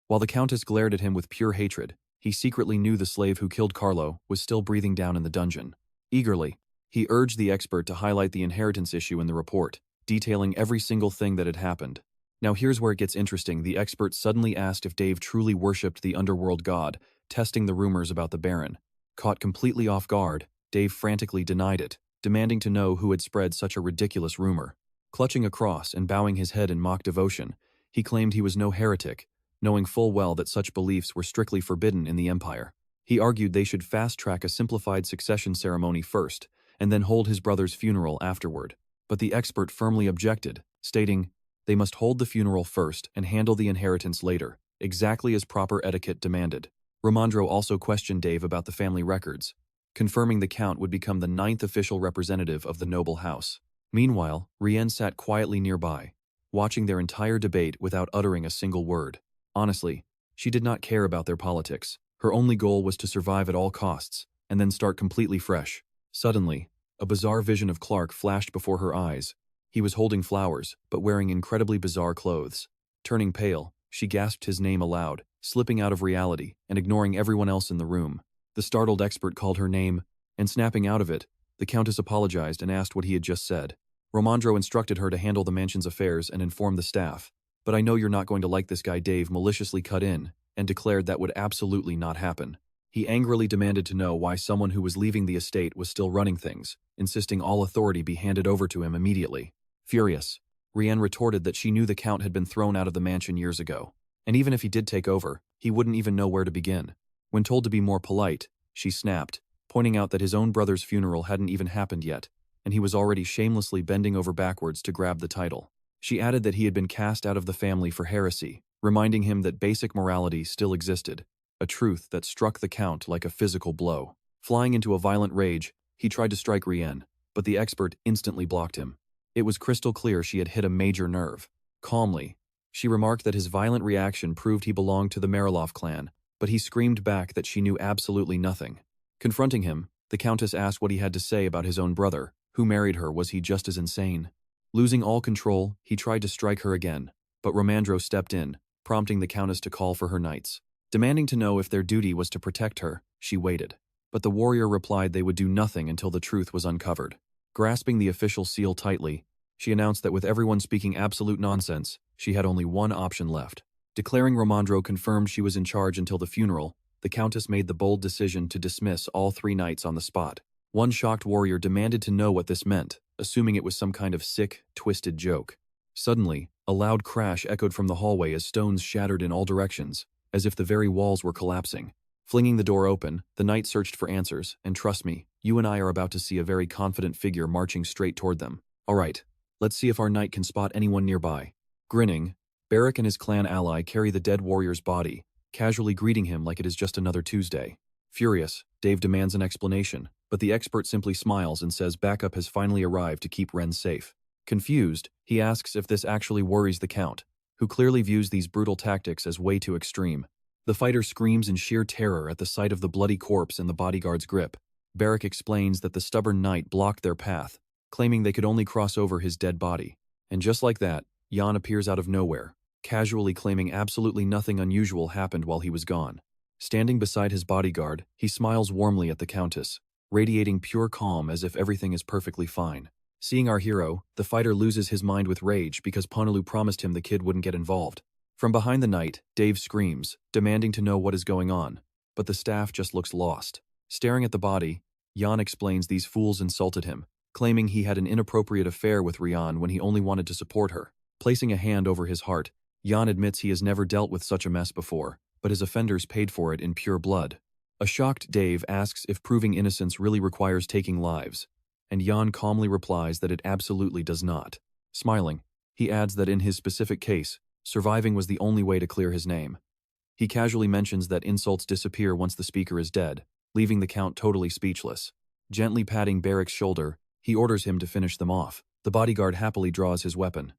While the Countess glared at him with pure hatred, he secretly knew the slave who killed Carlo was still breathing down in the dungeon. Eagerly, he urged the expert to highlight the inheritance issue in the report, detailing every single thing that had happened. Now here's where it gets interesting. The expert suddenly asked if Dave truly worshipped the underworld god, testing the rumors about the Baron. Caught completely off guard, Dave frantically denied it, demanding to know who had spread such a ridiculous rumor. Clutching a cross and bowing his head in mock devotion, he claimed he was no heretic, knowing full well that such beliefs were strictly forbidden in the Empire. He argued they should fast-track a simplified succession ceremony first, and then hold his brother's funeral afterward. But the expert firmly objected, stating, they must hold the funeral first and handle the inheritance later, exactly as proper etiquette demanded. Romandro also questioned Dave about the family records, confirming the Count would become the 9th official representative of the noble house. Meanwhile, Rien sat quietly nearby, watching their entire debate without uttering a single word. Honestly, she did not care about their politics. Her only goal was to survive at all costs, and then start completely fresh. Suddenly, a bizarre vision of Clark flashed before her eyes. He was holding flowers, but wearing incredibly bizarre clothes. Turning pale, she gasped his name aloud, slipping out of reality and ignoring everyone else in the room. The startled expert called her name, and snapping out of it, the Countess apologized and asked what he had just said. Romandro instructed her to handle the mansion's affairs and inform the staff. But I know you're not going to like this guy. Dave maliciously cut in and declared that would absolutely not happen. He angrily demanded to know why someone who was leaving the estate was still running things, insisting all authority be handed over to him immediately. Furious, Rien retorted that she knew the Count had been thrown out of the mansion years ago, and even if he did take over, he wouldn't even know where to begin. When told to be more polite, she snapped, pointing out that his own brother's funeral hadn't even happened yet, and he was already shamelessly bending over backwards to grab the title. She added that he had been cast out of the family for heresy, reminding him that basic morality still existed, a truth that struck the Count like a physical blow. Flying into a violent rage, he tried to strike Rien, but the expert instantly blocked him. It was crystal clear she had hit a major nerve. Calmly, she remarked that his violent reaction proved he belonged to the Mariloff clan, but he screamed back that she knew absolutely nothing. Confronting him, the Countess asked what he had to say about his own brother, who married her. Was he just as insane? Losing all control, he tried to strike her again, but Romandro stepped in, prompting the Countess to call for her knights. Demanding to know if their duty was to protect her, she waited. But the warrior replied they would do nothing until the truth was uncovered. Grasping the official seal tightly, she announced that with everyone speaking absolute nonsense, she had only one option left. Declaring Romandro confirmed she was in charge until the funeral, the Countess made the bold decision to dismiss all 3 knights on the spot. One shocked warrior demanded to know what this meant, assuming it was some kind of sick, twisted joke. Suddenly, a loud crash echoed from the hallway as stones shattered in all directions, as if the very walls were collapsing. Flinging the door open, the knight searched for answers, and trust me, you and I are about to see a very confident figure marching straight toward them. Alright, let's see if our knight can spot anyone nearby. Grinning, Barrack and his clan ally carry the dead warrior's body, casually greeting him like it is just another Tuesday. Furious, Dave demands an explanation, but the expert simply smiles and says backup has finally arrived to keep Ren safe. Confused, he asks if this actually worries the Count, who clearly views these brutal tactics as way too extreme. The fighter screams in sheer terror at the sight of the bloody corpse in the bodyguard's grip. Barrack explains that the stubborn knight blocked their path, claiming they could only cross over his dead body. And just like that, Jan appears out of nowhere, casually claiming absolutely nothing unusual happened while he was gone. Standing beside his bodyguard, he smiles warmly at the Countess, radiating pure calm as if everything is perfectly fine. Seeing our hero, the fighter loses his mind with rage because Ponolu promised him the kid wouldn't get involved. From behind the knight, Dave screams, demanding to know what is going on, but the staff just looks lost. Staring at the body, Jan explains these fools insulted him, claiming he had an inappropriate affair with Rian when he only wanted to support her. Placing a hand over his heart, Jan admits he has never dealt with such a mess before, but his offenders paid for it in pure blood. A shocked Dave asks if proving innocence really requires taking lives, and Jan calmly replies that it absolutely does not. Smiling, he adds that in his specific case, surviving was the only way to clear his name. He casually mentions that insults disappear once the speaker is dead, leaving the Count totally speechless. Gently patting Barrick's shoulder, he orders him to finish them off. The bodyguard happily draws his weapon.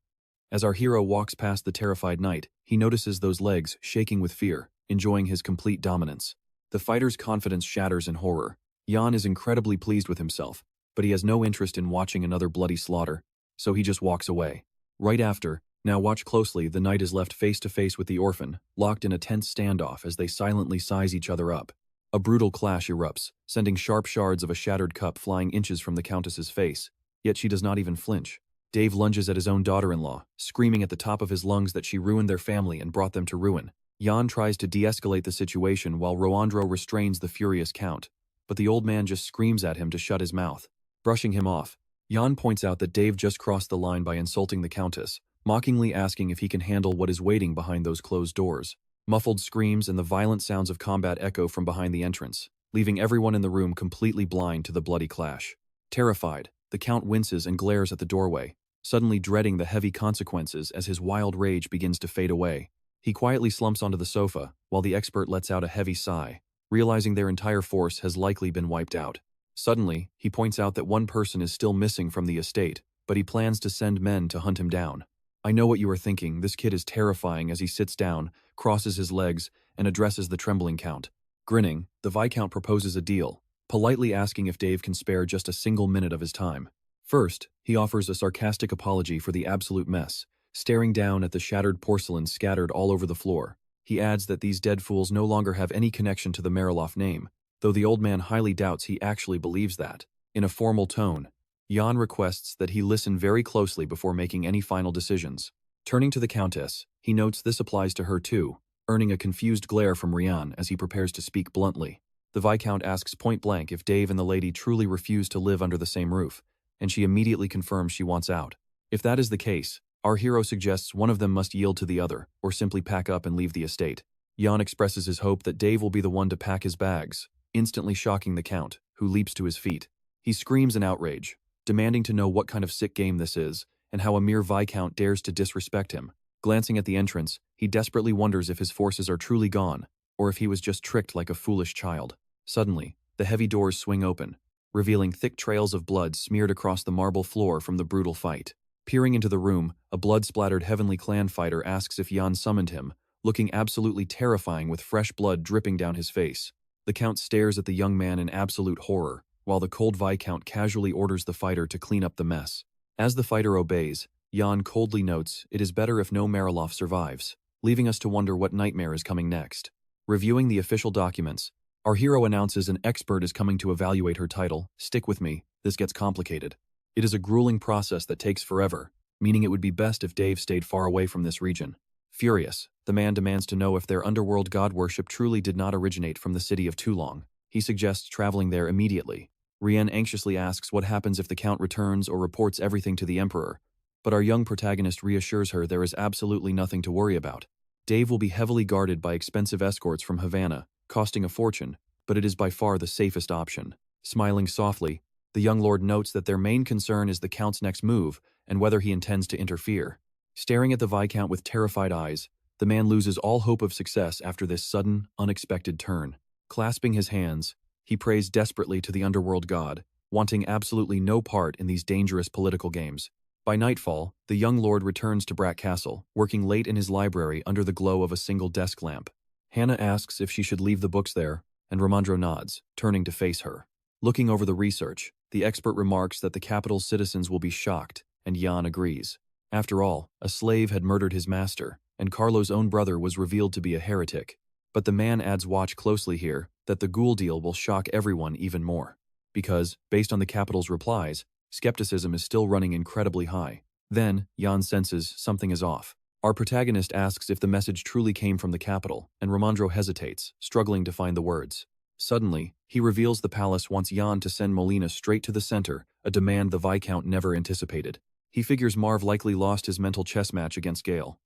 As our hero walks past the terrified knight, he notices those legs shaking with fear, enjoying his complete dominance. The fighter's confidence shatters in horror. Jan is incredibly pleased with himself, but he has no interest in watching another bloody slaughter, so he just walks away. Right after, now watch closely, the knight is left face to face with the orphan, locked in a tense standoff as they silently size each other up. A brutal clash erupts, sending sharp shards of a shattered cup flying inches from the Countess's face, yet she does not even flinch. Dave lunges at his own daughter-in-law, screaming at the top of his lungs that she ruined their family and brought them to ruin. Jan tries to de-escalate the situation while Roandro restrains the furious Count, but the old man just screams at him to shut his mouth. Brushing him off, Jan points out that Dave just crossed the line by insulting the Countess, mockingly asking if he can handle what is waiting behind those closed doors. Muffled screams and the violent sounds of combat echo from behind the entrance, leaving everyone in the room completely blind to the bloody clash. Terrified, the Count winces and glares at the doorway, suddenly dreading the heavy consequences as his wild rage begins to fade away. He quietly slumps onto the sofa, while the expert lets out a heavy sigh, realizing their entire force has likely been wiped out. Suddenly, he points out that one person is still missing from the estate, but he plans to send men to hunt him down. I know what you are thinking, this kid is terrifying as he sits down, crosses his legs, and addresses the trembling Count. Grinning, the Viscount proposes a deal, politely asking if Dave can spare just a single minute of his time. First, he offers a sarcastic apology for the absolute mess, staring down at the shattered porcelain scattered all over the floor. He adds that these dead fools no longer have any connection to the Mariloff name, though the old man highly doubts he actually believes that. In a formal tone, Jan requests that he listen very closely before making any final decisions. Turning to the Countess, he notes this applies to her too, earning a confused glare from Rian as he prepares to speak bluntly. The Viscount asks point-blank if Dave and the lady truly refuse to live under the same roof, and she immediately confirms she wants out. If that is the case, our hero suggests one of them must yield to the other, or simply pack up and leave the estate. Jan expresses his hope that Dave will be the one to pack his bags, instantly shocking the Count, who leaps to his feet. He screams in outrage, demanding to know what kind of sick game this is, and how a mere Viscount dares to disrespect him. Glancing at the entrance, he desperately wonders if his forces are truly gone, or if he was just tricked like a foolish child. Suddenly, the heavy doors swing open, revealing thick trails of blood smeared across the marble floor from the brutal fight. Peering into the room, a blood-splattered Heavenly Clan fighter asks if Jan summoned him, looking absolutely terrifying with fresh blood dripping down his face. The Count stares at the young man in absolute horror, while the cold Viscount casually orders the fighter to clean up the mess. As the fighter obeys, Jan coldly notes it is better if no Mariloff survives, leaving us to wonder what nightmare is coming next. Reviewing the official documents, our hero announces an expert is coming to evaluate her title. Stick with me, this gets complicated. It is a grueling process that takes forever, meaning it would be best if Dave stayed far away from this region. Furious, the man demands to know if their underworld god worship truly did not originate from the city of Toulon. He suggests traveling there immediately. Rian anxiously asks what happens if the Count returns or reports everything to the Emperor, but our young protagonist reassures her there is absolutely nothing to worry about. Dave will be heavily guarded by expensive escorts from Havana, costing a fortune, but it is by far the safest option. Smiling softly, the young lord notes that their main concern is the Count's next move and whether he intends to interfere. Staring at the Viscount with terrified eyes, the man loses all hope of success after this sudden, unexpected turn. Clasping his hands, he prays desperately to the underworld god, wanting absolutely no part in these dangerous political games. By nightfall, the young lord returns to Brat Castle, working late in his library under the glow of a single desk lamp. Hannah asks if she should leave the books there, and Ramondro nods, turning to face her. Looking over the research, the expert remarks that the capital's citizens will be shocked, and Jan agrees. After all, a slave had murdered his master, and Carlo's own brother was revealed to be a heretic. But the man adds watch closely here, that the ghoul deal will shock everyone even more. because, based on the capital's replies, skepticism is still running incredibly high. Then, Jan senses something is off. Our protagonist asks if the message truly came from the capital, and Ramondro hesitates, struggling to find the words. Suddenly, he reveals the palace wants Jan to send Molina straight to the center, a demand the Viscount never anticipated. He figures Marv likely lost his mental chess match against Gale.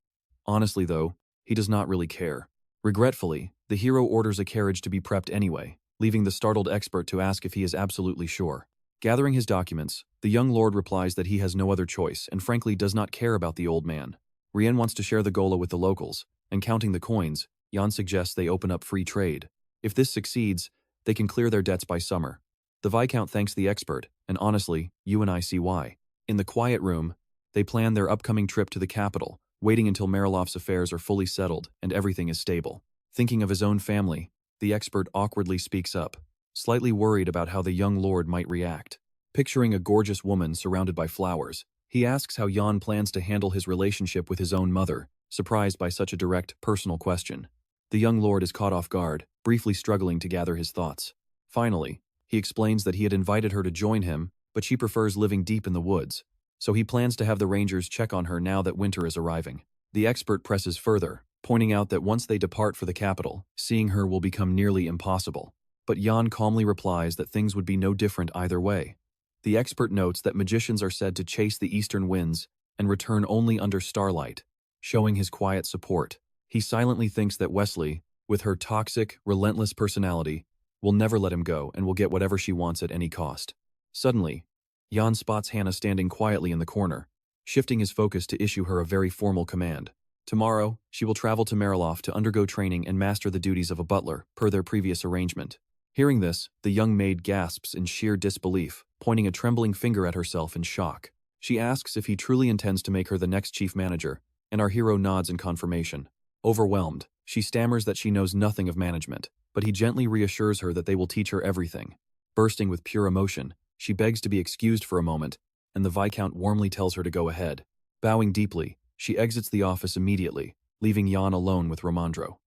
Honestly though, he does not really care. Regretfully, the hero orders a carriage to be prepped anyway, leaving the startled expert to ask if he is absolutely sure. Gathering his documents, the young lord replies that he has no other choice and frankly does not care about the old man. Rien wants to share the gola with the locals, and counting the coins, Jan suggests they open up free trade. If this succeeds, they can clear their debts by summer. The Viscount thanks the expert, and honestly, you and I see why. In the quiet room, they plan their upcoming trip to the capital, waiting until Marilov's affairs are fully settled and everything is stable. Thinking of his own family, the expert awkwardly speaks up, slightly worried about how the young lord might react. Picturing a gorgeous woman surrounded by flowers, he asks how Jan plans to handle his relationship with his own mother, surprised by such a direct, personal question. The young lord is caught off guard, briefly struggling to gather his thoughts. Finally, he explains that he had invited her to join him, but she prefers living deep in the woods, so he plans to have the rangers check on her now that winter is arriving. The expert presses further, pointing out that once they depart for the capital, seeing her will become nearly impossible. But Jan calmly replies that things would be no different either way. The expert notes that magicians are said to chase the eastern winds and return only under starlight, showing his quiet support. He silently thinks that Wesley, with her toxic, relentless personality, will never let him go and will get whatever she wants at any cost. Suddenly, Jan spots Hannah standing quietly in the corner, shifting his focus to issue her a very formal command. Tomorrow, she will travel to Marilov to undergo training and master the duties of a butler, per their previous arrangement. Hearing this, the young maid gasps in sheer disbelief, pointing a trembling finger at herself in shock. She asks if he truly intends to make her the next chief manager, and our hero nods in confirmation. Overwhelmed, she stammers that she knows nothing of management, but he gently reassures her that they will teach her everything. Bursting with pure emotion, she begs to be excused for a moment, and the Viscount warmly tells her to go ahead. Bowing deeply, she exits the office immediately, leaving Jan alone with Ramondro.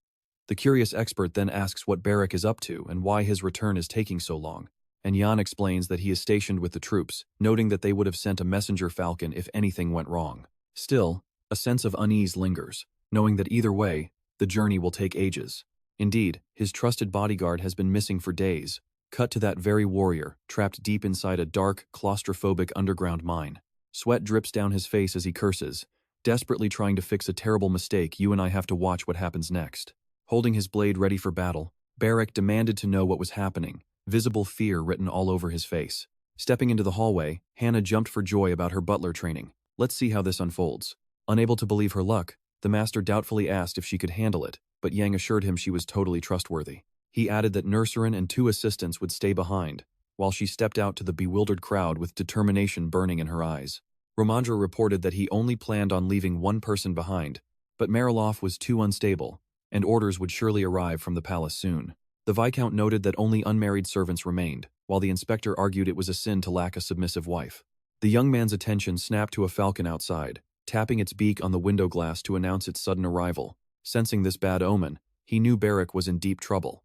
The curious expert then asks what Barrack is up to and why his return is taking so long, and Jan explains that he is stationed with the troops, noting that they would have sent a messenger falcon if anything went wrong. Still, a sense of unease lingers, knowing that either way, the journey will take ages. Indeed, his trusted bodyguard has been missing for days. Cut to that very warrior, trapped deep inside a dark, claustrophobic underground mine. Sweat drips down his face as he curses, desperately trying to fix a terrible mistake. You and I have to watch what happens next. Holding his blade ready for battle, Barrack demanded to know what was happening, visible fear written all over his face. Stepping into the hallway, Hannah jumped for joy about her butler training. Let's see how this unfolds. Unable to believe her luck, the master doubtfully asked if she could handle it, but Yang assured him she was totally trustworthy. He added that Nurserin and 2 assistants would stay behind, while she stepped out to the bewildered crowd with determination burning in her eyes. Ramondra reported that he only planned on leaving 1 person behind, but Marilov was too unstable, and orders would surely arrive from the palace soon. The Viscount noted that only unmarried servants remained, while the inspector argued it was a sin to lack a submissive wife. The young man's attention snapped to a falcon outside, tapping its beak on the window glass to announce its sudden arrival. Sensing this bad omen, he knew Barrack was in deep trouble.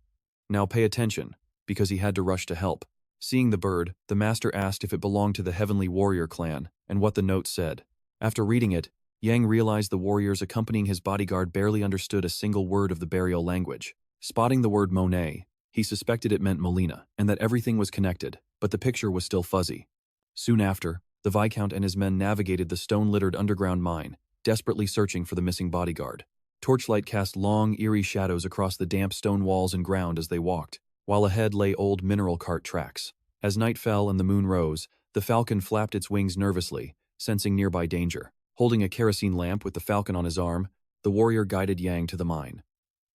Now pay attention, because he had to rush to help. Seeing the bird, the master asked if it belonged to the Heavenly Warrior clan, and what the note said. After reading it, Yang realized the warriors accompanying his bodyguard barely understood a single word of the burial language. Spotting the word Monet, he suspected it meant Molina, and that everything was connected, but the picture was still fuzzy. Soon after, the Viscount and his men navigated the stone-littered underground mine, desperately searching for the missing bodyguard. Torchlight cast long, eerie shadows across the damp stone walls and ground as they walked, while ahead lay old mineral cart tracks. As night fell and the moon rose, the falcon flapped its wings nervously, sensing nearby danger. Holding a kerosene lamp with the falcon on his arm, the warrior guided Yang to the mine.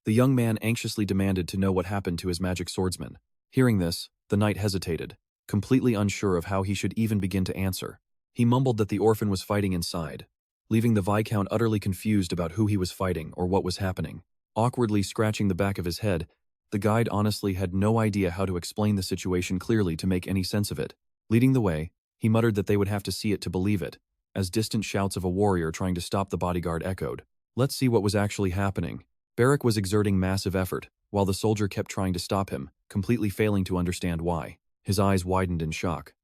The young man anxiously demanded to know what happened to his magic swordsman. Hearing this, the knight hesitated, completely unsure of how he should even begin to answer. He mumbled that the orphan was fighting inside, leaving the Viscount utterly confused about who he was fighting or what was happening. Awkwardly scratching the back of his head, the guide honestly had no idea how to explain the situation clearly to make any sense of it. Leading the way, he muttered that they would have to see it to believe it, as distant shouts of a warrior trying to stop the bodyguard echoed. Let's see what was actually happening. Barrack was exerting massive effort, while the soldier kept trying to stop him, completely failing to understand why. His eyes widened in shock.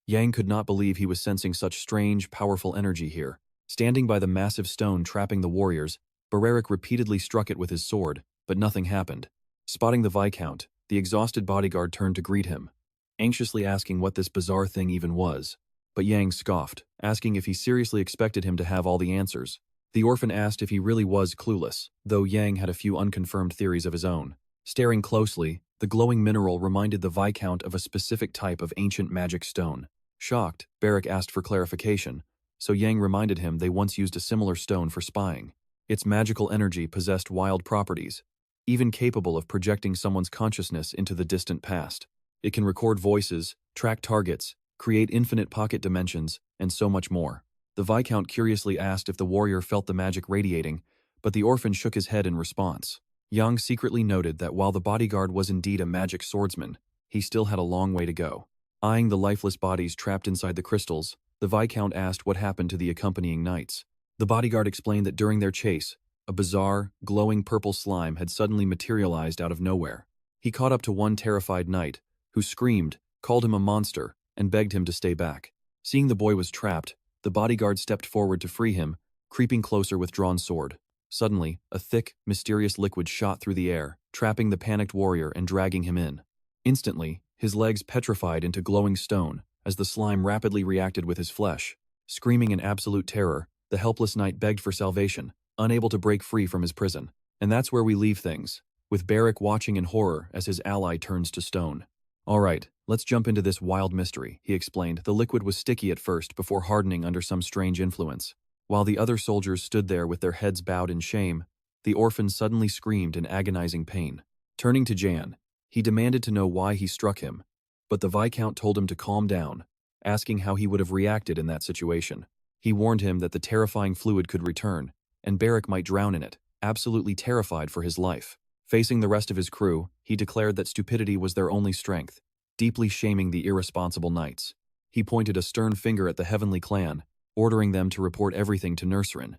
Yang could not believe he was sensing such strange, powerful energy here. Standing by the massive stone trapping the warriors, Bereric repeatedly struck it with his sword, but nothing happened. Spotting the Viscount, the exhausted bodyguard turned to greet him, anxiously asking what this bizarre thing even was. But Yang scoffed, asking if he seriously expected him to have all the answers. The orphan asked if he really was clueless, though Yang had a few unconfirmed theories of his own. Staring closely, the glowing mineral reminded the Viscount of a specific type of ancient magic stone. Shocked, Bereric asked for clarification, so Yang reminded him they once used a similar stone for spying. Its magical energy possessed wild properties, even capable of projecting someone's consciousness into the distant past. It can record voices, track targets, create infinite pocket dimensions, and so much more. The Viscount curiously asked if the warrior felt the magic radiating, but the orphan shook his head in response. Yang secretly noted that while the bodyguard was indeed a magic swordsman, he still had a long way to go. Eyeing the lifeless bodies trapped inside the crystals, the Viscount asked what happened to the accompanying knights. The bodyguard explained that during their chase, a bizarre, glowing purple slime had suddenly materialized out of nowhere. He caught up to one terrified knight, who screamed, called him a monster, and begged him to stay back. Seeing the boy was trapped, the bodyguard stepped forward to free him, creeping closer with drawn sword. Suddenly, a thick, mysterious liquid shot through the air, trapping the panicked warrior and dragging him in. Instantly, his legs petrified into glowing stone, as the slime rapidly reacted with his flesh. Screaming in absolute terror, the helpless knight begged for salvation, unable to break free from his prison. And that's where we leave things, with Bereric watching in horror as his ally turns to stone. "All right, let's jump into this wild mystery," he explained. The liquid was sticky at first before hardening under some strange influence. While the other soldiers stood there with their heads bowed in shame, the orphan suddenly screamed in agonizing pain. Turning to Jan, he demanded to know why he struck him, but the Viscount told him to calm down, asking how he would have reacted in that situation. He warned him that the terrifying fluid could return, and Bereric might drown in it, absolutely terrified for his life. Facing the rest of his crew, he declared that stupidity was their only strength, deeply shaming the irresponsible knights. He pointed a stern finger at the Heavenly Clan, ordering them to report everything to Nurserin.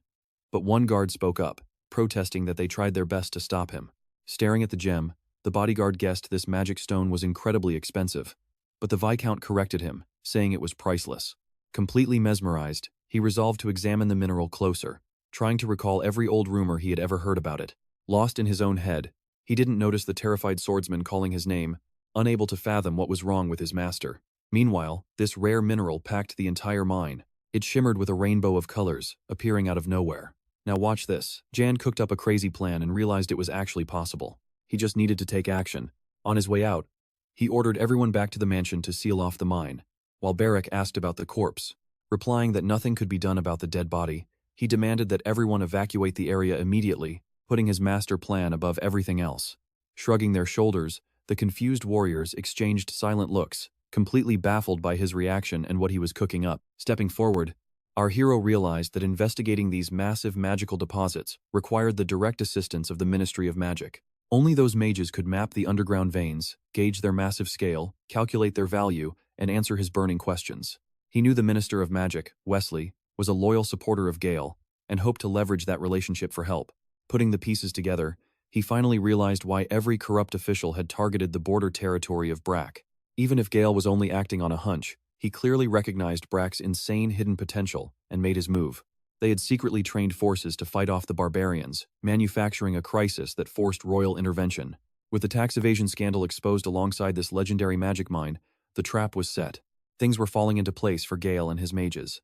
But one guard spoke up, protesting that they tried their best to stop him. Staring at the gem, the bodyguard guessed this magic stone was incredibly expensive, but the Viscount corrected him, saying it was priceless. Completely mesmerized, he resolved to examine the mineral closer, trying to recall every old rumor he had ever heard about it. Lost in his own head, he didn't notice the terrified swordsman calling his name, unable to fathom what was wrong with his master. Meanwhile, this rare mineral packed the entire mine. It shimmered with a rainbow of colors, appearing out of nowhere. Now watch this. Jan cooked up a crazy plan and realized it was actually possible. He just needed to take action. On his way out, he ordered everyone back to the mansion to seal off the mine, while Bereric asked about the corpse. Replying that nothing could be done about the dead body, he demanded that everyone evacuate the area immediately, putting his master plan above everything else. Shrugging their shoulders, the confused warriors exchanged silent looks, completely baffled by his reaction and what he was cooking up. Stepping forward, our hero realized that investigating these massive magical deposits required the direct assistance of the Ministry of Magic. Only those mages could map the underground veins, gauge their massive scale, calculate their value, and answer his burning questions. He knew the Minister of Magic, Wesley, was a loyal supporter of Gale, and hoped to leverage that relationship for help. Putting the pieces together, he finally realized why every corrupt official had targeted the border territory of Brack. Even if Gale was only acting on a hunch, he clearly recognized Brack's insane hidden potential and made his move. They had secretly trained forces to fight off the barbarians, manufacturing a crisis that forced royal intervention. With the tax evasion scandal exposed alongside this legendary magic mine, the trap was set. Things were falling into place for Gale and his mages.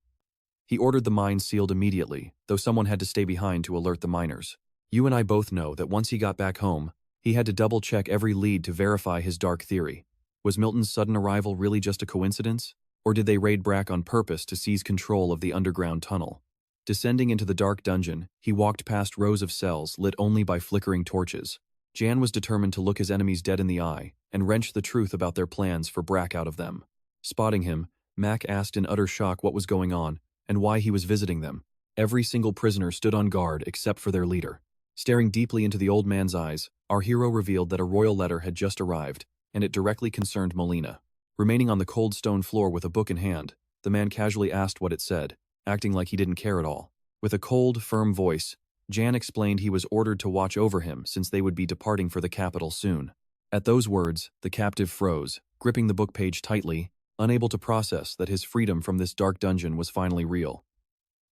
He ordered the mine sealed immediately, though someone had to stay behind to alert the miners. You and I both know that once he got back home, he had to double-check every lead to verify his dark theory. Was Milton's sudden arrival really just a coincidence? Or did they raid Brack on purpose to seize control of the underground tunnel? Descending into the dark dungeon, he walked past rows of cells lit only by flickering torches. Jan was determined to look his enemies dead in the eye and wrench the truth about their plans for Brack out of them. Spotting him, Mac asked in utter shock what was going on and why he was visiting them. Every single prisoner stood on guard except for their leader. Staring deeply into the old man's eyes, our hero revealed that a royal letter had just arrived, and it directly concerned Molina. Remaining on the cold stone floor with a book in hand, the man casually asked what it said, acting like he didn't care at all. With a cold, firm voice, Jan explained he was ordered to watch over him since they would be departing for the capital soon. At those words, the captive froze, gripping the book page tightly, unable to process that his freedom from this dark dungeon was finally real.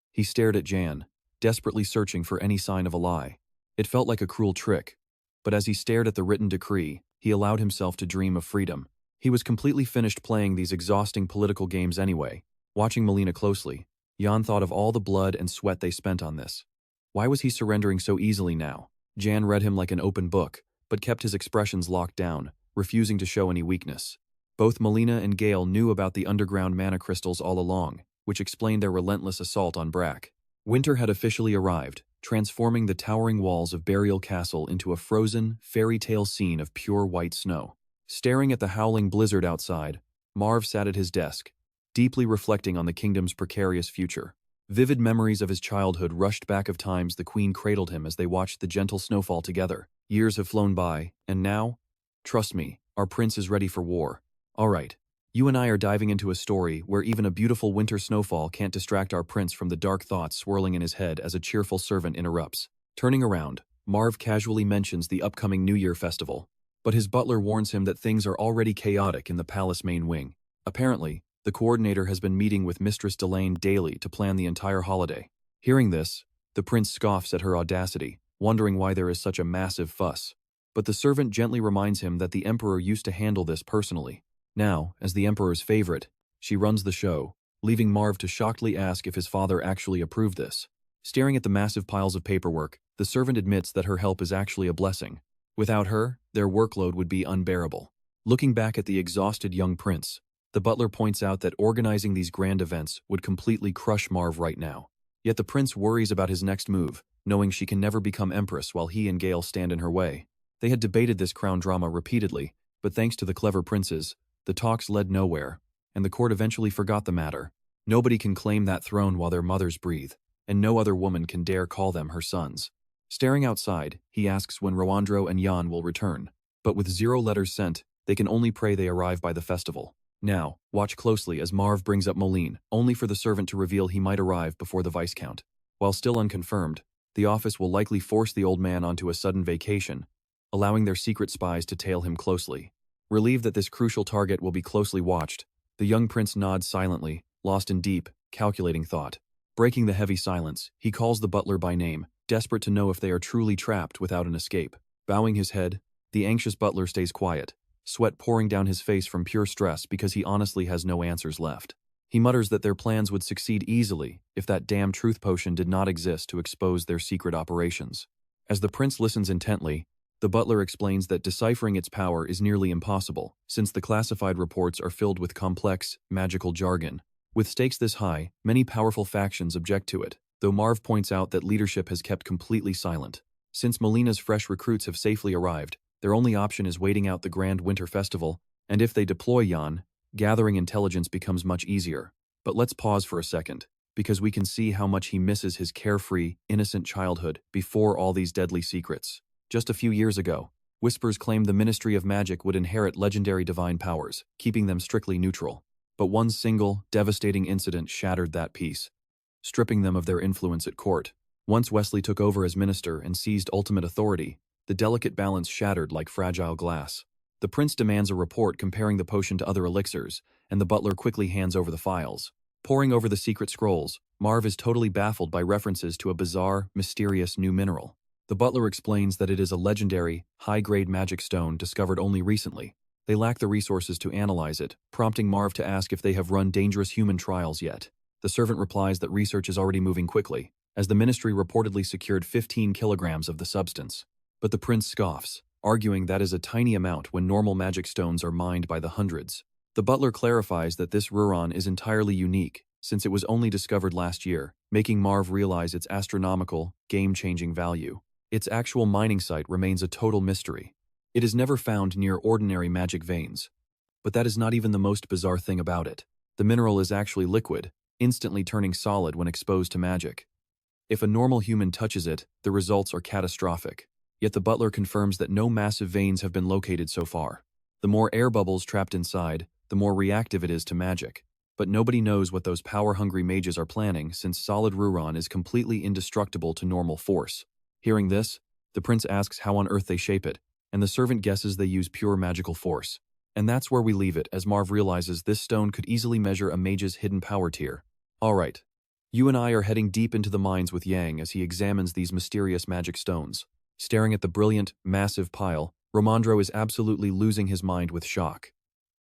He stared at Jan, desperately searching for any sign of a lie. It felt like a cruel trick, but as he stared at the written decree, he allowed himself to dream of freedom. He was completely finished playing these exhausting political games anyway. Watching Melina closely, Jan thought of all the blood and sweat they spent on this. Why was he surrendering so easily now? Jan read him like an open book, but kept his expressions locked down, refusing to show any weakness. Both Melina and Gale knew about the underground mana crystals all along, which explained their relentless assault on Brack. Winter had officially arrived, transforming the towering walls of Burial Castle into a frozen, fairy tale scene of pure white snow. Staring at the howling blizzard outside, Marv sat at his desk, deeply reflecting on the kingdom's precarious future. Vivid memories of his childhood rushed back of times the Queen cradled him as they watched the gentle snowfall together. Years have flown by, and now? Trust me, our prince is ready for war. All right, you and I are diving into a story where even a beautiful winter snowfall can't distract our prince from the dark thoughts swirling in his head as a cheerful servant interrupts. Turning around, Marv casually mentions the upcoming New Year festival, but his butler warns him that things are already chaotic in the palace main wing. Apparently, the coordinator has been meeting with Mistress Delane daily to plan the entire holiday. Hearing this, the prince scoffs at her audacity, wondering why there is such a massive fuss. But the servant gently reminds him that the Emperor used to handle this personally. Now, as the Emperor's favorite, she runs the show, leaving Marv to shockedly ask if his father actually approved this. Staring at the massive piles of paperwork, the servant admits that her help is actually a blessing. Without her, their workload would be unbearable. Looking back at the exhausted young prince, the butler points out that organizing these grand events would completely crush Marv right now. Yet the prince worries about his next move, knowing she can never become empress while he and Gale stand in her way. They had debated this crown drama repeatedly, but thanks to the clever princes, the talks led nowhere, and the court eventually forgot the matter. Nobody can claim that throne while their mothers breathe, and no other woman can dare call them her sons. Staring outside, he asks when Roandro and Jan will return, but with 0 letters sent, they can only pray they arrive by the festival. Now, watch closely as Marv brings up Moline, only for the servant to reveal he might arrive before the Viscount. While still unconfirmed, the office will likely force the old man onto a sudden vacation, allowing their secret spies to tail him closely. Relieved that this crucial target will be closely watched, the young prince nods silently, lost in deep, calculating thought. Breaking the heavy silence, he calls the butler by name, desperate to know if they are truly trapped without an escape. Bowing his head, the anxious butler stays quiet, sweat pouring down his face from pure stress because he honestly has no answers left. He mutters that their plans would succeed easily if that damn truth potion did not exist to expose their secret operations. As the prince listens intently, the butler explains that deciphering its power is nearly impossible, since the classified reports are filled with complex, magical jargon. With stakes this high, many powerful factions object to it, though Marv points out that leadership has kept completely silent. Since Melina's fresh recruits have safely arrived, their only option is waiting out the grand winter festival, and if they deploy Jan, gathering intelligence becomes much easier. But let's pause for a second, because we can see how much he misses his carefree, innocent childhood before all these deadly secrets. Just a few years ago, whispers claimed the Ministry of Magic would inherit legendary divine powers, keeping them strictly neutral. But one single, devastating incident shattered that peace, stripping them of their influence at court. Once Wesley took over as minister and seized ultimate authority, the delicate balance shattered like fragile glass. The prince demands a report comparing the potion to other elixirs, and the butler quickly hands over the files. Poring over the secret scrolls, Marv is totally baffled by references to a bizarre, mysterious new mineral. The butler explains that it is a legendary, high-grade magic stone discovered only recently. They lack the resources to analyze it, prompting Marv to ask if they have run dangerous human trials yet. The servant replies that research is already moving quickly, as the ministry reportedly secured 15 kilograms of the substance. But the prince scoffs, arguing that is a tiny amount when normal magic stones are mined by the hundreds. The butler clarifies that this Ruron is entirely unique, since it was only discovered last year, making Marv realize its astronomical, game-changing value. Its actual mining site remains a total mystery. It is never found near ordinary magic veins. But that is not even the most bizarre thing about it. The mineral is actually liquid, instantly turning solid when exposed to magic. If a normal human touches it, the results are catastrophic. Yet the butler confirms that no massive veins have been located so far. The more air bubbles trapped inside, the more reactive it is to magic. But nobody knows what those power-hungry mages are planning, since solid Ruron is completely indestructible to normal force. Hearing this, the prince asks how on earth they shape it, and the servant guesses they use pure magical force. And that's where we leave it as Marv realizes this stone could easily measure a mage's hidden power tier. Alright. You and I are heading deep into the mines with Yang as he examines these mysterious magic stones. Staring at the brilliant, massive pile, Romandro is absolutely losing his mind with shock.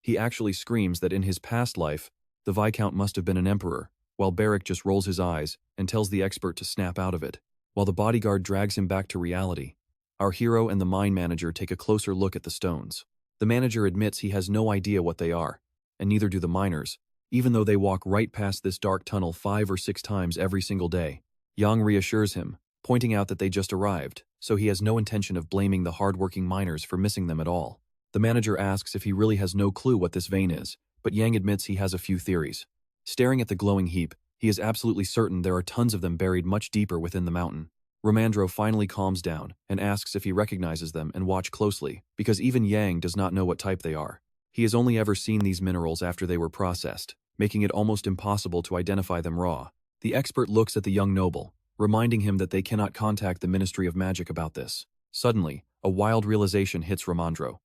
He actually screams that in his past life, the Viscount must have been an emperor, while Barrick just rolls his eyes and tells the expert to snap out of it, while the bodyguard drags him back to reality. Our hero and the mine manager take a closer look at the stones. The manager admits he has no idea what they are, and neither do the miners, even though they walk right past this dark tunnel 5 or 6 times every single day. Yang reassures him, pointing out that they just arrived, so he has no intention of blaming the hard-working miners for missing them at all. The manager asks if he really has no clue what this vein is, but Yang admits he has a few theories. Staring at the glowing heap, he is absolutely certain there are tons of them buried much deeper within the mountain. Romandro finally calms down and asks if he recognizes them and watch closely, because even Yang does not know what type they are. He has only ever seen these minerals after they were processed, making it almost impossible to identify them raw. The expert looks at the young noble, reminding him that they cannot contact the Ministry of Magic about this. Suddenly, a wild realization hits Romandro.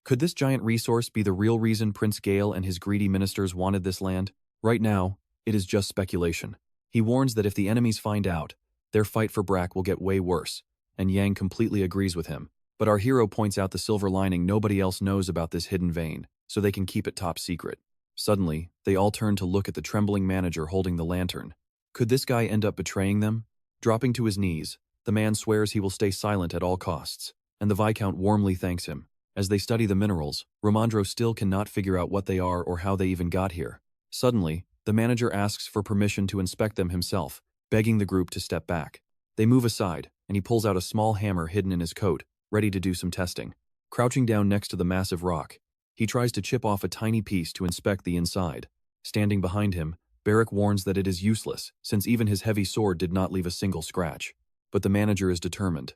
Could this giant resource be the real reason Prince Gale and his greedy ministers wanted this land? Right now, it is just speculation. He warns that if the enemies find out, their fight for Brack will get way worse, and Yang completely agrees with him. But our hero points out the silver lining: nobody else knows about this hidden vein, so they can keep it top secret. Suddenly, they all turn to look at the trembling manager holding the lantern. Could this guy end up betraying them? Dropping to his knees, the man swears he will stay silent at all costs, and the Viscount warmly thanks him. As they study the minerals, Romandro still cannot figure out what they are or how they even got here. Suddenly, the manager asks for permission to inspect them himself, begging the group to step back. They move aside, and he pulls out a small hammer hidden in his coat, ready to do some testing. Crouching down next to the massive rock, he tries to chip off a tiny piece to inspect the inside. Standing behind him, Barrick warns that it is useless, since even his heavy sword did not leave a single scratch. But the manager is determined.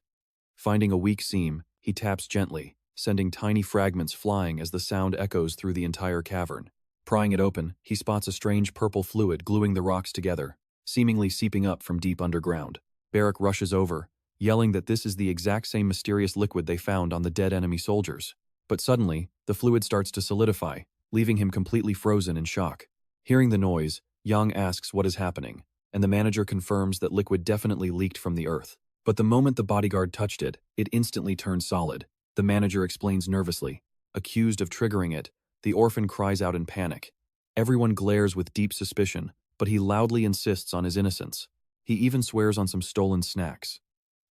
Finding a weak seam, he taps gently, sending tiny fragments flying as the sound echoes through the entire cavern. Prying it open, he spots a strange purple fluid gluing the rocks together, seemingly seeping up from deep underground. Barrick rushes over, yelling that this is the exact same mysterious liquid they found on the dead enemy soldiers. But suddenly, the fluid starts to solidify, leaving him completely frozen in shock. Hearing the noise, Yang asks what is happening, and the manager confirms that liquid definitely leaked from the earth. But the moment the bodyguard touched it, it instantly turned solid. The manager explains nervously. Accused of triggering it, the orphan cries out in panic. Everyone glares with deep suspicion, but he loudly insists on his innocence. He even swears on some stolen snacks.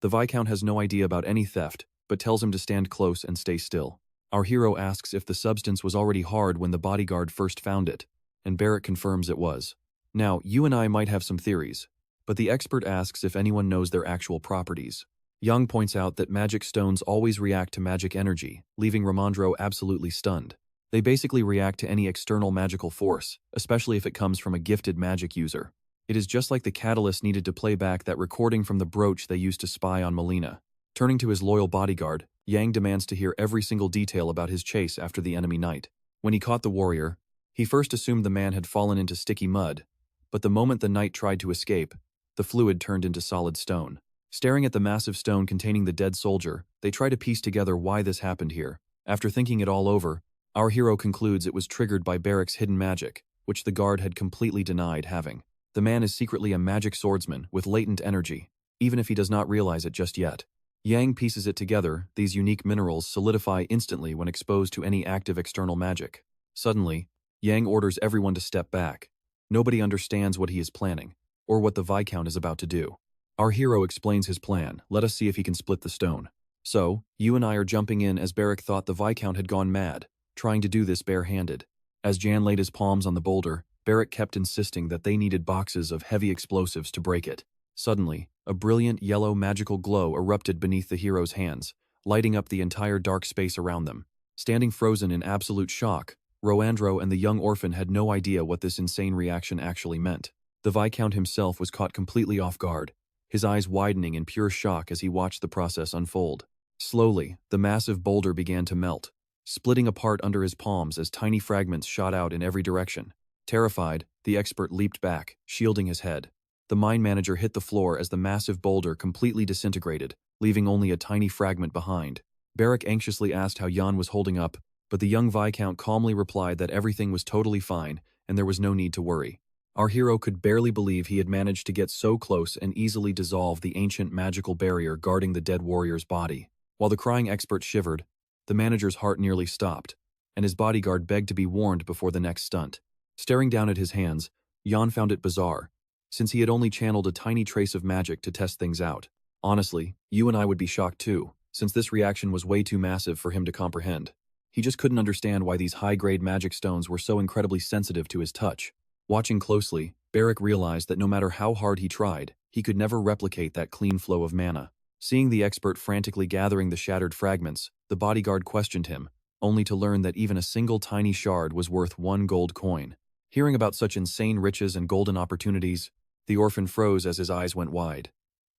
The Viscount has no idea about any theft, but tells him to stand close and stay still. Our hero asks if the substance was already hard when the bodyguard first found it, and Barrick confirms it was. Now, you and I might have some theories, but the expert asks if anyone knows their actual properties. Young points out that magic stones always react to magic energy, leaving Romandro absolutely stunned. They basically react to any external magical force, especially if it comes from a gifted magic user. It is just like the catalyst needed to play back that recording from the brooch they used to spy on Melina. Turning to his loyal bodyguard, Yang demands to hear every single detail about his chase after the enemy knight. When he caught the warrior, he first assumed the man had fallen into sticky mud, but the moment the knight tried to escape, the fluid turned into solid stone. Staring at the massive stone containing the dead soldier, they try to piece together why this happened here. After thinking it all over, our hero concludes it was triggered by Barrick's hidden magic, which the guard had completely denied having. The man is secretly a magic swordsman with latent energy, even if he does not realize it just yet. Yang pieces it together. These unique minerals solidify instantly when exposed to any active external magic. Suddenly, Yang orders everyone to step back. Nobody understands what he is planning, or what the Viscount is about to do. Our hero explains his plan. Let us see if he can split the stone. So, you and I are jumping in as Barrick thought the Viscount had gone mad, trying to do this bare-handed. As Jan laid his palms on the boulder, Barrick kept insisting that they needed boxes of heavy explosives to break it. Suddenly, a brilliant yellow magical glow erupted beneath the hero's hands, lighting up the entire dark space around them. Standing frozen in absolute shock, Roandro and the young orphan had no idea what this insane reaction actually meant. The Viscount himself was caught completely off guard, his eyes widening in pure shock as he watched the process unfold. Slowly, the massive boulder began to melt, splitting apart under his palms as tiny fragments shot out in every direction. Terrified, the expert leaped back, shielding his head. The mine manager hit the floor as the massive boulder completely disintegrated, leaving only a tiny fragment behind. Barrick anxiously asked how Jan was holding up, but the young Viscount calmly replied that everything was totally fine and there was no need to worry. Our hero could barely believe he had managed to get so close and easily dissolve the ancient magical barrier guarding the dead warrior's body. While the crying expert shivered, the manager's heart nearly stopped, and his bodyguard begged to be warned before the next stunt. Staring down at his hands, Jan found it bizarre, since he had only channeled a tiny trace of magic to test things out. Honestly, you and I would be shocked too, since this reaction was way too massive for him to comprehend. He just couldn't understand why these high-grade magic stones were so incredibly sensitive to his touch. Watching closely, Barrick realized that no matter how hard he tried, he could never replicate that clean flow of mana. Seeing the expert frantically gathering the shattered fragments, the bodyguard questioned him, only to learn that even a single tiny shard was worth 1 gold coin. Hearing about such insane riches and golden opportunities, the orphan froze as his eyes went wide.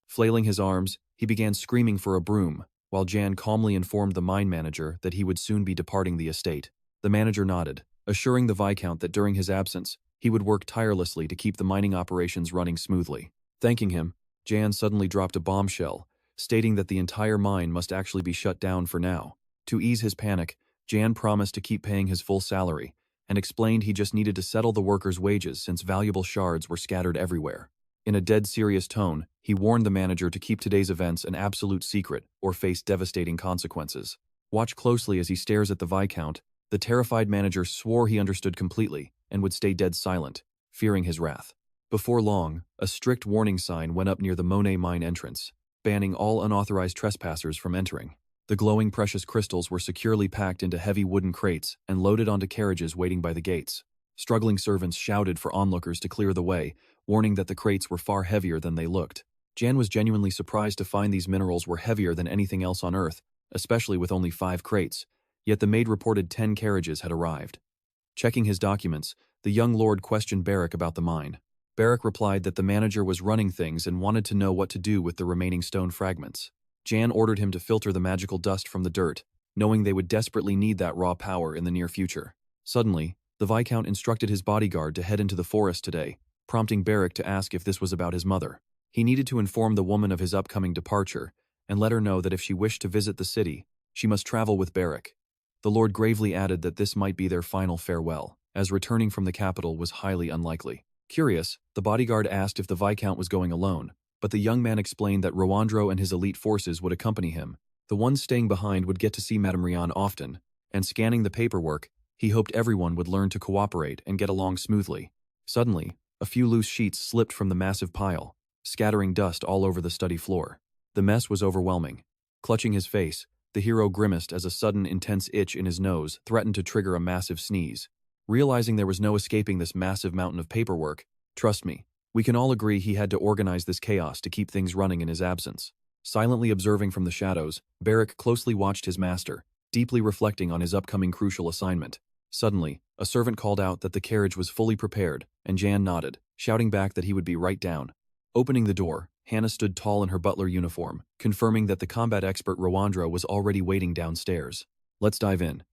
Flailing his arms, he began screaming for a broom, while Jan calmly informed the mine manager that he would soon be departing the estate. The manager nodded, assuring the Viscount that during his absence, he would work tirelessly to keep the mining operations running smoothly. Thanking him, Jan suddenly dropped a bombshell, stating that the entire mine must actually be shut down for now. To ease his panic, Jan promised to keep paying his full salary, and explained he just needed to settle the workers' wages since valuable shards were scattered everywhere. In a dead serious tone, he warned the manager to keep today's events an absolute secret or face devastating consequences. Watch closely as he stares at the Viscount. The terrified manager swore he understood completely and would stay dead silent, fearing his wrath. Before long, a strict warning sign went up near the Monet mine entrance, banning all unauthorized trespassers from entering. The glowing precious crystals were securely packed into heavy wooden crates and loaded onto carriages waiting by the gates. Struggling servants shouted for onlookers to clear the way, warning that the crates were far heavier than they looked. Jan was genuinely surprised to find these minerals were heavier than anything else on Earth, especially with only 5 crates, yet the maid reported 10 carriages had arrived. Checking his documents, the young lord questioned Barrick about the mine. Barrick replied that the manager was running things and wanted to know what to do with the remaining stone fragments. Jan ordered him to filter the magical dust from the dirt, knowing they would desperately need that raw power in the near future. Suddenly, the Viscount instructed his bodyguard to head into the forest today, prompting Barrick to ask if this was about his mother. He needed to inform the woman of his upcoming departure, and let her know that if she wished to visit the city, she must travel with Barrick. The lord gravely added that this might be their final farewell, as returning from the capital was highly unlikely. Curious, the bodyguard asked if the Viscount was going alone, but the young man explained that Rowandro and his elite forces would accompany him. The ones staying behind would get to see Madame Rian often, and scanning the paperwork, he hoped everyone would learn to cooperate and get along smoothly. Suddenly, a few loose sheets slipped from the massive pile, scattering dust all over the study floor. The mess was overwhelming. Clutching his face, the hero grimaced as a sudden intense itch in his nose threatened to trigger a massive sneeze. Realizing there was no escaping this massive mountain of paperwork, trust me, we can all agree he had to organize this chaos to keep things running in his absence. Silently observing from the shadows, Barrick closely watched his master, deeply reflecting on his upcoming crucial assignment. Suddenly, a servant called out that the carriage was fully prepared, and Jan nodded, shouting back that he would be right down. Opening the door, Hannah stood tall in her butler uniform, confirming that the combat expert Rowandro was already waiting downstairs. Let's dive in.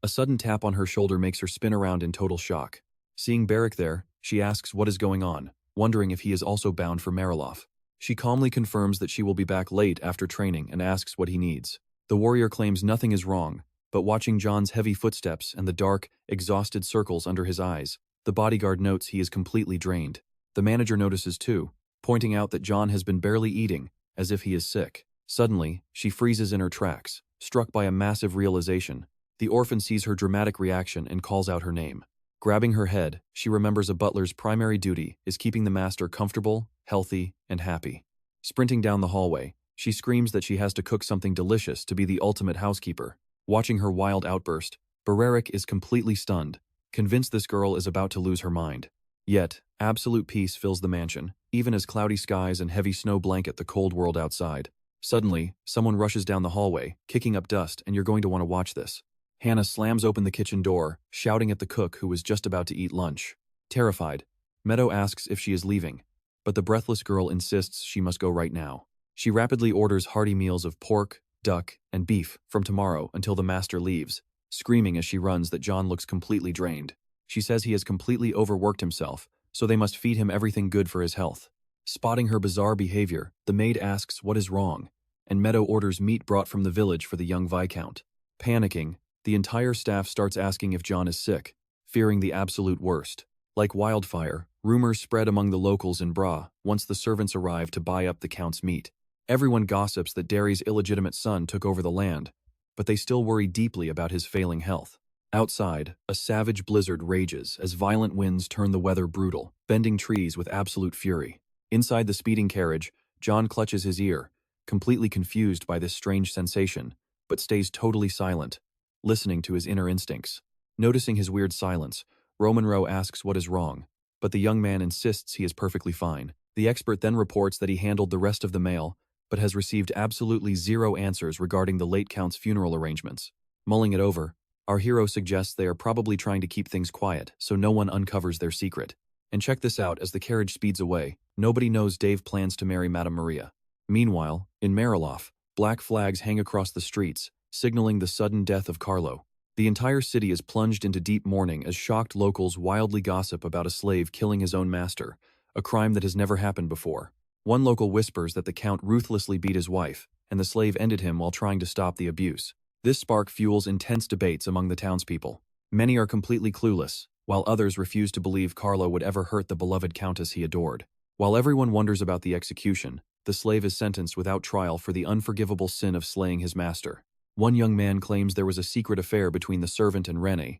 A sudden tap on her shoulder makes her spin around in total shock. Seeing Barrick there, she asks what is going on, wondering if he is also bound for Mariloff. She calmly confirms that she will be back late after training and asks what he needs. The warrior claims nothing is wrong, but watching John's heavy footsteps and the dark, exhausted circles under his eyes, the bodyguard notes he is completely drained. The manager notices too, pointing out that John has been barely eating, as if he is sick. Suddenly, she freezes in her tracks, struck by a massive realization. The orphan sees her dramatic reaction and calls out her name. Grabbing her head, she remembers a butler's primary duty is keeping the master comfortable, healthy, and happy. Sprinting down the hallway, she screams that she has to cook something delicious to be the ultimate housekeeper. Watching her wild outburst, Barrick is completely stunned, convinced this girl is about to lose her mind. Yet, absolute peace fills the mansion, even as cloudy skies and heavy snow blanket the cold world outside. Suddenly, someone rushes down the hallway, kicking up dust, and you're going to want to watch this. Hannah slams open the kitchen door, shouting at the cook who was just about to eat lunch. Terrified, Meadow asks if she is leaving, but the breathless girl insists she must go right now. She rapidly orders hearty meals of pork, duck, and beef from tomorrow until the master leaves, screaming as she runs that John looks completely drained. She says he has completely overworked himself, so they must feed him everything good for his health. Spotting her bizarre behavior, the maid asks what is wrong, and Meadow orders meat brought from the village for the young Viscount. Panicking, The entire staff starts asking if John is sick, fearing the absolute worst. Like wildfire, rumors spread among the locals in Bra once the servants arrive to buy up the Count's meat. Everyone gossips that Derry's illegitimate son took over the land, but they still worry deeply about his failing health. Outside, a savage blizzard rages as violent winds turn the weather brutal, bending trees with absolute fury. Inside the speeding carriage, John clutches his ear, completely confused by this strange sensation, but stays totally silent, listening to his inner instincts. Noticing his weird silence, Roman Rowe asks what is wrong, but the young man insists he is perfectly fine. The expert then reports that he handled the rest of the mail, but has received absolutely zero answers regarding the late Count's funeral arrangements. Mulling it over, our hero suggests they are probably trying to keep things quiet so no one uncovers their secret. And check this out, as the carriage speeds away, nobody knows Dave plans to marry Madame Maria. Meanwhile, in Mariloff, black flags hang across the streets, signaling the sudden death of Carlo. The entire city is plunged into deep mourning as shocked locals wildly gossip about a slave killing his own master, a crime that has never happened before. One local whispers that the Count ruthlessly beat his wife, and the slave ended him while trying to stop the abuse. This spark fuels intense debates among the townspeople. Many are completely clueless, while others refuse to believe Carlo would ever hurt the beloved countess he adored. While everyone wonders about the execution, the slave is sentenced without trial for the unforgivable sin of slaying his master. One young man claims there was a secret affair between the servant and René,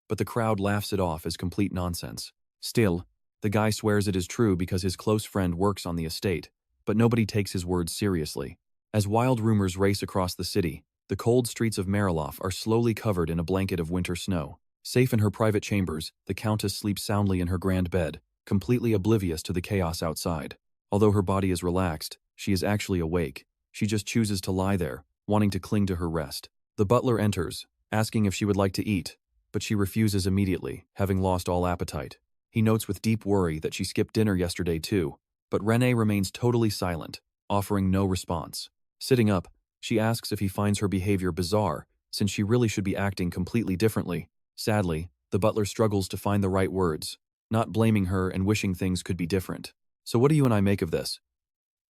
but the crowd laughs it off as complete nonsense. Still, the guy swears it is true because his close friend works on the estate, but nobody takes his words seriously. As wild rumors race across the city, the cold streets of Mariloff are slowly covered in a blanket of winter snow. Safe in her private chambers, the Countess sleeps soundly in her grand bed, completely oblivious to the chaos outside. Although her body is relaxed, she is actually awake. She just chooses to lie there, wanting to cling to her rest. The butler enters, asking if she would like to eat, but she refuses immediately, having lost all appetite. He notes with deep worry that she skipped dinner yesterday too, but René remains totally silent, offering no response. Sitting up, she asks if he finds her behavior bizarre, since she really should be acting completely differently. Sadly, the butler struggles to find the right words, not blaming her and wishing things could be different. So what do you and I make of this?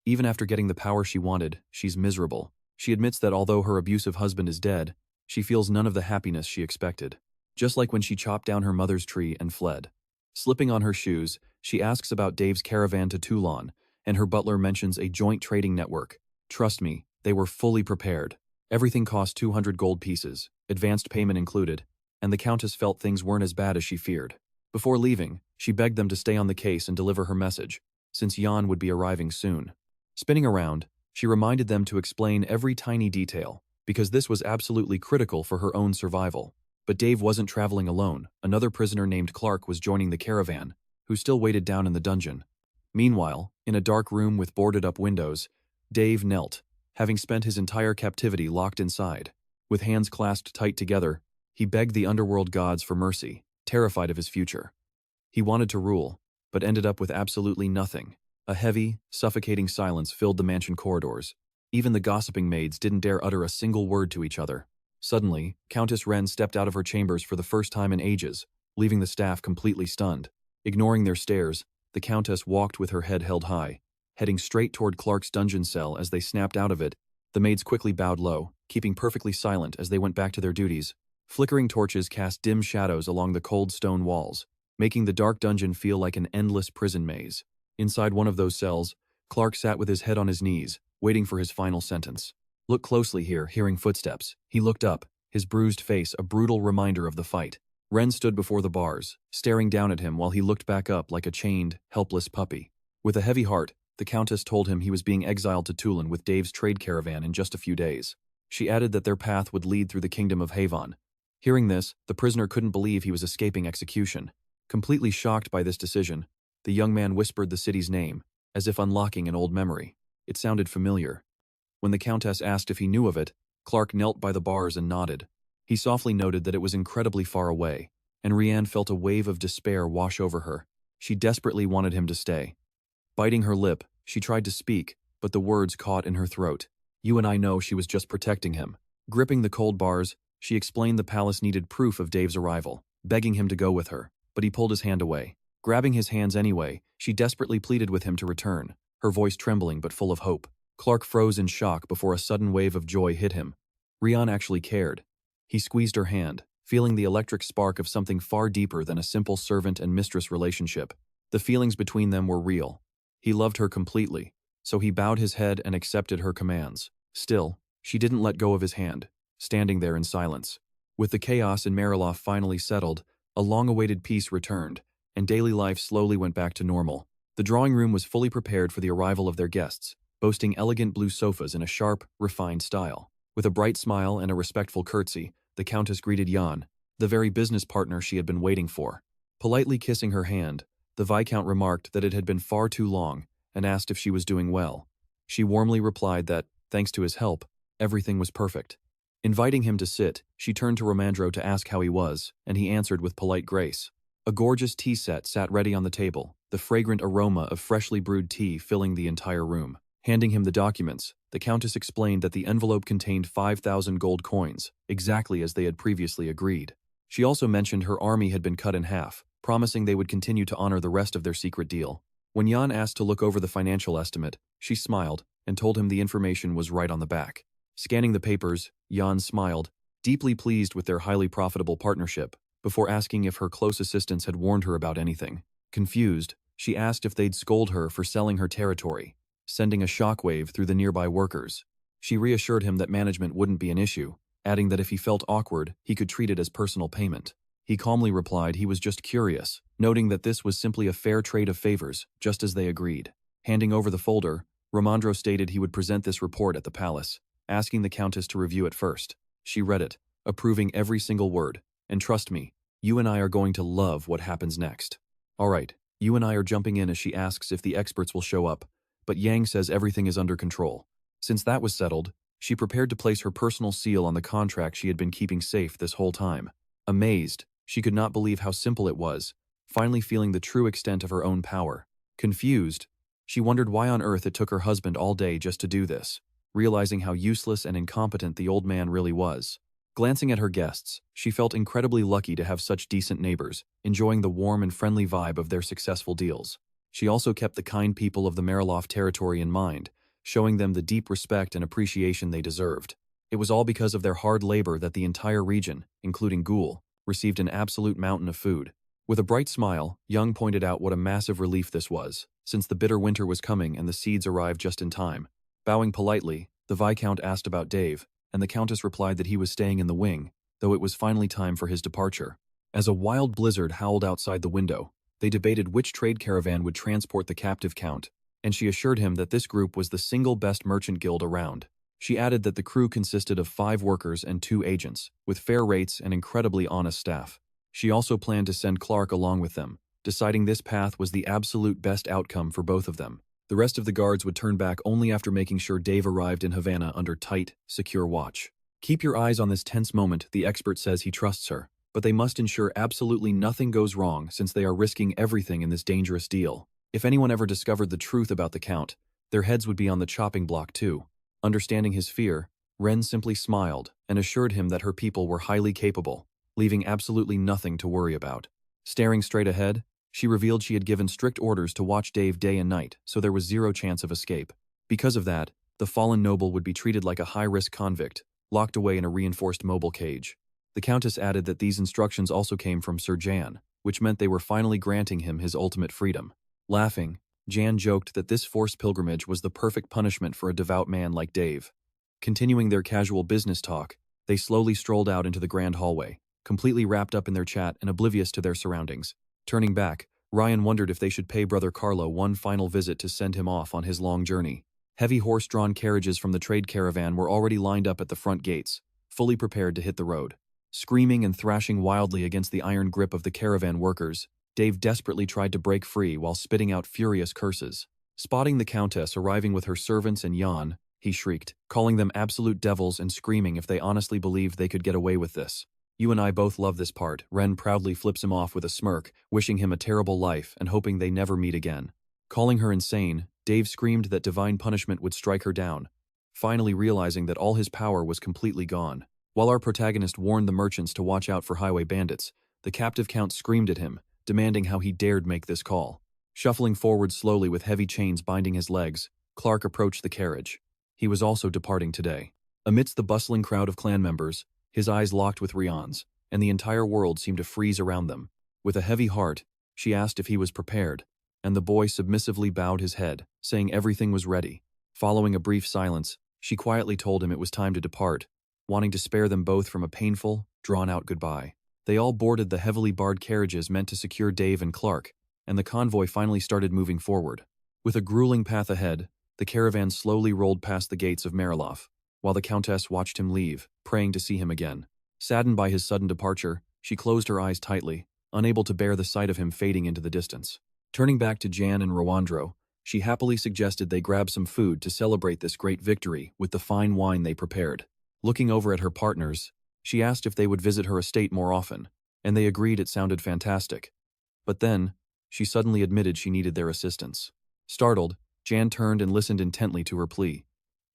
Even after getting the power she wanted, she's miserable. She admits that although her abusive husband is dead, she feels none of the happiness she expected. Just like when she chopped down her mother's tree and fled. Slipping on her shoes, she asks about Dave's caravan to Toulon, and her butler mentions a joint trading network. Trust me, they were fully prepared. Everything cost 200 gold pieces, advanced payment included, and the Countess felt things weren't as bad as she feared. Before leaving, she begged them to stay on the case and deliver her message, since Jan would be arriving soon. Spinning around, she reminded them to explain every tiny detail, because this was absolutely critical for her own survival. But Dave wasn't traveling alone. Another prisoner named Clark was joining the caravan, who still waited down in the dungeon. Meanwhile, in a dark room with boarded-up windows, Dave knelt, having spent his entire captivity locked inside. With hands clasped tight together, he begged the underworld gods for mercy, terrified of his future. He wanted to rule, but ended up with absolutely nothing. A heavy, suffocating silence filled the mansion corridors. Even the gossiping maids didn't dare utter a single word to each other. Suddenly, Countess Wren stepped out of her chambers for the first time in ages, leaving the staff completely stunned. Ignoring their stares, the Countess walked with her head held high, heading straight toward Clark's dungeon cell. As they snapped out of it, the maids quickly bowed low, keeping perfectly silent as they went back to their duties. Flickering torches cast dim shadows along the cold stone walls, making the dark dungeon feel like an endless prison maze. Inside one of those cells, Clark sat with his head on his knees, waiting for his final sentence. Look closely here, hearing footsteps. He looked up, his bruised face a brutal reminder of the fight. Wren stood before the bars, staring down at him while he looked back up like a chained, helpless puppy. With a heavy heart, the Countess told him he was being exiled to Toulon with Dave's trade caravan in just a few days. She added that their path would lead through the kingdom of Havon. Hearing this, the prisoner couldn't believe he was escaping execution. Completely shocked by this decision, the young man whispered the city's name, as if unlocking an old memory. It sounded familiar. When the Countess asked if he knew of it, Clark knelt by the bars and nodded. He softly noted that it was incredibly far away, and Rianne felt a wave of despair wash over her. She desperately wanted him to stay. Biting her lip, she tried to speak, but the words caught in her throat. You and I know she was just protecting him. Gripping the cold bars, she explained the palace needed proof of Dave's arrival, begging him to go with her, but he pulled his hand away. Grabbing his hands anyway, she desperately pleaded with him to return, her voice trembling but full of hope. Clark froze in shock before a sudden wave of joy hit him. Rian actually cared. He squeezed her hand, feeling the electric spark of something far deeper than a simple servant and mistress relationship. The feelings between them were real. He loved her completely, so he bowed his head and accepted her commands. Still, she didn't let go of his hand, standing there in silence. With the chaos in Mariloff finally settled, a long-awaited peace returned, and daily life slowly went back to normal. The drawing room was fully prepared for the arrival of their guests, boasting elegant blue sofas in a sharp, refined style. With a bright smile and a respectful curtsy, the Countess greeted Jan, the very business partner she had been waiting for. Politely kissing her hand, the Viscount remarked that it had been far too long and asked if she was doing well. She warmly replied that, thanks to his help, everything was perfect. Inviting him to sit, she turned to Romandro to ask how he was, and he answered with polite grace. A gorgeous tea set sat ready on the table, the fragrant aroma of freshly brewed tea filling the entire room. Handing him the documents, the Countess explained that the envelope contained 5,000 gold coins, exactly as they had previously agreed. She also mentioned her army had been cut in half, promising they would continue to honor the rest of their secret deal. When Jan asked to look over the financial estimate, she smiled and told him the information was right on the back. Scanning the papers, Jan smiled, deeply pleased with their highly profitable partnership, before asking if her close assistants had warned her about anything. Confused, she asked if they'd scold her for selling her territory, sending a shockwave through the nearby workers. She reassured him that management wouldn't be an issue, adding that if he felt awkward, he could treat it as personal payment. He calmly replied he was just curious, noting that this was simply a fair trade of favors, just as they agreed. Handing over the folder, Romandro stated he would present this report at the palace, asking the Countess to review it first. She read it, approving every single word. And trust me, you and I are going to love what happens next. Alright, you and I are jumping in as she asks if the experts will show up, but Yang says everything is under control. Since that was settled, she prepared to place her personal seal on the contract she had been keeping safe this whole time. Amazed, she could not believe how simple it was, finally feeling the true extent of her own power. Confused, she wondered why on earth it took her husband all day just to do this, realizing how useless and incompetent the old man really was. Glancing at her guests, she felt incredibly lucky to have such decent neighbors, enjoying the warm and friendly vibe of their successful deals. She also kept the kind people of the Mariloff territory in mind, showing them the deep respect and appreciation they deserved. It was all because of their hard labor that the entire region, including Ghoul, received an absolute mountain of food. With a bright smile, Young pointed out what a massive relief this was, since the bitter winter was coming and the seeds arrived just in time. Bowing politely, the Viscount asked about Dave, and the Countess replied that he was staying in the wing, though it was finally time for his departure. As a wild blizzard howled outside the window, they debated which trade caravan would transport the captive count, and she assured him that this group was the single best merchant guild around. She added that the crew consisted of 5 workers and 2 agents, with fair rates and incredibly honest staff. She also planned to send Clark along with them, deciding this path was the absolute best outcome for both of them. The rest of the guards would turn back only after making sure Dave arrived in Havana under tight, secure watch. Keep your eyes on this tense moment, the expert says he trusts her, but they must ensure absolutely nothing goes wrong since they are risking everything in this dangerous deal. If anyone ever discovered the truth about the Count, their heads would be on the chopping block too. Understanding his fear, Ren simply smiled and assured him that her people were highly capable, leaving absolutely nothing to worry about. Staring straight ahead, she revealed she had given strict orders to watch Dave day and night, so there was zero chance of escape. Because of that, the fallen noble would be treated like a high-risk convict, locked away in a reinforced mobile cage. The Countess added that these instructions also came from Sir Jan, which meant they were finally granting him his ultimate freedom. Laughing, Jan joked that this forced pilgrimage was the perfect punishment for a devout man like Dave. Continuing their casual business talk, they slowly strolled out into the grand hallway, completely wrapped up in their chat and oblivious to their surroundings. Turning back, Ryan wondered if they should pay Brother Carlo one final visit to send him off on his long journey. Heavy horse-drawn carriages from the trade caravan were already lined up at the front gates, fully prepared to hit the road. Screaming and thrashing wildly against the iron grip of the caravan workers, Dave desperately tried to break free while spitting out furious curses. Spotting the Countess arriving with her servants and Jan, he shrieked, calling them absolute devils and screaming if they honestly believed they could get away with this. You and I both love this part. Ren proudly flips him off with a smirk, wishing him a terrible life and hoping they never meet again. Calling her insane, Dave screamed that divine punishment would strike her down, finally realizing that all his power was completely gone. While our protagonist warned the merchants to watch out for highway bandits, the captive count screamed at him, demanding how he dared make this call. Shuffling forward slowly with heavy chains binding his legs, Clark approached the carriage. He was also departing today. Amidst the bustling crowd of clan members, His eyes locked with Rion's, and the entire world seemed to freeze around them. With a heavy heart, she asked if he was prepared, and the boy submissively bowed his head, saying everything was ready. Following a brief silence, she quietly told him it was time to depart, wanting to spare them both from a painful, drawn-out goodbye. They all boarded the heavily barred carriages meant to secure Dave and Clark, and the convoy finally started moving forward. With a grueling path ahead, the caravan slowly rolled past the gates of Mariloff, while the Countess watched him leave, praying to see him again. Saddened by his sudden departure, she closed her eyes tightly, unable to bear the sight of him fading into the distance. Turning back to Jan and Rowandro, she happily suggested they grab some food to celebrate this great victory with the fine wine they prepared. Looking over at her partners, she asked if they would visit her estate more often, and they agreed it sounded fantastic. But then, she suddenly admitted she needed their assistance. Startled, Jan turned and listened intently to her plea.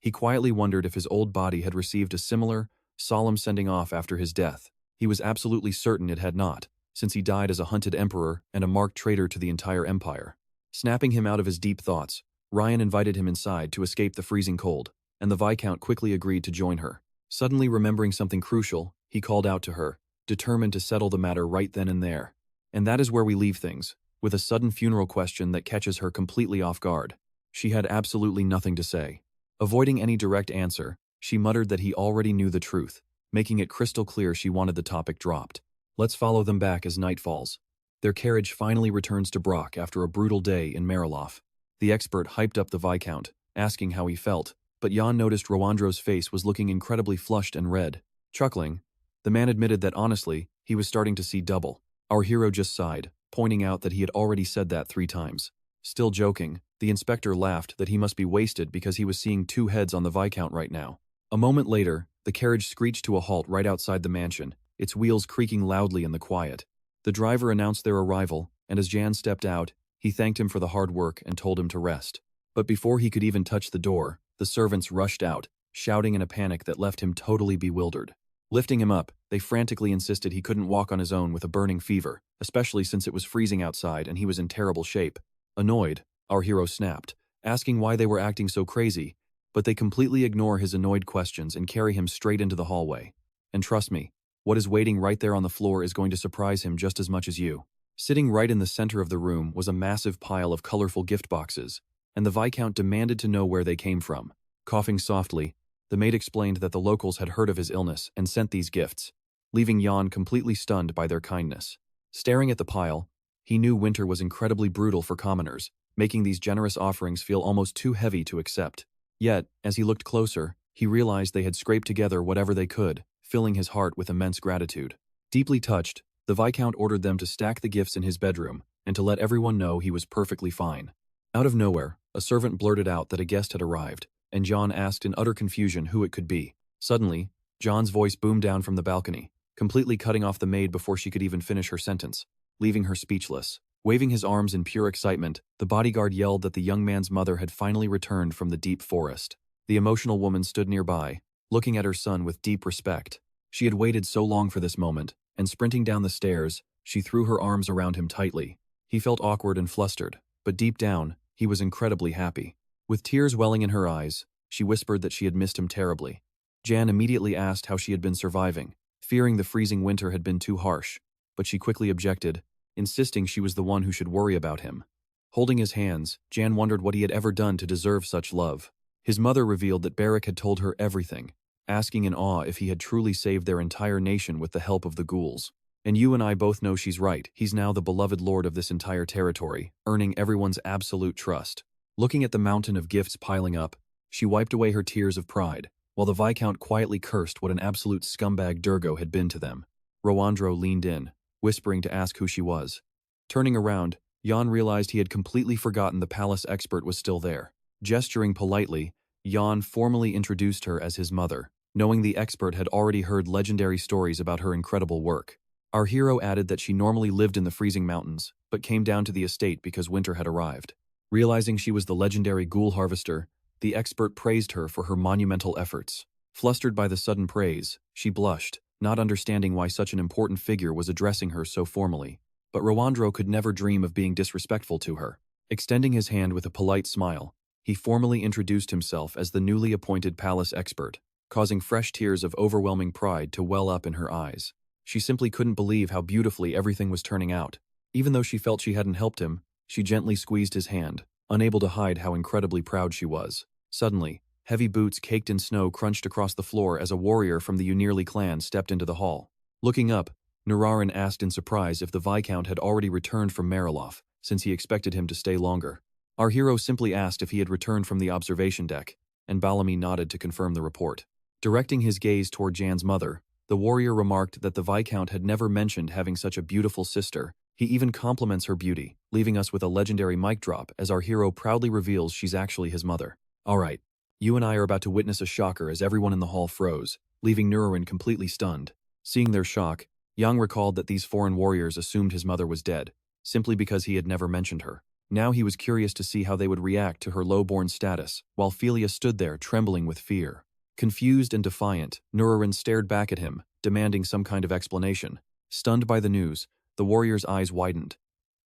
He quietly wondered if his old body had received a similar, solemn sending off after his death. He was absolutely certain it had not, since he died as a hunted emperor and a marked traitor to the entire empire. Snapping him out of his deep thoughts, Ryan invited him inside to escape the freezing cold, and the Viscount quickly agreed to join her. Suddenly remembering something crucial, he called out to her, determined to settle the matter right then and there. And that is where we leave things, with a sudden funeral question that catches her completely off guard. She had absolutely nothing to say. Avoiding any direct answer, she muttered that he already knew the truth, making it crystal clear she wanted the topic dropped. Let's follow them back as night falls. Their carriage finally returns to Brock after a brutal day in Mariloff. The expert hyped up the Viscount, asking how he felt, but Jan noticed Rowandro's face was looking incredibly flushed and red. Chuckling, the man admitted that honestly, he was starting to see double. Our hero just sighed, pointing out that he had already said that 3 times. Still joking, the inspector laughed that he must be wasted because he was seeing 2 heads on the Viscount right now. A moment later, the carriage screeched to a halt right outside the mansion, its wheels creaking loudly in the quiet. The driver announced their arrival, and as Jan stepped out, he thanked him for the hard work and told him to rest. But before he could even touch the door, the servants rushed out, shouting in a panic that left him totally bewildered. Lifting him up, they frantically insisted he couldn't walk on his own with a burning fever, especially since it was freezing outside and he was in terrible shape. Annoyed, our hero snapped, asking why they were acting so crazy, but they completely ignore his annoyed questions and carry him straight into the hallway. And trust me, what is waiting right there on the floor is going to surprise him just as much as you. Sitting right in the center of the room was a massive pile of colorful gift boxes, and the Viscount demanded to know where they came from. Coughing softly, the maid explained that the locals had heard of his illness and sent these gifts, leaving Jan completely stunned by their kindness. Staring at the pile, he knew winter was incredibly brutal for commoners, making these generous offerings feel almost too heavy to accept. Yet, as he looked closer, he realized they had scraped together whatever they could, filling his heart with immense gratitude. Deeply touched, the Viscount ordered them to stack the gifts in his bedroom and to let everyone know he was perfectly fine. Out of nowhere, a servant blurted out that a guest had arrived, and John asked in utter confusion who it could be. Suddenly, John's voice boomed down from the balcony, completely cutting off the maid before she could even finish her sentence, leaving her speechless. Waving his arms in pure excitement, the bodyguard yelled that the young man's mother had finally returned from the deep forest. The emotional woman stood nearby, looking at her son with deep respect. She had waited so long for this moment, and sprinting down the stairs, she threw her arms around him tightly. He felt awkward and flustered, but deep down, he was incredibly happy. With tears welling in her eyes, she whispered that she had missed him terribly. Jan immediately asked how she had been surviving, fearing the freezing winter had been too harsh, but she quickly objected, insisting she was the one who should worry about him. Holding his hands, Jan wondered what he had ever done to deserve such love. His mother revealed that Barrack had told her everything, asking in awe if he had truly saved their entire nation with the help of the ghouls. And you and I both know she's right. He's now the beloved lord of this entire territory, earning everyone's absolute trust. Looking at the mountain of gifts piling up, she wiped away her tears of pride, while the Viscount quietly cursed what an absolute scumbag Durgo had been to them. Rowandro leaned in, whispering to ask who she was. Turning around, Jan realized he had completely forgotten the palace expert was still there. Gesturing politely, Jan formally introduced her as his mother, knowing the expert had already heard legendary stories about her incredible work. Our hero added that she normally lived in the freezing mountains, but came down to the estate because winter had arrived. Realizing she was the legendary ghoul harvester, the expert praised her for her monumental efforts. Flustered by the sudden praise, she blushed, not understanding why such an important figure was addressing her so formally. But Rowandro could never dream of being disrespectful to her. Extending his hand with a polite smile, he formally introduced himself as the newly appointed palace expert. causing fresh tears of overwhelming pride to well up in her eyes. She simply couldn't believe how beautifully everything was turning out. Even though she felt she hadn't helped him, she gently squeezed his hand, unable to hide how incredibly proud she was. Suddenly, heavy boots caked in snow crunched across the floor as a warrior from the Unirli clan stepped into the hall. Looking up, Nararan asked in surprise if the Viscount had already returned from Mariloff, since he expected him to stay longer. Our hero simply asked if he had returned from the observation deck, and Balami nodded to confirm the report. Directing his gaze toward Jan's mother, the warrior remarked that the Viscount had never mentioned having such a beautiful sister. He even compliments her beauty, leaving us with a legendary mic drop as our hero proudly reveals she's actually his mother. Alright, you and I are about to witness a shocker as everyone in the hall froze, leaving Nurarin completely stunned. Seeing their shock, Yang recalled that these foreign warriors assumed his mother was dead, simply because he had never mentioned her. Now he was curious to see how they would react to her low-born status, while Philia stood there trembling with fear. Confused and defiant, Nurarin stared back at him, demanding some kind of explanation. Stunned by the news, the warrior's eyes widened.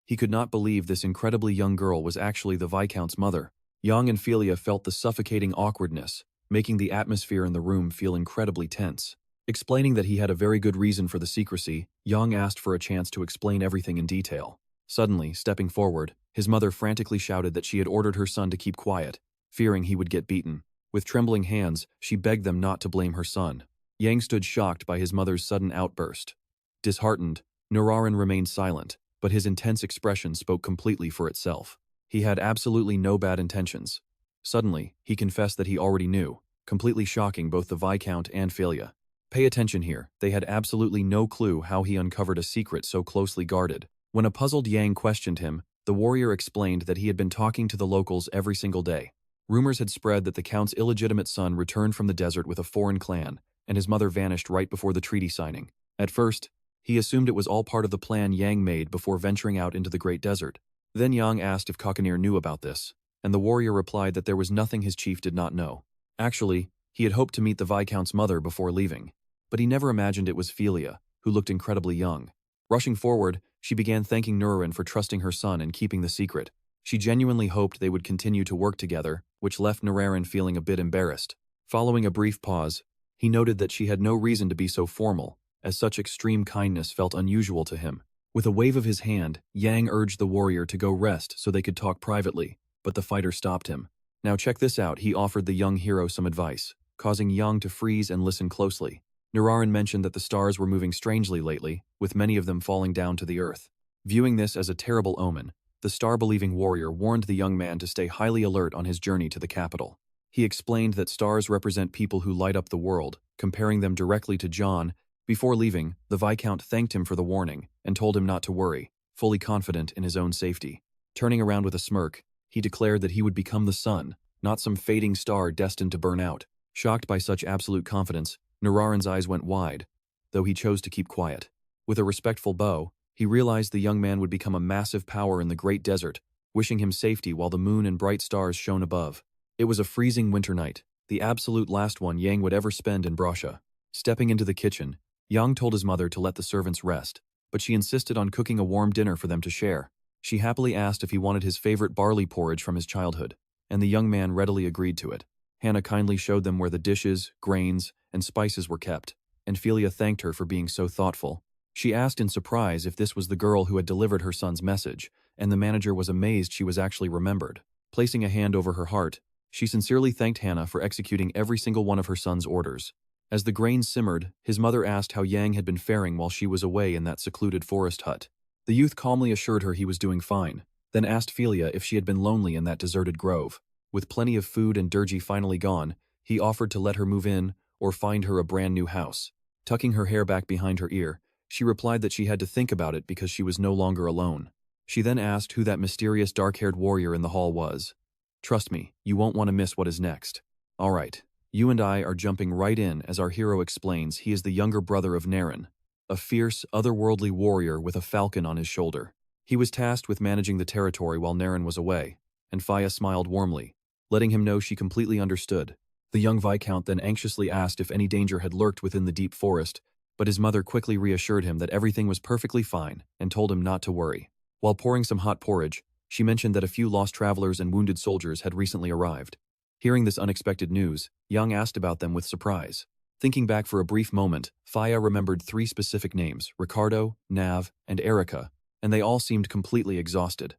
He could not believe this incredibly young girl was actually the Viscount's mother. Yang and Philia felt the suffocating awkwardness, making the atmosphere in the room feel incredibly tense. Explaining that he had a very good reason for the secrecy, Yang asked for a chance to explain everything in detail. Suddenly, stepping forward, his mother frantically shouted that she had ordered her son to keep quiet, fearing he would get beaten. With trembling hands, she begged them not to blame her son. Yang stood shocked by his mother's sudden outburst. Disheartened, Nurarin remained silent, but his intense expression spoke completely for itself. He had absolutely no bad intentions. Suddenly, he confessed that he already knew, completely shocking both the Viscount and Philia. Pay attention here, they had absolutely no clue how he uncovered a secret so closely guarded. When a puzzled Yang questioned him, the warrior explained that he had been talking to the locals every single day. Rumors had spread that the Count's illegitimate son returned from the desert with a foreign clan, and his mother vanished right before the treaty signing. At first, he assumed it was all part of the plan Yang made before venturing out into the Great Desert. Then Yang asked if Kakanir knew about this, and the warrior replied that there was nothing his chief did not know. Actually, he had hoped to meet the Viscount's mother before leaving, but he never imagined it was Philia, who looked incredibly young. Rushing forward, she began thanking Nurarin for trusting her son and keeping the secret. She genuinely hoped they would continue to work together, which left Nurarin feeling a bit embarrassed. Following a brief pause, he noted that she had no reason to be so formal, as such extreme kindness felt unusual to him. With a wave of his hand, Yang urged the warrior to go rest so they could talk privately, but the fighter stopped him. Now check this out, he offered the young hero some advice, causing Yang to freeze and listen closely. Nurarin mentioned that the stars were moving strangely lately, with many of them falling down to the earth. Viewing this as a terrible omen, the star-believing warrior warned the young man to stay highly alert on his journey to the capital. He explained that stars represent people who light up the world, comparing them directly to John. Before leaving, the Viscount thanked him for the warning and told him not to worry, fully confident in his own safety. Turning around with a smirk, he declared that he would become the sun, not some fading star destined to burn out. Shocked by such absolute confidence, Nurarin's eyes went wide, though he chose to keep quiet. With a respectful bow, he realized the young man would become a massive power in the great desert, wishing him safety while the moon and bright stars shone above. It was a freezing winter night, the absolute last one Yang would ever spend in Brasha. Stepping into the kitchen, Yang told his mother to let the servants rest, but she insisted on cooking a warm dinner for them to share. She happily asked if he wanted his favorite barley porridge from his childhood, and the young man readily agreed to it. Hannah kindly showed them where the dishes, grains, and spices were kept, and Philia thanked her for being so thoughtful. She asked in surprise if this was the girl who had delivered her son's message, and the manager was amazed she was actually remembered. Placing a hand over her heart, she sincerely thanked Hannah for executing every single one of her son's orders. As the grain simmered, his mother asked how Yang had been faring while she was away in that secluded forest hut. The youth calmly assured her he was doing fine, then asked Philia if she had been lonely in that deserted grove. With plenty of food and Durgi finally gone, he offered to let her move in or find her a brand new house. Tucking her hair back behind her ear, she replied that she had to think about it because she was no longer alone. She then asked who that mysterious dark-haired warrior in the hall was. Trust me, you won't want to miss what is next. Alright, you and I are jumping right in as our hero explains he is the younger brother of Naren, a fierce, otherworldly warrior with a falcon on his shoulder. He was tasked with managing the territory while Naren was away, and Faya smiled warmly, letting him know she completely understood. The young Viscount then anxiously asked if any danger had lurked within the deep forest, but his mother quickly reassured him that everything was perfectly fine and told him not to worry. While pouring some hot porridge, she mentioned that a few lost travelers and wounded soldiers had recently arrived. Hearing this unexpected news, Yang asked about them with surprise. Thinking back for a brief moment, Faya remembered 3 specific names, Ricardo, Nav, and Erica, and they all seemed completely exhausted.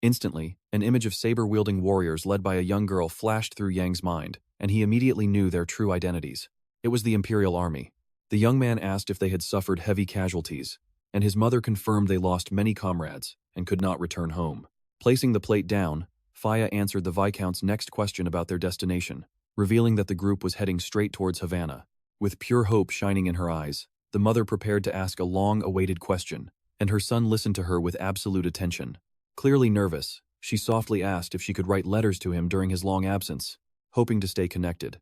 Instantly, an image of saber-wielding warriors led by a young girl flashed through Yang's mind, and he immediately knew their true identities. It was the Imperial Army. The young man asked if they had suffered heavy casualties, and his mother confirmed they lost many comrades and could not return home. Placing the plate down, Faya answered the Viscount's next question about their destination, revealing that the group was heading straight towards Havana. With pure hope shining in her eyes, the mother prepared to ask a long-awaited question, and her son listened to her with absolute attention. Clearly nervous, she softly asked if she could write letters to him during his long absence, hoping to stay connected.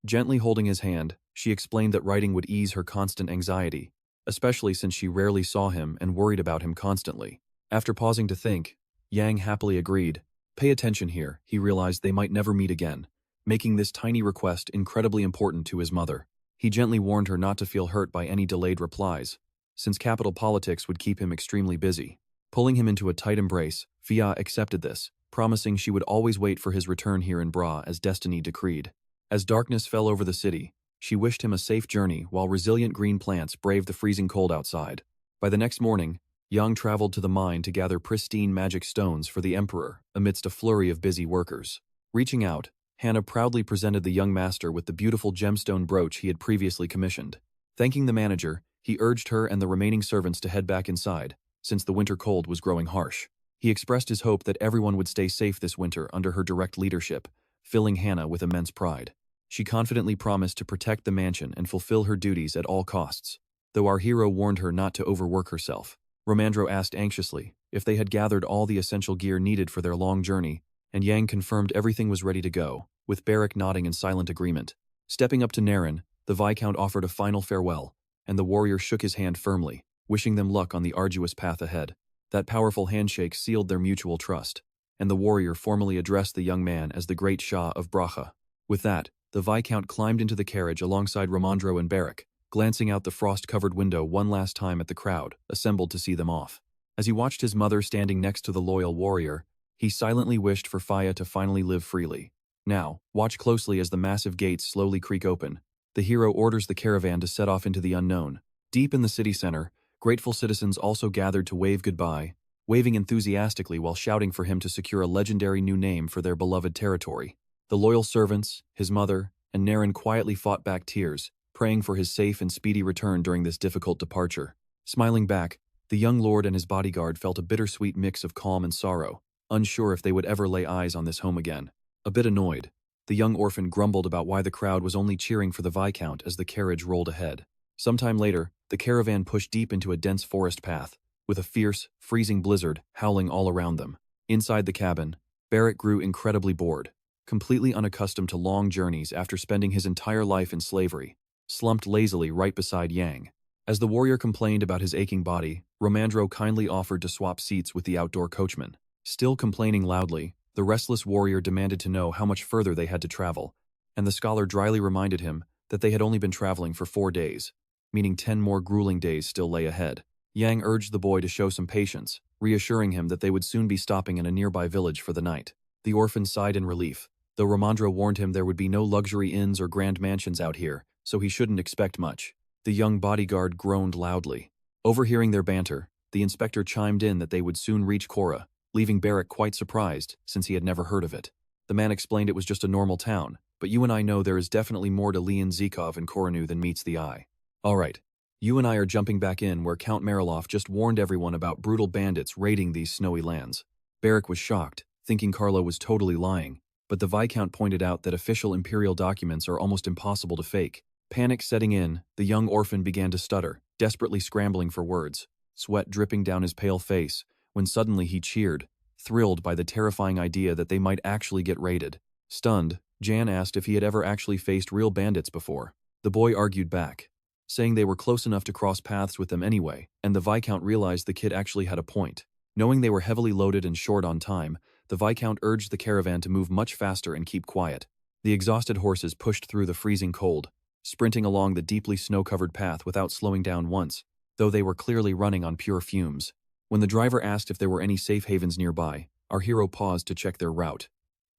Gently holding his hand, she explained that writing would ease her constant anxiety, especially since she rarely saw him and worried about him constantly. After pausing to think, Yang happily agreed. Pay attention here, he realized they might never meet again, making this tiny request incredibly important to his mother. He gently warned her not to feel hurt by any delayed replies, since capital politics would keep him extremely busy. Pulling him into a tight embrace, Fia accepted this, promising she would always wait for his return here in Bra as destiny decreed. As darkness fell over the city, she wished him a safe journey while resilient green plants braved the freezing cold outside. By the next morning, Yang traveled to the mine to gather pristine magic stones for the Emperor amidst a flurry of busy workers. Reaching out, Hannah proudly presented the young master with the beautiful gemstone brooch he had previously commissioned. Thanking the manager, he urged her and the remaining servants to head back inside, since the winter cold was growing harsh. He expressed his hope that everyone would stay safe this winter under her direct leadership, filling Hannah with immense pride. She confidently promised to protect the mansion and fulfill her duties at all costs, though our hero warned her not to overwork herself. Romandro asked anxiously if they had gathered all the essential gear needed for their long journey, and Yang confirmed everything was ready to go, with Barrick nodding in silent agreement. Stepping up to Naren, the Viscount offered a final farewell, and the warrior shook his hand firmly, wishing them luck on the arduous path ahead. That powerful handshake sealed their mutual trust, and the warrior formally addressed the young man as the great Shah of Bracha. With that, the Viscount climbed into the carriage alongside Romandro and Barrick, glancing out the frost-covered window one last time at the crowd, assembled to see them off. As he watched his mother standing next to the loyal warrior, he silently wished for Faya to finally live freely. Now, watch closely as the massive gates slowly creak open. The hero orders the caravan to set off into the unknown. Deep in the city center, grateful citizens also gathered to wave goodbye, waving enthusiastically while shouting for him to secure a legendary new name for their beloved territory. The loyal servants, his mother, and Naren quietly fought back tears, praying for his safe and speedy return during this difficult departure. Smiling back, the young lord and his bodyguard felt a bittersweet mix of calm and sorrow, unsure if they would ever lay eyes on this home again. A bit annoyed, the young orphan grumbled about why the crowd was only cheering for the Viscount as the carriage rolled ahead. Sometime later, the caravan pushed deep into a dense forest path, with a fierce, freezing blizzard howling all around them. Inside the cabin, Barrick grew incredibly bored, completely unaccustomed to long journeys after spending his entire life in slavery, slumped lazily right beside Yang. As the warrior complained about his aching body, Romandro kindly offered to swap seats with the outdoor coachman. Still complaining loudly, the restless warrior demanded to know how much further they had to travel, and the scholar dryly reminded him that they had only been traveling for 4 days, meaning 10 more grueling days still lay ahead. Yang urged the boy to show some patience, reassuring him that they would soon be stopping in a nearby village for the night. The orphan sighed in relief, though Romandro warned him there would be no luxury inns or grand mansions out here, so he shouldn't expect much. The young bodyguard groaned loudly. Overhearing their banter, the inspector chimed in that they would soon reach Cora, leaving Barrick quite surprised since he had never heard of it. The man explained it was just a normal town, but you and I know there is definitely more to Leon Zikov and Koranu than meets the eye. Alright, you and I are jumping back in where Count Marilov just warned everyone about brutal bandits raiding these snowy lands. Barrick was shocked, thinking Carlo was totally lying, but the Viscount pointed out that official imperial documents are almost impossible to fake. Panic setting in, the young orphan began to stutter, desperately scrambling for words, sweat dripping down his pale face, when suddenly he cheered, thrilled by the terrifying idea that they might actually get raided. Stunned, Jan asked if he had ever actually faced real bandits before. The boy argued back, saying they were close enough to cross paths with them anyway, and the Viscount realized the kid actually had a point. Knowing they were heavily loaded and short on time, the Viscount urged the caravan to move much faster and keep quiet. The exhausted horses pushed through the freezing cold, sprinting along the deeply snow-covered path without slowing down once, though they were clearly running on pure fumes. When the driver asked if there were any safe havens nearby, our hero paused to check their route.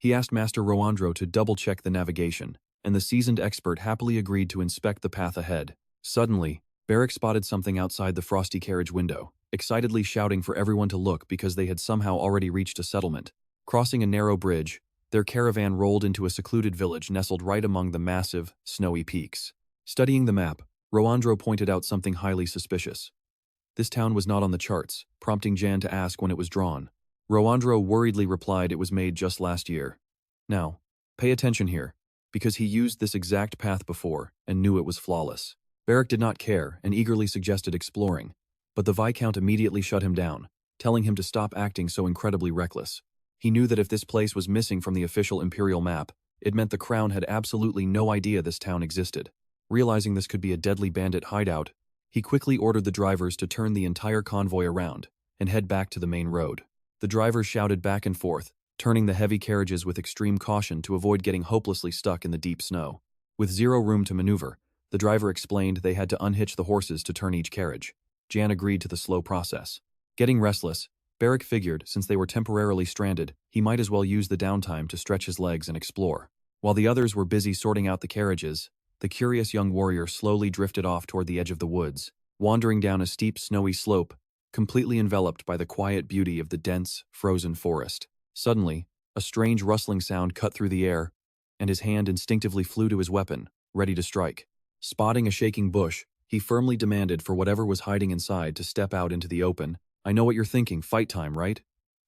He asked Master Roandro to double-check the navigation, and the seasoned expert happily agreed to inspect the path ahead. Suddenly, Beric spotted something outside the frosty carriage window, excitedly shouting for everyone to look because they had somehow already reached a settlement. Crossing a narrow bridge, their caravan rolled into a secluded village nestled right among the massive, snowy peaks. Studying the map, Roandro pointed out something highly suspicious. This town was not on the charts, prompting Jan to ask when it was drawn. Roandro worriedly replied it was made just last year. Now, pay attention here, because he used this exact path before and knew it was flawless. Beric did not care and eagerly suggested exploring, but the Viscount immediately shut him down, telling him to stop acting so incredibly reckless. He knew that if this place was missing from the official Imperial map, it meant the Crown had absolutely no idea this town existed. Realizing this could be a deadly bandit hideout, he quickly ordered the drivers to turn the entire convoy around and head back to the main road. The drivers shouted back and forth, turning the heavy carriages with extreme caution to avoid getting hopelessly stuck in the deep snow. With zero room to maneuver, the driver explained they had to unhitch the horses to turn each carriage. Jan agreed to the slow process. Getting restless, Beric figured since they were temporarily stranded, he might as well use the downtime to stretch his legs and explore. While the others were busy sorting out the carriages, the curious young warrior slowly drifted off toward the edge of the woods, wandering down a steep snowy slope, completely enveloped by the quiet beauty of the dense, frozen forest. Suddenly, a strange rustling sound cut through the air, and his hand instinctively flew to his weapon, ready to strike. Spotting a shaking bush, he firmly demanded for whatever was hiding inside to step out into the open. "I know what you're thinking, fight time, right?"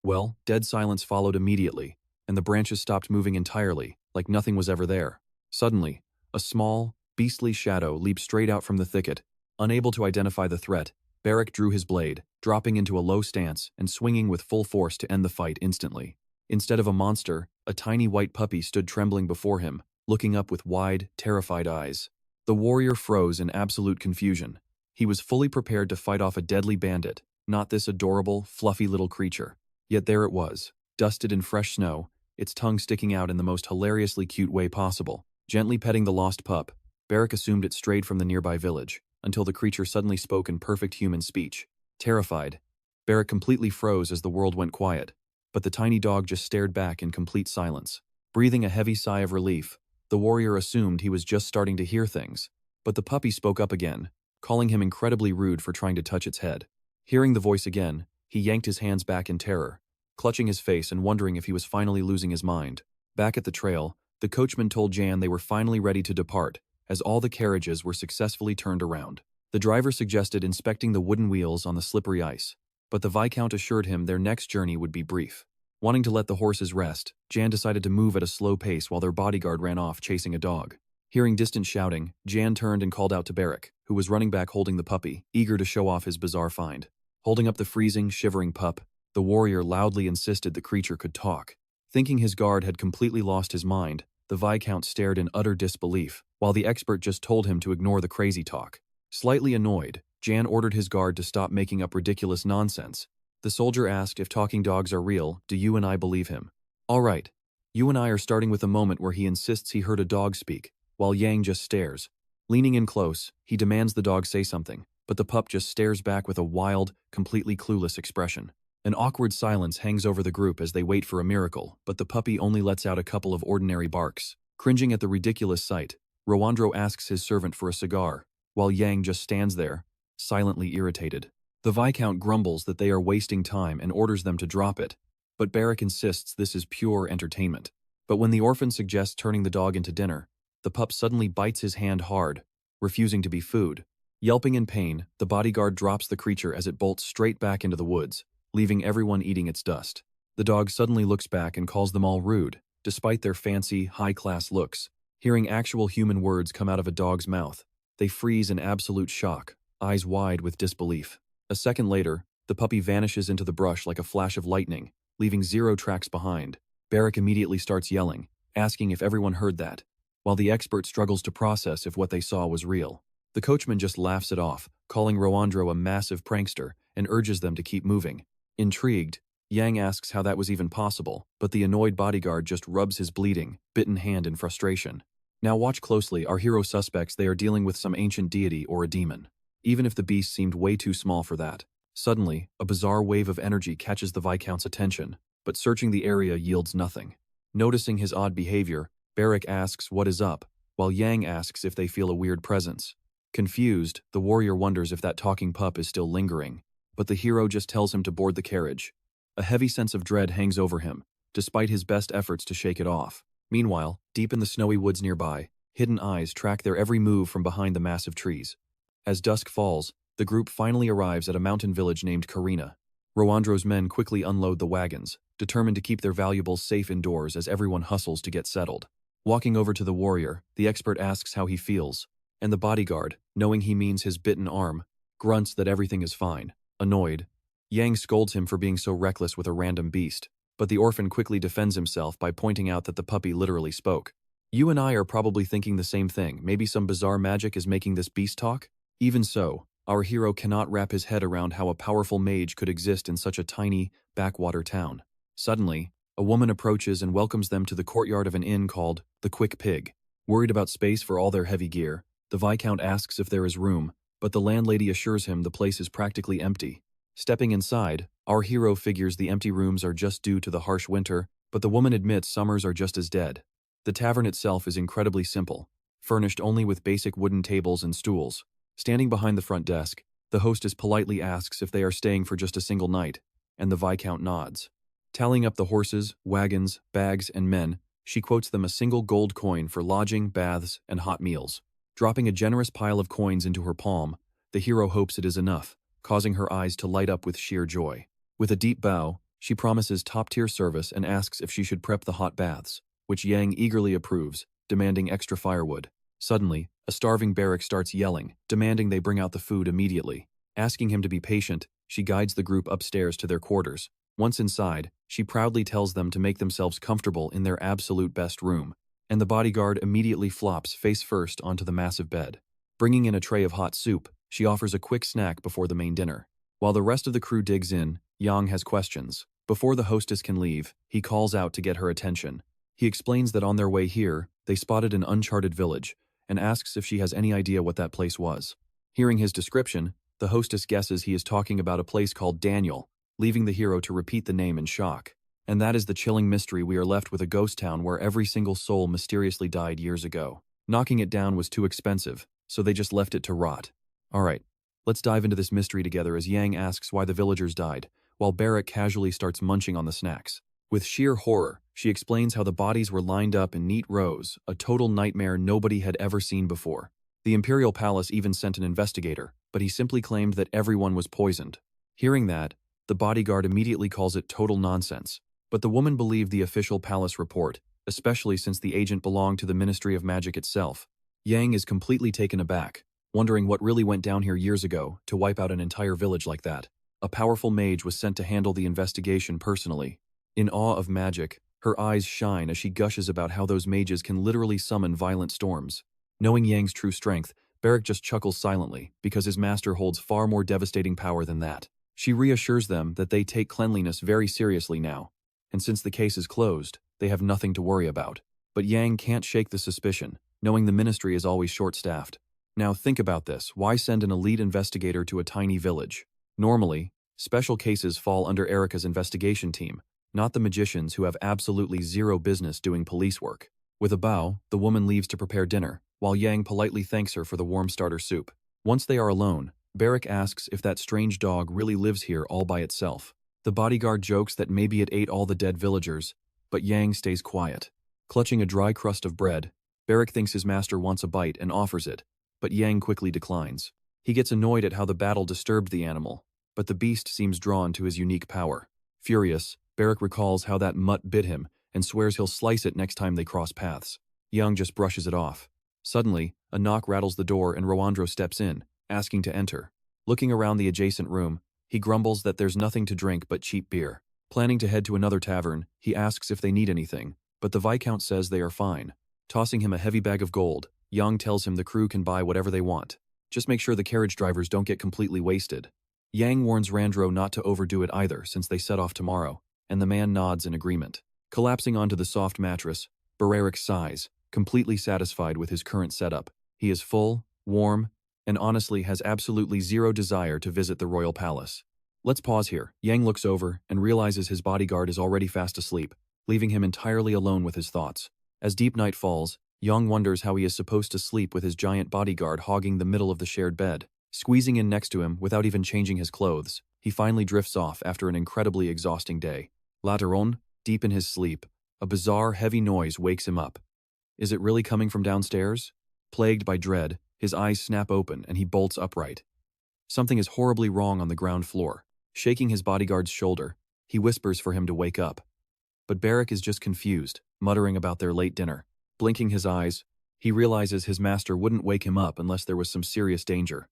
Well, dead silence followed immediately, and the branches stopped moving entirely, like nothing was ever there. Suddenly, a small, beastly shadow leaped straight out from the thicket. Unable to identify the threat, Beric drew his blade, dropping into a low stance and swinging with full force to end the fight instantly. Instead of a monster, a tiny white puppy stood trembling before him, looking up with wide, terrified eyes. The warrior froze in absolute confusion. He was fully prepared to fight off a deadly bandit, not this adorable, fluffy little creature. Yet there it was, dusted in fresh snow, its tongue sticking out in the most hilariously cute way possible. Gently petting the lost pup, Beric assumed it strayed from the nearby village, until the creature suddenly spoke in perfect human speech. Terrified, Beric completely froze as the world went quiet, but the tiny dog just stared back in complete silence. Breathing a heavy sigh of relief, the warrior assumed he was just starting to hear things, but the puppy spoke up again, calling him incredibly rude for trying to touch its head. Hearing the voice again, he yanked his hands back in terror, clutching his face and wondering if he was finally losing his mind. Back at the trail, the coachman told Jan they were finally ready to depart, as all the carriages were successfully turned around. The driver suggested inspecting the wooden wheels on the slippery ice, but the Viscount assured him their next journey would be brief. Wanting to let the horses rest, Jan decided to move at a slow pace while their bodyguard ran off chasing a dog. Hearing distant shouting, Jan turned and called out to Beric, who was running back holding the puppy, eager to show off his bizarre find. Holding up the freezing, shivering pup, the warrior loudly insisted the creature could talk. Thinking his guard had completely lost his mind, the Viscount stared in utter disbelief, while the expert just told him to ignore the crazy talk. Slightly annoyed, Jan ordered his guard to stop making up ridiculous nonsense. The soldier asked if talking dogs are real. "Do you and I believe him?" "All right. You and I are starting with a moment where he insists he heard a dog speak, while Yang just stares. Leaning in close, he demands the dog say something, but the pup just stares back with a wild, completely clueless expression. An awkward silence hangs over the group as they wait for a miracle, but the puppy only lets out a couple of ordinary barks. Cringing at the ridiculous sight, Roandro asks his servant for a cigar, while Yang just stands there, silently irritated. The Viscount grumbles that they are wasting time and orders them to drop it, but Beric insists this is pure entertainment. But when the orphan suggests turning the dog into dinner, the pup suddenly bites his hand hard, refusing to be food. Yelping in pain, the bodyguard drops the creature as it bolts straight back into the woods, leaving everyone eating its dust. The dog suddenly looks back and calls them all rude, despite their fancy, high-class looks. Hearing actual human words come out of a dog's mouth, they freeze in absolute shock, eyes wide with disbelief. A second later, the puppy vanishes into the brush like a flash of lightning, leaving 0 tracks behind. Beric immediately starts yelling, asking if everyone heard that, while the expert struggles to process if what they saw was real. The coachman just laughs it off, calling Roandro a massive prankster, and urges them to keep moving. Intrigued, Yang asks how that was even possible, but the annoyed bodyguard just rubs his bleeding, bitten hand in frustration. Now watch closely, our hero suspects they are dealing with some ancient deity or a demon. Even if the beast seemed way too small for that. Suddenly, a bizarre wave of energy catches the Viscount's attention, but searching the area yields nothing. Noticing his odd behavior, Barrack asks what is up, while Yang asks if they feel a weird presence. Confused, the warrior wonders if that talking pup is still lingering, but the hero just tells him to board the carriage. A heavy sense of dread hangs over him, despite his best efforts to shake it off. Meanwhile, deep in the snowy woods nearby, hidden eyes track their every move from behind the massive trees. As dusk falls, the group finally arrives at a mountain village named Karina. Rowandro's men quickly unload the wagons, determined to keep their valuables safe indoors as everyone hustles to get settled. Walking over to the warrior, the expert asks how he feels, and the bodyguard, knowing he means his bitten arm, grunts that everything is fine. Annoyed, Yang scolds him for being so reckless with a random beast, but the orphan quickly defends himself by pointing out that the puppy literally spoke. You and I are probably thinking the same thing. Maybe some bizarre magic is making this beast talk? Even so, our hero cannot wrap his head around how a powerful mage could exist in such a tiny, backwater town. Suddenly, a woman approaches and welcomes them to the courtyard of an inn called the Quick Pig. Worried about space for all their heavy gear, the Viscount asks if there is room, but the landlady assures him the place is practically empty. Stepping inside, our hero figures the empty rooms are just due to the harsh winter, but the woman admits summers are just as dead. The tavern itself is incredibly simple, furnished only with basic wooden tables and stools. Standing behind the front desk, the hostess politely asks if they are staying for just a single night, and the Viscount nods. Tallying up the horses, wagons, bags, and men, she quotes them a single gold coin for lodging, baths, and hot meals. Dropping a generous pile of coins into her palm, the hero hopes it is enough, causing her eyes to light up with sheer joy. With a deep bow, she promises top-tier service and asks if she should prep the hot baths, which Yang eagerly approves, demanding extra firewood. Suddenly, a starving Barrack starts yelling, demanding they bring out the food immediately. Asking him to be patient, she guides the group upstairs to their quarters. Once inside, she proudly tells them to make themselves comfortable in their absolute best room, and the bodyguard immediately flops face first onto the massive bed. Bringing in a tray of hot soup, she offers a quick snack before the main dinner. While the rest of the crew digs in, Yang has questions. Before the hostess can leave, he calls out to get her attention. He explains that on their way here, they spotted an uncharted village, and asks if she has any idea what that place was. Hearing his description, the hostess guesses he is talking about a place called Daniel, leaving the hero to repeat the name in shock. And that is the chilling mystery. We are left with a ghost town where every single soul mysteriously died years ago. Knocking it down was too expensive, so they just left it to rot. Alright, let's dive into this mystery together as Yang asks why the villagers died, while Barrack casually starts munching on the snacks. With sheer horror, she explains how the bodies were lined up in neat rows, a total nightmare nobody had ever seen before. The Imperial Palace even sent an investigator, but he simply claimed that everyone was poisoned. Hearing that, the bodyguard immediately calls it total nonsense. But the woman believed the official palace report, especially since the agent belonged to the Ministry of Magic itself. Yang is completely taken aback, wondering what really went down here years ago to wipe out an entire village like that. A powerful mage was sent to handle the investigation personally. In awe of magic, her eyes shine as she gushes about how those mages can literally summon violent storms. Knowing Yang's true strength, Barrack just chuckles silently because his master holds far more devastating power than that. She reassures them that they take cleanliness very seriously now, and since the case is closed, they have nothing to worry about. But Yang can't shake the suspicion, knowing the ministry is always short-staffed. Now think about this, why send an elite investigator to a tiny village? Normally, special cases fall under Erica's investigation team, not the magicians who have absolutely zero business doing police work. With a bow, the woman leaves to prepare dinner, while Yang politely thanks her for the warm starter soup. Once they are alone, Barrack asks if that strange dog really lives here all by itself. The bodyguard jokes that maybe it ate all the dead villagers, but Yang stays quiet. Clutching a dry crust of bread, Barrack thinks his master wants a bite and offers it, but Yang quickly declines. He gets annoyed at how the battle disturbed the animal, but the beast seems drawn to his unique power. Furious, Barrack recalls how that mutt bit him and swears he'll slice it next time they cross paths. Yang just brushes it off. Suddenly, a knock rattles the door and Rowandro steps in, asking to enter. Looking around the adjacent room, he grumbles that there's nothing to drink but cheap beer. Planning to head to another tavern, he asks if they need anything, but the Viscount says they are fine. Tossing him a heavy bag of gold, Yang tells him the crew can buy whatever they want. Just make sure the carriage drivers don't get completely wasted. Yang warns Randro not to overdo it either since they set off tomorrow, and the man nods in agreement. Collapsing onto the soft mattress, Barrack sighs, completely satisfied with his current setup. He is full, warm, and honestly has absolutely zero desire to visit the royal palace. Let's pause here. Yang looks over and realizes his bodyguard is already fast asleep, leaving him entirely alone with his thoughts. As deep night falls, Yang wonders how he is supposed to sleep with his giant bodyguard hogging the middle of the shared bed. Squeezing in next to him without even changing his clothes, he finally drifts off after an incredibly exhausting day. Later on, deep in his sleep, a bizarre, heavy noise wakes him up. Is it really coming from downstairs? Plagued by dread, his eyes snap open and he bolts upright. Something is horribly wrong on the ground floor. Shaking his bodyguard's shoulder, he whispers for him to wake up. But Barrack is just confused, muttering about their late dinner. Blinking his eyes, he realizes his master wouldn't wake him up unless there was some serious danger.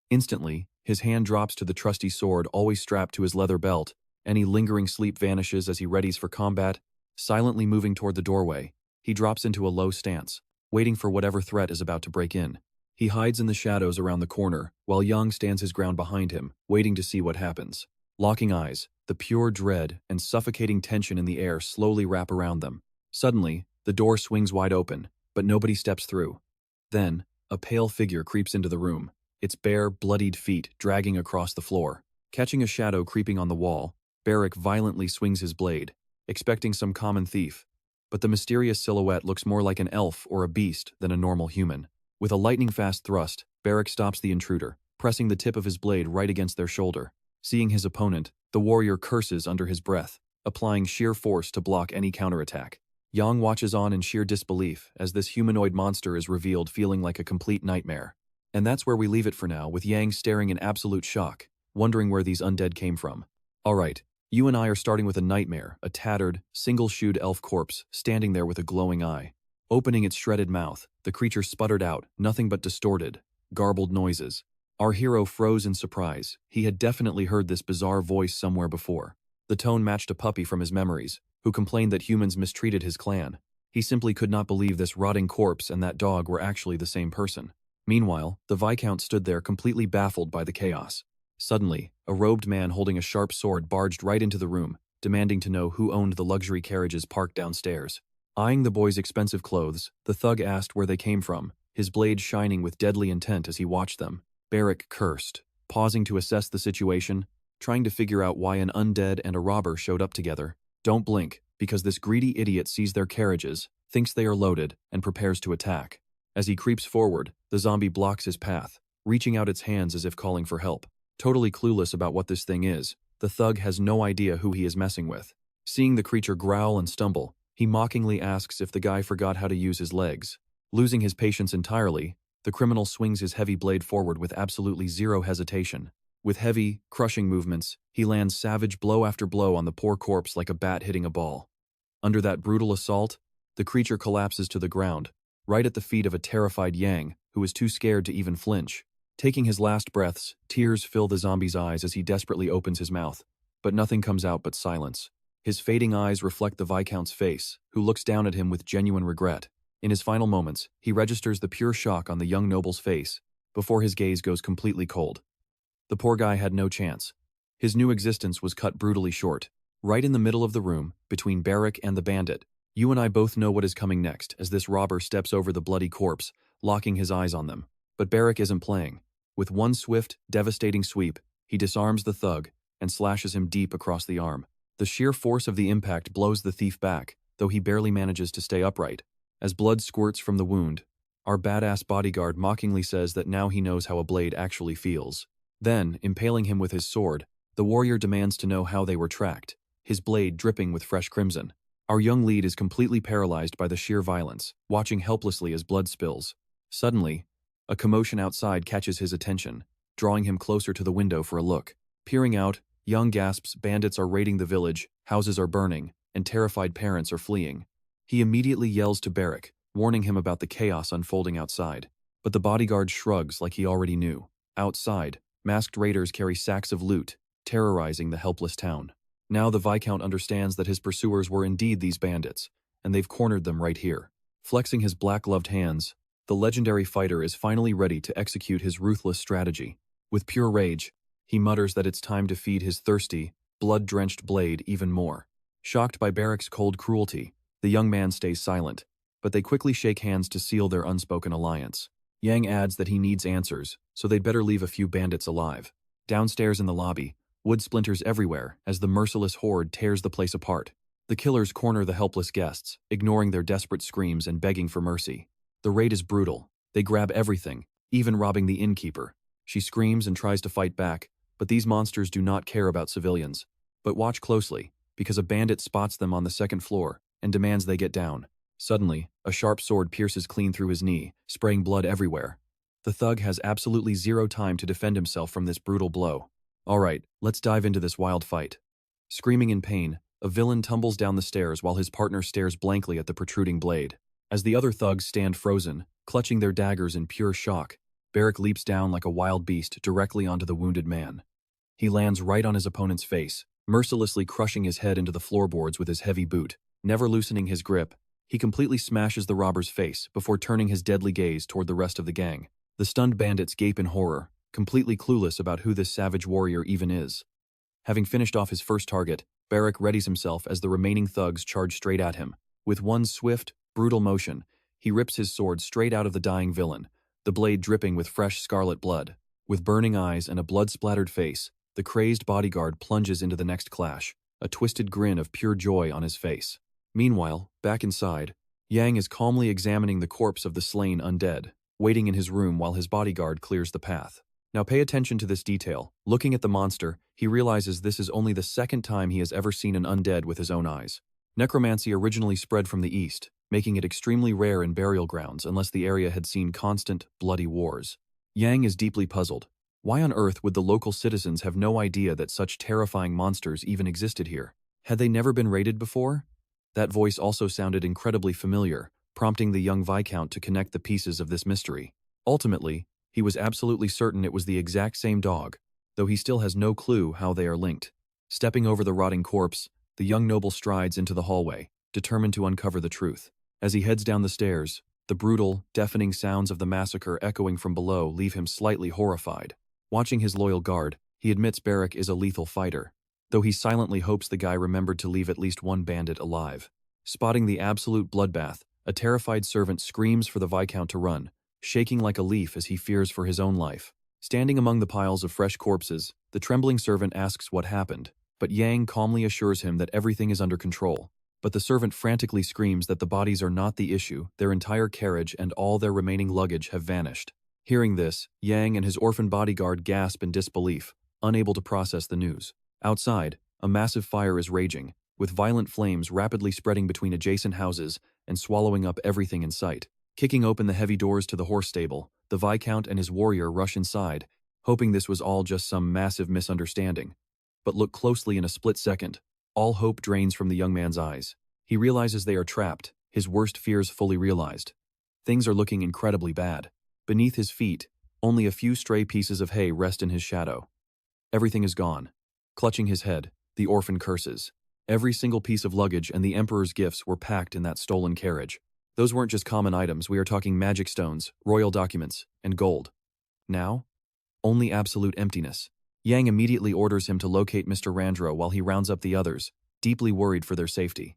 Instantly, his hand drops to the trusty sword always strapped to his leather belt. Any lingering sleep vanishes as he readies for combat. Silently moving toward the doorway, he drops into a low stance, waiting for whatever threat is about to break in. He hides in the shadows around the corner, while Yang stands his ground behind him, waiting to see what happens. Locking eyes, the pure dread and suffocating tension in the air slowly wrap around them. Suddenly, the door swings wide open, but nobody steps through. Then, a pale figure creeps into the room, its bare, bloodied feet dragging across the floor. Catching a shadow creeping on the wall, Barrack violently swings his blade, expecting some common thief. But the mysterious silhouette looks more like an elf or a beast than a normal human. With a lightning-fast thrust, Barrack stops the intruder, pressing the tip of his blade right against their shoulder. Seeing his opponent, the warrior curses under his breath, applying sheer force to block any counterattack. Yang watches on in sheer disbelief as this humanoid monster is revealed, feeling like a complete nightmare. And that's where we leave it for now, with Yang staring in absolute shock, wondering where these undead came from. Alright, you and I are starting with a nightmare, a tattered, single-shoed elf corpse standing there with a glowing eye. Opening its shredded mouth, the creature sputtered out nothing but distorted, garbled noises. Our hero froze in surprise. He had definitely heard this bizarre voice somewhere before. The tone matched a puppy from his memories, who complained that humans mistreated his clan. He simply could not believe this rotting corpse and that dog were actually the same person. Meanwhile, the Viscount stood there completely baffled by the chaos. Suddenly, a robed man holding a sharp sword barged right into the room, demanding to know who owned the luxury carriages parked downstairs. Eyeing the boy's expensive clothes, the thug asked where they came from, his blade shining with deadly intent as he watched them. Barrack cursed, pausing to assess the situation, trying to figure out why an undead and a robber showed up together. Don't blink, because this greedy idiot sees their carriages, thinks they are loaded, and prepares to attack. As he creeps forward, the zombie blocks his path, reaching out its hands as if calling for help. Totally clueless about what this thing is, the thug has no idea who he is messing with. Seeing the creature growl and stumble, he mockingly asks if the guy forgot how to use his legs. Losing his patience entirely, the criminal swings his heavy blade forward with absolutely zero hesitation. With heavy, crushing movements, he lands savage blow after blow on the poor corpse like a bat hitting a ball. Under that brutal assault, the creature collapses to the ground, right at the feet of a terrified Yang, who is too scared to even flinch. Taking his last breaths, tears fill the zombie's eyes as he desperately opens his mouth, but nothing comes out but silence. His fading eyes reflect the Viscount's face, who looks down at him with genuine regret. In his final moments, he registers the pure shock on the young noble's face, before his gaze goes completely cold. The poor guy had no chance. His new existence was cut brutally short. Right in the middle of the room, between Barrack and the bandit, you and I both know what is coming next as this robber steps over the bloody corpse, locking his eyes on them. But Barrack isn't playing. With one swift, devastating sweep, he disarms the thug and slashes him deep across the arm. The sheer force of the impact blows the thief back, though he barely manages to stay upright. As blood squirts from the wound, our badass bodyguard mockingly says that now he knows how a blade actually feels. Then, impaling him with his sword, the warrior demands to know how they were tracked, his blade dripping with fresh crimson. Our young lead is completely paralyzed by the sheer violence, watching helplessly as blood spills. Suddenly, a commotion outside catches his attention, drawing him closer to the window for a look. Peering out, Young gasps bandits are raiding the village, houses are burning, and terrified parents are fleeing. He immediately yells to Barrack, warning him about the chaos unfolding outside. But the bodyguard shrugs like he already knew. Outside, masked raiders carry sacks of loot, terrorizing the helpless town. Now the Viscount understands that his pursuers were indeed these bandits, and they've cornered them right here. Flexing his black-gloved hands, the legendary fighter is finally ready to execute his ruthless strategy. With pure rage, he mutters that it's time to feed his thirsty, blood-drenched blade even more. Shocked by Barrack's cold cruelty, the young man stays silent, but they quickly shake hands to seal their unspoken alliance. Yang adds that he needs answers, so they'd better leave a few bandits alive. Downstairs in the lobby, wood splinters everywhere as the merciless horde tears the place apart. The killers corner the helpless guests, ignoring their desperate screams and begging for mercy. The raid is brutal. They grab everything, even robbing the innkeeper. She screams and tries to fight back, but these monsters do not care about civilians. But watch closely, because a bandit spots them on the second floor and demands they get down. Suddenly, a sharp sword pierces clean through his knee, spraying blood everywhere. The thug has absolutely zero time to defend himself from this brutal blow. Alright, let's dive into this wild fight. Screaming in pain, a villain tumbles down the stairs while his partner stares blankly at the protruding blade. As the other thugs stand frozen, clutching their daggers in pure shock, Barrack leaps down like a wild beast directly onto the wounded man. He lands right on his opponent's face, mercilessly crushing his head into the floorboards with his heavy boot. Never loosening his grip, he completely smashes the robber's face before turning his deadly gaze toward the rest of the gang. The stunned bandits gape in horror, completely clueless about who this savage warrior even is. Having finished off his first target, Barrack readies himself as the remaining thugs charge straight at him. With one swift, brutal motion, he rips his sword straight out of the dying villain, the blade dripping with fresh scarlet blood. With burning eyes and a blood-splattered face, the crazed bodyguard plunges into the next clash, a twisted grin of pure joy on his face. Meanwhile, back inside, Yang is calmly examining the corpse of the slain undead, waiting in his room while his bodyguard clears the path. Now pay attention to this detail. Looking at the monster, he realizes this is only the second time he has ever seen an undead with his own eyes. Necromancy originally spread from the east, making it extremely rare in burial grounds unless the area had seen constant, bloody wars. Yang is deeply puzzled. Why on earth would the local citizens have no idea that such terrifying monsters even existed here? Had they never been raided before? That voice also sounded incredibly familiar, prompting the young Viscount to connect the pieces of this mystery. Ultimately, he was absolutely certain it was the exact same dog, though he still has no clue how they are linked. Stepping over the rotting corpse, the young noble strides into the hallway, determined to uncover the truth. As he heads down the stairs, the brutal, deafening sounds of the massacre echoing from below leave him slightly horrified. Watching his loyal guard, he admits Barrack is a lethal fighter, though he silently hopes the guy remembered to leave at least one bandit alive. Spotting the absolute bloodbath, a terrified servant screams for the Viscount to run, shaking like a leaf as he fears for his own life. Standing among the piles of fresh corpses, the trembling servant asks what happened, but Yang calmly assures him that everything is under control. But the servant frantically screams that the bodies are not the issue, their entire carriage and all their remaining luggage have vanished. Hearing this, Yang and his orphan bodyguard gasp in disbelief, unable to process the news. Outside, a massive fire is raging, with violent flames rapidly spreading between adjacent houses and swallowing up everything in sight. Kicking open the heavy doors to the horse stable, the Viscount and his warrior rush inside, hoping this was all just some massive misunderstanding. But look closely in a split second. All hope drains from the young man's eyes. He realizes they are trapped, his worst fears fully realized. Things are looking incredibly bad. Beneath his feet, only a few stray pieces of hay rest in his shadow. Everything is gone. Clutching his head, the orphan curses. Every single piece of luggage and the Emperor's gifts were packed in that stolen carriage. Those weren't just common items, we are talking magic stones, royal documents, and gold. Now, only absolute emptiness. Yang immediately orders him to locate Mr. Randro while he rounds up the others, deeply worried for their safety.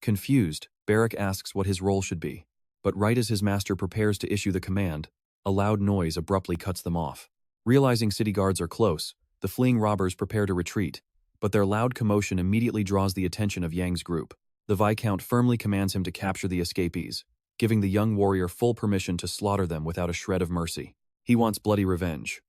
Confused, Barrack asks what his role should be. But right as his master prepares to issue the command, a loud noise abruptly cuts them off. Realizing city guards are close, the fleeing robbers prepare to retreat, but their loud commotion immediately draws the attention of Yang's group. The Viscount firmly commands him to capture the escapees, giving the young warrior full permission to slaughter them without a shred of mercy. He wants bloody revenge.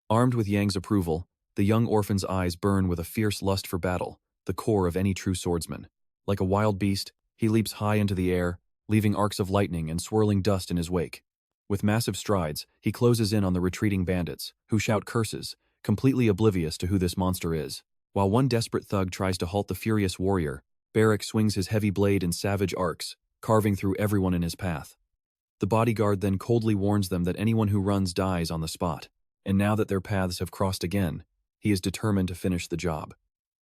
Armed with Yang's approval, the young orphan's eyes burn with a fierce lust for battle, the core of any true swordsman. Like a wild beast, he leaps high into the air, leaving arcs of lightning and swirling dust in his wake. With massive strides, he closes in on the retreating bandits, who shout curses, completely oblivious to who this monster is. While one desperate thug tries to halt the furious warrior, Barrack swings his heavy blade in savage arcs, carving through everyone in his path. The bodyguard then coldly warns them that anyone who runs dies on the spot, and now that their paths have crossed again, he is determined to finish the job.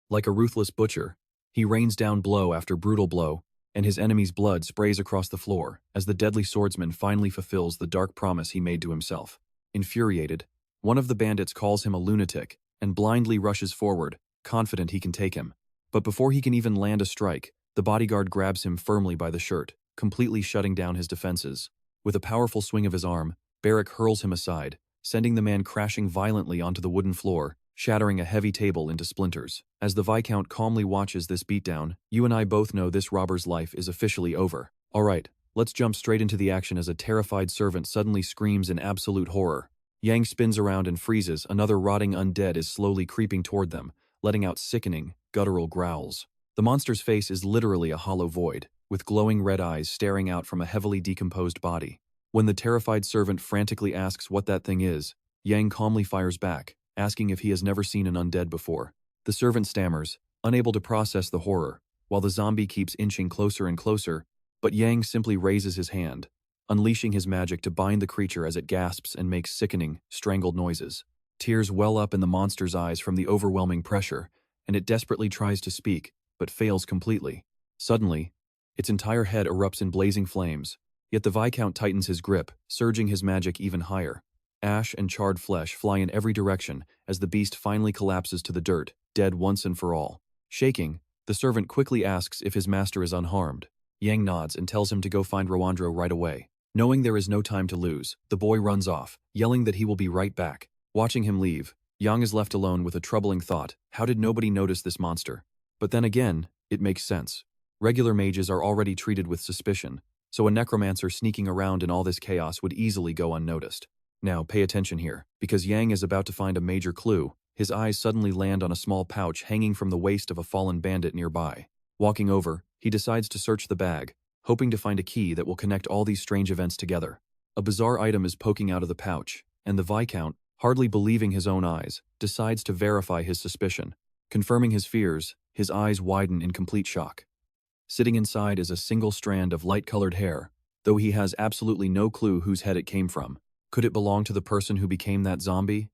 Like a ruthless butcher, he rains down blow after brutal blow, and his enemy's blood sprays across the floor as the deadly swordsman finally fulfills the dark promise he made to himself. Infuriated, one of the bandits calls him a lunatic and blindly rushes forward, confident he can take him. But before he can even land a strike, the bodyguard grabs him firmly by the shirt, completely shutting down his defenses. With a powerful swing of his arm, Barrack hurls him aside, sending the man crashing violently onto the wooden floor, shattering a heavy table into splinters. As the Viscount calmly watches this beatdown, you and I both know this robber's life is officially over. Alright, let's jump straight into the action as a terrified servant suddenly screams in absolute horror. Yang spins around and freezes. Another rotting undead is slowly creeping toward them, letting out sickening, guttural growls. The monster's face is literally a hollow void, with glowing red eyes staring out from a heavily decomposed body. When the terrified servant frantically asks what that thing is, Yang calmly fires back, asking if he has never seen an undead before. The servant stammers, unable to process the horror, while the zombie keeps inching closer and closer, but Yang simply raises his hand, unleashing his magic to bind the creature as it gasps and makes sickening, strangled noises. Tears well up in the monster's eyes from the overwhelming pressure, and it desperately tries to speak, but fails completely. Suddenly, its entire head erupts in blazing flames, yet the Viscount tightens his grip, surging his magic even higher. Ash and charred flesh fly in every direction as the beast finally collapses to the dirt, dead once and for all. Shaking, the servant quickly asks if his master is unharmed. Yang nods and tells him to go find Rowandro right away. Knowing there is no time to lose, the boy runs off, yelling that he will be right back. Watching him leave, Yang is left alone with a troubling thought: how did nobody notice this monster? But then again, it makes sense. Regular mages are already treated with suspicion, so a necromancer sneaking around in all this chaos would easily go unnoticed. Now, pay attention here, because Yang is about to find a major clue. His eyes suddenly land on a small pouch hanging from the waist of a fallen bandit nearby. Walking over, he decides to search the bag, hoping to find a key that will connect all these strange events together. A bizarre item is poking out of the pouch, and the Viscount, hardly believing his own eyes, decides to verify his suspicion. Confirming his fears, his eyes widen in complete shock. Sitting inside is a single strand of light-colored hair, though he has absolutely no clue whose head it came from. Could it belong to the person who became that zombie?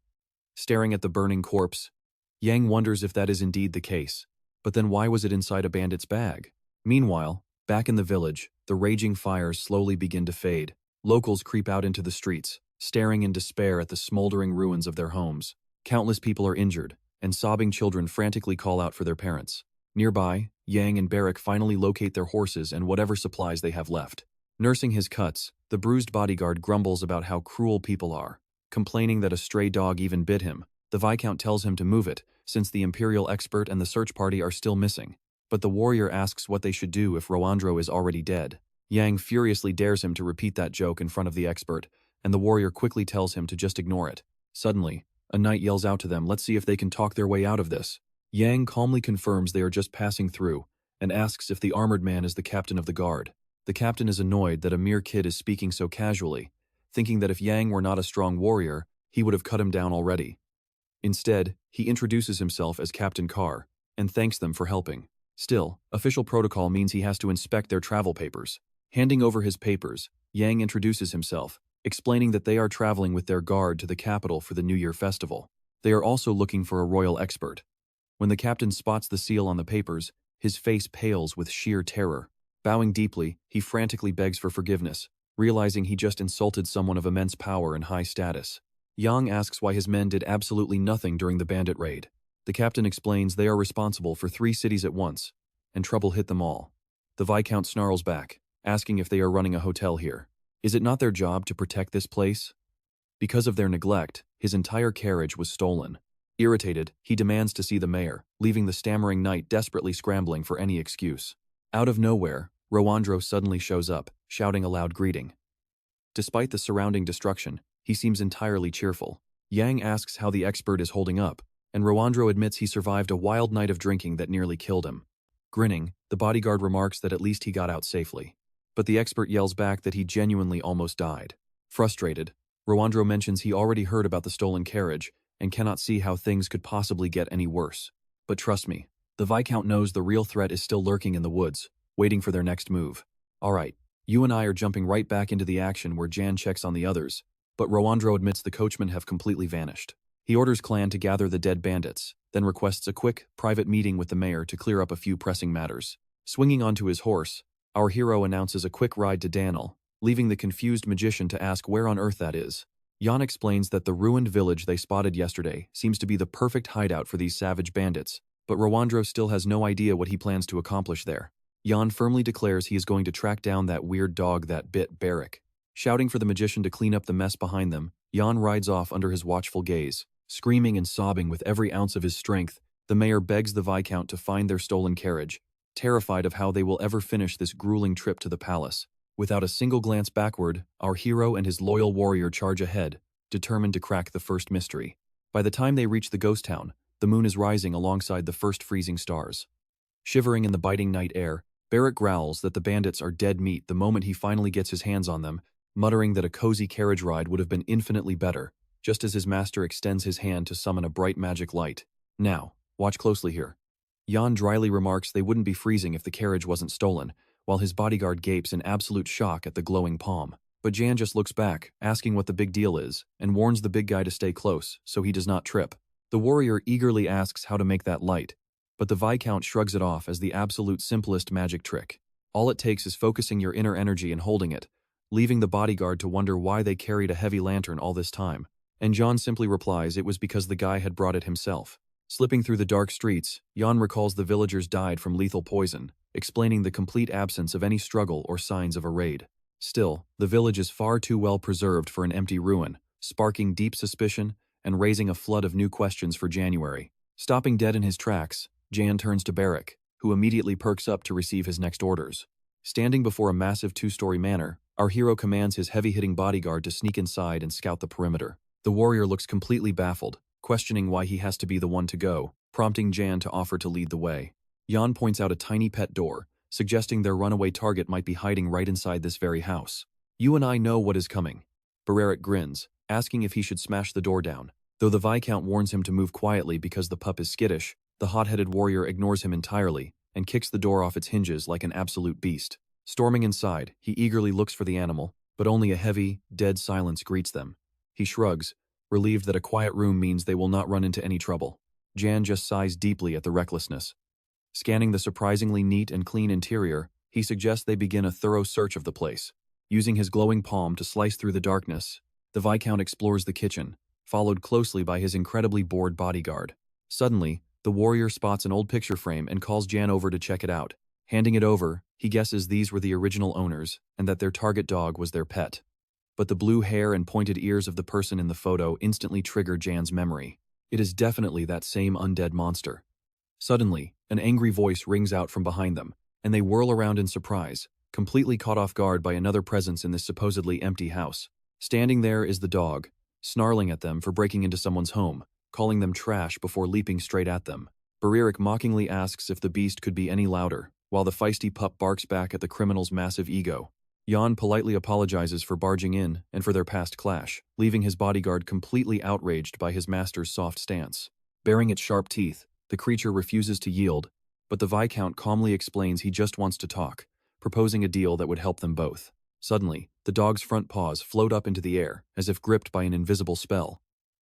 Staring at the burning corpse, Yang wonders if that is indeed the case. But then why was it inside a bandit's bag? Meanwhile, back in the village, the raging fires slowly begin to fade. Locals creep out into the streets, staring in despair at the smoldering ruins of their homes. Countless people are injured, and sobbing children frantically call out for their parents. Nearby, Yang and Barrick finally locate their horses and whatever supplies they have left. Nursing his cuts, the bruised bodyguard grumbles about how cruel people are. Complaining that a stray dog even bit him, the Viscount tells him to move it, since the Imperial expert and the search party are still missing. But the warrior asks what they should do if Rowandro is already dead. Yang furiously dares him to repeat that joke in front of the expert, and the warrior quickly tells him to just ignore it. Suddenly, a knight yells out to them, "Let's see if they can talk their way out of this." Yang calmly confirms they are just passing through, and asks if the armored man is the captain of the guard. The captain is annoyed that a mere kid is speaking so casually, thinking that if Yang were not a strong warrior, he would have cut him down already. Instead, he introduces himself as Captain Carr, and thanks them for helping. Still, official protocol means he has to inspect their travel papers. Handing over his papers, Yang introduces himself, explaining that they are traveling with their guard to the capital for the New Year festival. They are also looking for a royal expert. When the captain spots the seal on the papers, his face pales with sheer terror. Bowing deeply, he frantically begs for forgiveness, realizing he just insulted someone of immense power and high status. Yang asks why his men did absolutely nothing during the bandit raid. The captain explains they are responsible for 3 cities at once, and trouble hit them all. The Viscount snarls back, asking if they are running a hotel here. Is it not their job to protect this place? Because of their neglect, his entire carriage was stolen. Irritated, he demands to see the mayor, leaving the stammering knight desperately scrambling for any excuse. Out of nowhere, Rowandro suddenly shows up, shouting a loud greeting. Despite the surrounding destruction, he seems entirely cheerful. Yang asks how the expert is holding up, and Rowandro admits he survived a wild night of drinking that nearly killed him. Grinning, the bodyguard remarks that at least he got out safely. But the expert yells back that he genuinely almost died. Frustrated, Rowandro mentions he already heard about the stolen carriage and cannot see how things could possibly get any worse. But trust me, the Viscount knows the real threat is still lurking in the woods, waiting for their next move. Alright, you and I are jumping right back into the action where Jan checks on the others, but Rowandro admits the coachmen have completely vanished. He orders Clan to gather the dead bandits, then requests a quick, private meeting with the mayor to clear up a few pressing matters. Swinging onto his horse, our hero announces a quick ride to Danil, leaving the confused magician to ask where on earth that is. Jan explains that the ruined village they spotted yesterday seems to be the perfect hideout for these savage bandits, but Rowandro still has no idea what he plans to accomplish there. Jan firmly declares he is going to track down that weird dog that bit Barrick. Shouting for the magician to clean up the mess behind them, Jan rides off under his watchful gaze. Screaming and sobbing with every ounce of his strength, the mayor begs the Viscount to find their stolen carriage, terrified of how they will ever finish this grueling trip to the palace. Without a single glance backward, our hero and his loyal warrior charge ahead, determined to crack the first mystery. By the time they reach the ghost town, the moon is rising alongside the first freezing stars. Shivering in the biting night air, Barrett growls that the bandits are dead meat the moment he finally gets his hands on them, muttering that a cozy carriage ride would have been infinitely better, just as his master extends his hand to summon a bright magic light. Now, watch closely here. Jan dryly remarks they wouldn't be freezing if the carriage wasn't stolen, while his bodyguard gapes in absolute shock at the glowing palm. But Jan just looks back, asking what the big deal is, and warns the big guy to stay close, so he does not trip. The warrior eagerly asks how to make that light, but the Viscount shrugs it off as the absolute simplest magic trick. All it takes is focusing your inner energy and holding it, leaving the bodyguard to wonder why they carried a heavy lantern all this time. And Jan simply replies it was because the guy had brought it himself. Slipping through the dark streets, Jan recalls the villagers died from lethal poison, explaining the complete absence of any struggle or signs of a raid. Still, the village is far too well preserved for an empty ruin, sparking deep suspicion and raising a flood of new questions for January. Stopping dead in his tracks, Jan turns to Barrick, who immediately perks up to receive his next orders. Standing before a massive two-story manor, our hero commands his heavy-hitting bodyguard to sneak inside and scout the perimeter. The warrior looks completely baffled, questioning why he has to be the one to go, prompting Jan to offer to lead the way. Jan points out a tiny pet door, suggesting their runaway target might be hiding right inside this very house. "You and I know what is coming." Barrick grins, asking if he should smash the door down. Though the Viscount warns him to move quietly because the pup is skittish, the hot-headed warrior ignores him entirely and kicks the door off its hinges like an absolute beast. Storming inside, he eagerly looks for the animal, but only a heavy, dead silence greets them. He shrugs, relieved that a quiet room means they will not run into any trouble. Jan just sighs deeply at the recklessness. Scanning the surprisingly neat and clean interior, he suggests they begin a thorough search of the place. Using his glowing palm to slice through the darkness, the Viscount explores the kitchen, followed closely by his incredibly bored bodyguard. Suddenly, the warrior spots an old picture frame and calls Jan over to check it out. Handing it over, he guesses these were the original owners and that their target dog was their pet. But the blue hair and pointed ears of the person in the photo instantly trigger Jan's memory. It is definitely that same undead monster. Suddenly, an angry voice rings out from behind them, and they whirl around in surprise, completely caught off guard by another presence in this supposedly empty house. Standing there is the dog, snarling at them for breaking into someone's home, calling them trash before leaping straight at them. Barrick mockingly asks if the beast could be any louder, while the feisty pup barks back at the criminal's massive ego. Jan politely apologizes for barging in and for their past clash, leaving his bodyguard completely outraged by his master's soft stance. Baring its sharp teeth, the creature refuses to yield, but the Viscount calmly explains he just wants to talk, proposing a deal that would help them both. Suddenly, the dog's front paws float up into the air, as if gripped by an invisible spell.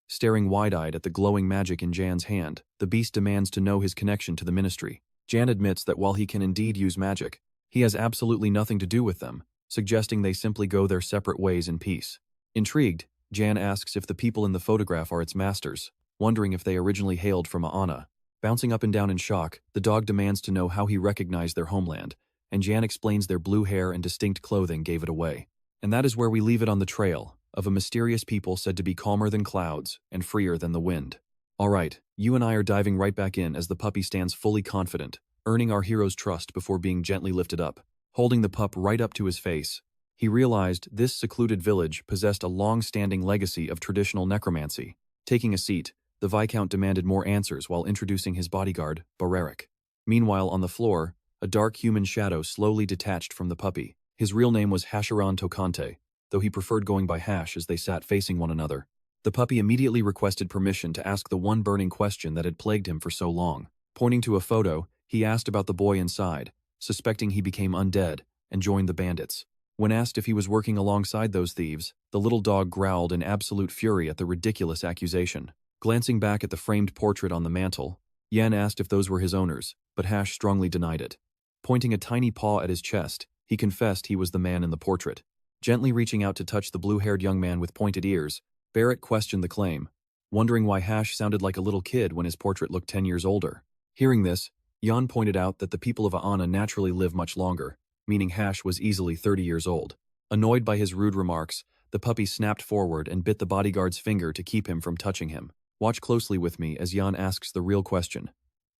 Staring wide-eyed at the glowing magic in Jan's hand, the beast demands to know his connection to the ministry. Jan admits that while he can indeed use magic, he has absolutely nothing to do with them, suggesting they simply go their separate ways in peace. Intrigued, Jan asks if the people in the photograph are its masters, wondering if they originally hailed from Aana. Bouncing up and down in shock, the dog demands to know how he recognized their homeland, and Jan explains their blue hair and distinct clothing gave it away. And that is where we leave it on the trail of a mysterious people said to be calmer than clouds and freer than the wind. Alright, you and I are diving right back in as the puppy stands fully confident, earning our hero's trust before being gently lifted up. Holding the pup right up to his face, he realized this secluded village possessed a long-standing legacy of traditional necromancy. Taking a seat, the Viscount demanded more answers while introducing his bodyguard, Barrick. Meanwhile, on the floor, a dark human shadow slowly detached from the puppy. His real name was Hashiran Tokante, though he preferred going by Hash as they sat facing one another. The puppy immediately requested permission to ask the one burning question that had plagued him for so long. Pointing to a photo, he asked about the boy inside, suspecting he became undead and joined the bandits. When asked if he was working alongside those thieves, the little dog growled in absolute fury at the ridiculous accusation. Glancing back at the framed portrait on the mantel, Jan asked if those were his owners, but Hash strongly denied it. Pointing a tiny paw at his chest, he confessed he was the man in the portrait. Gently reaching out to touch the blue-haired young man with pointed ears, Barrett questioned the claim, wondering why Hash sounded like a little kid when his portrait looked 10 years older. Hearing this, Jan pointed out that the people of Aana naturally live much longer, meaning Hash was easily 30 years old. Annoyed by his rude remarks, the puppy snapped forward and bit the bodyguard's finger to keep him from touching him. Watch closely with me as Jan asks the real question.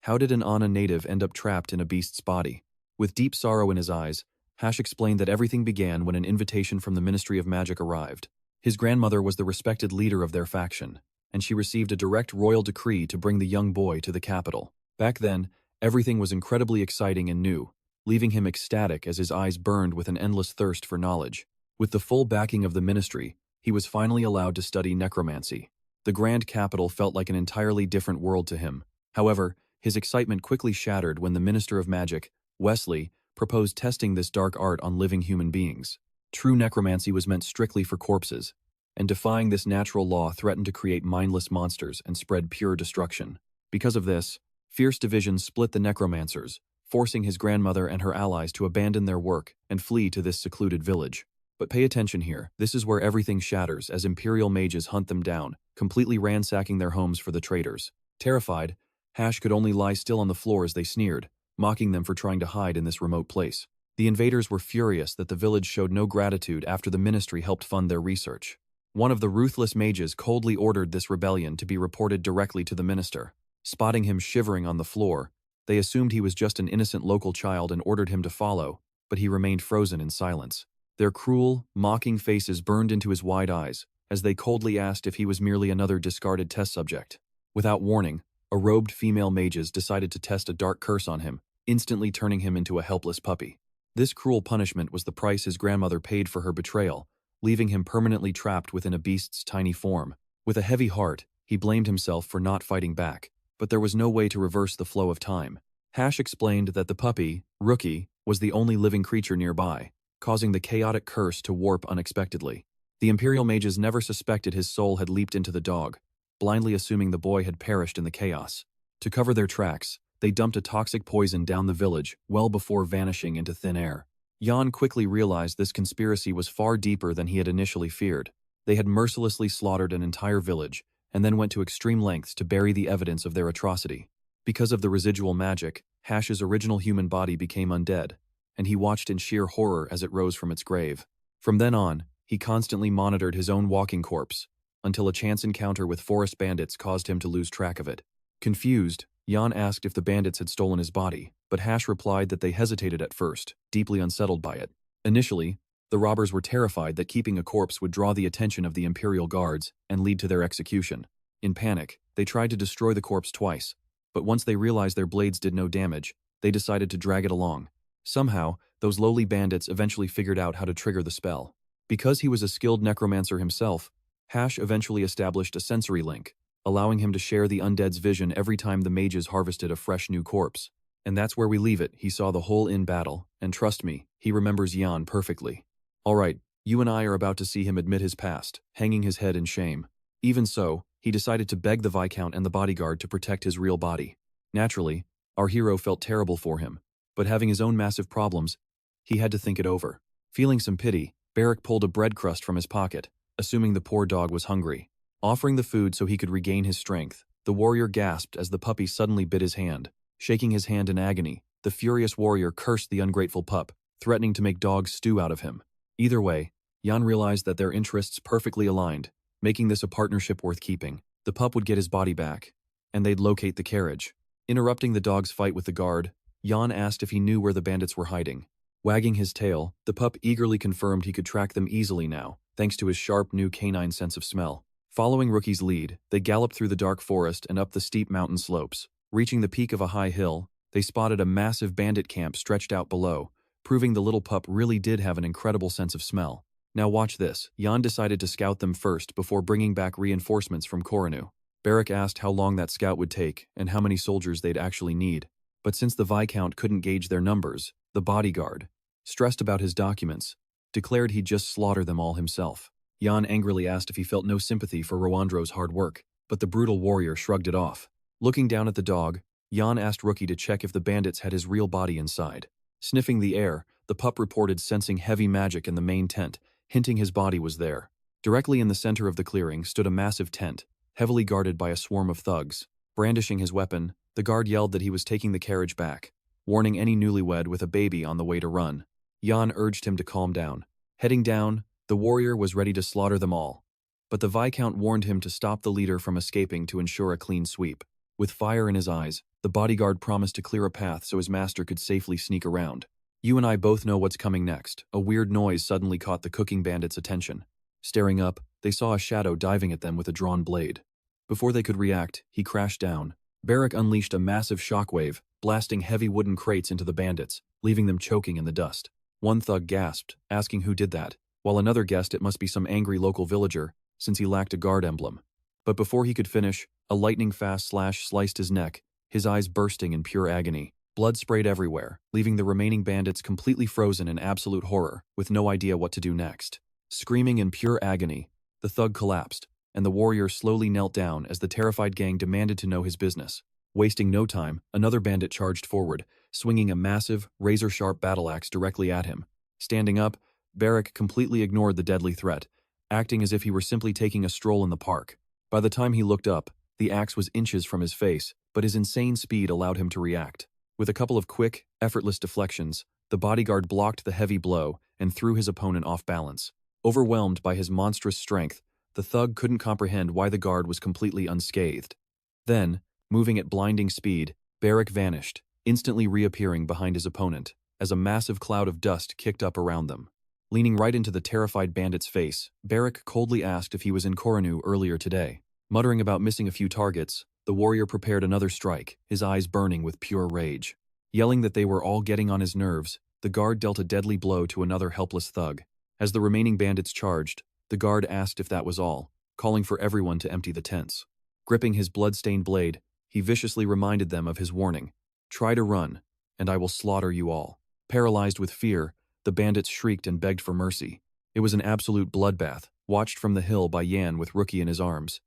How did an Anna native end up trapped in a beast's body? With deep sorrow in his eyes, Hash explained that everything began when an invitation from the Ministry of Magic arrived. His grandmother was the respected leader of their faction, and she received a direct royal decree to bring the young boy to the capital. Back then, everything was incredibly exciting and new, leaving him ecstatic as his eyes burned with an endless thirst for knowledge. With the full backing of the ministry, he was finally allowed to study necromancy. The grand capital felt like an entirely different world to him. However, his excitement quickly shattered when the Minister of Magic, Wesley, proposed testing this dark art on living human beings. True necromancy was meant strictly for corpses, and defying this natural law threatened to create mindless monsters and spread pure destruction. Because of this, fierce divisions split the necromancers, forcing his grandmother and her allies to abandon their work and flee to this secluded village. But pay attention here, this is where everything shatters as Imperial mages hunt them down, completely ransacking their homes for the traitors. Terrified, Hash could only lie still on the floor as they sneered, mocking them for trying to hide in this remote place. The invaders were furious that the village showed no gratitude after the ministry helped fund their research. One of the ruthless mages coldly ordered this rebellion to be reported directly to the minister. Spotting him shivering on the floor, they assumed he was just an innocent local child and ordered him to follow, but he remained frozen in silence. Their cruel, mocking faces burned into his wide eyes as they coldly asked if he was merely another discarded test subject. Without warning, a robed female mages decided to test a dark curse on him, instantly turning him into a helpless puppy. This cruel punishment was the price his grandmother paid for her betrayal, leaving him permanently trapped within a beast's tiny form. With a heavy heart, he blamed himself for not fighting back, but there was no way to reverse the flow of time. Hash explained that the puppy, Rookie, was the only living creature nearby, causing the chaotic curse to warp unexpectedly. The Imperial mages never suspected his soul had leaped into the dog, blindly assuming the boy had perished in the chaos. To cover their tracks, they dumped a toxic poison down the village well before vanishing into thin air. Jan quickly realized this conspiracy was far deeper than he had initially feared. They had mercilessly slaughtered an entire village, and then went to extreme lengths to bury the evidence of their atrocity. Because of the residual magic, Hash's original human body became undead, and he watched in sheer horror as it rose from its grave. From then on, he constantly monitored his own walking corpse, until a chance encounter with forest bandits caused him to lose track of it. Confused, Jan asked if the bandits had stolen his body, but Hash replied that they hesitated at first, deeply unsettled by it. Initially, the robbers were terrified that keeping a corpse would draw the attention of the Imperial guards and lead to their execution. In panic, they tried to destroy the corpse twice, but once they realized their blades did no damage, they decided to drag it along. Somehow, those lowly bandits eventually figured out how to trigger the spell. Because he was a skilled necromancer himself, Hash eventually established a sensory link, allowing him to share the undead's vision every time the mages harvested a fresh new corpse. And that's where we leave it. He saw the whole in battle, and trust me, he remembers Jan perfectly. Alright, you and I are about to see him admit his past, hanging his head in shame. Even so, he decided to beg the Viscount and the bodyguard to protect his real body. Naturally, our hero felt terrible for him, but having his own massive problems, he had to think it over. Feeling some pity, Barrack pulled a bread crust from his pocket, assuming the poor dog was hungry. Offering the food so he could regain his strength, the warrior gasped as the puppy suddenly bit his hand. Shaking his hand in agony, the furious warrior cursed the ungrateful pup, threatening to make dog stew out of him. Either way, Jan realized that their interests perfectly aligned, making this a partnership worth keeping. The pup would get his body back, and they'd locate the carriage. Interrupting the dog's fight with the guard, Jan asked if he knew where the bandits were hiding. Wagging his tail, the pup eagerly confirmed he could track them easily now, thanks to his sharp new canine sense of smell. Following Rookie's lead, they galloped through the dark forest and up the steep mountain slopes. Reaching the peak of a high hill, they spotted a massive bandit camp stretched out below, proving the little pup really did have an incredible sense of smell. Now watch this. Jan decided to scout them first before bringing back reinforcements from Koranu. Barrack asked how long that scout would take and how many soldiers they'd actually need. But since the Viscount couldn't gauge their numbers, the bodyguard, stressed about his documents, declared he'd just slaughter them all himself. Jan angrily asked if he felt no sympathy for Rowandro's hard work, but the brutal warrior shrugged it off. Looking down at the dog, Jan asked Rookie to check if the bandits had his real body inside. Sniffing the air, the pup reported sensing heavy magic in the main tent, hinting his body was there. Directly in the center of the clearing stood a massive tent, heavily guarded by a swarm of thugs. Brandishing his weapon, the guard yelled that he was taking the carriage back, warning any newlywed with a baby on the way to run. Jan urged him to calm down. Heading down, the warrior was ready to slaughter them all. but the Viscount warned him to stop the leader from escaping to ensure a clean sweep. With fire in his eyes, the bodyguard promised to clear a path so his master could safely sneak around. You and I both know what's coming next. A weird noise suddenly caught the cooking bandits' attention. Staring up, they saw a shadow diving at them with a drawn blade. Before they could react, he crashed down. Barrack unleashed a massive shockwave, blasting heavy wooden crates into the bandits, leaving them choking in the dust. One thug gasped, asking who did that, while another guessed it must be some angry local villager, since he lacked a guard emblem. But before he could finish, a lightning-fast slash sliced his neck, his eyes bursting in pure agony. Blood sprayed everywhere, leaving the remaining bandits completely frozen in absolute horror, with no idea what to do next. Screaming in pure agony, the thug collapsed, and the warrior slowly knelt down as the terrified gang demanded to know his business. Wasting no time, another bandit charged forward, swinging a massive, razor-sharp battle axe directly at him. Standing up, Barrack completely ignored the deadly threat, acting as if he were simply taking a stroll in the park. By the time he looked up, the axe was inches from his face, but his insane speed allowed him to react. With a couple of quick, effortless deflections, the bodyguard blocked the heavy blow and threw his opponent off balance. Overwhelmed by his monstrous strength, the thug couldn't comprehend why the guard was completely unscathed. Then, moving at blinding speed, Barrack vanished, instantly reappearing behind his opponent, as a massive cloud of dust kicked up around them. Leaning right into the terrified bandit's face, Barrack coldly asked if he was in Koranu earlier today. Muttering about missing a few targets, the warrior prepared another strike, his eyes burning with pure rage. Yelling that they were all getting on his nerves, the guard dealt a deadly blow to another helpless thug. As the remaining bandits charged, the guard asked if that was all, calling for everyone to empty the tents. Gripping his blood-stained blade, he viciously reminded them of his warning. "Try to run, and I will slaughter you all." Paralyzed with fear, the bandits shrieked and begged for mercy. It was an absolute bloodbath, watched from the hill by Yan with Rookie in his arms.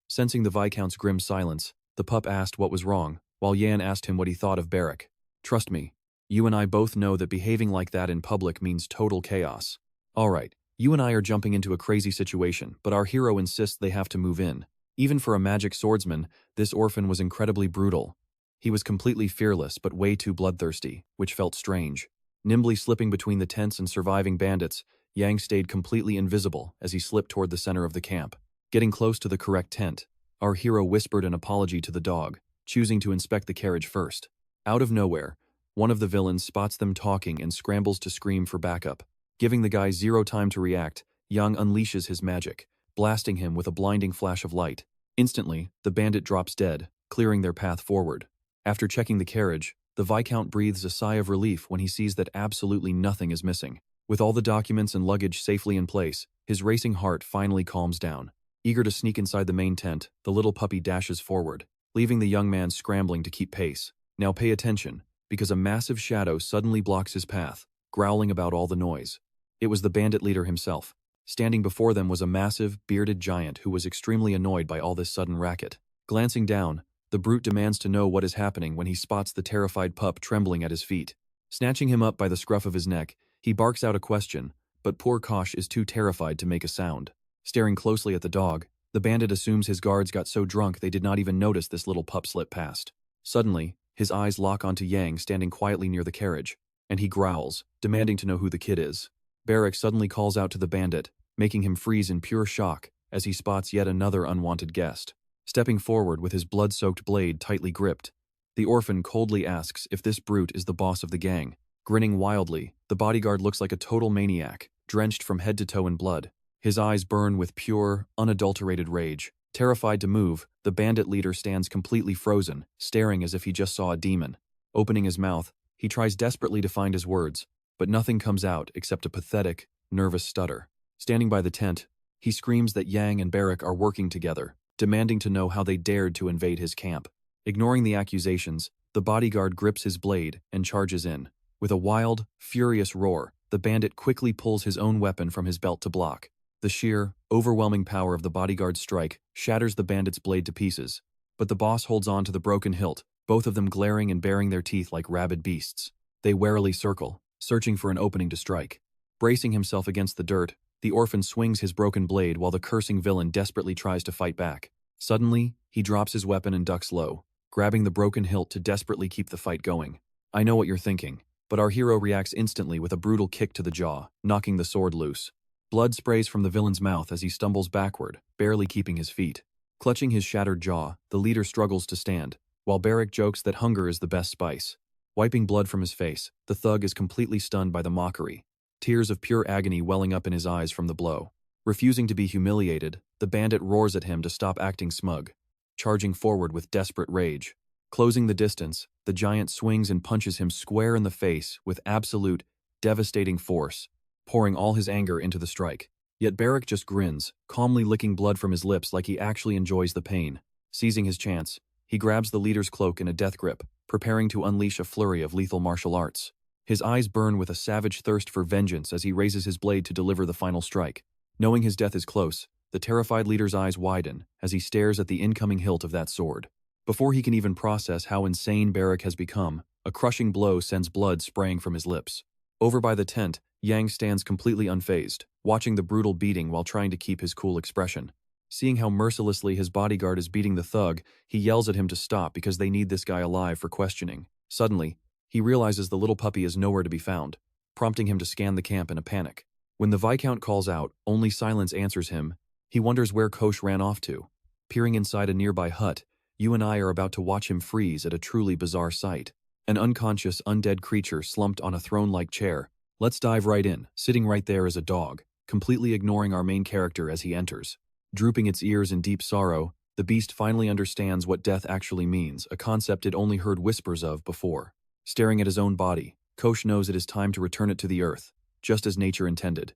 Sensing the Viscount's grim silence, the pup asked what was wrong, while Yan asked him what he thought of Barrack. "Trust me, you and I both know that behaving like that in public means total chaos. Alright, you and I are jumping into a crazy situation, but our hero insists they have to move in. Even for a magic swordsman, this orphan was incredibly brutal. He was completely fearless but way too bloodthirsty, which felt strange. Nimbly slipping between the tents and surviving bandits, Yang stayed completely invisible as he slipped toward the center of the camp. Getting close to the correct tent, our hero whispered an apology to the dog, choosing to inspect the carriage first. Out of nowhere, one of the villains spots them talking and scrambles to scream for backup. Giving the guy zero time to react, Yang unleashes his magic, blasting him with a blinding flash of light. Instantly, the bandit drops dead, clearing their path forward. After checking the carriage, the Viscount breathes a sigh of relief when he sees that absolutely nothing is missing. With all the documents and luggage safely in place, his racing heart finally calms down. Eager to sneak inside the main tent, the little puppy dashes forward, leaving the young man scrambling to keep pace. Now pay attention, because a massive shadow suddenly blocks his path, growling about all the noise. It was the bandit leader himself. Standing before them was a massive, bearded giant who was extremely annoyed by all this sudden racket. Glancing down, the brute demands to know what is happening when he spots the terrified pup trembling at his feet. Snatching him up by the scruff of his neck, he barks out a question, but poor Kosh is too terrified to make a sound. Staring closely at the dog, the bandit assumes his guards got so drunk they did not even notice this little pup slip past. Suddenly, his eyes lock onto Yang standing quietly near the carriage, and he growls, demanding to know who the kid is. Barrack suddenly calls out to the bandit, making him freeze in pure shock as he spots yet another unwanted guest. Stepping forward with his blood-soaked blade tightly gripped, the orphan coldly asks if this brute is the boss of the gang. Grinning wildly, the bodyguard looks like a total maniac, drenched from head to toe in blood. His eyes burn with pure, unadulterated rage. Terrified to move, the bandit leader stands completely frozen, staring as if he just saw a demon. Opening his mouth, he tries desperately to find his words, but nothing comes out except a pathetic, nervous stutter. Standing by the tent, he screams that Yang and Barrack are working together, demanding to know how they dared to invade his camp. Ignoring the accusations, the bodyguard grips his blade and charges in. With a wild, furious roar, the bandit quickly pulls his own weapon from his belt to block. The sheer, overwhelming power of the bodyguard's strike shatters the bandit's blade to pieces, but the boss holds on to the broken hilt, both of them glaring and baring their teeth like rabid beasts. They warily circle, searching for an opening to strike. Bracing himself against the dirt, the orphan swings his broken blade while the cursing villain desperately tries to fight back. Suddenly, he drops his weapon and ducks low, grabbing the broken hilt to desperately keep the fight going. I know what you're thinking, but our hero reacts instantly with a brutal kick to the jaw, knocking the sword loose. Blood sprays from the villain's mouth as he stumbles backward, barely keeping his feet. Clutching his shattered jaw, the leader struggles to stand, while Barrack jokes that hunger is the best spice. Wiping blood from his face, the thug is completely stunned by the mockery, tears of pure agony welling up in his eyes from the blow. Refusing to be humiliated, the bandit roars at him to stop acting smug, charging forward with desperate rage. Closing the distance, the giant swings and punches him square in the face with absolute, devastating force, pouring all his anger into the strike. Yet Barrack just grins, calmly licking blood from his lips like he actually enjoys the pain. Seizing his chance, he grabs the leader's cloak in a death grip, preparing to unleash a flurry of lethal martial arts. His eyes burn with a savage thirst for vengeance as he raises his blade to deliver the final strike. Knowing his death is close, the terrified leader's eyes widen as he stares at the incoming hilt of that sword. Before he can even process how insane Barrack has become, a crushing blow sends blood spraying from his lips. Over by the tent, Yang stands completely unfazed, watching the brutal beating while trying to keep his cool expression. Seeing how mercilessly his bodyguard is beating the thug, he yells at him to stop because they need this guy alive for questioning. Suddenly, he realizes the little puppy is nowhere to be found, prompting him to scan the camp in a panic. When the Viscount calls out, only silence answers him. He wonders where Kosh ran off to. Peering inside a nearby hut, you and I are about to watch him freeze at a truly bizarre sight. An unconscious, undead creature slumped on a throne-like chair. Let's dive right in. Sitting right there is a dog, completely ignoring our main character as he enters. Drooping its ears in deep sorrow, the beast finally understands what death actually means, a concept it only heard whispers of before. Staring at his own body, Kosh knows it is time to return it to the earth, just as nature intended.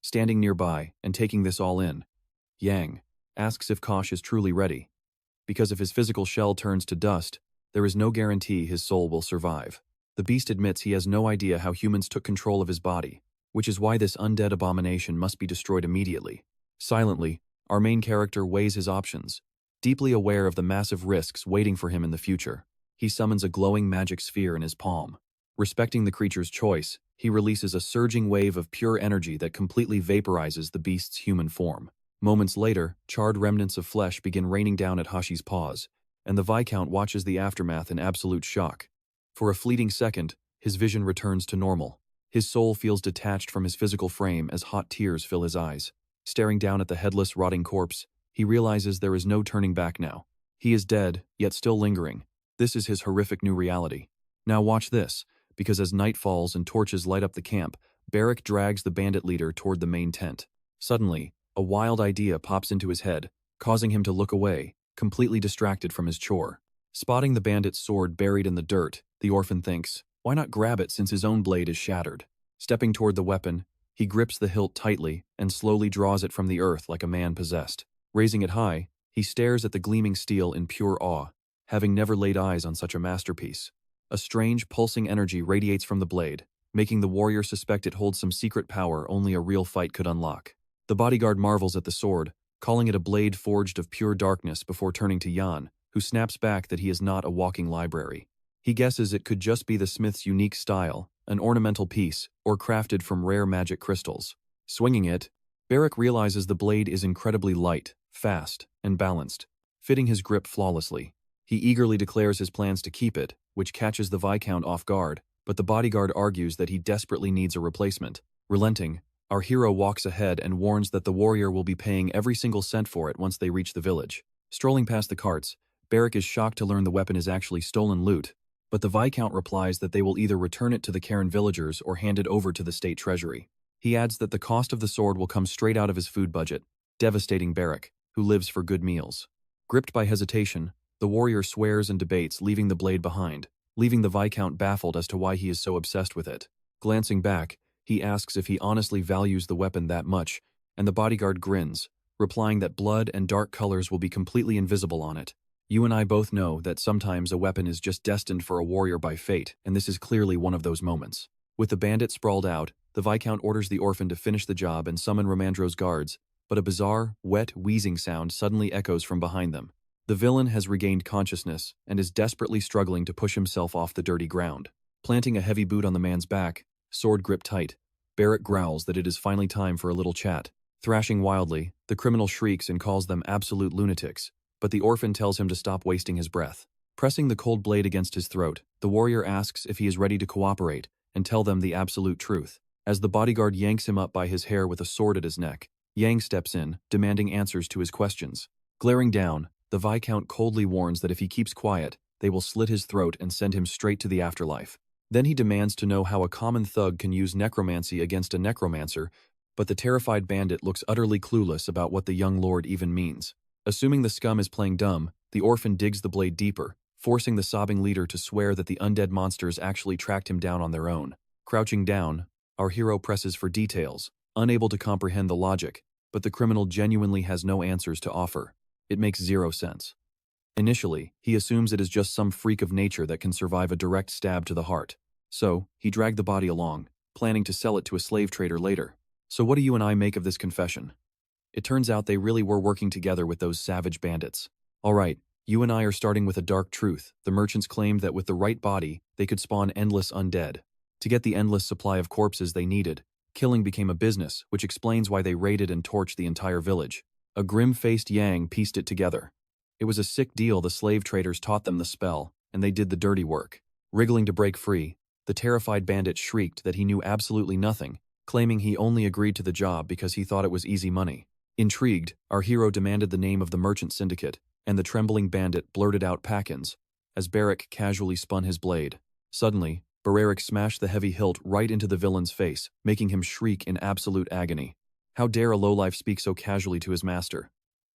Standing nearby and taking this all in, Yang asks if Kosh is truly ready. Because if his physical shell turns to dust, there is no guarantee his soul will survive. The beast admits he has no idea how humans took control of his body, which is why this undead abomination must be destroyed immediately. Silently, our main character weighs his options, deeply aware of the massive risks waiting for him in the future. He summons a glowing magic sphere in his palm. Respecting the creature's choice, he releases a surging wave of pure energy that completely vaporizes the beast's human form. Moments later, charred remnants of flesh begin raining down at Hashi's paws, and the Viscount watches the aftermath in absolute shock. For a fleeting second, his vision returns to normal. His soul feels detached from his physical frame as hot tears fill his eyes. Staring down at the headless, rotting corpse, he realizes there is no turning back now. He is dead, yet still lingering. This is his horrific new reality. Now watch this, because as night falls and torches light up the camp, Barrack drags the bandit leader toward the main tent. Suddenly, a wild idea pops into his head, causing him to look away, completely distracted from his chore. Spotting the bandit's sword buried in the dirt, the orphan thinks, why not grab it since his own blade is shattered? Stepping toward the weapon, he grips the hilt tightly and slowly draws it from the earth like a man possessed. Raising it high, he stares at the gleaming steel in pure awe, having never laid eyes on such a masterpiece. A strange, pulsing energy radiates from the blade, making the warrior suspect it holds some secret power only a real fight could unlock. The bodyguard marvels at the sword, calling it a blade forged of pure darkness before turning to Yan, who snaps back that he is not a walking library. He guesses it could just be the smith's unique style, an ornamental piece, or crafted from rare magic crystals. Swinging it, Barrack realizes the blade is incredibly light, fast, and balanced, fitting his grip flawlessly. He eagerly declares his plans to keep it, which catches the Viscount off guard, but the bodyguard argues that he desperately needs a replacement. Relenting, our hero walks ahead and warns that the warrior will be paying every single cent for it once they reach the village. Strolling past the carts, Barrack is shocked to learn the weapon is actually stolen loot, but the Viscount replies that they will either return it to the Cairn villagers or hand it over to the state treasury. He adds that the cost of the sword will come straight out of his food budget, devastating Barrack, who lives for good meals. Gripped by hesitation, the warrior swears and debates, leaving the blade behind, leaving the Viscount baffled as to why he is so obsessed with it. Glancing back, he asks if he honestly values the weapon that much, and the bodyguard grins, replying that blood and dark colors will be completely invisible on it. You and I both know that sometimes a weapon is just destined for a warrior by fate, and this is clearly one of those moments. With the bandit sprawled out, the Viscount orders the orphan to finish the job and summon Romandro's guards, but a bizarre, wet, wheezing sound suddenly echoes from behind them. The villain has regained consciousness and is desperately struggling to push himself off the dirty ground. Planting a heavy boot on the man's back, sword gripped tight, Barrack growls that it is finally time for a little chat. Thrashing wildly, the criminal shrieks and calls them absolute lunatics, but the orphan tells him to stop wasting his breath. Pressing the cold blade against his throat, the warrior asks if he is ready to cooperate and tell them the absolute truth. As the bodyguard yanks him up by his hair with a sword at his neck, Yang steps in, demanding answers to his questions. Glaring down, the Viscount coldly warns that if he keeps quiet, they will slit his throat and send him straight to the afterlife. Then he demands to know how a common thug can use necromancy against a necromancer, but the terrified bandit looks utterly clueless about what the young lord even means. Assuming the scum is playing dumb, the orphan digs the blade deeper, forcing the sobbing leader to swear that the undead monsters actually tracked him down on their own. Crouching down, our hero presses for details, unable to comprehend the logic, but the criminal genuinely has no answers to offer. It makes zero sense. Initially, he assumes it is just some freak of nature that can survive a direct stab to the heart. So, he dragged the body along, planning to sell it to a slave trader later. So what do you and I make of this confession? It turns out they really were working together with those savage bandits. Alright, you and I are starting with a dark truth. The merchants claimed that with the right body, they could spawn endless undead. To get the endless supply of corpses they needed, killing became a business, which explains why they raided and torched the entire village. A grim-faced Yang pieced it together. It was a sick deal. The slave traders taught them the spell, and they did the dirty work. Wriggling to break free, the terrified bandit shrieked that he knew absolutely nothing, claiming he only agreed to the job because he thought it was easy money. Intrigued, our hero demanded the name of the merchant syndicate, and the trembling bandit blurted out Awakens, as Barak casually spun his blade. Suddenly, Barak smashed the heavy hilt right into the villain's face, making him shriek in absolute agony. How dare a lowlife speak so casually to his master?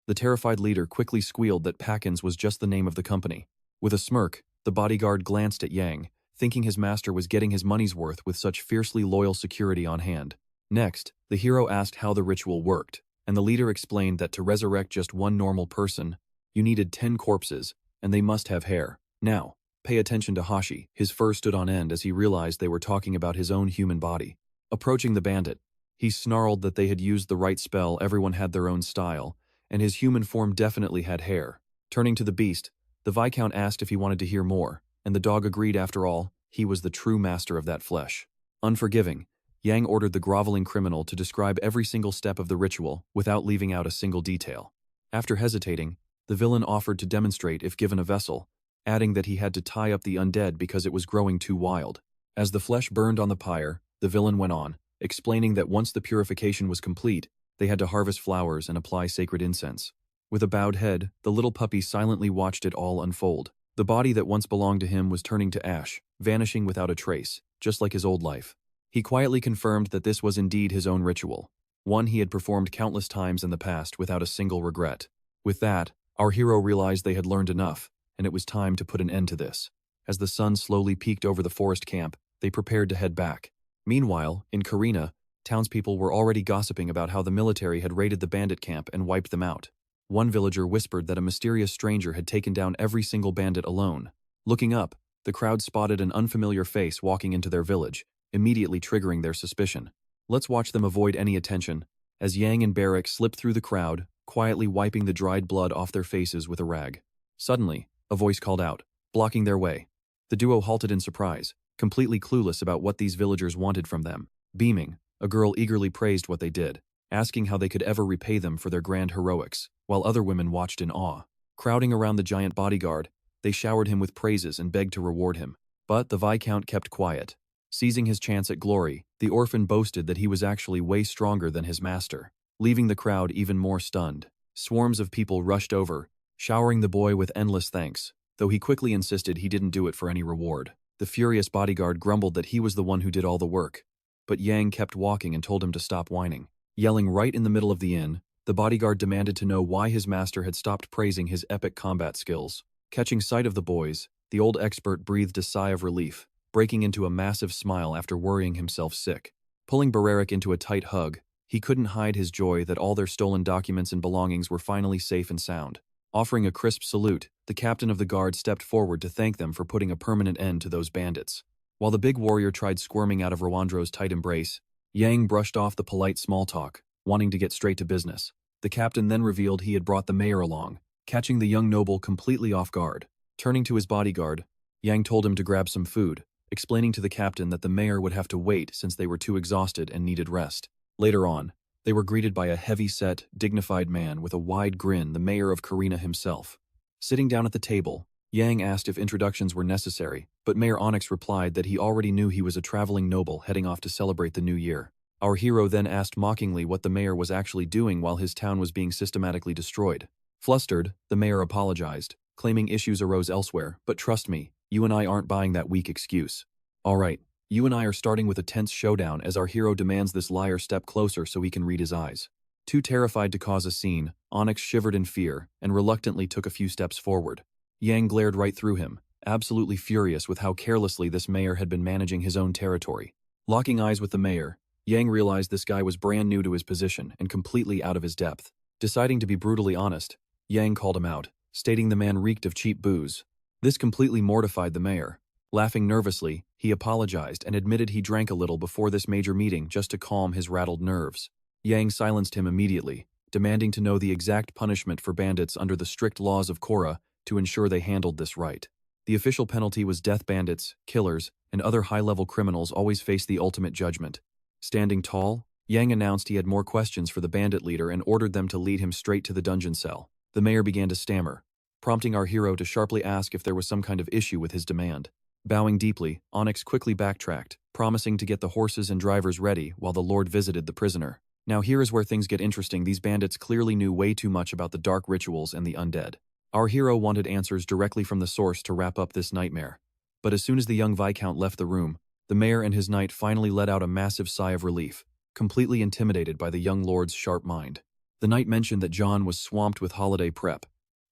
The terrified leader quickly squealed that Awakens was just the name of the company. With a smirk, the bodyguard glanced at Yang, thinking his master was getting his money's worth with such fiercely loyal security on hand. Next, the hero asked how the ritual worked, and the leader explained that to resurrect just one normal person, you needed 10 corpses, and they must have hair. Now, pay attention to Hashi. His fur stood on end as he realized they were talking about his own human body. Approaching the bandit, he snarled that they had used the right spell. Everyone had their own style, and his human form definitely had hair. Turning to the beast, the Viscount asked if he wanted to hear more, and the dog agreed. After all, he was the true master of that flesh. Unforgiving, Yang ordered the groveling criminal to describe every single step of the ritual without leaving out a single detail. After hesitating, the villain offered to demonstrate if given a vessel, adding that he had to tie up the undead because it was growing too wild. As the flesh burned on the pyre, the villain went on, explaining that once the purification was complete, they had to harvest flowers and apply sacred incense. With a bowed head, the little puppy silently watched it all unfold. The body that once belonged to him was turning to ash, vanishing without a trace, just like his old life. He quietly confirmed that this was indeed his own ritual, one he had performed countless times in the past without a single regret. With that, our hero realized they had learned enough, and it was time to put an end to this. As the sun slowly peeked over the forest camp, they prepared to head back. Meanwhile, in Karina, townspeople were already gossiping about how the military had raided the bandit camp and wiped them out. One villager whispered that a mysterious stranger had taken down every single bandit alone. Looking up, the crowd spotted an unfamiliar face walking into their village, immediately triggering their suspicion. Let's watch them avoid any attention, as Yang and Barak slipped through the crowd, quietly wiping the dried blood off their faces with a rag. Suddenly, a voice called out, blocking their way. The duo halted in surprise, completely clueless about what these villagers wanted from them. Beaming, a girl eagerly praised what they did, asking how they could ever repay them for their grand heroics, while other women watched in awe. Crowding around the giant bodyguard, they showered him with praises and begged to reward him. But the Viscount kept quiet. Seizing his chance at glory, the orphan boasted that he was actually way stronger than his master, leaving the crowd even more stunned. Swarms of people rushed over, showering the boy with endless thanks, though he quickly insisted he didn't do it for any reward. The furious bodyguard grumbled that he was the one who did all the work, but Yang kept walking and told him to stop whining. Yelling right in the middle of the inn, the bodyguard demanded to know why his master had stopped praising his epic combat skills. Catching sight of the boys, the old expert breathed a sigh of relief, breaking into a massive smile after worrying himself sick. Pulling Barak into a tight hug, he couldn't hide his joy that all their stolen documents and belongings were finally safe and sound. Offering a crisp salute, the captain of the guard stepped forward to thank them for putting a permanent end to those bandits. While the big warrior tried squirming out of Rwandro's tight embrace, Yang brushed off the polite small talk, wanting to get straight to business. The captain then revealed he had brought the mayor along, catching the young noble completely off guard. Turning to his bodyguard, Yang told him to grab some food, explaining to the captain that the mayor would have to wait since they were too exhausted and needed rest. Later on, they were greeted by a heavy-set, dignified man with a wide grin, the mayor of Karina himself. Sitting down at the table, Yang asked if introductions were necessary, but Mayor Onyx replied that he already knew he was a traveling noble heading off to celebrate the new year. Our hero then asked mockingly what the mayor was actually doing while his town was being systematically destroyed. Flustered, the mayor apologized, claiming issues arose elsewhere, but trust me, you and I aren't buying that weak excuse. Alright, you and I are starting with a tense showdown as our hero demands this liar step closer so he can read his eyes. Too terrified to cause a scene, Onyx shivered in fear and reluctantly took a few steps forward. Yang glared right through him, absolutely furious with how carelessly this mayor had been managing his own territory. Locking eyes with the mayor, Yang realized this guy was brand new to his position and completely out of his depth. Deciding to be brutally honest, Yang called him out, stating the man reeked of cheap booze. This completely mortified the mayor. Laughing nervously, he apologized and admitted he drank a little before this major meeting just to calm his rattled nerves. Yang silenced him immediately, demanding to know the exact punishment for bandits under the strict laws of Korra to ensure they handled this right. The official penalty was death. Bandits, killers, and other high-level criminals always face the ultimate judgment. Standing tall, Yang announced he had more questions for the bandit leader and ordered them to lead him straight to the dungeon cell. The mayor began to stammer, prompting our hero to sharply ask if there was some kind of issue with his demand. Bowing deeply, Onyx quickly backtracked, promising to get the horses and drivers ready while the Lord visited the prisoner. Now here is where things get interesting. These bandits clearly knew way too much about the dark rituals and the undead. Our hero wanted answers directly from the source to wrap up this nightmare. But as soon as the young Viscount left the room, the mayor and his knight finally let out a massive sigh of relief, completely intimidated by the young lord's sharp mind. The knight mentioned that John was swamped with holiday prep,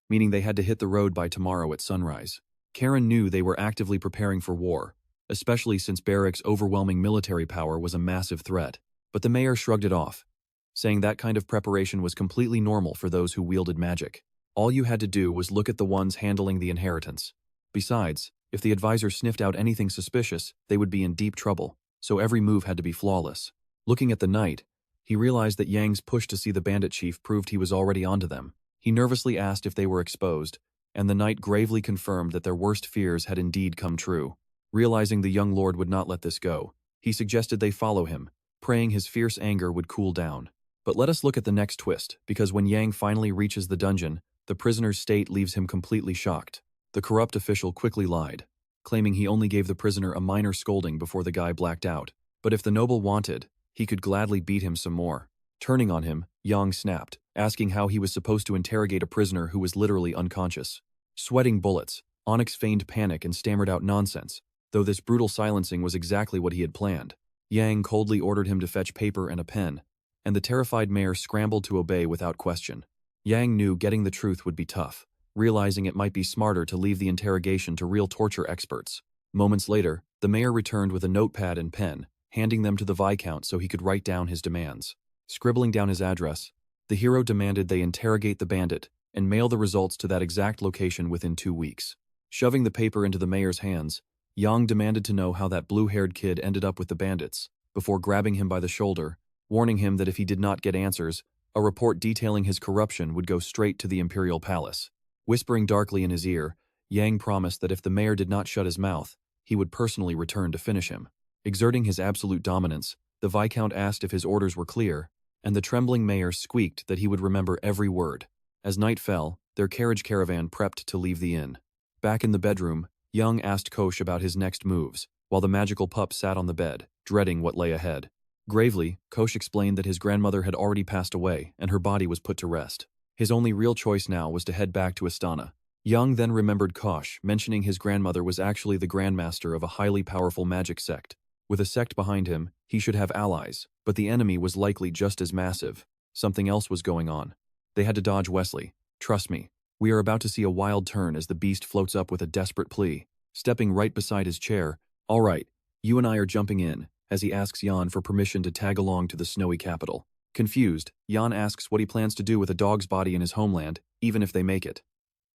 meaning they had to hit the road by tomorrow at sunrise. Karen knew they were actively preparing for war, especially since Barrick's overwhelming military power was a massive threat. But the mayor shrugged it off, saying that kind of preparation was completely normal for those who wielded magic. All you had to do was look at the ones handling the inheritance. Besides, if the advisor sniffed out anything suspicious, they would be in deep trouble, so every move had to be flawless. Looking at the knight, he realized that Yang's push to see the bandit chief proved he was already onto them. He nervously asked if they were exposed, and the knight gravely confirmed that their worst fears had indeed come true. Realizing the young lord would not let this go, he suggested they follow him, praying his fierce anger would cool down. But let us look at the next twist, because when Yang finally reaches the dungeon, the prisoner's state leaves him completely shocked. The corrupt official quickly lied, claiming he only gave the prisoner a minor scolding before the guy blacked out. But if the noble wanted, he could gladly beat him some more. Turning on him, Yang snapped, asking how he was supposed to interrogate a prisoner who was literally unconscious. Sweating bullets, Onyx feigned panic and stammered out nonsense, though this brutal silencing was exactly what he had planned. Yang coldly ordered him to fetch paper and a pen, and the terrified mayor scrambled to obey without question. Yang knew getting the truth would be tough, realizing it might be smarter to leave the interrogation to real torture experts. Moments later, the mayor returned with a notepad and pen, handing them to the Viscount so he could write down his demands. Scribbling down his address, the hero demanded they interrogate the bandit and mail the results to that exact location within 2 weeks. Shoving the paper into the mayor's hands, Yang demanded to know how that blue-haired kid ended up with the bandits, before grabbing him by the shoulder, warning him that if he did not get answers, a report detailing his corruption would go straight to the imperial palace. Whispering darkly in his ear, Yang promised that if the mayor did not shut his mouth, he would personally return to finish him. Exerting his absolute dominance, the Viscount asked if his orders were clear, and the trembling mayor squeaked that he would remember every word. As night fell, their carriage caravan prepped to leave the inn. Back in the bedroom, Young asked Kosh about his next moves, while the magical pup sat on the bed, dreading what lay ahead. Gravely, Kosh explained that his grandmother had already passed away and her body was put to rest. His only real choice now was to head back to Astana. Young then remembered Kosh mentioning his grandmother was actually the grandmaster of a highly powerful magic sect. With a sect behind him, he should have allies, but the enemy was likely just as massive. Something else was going on. They had to dodge Wesley. Trust me, we are about to see a wild turn as the beast floats up with a desperate plea. Stepping right beside his chair, "All right, you and I are jumping in," as he asks Jan for permission to tag along to the snowy capital. Confused, Jan asks what he plans to do with a dog's body in his homeland, even if they make it.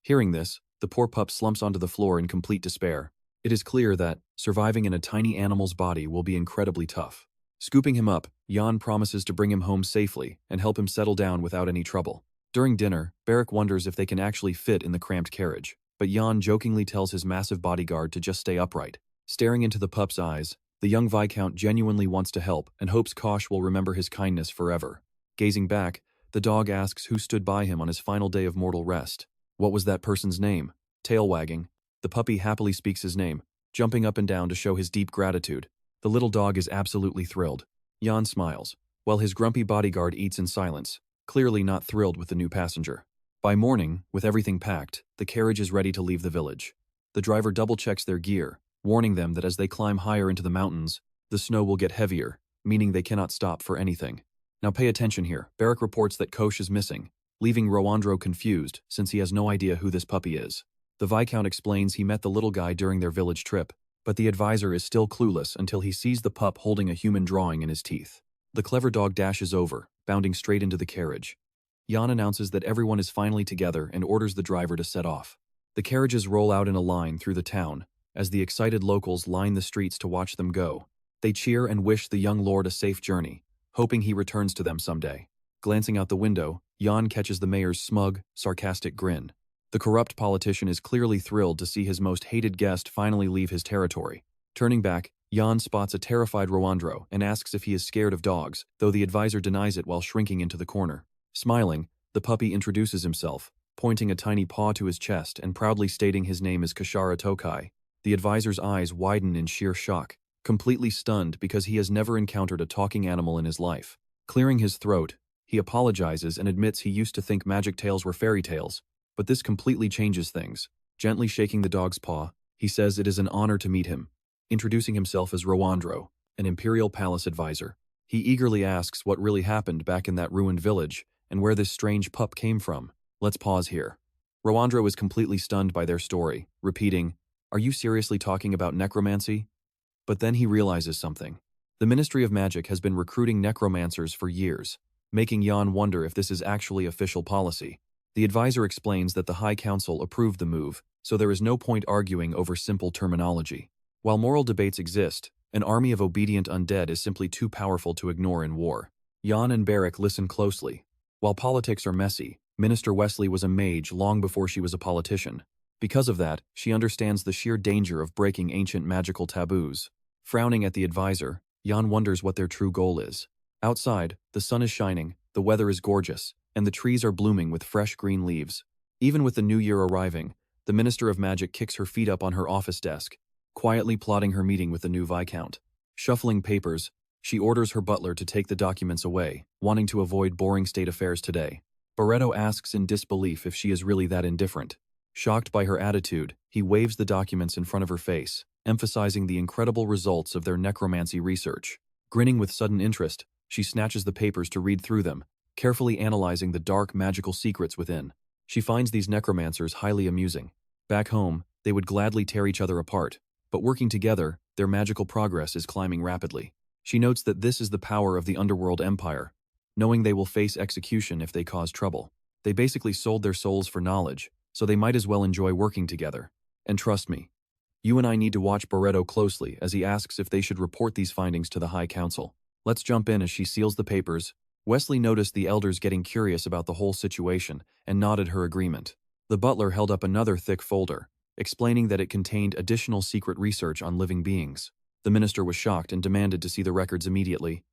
Hearing this, the poor pup slumps onto the floor in complete despair. It is clear that surviving in a tiny animal's body will be incredibly tough. Scooping him up, Jan promises to bring him home safely and help him settle down without any trouble. During dinner, Barrick wonders if they can actually fit in the cramped carriage, but Jan jokingly tells his massive bodyguard to just stay upright. Staring into the pup's eyes, the young Viscount genuinely wants to help and hopes Kosh will remember his kindness forever. Gazing back, the dog asks who stood by him on his final day of mortal rest. What was that person's name? Tail wagging, The puppy happily speaks his name, jumping up and down to show his deep gratitude. The little dog is absolutely thrilled. Jan smiles, while his grumpy bodyguard eats in silence, clearly not thrilled with the new passenger. By morning, with everything packed, the carriage is ready to leave the village. The driver double-checks their gear, warning them that as they climb higher into the mountains, the snow will get heavier, meaning they cannot stop for anything. Now pay attention here. Barrack reports that Kosh is missing, leaving Rowandro confused since he has no idea who this puppy is. The Viscount explains he met the little guy during their village trip, but the advisor is still clueless until he sees the pup holding a human drawing in his teeth. The clever dog dashes over, bounding straight into the carriage. Jan announces that everyone is finally together and orders the driver to set off. The carriages roll out in a line through the town, as the excited locals line the streets to watch them go. They cheer and wish the young lord a safe journey, hoping he returns to them someday. Glancing out the window, Jan catches the mayor's smug, sarcastic grin. The corrupt politician is clearly thrilled to see his most hated guest finally leave his territory. Turning back, Jan spots a terrified Rowandro and asks if he is scared of dogs, though the advisor denies it while shrinking into the corner. Smiling, the puppy introduces himself, pointing a tiny paw to his chest and proudly stating his name is Kashara Tokai. The advisor's eyes widen in sheer shock, completely stunned because he has never encountered a talking animal in his life. Clearing his throat, he apologizes and admits he used to think magic tales were fairy tales, but this completely changes things. Gently shaking the dog's paw, he says it is an honor to meet him. Introducing himself as Rowandro, an Imperial Palace advisor. He eagerly asks what really happened back in that ruined village and where this strange pup came from. Let's pause here. Rowandro is completely stunned by their story, repeating, "Are you seriously talking about necromancy?" But then he realizes something. The Ministry of Magic has been recruiting necromancers for years, making Jan wonder if this is actually official policy. The advisor explains that the High Council approved the move, so there is no point arguing over simple terminology. While moral debates exist, an army of obedient undead is simply too powerful to ignore in war. Jan and Barrack listen closely. While politics are messy, Minister Wesley was a mage long before she was a politician. Because of that, she understands the sheer danger of breaking ancient magical taboos. Frowning at the advisor, Jan wonders what their true goal is. Outside, the sun is shining, the weather is gorgeous, and the trees are blooming with fresh green leaves. Even with the new year arriving, the Minister of Magic kicks her feet up on her office desk, quietly plotting her meeting with the new Viscount. Shuffling papers, she orders her butler to take the documents away, wanting to avoid boring state affairs today. Barreto asks in disbelief if she is really that indifferent. Shocked by her attitude, he waves the documents in front of her face, emphasizing the incredible results of their necromancy research. Grinning with sudden interest, she snatches the papers to read through them, carefully analyzing the dark magical secrets within. She finds these necromancers highly amusing. Back home, they would gladly tear each other apart, but working together, their magical progress is climbing rapidly. She notes that this is the power of the Underworld Empire, knowing they will face execution if they cause trouble. They basically sold their souls for knowledge, so they might as well enjoy working together. And trust me, you and I need to watch Barreto closely as he asks if they should report these findings to the High Council. Let's jump in as she seals the papers. Wesley noticed the elders getting curious about the whole situation and nodded her agreement. The butler held up another thick folder, explaining that it contained additional secret research on living beings. The minister was shocked and demanded to see the records immediately.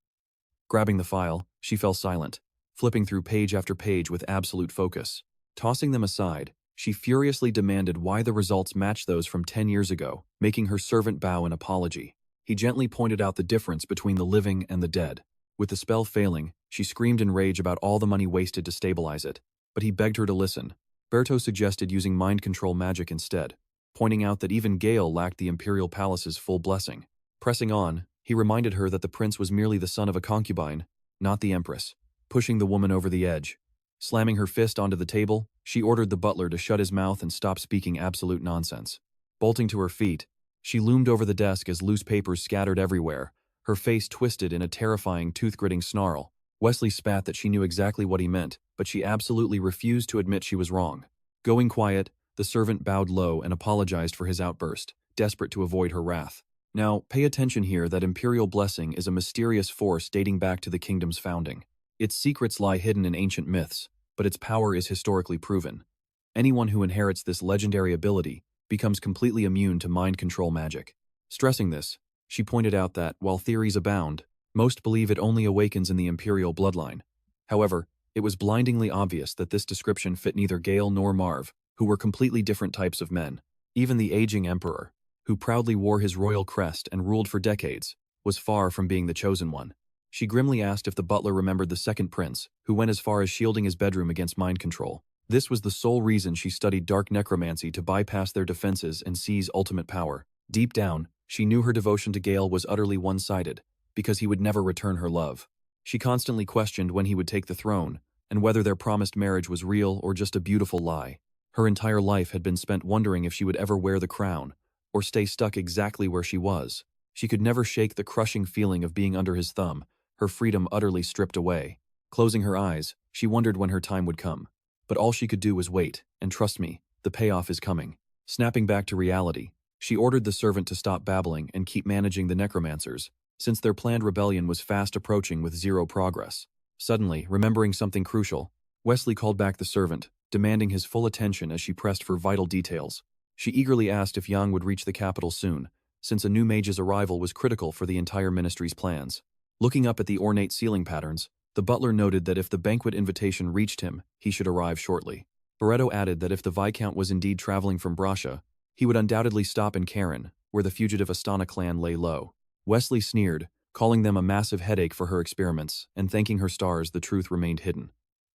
Grabbing the file, she fell silent, flipping through page after page with absolute focus. Tossing them aside, she furiously demanded why the results matched those from 10 years ago, making her servant bow in apology. He gently pointed out the difference between the living and the dead. With the spell failing, she screamed in rage about all the money wasted to stabilize it, but he begged her to listen. Berto suggested using mind control magic instead, pointing out that even Gale lacked the Imperial Palace's full blessing. Pressing on, he reminded her that the prince was merely the son of a concubine, not the empress, pushing the woman over the edge. Slamming her fist onto the table, she ordered the butler to shut his mouth and stop speaking absolute nonsense. Bolting to her feet, she loomed over the desk as loose papers scattered everywhere, her face twisted in a terrifying tooth-gritting snarl. Wesley spat that she knew exactly what he meant, but she absolutely refused to admit she was wrong. Going quiet, the servant bowed low and apologized for his outburst, desperate to avoid her wrath. Now, pay attention here that Imperial Blessing is a mysterious force dating back to the kingdom's founding. Its secrets lie hidden in ancient myths, but its power is historically proven. Anyone who inherits this legendary ability becomes completely immune to mind control magic. Stressing this, she pointed out that, while theories abound, most believe it only awakens in the Imperial bloodline. However, it was blindingly obvious that this description fit neither Gale nor Marv, who were completely different types of men. Even the aging emperor, who proudly wore his royal crest and ruled for decades, was far from being the chosen one. She grimly asked if the butler remembered the second prince, who went as far as shielding his bedroom against mind control. This was the sole reason she studied dark necromancy, to bypass their defenses and seize ultimate power. Deep down, she knew her devotion to Gale was utterly one-sided, because he would never return her love. She constantly questioned when he would take the throne, and whether their promised marriage was real or just a beautiful lie. Her entire life had been spent wondering if she would ever wear the crown, or stay stuck exactly where she was. She could never shake the crushing feeling of being under his thumb, her freedom utterly stripped away. Closing her eyes, she wondered when her time would come. But all she could do was wait, and trust me, the payoff is coming. Snapping back to reality, she ordered the servant to stop babbling and keep managing the necromancers, since their planned rebellion was fast approaching with zero progress. Suddenly, remembering something crucial, Wesley called back the servant, demanding his full attention as she pressed for vital details. She eagerly asked if Yang would reach the capital soon, since a new mage's arrival was critical for the entire ministry's plans. Looking up at the ornate ceiling patterns, the butler noted that if the banquet invitation reached him, he should arrive shortly. Barreto added that if the Viscount was indeed traveling from Brasha, he would undoubtedly stop in Karen, where the fugitive Astana clan lay low. Wesley sneered, calling them a massive headache for her experiments, and thanking her stars the truth remained hidden.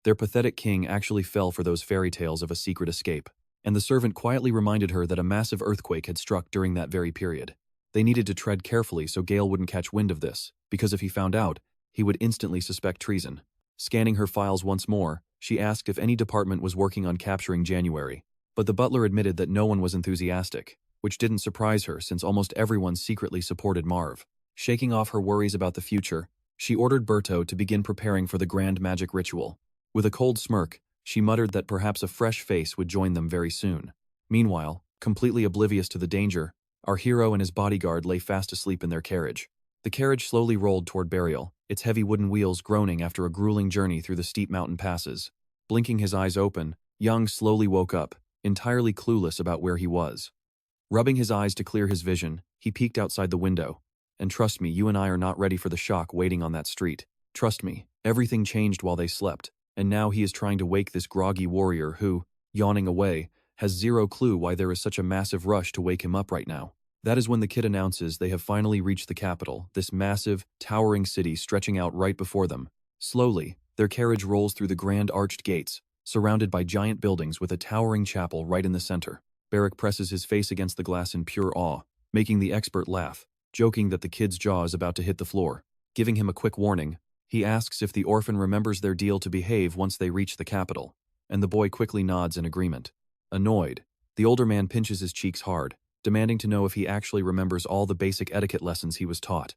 Their pathetic king actually fell for those fairy tales of a secret escape, and the servant quietly reminded her that a massive earthquake had struck during that very period. They needed to tread carefully so Gale wouldn't catch wind of this, because if he found out, he would instantly suspect treason. Scanning her files once more, she asked if any department was working on capturing January, but the butler admitted that no one was enthusiastic, which didn't surprise her since almost everyone secretly supported Marv. Shaking off her worries about the future, she ordered Berto to begin preparing for the grand magic ritual. With a cold smirk, she muttered that perhaps a fresh face would join them very soon. Meanwhile, completely oblivious to the danger, our hero and his bodyguard lay fast asleep in their carriage. The carriage slowly rolled toward burial, its heavy wooden wheels groaning after a grueling journey through the steep mountain passes. Blinking his eyes open, Young slowly woke up, entirely clueless about where he was. Rubbing his eyes to clear his vision, he peeked outside the window. And trust me, you and I are not ready for the shock waiting on that street. Trust me, everything changed while they slept, and now he is trying to wake this groggy warrior who, yawning away, has zero clue why there is such a massive rush to wake him up right now. That is when the kid announces they have finally reached the capital, this massive, towering city stretching out right before them. Slowly, their carriage rolls through the grand arched gates, surrounded by giant buildings with a towering chapel right in the center. Barrick presses his face against the glass in pure awe, making the expert laugh, joking that the kid's jaw is about to hit the floor. Giving him a quick warning, he asks if the orphan remembers their deal to behave once they reach the capital, and the boy quickly nods in agreement. Annoyed, the older man pinches his cheeks hard, demanding to know if he actually remembers all the basic etiquette lessons he was taught.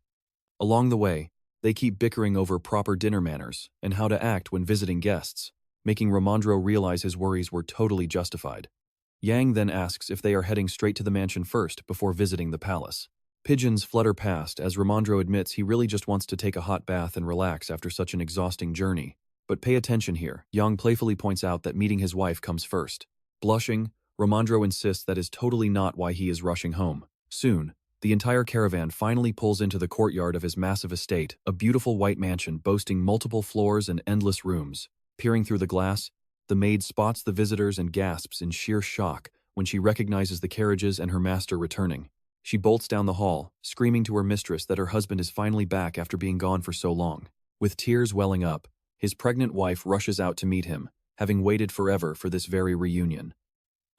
Along the way, they keep bickering over proper dinner manners and how to act when visiting guests, making Ramondro realize his worries were totally justified. Yang then asks if they are heading straight to the mansion first before visiting the palace. Pigeons flutter past as Ramondro admits he really just wants to take a hot bath and relax after such an exhausting journey. But pay attention here, Yang playfully points out that meeting his wife comes first. Blushing, Ramondro insists that is totally not why he is rushing home. Soon, the entire caravan finally pulls into the courtyard of his massive estate, a beautiful white mansion boasting multiple floors and endless rooms. Peering through the glass, the maid spots the visitors and gasps in sheer shock when she recognizes the carriages and her master returning. She bolts down the hall, screaming to her mistress that her husband is finally back after being gone for so long. With tears welling up, his pregnant wife rushes out to meet him, having waited forever for this very reunion.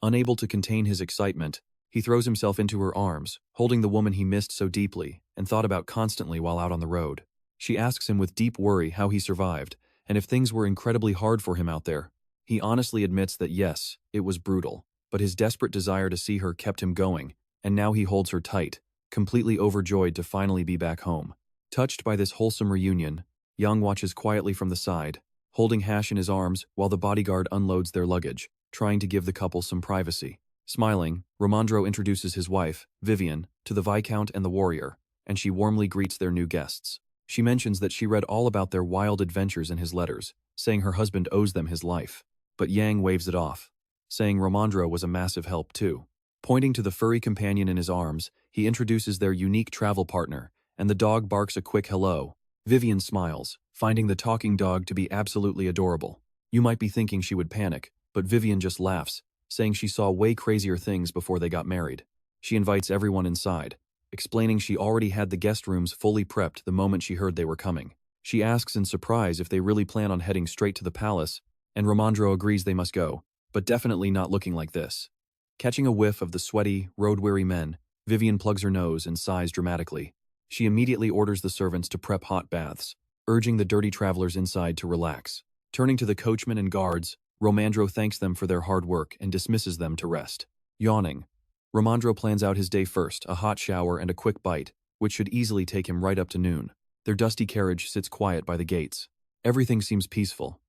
Unable to contain his excitement, he throws himself into her arms, holding the woman he missed so deeply and thought about constantly while out on the road. She asks him with deep worry how he survived, and if things were incredibly hard for him out there. He honestly admits that yes, it was brutal, but his desperate desire to see her kept him going, and now he holds her tight, completely overjoyed to finally be back home. Touched by this wholesome reunion, Young watches quietly from the side, holding Hash in his arms while the bodyguard unloads their luggage, trying to give the couple some privacy. Smiling, Ramondro introduces his wife, Vivian, to the Viscount and the warrior, and she warmly greets their new guests. She mentions that she read all about their wild adventures in his letters, saying her husband owes them his life. But Yang waves it off, saying Ramondro was a massive help too. Pointing to the furry companion in his arms, he introduces their unique travel partner, and the dog barks a quick hello. Vivian smiles, finding the talking dog to be absolutely adorable. You might be thinking she would panic, but Vivian just laughs, saying she saw way crazier things before they got married. She invites everyone inside, explaining she already had the guest rooms fully prepped the moment she heard they were coming. She asks in surprise if they really plan on heading straight to the palace, and Ramandro agrees they must go, but definitely not looking like this. Catching a whiff of the sweaty, road-weary men, Vivian plugs her nose and sighs dramatically. She immediately orders the servants to prep hot baths, urging the dirty travelers inside to relax. Turning to the coachmen and guards, Ramandro thanks them for their hard work and dismisses them to rest. Yawning, Ramandro plans out his day first, a hot shower and a quick bite, which should easily take him right up to noon. Their dusty carriage sits quiet by the gates. Everything seems peaceful,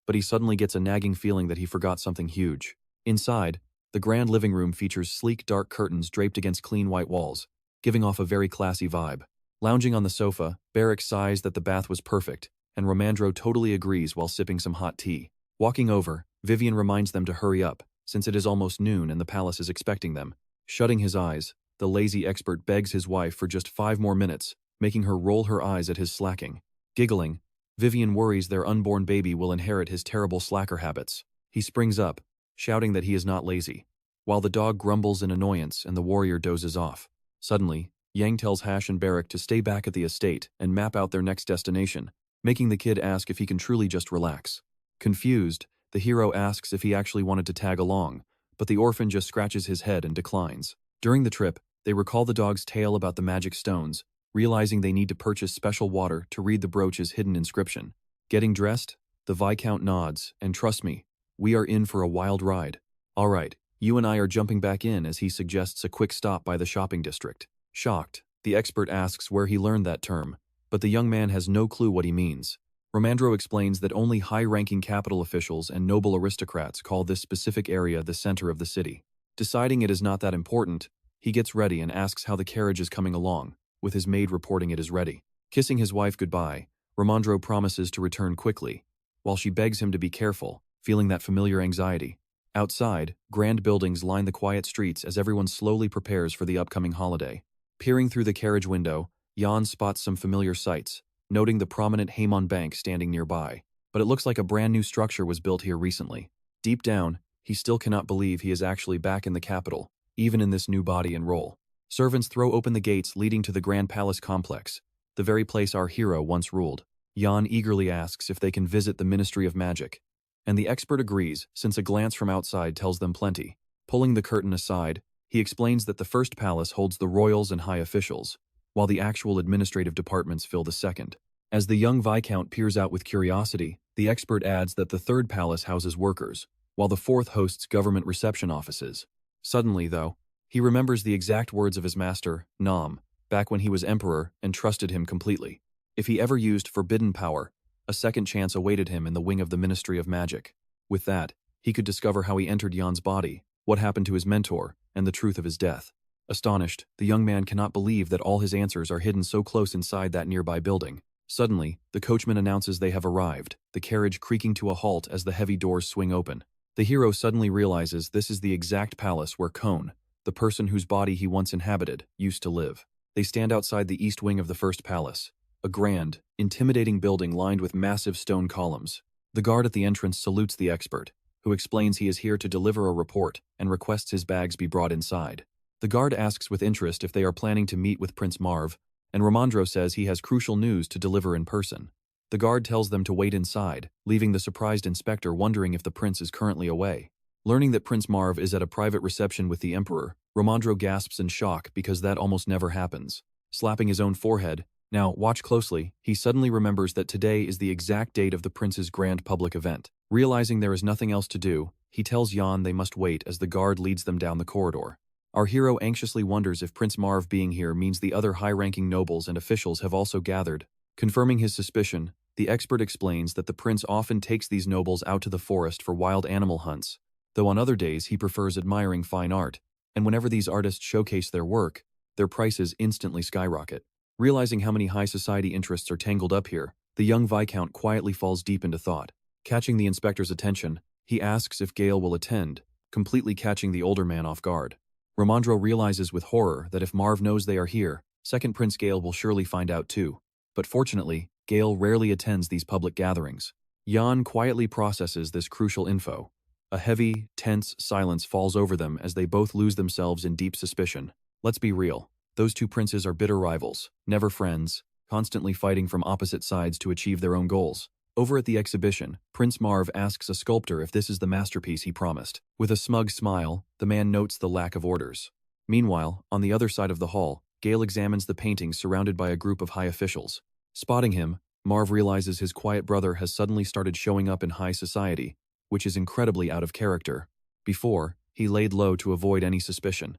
but he suddenly gets a nagging feeling that he forgot something huge. Inside, the grand living room features sleek dark curtains draped against clean white walls, giving off a very classy vibe. Lounging on the sofa, Barrick sighs that the bath was perfect, and Ramandro totally agrees while sipping some hot tea. Walking over, Vivian reminds them to hurry up, since it is almost noon and the palace is expecting them. Shutting his eyes, the lazy expert begs his wife for just 5 more minutes, making her roll her eyes at his slacking. Giggling, Vivian worries their unborn baby will inherit his terrible slacker habits. He springs up, shouting that he is not lazy, while the dog grumbles in annoyance and the warrior dozes off. Suddenly, Yang tells Hash and Barrick to stay back at the estate and map out their next destination, making the kid ask if he can truly just relax. Confused, the hero asks if he actually wanted to tag along, but the orphan just scratches his head and declines. During the trip, they recall the dog's tale about the magic stones, realizing they need to purchase special water to read the brooch's hidden inscription. Getting dressed, the Viscount nods, and trust me, we are in for a wild ride. Alright, you and I are jumping back in as he suggests a quick stop by the shopping district. Shocked, the expert asks where he learned that term, but the young man has no clue what he means. Ramandro explains that only high-ranking capital officials and noble aristocrats call this specific area the center of the city. Deciding it is not that important, he gets ready and asks how the carriage is coming along, with his maid reporting it is ready. Kissing his wife goodbye, Ramandro promises to return quickly, while she begs him to be careful, feeling that familiar anxiety. Outside, grand buildings line the quiet streets as everyone slowly prepares for the upcoming holiday. Peering through the carriage window, Jan spots some familiar sights, noting the prominent Haemon Bank standing nearby. But it looks like a brand new structure was built here recently. Deep down, he still cannot believe he is actually back in the capital, even in this new body and role. Servants throw open the gates leading to the Grand Palace complex, the very place our hero once ruled. Jan eagerly asks if they can visit the Ministry of Magic, and the expert agrees since a glance from outside tells them plenty. Pulling the curtain aside, he explains that the first palace holds the royals and high officials, while the actual administrative departments fill the second. As the young Viscount peers out with curiosity, the expert adds that the third palace houses workers, while the fourth hosts government reception offices. Suddenly, though, he remembers the exact words of his master, Nam, back when he was emperor and trusted him completely. If he ever used forbidden power, a second chance awaited him in the wing of the Ministry of Magic. With that, he could discover how he entered Jan's body, what happened to his mentor, and the truth of his death. Astonished, the young man cannot believe that all his answers are hidden so close inside that nearby building. Suddenly, the coachman announces they have arrived, the carriage creaking to a halt as the heavy doors swing open. The hero suddenly realizes this is the exact palace where Kone, the person whose body he once inhabited, used to live. They stand outside the east wing of the first palace, a grand, intimidating building lined with massive stone columns. The guard at the entrance salutes the expert, who explains he is here to deliver a report and requests his bags be brought inside. The guard asks with interest if they are planning to meet with Prince Marv, and Ramandro says he has crucial news to deliver in person. The guard tells them to wait inside, leaving the surprised inspector wondering if the prince is currently away. Learning that Prince Marv is at a private reception with the Emperor, Ramandro gasps in shock because that almost never happens. Slapping his own forehead, now watch closely, he suddenly remembers that today is the exact date of the prince's grand public event. Realizing there is nothing else to do, he tells Jan they must wait as the guard leads them down the corridor. Our hero anxiously wonders if Prince Marv being here means the other high-ranking nobles and officials have also gathered. Confirming his suspicion, the expert explains that the prince often takes these nobles out to the forest for wild animal hunts, though on other days he prefers admiring fine art, and whenever these artists showcase their work, their prices instantly skyrocket. Realizing how many high society interests are tangled up here, the young Viscount quietly falls deep into thought. Catching the inspector's attention, he asks if Gale will attend, completely catching the older man off guard. Ramandro realizes with horror that if Marv knows they are here, second Prince Gale will surely find out too. But fortunately, Gale rarely attends these public gatherings. Jan quietly processes this crucial info. A heavy, tense silence falls over them as they both lose themselves in deep suspicion. Let's be real. Those two princes are bitter rivals, never friends, constantly fighting from opposite sides to achieve their own goals. Over at the exhibition, Prince Marv asks a sculptor if this is the masterpiece he promised. With a smug smile, the man notes the lack of orders. Meanwhile, on the other side of the hall, Gale examines the painting surrounded by a group of high officials. Spotting him, Marv realizes his quiet brother has suddenly started showing up in high society, which is incredibly out of character. Before, he laid low to avoid any suspicion.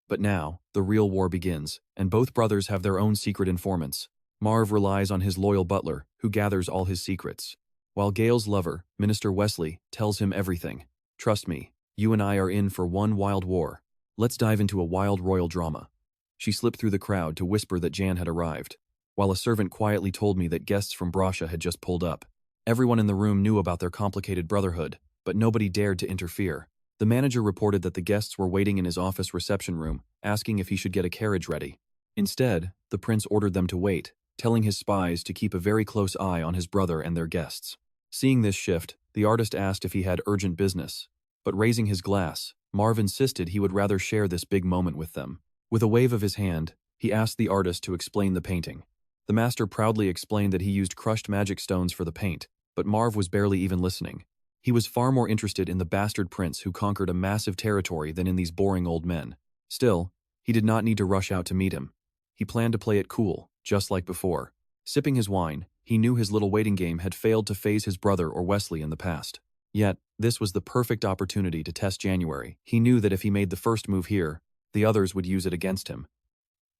But now, the real war begins, and both brothers have their own secret informants. Marv relies on his loyal butler, who gathers all his secrets, while Gale's lover, Minister Wesley, tells him everything. Trust me, you and I are in for one wild war. Let's dive into a wild royal drama. She slipped through the crowd to whisper that Jan had arrived, while a servant quietly told me that guests from Brasha had just pulled up. Everyone in the room knew about their complicated brotherhood, but nobody dared to interfere. The manager reported that the guests were waiting in his office reception room, asking if he should get a carriage ready. Instead, the prince ordered them to wait, telling his spies to keep a very close eye on his brother and their guests. Seeing this shift, the artist asked if he had urgent business, but raising his glass, Marv insisted he would rather share this big moment with them. With a wave of his hand, he asked the artist to explain the painting. The master proudly explained that he used crushed magic stones for the paint, but Marv was barely even listening. He was far more interested in the bastard prince who conquered a massive territory than in these boring old men. Still, he did not need to rush out to meet him. He planned to play it cool, just like before. Sipping his wine, he knew his little waiting game had failed to faze his brother or Wesley in the past. Yet, this was the perfect opportunity to test January. He knew that if he made the first move here, the others would use it against him.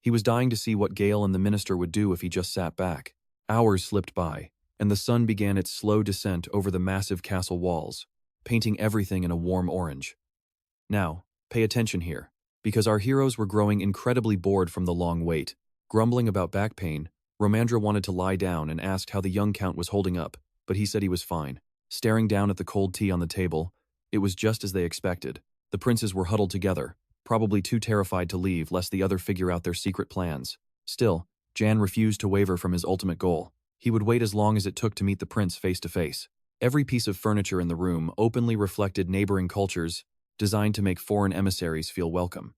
He was dying to see what Gale and the minister would do if he just sat back. Hours slipped by, and the sun began its slow descent over the massive castle walls, painting everything in a warm orange. Now, pay attention here, because our heroes were growing incredibly bored from the long wait. Grumbling about back pain, Romandra wanted to lie down and asked how the young count was holding up, but he said he was fine. Staring down at the cold tea on the table, it was just as they expected. The princes were huddled together, probably too terrified to leave lest the other figure out their secret plans. Still, Jan refused to waver from his ultimate goal. He would wait as long as it took to meet the prince face to face. Every piece of furniture in the room openly reflected neighboring cultures, designed to make foreign emissaries feel welcome.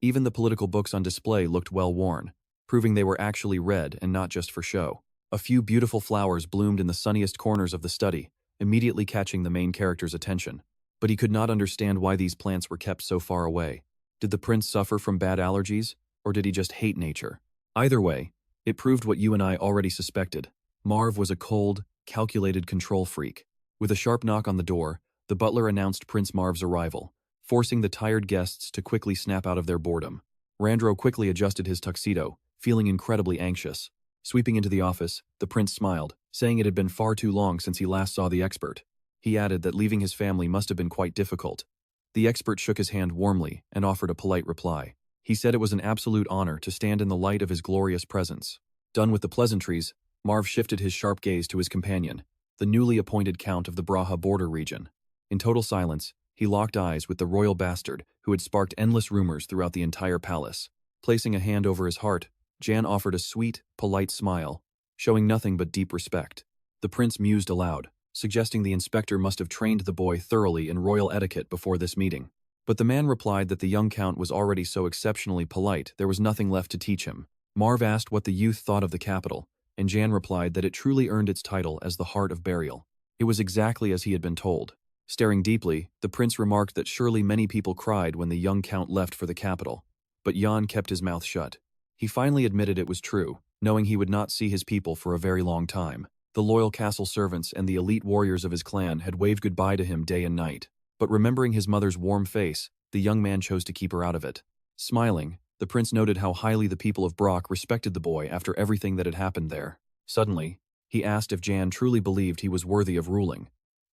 Even the political books on display looked well worn, proving they were actually read and not just for show. A few beautiful flowers bloomed in the sunniest corners of the study, immediately catching the main character's attention. But he could not understand why these plants were kept so far away. Did the prince suffer from bad allergies, or did he just hate nature? Either way, it proved what you and I already suspected. Marv was a cold, calculated control freak. With a sharp knock on the door, the butler announced Prince Marv's arrival, forcing the tired guests to quickly snap out of their boredom. Randro quickly adjusted his tuxedo, feeling incredibly anxious. Sweeping into the office, the prince smiled, saying it had been far too long since he last saw the expert. He added that leaving his family must have been quite difficult. The expert shook his hand warmly and offered a polite reply. He said it was an absolute honor to stand in the light of his glorious presence. Done with the pleasantries, Marv shifted his sharp gaze to his companion, the newly appointed count of the Braha border region. In total silence, he locked eyes with the royal bastard who had sparked endless rumors throughout the entire palace. Placing a hand over his heart, Jan offered a sweet, polite smile, showing nothing but deep respect. The prince mused aloud, suggesting the inspector must have trained the boy thoroughly in royal etiquette before this meeting. But the man replied that the young count was already so exceptionally polite there was nothing left to teach him. Marv asked what the youth thought of the capital, and Jan replied that it truly earned its title as the Heart of Burial. It was exactly as he had been told. Staring deeply, the prince remarked that surely many people cried when the young count left for the capital, but Jan kept his mouth shut. He finally admitted it was true, knowing he would not see his people for a very long time. The loyal castle servants and the elite warriors of his clan had waved goodbye to him day and night, but remembering his mother's warm face, the young man chose to keep her out of it. Smiling, the prince noted how highly the people of Brock respected the boy after everything that had happened there. Suddenly, he asked if Jan truly believed he was worthy of ruling.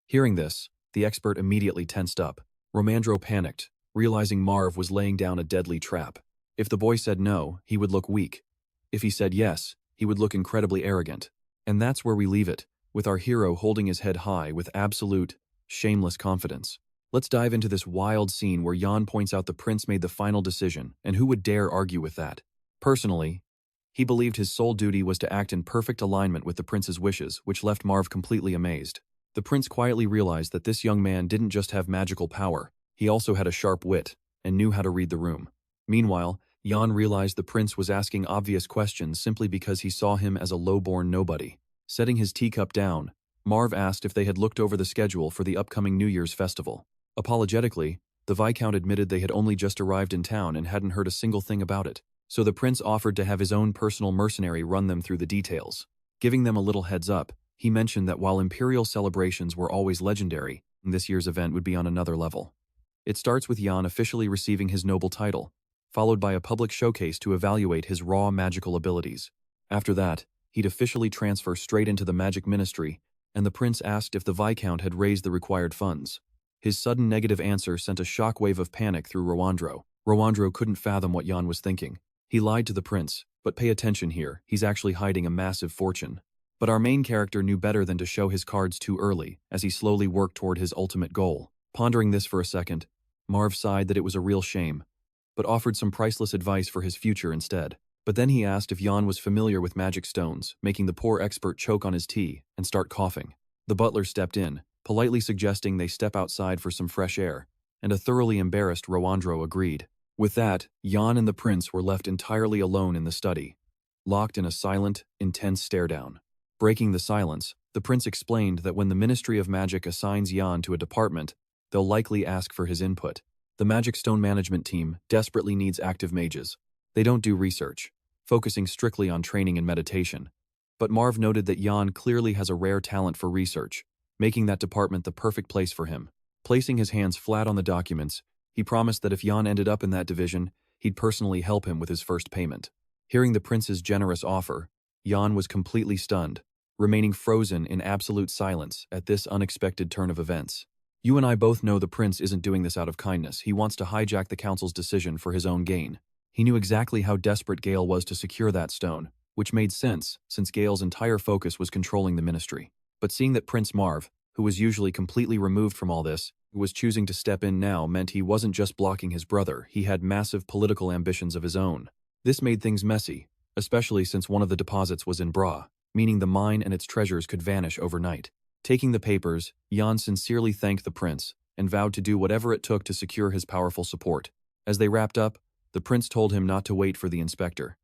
Hearing this, the expert immediately tensed up. Romandro panicked, realizing Marv was laying down a deadly trap. If the boy said no, he would look weak. If he said yes, he would look incredibly arrogant. And that's where we leave it, with our hero holding his head high with absolute, shameless confidence. Let's dive into this wild scene where Jan points out the prince made the final decision, and who would dare argue with that? Personally, he believed his sole duty was to act in perfect alignment with the prince's wishes, which left Marv completely amazed. The prince quietly realized that this young man didn't just have magical power, he also had a sharp wit, and knew how to read the room. Meanwhile, Jan realized the prince was asking obvious questions simply because he saw him as a low-born nobody. Setting his teacup down, Marv asked if they had looked over the schedule for the upcoming New Year's festival. Apologetically, the Viscount admitted they had only just arrived in town and hadn't heard a single thing about it, so the prince offered to have his own personal mercenary run them through the details. Giving them a little heads up, he mentioned that while imperial celebrations were always legendary, this year's event would be on another level. It starts with Jan officially receiving his noble title, followed by a public showcase to evaluate his raw magical abilities. After that, he'd officially transfer straight into the magic ministry, and the prince asked if the Viscount had raised the required funds. His sudden negative answer sent a shockwave of panic through Rowandro. Rowandro couldn't fathom what Jan was thinking. He lied to the prince, but pay attention here, he's actually hiding a massive fortune. But our main character knew better than to show his cards too early, as he slowly worked toward his ultimate goal. Pondering this for a second, Marv sighed that it was a real shame, but offered some priceless advice for his future instead. But then he asked if Jan was familiar with magic stones, making the poor expert choke on his tea and start coughing. The butler stepped in, politely suggesting they step outside for some fresh air, and a thoroughly embarrassed Rowandro agreed. With that, Jan and the prince were left entirely alone in the study, locked in a silent, intense stare-down. Breaking the silence, the prince explained that when the Ministry of Magic assigns Jan to a department, they'll likely ask for his input. The Magic Stone management team desperately needs active mages. They don't do research, focusing strictly on training and meditation. But Marv noted that Jan clearly has a rare talent for research, making that department the perfect place for him. Placing his hands flat on the documents, he promised that if Jan ended up in that division, he'd personally help him with his first payment. Hearing the prince's generous offer, Jan was completely stunned, remaining frozen in absolute silence at this unexpected turn of events. You and I both know the prince isn't doing this out of kindness. He wants to hijack the council's decision for his own gain. He knew exactly how desperate Gale was to secure that stone, which made sense since Gale's entire focus was controlling the ministry. But seeing that Prince Marv, who was usually completely removed from all this, was choosing to step in now meant he wasn't just blocking his brother, he had massive political ambitions of his own. This made things messy, especially since one of the deposits was in Bra, meaning the mine and its treasures could vanish overnight. Taking the papers, Jan sincerely thanked the prince and vowed to do whatever it took to secure his powerful support. As they wrapped up, the prince told him not to wait for the inspector.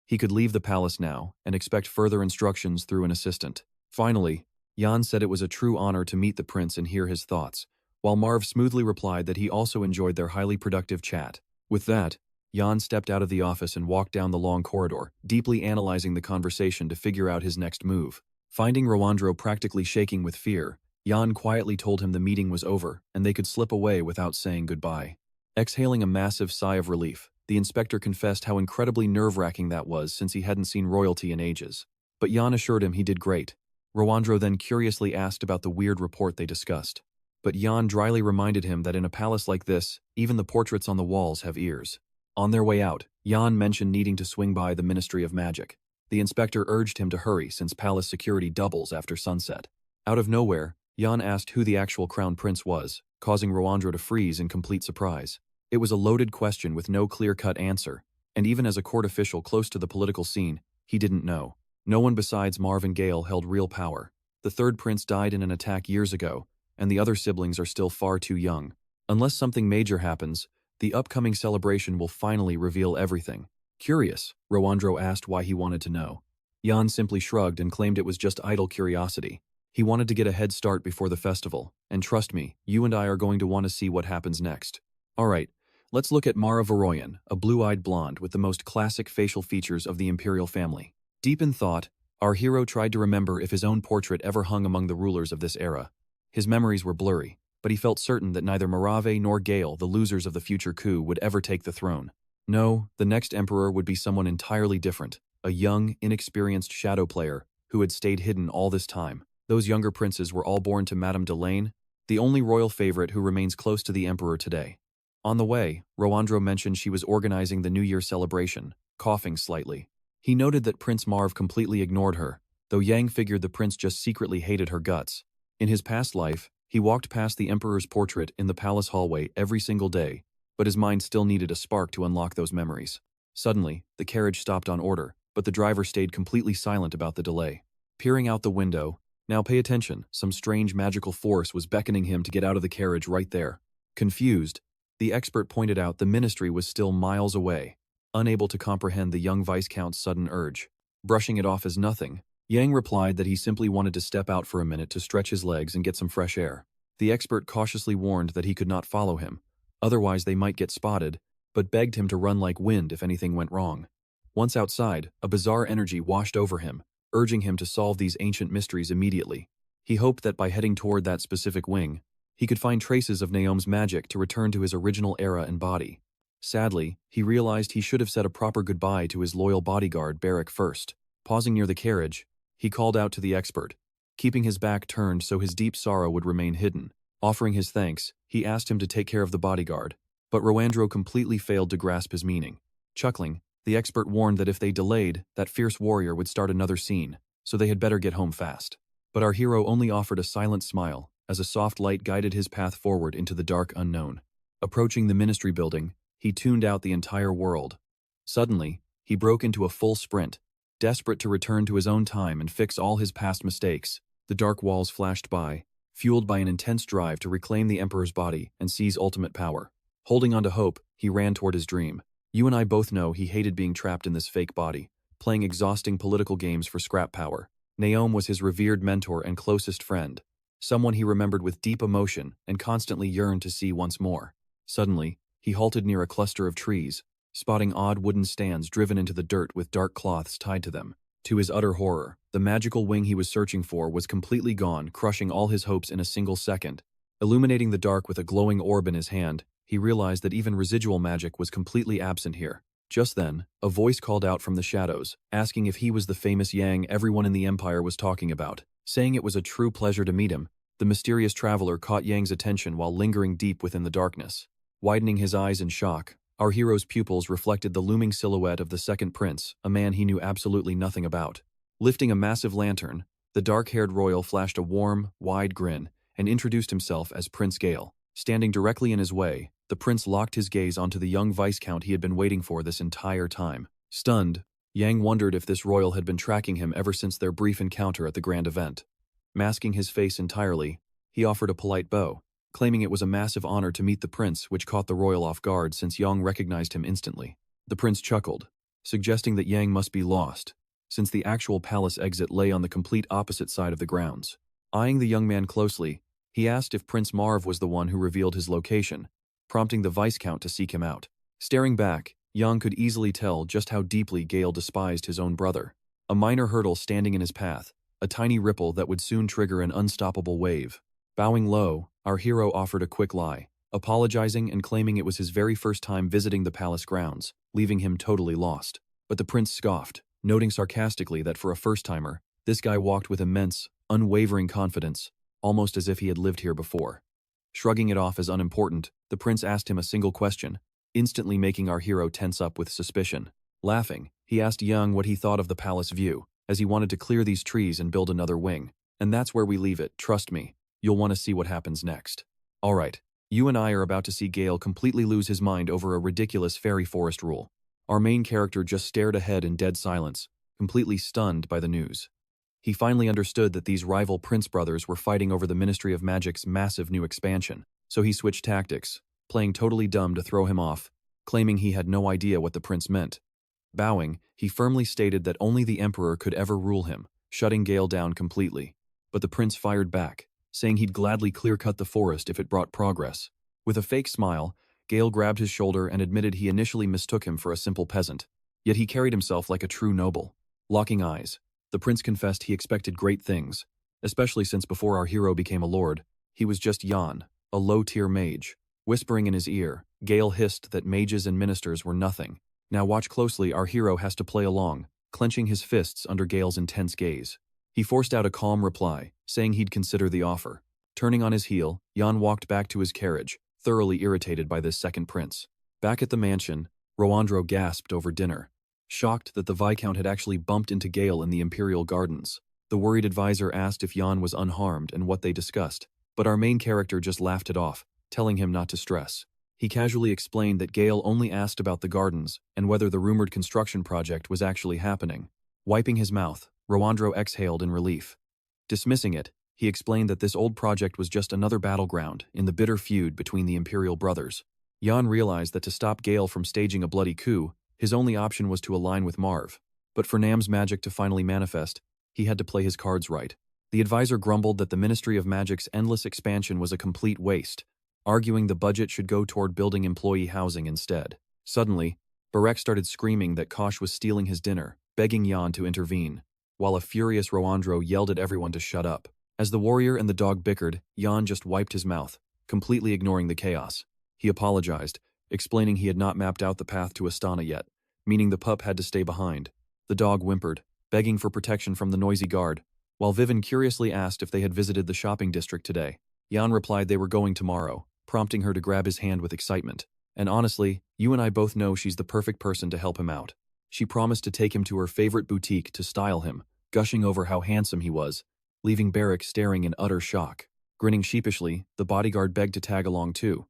He could leave the palace now and expect further instructions through an assistant. Finally, Jan said it was a true honor to meet the prince and hear his thoughts, while Marv smoothly replied that he also enjoyed their highly productive chat. With that, Jan stepped out of the office and walked down the long corridor, deeply analyzing the conversation to figure out his next move. Finding Rowandro practically shaking with fear, Jan quietly told him the meeting was over and they could slip away without saying goodbye. Exhaling a massive sigh of relief, the inspector confessed how incredibly nerve-wracking that was since he hadn't seen royalty in ages. But Jan assured him he did great. Rowandro then curiously asked about the weird report they discussed. But Jan dryly reminded him that in a palace like this, even the portraits on the walls have ears. On their way out, Jan mentioned needing to swing by the Ministry of Magic. The inspector urged him to hurry since palace security doubles after sunset. Out of nowhere, Jan asked who the actual crown prince was, causing Rowandro to freeze in complete surprise. It was a loaded question with no clear-cut answer, and even as a court official close to the political scene, he didn't know. No one besides Marv Gale held real power. The third prince died in an attack years ago, and the other siblings are still far too young. Unless something major happens, the upcoming celebration will finally reveal everything. Curious, Rowandro asked why he wanted to know. Jan simply shrugged and claimed it was just idle curiosity. He wanted to get a head start before the festival, and trust me, you and I are going to want to see what happens next. Alright, let's look at Mara Voroyan, a blue-eyed blonde with the most classic facial features of the imperial family. Deep in thought, our hero tried to remember if his own portrait ever hung among the rulers of this era. His memories were blurry, but he felt certain that neither Marave nor Gale, the losers of the future coup, would ever take the throne. No, the next emperor would be someone entirely different, a young, inexperienced shadow player who had stayed hidden all this time. Those younger princes were all born to Madame Delane, the only royal favorite who remains close to the emperor today. On the way, Rowandro mentioned she was organizing the New Year celebration, coughing slightly. He noted that Prince Marv completely ignored her, though Yang figured the prince just secretly hated her guts. In his past life, he walked past the emperor's portrait in the palace hallway every single day, but his mind still needed a spark to unlock those memories. Suddenly, the carriage stopped on order, but the driver stayed completely silent about the delay. Peering out the window, Now pay attention, some strange magical force was beckoning him to get out of the carriage right there. Confused, the expert pointed out the ministry was still miles away, unable to comprehend the young Viscount's sudden urge. Brushing it off as nothing, Yang replied that he simply wanted to step out for a minute to stretch his legs and get some fresh air. The expert cautiously warned that he could not follow him, otherwise they might get spotted, but begged him to run like wind if anything went wrong. Once outside, a bizarre energy washed over him, urging him to solve these ancient mysteries immediately. He hoped that by heading toward that specific wing, he could find traces of Naom's magic to return to his original era and body. Sadly, he realized he should have said a proper goodbye to his loyal bodyguard Barrack first. Pausing near the carriage, he called out to the expert, keeping his back turned so his deep sorrow would remain hidden. Offering his thanks, he asked him to take care of the bodyguard, but Rowandro completely failed to grasp his meaning. Chuckling, the expert warned that if they delayed, that fierce warrior would start another scene, so they had better get home fast. But our hero only offered a silent smile, as a soft light guided his path forward into the dark unknown. Approaching the ministry building, he tuned out the entire world. Suddenly, he broke into a full sprint, desperate to return to his own time and fix all his past mistakes. The dark walls flashed by, fueled by an intense drive to reclaim the Emperor's body and seize ultimate power. Holding on to hope, he ran toward his dream. You and I both know he hated being trapped in this fake body, playing exhausting political games for scrap power. Naom was his revered mentor and closest friend, someone he remembered with deep emotion and constantly yearned to see once more. Suddenly, he halted near a cluster of trees, spotting odd wooden stands driven into the dirt with dark cloths tied to them. To his utter horror, the magical wing he was searching for was completely gone, crushing all his hopes in a single second. Illuminating the dark with a glowing orb in his hand, he realized that even residual magic was completely absent here. Just then, a voice called out from the shadows, asking if he was the famous Yang everyone in the Empire was talking about. Saying it was a true pleasure to meet him, the mysterious traveler caught Yang's attention while lingering deep within the darkness. Widening his eyes in shock, our hero's pupils reflected the looming silhouette of the second prince, a man he knew absolutely nothing about. Lifting a massive lantern, the dark-haired royal flashed a warm, wide grin and introduced himself as Prince Gale. Standing directly in his way, the prince locked his gaze onto the young Viscount he had been waiting for this entire time. Stunned, Yang wondered if this royal had been tracking him ever since their brief encounter at the grand event. Masking his face entirely, he offered a polite bow, claiming it was a massive honor to meet the prince, which caught the royal off guard since Yang recognized him instantly. The prince chuckled, suggesting that Yang must be lost, since the actual palace exit lay on the complete opposite side of the grounds. Eyeing the young man closely, he asked if Prince Marv was the one who revealed his location, prompting the Viscount to seek him out. Staring back, Yang could easily tell just how deeply Gale despised his own brother. A minor hurdle standing in his path, a tiny ripple that would soon trigger an unstoppable wave. Bowing low, our hero offered a quick lie, apologizing and claiming it was his very first time visiting the palace grounds, leaving him totally lost. But the prince scoffed, noting sarcastically that for a first-timer, this guy walked with immense, unwavering confidence, almost as if he had lived here before. Shrugging it off as unimportant, the prince asked him a single question, instantly making our hero tense up with suspicion. Laughing, he asked Young what he thought of the palace view, as he wanted to clear these trees and build another wing. And that's where we leave it, trust me. You'll want to see what happens next. Alright, you and I are about to see Gale completely lose his mind over a ridiculous fairy forest rule. Our main character just stared ahead in dead silence, completely stunned by the news. He finally understood that these rival prince brothers were fighting over the Ministry of Magic's massive new expansion, so he switched tactics, playing totally dumb to throw him off, claiming he had no idea what the prince meant. Bowing, he firmly stated that only the Emperor could ever rule him, shutting Gale down completely. But the prince fired back, saying he'd gladly clear-cut the forest if it brought progress. With a fake smile, Gale grabbed his shoulder and admitted he initially mistook him for a simple peasant, yet he carried himself like a true noble. Locking eyes, the prince confessed he expected great things, especially since before our hero became a lord, he was just Jan, a low-tier mage. Whispering in his ear, Gale hissed that mages and ministers were nothing. Now watch closely, our hero has to play along, clenching his fists under Gale's intense gaze. He forced out a calm reply, saying he'd consider the offer. Turning on his heel, Jan walked back to his carriage, thoroughly irritated by this second prince. Back at the mansion, Rowandro gasped over dinner, shocked that the Viscount had actually bumped into Gale in the Imperial Gardens. The worried advisor asked if Jan was unharmed and what they discussed, but our main character just laughed it off, telling him not to stress. He casually explained that Gale only asked about the gardens and whether the rumored construction project was actually happening. Wiping his mouth, Rowandro exhaled in relief. Dismissing it, he explained that this old project was just another battleground in the bitter feud between the Imperial brothers. Jan realized that to stop Gale from staging a bloody coup, his only option was to align with Marv. But for Nam's magic to finally manifest, he had to play his cards right. The advisor grumbled that the Ministry of Magic's endless expansion was a complete waste, arguing the budget should go toward building employee housing instead. Suddenly, Barek started screaming that Kosh was stealing his dinner, begging Jan to intervene, while a furious Roandro yelled at everyone to shut up. As the warrior and the dog bickered, Jan just wiped his mouth, completely ignoring the chaos. He apologized, explaining he had not mapped out the path to Astana yet, meaning the pup had to stay behind. The dog whimpered, begging for protection from the noisy guard, while Vivian curiously asked if they had visited the shopping district today. Jan replied they were going tomorrow, prompting her to grab his hand with excitement. And honestly, you and I both know she's the perfect person to help him out. She promised to take him to her favorite boutique to style him, gushing over how handsome he was, leaving Barrick staring in utter shock. Grinning sheepishly, the bodyguard begged to tag along too.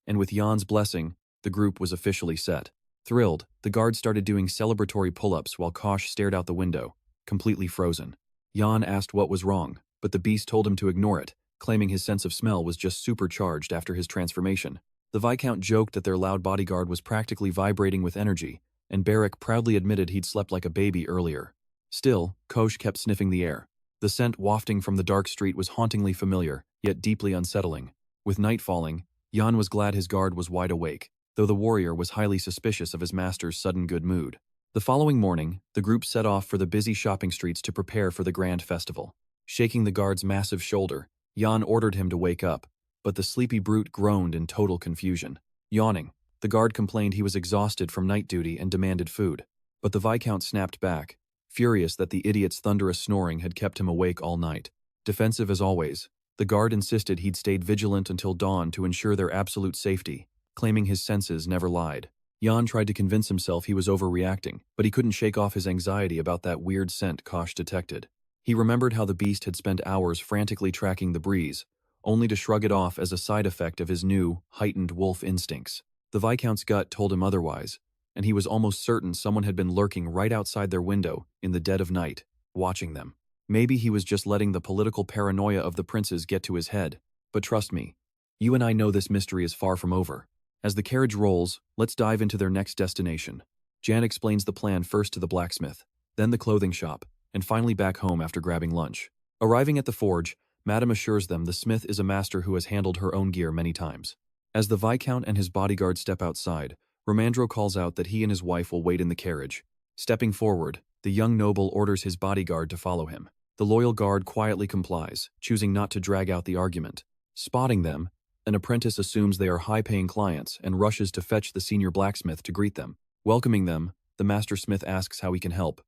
And with Jan's blessing, the group was officially set. Thrilled, the guard started doing celebratory pull-ups while Kosh stared out the window, completely frozen. Jan asked what was wrong, but the beast told him to ignore it, claiming his sense of smell was just supercharged after his transformation. The Viscount joked that their loud bodyguard was practically vibrating with energy, and Barrick proudly admitted he'd slept like a baby earlier. Still, Kosh kept sniffing the air. The scent wafting from the dark street was hauntingly familiar, yet deeply unsettling. With night falling, Jan was glad his guard was wide awake, though the warrior was highly suspicious of his master's sudden good mood. The following morning, the group set off for the busy shopping streets to prepare for the grand festival. Shaking the guard's massive shoulder, Jan ordered him to wake up, but the sleepy brute groaned in total confusion. Yawning, the guard complained he was exhausted from night duty and demanded food. But the Viscount snapped back, furious that the idiot's thunderous snoring had kept him awake all night. Defensive as always, the guard insisted he'd stayed vigilant until dawn to ensure their absolute safety, claiming his senses never lied. Jan tried to convince himself he was overreacting, but he couldn't shake off his anxiety about that weird scent Kosh detected. He remembered how the beast had spent hours frantically tracking the breeze, only to shrug it off as a side effect of his new, heightened wolf instincts. The Viscount's gut told him otherwise, and he was almost certain someone had been lurking right outside their window in the dead of night, watching them. Maybe he was just letting the political paranoia of the princes get to his head. But trust me, you and I know this mystery is far from over. As the carriage rolls, let's dive into their next destination. Jan explains the plan first to the blacksmith, then the clothing shop, and finally back home after grabbing lunch. Arriving at the forge, Madame assures them the smith is a master who has handled her own gear many times. As the Viscount and his bodyguard step outside, Romandro calls out that he and his wife will wait in the carriage. Stepping forward, the young noble orders his bodyguard to follow him. The loyal guard quietly complies, choosing not to drag out the argument. Spotting them, an apprentice assumes they are high-paying clients and rushes to fetch the senior blacksmith to greet them. Welcoming them, the master smith asks how he can help,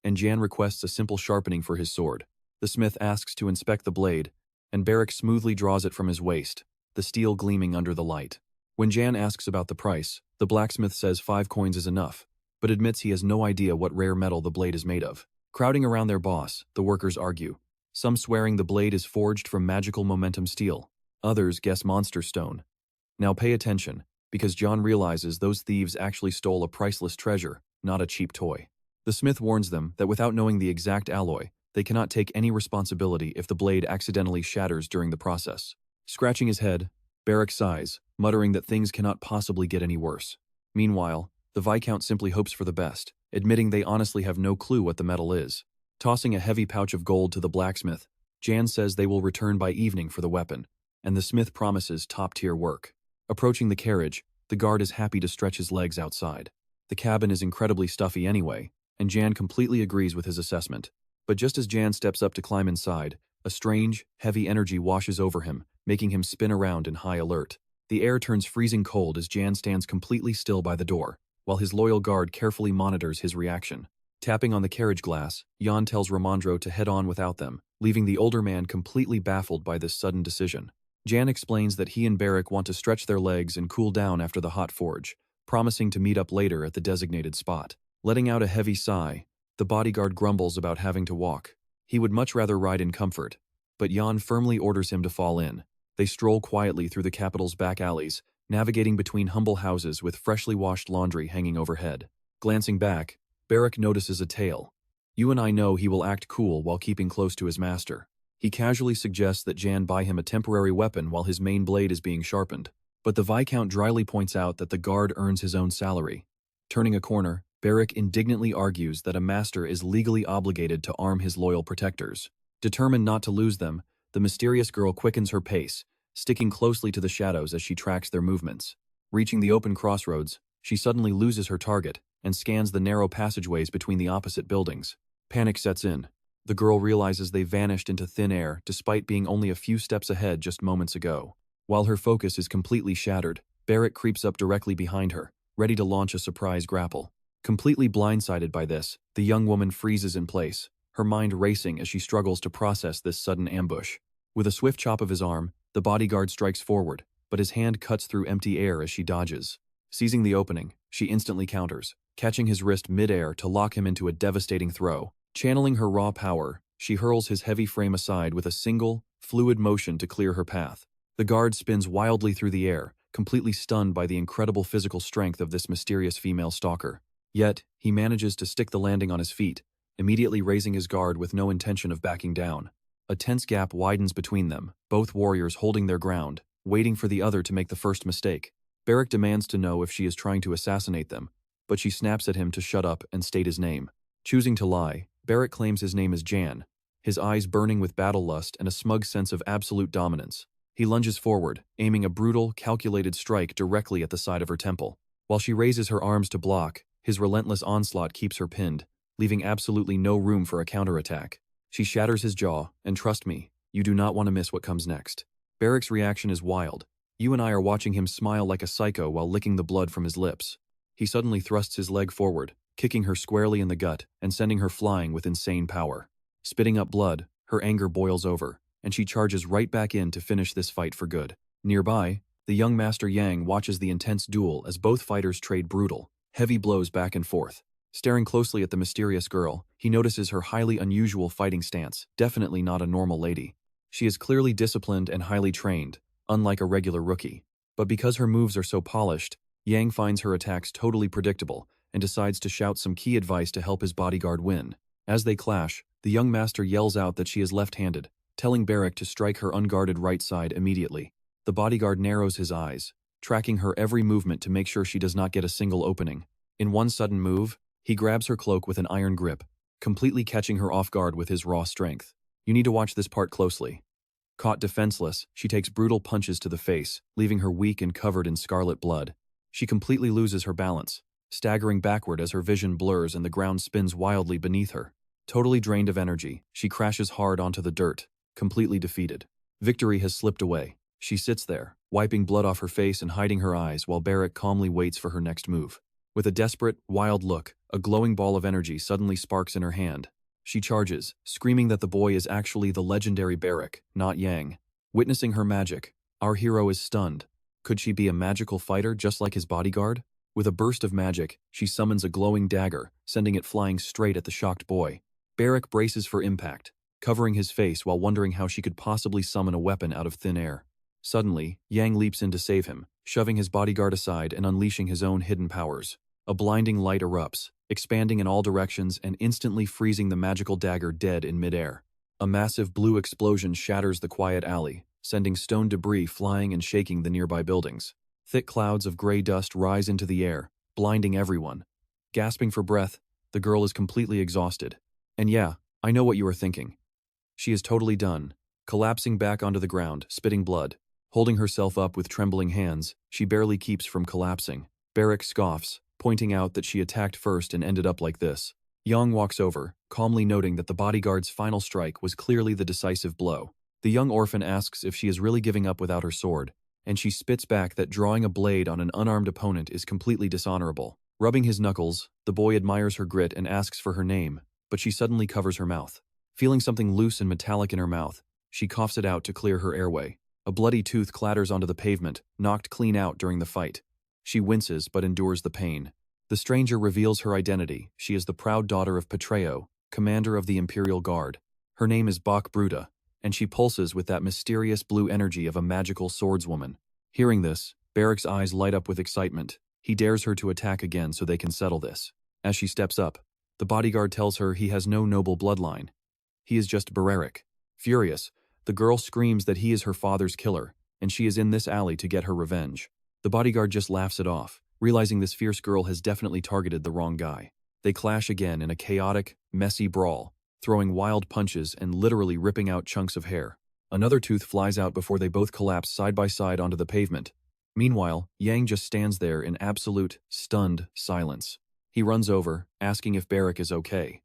and Jan requests a simple sharpening for his sword. The smith asks to inspect the blade, and Barrick smoothly draws it from his waist, the steel gleaming under the light. When Jan asks about the price, the blacksmith says 5 coins is enough, but admits he has no idea what rare metal the blade is made of. Crowding around their boss, the workers argue, some swearing the blade is forged from magical momentum steel. Others guess monster stone. Now pay attention, because John realizes those thieves actually stole a priceless treasure, not a cheap toy. The smith warns them that without knowing the exact alloy, they cannot take any responsibility if the blade accidentally shatters during the process. Scratching his head, Barrick sighs, muttering that things cannot possibly get any worse. Meanwhile, the Viscount simply hopes for the best, admitting they honestly have no clue what the metal is. Tossing a heavy pouch of gold to the blacksmith, Jan says they will return by evening for the weapon, and the smith promises top-tier work. Approaching the carriage, the guard is happy to stretch his legs outside. The cabin is incredibly stuffy anyway, and Jan completely agrees with his assessment. But just as Jan steps up to climb inside, a strange, heavy energy washes over him, making him spin around in high alert. The air turns freezing cold as Jan stands completely still by the door, while his loyal guard carefully monitors his reaction. Tapping on the carriage glass, Jan tells Romandro to head on without them, leaving the older man completely baffled by this sudden decision. Jan explains that he and Barrick want to stretch their legs and cool down after the hot forge, promising to meet up later at the designated spot. Letting out a heavy sigh, the bodyguard grumbles about having to walk. He would much rather ride in comfort, but Jan firmly orders him to fall in. They stroll quietly through the capital's back alleys, navigating between humble houses with freshly washed laundry hanging overhead. Glancing back, Barrick notices a tail. You and I know he will act cool while keeping close to his master. He casually suggests that Jan buy him a temporary weapon while his main blade is being sharpened. But the Viscount dryly points out that the guard earns his own salary. Turning a corner, Barrick indignantly argues that a master is legally obligated to arm his loyal protectors. Determined not to lose them, the mysterious girl quickens her pace, sticking closely to the shadows as she tracks their movements. Reaching the open crossroads, she suddenly loses her target and scans the narrow passageways between the opposite buildings. Panic sets in. The girl realizes they vanished into thin air despite being only a few steps ahead just moments ago. While her focus is completely shattered, Barrick creeps up directly behind her, ready to launch a surprise grapple. Completely blindsided by this, the young woman freezes in place, her mind racing as she struggles to process this sudden ambush. With a swift chop of his arm, the bodyguard strikes forward, but his hand cuts through empty air as she dodges. Seizing the opening, she instantly counters, catching his wrist mid-air to lock him into a devastating throw. Channeling her raw power, she hurls his heavy frame aside with a single, fluid motion to clear her path. The guard spins wildly through the air, completely stunned by the incredible physical strength of this mysterious female stalker. Yet, he manages to stick the landing on his feet, immediately raising his guard with no intention of backing down. A tense gap widens between them, both warriors holding their ground, waiting for the other to make the first mistake. Barrick demands to know if she is trying to assassinate them, but she snaps at him to shut up and state his name. Choosing to lie, Barrick claims his name is Jan, his eyes burning with battle lust and a smug sense of absolute dominance. He lunges forward, aiming a brutal, calculated strike directly at the side of her temple. While she raises her arms to block, his relentless onslaught keeps her pinned, leaving absolutely no room for a counterattack. She shatters his jaw, and trust me, you do not want to miss what comes next. Barrick's reaction is wild. You and I are watching him smile like a psycho while licking the blood from his lips. He suddenly thrusts his leg forward, kicking her squarely in the gut and sending her flying with insane power. Spitting up blood, her anger boils over, and she charges right back in to finish this fight for good. Nearby, the young Master Yang watches the intense duel as both fighters trade brutal, heavy blows back and forth. Staring closely at the mysterious girl, he notices her highly unusual fighting stance, definitely not a normal lady. She is clearly disciplined and highly trained, unlike a regular rookie. But because her moves are so polished, Yang finds her attacks totally predictable and decides to shout some key advice to help his bodyguard win. As they clash, the young master yells out that she is left-handed, telling Barrick to strike her unguarded right side immediately. The bodyguard narrows his eyes, tracking her every movement to make sure she does not get a single opening. In one sudden move, he grabs her cloak with an iron grip, completely catching her off guard with his raw strength. You need to watch this part closely. Caught defenseless, she takes brutal punches to the face, leaving her weak and covered in scarlet blood. She completely loses her balance, staggering backward as her vision blurs and the ground spins wildly beneath her. Totally drained of energy, she crashes hard onto the dirt, completely defeated. Victory has slipped away. She sits there, wiping blood off her face and hiding her eyes while Barrick calmly waits for her next move. With a desperate, wild look, a glowing ball of energy suddenly sparks in her hand. She charges, screaming that the boy is actually the legendary Barrick, not Yang. Witnessing her magic, our hero is stunned. Could she be a magical fighter just like his bodyguard? With a burst of magic, she summons a glowing dagger, sending it flying straight at the shocked boy. Barrick braces for impact, covering his face while wondering how she could possibly summon a weapon out of thin air. Suddenly, Yang leaps in to save him, shoving his bodyguard aside and unleashing his own hidden powers. A blinding light erupts, expanding in all directions and instantly freezing the magical dagger dead in midair. A massive blue explosion shatters the quiet alley, sending stone debris flying and shaking the nearby buildings. Thick clouds of gray dust rise into the air, blinding everyone. Gasping for breath, the girl is completely exhausted. And yeah, I know what you are thinking. She is totally done, collapsing back onto the ground, spitting blood. Holding herself up with trembling hands, she barely keeps from collapsing. Barrick scoffs, pointing out that she attacked first and ended up like this. Yang walks over, calmly noting that the bodyguard's final strike was clearly the decisive blow. The young orphan asks if she is really giving up without her sword, and she spits back that drawing a blade on an unarmed opponent is completely dishonorable. Rubbing his knuckles, the boy admires her grit and asks for her name, but she suddenly covers her mouth. Feeling something loose and metallic in her mouth, she coughs it out to clear her airway. A bloody tooth clatters onto the pavement, knocked clean out during the fight. She winces but endures the pain. The stranger reveals her identity. She is the proud daughter of Petreo, commander of the Imperial Guard. Her name is Bach Bruta, and she pulses with that mysterious blue energy of a magical swordswoman. Hearing this, Barrick's eyes light up with excitement. He dares her to attack again so they can settle this. As she steps up, the bodyguard tells her he has no noble bloodline. He is just Barrick. Furious, the girl screams that he is her father's killer, and she is in this alley to get her revenge. The bodyguard just laughs it off, realizing this fierce girl has definitely targeted the wrong guy. They clash again in a chaotic, messy brawl, throwing wild punches and literally ripping out chunks of hair. Another tooth flies out before they both collapse side by side onto the pavement. Meanwhile, Yang just stands there in absolute, stunned silence. He runs over, asking if Barrack is okay.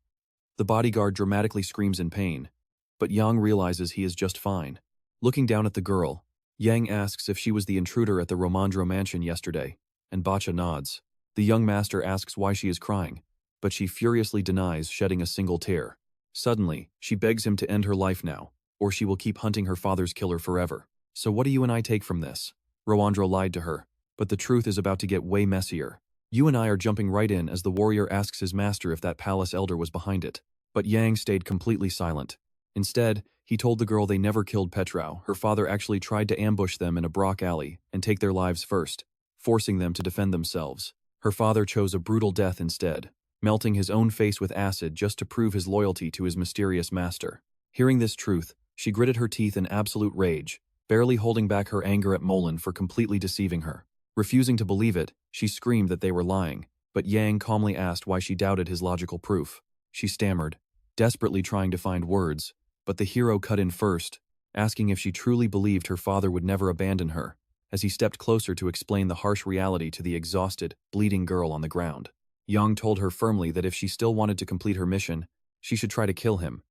The bodyguard dramatically screams in pain, but Yang realizes he is just fine. Looking down at the girl, Yang asks if she was the intruder at the Romandro mansion yesterday, and Bacha nods. The young master asks why she is crying, but she furiously denies shedding a single tear. Suddenly, she begs him to end her life now, or she will keep hunting her father's killer forever. So what do you and I take from this? Rowandro lied to her, but the truth is about to get way messier. You and I are jumping right in as the warrior asks his master if that palace elder was behind it, but Yang stayed completely silent. Instead, he told the girl they never killed Petrau. Her father actually tried to ambush them in a Brock alley and take their lives first, forcing them to defend themselves. Her father chose a brutal death instead, melting his own face with acid just to prove his loyalty to his mysterious master. Hearing this truth, she gritted her teeth in absolute rage, barely holding back her anger at Molan for completely deceiving her. Refusing to believe it, she screamed that they were lying, but Yang calmly asked why she doubted his logical proof. She stammered, desperately trying to find words, but the hero cut in first, asking if she truly believed her father would never abandon her, as he stepped closer to explain the harsh reality to the exhausted, bleeding girl on the ground. Yang told her firmly that if she still wanted to complete her mission, she should try to kill him.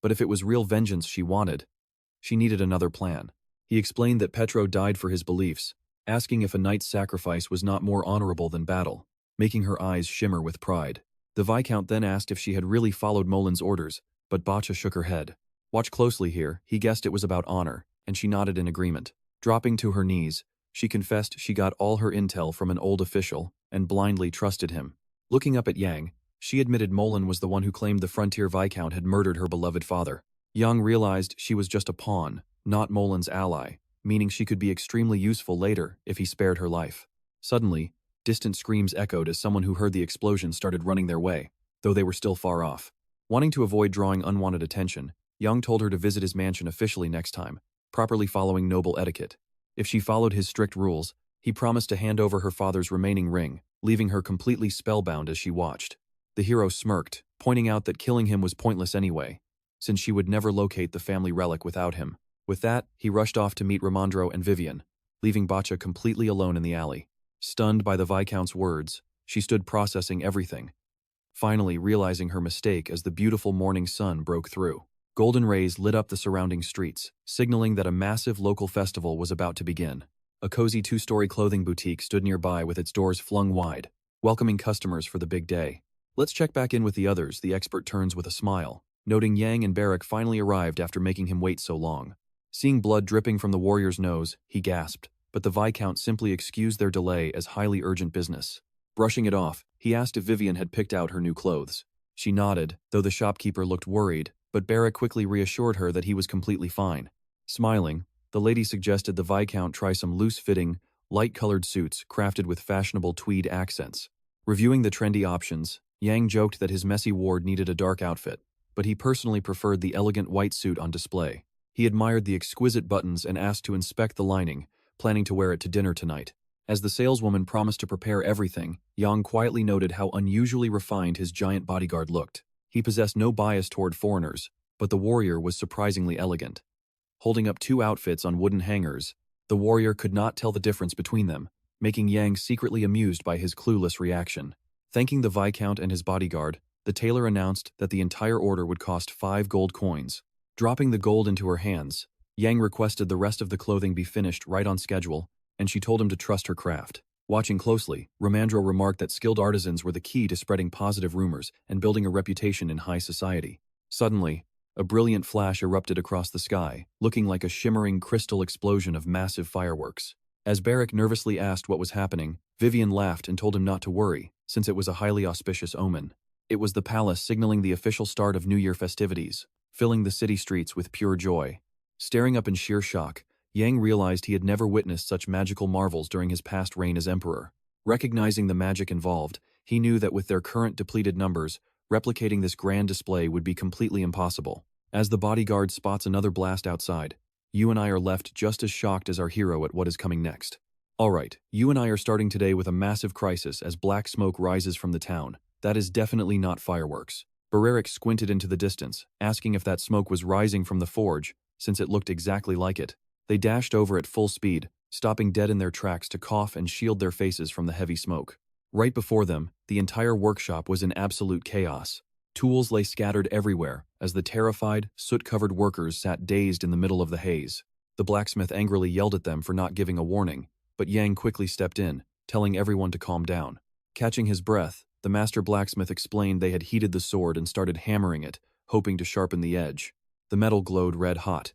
But if it was real vengeance she wanted, she needed another plan. He explained that Petro died for his beliefs, asking if a knight's sacrifice was not more honorable than battle, making her eyes shimmer with pride. The Viscount then asked if she had really followed Molan's orders, but Bacha shook her head. Watch closely here, he guessed it was about honor, and she nodded in agreement. Dropping to her knees, she confessed she got all her intel from an old official, and blindly trusted him. Looking up at Yang, she admitted Molan was the one who claimed the frontier Viscount had murdered her beloved father. Yang realized she was just a pawn, not Molan's ally, meaning she could be extremely useful later if he spared her life. Suddenly, distant screams echoed as someone who heard the explosion started running their way, though they were still far off. Wanting to avoid drawing unwanted attention, Yang told her to visit his mansion officially next time, properly following noble etiquette. If she followed his strict rules, he promised to hand over her father's remaining ring, leaving her completely spellbound as she watched. The hero smirked, pointing out that killing him was pointless anyway, since she would never locate the family relic without him. With that, he rushed off to meet Ramandro and Vivian, leaving Bacha completely alone in the alley. Stunned by the Viscount's words, she stood processing everything, finally realizing her mistake as the beautiful morning sun broke through. Golden rays lit up the surrounding streets, signaling that a massive local festival was about to begin. A cozy two-story clothing boutique stood nearby with its doors flung wide, welcoming customers for the big day. Let's check back in with the others, the expert turns with a smile, noting Yang and Barrack finally arrived after making him wait so long. Seeing blood dripping from the warrior's nose, he gasped, but the Viscount simply excused their delay as highly urgent business. Brushing it off, he asked if Vivian had picked out her new clothes. She nodded, though the shopkeeper looked worried, but Barrack quickly reassured her that he was completely fine. Smiling, the lady suggested the Viscount try some loose-fitting, light-colored suits crafted with fashionable tweed accents. Reviewing the trendy options, Yang joked that his messy ward needed a dark outfit, but he personally preferred the elegant white suit on display. He admired the exquisite buttons and asked to inspect the lining, planning to wear it to dinner tonight. As the saleswoman promised to prepare everything, Yang quietly noted how unusually refined his giant bodyguard looked. He possessed no bias toward foreigners, but the warrior was surprisingly elegant. Holding up two outfits on wooden hangers, the warrior could not tell the difference between them, making Yang secretly amused by his clueless reaction. Thanking the Viscount and his bodyguard, the tailor announced that the entire order would cost 5 gold coins. Dropping the gold into her hands, Yang requested the rest of the clothing be finished right on schedule, and she told him to trust her craft. Watching closely, Ramandro remarked that skilled artisans were the key to spreading positive rumors and building a reputation in high society. Suddenly, a brilliant flash erupted across the sky, looking like a shimmering crystal explosion of massive fireworks. As Barrack nervously asked what was happening, Vivian laughed and told him not to worry, since it was a highly auspicious omen. It was the palace signaling the official start of New Year festivities, filling the city streets with pure joy. Staring up in sheer shock, Yang realized he had never witnessed such magical marvels during his past reign as emperor. Recognizing the magic involved, he knew that with their current depleted numbers, replicating this grand display would be completely impossible. As the bodyguard spots another blast outside, you and I are left just as shocked as our hero at what is coming next. Alright, you and I are starting today with a massive crisis as black smoke rises from the town. That is definitely not fireworks. Bareric squinted into the distance, asking if that smoke was rising from the forge, since it looked exactly like it. They dashed over at full speed, stopping dead in their tracks to cough and shield their faces from the heavy smoke. Right before them, the entire workshop was in absolute chaos. Tools lay scattered everywhere, as the terrified, soot-covered workers sat dazed in the middle of the haze. The blacksmith angrily yelled at them for not giving a warning, but Yang quickly stepped in, telling everyone to calm down. Catching his breath, the master blacksmith explained they had heated the sword and started hammering it, hoping to sharpen the edge. The metal glowed red-hot,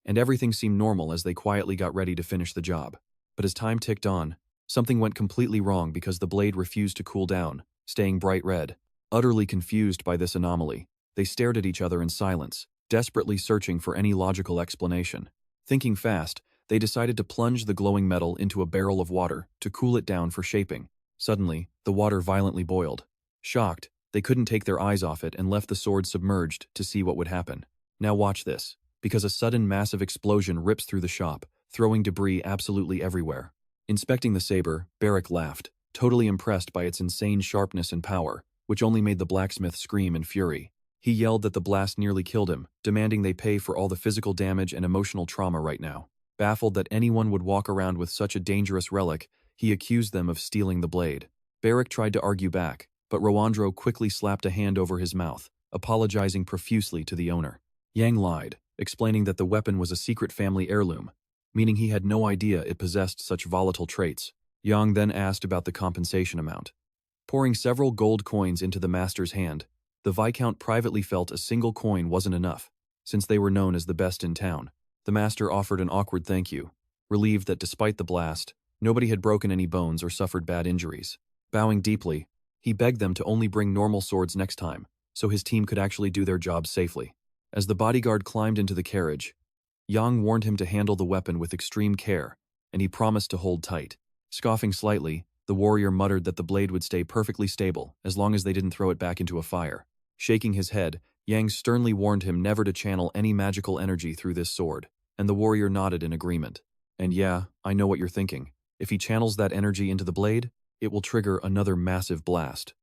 and everything seemed normal as they quietly got ready to finish the job. But as time ticked on, something went completely wrong because the blade refused to cool down, staying bright red. Utterly confused by this anomaly, they stared at each other in silence, desperately searching for any logical explanation. Thinking fast, they decided to plunge the glowing metal into a barrel of water to cool it down for shaping. Suddenly, the water violently boiled. Shocked, they couldn't take their eyes off it and left the sword submerged to see what would happen. Now watch this, because a sudden massive explosion rips through the shop, throwing debris absolutely everywhere. Inspecting the saber, Barrick laughed, totally impressed by its insane sharpness and power, which only made the blacksmith scream in fury. He yelled that the blast nearly killed him, demanding they pay for all the physical damage and emotional trauma right now. Baffled that anyone would walk around with such a dangerous relic, he accused them of stealing the blade. Barrick tried to argue back, but Rowandro quickly slapped a hand over his mouth, apologizing profusely to the owner. Yang lied, explaining that the weapon was a secret family heirloom, meaning he had no idea it possessed such volatile traits. Yang then asked about the compensation amount. Pouring several gold coins into the master's hand, the Viscount privately felt a single coin wasn't enough, since they were known as the best in town. The master offered an awkward thank you, relieved that despite the blast, nobody had broken any bones or suffered bad injuries. Bowing deeply, he begged them to only bring normal swords next time, so his team could actually do their job safely. As the bodyguard climbed into the carriage, Yang warned him to handle the weapon with extreme care, and he promised to hold tight. Scoffing slightly, the warrior muttered that the blade would stay perfectly stable as long as they didn't throw it back into a fire. Shaking his head, Yang sternly warned him never to channel any magical energy through this sword, and the warrior nodded in agreement. And yeah, I know what you're thinking. If he channels that energy into the blade, it will trigger another massive blast.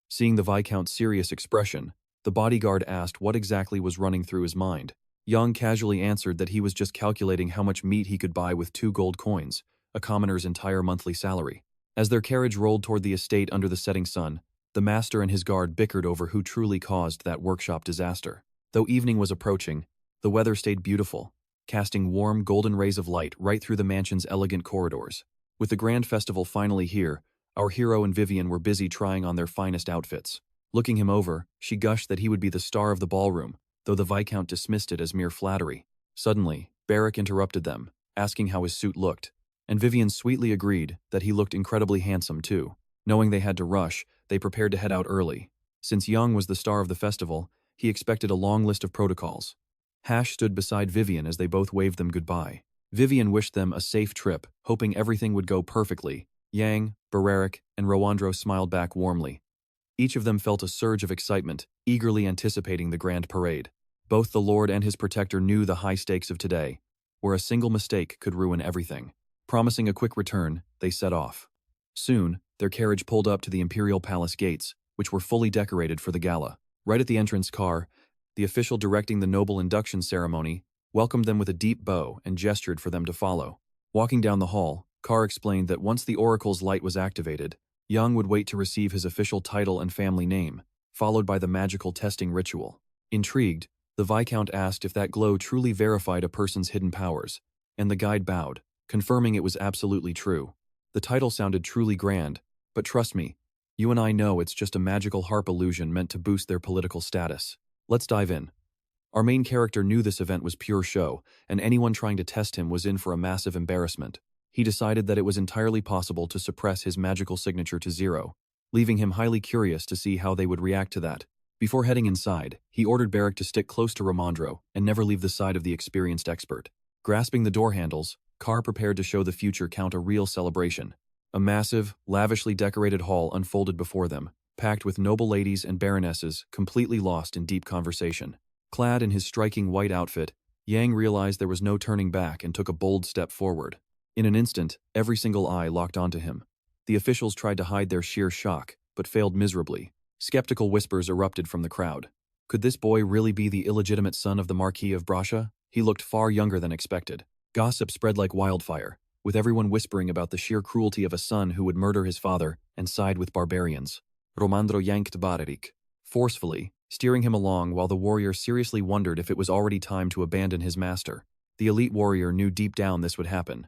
Seeing the Viscount's serious expression, the bodyguard asked what exactly was running through his mind. Yang casually answered that he was just calculating how much meat he could buy with 2 gold coins, a commoner's entire monthly salary. As their carriage rolled toward the estate under the setting sun, the master and his guard bickered over who truly caused that workshop disaster. Though evening was approaching, the weather stayed beautiful, casting warm golden rays of light right through the mansion's elegant corridors. With the grand festival finally here, our hero and Vivian were busy trying on their finest outfits. Looking him over, she gushed that he would be the star of the ballroom, though the Viscount dismissed it as mere flattery. Suddenly, Barrick interrupted them, asking how his suit looked, and Vivian sweetly agreed that he looked incredibly handsome too. Knowing they had to rush, they prepared to head out early. Since Young was the star of the festival, he expected a long list of protocols. Hash stood beside Vivian as they both waved them goodbye. Vivian wished them a safe trip, hoping everything would go perfectly. Yang, Bararic, and Rowandro smiled back warmly. Each of them felt a surge of excitement, eagerly anticipating the grand parade. Both the Lord and his protector knew the high stakes of today, where a single mistake could ruin everything. Promising a quick return, they set off. Soon, their carriage pulled up to the Imperial Palace gates, which were fully decorated for the gala. Right at the entrance, Carr, the official directing the noble induction ceremony, welcomed them with a deep bow and gestured for them to follow. Walking down the hall, Carr explained that once the Oracle's light was activated, Young would wait to receive his official title and family name, followed by the magical testing ritual. Intrigued, the Viscount asked if that glow truly verified a person's hidden powers, and the guide bowed, confirming it was absolutely true. The title sounded truly grand, but trust me, you and I know it's just a magical harp illusion meant to boost their political status. Let's dive in. Our main character knew this event was pure show, and anyone trying to test him was in for a massive embarrassment. He decided that it was entirely possible to suppress his magical signature to 0, leaving him highly curious to see how they would react to that. Before heading inside, he ordered Barrick to stick close to Ramondro and never leave the side of the experienced expert. Grasping the door handles, Carr prepared to show the future Count a real celebration. A massive, lavishly decorated hall unfolded before them, packed with noble ladies and baronesses completely lost in deep conversation. Clad in his striking white outfit, Yang realized there was no turning back and took a bold step forward. In an instant, every single eye locked onto him. The officials tried to hide their sheer shock, but failed miserably. Skeptical whispers erupted from the crowd. Could this boy really be the illegitimate son of the Marquis of Brasha? He looked far younger than expected. Gossip spread like wildfire, with everyone whispering about the sheer cruelty of a son who would murder his father and side with barbarians. Romandro yanked Bararik forcefully, steering him along while the warrior seriously wondered if it was already time to abandon his master. The elite warrior knew deep down this would happen.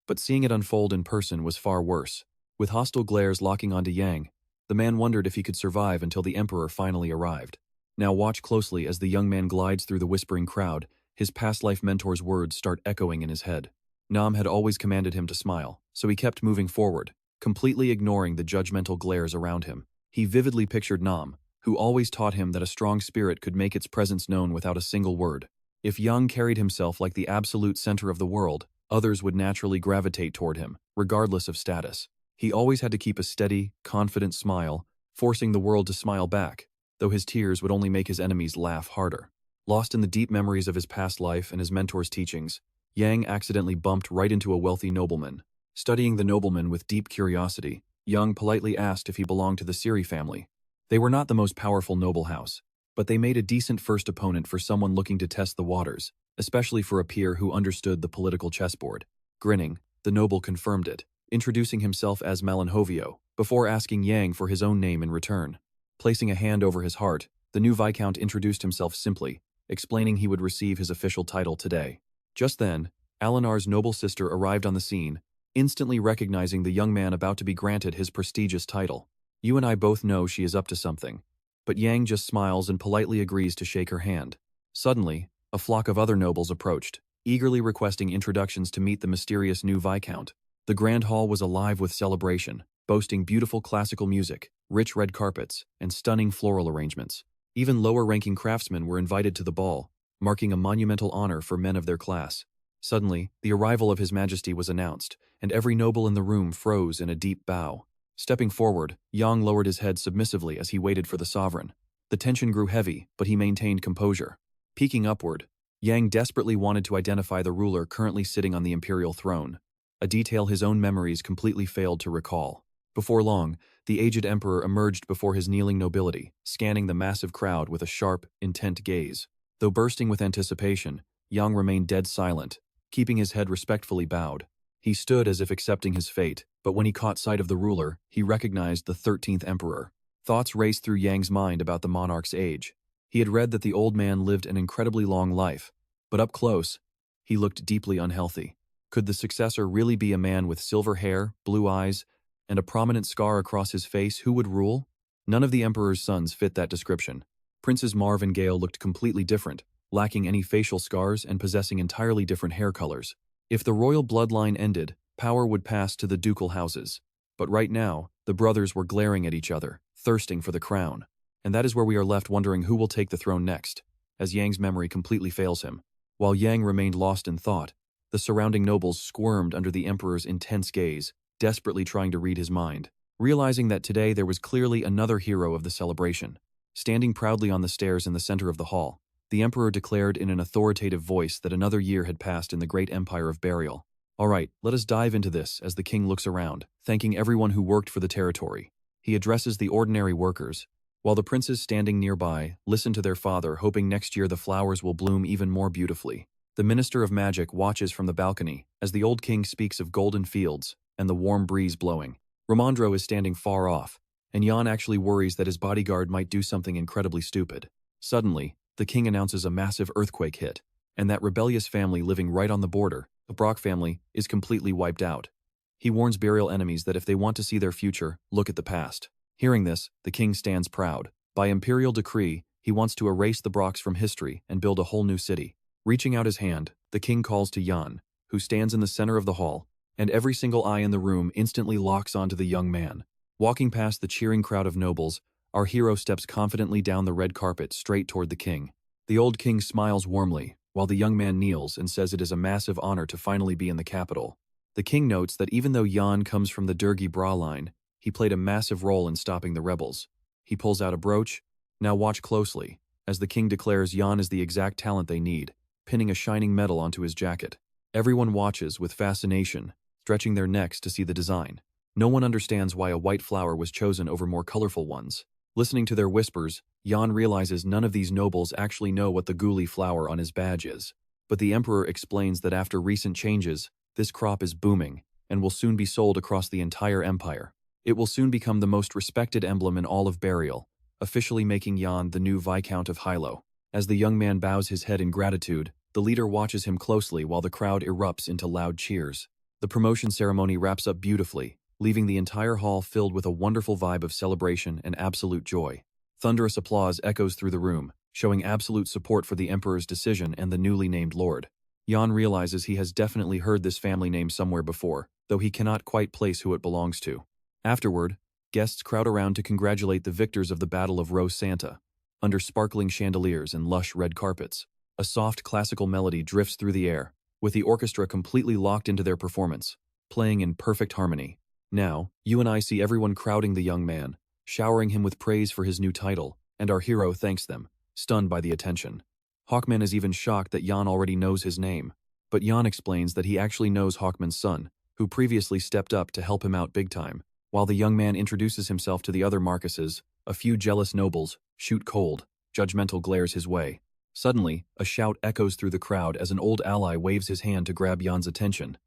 But seeing it unfold in person was far worse. With hostile glares locking onto Yang, the man wondered if he could survive until the Emperor finally arrived. Now watch closely as the young man glides through the whispering crowd, his past life mentor's words start echoing in his head. Nam had always commanded him to smile, so he kept moving forward, completely ignoring the judgmental glares around him. He vividly pictured Nam, who always taught him that a strong spirit could make its presence known without a single word. If Yang carried himself like the absolute center of the world, others would naturally gravitate toward him, regardless of status. He always had to keep a steady, confident smile, forcing the world to smile back, though his tears would only make his enemies laugh harder. Lost in the deep memories of his past life and his mentor's teachings, Yang accidentally bumped right into a wealthy nobleman. Studying the nobleman with deep curiosity, Yang politely asked if he belonged to the Siri family. They were not the most powerful noble house, but they made a decent first opponent for someone looking to test the waters, especially for a peer who understood the political chessboard. Grinning, the noble confirmed it, introducing himself as Malenhovio, before asking Yang for his own name in return. Placing a hand over his heart, the new Viscount introduced himself simply, explaining he would receive his official title today. Just then, Alinar's noble sister arrived on the scene, instantly recognizing the young man about to be granted his prestigious title. You and I both know she is up to something. But Yang just smiles and politely agrees to shake her hand. Suddenly, a flock of other nobles approached, eagerly requesting introductions to meet the mysterious new Viscount. The grand hall was alive with celebration, boasting beautiful classical music, rich red carpets, and stunning floral arrangements. Even lower-ranking craftsmen were invited to the ball, marking a monumental honor for men of their class. Suddenly, the arrival of His Majesty was announced, and every noble in the room froze in a deep bow. Stepping forward, Yang lowered his head submissively as he waited for the sovereign. The tension grew heavy, but he maintained composure. Peeking upward, Yang desperately wanted to identify the ruler currently sitting on the imperial throne, a detail his own memories completely failed to recall. Before long, the aged emperor emerged before his kneeling nobility, scanning the massive crowd with a sharp, intent gaze. Though bursting with anticipation, Yang remained dead silent, keeping his head respectfully bowed. He stood as if accepting his fate, but when he caught sight of the ruler, he recognized the 13th emperor. Thoughts raced through Yang's mind about the monarch's age. He had read that the old man lived an incredibly long life, but up close, he looked deeply unhealthy. Could the successor really be a man with silver hair, blue eyes, and a prominent scar across his face who would rule? None of the emperor's sons fit that description. Princes Marv and Gale looked completely different, lacking any facial scars and possessing entirely different hair colors. If the royal bloodline ended, power would pass to the ducal houses. But right now, the brothers were glaring at each other, thirsting for the crown. And that is where we are left wondering who will take the throne next, as Yang's memory completely fails him. While Yang remained lost in thought, the surrounding nobles squirmed under the emperor's intense gaze, desperately trying to read his mind. Realizing that today there was clearly another hero of the celebration. Standing proudly on the stairs in the center of the hall, the emperor declared in an authoritative voice that another year had passed in the great empire of Burial. All right, let us dive into this as the king looks around, thanking everyone who worked for the territory. He addresses the ordinary workers, while the princes standing nearby listen to their father, hoping next year the flowers will bloom even more beautifully. The Minister of Magic watches from the balcony as the old king speaks of golden fields and the warm breeze blowing. Ramondro is standing far off, and Jan actually worries that his bodyguard might do something incredibly stupid. Suddenly, the king announces a massive earthquake hit, and that rebellious family living right on the border, the Brock family, is completely wiped out. He warns Burial enemies that if they want to see their future, look at the past. Hearing this, the king stands proud. By imperial decree, he wants to erase the Brocks from history and build a whole new city. Reaching out his hand, the king calls to Jan, who stands in the center of the hall, and every single eye in the room instantly locks onto the young man. Walking past the cheering crowd of nobles, our hero steps confidently down the red carpet straight toward the king. The old king smiles warmly, while the young man kneels and says it is a massive honor to finally be in the capital. The king notes that even though Jan comes from the Durgi Bra line, he played a massive role in stopping the rebels. He pulls out a brooch. Now watch closely. as the king declares Yan is the exact talent they need, pinning a shining medal onto his jacket. Everyone watches with fascination, stretching their necks to see the design. No one understands why a white flower was chosen over more colorful ones. Listening to their whispers, Yan realizes none of these nobles actually know what the guli flower on his badge is. But the emperor explains that after recent changes, this crop is booming and will soon be sold across the entire empire. It will soon become the most respected emblem in all of Burial, officially making Yan the new Viscount of Hilo. As the young man bows his head in gratitude, the leader watches him closely while the crowd erupts into loud cheers. The promotion ceremony wraps up beautifully, leaving the entire hall filled with a wonderful vibe of celebration and absolute joy. Thunderous applause echoes through the room, showing absolute support for the emperor's decision and the newly named lord. Yan realizes he has definitely heard this family name somewhere before, though he cannot quite place who it belongs to. Afterward, guests crowd around to congratulate the victors of the Battle of Rose Santa. Under sparkling chandeliers and lush red carpets, a soft classical melody drifts through the air, with the orchestra completely locked into their performance, playing in perfect harmony. Now, you and I see everyone crowding the young man, showering him with praise for his new title, and our hero thanks them, stunned by the attention. Hawkman is even shocked that Yan already knows his name, but Yan explains that he actually knows Hawkman's son, who previously stepped up to help him out big time. While the young man introduces himself to the other Marcuses, a few jealous nobles shoot cold, judgmental glares his way. Suddenly, a shout echoes through the crowd as an old ally waves his hand to grab Yan's attention.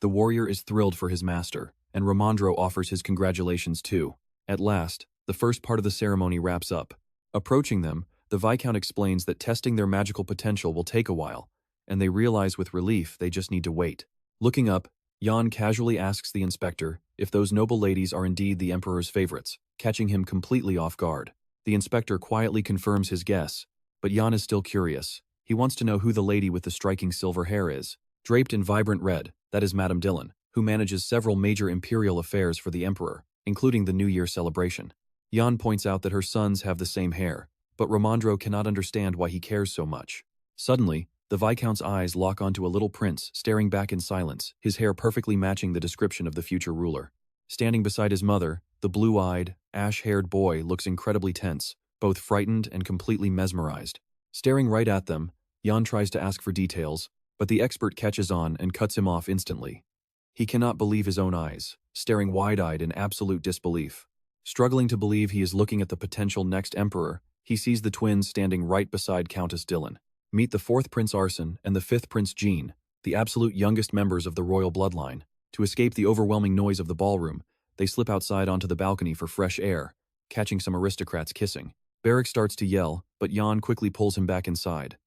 The warrior is thrilled for his master, and Ramondro offers his congratulations too. At last, the first part of the ceremony wraps up. Approaching them, the Viscount explains that testing their magical potential will take a while, and they realize with relief they just need to wait. Looking up, Yan casually asks the inspector if those noble ladies are indeed the emperor's favorites, catching him completely off guard. The inspector quietly confirms his guess, but Yan is still curious. He wants to know who the lady with the striking silver hair is. Draped in vibrant red, that is Madame Dillon, who manages several major imperial affairs for the emperor, including the New Year celebration. Yan points out that her sons have the same hair, but Ramondro cannot understand why he cares so much. Suddenly, the Viscount's eyes lock onto a little prince staring back in silence, his hair perfectly matching the description of the future ruler. Standing beside his mother, the blue-eyed, ash-haired boy looks incredibly tense, both frightened and completely mesmerized. Staring right at them, Yan tries to ask for details, but the expert catches on and cuts him off instantly. He cannot believe his own eyes, staring wide-eyed in absolute disbelief. Struggling to believe he is looking at the potential next emperor, he sees the twins standing right beside Countess Dillon. Meet the 4th Prince Arsene and the 5th Prince Jean, the absolute youngest members of the royal bloodline. To escape the overwhelming noise of the ballroom, they slip outside onto the balcony for fresh air, catching some aristocrats kissing. Beric starts to yell, but Yan quickly pulls him back inside.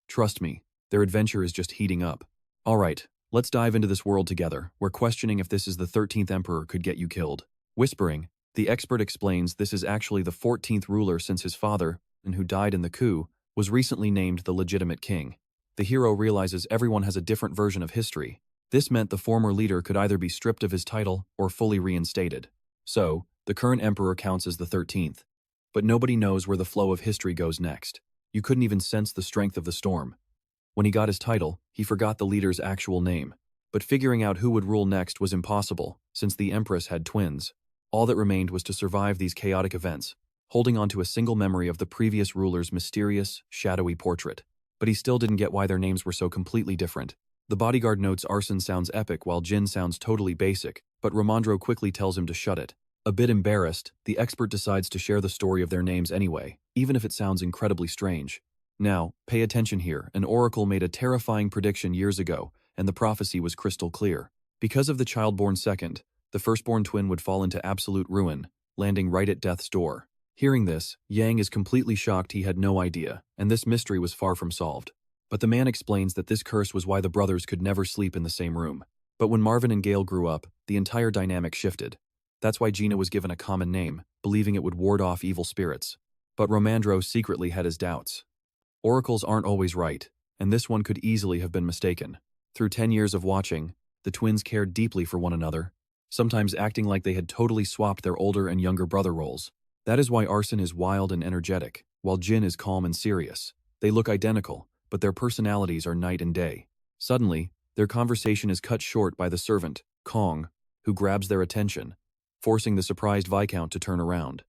Trust me, their adventure is just heating up. Alright, let's dive into this world together, where questioning if this is the 13th emperor could get you killed. Whispering, the expert explains this is actually the 14th ruler since his father, and who died in the coup, was recently named the legitimate king. The hero realizes everyone has a different version of history. This meant the former leader could either be stripped of his title or fully reinstated. So, the current emperor counts as the 13th. But nobody knows where the flow of history goes next. You couldn't even sense the strength of the storm. When he got his title, he forgot the leader's actual name. But figuring out who would rule next was impossible, since the empress had twins. All that remained was to survive these chaotic events, holding on to a single memory of the previous ruler's mysterious, shadowy portrait. But he still didn't get why their names were so completely different. The bodyguard notes Arsene sounds epic while Jin sounds totally basic, but Ramondro quickly tells him to shut it. A bit embarrassed, the expert decides to share the story of their names anyway, even if it sounds incredibly strange. Now, pay attention here. An oracle made a terrifying prediction years ago, and the prophecy was crystal clear. Because of the child born second, the firstborn twin would fall into absolute ruin, landing right at death's door. Hearing this, Yang is completely shocked he had no idea, and this mystery was far from solved. But the man explains that this curse was why the brothers could never sleep in the same room. But when Marvin and Gale grew up, the entire dynamic shifted. That's why Gina was given a common name, believing it would ward off evil spirits. But Ramondro secretly had his doubts. Oracles aren't always right, and this one could easily have been mistaken. Through 10 years of watching, the twins cared deeply for one another, sometimes acting like they had totally swapped their older and younger brother roles. That is why Arsene is wild and energetic, while Jin is calm and serious. They look identical, but their personalities are night and day. Suddenly, their conversation is cut short by the servant, Kong, who grabs their attention, forcing the surprised Viscount to turn around.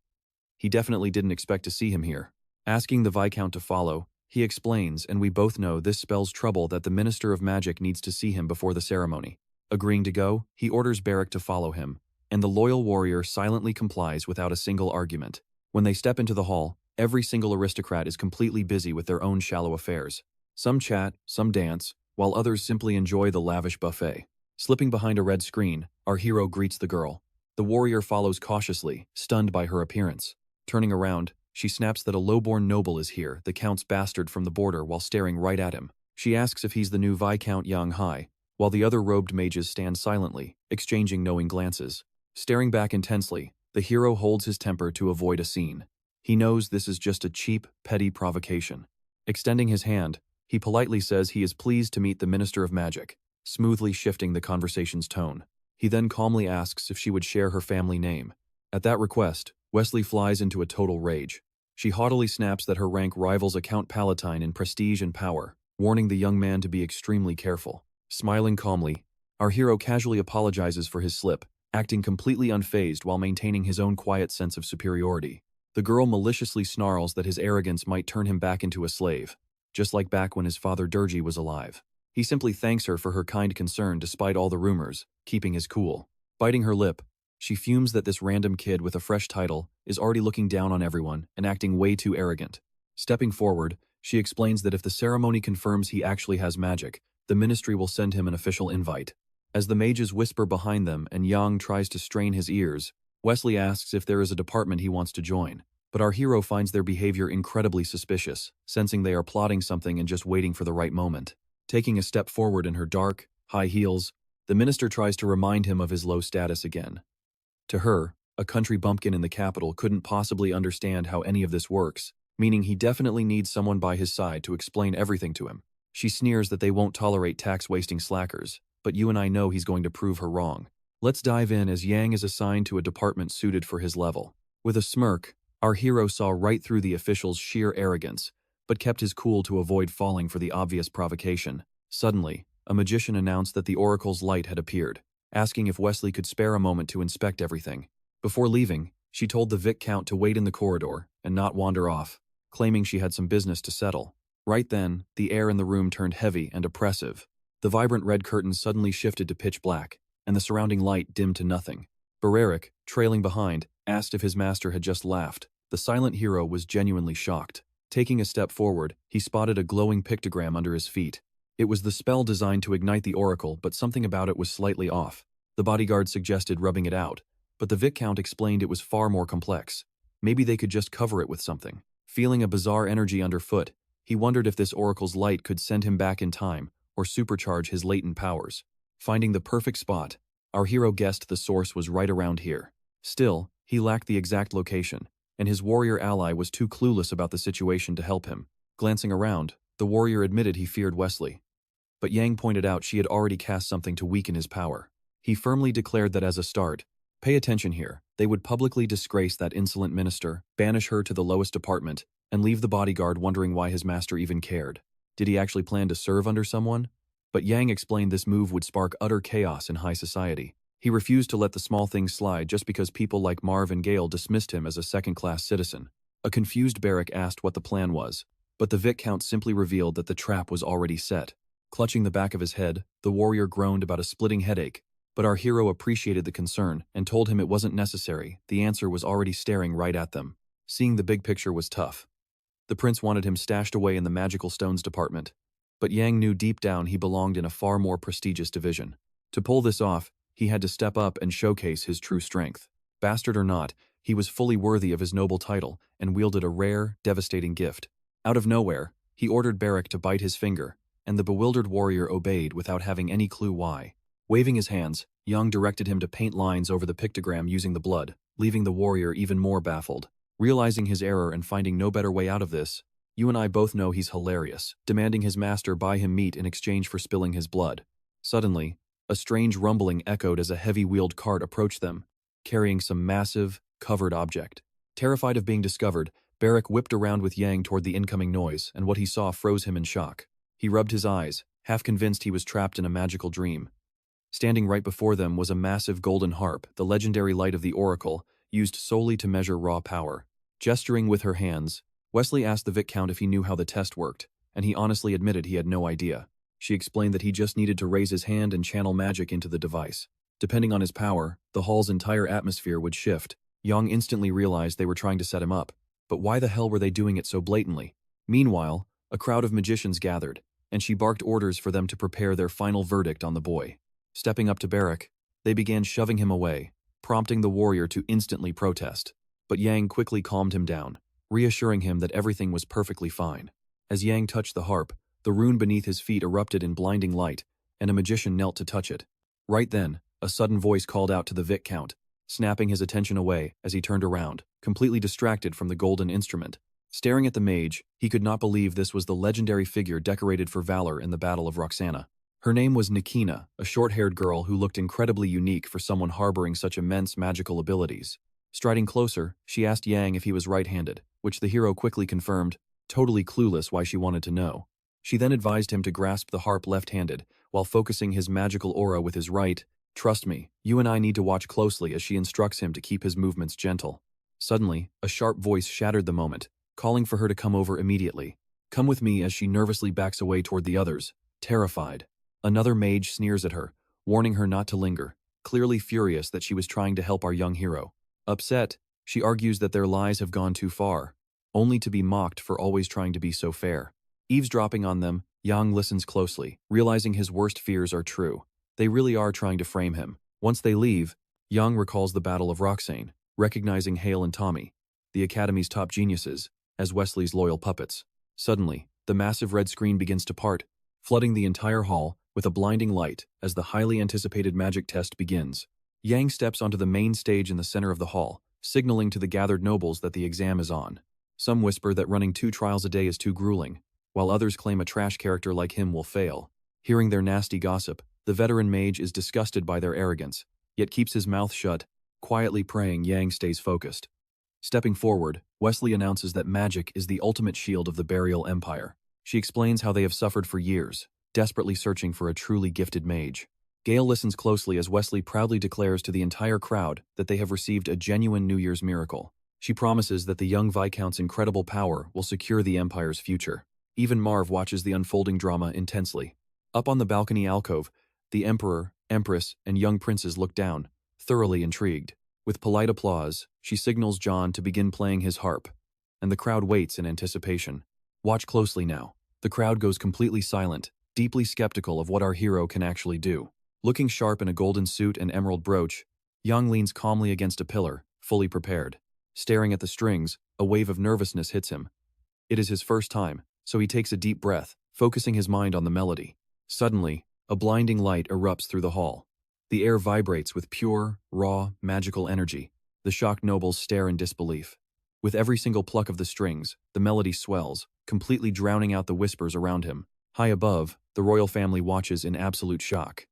He definitely didn't expect to see him here. Asking the Viscount to follow, he explains, and we both know this spells trouble that the Minister of Magic needs to see him before the ceremony. Agreeing to go, he orders Beric to follow him, and the loyal warrior silently complies without a single argument. When they step into the hall, every single aristocrat is completely busy with their own shallow affairs. Some chat, some dance, while others simply enjoy the lavish buffet. Slipping behind a red screen, our hero greets the girl. The warrior follows cautiously, stunned by her appearance. Turning around, she snaps that a low-born noble is here, the Count's bastard from the border, while staring right at him. She asks if he's the new Viscount Yang Hai, while the other robed mages stand silently, exchanging knowing glances. Staring back intensely, the hero holds his temper to avoid a scene. He knows this is just a cheap, petty provocation. Extending his hand, he politely says he is pleased to meet the Minister of Magic, smoothly shifting the conversation's tone. He then calmly asks if she would share her family name. At that request, Wesley flies into a total rage. She haughtily snaps that her rank rivals a Count Palatine in prestige and power, warning the young man to be extremely careful. Smiling calmly, our hero casually apologizes for his slip, acting completely unfazed while maintaining his own quiet sense of superiority. The girl maliciously snarls that his arrogance might turn him back into a slave, just like back when his father Durgi was alive. He simply thanks her for her kind concern despite all the rumors, keeping his cool. Biting her lip, she fumes that this random kid with a fresh title is already looking down on everyone and acting way too arrogant. Stepping forward, she explains that if the ceremony confirms he actually has magic, the ministry will send him an official invite. As the mages whisper behind them and Yang tries to strain his ears, Wesley asks if there is a department he wants to join, but our hero finds their behavior incredibly suspicious, sensing they are plotting something and just waiting for the right moment. Taking a step forward in her dark, high heels, the minister tries to remind him of his low status again. To her, a country bumpkin in the capital couldn't possibly understand how any of this works, meaning he definitely needs someone by his side to explain everything to him. She sneers that they won't tolerate tax-wasting slackers, but you and I know he's going to prove her wrong. Let's dive in as Yang is assigned to a department suited for his level. With a smirk, our hero saw right through the official's sheer arrogance, but kept his cool to avoid falling for the obvious provocation. Suddenly, a magician announced that the oracle's light had appeared, asking if Wesley could spare a moment to inspect everything. Before leaving, she told the Viscount to wait in the corridor and not wander off, claiming she had some business to settle. Right then, the air in the room turned heavy and oppressive. The vibrant red curtains suddenly shifted to pitch black, and the surrounding light dimmed to nothing. Beric, trailing behind, asked if his master had just laughed. The silent hero was genuinely shocked. Taking a step forward, he spotted a glowing pictogram under his feet. It was the spell designed to ignite the oracle, but something about it was slightly off. The bodyguard suggested rubbing it out, but the Viscount explained it was far more complex. Maybe they could just cover it with something. Feeling a bizarre energy underfoot, he wondered if this oracle's light could send him back in time or supercharge his latent powers. Finding the perfect spot, our hero guessed the source was right around here. Still, he lacked the exact location, and his warrior ally was too clueless about the situation to help him. Glancing around, the warrior admitted he feared Wesley, but Yang pointed out she had already cast something to weaken his power. He firmly declared that as a start, pay attention here, they would publicly disgrace that insolent minister, banish her to the lowest department, and leave the bodyguard wondering why his master even cared. Did he actually plan to serve under someone? But Yang explained this move would spark utter chaos in high society. He refused to let the small things slide just because people like Marv and Gale dismissed him as a second-class citizen. A confused Beric asked what the plan was, but the Viscount simply revealed that the trap was already set. Clutching the back of his head, the warrior groaned about a splitting headache, but our hero appreciated the concern and told him it wasn't necessary, the answer was already staring right at them. Seeing the big picture was tough. The prince wanted him stashed away in the magical stones department, but Yang knew deep down he belonged in a far more prestigious division. To pull this off, he had to step up and showcase his true strength. Bastard or not, he was fully worthy of his noble title and wielded a rare, devastating gift. Out of nowhere, he ordered Beric to bite his finger, and the bewildered warrior obeyed without having any clue why. Waving his hands, Yang directed him to paint lines over the pictogram using the blood, leaving the warrior even more baffled. Realizing his error and finding no better way out of this, you and I both know he's hilarious, demanding his master buy him meat in exchange for spilling his blood. Suddenly, a strange rumbling echoed as a heavy-wheeled cart approached them, carrying some massive, covered object. Terrified of being discovered, Beric whipped around with Yang toward the incoming noise, and what he saw froze him in shock. He rubbed his eyes, half convinced he was trapped in a magical dream. Standing right before them was a massive golden harp, the legendary light of the oracle, used solely to measure raw power. Gesturing with her hands, Wesley asked the Viscount if he knew how the test worked, and he honestly admitted he had no idea. She explained that he just needed to raise his hand and channel magic into the device. Depending on his power, the hall's entire atmosphere would shift. Yang instantly realized they were trying to set him up. But why the hell were they doing it so blatantly? Meanwhile, a crowd of magicians gathered, and she barked orders for them to prepare their final verdict on the boy. Stepping up to Barak, they began shoving him away, prompting the warrior to instantly protest. But Yang quickly calmed him down, reassuring him that everything was perfectly fine. As Yang touched the harp, the rune beneath his feet erupted in blinding light, and a magician knelt to touch it. Right then, a sudden voice called out to the Viscount, snapping his attention away as he turned around, completely distracted from the golden instrument. Staring at the mage, he could not believe this was the legendary figure decorated for valor in the Battle of Roxana. Her name was Nikina, a short-haired girl who looked incredibly unique for someone harboring such immense magical abilities. Striding closer, she asked Yang if he was right-handed, which the hero quickly confirmed, totally clueless why she wanted to know. She then advised him to grasp the harp left-handed, while focusing his magical aura with his right. Trust me, you and I need to watch closely as she instructs him to keep his movements gentle. Suddenly, a sharp voice shattered the moment, calling for her to come over immediately. Come with me as she nervously backs away toward the others, terrified. Another mage sneers at her, warning her not to linger, clearly furious that she was trying to help our young hero. Upset, she argues that their lies have gone too far, only to be mocked for always trying to be so fair. Eavesdropping on them, Yang listens closely, realizing his worst fears are true. They really are trying to frame him. Once they leave, Yang recalls the Battle of Roxane, recognizing Hale and Tommy, the Academy's top geniuses, as Wesley's loyal puppets. Suddenly, the massive red screen begins to part, flooding the entire hall with a blinding light as the highly anticipated magic test begins. Yang steps onto the main stage in the center of the hall, signaling to the gathered nobles that the exam is on. Some whisper that running 2 trials a day is too grueling, while others claim a trash character like him will fail. Hearing their nasty gossip, the veteran mage is disgusted by their arrogance, yet keeps his mouth shut, quietly praying Yang stays focused. Stepping forward, Wesley announces that magic is the ultimate shield of the Burial Empire. She explains how they have suffered for years, desperately searching for a truly gifted mage. Gale listens closely as Wesley proudly declares to the entire crowd that they have received a genuine New Year's miracle. She promises that the young Viscount's incredible power will secure the Empire's future. Even Marv watches the unfolding drama intensely. Up on the balcony alcove, the Emperor, Empress, and young princes look down, thoroughly intrigued. With polite applause, she signals John to begin playing his harp, and the crowd waits in anticipation. Watch closely now. The crowd goes completely silent, deeply skeptical of what our hero can actually do. Looking sharp in a golden suit and emerald brooch, Yang leans calmly against a pillar, fully prepared. Staring at the strings, a wave of nervousness hits him. It is his first time, so he takes a deep breath, focusing his mind on the melody. Suddenly, a blinding light erupts through the hall. The air vibrates with pure, raw, magical energy. The shocked nobles stare in disbelief. With every single pluck of the strings, the melody swells, completely drowning out the whispers around him. High above, the royal family watches in absolute shock.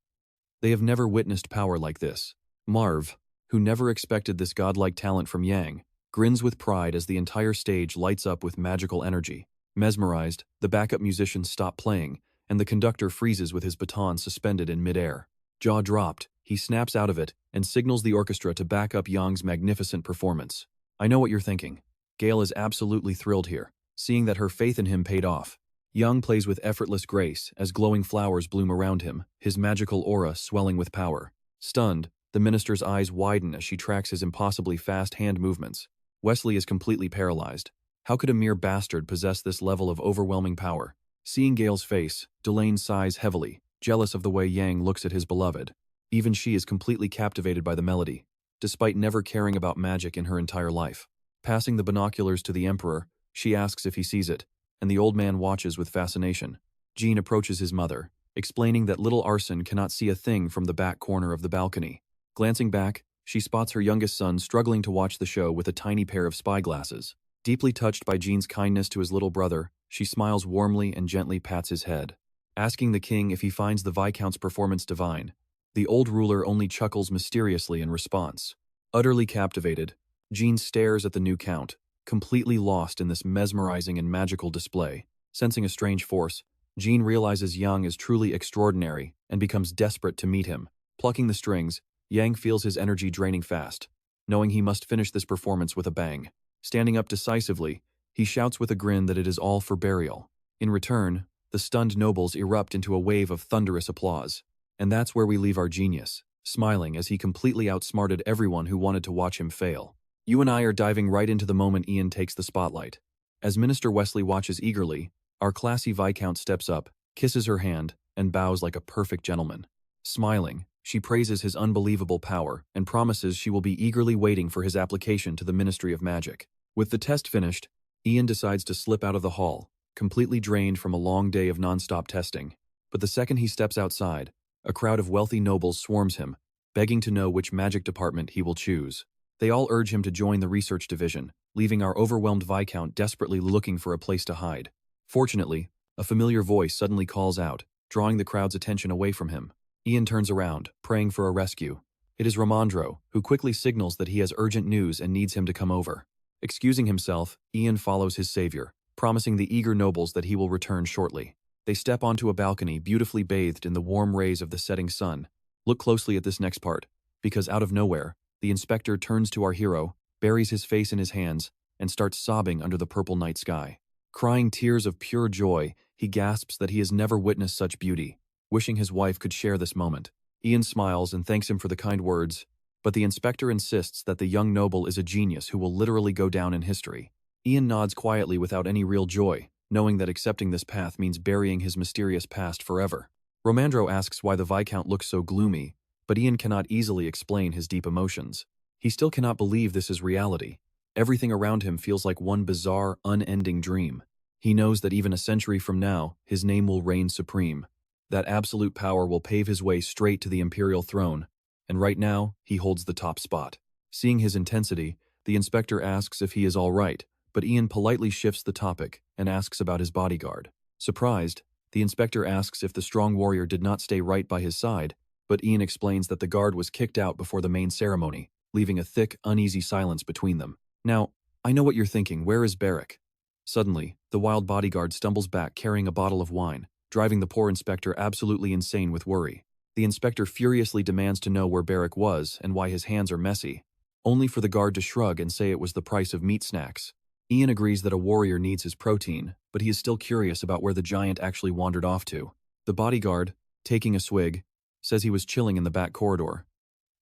They have never witnessed power like this. Marv, who never expected this godlike talent from Yang, grins with pride as the entire stage lights up with magical energy. Mesmerized, the backup musicians stop playing, and the conductor freezes with his baton suspended in midair. Jaw dropped, he snaps out of it and signals the orchestra to back up Yang's magnificent performance. I know what you're thinking. Gale is absolutely thrilled here, seeing that her faith in him paid off. Yang plays with effortless grace as glowing flowers bloom around him, his magical aura swelling with power. Stunned, the minister's eyes widen as she tracks his impossibly fast hand movements. Wesley is completely paralyzed. How could a mere bastard possess this level of overwhelming power? Seeing Gale's face, Delane sighs heavily, jealous of the way Yang looks at his beloved. Even she is completely captivated by the melody, despite never caring about magic in her entire life. Passing the binoculars to the Emperor, she asks if he sees it, and the old man watches with fascination. Jean approaches his mother, explaining that little Arson cannot see a thing from the back corner of the balcony. Glancing back, she spots her youngest son struggling to watch the show with a tiny pair of spyglasses. Deeply touched by Jean's kindness to his little brother, she smiles warmly and gently pats his head. Asking the king if he finds the Viscount's performance divine, the old ruler only chuckles mysteriously in response. Utterly captivated, Jean stares at the new count, completely lost in this mesmerizing and magical display. Sensing a strange force, Jean realizes Yang is truly extraordinary and becomes desperate to meet him. Plucking the strings, Yang feels his energy draining fast, knowing he must finish this performance with a bang. Standing up decisively, He shouts with a grin that it is all for burial. In return, the stunned nobles erupt into a wave of thunderous applause. And that's where we leave our genius, smiling as he completely outsmarted everyone who wanted to watch him fail. You and I are diving right into the moment Ian takes the spotlight. As Minister Wesley watches eagerly, our classy Viscount steps up, kisses her hand, and bows like a perfect gentleman. Smiling, she praises his unbelievable power and promises she will be eagerly waiting for his application to the Ministry of Magic. With the test finished, Ian decides to slip out of the hall, completely drained from a long day of non-stop testing. But the second he steps outside, a crowd of wealthy nobles swarms him, begging to know which magic department he will choose. They all urge him to join the research division, leaving our overwhelmed Viscount desperately looking for a place to hide. Fortunately, a familiar voice suddenly calls out, drawing the crowd's attention away from him. Ian turns around, praying for a rescue. It is Ramondro, who quickly signals that he has urgent news and needs him to come over. Excusing himself, Ian follows his savior, promising the eager nobles that he will return shortly. They step onto a balcony beautifully bathed in the warm rays of the setting sun. Look closely at this next part, because out of nowhere, the inspector turns to our hero, buries his face in his hands, and starts sobbing under the purple night sky. Crying tears of pure joy, he gasps that he has never witnessed such beauty, wishing his wife could share this moment. Ian smiles and thanks him for the kind words, but the inspector insists that the young noble is a genius who will literally go down in history. Ian nods quietly without any real joy, knowing that accepting this path means burying his mysterious past forever. Romandro asks why the Viscount looks so gloomy, but Ian cannot easily explain his deep emotions. He still cannot believe this is reality. Everything around him feels like one bizarre, unending dream. He knows that even a century from now, his name will reign supreme. That absolute power will pave his way straight to the imperial throne, and right now, he holds the top spot. Seeing his intensity, the inspector asks if he is all right, but Ian politely shifts the topic and asks about his bodyguard. Surprised, the inspector asks if the strong warrior did not stay right by his side, but Ian explains that the guard was kicked out before the main ceremony, leaving a thick, uneasy silence between them. Now, I know what you're thinking, where is Barrick? Suddenly, the wild bodyguard stumbles back carrying a bottle of wine, driving the poor inspector absolutely insane with worry. The inspector furiously demands to know where Barrick was and why his hands are messy, only for the guard to shrug and say it was the price of meat snacks. Ian agrees that a warrior needs his protein, but he is still curious about where the giant actually wandered off to. The bodyguard, taking a swig, says he was chilling in the back corridor.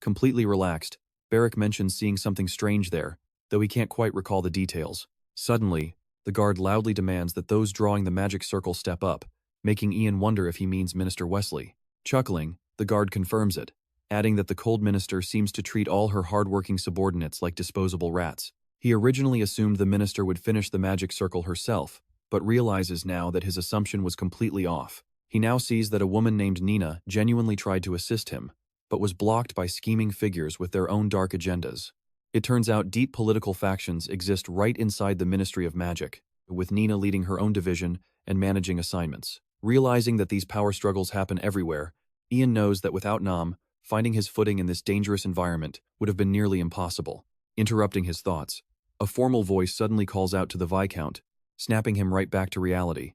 Completely relaxed, Barrick mentions seeing something strange there, though he can't quite recall the details. Suddenly, the guard loudly demands that those drawing the magic circle step up, making Ian wonder if he means Minister Wesley. Chuckling, the guard confirms it, adding that the cold minister seems to treat all her hard-working subordinates like disposable rats. He originally assumed the minister would finish the magic circle herself, but realizes now that his assumption was completely off. He now sees that a woman named Nina genuinely tried to assist him, but was blocked by scheming figures with their own dark agendas. It turns out deep political factions exist right inside the Ministry of Magic, with Nina leading her own division and managing assignments. Realizing that these power struggles happen everywhere, Ian knows that without Nam, finding his footing in this dangerous environment would have been nearly impossible. Interrupting his thoughts, a formal voice suddenly calls out to the Viscount, snapping him right back to reality.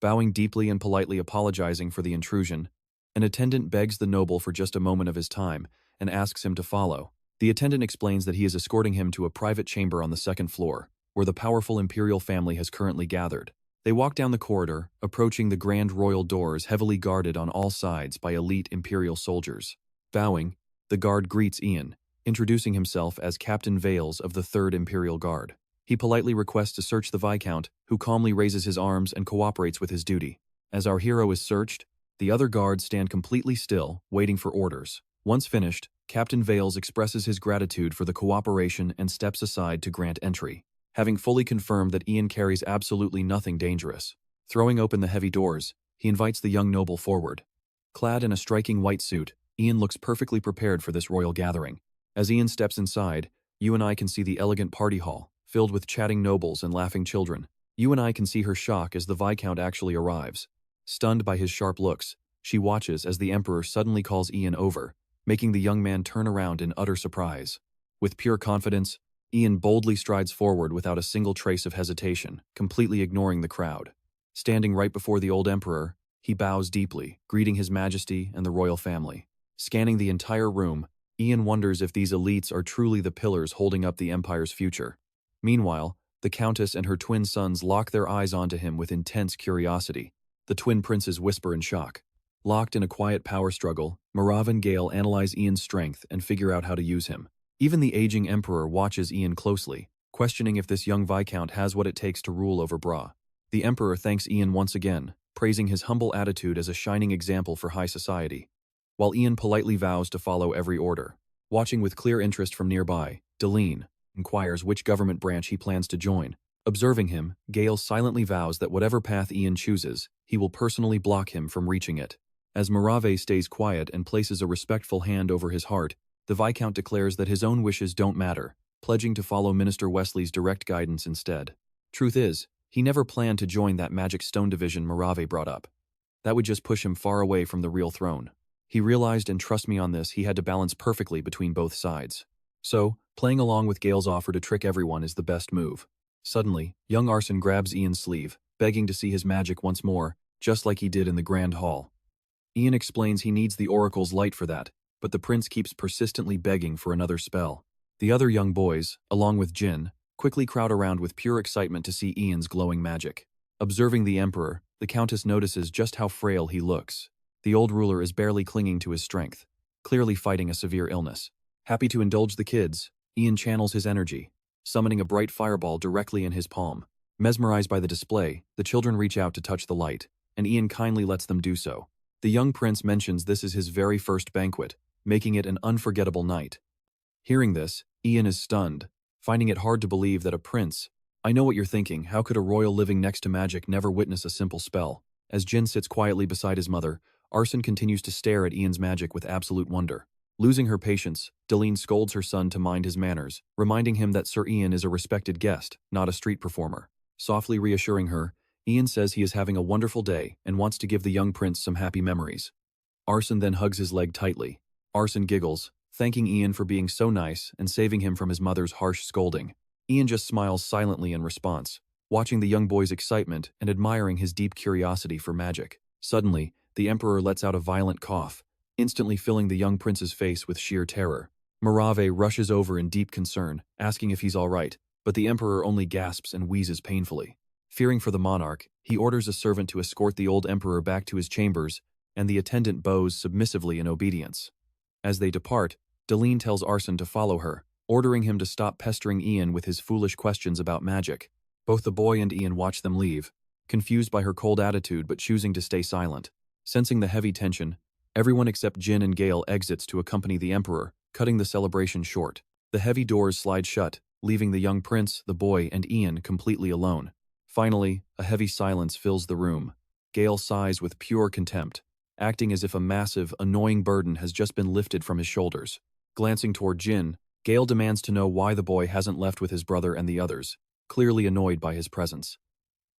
Bowing deeply and politely apologizing for the intrusion, an attendant begs the noble for just a moment of his time and asks him to follow. The attendant explains that he is escorting him to a private chamber on the second floor, where the powerful imperial family has currently gathered. They walk down the corridor, approaching the grand royal doors heavily guarded on all sides by elite imperial soldiers. Bowing, the guard greets Ian, introducing himself as Captain Vales of the 3rd Imperial Guard. He politely requests to search the Viscount, who calmly raises his arms and cooperates with his duty. As our hero is searched, the other guards stand completely still, waiting for orders. Once finished, Captain Vales expresses his gratitude for the cooperation and steps aside to grant entry, having fully confirmed that Ian carries absolutely nothing dangerous. Throwing open the heavy doors, he invites the young noble forward. Clad in a striking white suit, Ian looks perfectly prepared for this royal gathering. As Ian steps inside, you and I can see the elegant party hall, filled with chatting nobles and laughing children. You and I can see her shock as the Viscount actually arrives. Stunned by his sharp looks, she watches as the Emperor suddenly calls Ian over, making the young man turn around in utter surprise. With pure confidence, Ian boldly strides forward without a single trace of hesitation, completely ignoring the crowd. Standing right before the old Emperor, he bows deeply, greeting His Majesty and the royal family. Scanning the entire room, Ian wonders if these elites are truly the pillars holding up the Empire's future. Meanwhile, The Countess and her twin sons lock their eyes onto him with intense curiosity. The twin princes whisper in shock. Locked in a quiet power struggle, Marav and Gale analyze Ian's strength and figure out how to use him. Even the aging Emperor watches Ian closely, questioning if this young Viscount has what it takes to rule over Bra. The Emperor thanks Ian once again, praising his humble attitude as a shining example for high society, while Ian politely vows to follow every order. Watching with clear interest from nearby, Deline inquires which government branch he plans to join. Observing him, Gale silently vows that whatever path Ian chooses, he will personally block him from reaching it. As Marave stays quiet and places a respectful hand over his heart, the Viscount declares that his own wishes don't matter, pledging to follow Minister Wesley's direct guidance instead. Truth is, he never planned to join that magic stone division Marave brought up. That would just push him far away from the real throne. He realized, and trust me on this, he had to balance perfectly between both sides. So, playing along with Gale's offer to trick everyone is the best move. Suddenly, young Arson grabs Ian's sleeve, begging to see his magic once more, just like he did in the Grand Hall. Ian explains he needs the Oracle's light for that, but the prince keeps persistently begging for another spell. The other young boys, along with Jin, quickly crowd around with pure excitement to see Ian's glowing magic. Observing the Emperor, the Countess notices just how frail he looks. The old ruler is barely clinging to his strength, clearly fighting a severe illness. Happy to indulge the kids, Ian channels his energy, summoning a bright fireball directly in his palm. Mesmerized by the display, the children reach out to touch the light, and Ian kindly lets them do so. The young prince mentions this is his very first banquet, making it an unforgettable night. Hearing this, Ian is stunned, finding it hard to believe that a prince— I know what you're thinking, how could a royal living next to magic never witness a simple spell? As Jin sits quietly beside his mother, Arson continues to stare at Ian's magic with absolute wonder. Losing her patience, Deline scolds her son to mind his manners, reminding him that Sir Ian is a respected guest, not a street performer. Softly reassuring her, Ian says he is having a wonderful day and wants to give the young prince some happy memories. Arson then hugs his leg tightly. Arson giggles, thanking Ian for being so nice and saving him from his mother's harsh scolding. Ian just smiles silently in response, watching the young boy's excitement and admiring his deep curiosity for magic. Suddenly, the Emperor lets out a violent cough, instantly filling the young prince's face with sheer terror. Marave rushes over in deep concern, asking if he's all right, but the Emperor only gasps and wheezes painfully. Fearing for the monarch, he orders a servant to escort the old Emperor back to his chambers, and the attendant bows submissively in obedience. As they depart, Deline tells Arson to follow her, ordering him to stop pestering Ian with his foolish questions about magic. Both the boy and Ian watch them leave, confused by her cold attitude but choosing to stay silent. Sensing the heavy tension, everyone except Jin and Gale exits to accompany the Emperor, cutting the celebration short. The heavy doors slide shut, leaving the young prince, the boy, and Ian completely alone. Finally, a heavy silence fills the room. Gale sighs with pure contempt, acting as if a massive, annoying burden has just been lifted from his shoulders. Glancing toward Jin, Gale demands to know why the boy hasn't left with his brother and the others, clearly annoyed by his presence.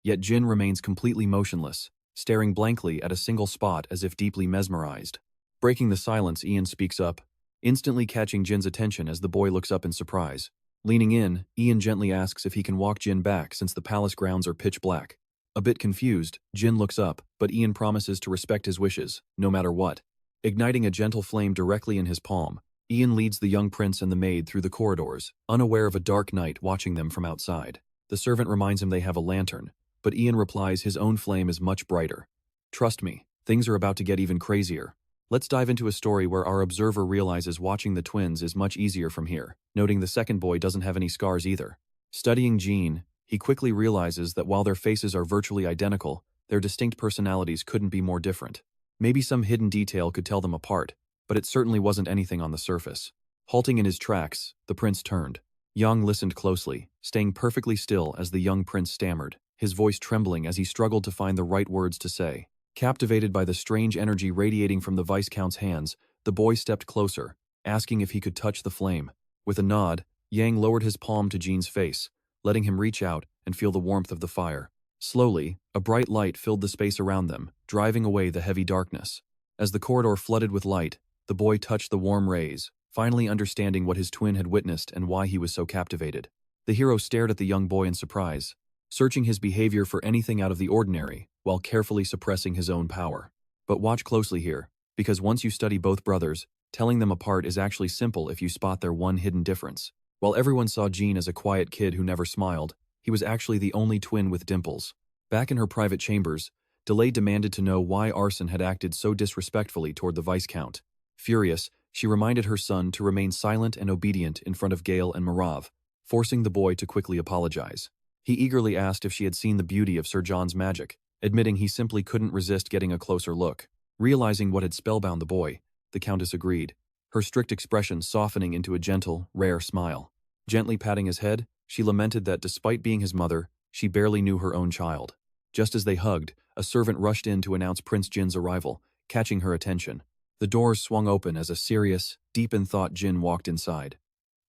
Yet Jin remains completely motionless, staring blankly at a single spot as if deeply mesmerized. Breaking the silence, Ian speaks up, instantly catching Jin's attention as the boy looks up in surprise. Leaning in, Ian gently asks if he can walk Jin back since the palace grounds are pitch black. A bit confused, Jin looks up, but Ian promises to respect his wishes, no matter what. Igniting a gentle flame directly in his palm, Ian leads the young prince and the maid through the corridors, unaware of a dark night watching them from outside. The servant reminds him they have a lantern, but Ian replies his own flame is much brighter. Trust me, things are about to get even crazier. Let's dive into a story where our observer realizes watching the twins is much easier from here, noting the second boy doesn't have any scars either. Studying Jean, he quickly realizes that while their faces are virtually identical, their distinct personalities couldn't be more different. Maybe some hidden detail could tell them apart, but it certainly wasn't anything on the surface. Halting in his tracks, the prince turned. Yang listened closely, staying perfectly still as the young prince stammered, his voice trembling as he struggled to find the right words to say. Captivated by the strange energy radiating from the Viscount's hands, the boy stepped closer, asking if he could touch the flame. With a nod, Yang lowered his palm to Jean's face, letting him reach out and feel the warmth of the fire. Slowly, a bright light filled the space around them, driving away the heavy darkness. As the corridor flooded with light, the boy touched the warm rays, finally understanding what his twin had witnessed and why he was so captivated. The hero stared at the young boy in surprise, searching his behavior for anything out of the ordinary, while carefully suppressing his own power. But watch closely here, because once you study both brothers, telling them apart is actually simple if you spot their one hidden difference. While everyone saw Jean as a quiet kid who never smiled, He was actually the only twin with dimples. Back in her private chambers, Delay demanded to know why Arson had acted so disrespectfully toward the Viscount. Furious, she reminded her son to remain silent and obedient in front of Gale and Marav, forcing the boy to quickly apologize. He eagerly asked if she had seen the beauty of Sir John's magic, admitting he simply couldn't resist getting a closer look. Realizing what had spellbound the boy, the Countess agreed, her strict expression softening into a gentle, rare smile. Gently patting his head, she lamented that despite being his mother, she barely knew her own child. Just as they hugged, a servant rushed in to announce Prince Jin's arrival, catching her attention. The doors swung open as a serious, deep-in-thought Jin walked inside.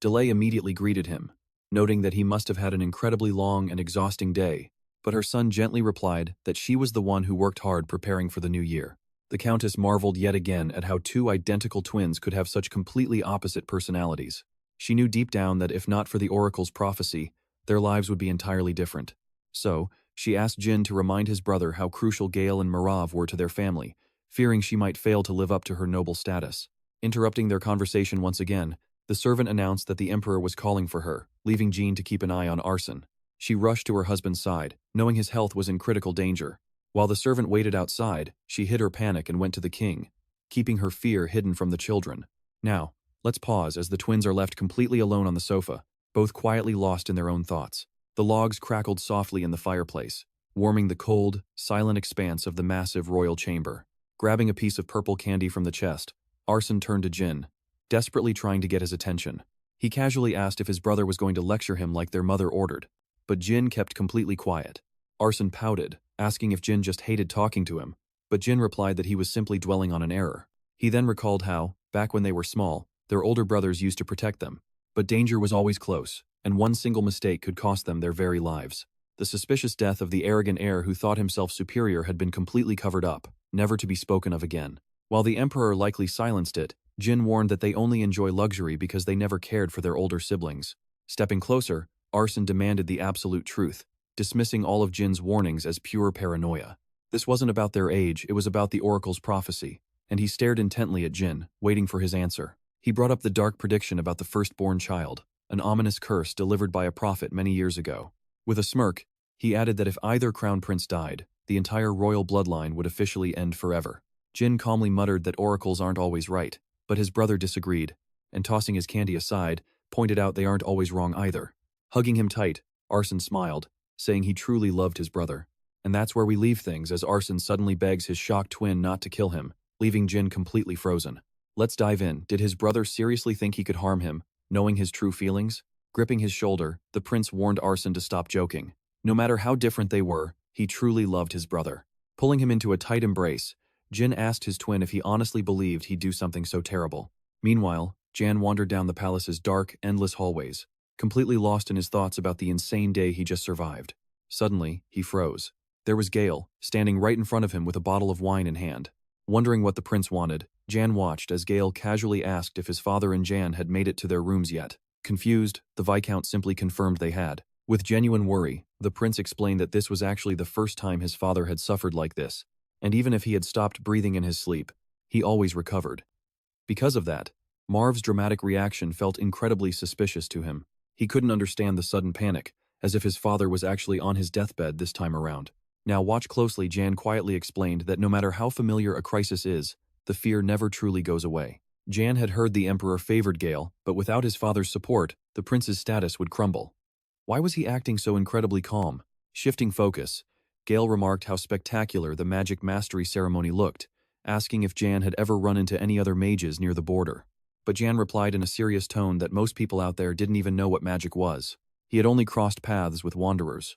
Delay immediately greeted him, noting that he must have had an incredibly long and exhausting day, but her son gently replied that she was the one who worked hard preparing for the new year. The Countess marveled yet again at how two identical twins could have such completely opposite personalities. She knew deep down that if not for the Oracle's prophecy, their lives would be entirely different. So, she asked Jin to remind his brother how crucial Gale and Marav were to their family, fearing she might fail to live up to her noble status. Interrupting their conversation once again, the servant announced that the Emperor was calling for her, leaving Jean to keep an eye on Arson. She rushed to her husband's side, knowing his health was in critical danger. While the servant waited outside, she hid her panic and went to the king, keeping her fear hidden from the children. Now, let's pause as the twins are left completely alone on the sofa, both quietly lost in their own thoughts. The logs crackled softly in the fireplace, warming the cold, silent expanse of the massive royal chamber. Grabbing a piece of purple candy from the chest, Arson turned to Jin, desperately trying to get his attention. He casually asked if his brother was going to lecture him like their mother ordered, but Jin kept completely quiet. Arson pouted, asking if Jin just hated talking to him, but Jin replied that he was simply dwelling on an error. He then recalled how, back when they were small, their older brothers used to protect them, but danger was always close, and one single mistake could cost them their very lives. The suspicious death of the arrogant heir who thought himself superior had been completely covered up, never to be spoken of again. While the Emperor likely silenced it, Jin warned that they only enjoy luxury because they never cared for their older siblings. Stepping closer, Arson demanded the absolute truth, dismissing all of Jin's warnings as pure paranoia. This wasn't about their age, it was about the Oracle's prophecy, and he stared intently at Jin, waiting for his answer. He brought up the dark prediction about the firstborn child, an ominous curse delivered by a prophet many years ago. With a smirk, he added that if either crown prince died, the entire royal bloodline would officially end forever. Jin calmly muttered that oracles aren't always right, but his brother disagreed, and tossing his candy aside, pointed out they aren't always wrong either. Hugging him tight, Arson smiled, saying he truly loved his brother. And that's where we leave things as Arson suddenly begs his shocked twin not to kill him, leaving Jin completely frozen. Let's dive in. Did his brother seriously think he could harm him, knowing his true feelings? Gripping his shoulder, the prince warned Arson to stop joking. No matter how different they were, he truly loved his brother. Pulling him into a tight embrace, Jin asked his twin if he honestly believed he'd do something so terrible. Meanwhile, Jan wandered down the palace's dark, endless hallways, completely lost in his thoughts about the insane day he just survived. Suddenly, he froze. There was Gale, standing right in front of him with a bottle of wine in hand. Wondering what the prince wanted, Jan watched as Gale casually asked if his father and Jan had made it to their rooms yet. Confused, the Viscount simply confirmed they had. With genuine worry, the prince explained that this was actually the first time his father had suffered like this, and even if he had stopped breathing in his sleep, he always recovered. Because of that, Marv's dramatic reaction felt incredibly suspicious to him. He couldn't understand the sudden panic, as if his father was actually on his deathbed this time around. Now watch closely. Jan quietly explained that no matter how familiar a crisis is, the fear never truly goes away. Jan had heard the Emperor favored Gale, but without his father's support, the prince's status would crumble. Why was he acting so incredibly calm? Shifting focus, Gale remarked how spectacular the magic mastery ceremony looked, asking if Jan had ever run into any other mages near the border. But Jan replied in a serious tone that most people out there didn't even know what magic was. He had only crossed paths with wanderers.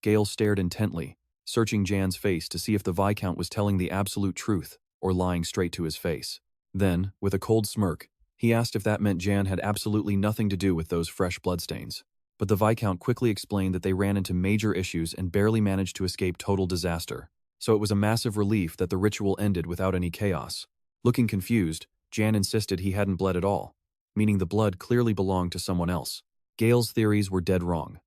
Gale stared intently, searching Jan's face to see if the Viscount was telling the absolute truth or lying straight to his face. Then, with a cold smirk, he asked if that meant Jan had absolutely nothing to do with those fresh bloodstains. But the Viscount quickly explained that they ran into major issues and barely managed to escape total disaster. So it was a massive relief that the ritual ended without any chaos. Looking confused, Jan insisted he hadn't bled at all, meaning the blood clearly belonged to someone else. Gale's theories were dead wrong.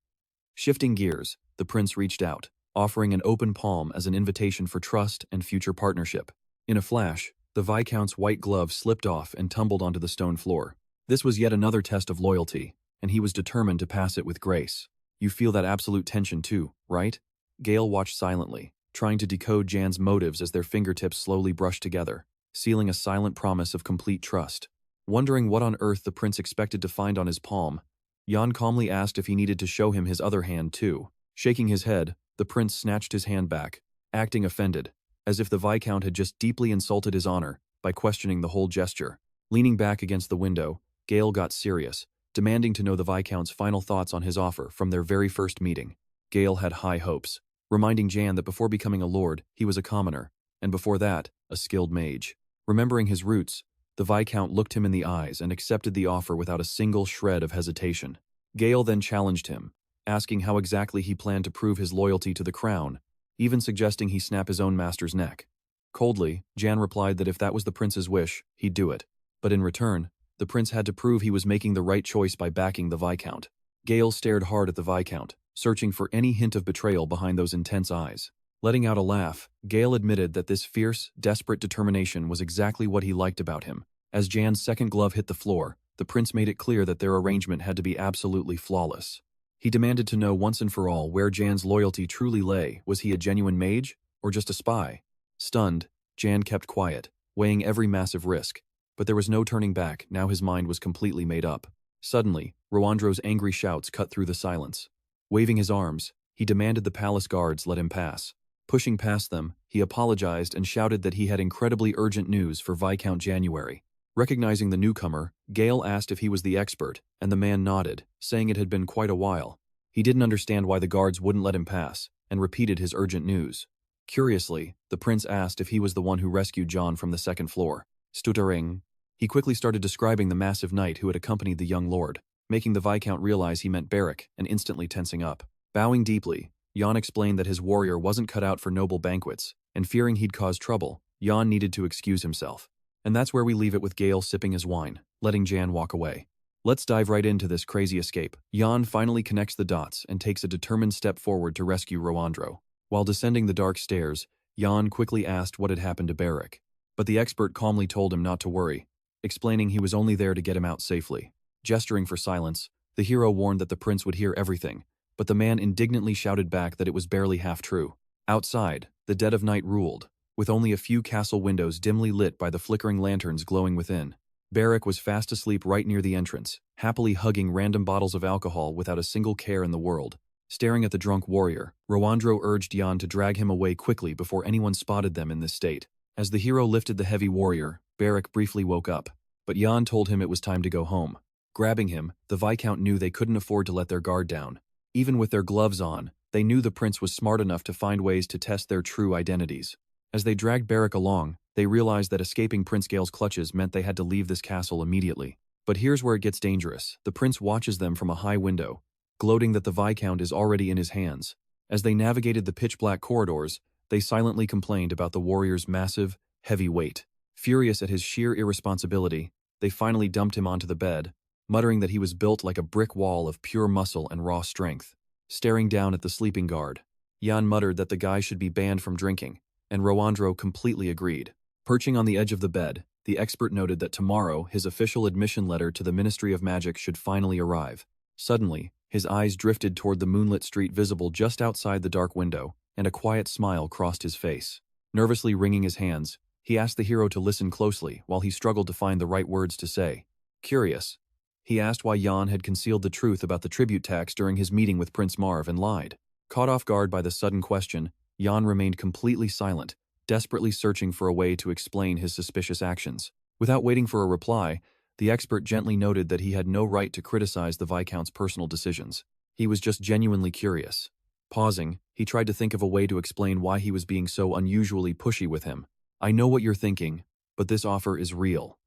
Shifting gears, the prince reached out, offering an open palm as an invitation for trust and future partnership. In a flash, the Viscount's white glove slipped off and tumbled onto the stone floor. This was yet another test of loyalty, and he was determined to pass it with grace. You feel that absolute tension too, right? Gale watched silently, trying to decode Jan's motives as their fingertips slowly brushed together, sealing a silent promise of complete trust. Wondering what on earth the prince expected to find on his palm, Jan calmly asked if he needed to show him his other hand too. Shaking his head, the prince snatched his hand back, acting offended, as if the Viscount had just deeply insulted his honor by questioning the whole gesture. Leaning back against the window, Gale got serious, demanding to know the Viscount's final thoughts on his offer from their very first meeting. Gale had high hopes, reminding Jan that before becoming a lord, he was a commoner, and before that, a skilled mage. Remembering his roots, the Viscount looked him in the eyes and accepted the offer without a single shred of hesitation. Gale then challenged him, asking how exactly he planned to prove his loyalty to the crown, even suggesting he snap his own master's neck. Coldly, Jan replied that if that was the prince's wish, he'd do it. But in return, the prince had to prove he was making the right choice by backing the Viscount. Gale stared hard at the Viscount, searching for any hint of betrayal behind those intense eyes. Letting out a laugh, Gale admitted that this fierce, desperate determination was exactly what he liked about him. As Jan's second glove hit the floor, the prince made it clear that their arrangement had to be absolutely flawless. He demanded to know once and for all where Jan's loyalty truly lay. Was he a genuine mage, or just a spy? Stunned, Jan kept quiet, weighing every massive risk. But there was no turning back, now his mind was completely made up. Suddenly, Rowandro's angry shouts cut through the silence. Waving his arms, he demanded the palace guards let him pass. Pushing past them, he apologized and shouted that he had incredibly urgent news for Viscount January. Recognizing the newcomer, Gale asked if he was the expert, and the man nodded, saying it had been quite a while. He didn't understand why the guards wouldn't let him pass, and repeated his urgent news. Curiously, the prince asked if he was the one who rescued John from the second floor. Stuttering, he quickly started describing the massive knight who had accompanied the young lord, making the Viscount realize he meant Beric and instantly tensing up. Bowing deeply, Jan explained that his warrior wasn't cut out for noble banquets, and fearing he'd cause trouble, Jan needed to excuse himself. And that's where we leave it with Gale sipping his wine, letting Jan walk away. Let's dive right into this crazy escape. Jan finally connects the dots and takes a determined step forward to rescue Rowandro. While descending the dark stairs, Jan quickly asked what had happened to Beric. But the expert calmly told him not to worry, explaining he was only there to get him out safely. Gesturing for silence, the hero warned that the prince would hear everything, but the man indignantly shouted back that it was barely half true. Outside, the dead of night ruled, with only a few castle windows dimly lit by the flickering lanterns glowing within. Beric was fast asleep right near the entrance, happily hugging random bottles of alcohol without a single care in the world. Staring at the drunk warrior, Rowandro urged Jan to drag him away quickly before anyone spotted them in this state. As the hero lifted the heavy warrior, Beric briefly woke up, but Jan told him it was time to go home. Grabbing him, the Viscount knew they couldn't afford to let their guard down. Even with their gloves on, they knew the prince was smart enough to find ways to test their true identities. As they dragged Beric along, they realized that escaping Prince Gale's clutches meant they had to leave this castle immediately. But here's where it gets dangerous. The prince watches them from a high window, gloating that the Viscount is already in his hands. As they navigated the pitch-black corridors, they silently complained about the warrior's massive, heavy weight. Furious at his sheer irresponsibility, they finally dumped him onto the bed, muttering that he was built like a brick wall of pure muscle and raw strength. Staring down at the sleeping guard, Jan muttered that the guy should be banned from drinking, and Rowandro completely agreed. Perching on the edge of the bed, the expert noted that tomorrow his official admission letter to the Ministry of Magic should finally arrive. Suddenly, his eyes drifted toward the moonlit street visible just outside the dark window, and a quiet smile crossed his face. Nervously wringing his hands, he asked the hero to listen closely while he struggled to find the right words to say. Curious, he asked why Jan had concealed the truth about the tribute tax during his meeting with Prince Marv and lied. Caught off guard by the sudden question, Jan remained completely silent, desperately searching for a way to explain his suspicious actions. Without waiting for a reply, the expert gently noted that he had no right to criticize the Viscount's personal decisions. He was just genuinely curious. Pausing, he tried to think of a way to explain why he was being so unusually pushy with him. I know what you're thinking, but this offer is real.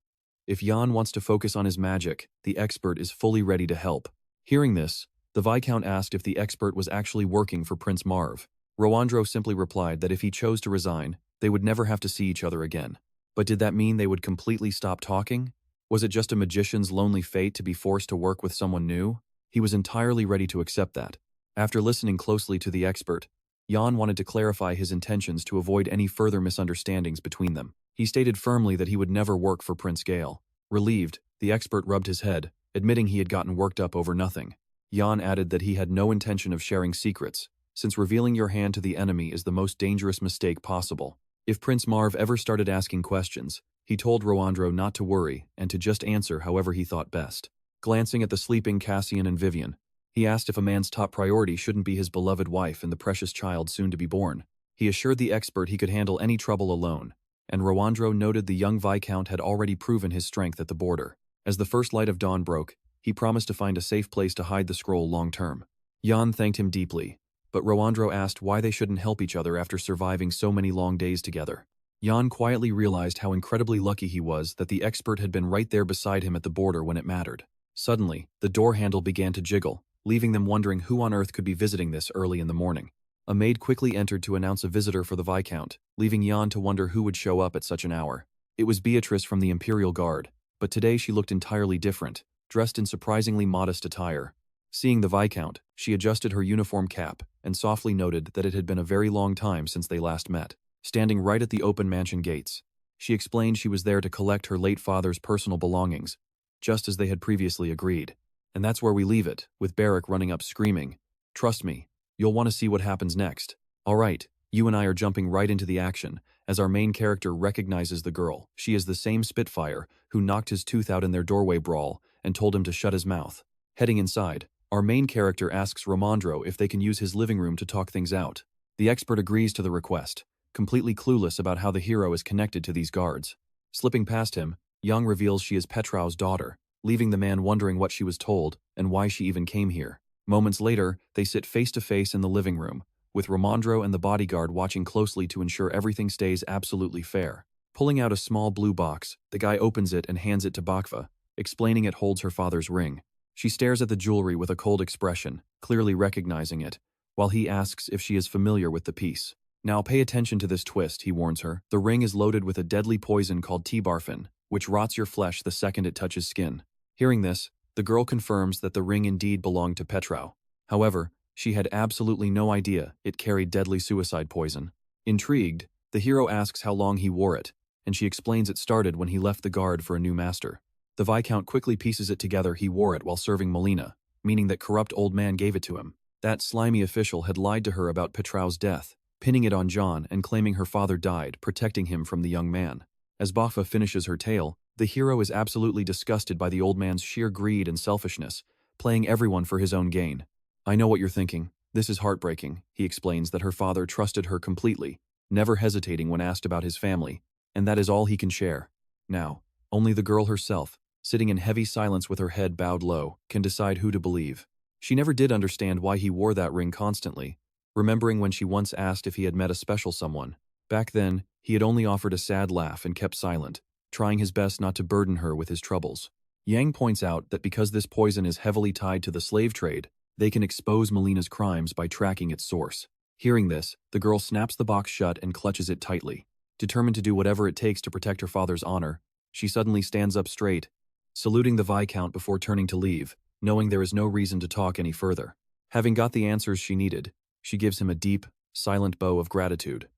If Jan wants to focus on his magic, the expert is fully ready to help. Hearing this, the Viscount asked if the expert was actually working for Prince Marv. Rowandro simply replied that if he chose to resign, they would never have to see each other again. But did that mean they would completely stop talking? Was it just a magician's lonely fate to be forced to work with someone new? He was entirely ready to accept that. After listening closely to the expert, Jan wanted to clarify his intentions to avoid any further misunderstandings between them. He stated firmly that he would never work for Prince Gale. Relieved, the expert rubbed his head, admitting he had gotten worked up over nothing. Jan added that he had no intention of sharing secrets, since revealing your hand to the enemy is the most dangerous mistake possible. If Prince Marv ever started asking questions, he told Roandro not to worry and to just answer however he thought best. Glancing at the sleeping Cassian and Vivian, he asked if a man's top priority shouldn't be his beloved wife and the precious child soon to be born. He assured the expert he could handle any trouble alone, and Roandro noted the young Viscount had already proven his strength at the border. As the first light of dawn broke, he promised to find a safe place to hide the scroll long-term. Jan thanked him deeply, but Roandro asked why they shouldn't help each other after surviving so many long days together. Jan quietly realized how incredibly lucky he was that the expert had been right there beside him at the border when it mattered. Suddenly, the door handle began to jiggle, leaving them wondering who on earth could be visiting this early in the morning. A maid quickly entered to announce a visitor for the Viscount, leaving Jan to wonder who would show up at such an hour. It was Beatrice from the Imperial Guard, but today she looked entirely different, dressed in surprisingly modest attire. Seeing the Viscount, she adjusted her uniform cap and softly noted that it had been a very long time since they last met. Standing right at the open mansion gates, she explained she was there to collect her late father's personal belongings, just as they had previously agreed. And that's where we leave it, with Barrack running up screaming, "Trust me, you'll want to see what happens next." All right, you and I are jumping right into the action, as our main character recognizes the girl. She is the same Spitfire who knocked his tooth out in their doorway brawl and told him to shut his mouth. Heading inside, our main character asks Romandro if they can use his living room to talk things out. The expert agrees to the request, completely clueless about how the hero is connected to these guards. Slipping past him, Young reveals she is Petrau's daughter, leaving the man wondering what she was told and why she even came here. Moments later, they sit face to face in the living room, with Romandro and the bodyguard watching closely to ensure everything stays absolutely fair. Pulling out a small blue box, the guy opens it and hands it to Bakva, explaining it holds her father's ring. She stares at the jewelry with a cold expression, clearly recognizing it, while he asks if she is familiar with the piece. Now pay attention to this twist, he warns her. The ring is loaded with a deadly poison called T-barfin, which rots your flesh the second it touches skin. Hearing this, the girl confirms that the ring indeed belonged to Petrau. However, she had absolutely no idea it carried deadly suicide poison. Intrigued, the hero asks how long he wore it, and she explains it started when he left the guard for a new master. The Viscount quickly pieces it together he wore it while serving Melina, meaning that corrupt old man gave it to him. That slimy official had lied to her about Petrau's death, pinning it on John and claiming her father died, protecting him from the young man. As Bakva finishes her tale, the hero is absolutely disgusted by the old man's sheer greed and selfishness, playing everyone for his own gain. I know what you're thinking. This is heartbreaking. He explains that her father trusted her completely, never hesitating when asked about his family, and that is all he can share. Now, only the girl herself, sitting in heavy silence with her head bowed low, can decide who to believe. She never did understand why he wore that ring constantly, remembering when she once asked if he had met a special someone. Back then, he had only offered a sad laugh and kept silent, trying his best not to burden her with his troubles. Yang points out that because this poison is heavily tied to the slave trade, they can expose Melina's crimes by tracking its source. Hearing this, the girl snaps the box shut and clutches it tightly. Determined to do whatever it takes to protect her father's honor, she suddenly stands up straight, saluting the Viscount before turning to leave, knowing there is no reason to talk any further. Having got the answers she needed, she gives him a deep, silent bow of gratitude.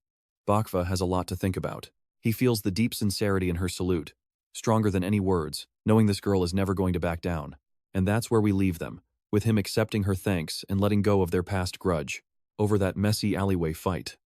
Bakva has a lot to think about. He feels the deep sincerity in her salute, stronger than any words, knowing this girl is never going to back down. And that's where we leave them, with him accepting her thanks and letting go of their past grudge over that messy alleyway fight.